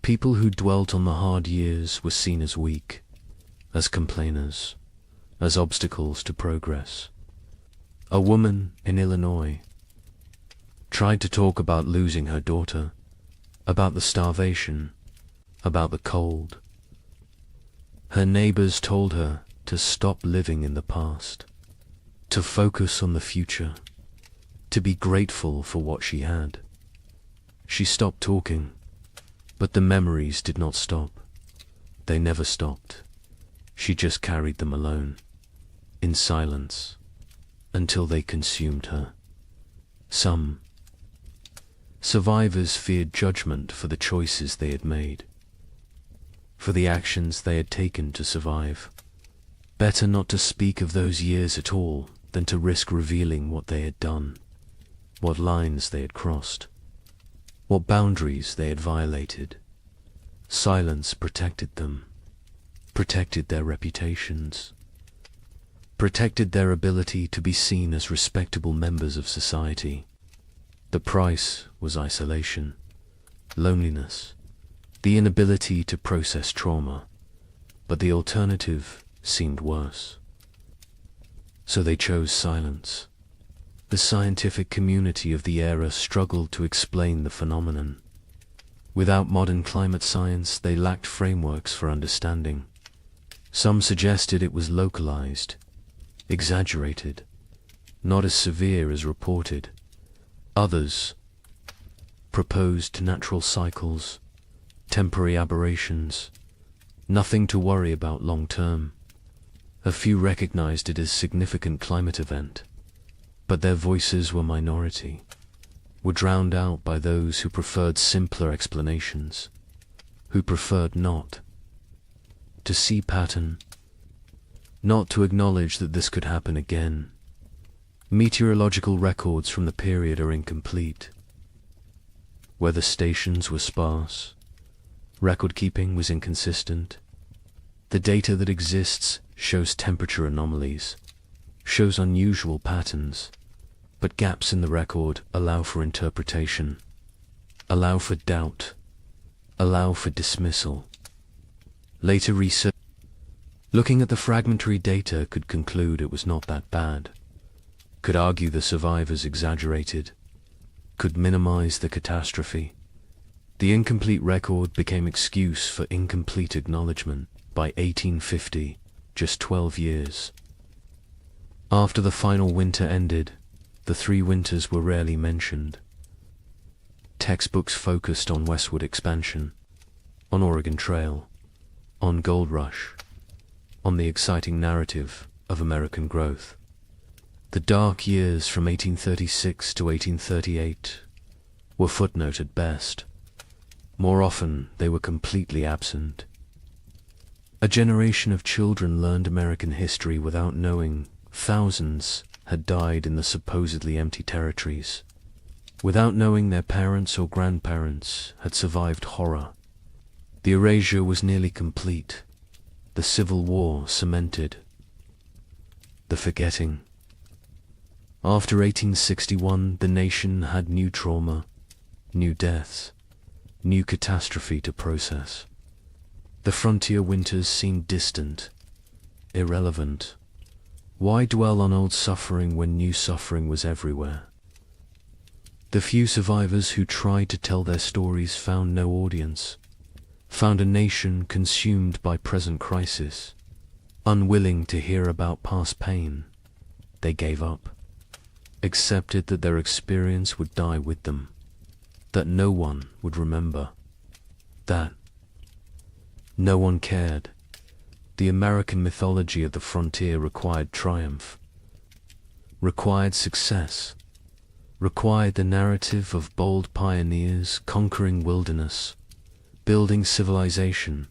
People who dwelt on the hard years were seen as weak, as complainers, as obstacles to progress. A woman in Illinois tried to talk about losing her daughter, about the starvation, about the cold. Her neighbors told her to stop living in the past, to focus on the future, to be grateful for what she had. She stopped talking, but the memories did not stop. They never stopped. She just carried them alone, in silence, until they consumed her. Some survivors feared judgment for the choices they had made, for the actions they had taken to survive. Better not to speak of those years at all than to risk revealing what they had done, what lines they had crossed, what boundaries they had violated. Silence protected them, protected their reputations, protected their ability to be seen as respectable members of society. The price was isolation, loneliness, the inability to process trauma, but the alternative seemed worse. So they chose silence. The scientific community of the era struggled to explain the phenomenon. Without modern climate science, they lacked frameworks for understanding. Some suggested it was localized, exaggerated, not as severe as reported. Others proposed natural cycles, temporary aberrations, nothing to worry about long term. A few recognized it as significant climate event, but their voices were minority, were drowned out by those who preferred simpler explanations, who preferred not to see pattern, not to acknowledge that this could happen again. Meteorological records from the period are incomplete. Weather stations were sparse. Record-keeping was inconsistent. The data that exists shows temperature anomalies, shows unusual patterns, but gaps in the record allow for interpretation, allow for doubt, allow for dismissal. Later research, looking at the fragmentary data, could conclude it was not that bad, could argue the survivors exaggerated, could minimize the catastrophe. The incomplete record became excuse for incomplete acknowledgement. By 1850, just 12 years after the final winter ended, the 3 winters were rarely mentioned. Textbooks focused on westward expansion, on Oregon Trail, on Gold Rush. on the exciting narrative of American growth. The dark years from 1836 to 1838 were footnote at best. More often, they were completely absent. A generation of children learned American history without knowing thousands had died in the supposedly empty territories, without knowing their parents or grandparents had survived horror. The erasure was nearly complete. The Civil War cemented. The forgetting. After 1861, the nation had new trauma, new deaths, new catastrophe to process. The frontier winters seemed distant, irrelevant. Why dwell on old suffering when new suffering was everywhere? The few survivors who tried to tell their stories found no audience, found a nation consumed by present crisis. Unwilling to hear about past pain, they gave up, accepted that their experience would die with them, that no one would remember, that no one cared. The American mythology of the frontier required triumph, required success, required the narrative of bold pioneers conquering wilderness, building civilization,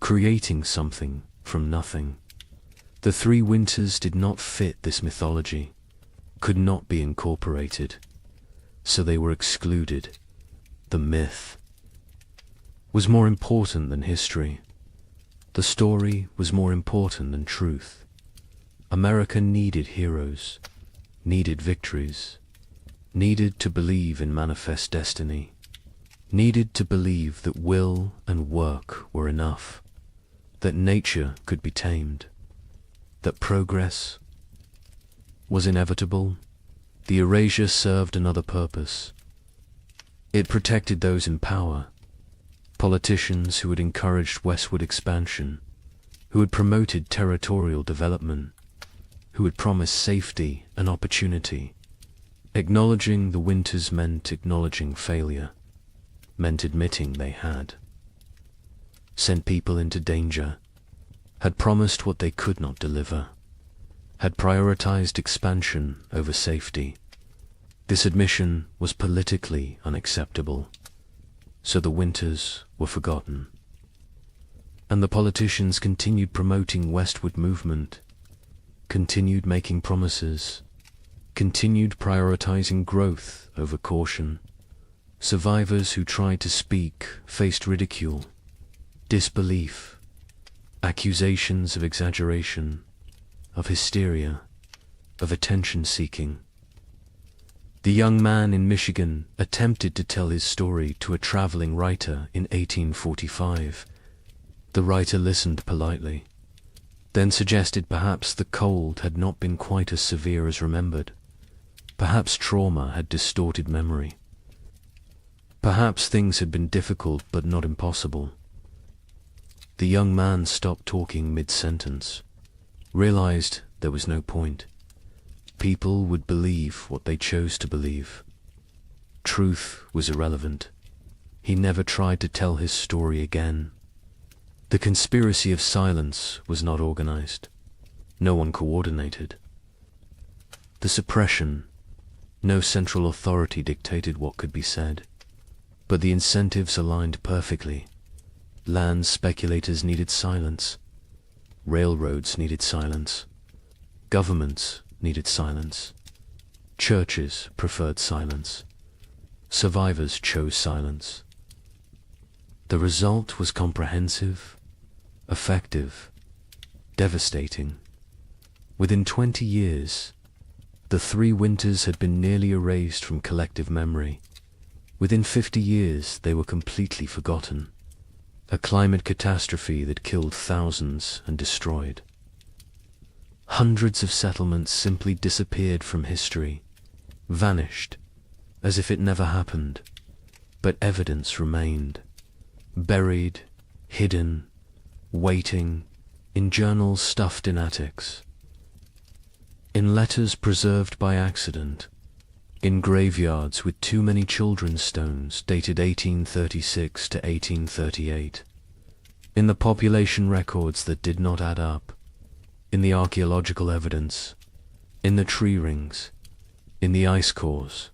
creating something from nothing. The three winters did not fit this mythology, could not be incorporated, so they were excluded. The myth was more important than history. The story was more important than truth. America needed heroes, needed victories, needed to believe in manifest destiny, needed to believe that will and work were enough, that nature could be tamed, that progress was inevitable. The erasure served another purpose. It protected those in power, politicians who had encouraged westward expansion, who had promoted territorial development, who had promised safety and opportunity. Acknowledging the winters meant acknowledging failure, meant admitting they had. Sent people into danger, had promised what they could not deliver, had prioritized expansion over safety. This admission was politically unacceptable, so the winters were forgotten. And the politicians continued promoting westward movement, continued making promises, continued prioritizing growth over caution. Survivors who tried to speak faced ridicule, disbelief, accusations of exaggeration, of hysteria, of attention-seeking. The young man in Michigan attempted to tell his story to a traveling writer in 1845. The writer listened politely, then suggested perhaps the cold had not been quite as severe as remembered. Perhaps trauma had distorted memory. Perhaps things had been difficult but not impossible. The young man stopped talking mid-sentence, realized there was no point. People would believe what they chose to believe. Truth was irrelevant. He never tried to tell his story again. The conspiracy of silence was not organized. No one coordinated. The suppression, no central authority dictated what could be said. But the incentives aligned perfectly. Land speculators needed silence. Railroads needed silence. Governments needed silence. Churches preferred silence. Survivors chose silence. The result was comprehensive, effective, devastating. Within 20 years, the three winters had been nearly erased from collective memory. Within 50 years, they were completely forgotten. A climate catastrophe that killed thousands and destroyed. Hundreds of settlements simply disappeared from history, vanished, as if it never happened. But evidence remained, buried, hidden, waiting, in journals stuffed in attics, in letters preserved by accident, in graveyards with too many children's stones dated 1836 to 1838. In the population records that did not add up, in the archaeological evidence, in the tree rings, in the ice cores,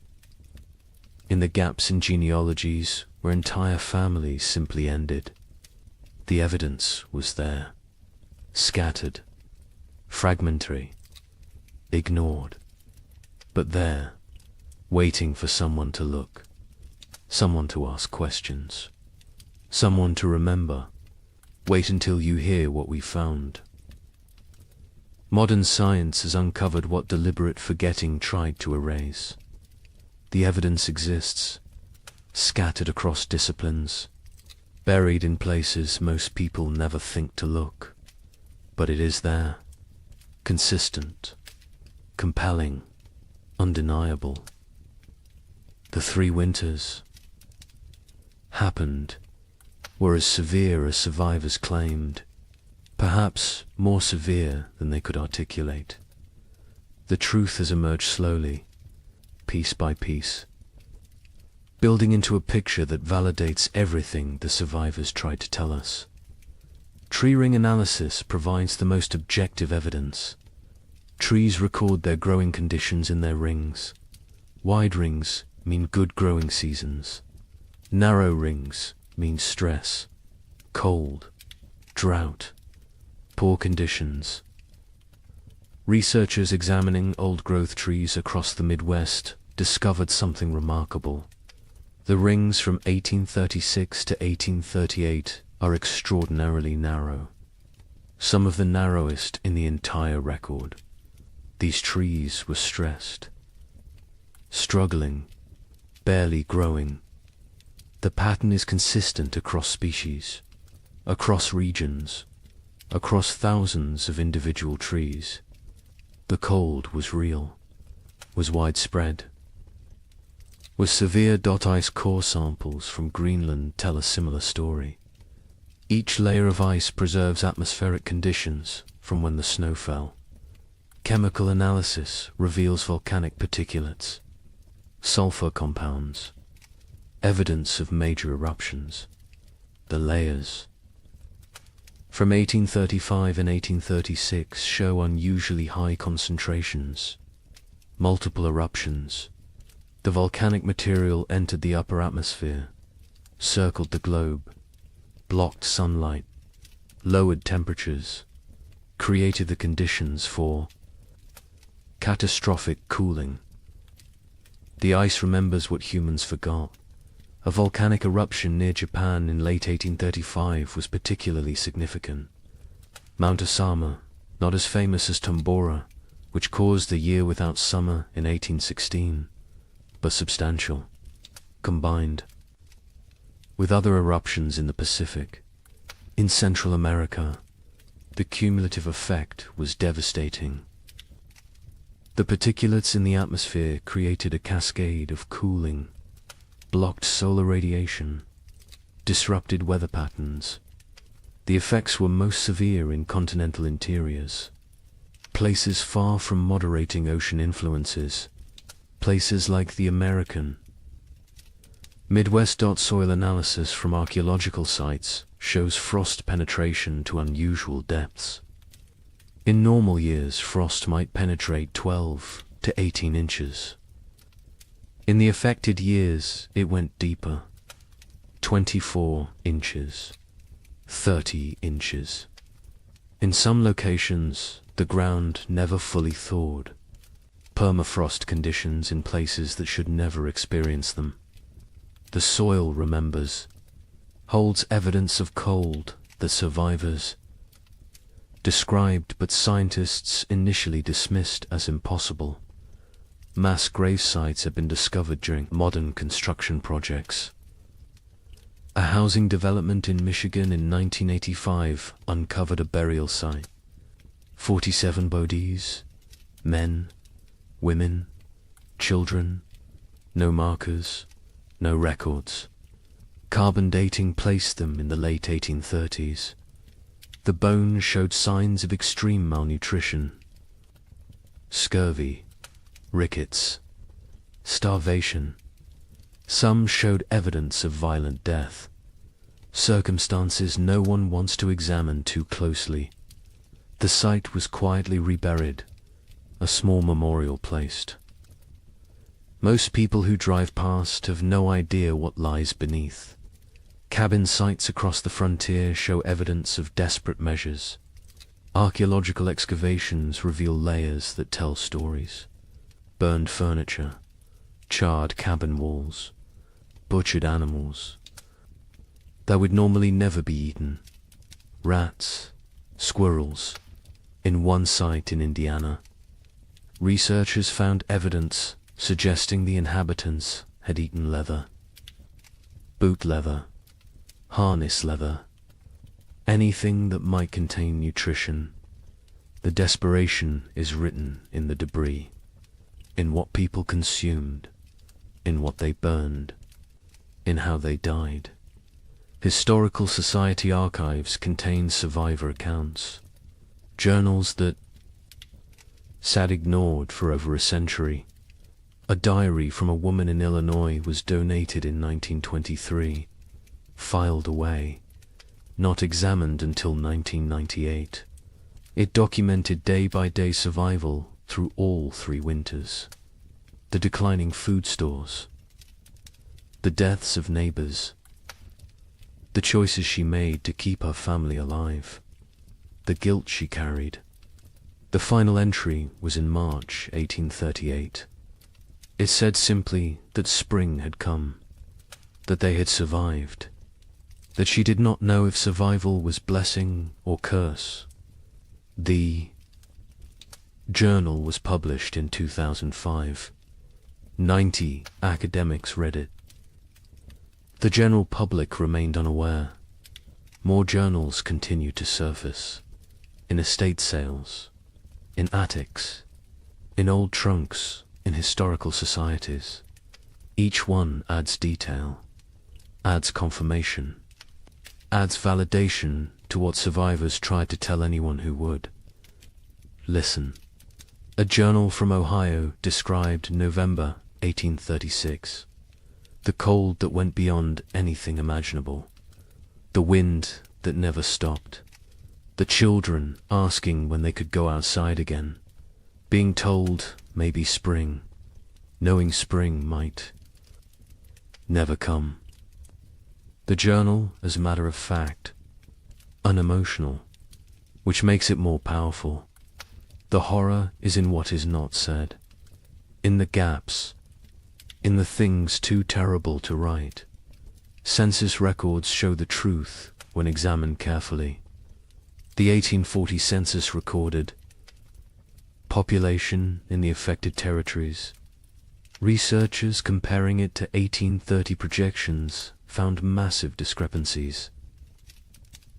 in the gaps in genealogies where entire families simply ended. The evidence was there, scattered, fragmentary, ignored, but there, waiting for someone to look, someone to ask questions, someone to remember. Wait until you hear what we found. Modern science has uncovered what deliberate forgetting tried to erase. The evidence exists, scattered across disciplines, buried in places most people never think to look. But it is there, consistent, compelling, undeniable. The 3 winters happened, were as severe as survivors claimed, perhaps more severe than they could articulate. The truth has emerged slowly, piece by piece, building into a picture that validates everything the survivors tried to tell us. Tree ring analysis provides the most objective evidence. Trees record their growing conditions in their rings. Wide rings mean good growing seasons. Narrow rings mean stress, cold, drought, poor conditions. Researchers examining old-growth trees across the Midwest discovered something remarkable. The rings from 1836 to 1838 are extraordinarily narrow, some of the narrowest in the entire record. These trees were stressed, struggling, barely growing. The pattern is consistent across species, across regions, across thousands of individual trees. The cold was real, was widespread. With severe ice core samples from Greenland tell a similar story. Each layer of ice preserves atmospheric conditions from when the snow fell. Chemical analysis reveals volcanic particulates, sulfur compounds, evidence of major eruptions. The layers from 1835 and 1836 show unusually high concentrations, multiple eruptions. The volcanic material entered the upper atmosphere, circled the globe, blocked sunlight, lowered temperatures, created the conditions for catastrophic cooling. The ice remembers what humans forgot. A volcanic eruption near Japan in late 1835 was particularly significant. Mount Osama, not as famous as Tambora, which caused a year without summer in 1816, but substantial, combined with other eruptions in the Pacific. In Central America, the cumulative effect was devastating. The particulates in the atmosphere created a cascade of cooling, blocked solar radiation, disrupted weather patterns. The effects were most severe in continental interiors, places far from moderating ocean influences, places like the American Midwest. Soil analysis from archaeological sites shows frost penetration to unusual depths. In normal years, frost might penetrate 12 to 18 inches. In the affected years, it went deeper, 24 inches, 30 inches. In some locations, the ground never fully thawed. Permafrost conditions in places that should never experience them. The soil remembers, holds evidence of cold that survivors described but scientists initially dismissed as impossible. Mass grave sites have been discovered during modern construction projects. A housing development in Michigan in 1985 uncovered a burial site. 47 bodies, men, women, children, no markers, no records. Carbon dating placed them in the late 1830s. The bones showed signs of extreme malnutrition, scurvy, rickets, starvation. Some showed evidence of violent death. Circumstances no one wants to examine too closely. The site was quietly reburied, a small memorial placed. Most people who drive past have no idea what lies beneath. Cabin sites across the frontier show evidence of desperate measures. Archaeological excavations reveal layers that tell stories. Burned furniture, charred cabin walls, butchered animals that would normally never be eaten. Rats, squirrels. In one site in Indiana, researchers found evidence suggesting the inhabitants had eaten leather. Boot leather, harness leather, anything that might contain nutrition. The desperation is written in the debris, in what people consumed, in what they burned, in how they died. Historical Society archives contain survivor accounts, journals that sat ignored for over a century. A diary from a woman in Illinois was donated in 1923, filed away, not examined until 1998. It documented day-by-day survival through all 3 winters, the declining food stores, the deaths of neighbors, the choices she made to keep her family alive, the guilt she carried. The final entry was in March 1838. It said simply that spring had come, that they had survived, that she did not know if survival was blessing or curse. The journal was published in 2005. 90 academics read it. The general public remained unaware. More journals continued to surface, in estate sales, in attics, in old trunks, in historical societies. Each one adds detail, adds confirmation, adds validation to what survivors tried to tell anyone who would. Listen. A journal from Ohio described November 1836. The cold that went beyond anything imaginable. The wind that never stopped. The children asking when they could go outside again. Being told maybe spring. Knowing spring might never come. The journal, as a matter of fact, unemotional, which makes it more powerful. The horror is in what is not said, in the gaps, in the things too terrible to write. Census records show the truth when examined carefully. The 1840 census recorded population in the affected territories. Researchers comparing it to 1830 projections found massive discrepancies.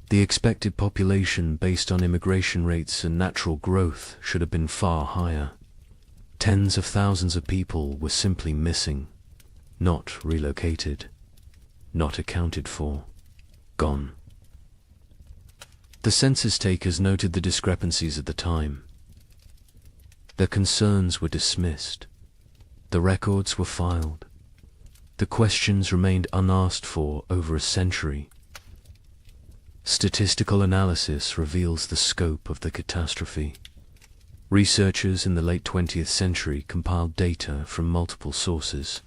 The expected population based on immigration rates and natural growth should have been far higher. Tens of thousands of people were simply missing, not relocated, not accounted for, gone. The census takers noted the discrepancies at the time. Their concerns were dismissed. The records were filed. The questions remained unasked for over a century. Statistical analysis reveals the scope of the catastrophe. Researchers in the late 20th century compiled data from multiple sources: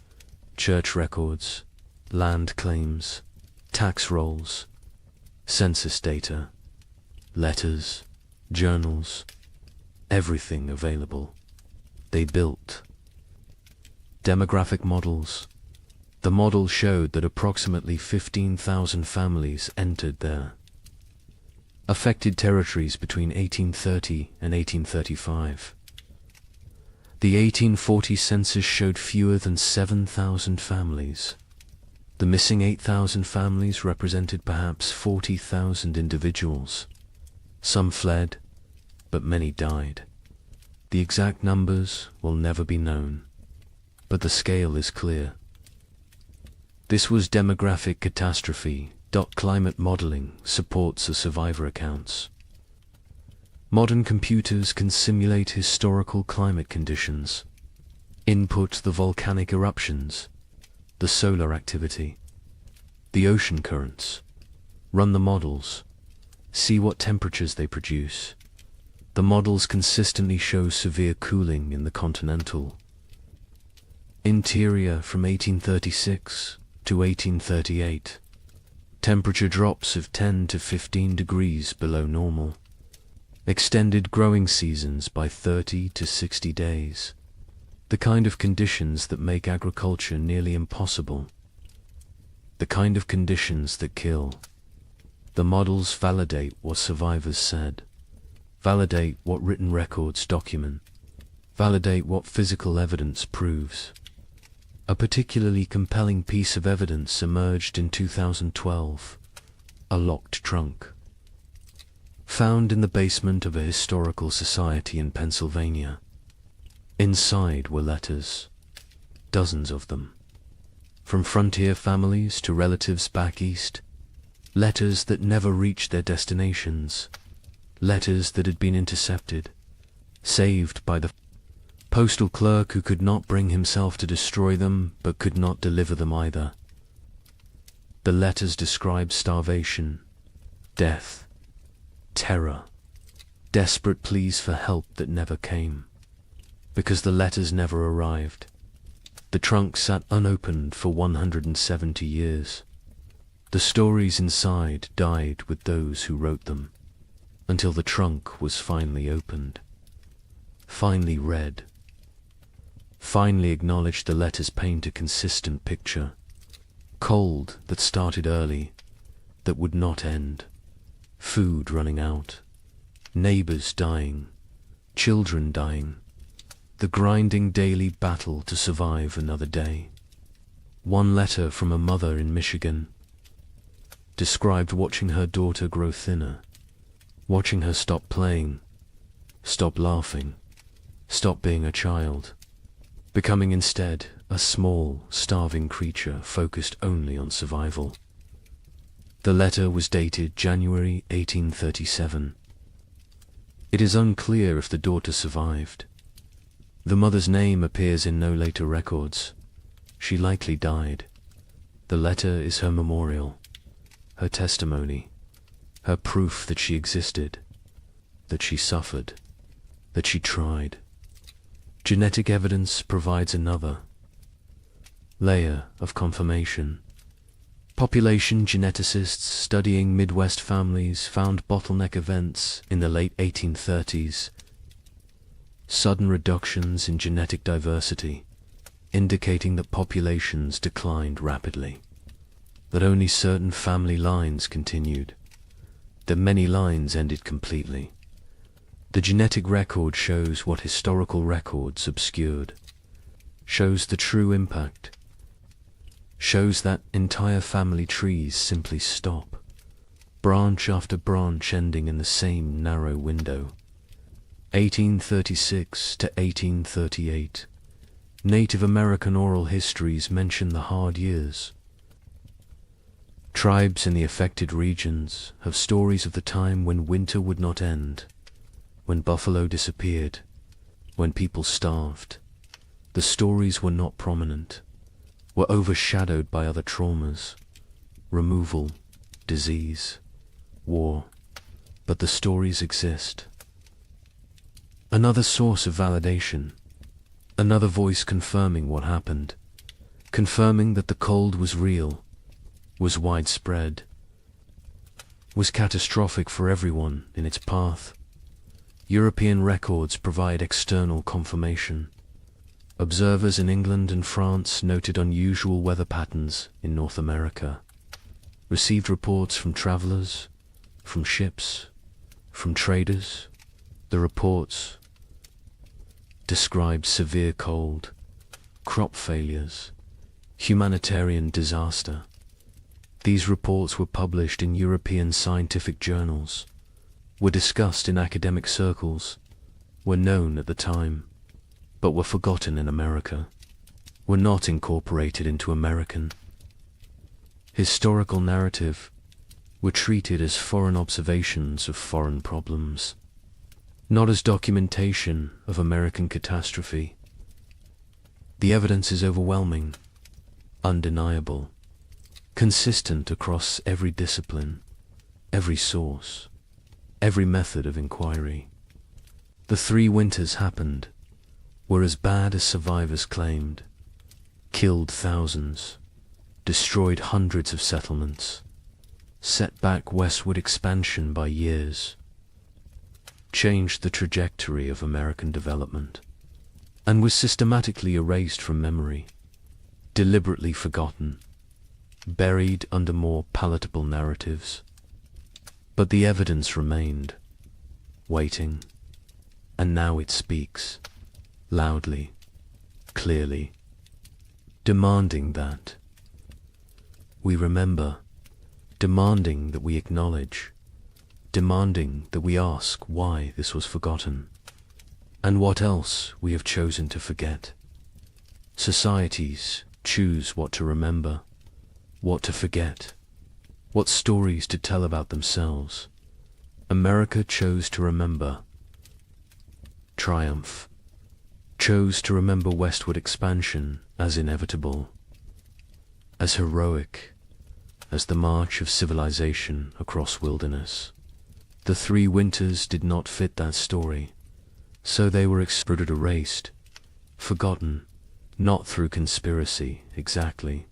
church records, land claims, tax rolls, census data, letters, journals, everything available. They built demographic models. The model showed that approximately 15,000 families entered their affected territories between 1830 and 1835. The 1840 census showed fewer than 7,000 families. The missing 8,000 families represented perhaps 40,000 individuals. Some fled, but many died. The exact numbers will never be known, but the scale is clear. This was demographic catastrophe. Climate modeling supports the survivor accounts. Modern computers can simulate historical climate conditions, input the volcanic eruptions, the solar activity, the ocean currents, Run the models. See what temperatures they produce. The models consistently show severe cooling in the continental interior from 1836 to 1838. Temperature drops of 10 to 15 degrees below normal. Extended growing seasons by 30 to 60 days. The kind of conditions that make agriculture nearly impossible. The kind of conditions that kill. The models validate what survivors said. Validate what written records document. Validate what physical evidence proves. A particularly compelling piece of evidence emerged in 2012. A locked trunk. Found in the basement of a historical society in Pennsylvania. Inside were letters. Dozens of them. From frontier families to relatives back east. Letters that never reached their destinations. Letters that had been intercepted. Saved by the postal clerk who could not bring himself to destroy them, but could not deliver them either. The letters describe starvation, death, terror, desperate pleas for help that never came. Because the letters never arrived. The trunk sat unopened for 170 years. The stories inside died with those who wrote them, until the trunk was finally opened, finally read. Finally acknowledged the letters paint a consistent picture. Cold that started early, that would not end. Food running out. Neighbors dying. Children dying. The grinding daily battle to survive another day. One letter from a mother in Michigan described watching her daughter grow thinner, watching her stop playing, stop laughing, stop being a child, becoming instead a small, starving creature focused only on survival. The letter was dated January 1837. It is unclear if the daughter survived. The mother's name appears in no later records. She likely died. The letter is her memorial, her testimony, her proof that she existed, that she suffered, that she tried. Genetic evidence provides another layer of confirmation. Population geneticists studying Midwest families found bottleneck events in the late 1830s. Sudden reductions in genetic diversity, indicating that populations declined rapidly, that only certain family lines continued, that many lines ended completely. The genetic record shows what historical records obscured, shows the true impact, shows that entire family trees simply stop, branch after branch ending in the same narrow window. 1836 to 1838. Native American oral histories mention the hard years. Tribes in the affected regions have stories of the time when winter would not end, when buffalo disappeared, when people starved. The stories were not prominent, were overshadowed by other traumas, removal, disease, war, but the stories exist. Another source of validation, another voice confirming what happened, confirming that the cold was real, was widespread, was catastrophic for everyone in its path. European records provide external confirmation. Observers in England and France noted unusual weather patterns in North America, received reports from travelers, from ships, from traders. The reports described severe cold, crop failures, humanitarian disaster. These reports were published in European scientific journals, were discussed in academic circles, were known at the time, but were forgotten in America, were not incorporated into American historical narrative, were treated as foreign observations of foreign problems, not as documentation of American catastrophe. The evidence is overwhelming, undeniable, consistent across every discipline, every source, every method of inquiry. The 3 winters happened, were as bad as survivors claimed, killed thousands, destroyed hundreds of settlements, set back westward expansion by years, changed the trajectory of American development, and was systematically erased from memory, deliberately forgotten, buried under more palatable narratives. But the evidence remained, waiting, and now it speaks, loudly, clearly, demanding that we remember, demanding that we acknowledge, demanding that we ask why this was forgotten, and what else we have chosen to forget. Societies choose what to remember, what to forget, what stories to tell about themselves. America chose to remember triumph, chose to remember westward expansion as inevitable, as heroic as the march of civilization across wilderness. The 3 winters did not fit that story, so they were exploded, erased, forgotten, not through conspiracy exactly,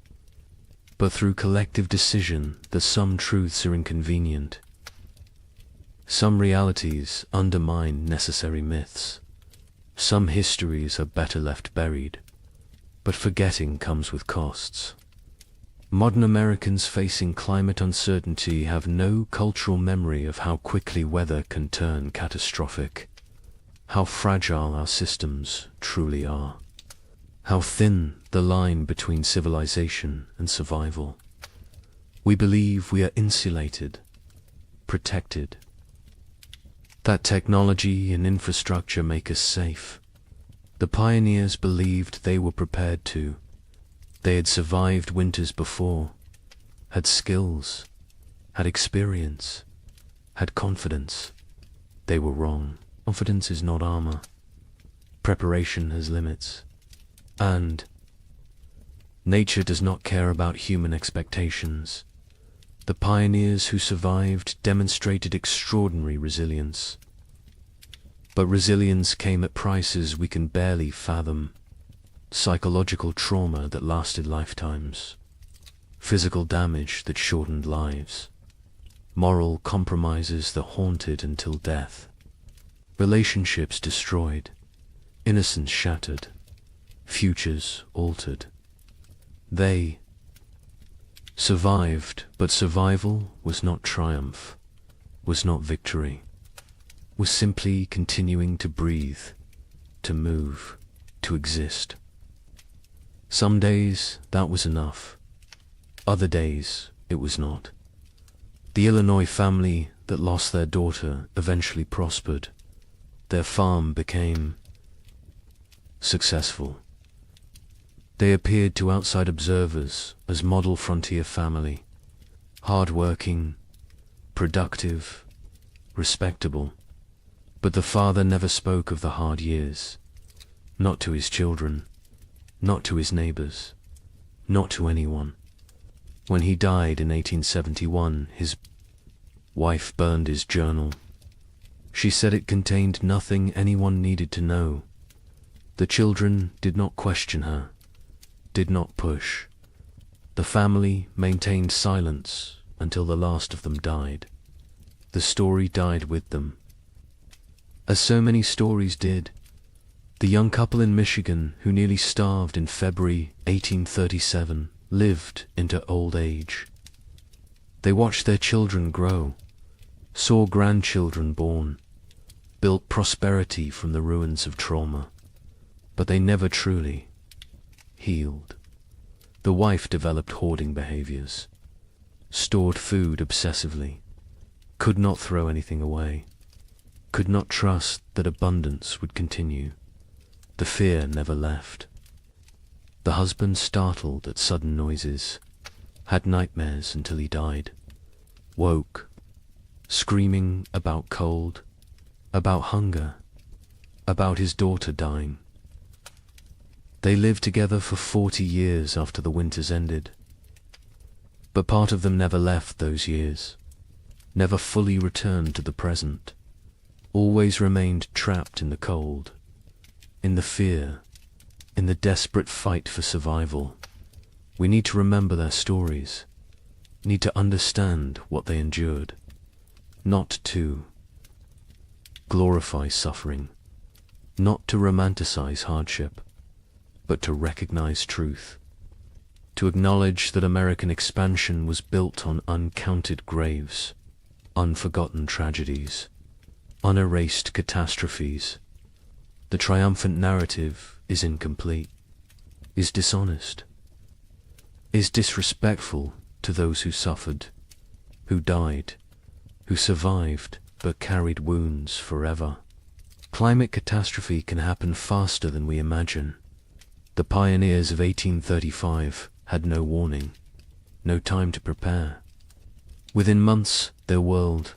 but through collective decision that some truths are inconvenient. Some realities undermine necessary myths. Some histories are better left buried, but forgetting comes with costs. Modern Americans facing climate uncertainty have no cultural memory of how quickly weather can turn catastrophic, how fragile our systems truly are, how thin the line between civilization and survival. We believe we are insulated, protected, that technology and infrastructure make us safe. The pioneers believed they were prepared to. They had survived winters before, had skills, had experience, had confidence. They were wrong. Confidence is not armor. Preparation has limits. And nature does not care about human expectations. The pioneers who survived demonstrated extraordinary resilience. But resilience came at prices we can barely fathom. Psychological trauma that lasted lifetimes. Physical damage that shortened lives. Moral compromises that haunted until death. Relationships destroyed. Innocence shattered. Futures altered. They survived, but survival was not triumph, was not victory, was simply continuing to breathe, to move, to exist. Some days that was enough. Other days it was not. The Illinois family that lost their daughter eventually prospered. Their farm became successful. They appeared to outside observers as model frontier family, hard-working, productive, respectable. But the father never spoke of the hard years, not to his children, not to his neighbors, not to anyone. When he died in 1871, his wife burned his journal. She said it contained nothing anyone needed to know. The children did not question her, did not push. The family maintained silence until the last of them died. The story died with them. As so many stories did, the young couple in Michigan who nearly starved in February 1837 lived into old age. They watched their children grow, saw grandchildren born, built prosperity from the ruins of trauma, but they never truly healed. The wife developed hoarding behaviors, stored food obsessively, could not throw anything away, could not trust that abundance would continue. The fear never left. The husband, startled at sudden noises, had nightmares until he died, woke, screaming about cold, about hunger, about his daughter dying. They lived together for 40 years after the winters ended, but part of them never left those years. never fully returned to the present, always remained trapped in the cold, in the fear, in the desperate fight for survival. We need to remember their stories, need to understand what they endured, not to glorify suffering, not to romanticize hardship, but to recognize truth, to acknowledge that American expansion was built on uncounted graves, unforgotten tragedies, unerased catastrophes. The triumphant narrative is incomplete, is dishonest, is disrespectful to those who suffered, who died, who survived but carried wounds forever. Climate catastrophe can happen faster than we imagine. The pioneers of 1835 had no warning, no time to prepare. Within months, their world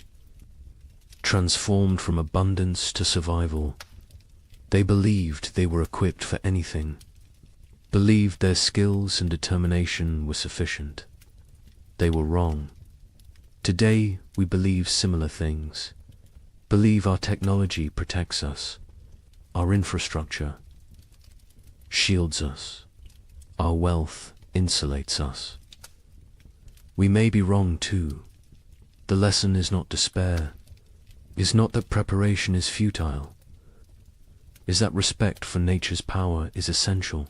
transformed from abundance to survival. They believed they were equipped for anything, believed their skills and determination were sufficient. They were wrong. Today, we believe similar things, believe our technology protects us, our infrastructure shields us, our wealth insulates us. We may be wrong too. The lesson is not despair, is not that preparation is futile, is that respect for nature's power is essential,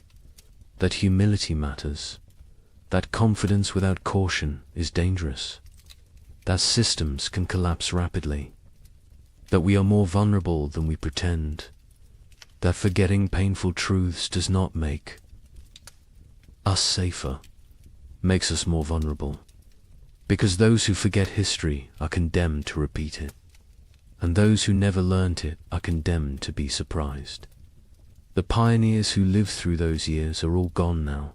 that humility matters, that confidence without caution is dangerous, that systems can collapse rapidly, that we are more vulnerable than we pretend, that forgetting painful truths does not make us safer, makes us more vulnerable, because those who forget history are condemned to repeat it, and those who never learnt it are condemned to be surprised. The pioneers who lived through those years are all gone now.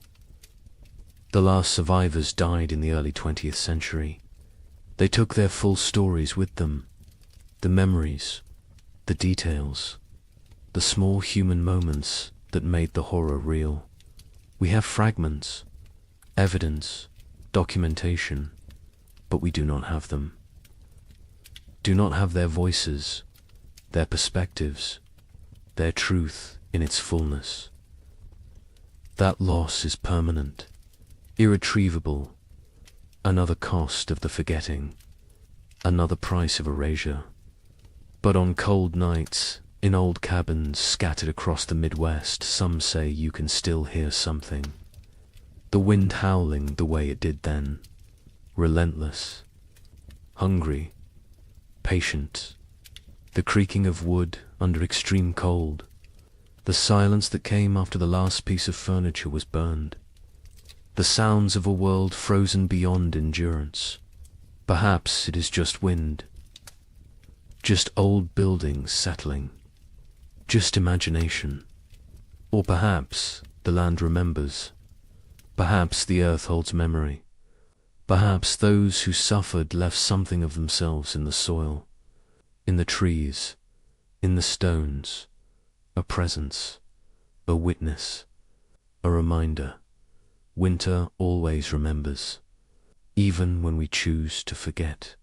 The last survivors died in the early 20th century. They took their full stories with them, the memories, the details, the small human moments that made the horror real. We have fragments, evidence, documentation, but we do not have them. Do not have their voices, their perspectives, their truth in its fullness. That loss is permanent, irretrievable, another cost of the forgetting, another price of erasure. But on cold nights, in old cabins scattered across the Midwest, some say you can still hear something. The wind howling the way it did then, relentless, hungry, patient, the creaking of wood under extreme cold, the silence that came after the last piece of furniture was burned, the sounds of a world frozen beyond endurance. Perhaps it is just wind, just old buildings settling, just imagination. Or perhaps the land remembers, perhaps the earth holds memory, perhaps those who suffered left something of themselves in the soil, in the trees, in the stones, a presence, a witness, a reminder. Winter always remembers, even when we choose to forget.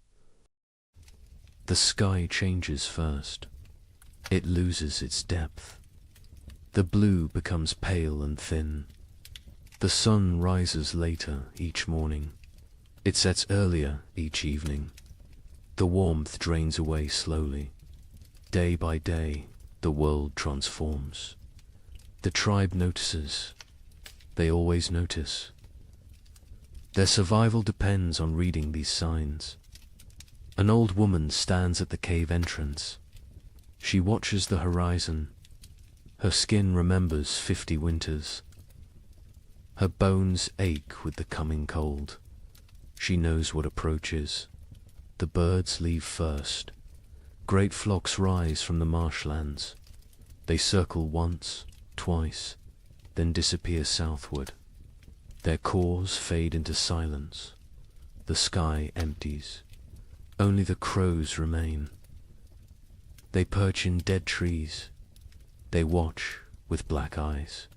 The sky changes first. It loses its depth. The blue becomes pale and thin. The sun rises later each morning. It sets earlier each evening. The warmth drains away slowly. Day by day, the world transforms. The tribe notices. They always notice. Their survival depends on reading these signs. An old woman stands at the cave entrance. She watches the horizon. Her skin remembers 50 winters. Her bones ache with the coming cold. She knows what approaches. The birds leave first. Great flocks rise from the marshlands. They circle once, twice, then disappear southward. Their cores fade into silence. The sky empties. Only the crows remain. They perch in dead trees. They watch with black eyes.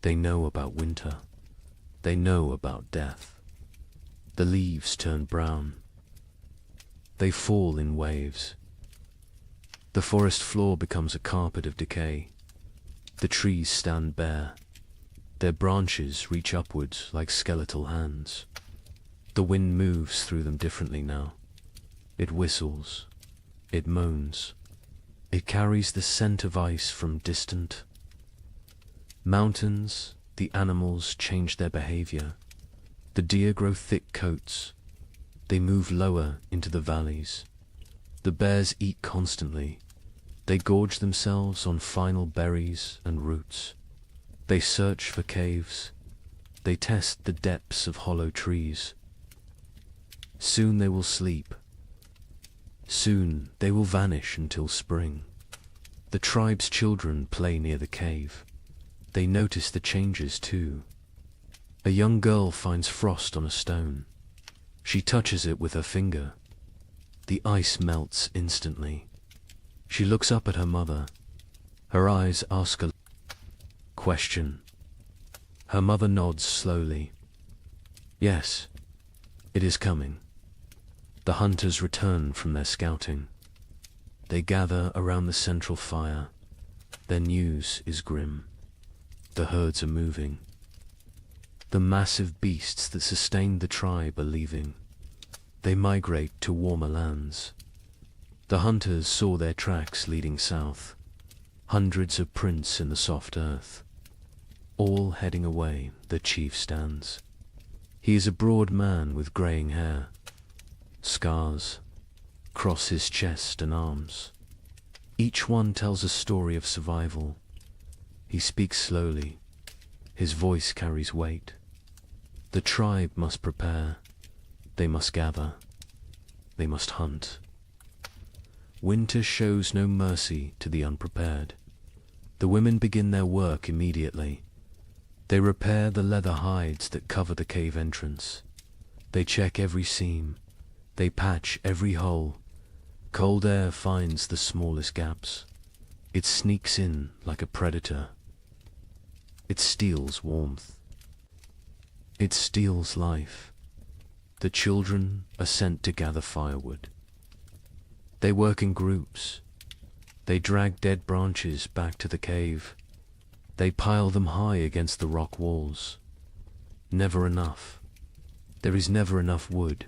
They know about winter. They know about death. The leaves turn brown. They fall in waves. The forest floor becomes a carpet of decay. The trees stand bare. Their branches reach upwards like skeletal hands. The wind moves through them differently now. It whistles. It moans. It carries the scent of ice from distant mountains. The animals change their behavior. The deer grow thick coats. They move lower into the valleys. The bears eat constantly. They gorge themselves on final berries and roots. They search for caves. They test the depths of hollow trees. Soon they will sleep. Soon they will vanish until spring. The tribe's children play near the cave. They notice the changes too. A young girl finds frost on a stone. She touches it with her finger. The ice melts instantly. She looks up at her mother. Her eyes ask a question. Her mother nods slowly. Yes, it is coming. The hunters return from their scouting. They gather around the central fire. Their news is grim. The herds are moving. The massive beasts that sustained the tribe are leaving. They migrate to warmer lands. The hunters saw their tracks leading south. Hundreds of prints in the soft earth. All heading away, the chief stands. He is a broad man with greying hair. Scars cross his chest and arms. Each one tells a story of survival. He speaks slowly. His voice carries weight. The tribe must prepare. They must gather. They must hunt. Winter shows no mercy to the unprepared. The women begin their work immediately. They repair the leather hides that cover the cave entrance. They check every seam. They patch every hole. Cold air finds the smallest gaps. It sneaks in like a predator. It steals warmth. It steals life. The children are sent to gather firewood. They work in groups. They drag dead branches back to the cave. They pile them high against the rock walls. Never enough. There is never enough wood.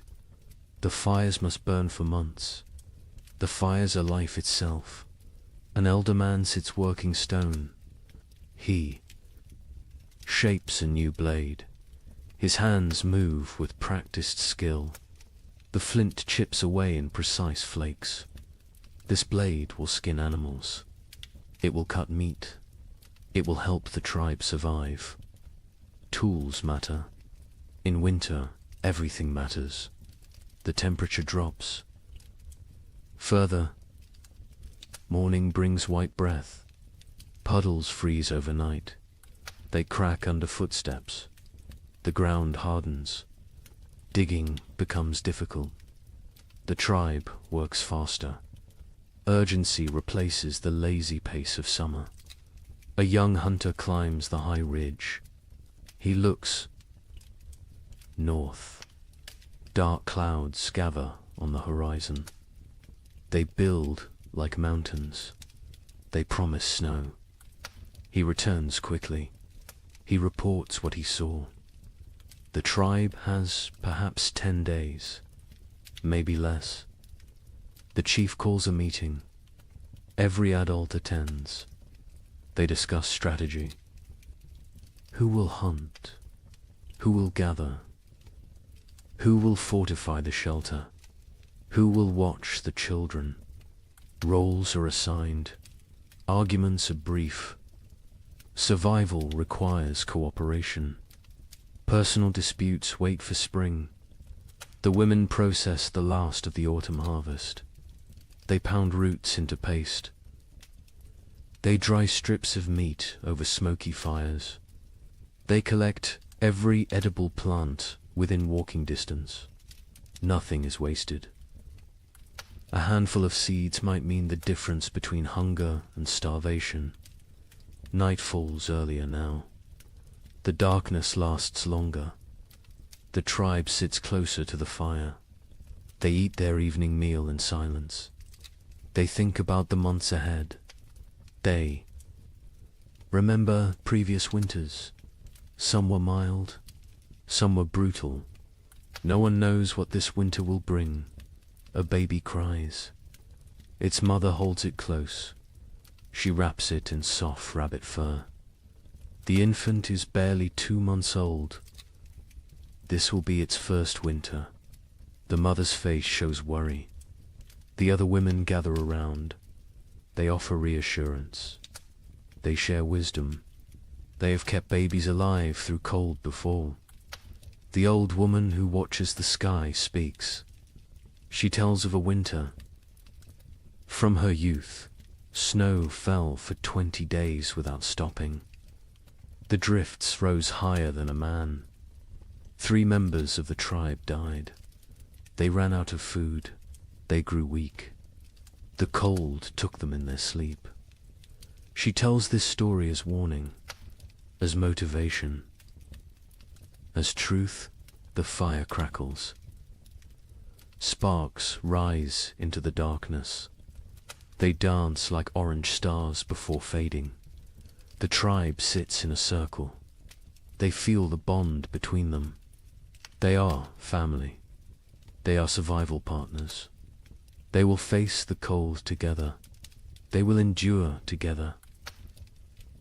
The fires must burn for months. The fires are life itself. An elder man sits working stone. He shapes a new blade. His hands move with practiced skill. The flint chips away in precise flakes. This blade will skin animals. It will cut meat. It will help the tribe survive. Tools matter. In winter, everything matters. The temperature drops. Further, morning brings white breath. Puddles freeze overnight. They crack under footsteps. The ground hardens. Digging becomes difficult. The tribe works faster. Urgency replaces the lazy pace of summer. A young hunter climbs the high ridge. He looks north. Dark clouds gather on the horizon. They build like mountains. They promise snow. He returns quickly. He reports what he saw. The tribe has perhaps 10 days, maybe less. The chief calls a meeting. Every adult attends. They discuss strategy. Who will hunt? Who will gather? Who will fortify the shelter? Who will watch the children? Roles are assigned. Arguments are brief. Survival requires cooperation. Personal disputes wait for spring. The women process the last of the autumn harvest. They pound roots into paste. They dry strips of meat over smoky fires. They collect every edible plant within walking distance. Nothing is wasted. A handful of seeds might mean the difference between hunger and starvation. Night falls earlier now. The darkness lasts longer. The tribe sits closer to the fire. They eat their evening meal in silence. They think about the months ahead. They remember previous winters. Some were mild, some were brutal. No one knows what this winter will bring. A baby cries. Its mother holds it close. She wraps it in soft rabbit fur. The infant is barely 2 months old. This will be its first winter. The mother's face shows worry. The other women gather around. They offer reassurance. They share wisdom. They have kept babies alive through cold before. The old woman who watches the sky speaks. She tells of a winter. From her youth, snow fell for 20 days without stopping. The drifts rose higher than a man. 3 members of the tribe died. They ran out of food. They grew weak. The cold took them in their sleep. She tells this story as warning, as motivation. As truth, the fire crackles. Sparks rise into the darkness. They dance like orange stars before fading. The tribe sits in a circle. They feel the bond between them. They are family. They are survival partners. They will face the cold together. They will endure together.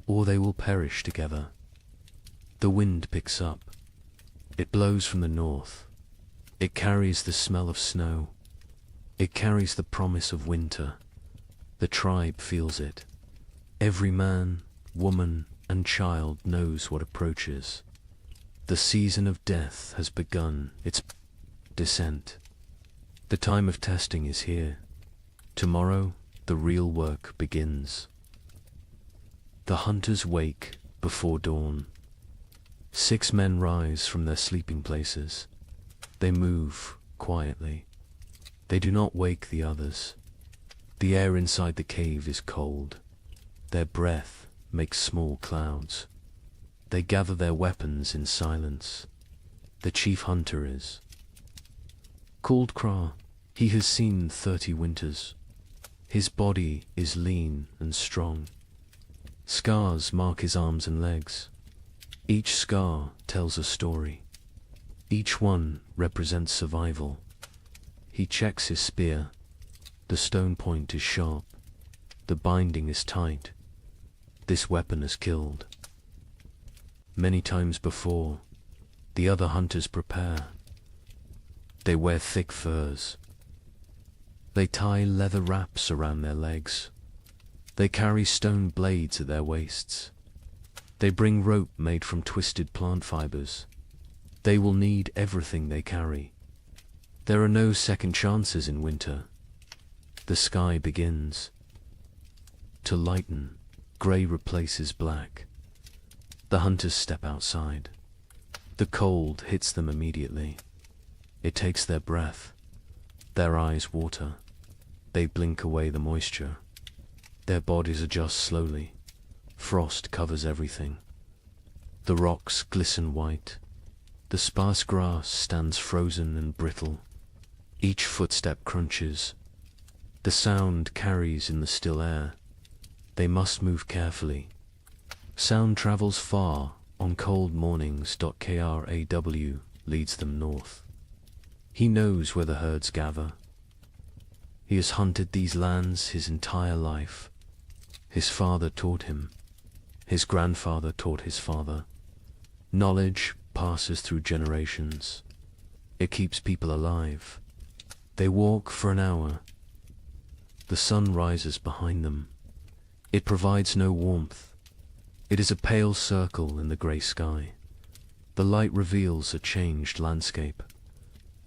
Or they will perish together. The wind picks up. It blows from the north. It carries the smell of snow. It carries the promise of winter. The tribe feels it. Every man, woman, and child knows what approaches. The season of death has begun its descent. The time of testing is here. Tomorrow, the real work begins. The hunters wake before dawn. 6 men rise from their sleeping places. They move quietly. They do not wake the others. The air inside the cave is cold. Their breath makes small clouds. They gather their weapons in silence. The chief hunter is called Kra. He has seen 30 winters. His body is lean and strong. Scars mark his arms and legs. Each scar tells a story. Each one represents survival. He checks his spear. The stone point is sharp. The binding is tight. This weapon has killed. Many times before, the other hunters prepare. They wear thick furs. They tie leather wraps around their legs. They carry stone blades at their waists. They bring rope made from twisted plant fibers. They will need everything they carry. There are no second chances in winter. The sky begins to lighten. Grey replaces black. The hunters step outside. The cold hits them immediately. It takes their breath. Their eyes water. They blink away the moisture. Their bodies adjust slowly. Frost covers everything. The rocks glisten white. The sparse grass stands frozen and brittle. Each footstep crunches. The sound carries in the still air. They must move carefully. Sound travels far on cold mornings. Kraw leads them north. He knows where the herds gather. He has hunted these lands his entire life. His father taught him. His grandfather taught his father. Knowledge passes through generations. It keeps people alive. They walk for an hour. The sun rises behind them. It provides no warmth. It is a pale circle in the grey sky. The light reveals a changed landscape.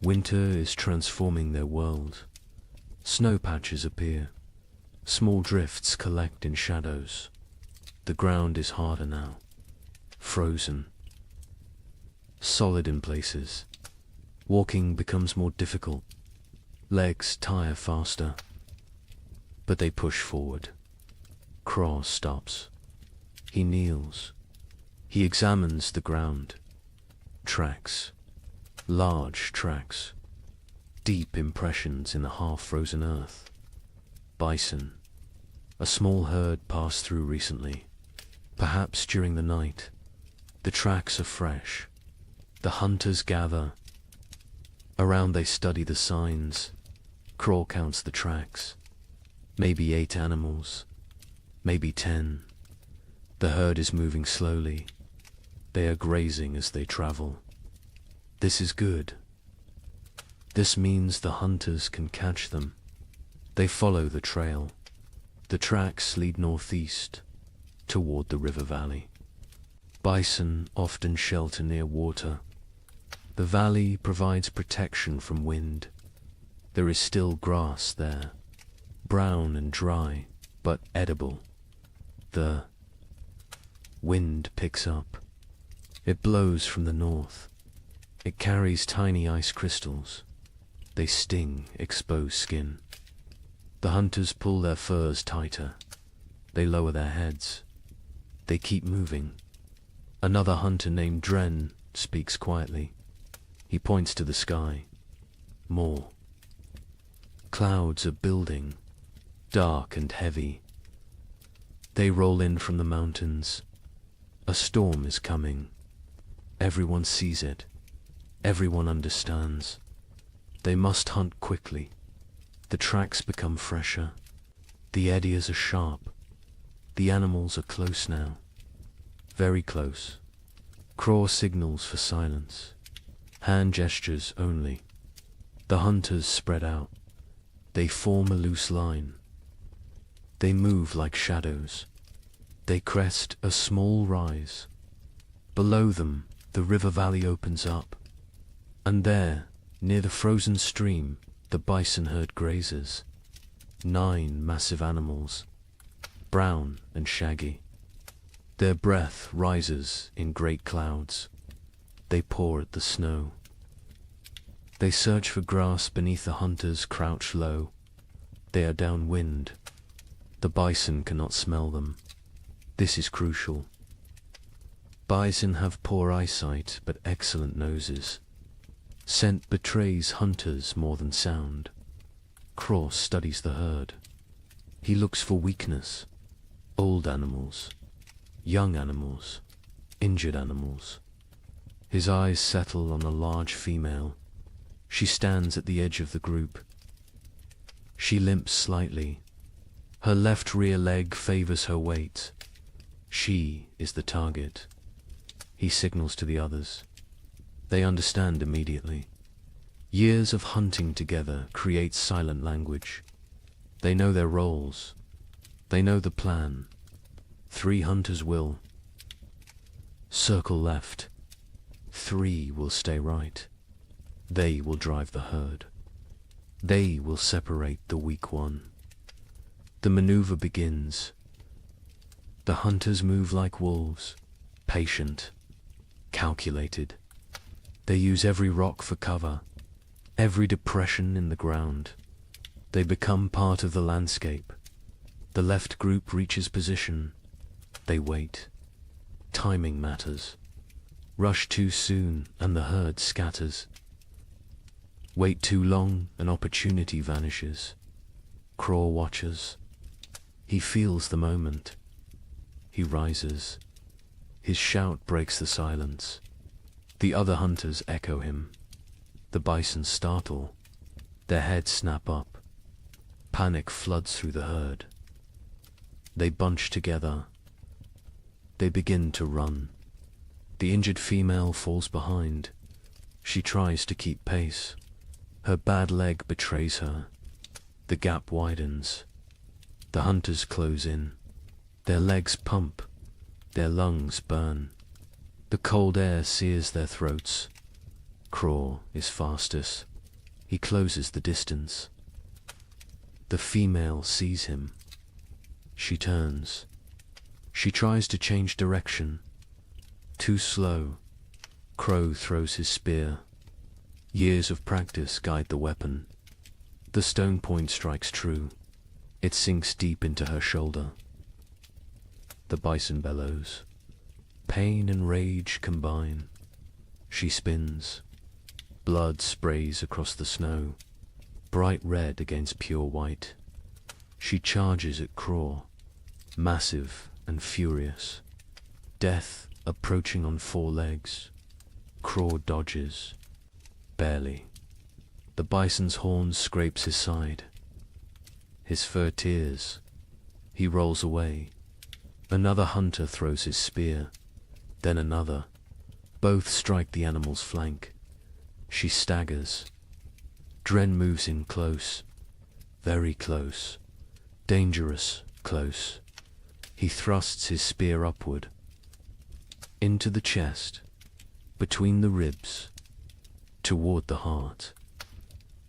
Winter is transforming their world. Snow patches appear. Small drifts collect in shadows. The ground is harder now. Frozen. Solid in places. Walking becomes more difficult. Legs tire faster. But they push forward. Kraw stops. He kneels. He examines the ground. Tracks. Large tracks. deep impressions in the half-frozen earth. Bison. A small herd passed through recently, perhaps during the night. The tracks are fresh. The hunters gather. Around they study the signs. Craw counts the tracks. Maybe 8 animals. Maybe 10. The herd is moving slowly. They are grazing as they travel. This is good. This means the hunters can catch them. They follow the trail. The tracks lead northeast, toward the river valley. Bison often shelter near water. The valley provides protection from wind. There is still grass there, brown and dry, but edible. The wind picks up. It blows from the north. It carries tiny ice crystals. They sting exposed skin. The hunters pull their furs tighter. They lower their heads. They keep moving. Another hunter named Dren speaks quietly. He points to the sky. More. Clouds are building, dark and heavy. They roll in from the mountains. A storm is coming. Everyone sees it. Everyone understands. They must hunt quickly. The tracks become fresher. The eddies are sharp. The animals are close now. Very close. Craw signals for silence. Hand gestures only. The hunters spread out. They form a loose line. They move like shadows. They crest a small rise. Below them, the river valley opens up. And there, near the frozen stream, the bison herd grazes. 9 massive animals, brown and shaggy. Their breath rises in great clouds. They paw at the snow. They search for grass beneath the hunters crouch low. They are downwind. The bison cannot smell them. This is crucial. Bison have poor eyesight but excellent noses. Scent betrays hunters more than sound. Craw studies the herd. He looks for weakness. Old animals. Young animals. Injured animals. His eyes settle on a large female. She stands at the edge of the group. She limps slightly. Her left rear leg favors her weight. She is the target. He signals to the others. They understand immediately. Years of hunting together create silent language. They know their roles. They know the plan. 3 hunters will circle left. 3 will stay right. They will drive the herd. They will separate the weak one. The maneuver begins. The hunters move like wolves, patient, calculated. They use every rock for cover, every depression in the ground. They become part of the landscape. The left group reaches position. They wait. Timing matters. Rush too soon and the herd scatters. Wait too long, an opportunity vanishes. Craw watches. He feels the moment. He rises. His shout breaks the silence. The other hunters echo him. The bison startle. Their heads snap up. Panic floods through the herd. They bunch together. They begin to run. The injured female falls behind. She tries to keep pace. Her bad leg betrays her. The gap widens. The hunters close in. Their legs pump. Their lungs burn. The cold air sears their throats. Craw is fastest. He closes the distance. The female sees him. She turns. She tries to change direction. Too slow. Crow throws his spear. Years of practice guide the weapon. The stone point strikes true. It sinks deep into her shoulder. The bison bellows. Pain and rage combine. She spins. Blood sprays across the snow. bright red against pure white. She charges at Craw, massive and furious. Death approaching on 4 legs. Craw dodges, barely. The bison's horn scrapes his side. His fur tears. He rolls away. Another hunter throws his spear, then another. Both strike the animal's flank. She staggers. Dren moves in close, very close, dangerous close. He thrusts his spear upward, into the chest, between the ribs, toward the heart.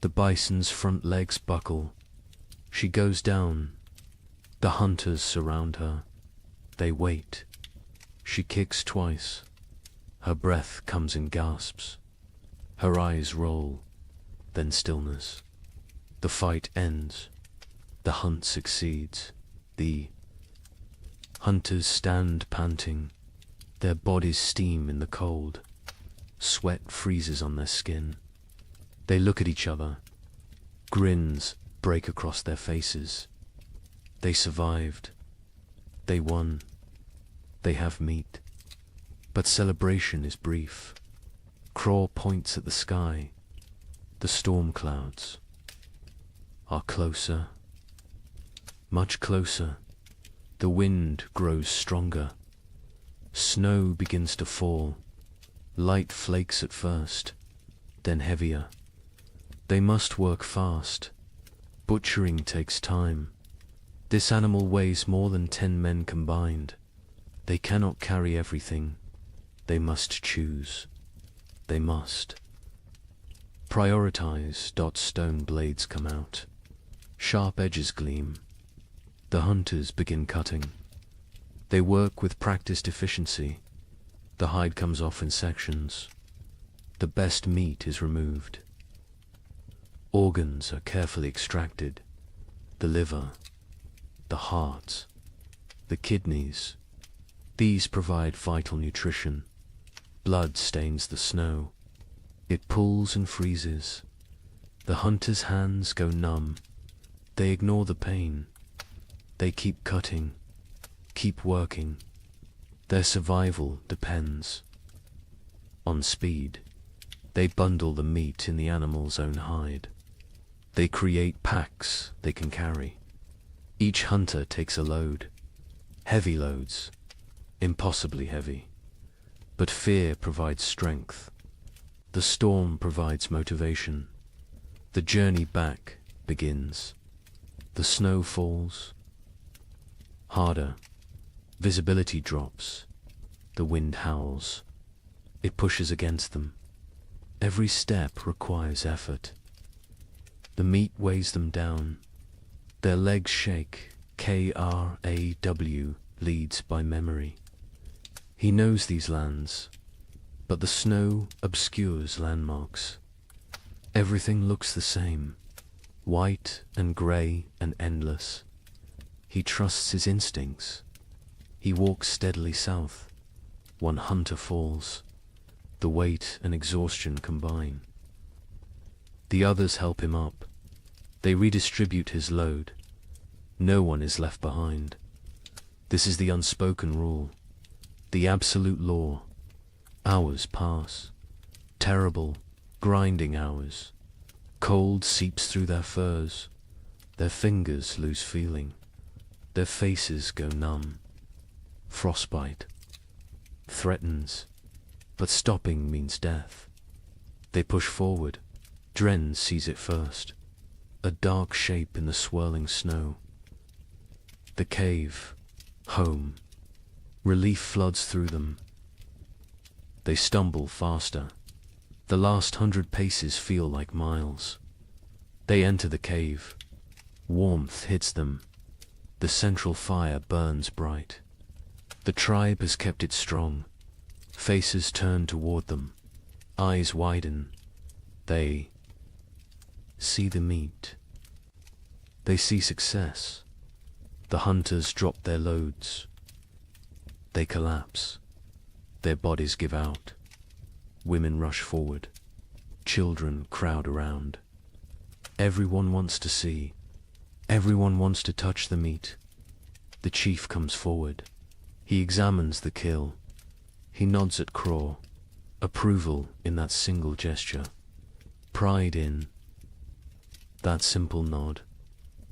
The bison's front legs buckle. She goes down. The hunters surround her. They wait. She kicks twice. Her breath comes in gasps. Her eyes roll, then stillness. The fight ends. The hunt succeeds. The hunters stand panting. Their bodies steam in the cold. Sweat freezes on their skin. They look at each other. Grins break across their faces. They survived. They won. They have meat. But celebration is brief. Craw points at the sky. The storm clouds are closer, much closer. The wind grows stronger. Snow begins to fall. Light flakes at first, then heavier. They must work fast. Butchering takes time. This animal weighs more than 10 men combined. They cannot carry everything. They must choose. They must prioritize. Stone blades come out. Sharp edges gleam. The hunters begin cutting. They work with practiced efficiency. The hide comes off in sections. The best meat is removed. Organs are carefully extracted. The liver, the heart, the kidneys. These provide vital nutrition. Blood stains the snow. It pulls and freezes. The hunter's hands go numb. They ignore the pain. They keep cutting, keep working. Their survival depends on speed. They bundle the meat in the animal's own hide. They create packs they can carry. Each hunter takes a load. Heavy loads, impossibly heavy. But fear provides strength. The storm provides motivation. The journey back begins. The snow falls harder. Visibility drops. The wind howls. It pushes against them. Every step requires effort. The meat weighs them down. Their legs shake. Kraw leads by memory. He knows these lands, but the snow obscures landmarks. Everything looks the same, white and grey and endless. He trusts his instincts. He walks steadily south. One hunter falls. The weight and exhaustion combine. The others help him up. They redistribute his load. No one is left behind. This is the unspoken rule, the absolute law. Hours pass. Terrible, grinding hours. Cold seeps through their furs. Their fingers lose feeling. Their faces go numb. Frostbite threatens, but stopping means death. They push forward. Dren sees it first. A dark shape in the swirling snow. The cave. Home. Relief floods through them. They stumble faster. The last 100 paces feel like miles. They enter the cave. Warmth hits them. The central fire burns bright. The tribe has kept it strong. Faces turn toward them. Eyes widen. They see the meat. They see success. The hunters drop their loads. They collapse. Their bodies give out. Women rush forward. Children crowd around. Everyone wants to see. Everyone wants to touch the meat. The chief comes forward. He examines the kill. He nods at Craw. Approval in that single gesture. Pride in that simple nod.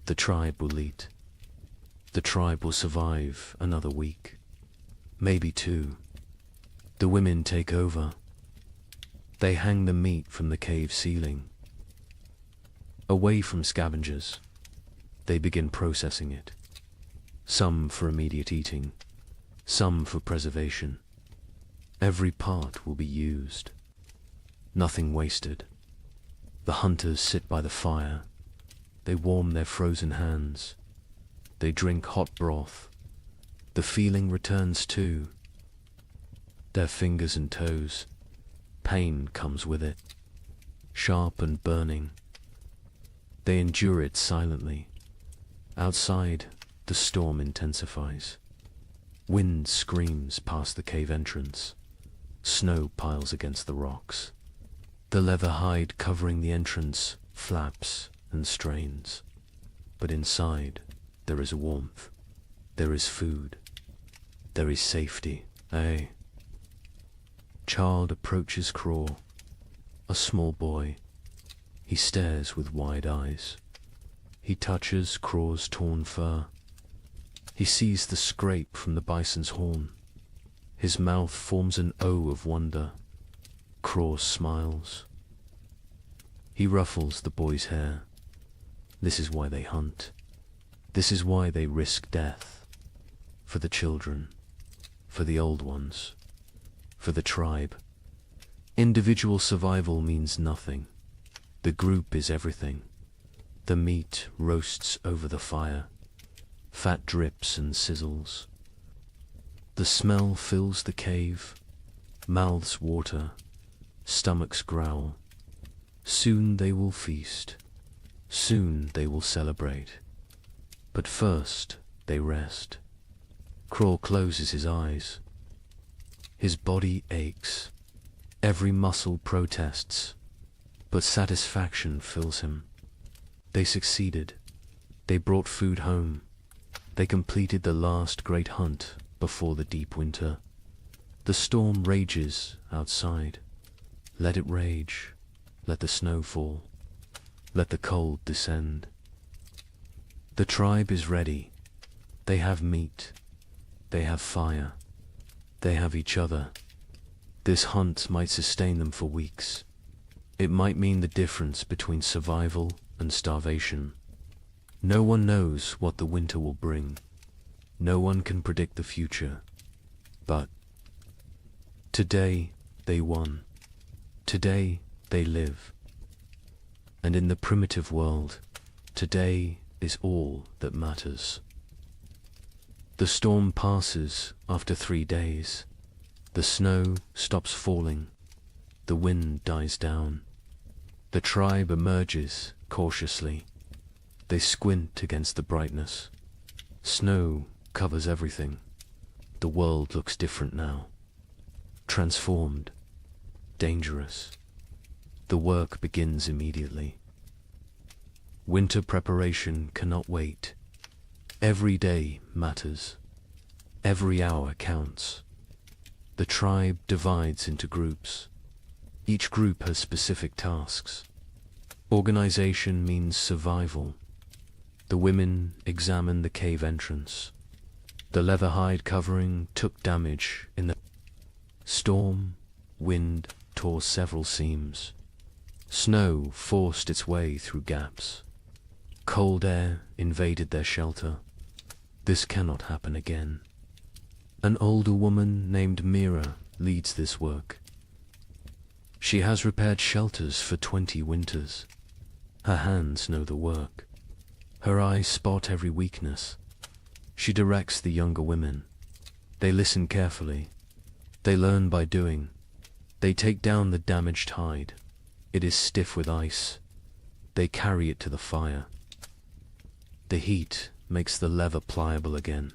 The tribe will eat. The tribe will survive another week. Maybe two. The women take over. They hang the meat from the cave ceiling. Away from scavengers, they begin processing it. Some for immediate eating, some for preservation. Every part will be used. Nothing wasted. The hunters sit by the fire. They warm their frozen hands. They drink hot broth. The feeling returns too. Their fingers and toes. Pain comes with it. Sharp and burning. They endure it silently. Outside, the storm intensifies. Wind screams past the cave entrance. Snow piles against the rocks. The leather hide covering the entrance flaps and strains. But inside, there is warmth. There is food. There is safety. Aye. Child approaches Craw. A small boy. He stares with wide eyes. He touches Craw's torn fur. He sees the scrape from the bison's horn. His mouth forms an O of wonder. Craw smiles. He ruffles the boy's hair. This is why they hunt. This is why they risk death. For the children. For the old ones. For the tribe. Individual survival means nothing. The group is everything. The meat roasts over the fire. Fat drips and sizzles. The smell fills the cave. Mouths water. Stomachs growl. Soon they will feast. Soon they will celebrate. But first they rest. Craw closes his eyes. His body aches. Every muscle protests. But satisfaction fills him. They succeeded. They brought food home. They completed the last great hunt before the deep winter. The storm rages outside. Let it rage. Let the snow fall. Let the cold descend. The tribe is ready. They have meat. They have fire. They have each other. This hunt might sustain them for weeks. It might mean the difference between survival and starvation. No one knows what the winter will bring. No one can predict the future. But today they won. Today they live. And in the primitive world, today is all that matters. The storm passes after 3 days. The snow stops falling. The wind dies down. The tribe emerges cautiously. They squint against the brightness. Snow covers everything. The world looks different now. Transformed. Dangerous. The work begins immediately. Winter preparation cannot wait. Every day matters. Every hour counts. The tribe divides into groups. Each group has specific tasks. Organization means survival. The women examine the cave entrance. The leather hide covering took damage in the storm. Wind tore several seams. Snow forced its way through gaps. Cold air invaded their shelter. This cannot happen again. An older woman named Mira leads this work. She has repaired shelters for 20 winters. Her hands know the work. Her eyes spot every weakness. She directs the younger women. They listen carefully. They learn by doing. They take down the damaged hide. It is stiff with ice. They carry it to the fire. The heat makes the leather pliable again.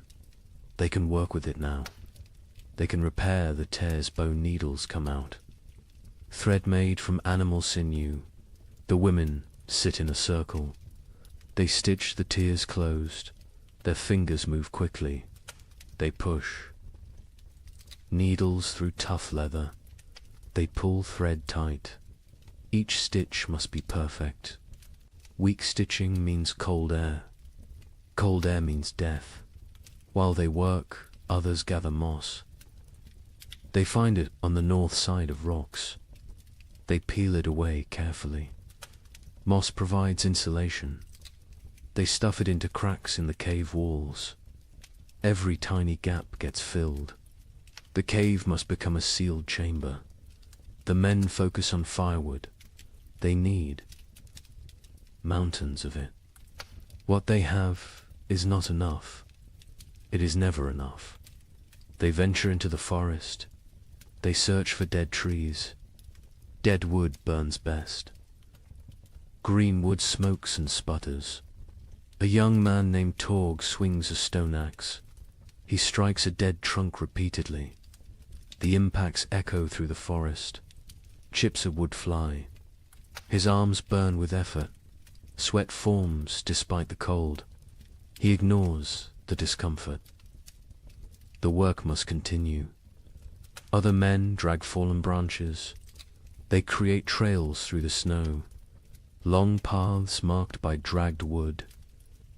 They can work with it now. They can repair the tears bone needles come out. Thread made from animal sinew, the women sit in a circle. They stitch the tears closed. Their fingers move quickly. They push. Needles through tough leather. They pull thread tight. Each stitch must be perfect. Weak stitching means cold air. Cold air means death. While they work, others gather moss. They find it on the north side of rocks. They peel it away carefully. Moss provides insulation. They stuff it into cracks in the cave walls. Every tiny gap gets filled. The cave must become a sealed chamber. The men focus on firewood. They need mountains of it. What they have is not enough. It is never enough. They venture into the forest. They search for dead trees. Dead wood burns best. Green wood smokes and sputters. A young man named Torg swings a stone axe. He strikes a dead trunk repeatedly. The impacts echo through the forest. Chips of wood fly. His arms burn with effort. Sweat forms despite the cold. He ignores the discomfort. The work must continue. Other men drag fallen branches. They create trails through the snow. Long paths marked by dragged wood.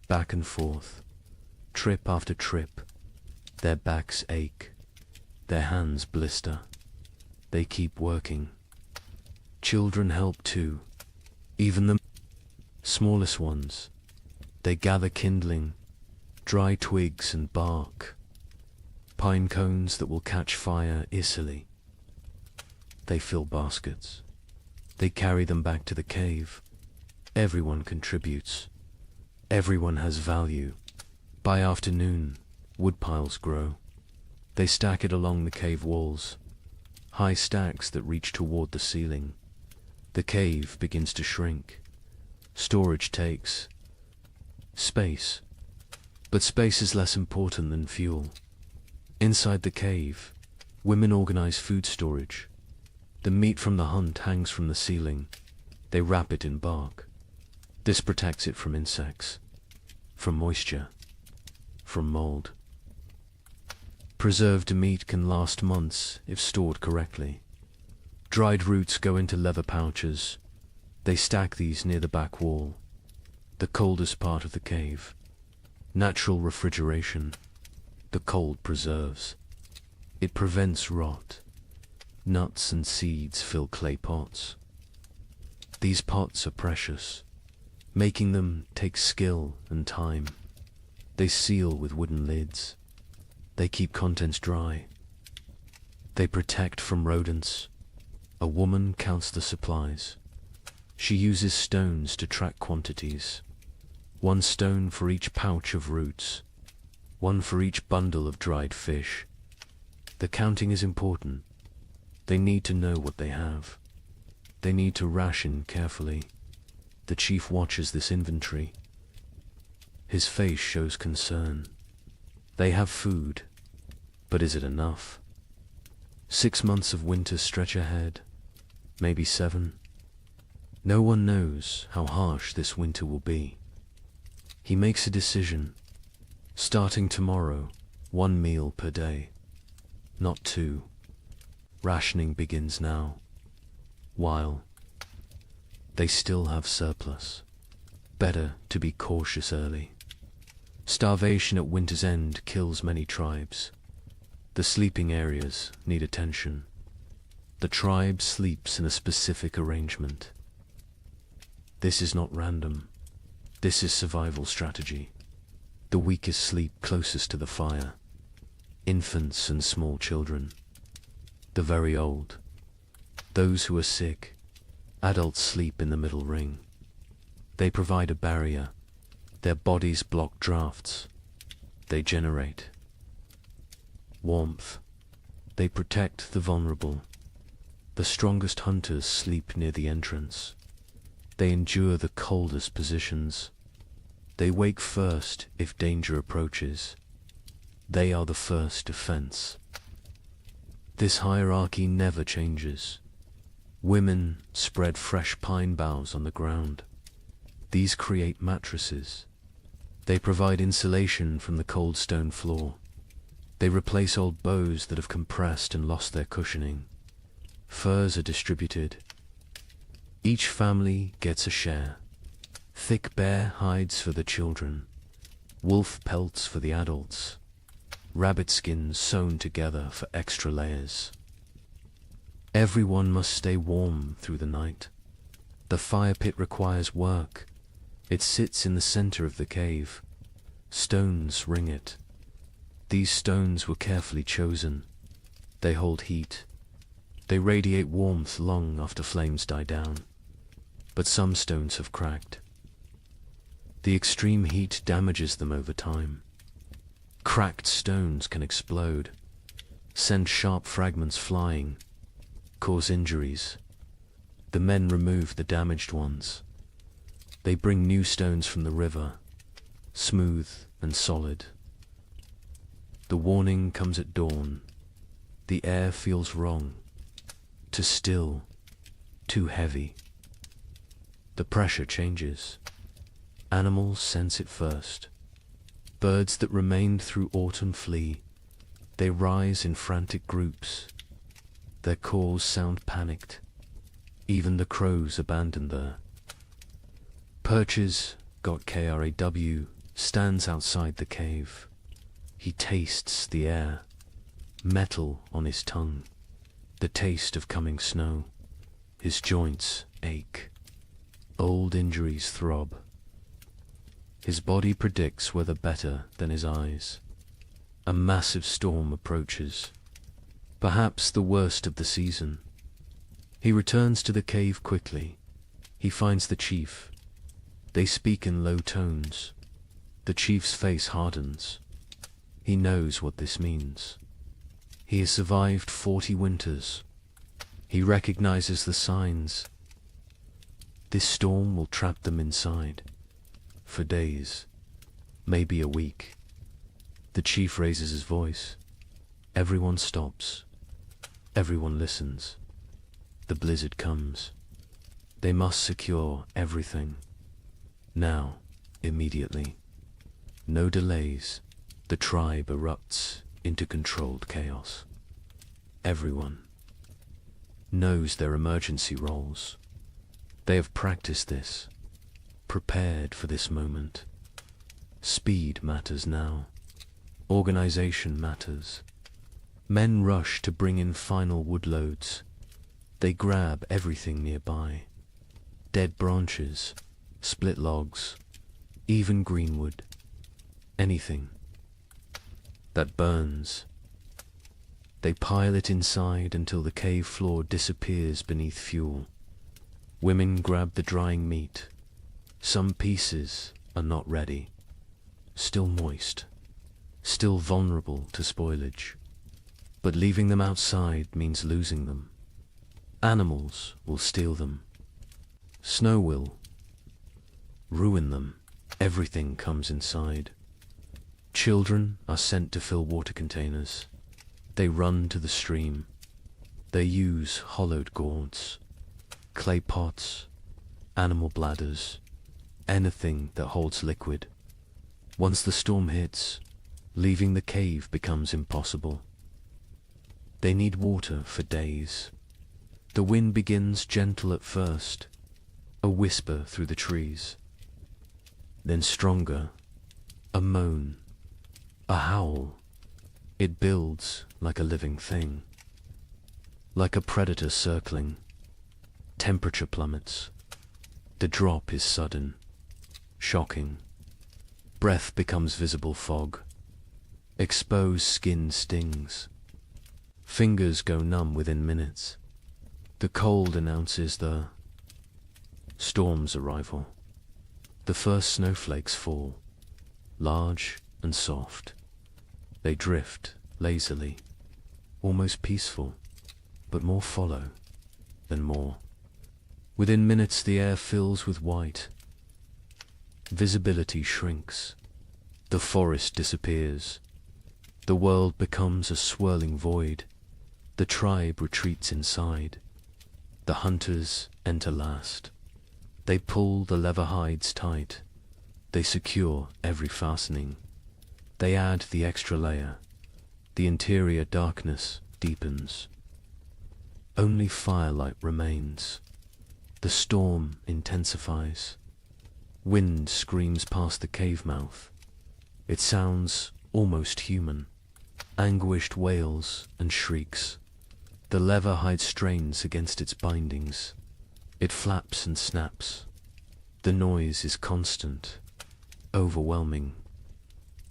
Back and forth. Trip after trip. Their backs ache. Their hands blister. They keep working. Children help too. Even the smallest ones. They gather kindling, dry twigs and bark, pine cones that will catch fire easily. They fill baskets. They carry them back to the cave. Everyone contributes. Everyone has value. By afternoon, wood piles grow. They stack it along the cave walls, high stacks that reach toward the ceiling. The cave begins to shrink. Storage takes space. But space is less important than fuel. Inside the cave, women organize food storage. The meat from the hunt hangs from the ceiling. They wrap it in bark. This protects it from insects, from moisture, from mold. Preserved meat can last months if stored correctly. Dried roots go into leather pouches. They stack these near the back wall, the coldest part of the cave. Natural refrigeration. The cold preserves. It prevents rot. Nuts and seeds fill clay pots. These pots are precious. Making them takes skill and time. They seal with wooden lids. They keep contents dry. They protect from rodents. A woman counts the supplies. She uses stones to track quantities. 1 stone for each pouch of roots. 1 for each bundle of dried fish. The counting is important. They need to know what they have. They need to ration carefully. The chief watches this inventory. His face shows concern. They have food, but is it enough? 6 months of winter stretch ahead, maybe 7. No one knows how harsh this winter will be. He makes a decision. Starting tomorrow, 1 meal per day, not 2. Rationing begins now, while they still have surplus. Better to be cautious early. Starvation at winter's end kills many tribes. The sleeping areas need attention. The tribe sleeps in a specific arrangement. This is not random. This is survival strategy. The weakest sleep closest to the fire. Infants and small children. The very old. Those who are sick. Adults sleep in the middle ring. They provide a barrier. Their bodies block drafts. They generate warmth. They protect the vulnerable. The strongest hunters sleep near the entrance. They endure the coldest positions. They wake first if danger approaches. They are the first defense. This hierarchy never changes. Women spread fresh pine boughs on the ground. These create mattresses. They provide insulation from the cold stone floor. They replace old bows that have compressed and lost their cushioning. Furs are distributed. Each family gets a share. Thick bear hides for the children, wolf pelts for the adults, rabbit skins sewn together for extra layers. Everyone must stay warm through the night. The fire pit requires work. It sits in the center of the cave. Stones ring it. These stones were carefully chosen. They hold heat. They radiate warmth long after flames die down. But some stones have cracked. The extreme heat damages them over time. Cracked stones can explode, send sharp fragments flying, cause injuries. The men remove the damaged ones. They bring new stones from the river, smooth and solid. The warning comes at dawn. The air feels wrong, too still, too heavy. The pressure changes. Animals sense it first. Birds that remained through autumn flee. They rise in frantic groups. Their calls sound panicked. Even the crows abandon there. Perches, got KRAW, stands outside the cave. He tastes the air, metal on his tongue, the taste of coming snow. His joints ache. Old injuries throb. His body predicts weather better than his eyes. A massive storm approaches, perhaps the worst of the season. He returns to the cave quickly. He finds the chief. They speak in low tones. The chief's face hardens. He knows what this means. He has survived 40 winters. He recognizes the signs. This storm will trap them inside. For days, maybe a week. The chief raises his voice. Everyone stops. Everyone listens. The blizzard comes. They must secure everything. Now, immediately. No delays. The tribe erupts into controlled chaos. Everyone knows their emergency roles. They have practiced this, prepared for this moment. Speed matters now. Organization matters. Men rush to bring in final wood loads. They grab everything nearby. Dead branches, split logs, even greenwood. Anything that burns. They pile it inside until the cave floor disappears beneath fuel. Women grab the drying meat. Some pieces are not ready, still moist, still vulnerable to spoilage. But leaving them outside means losing them. Animals will steal them. Snow will ruin them. Everything comes inside. Children are sent to fill water containers. They run to the stream. They use hollowed gourds, clay pots, animal bladders, anything that holds liquid. Once the storm hits, leaving the cave becomes impossible. They need water for days. The wind begins gentle at first, a whisper through the trees. Then stronger, a moan, a howl. It builds like a living thing, like a predator circling. Temperature plummets. The drop is sudden, shocking. Breath becomes visible fog. Exposed skin stings. Fingers go numb within minutes. The cold announces the storm's arrival. The first snowflakes fall, large and soft. They drift lazily, almost peaceful, but more follow than more. Within minutes the air fills with white. Visibility shrinks. The forest disappears. The world becomes a swirling void. The tribe retreats inside. The hunters enter last. They pull the leather hides tight. They secure every fastening. They add the extra layer. The interior darkness deepens. Only firelight remains. The storm intensifies. Wind screams past the cave mouth. It sounds almost human. Anguished wails and shrieks. The leather hide strains against its bindings. It flaps and snaps. The noise is constant, overwhelming.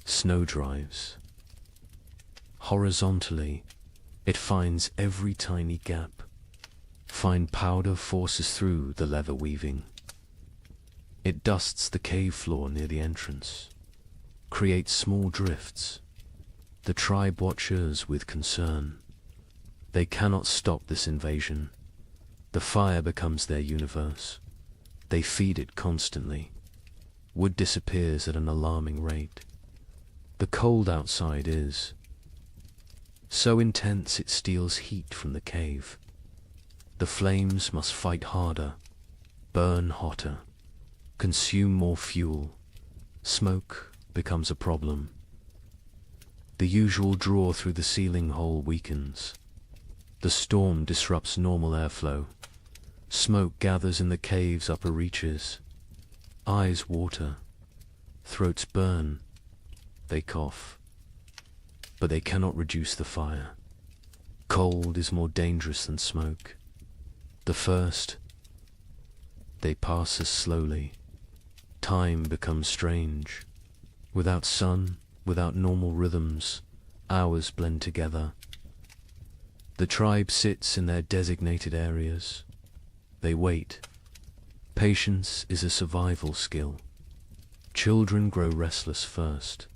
Snow drives. Horizontally, it finds every tiny gap. Fine powder forces through the leather weaving. It dusts the cave floor near the entrance, creates small drifts. The tribe watchers with concern. They cannot stop this invasion. The fire becomes their universe. They feed it constantly. Wood disappears at an alarming rate. The cold outside is so intense it steals heat from the cave. The flames must fight harder, burn hotter, consume more fuel. Smoke becomes a problem. The usual draw through the ceiling hole weakens. The storm disrupts normal airflow. Smoke gathers in the cave's upper reaches. Eyes water. Throats burn. They cough. But they cannot reduce the fire. Cold is more dangerous than smoke. The first, they pass us slowly. Time becomes strange. Without sun, without normal rhythms, hours blend together. The tribe sits in their designated areas. They wait. Patience is a survival skill. Children grow restless first.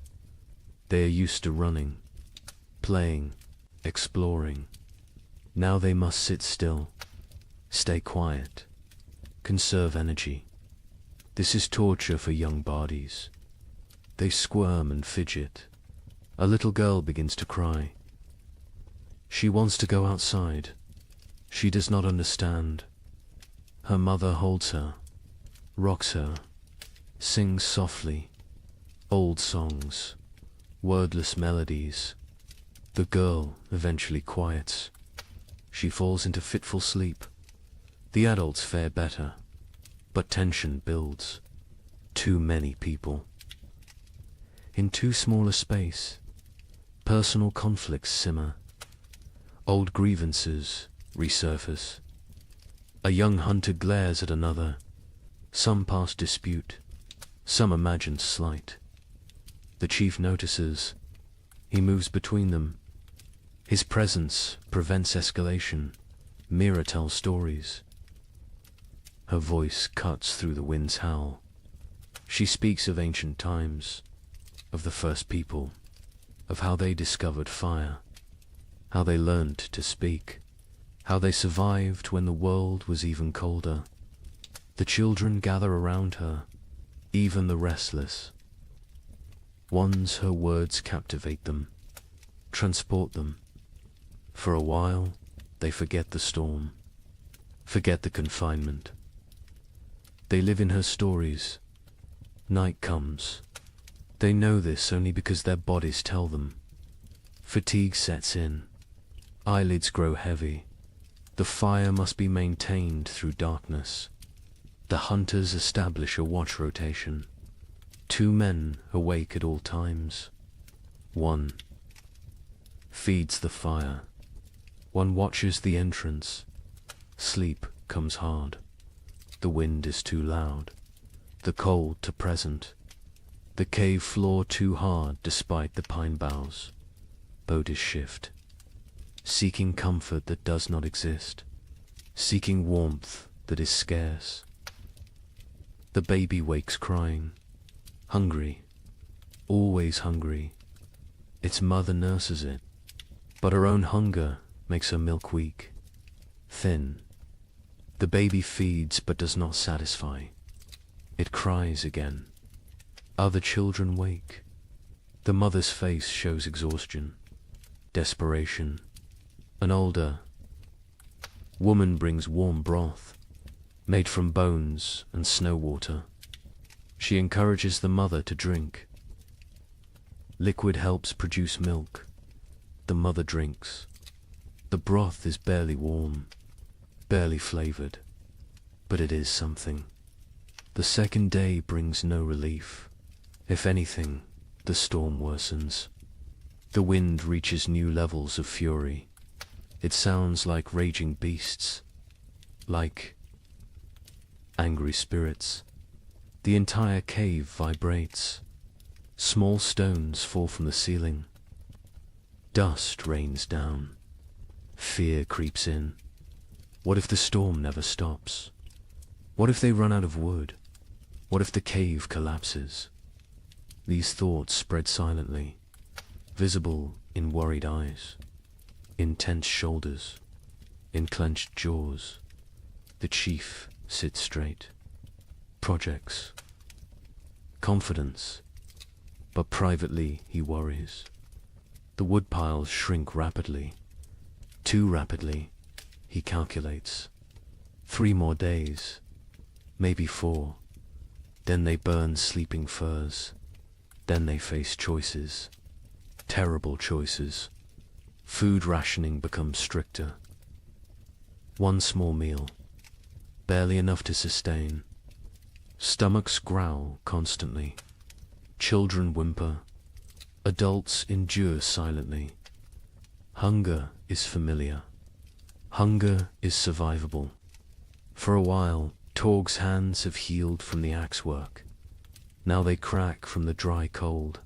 They are used to running, playing, exploring. Now they must sit still, stay quiet, conserve energy. This is torture for young bodies. They squirm and fidget. A little girl begins to cry. She wants to go outside. She does not understand. Her mother holds her, rocks her, sings softly, old songs, wordless melodies. The girl eventually quiets. She falls into fitful sleep. The adults fare better, but tension builds. Too many people. In too small a space, personal conflicts simmer. Old grievances resurface. A young hunter glares at another. Some past dispute, some imagined slight. The chief notices. He moves between them. His presence prevents escalation. Mira tells stories. Her voice cuts through the wind's howl. She speaks of ancient times, of the first people, of how they discovered fire, how they learned to speak, how they survived when the world was even colder. The children gather around her, even the restless. Once her words captivate them, transport them. For a while, they forget the storm, forget the confinement. They live in her stories. Night comes. They know this only because their bodies tell them. Fatigue sets in. Eyelids grow heavy. The fire must be maintained through darkness. The hunters establish a watch rotation. 2 men awake at all times. 1 feeds the fire. 1 watches the entrance. Sleep comes hard. The wind is too loud. The cold too present. The cave floor too hard despite the pine boughs. Bodies shift. Seeking comfort that does not exist. Seeking warmth that is scarce. The baby wakes crying. Hungry. Always hungry. Its mother nurses it. But her own hunger makes her milk weak. Thin. The baby feeds but does not satisfy. It cries again. Other children wake. The mother's face shows exhaustion, desperation. An older woman brings warm broth. made from bones and snow water. She encourages the mother to drink. Liquid helps produce milk. The mother drinks. The broth is barely warm, barely flavored, but it is something. The second day brings no relief. If anything, the storm worsens. The wind reaches new levels of fury. It sounds like raging beasts, like angry spirits. The entire cave vibrates. Small stones fall from the ceiling. Dust rains down. Fear creeps in. What if the storm never stops? What if they run out of wood? What if the cave collapses? These thoughts spread silently, visible in worried eyes, in tense shoulders, in clenched jaws. The chief sits straight. Projects. Confidence. But privately he worries. The woodpiles shrink rapidly. Too rapidly, he calculates. 3 more days, maybe 4. Then they burn sleeping firs. Then they face choices. Terrible choices. Food rationing becomes stricter. 1 small meal, barely enough to sustain. Stomachs growl constantly. Children whimper. Adults endure silently. Hunger is familiar. Hunger is survivable. For a while, Torg's hands have healed from the axe work. Now they crack from the dry cold.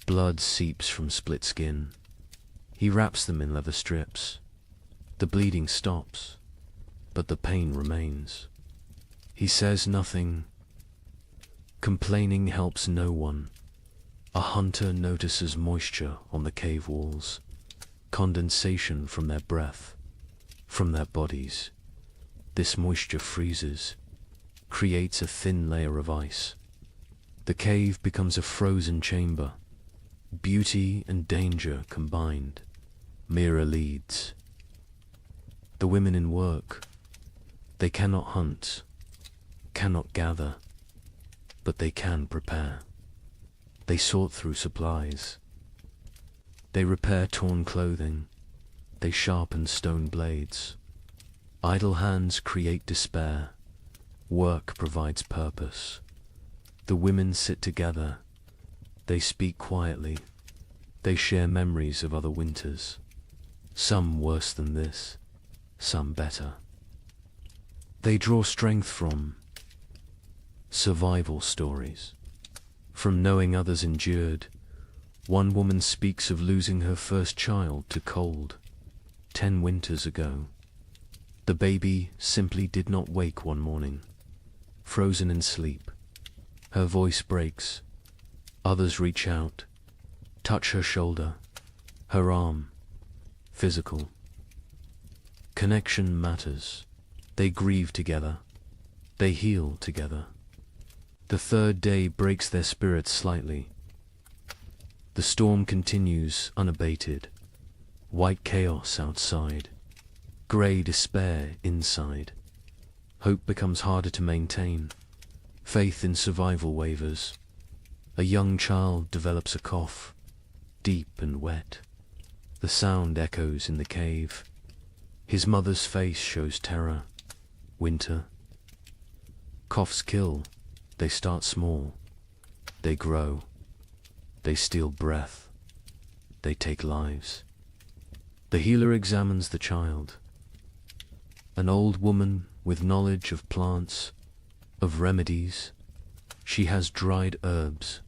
Blood seeps from split skin. He wraps them in leather strips. The bleeding stops, but the pain remains. He says nothing. Complaining helps no one. A hunter notices moisture on the cave walls, condensation from their breath, from their bodies. This moisture freezes, creates a thin layer of ice. The cave becomes a frozen chamber. Beauty and danger combined. Mira leads. The women in work. They cannot hunt, cannot gather, but they can prepare. They sort through supplies. They repair torn clothing. They sharpen stone blades. Idle hands create despair. Work provides purpose. The women sit together. They speak quietly. They share memories of other winters. Some worse than this, some better. They draw strength from survival stories. From knowing others endured. One woman speaks of losing her first child to cold 10 winters ago. The baby simply did not wake one morning, frozen in sleep. Her voice breaks. Others reach out, touch her shoulder, her arm. Physical. Connection matters. They grieve together. They heal together. The 3rd day breaks their spirits slightly. The storm continues unabated. White chaos outside. Grey despair inside. Hope becomes harder to maintain. Faith in survival wavers. A young child develops a cough, deep and wet. The sound echoes in the cave. His mother's face shows terror. Winter. Coughs kill. They start small. They grow. They steal breath. They take lives. The healer examines the child. An old woman with knowledge of plants, of remedies. She has dried herbs,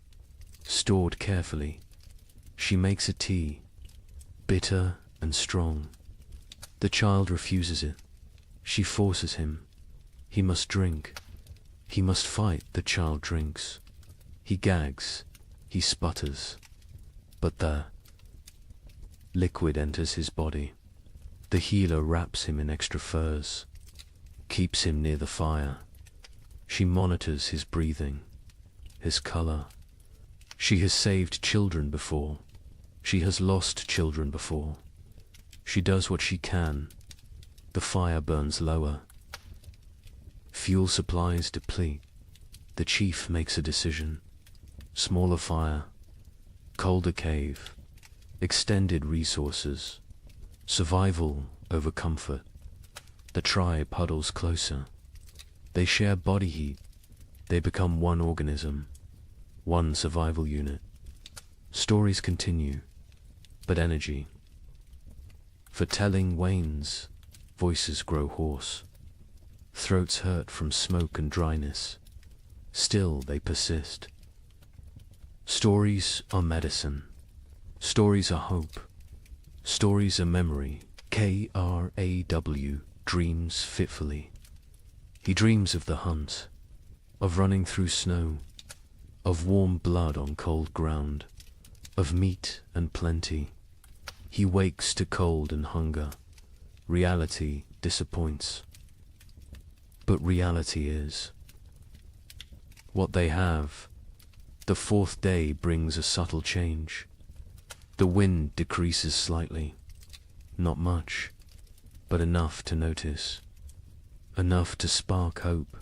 stored carefully. She makes a tea, bitter and strong. The child refuses it. She forces him. He must drink. He must fight. The child drinks. He gags. He sputters. But the liquid enters his body. The healer wraps him in extra furs, keeps him near the fire. She monitors his breathing, his color. She has saved children before. She has lost children before. She does what she can. The fire burns lower. Fuel supplies deplete. The chief makes a decision. Smaller fire, colder cave, extended resources, survival over comfort. The tribe huddles closer. They share body heat. They become one organism, one survival unit. Stories continue, but energy for telling wanes. Voices grow hoarse. Throats hurt from smoke and dryness. Still they persist. Stories are medicine. Stories are hope. Stories are memory. Kraw dreams fitfully. He dreams of the hunt, of running through snow, of warm blood on cold ground, of meat and plenty. He wakes to cold and hunger. Reality disappoints. But reality is what they have. The fourth day brings a subtle change. The wind decreases slightly. Not much, but enough to notice. Enough to spark hope.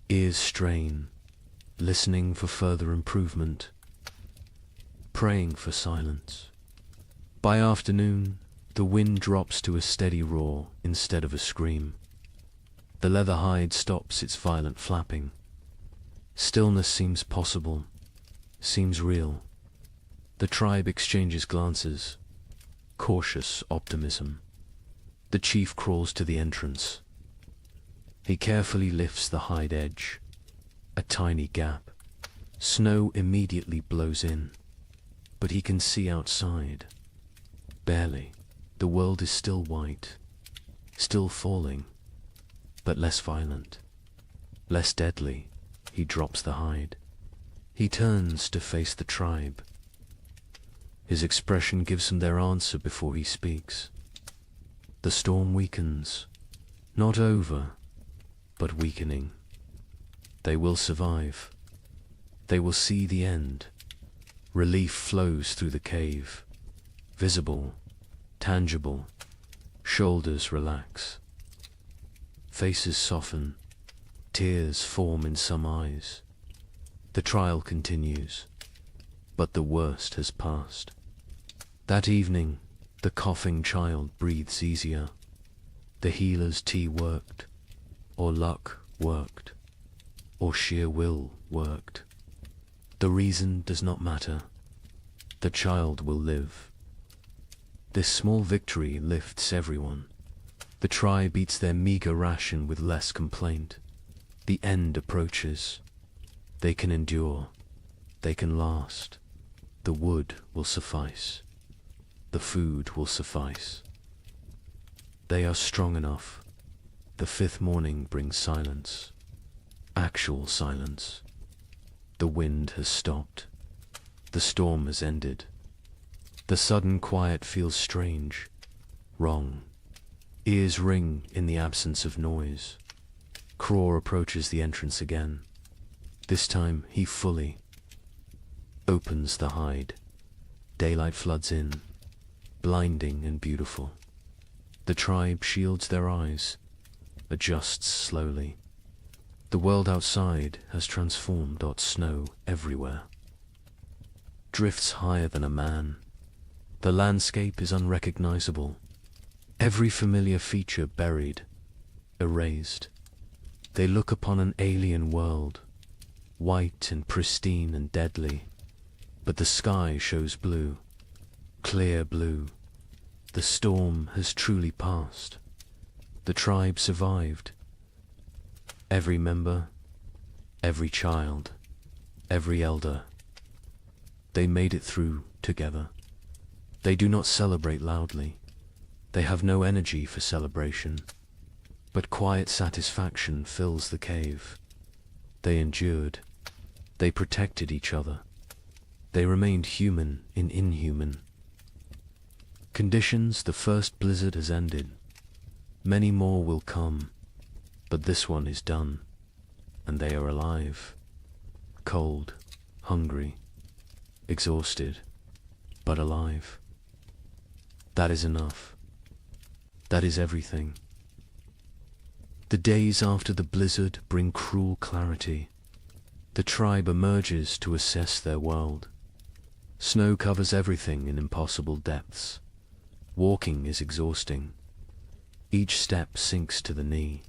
Ears strain, listening for further improvement. Praying for silence. By afternoon, the wind drops to a steady roar instead of a scream. The leather hide stops its violent flapping. Stillness seems possible, seems real. The tribe exchanges glances. Cautious optimism. The chief crawls to the entrance. He carefully lifts the hide edge. A tiny gap. Snow immediately blows in, but he can see outside. Barely. The world is still white, still falling, but less violent, less deadly. He drops the hide. He turns to face the tribe. His expression gives them their answer before he speaks. The storm weakens, not over, but weakening. They will survive. They will see the end. Relief flows through the cave, visible, tangible. Shoulders relax. Faces soften. Tears form in some eyes. The trial continues, but the worst has passed. That evening, the coughing child breathes easier. The healer's tea worked, or luck worked, or sheer will worked. The reason does not matter. The child will live. This small victory lifts everyone. The tribe eats their meager ration with less complaint. The end approaches. They can endure. They can last. The wood will suffice. The food will suffice. They are strong enough. The fifth morning brings silence. Actual silence. The wind has stopped. The storm has ended. The sudden quiet feels strange, wrong. Ears ring in the absence of noise. Kraw approaches the entrance again. This time he fully opens the hide. Daylight floods in, blinding and beautiful. The tribe shields their eyes, adjusts slowly. The world outside has transformed. Snow everywhere. Drifts higher than a man. The landscape is unrecognizable. Every familiar feature buried, erased. They look upon an alien world, white and pristine and deadly. But the sky shows blue, clear blue. The storm has truly passed. The tribe survived. Every member, every child, every elder. They made it through together. They do not celebrate loudly. They have no energy for celebration. But quiet satisfaction fills the cave. They endured. They protected each other. They remained human in inhuman conditions. The first blizzard has ended. Many more will come, but this one is done, and they are alive. Cold, hungry, exhausted, but alive. That is enough. That is everything. The days after the blizzard bring cruel clarity. The tribe emerges to assess their world. Snow covers everything in impossible depths. Walking is exhausting. Each step sinks to the knee,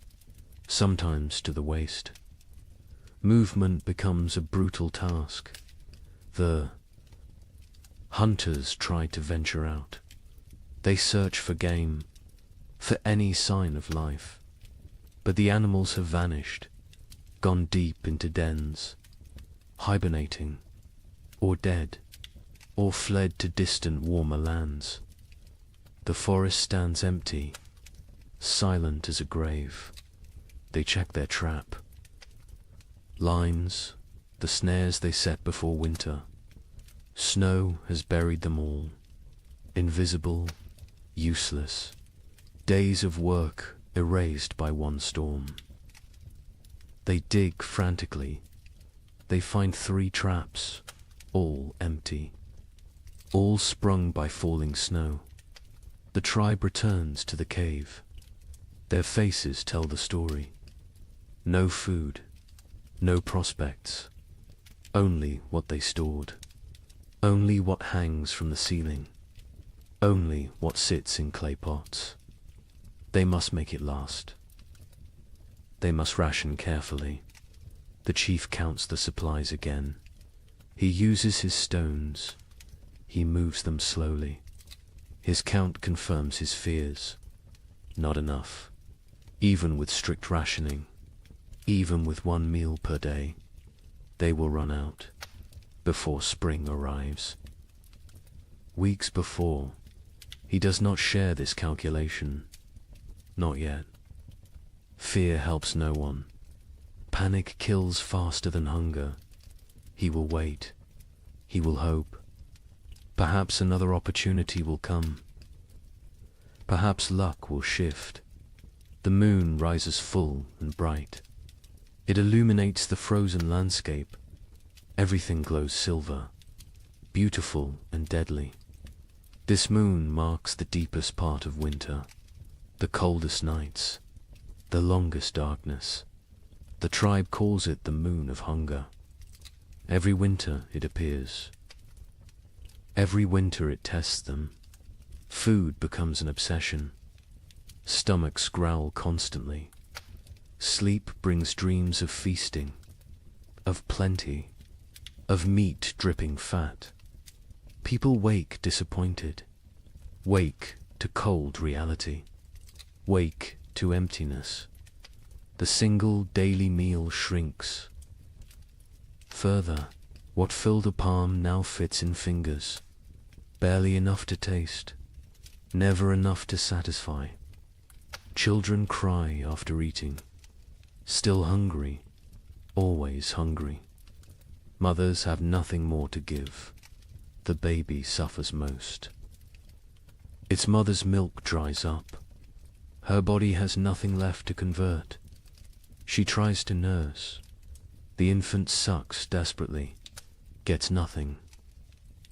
sometimes to the waist. Movement becomes a brutal task. The hunters try to venture out. They search for game, for any sign of life. But the animals have vanished, gone deep into dens, hibernating, or dead, or fled to distant warmer lands. The forest stands empty, silent as a grave. They check their trap. Lines, the snares they set before winter. Snow has buried them all, invisible, useless. Days of work erased by one storm. They dig frantically. They find 3 traps, all empty, all sprung by falling snow. The tribe returns to the cave. Their faces tell the story. No food, no prospects, only what they stored, only what hangs from the ceiling, only what sits in clay pots. They must make it last. They must ration carefully. The chief counts the supplies again. He uses his stones. He moves them slowly. His count confirms his fears. Not enough. Even with strict rationing, even with 1 meal per day, they will run out before spring arrives. Weeks before, he does not share this calculation. Not yet. Fear helps no one. Panic kills faster than hunger. He will wait. He will hope. Perhaps another opportunity will come. Perhaps luck will shift. The moon rises full and bright. It illuminates the frozen landscape. Everything glows silver, beautiful and deadly. This moon marks the deepest part of winter, the coldest nights, the longest darkness. The tribe calls it the moon of hunger. Every winter it appears. Every winter it tests them. Food becomes an obsession. Stomachs growl constantly. Sleep brings dreams of feasting, of plenty, of meat dripping fat. People wake disappointed, wake to cold reality, wake to emptiness. The single daily meal shrinks. Further, what filled a palm now fits in fingers, barely enough to taste, never enough to satisfy. Children cry after eating, still hungry, always hungry. Mothers have nothing more to give. The baby suffers most. Its mother's milk dries up. Her body has nothing left to convert. She tries to nurse. The infant sucks desperately, gets nothing.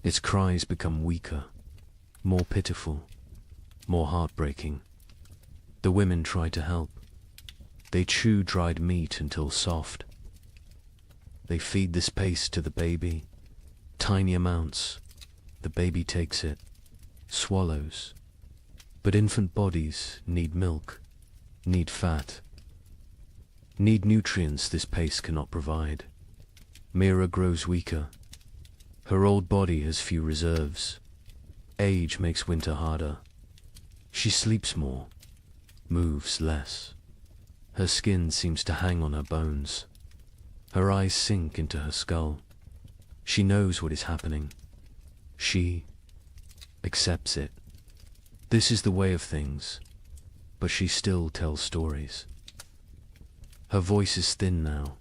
Its cries become weaker, more pitiful, more heartbreaking. The women try to help. They chew dried meat until soft. They feed this paste to the baby, tiny amounts. The baby takes it, swallows. But infant bodies need milk, need fat, need nutrients this paste cannot provide. Mira grows weaker. Her old body has few reserves. Age makes winter harder. She sleeps more, moves less. Her skin seems to hang on her bones. Her eyes sink into her skull. She knows what is happening. She accepts it. This is the way of things, but she still tells stories. Her voice is thin now,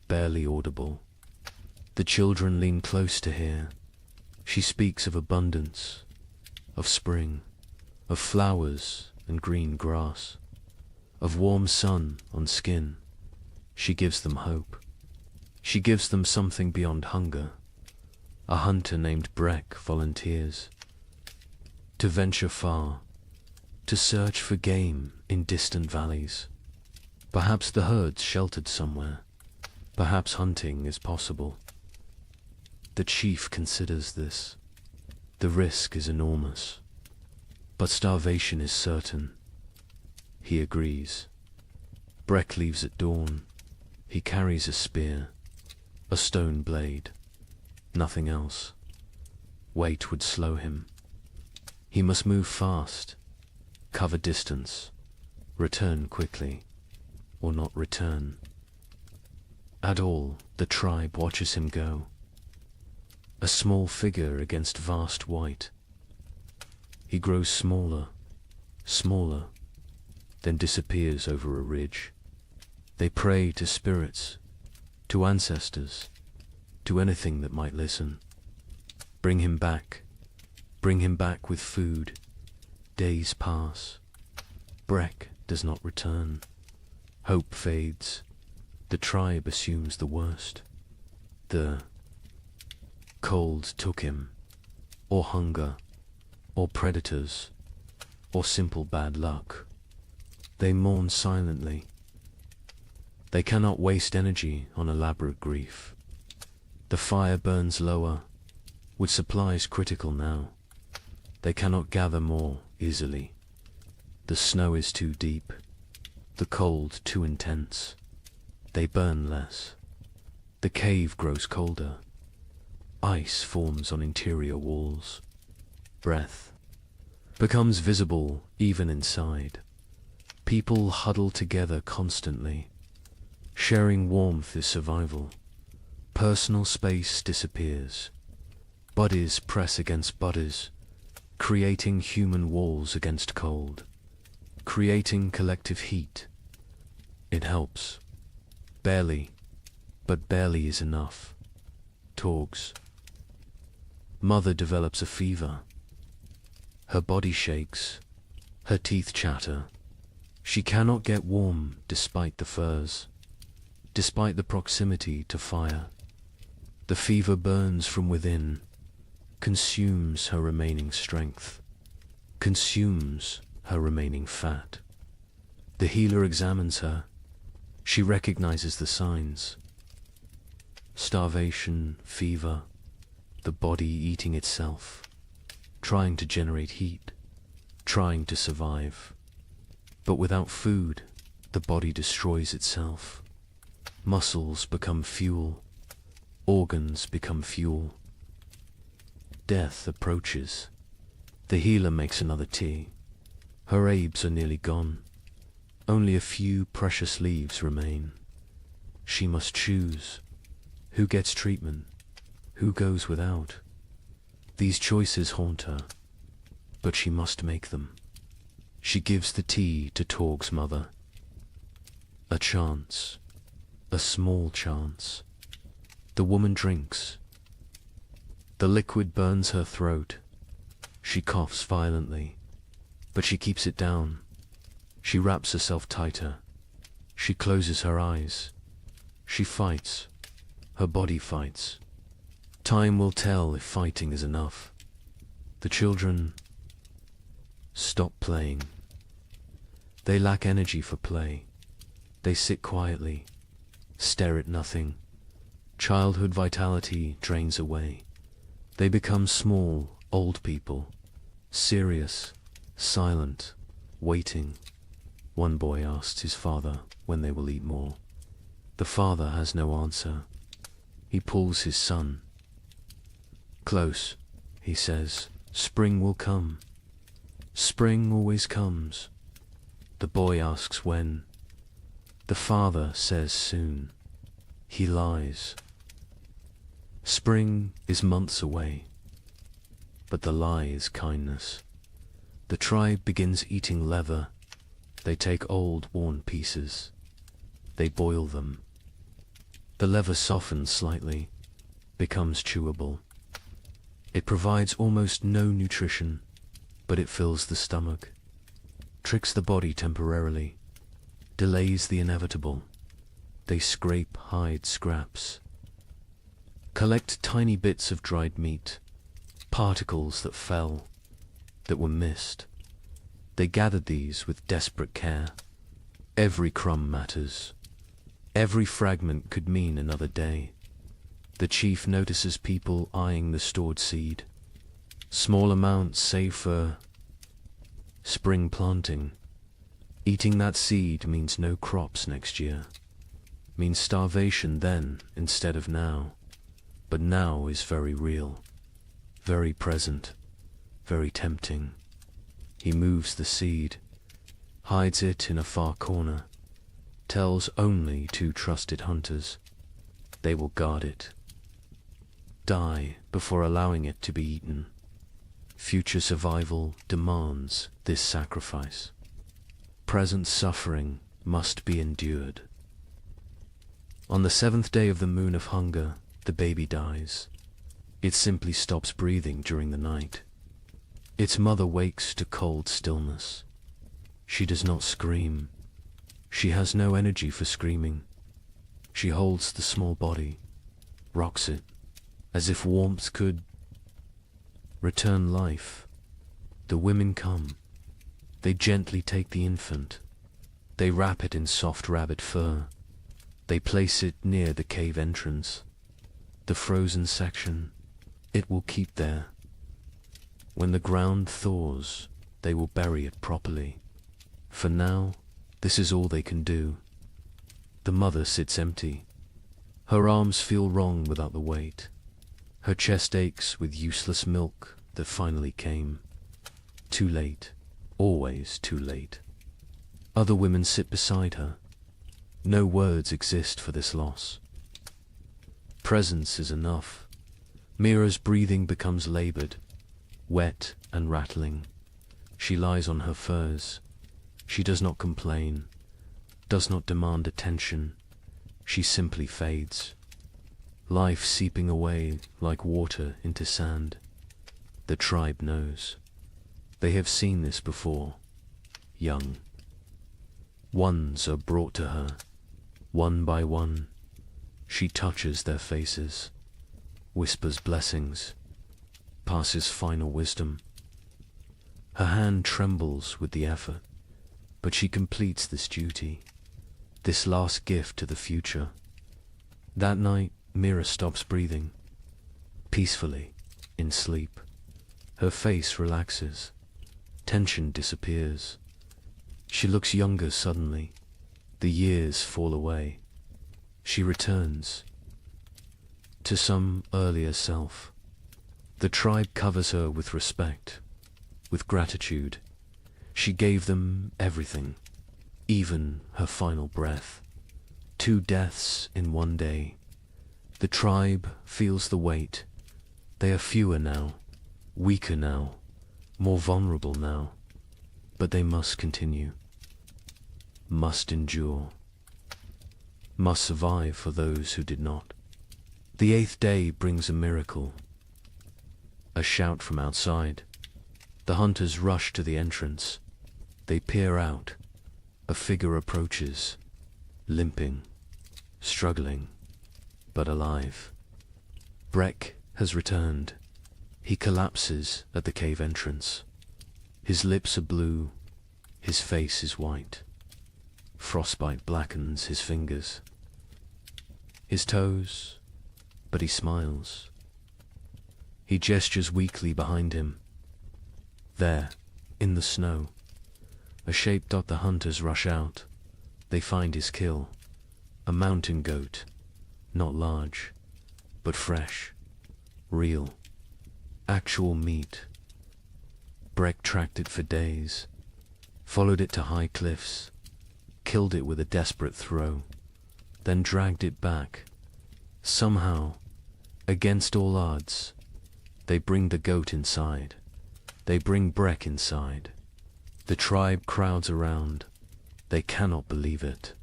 barely audible. The children lean close to hear. She speaks of abundance, of spring, of flowers and green grass, of warm sun on skin. She gives them hope. She gives them something beyond hunger. A hunter named Breck volunteers to venture far, to search for game in distant valleys. Perhaps the herd's sheltered somewhere. Perhaps hunting is possible. The chief considers this. The risk is enormous. But starvation is certain. He agrees. Breck leaves at dawn. He carries a spear, a stone blade, nothing else. Weight would slow him. He must move fast, cover distance, return quickly, or not return. At all, the tribe watches him go. A small figure against vast white. He grows smaller, smaller, then disappears over a ridge. They pray to spirits, to ancestors, to anything that might listen. Bring him back with food. Days pass. Breck does not return. Hope fades. The tribe assumes the worst. The cold took him, or hunger, or predators, or simple bad luck. They mourn silently. They cannot waste energy on elaborate grief. The fire burns lower, with supplies critical now. They cannot gather more easily. The snow is too deep, the cold too intense. They burn less. The cave grows colder. Ice forms on interior walls. Breath becomes visible even inside. People huddle together constantly. Sharing warmth is survival. Personal space disappears. Bodies press against bodies, creating human walls against cold, creating collective heat. It helps. Barely, but barely is enough. Torgs. Mother develops a fever. Her body shakes. Her teeth chatter. She cannot get warm despite the furs, despite the proximity to fire. The fever burns from within, consumes her remaining strength, consumes her remaining fat. The healer examines her. She recognizes the signs. Starvation, fever, the body eating itself, trying to generate heat, trying to survive. But without food, the body destroys itself. Muscles become fuel. Organs become fuel. Death approaches. The healer makes another tea. Her herbs are nearly gone. Only a few precious leaves remain. She must choose. Who gets treatment? Who goes without? These choices haunt her, but she must make them. She gives the tea to Torg's mother. A chance. A small chance. The woman drinks. The liquid burns her throat. She coughs violently, but she keeps it down. She wraps herself tighter. She closes her eyes. She fights. Her body fights. Time will tell if fighting is enough. The children stop playing. They lack energy for play. They sit quietly, stare at nothing. Childhood vitality drains away. They become small, old people, serious, silent, waiting. One boy asks his father when they will eat more. The father has no answer. He pulls his son. Close, he says, spring will come. Spring always comes. The boy asks when. The father says soon. He lies. Spring is months away, but the lie is kindness. The tribe begins eating leather. They take old, worn pieces. They boil them. The leather softens slightly, becomes chewable. It provides almost no nutrition, but it fills the stomach, tricks the body temporarily, delays the inevitable. They scrape hide scraps, collect tiny bits of dried meat, particles that fell, that were missed. They gathered these with desperate care. Every crumb matters. Every fragment could mean another day. The chief notices people eyeing the stored seed. Small amounts save for spring planting. Eating that seed means no crops next year. Means starvation then instead of now. But now is very real, very present, very tempting. He moves the seed, hides it in a far corner, tells only 2 trusted hunters. They will guard it, die before allowing it to be eaten. Future survival demands this sacrifice. Present suffering must be endured. On the 7th day of the moon of hunger, the baby dies. It simply stops breathing during the night. Its mother wakes to cold stillness. She does not scream. She has no energy for screaming. She holds the small body, rocks it, as if warmth could return life. The women come. They gently take the infant. They wrap it in soft rabbit fur. They place it near the cave entrance. The frozen section, it will keep there. When the ground thaws, they will bury it properly. For now, this is all they can do. The mother sits empty. Her arms feel wrong without the weight. Her chest aches with useless milk that finally came. Too late, always too late. Other women sit beside her. No words exist for this loss. Presence is enough. Mira's breathing becomes labored, wet and rattling. She lies on her furs. She does not complain, does not demand attention. She simply fades. Life seeping away like water into sand. The tribe knows. They have seen this before. Young. Ones are brought to her, one by one. She touches their faces, whispers blessings, passes final wisdom. Her hand trembles with the effort, but she completes this duty, this last gift to the future. That night, Mira stops breathing, peacefully, in sleep. Her face relaxes, tension disappears. She looks younger suddenly. The years fall away. She returns to some earlier self. The tribe covers her with respect, with gratitude. She gave them everything, even her final breath. 2 deaths in one day. The tribe feels the weight. They are fewer now, weaker now, more vulnerable now. But they must continue, must endure, must survive for those who did not. The 8th day brings a miracle. A shout from outside. The hunters rush to the entrance. They peer out. A figure approaches, limping, struggling, but alive. Breck has returned. He collapses at the cave entrance. His lips are blue, his face is white. Frostbite blackens his fingers, his toes, but he smiles. He gestures weakly behind him. There, in the snow, a shape. The hunters rush out. They find his kill, a mountain goat, not large, but fresh, real, actual meat. Breck tracked it for days, followed it to high cliffs, killed it with a desperate throw, then dragged it back. Somehow, against all odds, they bring the goat inside. They bring Breck inside. The tribe crowds around. They cannot believe it.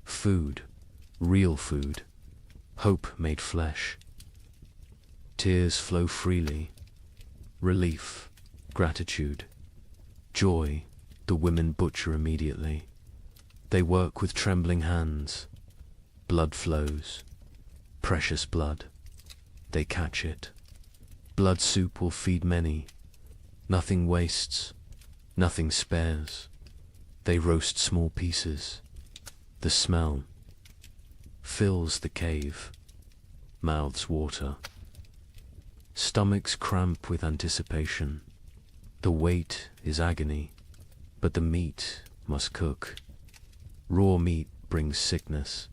Food, real food, hope made flesh. Tears flow freely. Relief, gratitude, joy. The women butcher immediately. They work with trembling hands. Blood flows. Precious blood. They catch it. Blood soup will feed many. Nothing wastes. Nothing spares. They roast small pieces. The smell fills the cave, mouths water, stomachs cramp with anticipation. The wait is agony, but the meat must cook. Raw meat brings sickness.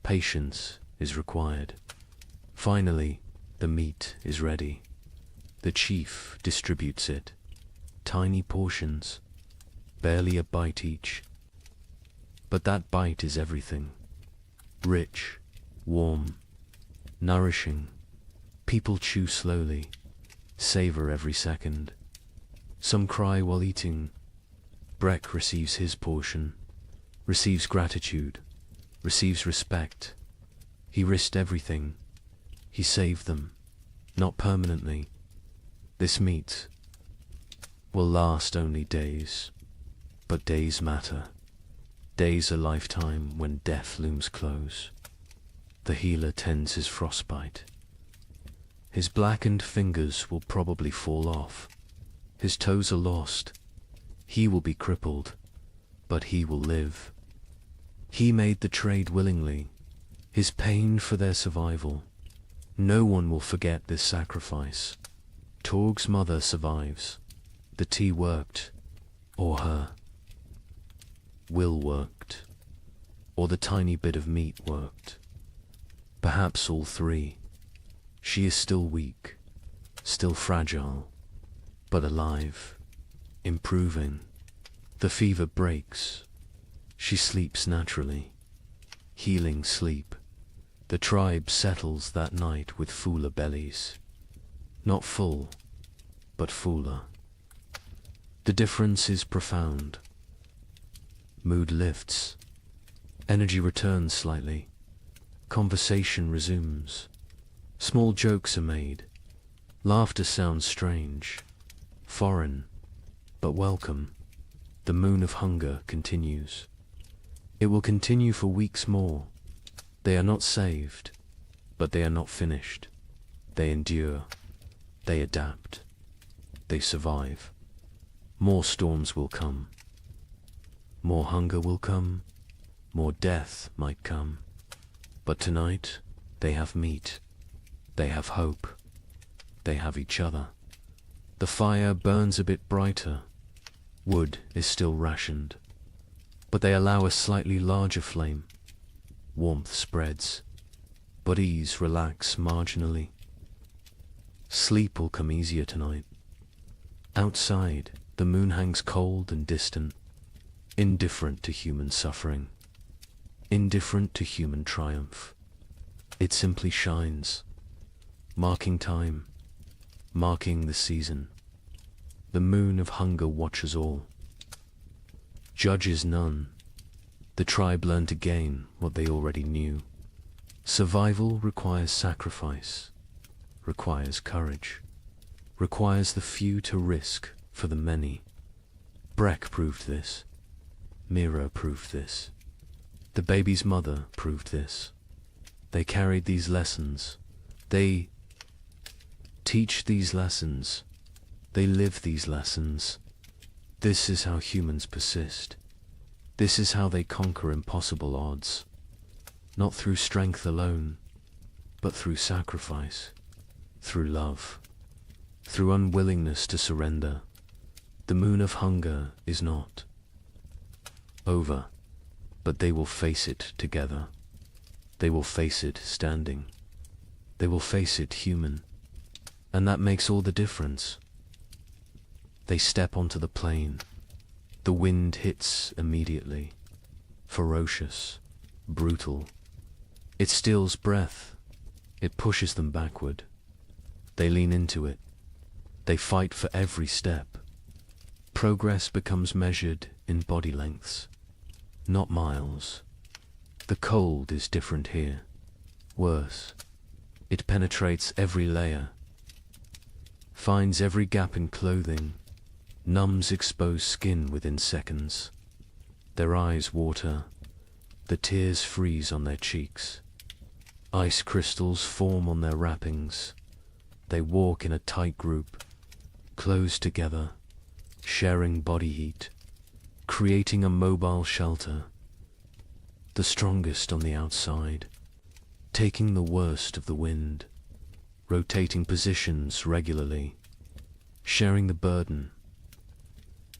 Patience is required. Finally, the meat is ready. The chief distributes it. Tiny portions, barely a bite each. But that bite is everything. Rich, warm, nourishing. People chew slowly, savor every second. Some cry while eating. Breck receives his portion, receives gratitude, receives respect. He risked everything. He saved them, not permanently. This meat will last only days, but days matter. Days a lifetime when death looms close. The healer tends his frostbite. His blackened fingers will probably fall off. His toes are lost. He will be crippled, but he will live. He made the trade willingly, his pain for their survival. No one will forget this sacrifice. Torg's mother survives. The tea worked, or her will worked, or the tiny bit of meat worked. Perhaps all three. She is still weak, still fragile, but alive, improving. The fever breaks. She sleeps naturally. Healing sleep. The tribe settles that night with fuller bellies. Not full, but fuller. The difference is profound. Mood lifts. Energy returns slightly. Conversation resumes. Small jokes are made. Laughter sounds strange, foreign, but welcome. The moon of hunger continues. It will continue for weeks more. They are not saved, but they are not finished. They endure. They adapt. They survive. More storms will come. More hunger will come. More death might come. But tonight, they have meat. They have hope. They have each other. The fire burns a bit brighter. Wood is still rationed. But they allow a slightly larger flame. Warmth spreads. Bodies relax marginally. Sleep will come easier tonight. Outside, the moon hangs cold and distant, indifferent to human suffering, indifferent to human triumph. It simply shines, marking time, marking the season. The moon of hunger watches all, judges none. The tribe learned again what they already knew. Survival requires sacrifice, requires courage, requires the few to risk for the many. Breck proved this. Mira proved this. The baby's mother proved this. They carried these lessons. They teach these lessons. They live these lessons. This is how humans persist. This is how they conquer impossible odds. Not through strength alone, but through sacrifice, through love, through unwillingness to surrender. The moon of hunger is not over, but they will face it together. They will face it standing. They will face it human. And that makes all the difference. They step onto the plain. The wind hits immediately. Ferocious, brutal. It steals breath. It pushes them backward. They lean into it. They fight for every step. Progress becomes measured in body lengths, not miles. The cold is different here. Worse. It penetrates every layer, finds every gap in clothing, numbs exposed skin within seconds. Their eyes water. The tears freeze on their cheeks. Ice crystals form on their wrappings. They walk in a tight group, close together, sharing body heat, creating a mobile shelter. the strongest on the outside, taking the worst of the wind, rotating positions regularly, sharing the burden,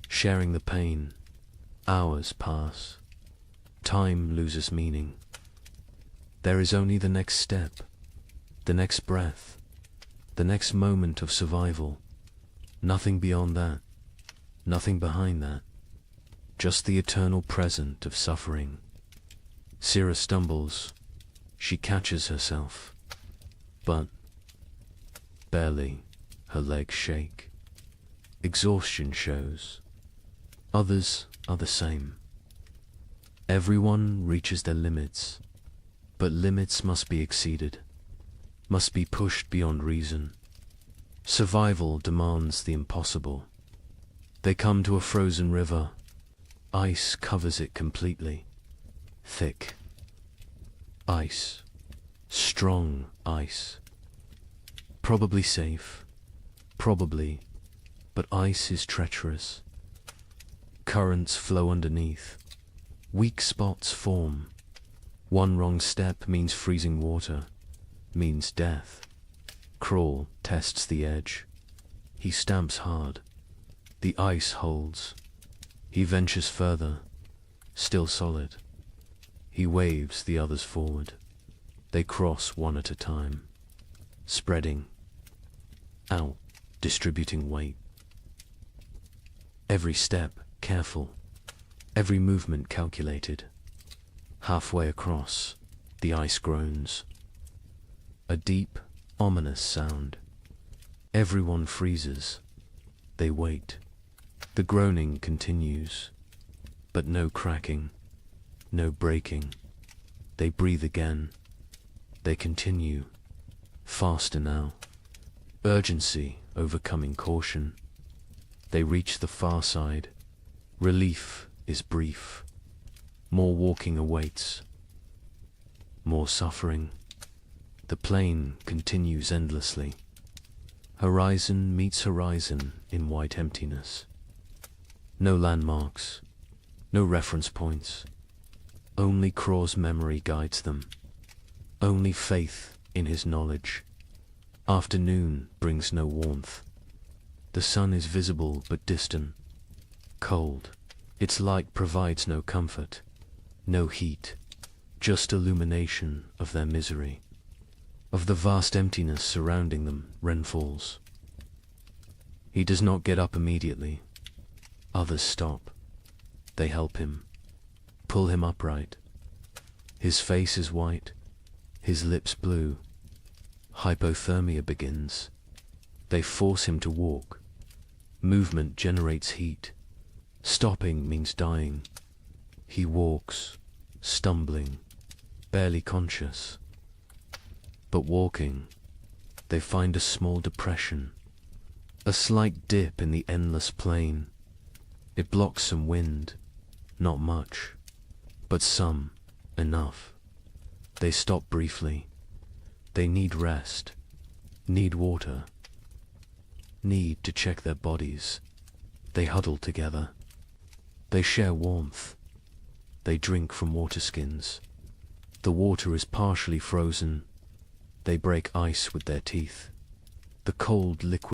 sharing the pain. Hours pass. Time loses meaning. There is only the next step, the next breath, the next moment of survival. Nothing beyond that, nothing behind that. Just the eternal present of suffering. Sira stumbles. She catches herself. But barely. Her legs shake. Exhaustion shows. Others are the same. Everyone reaches their limits, but limits must be exceeded, must be pushed beyond reason. Survival demands the impossible. They come to a frozen river. Ice covers it completely. Thick. Ice. Strong ice. Probably safe. Probably. But ice is treacherous. Currents flow underneath. Weak spots form. One wrong step means freezing water, means death. Crawl tests the edge. He stamps hard. The ice holds. He ventures further, still solid. He waves the others forward. They cross one at a time, spreading out, distributing weight. Every step careful, every movement calculated. Halfway across, the ice groans. A deep, ominous sound. Everyone freezes. They wait. The groaning continues, but no cracking, no breaking. They breathe again. They continue, faster now. Urgency overcoming caution. They reach the far side. Relief is brief. More walking awaits. More suffering. The plain continues endlessly. Horizon meets horizon in white emptiness. No landmarks, no reference points. Only Craw's memory guides them. Only faith in his knowledge. Afternoon brings no warmth. The sun is visible but distant, cold. Its light provides no comfort, no heat, just illumination of their misery. Of the vast emptiness surrounding them, Ren falls. He does not get up immediately. Others stop. They help him, pull him upright. His face is white, his lips blue. Hypothermia begins. They force him to walk. Movement generates heat. Stopping means dying. He walks, stumbling, barely conscious. But walking, they find a small depression, a slight dip in the endless plain. It blocks some wind, not much, but some, enough. They stop briefly. They need rest, need water, need to check their bodies. They huddle together. They share warmth. They drink from water skins. The water is partially frozen. They break ice with their teeth. The cold liquid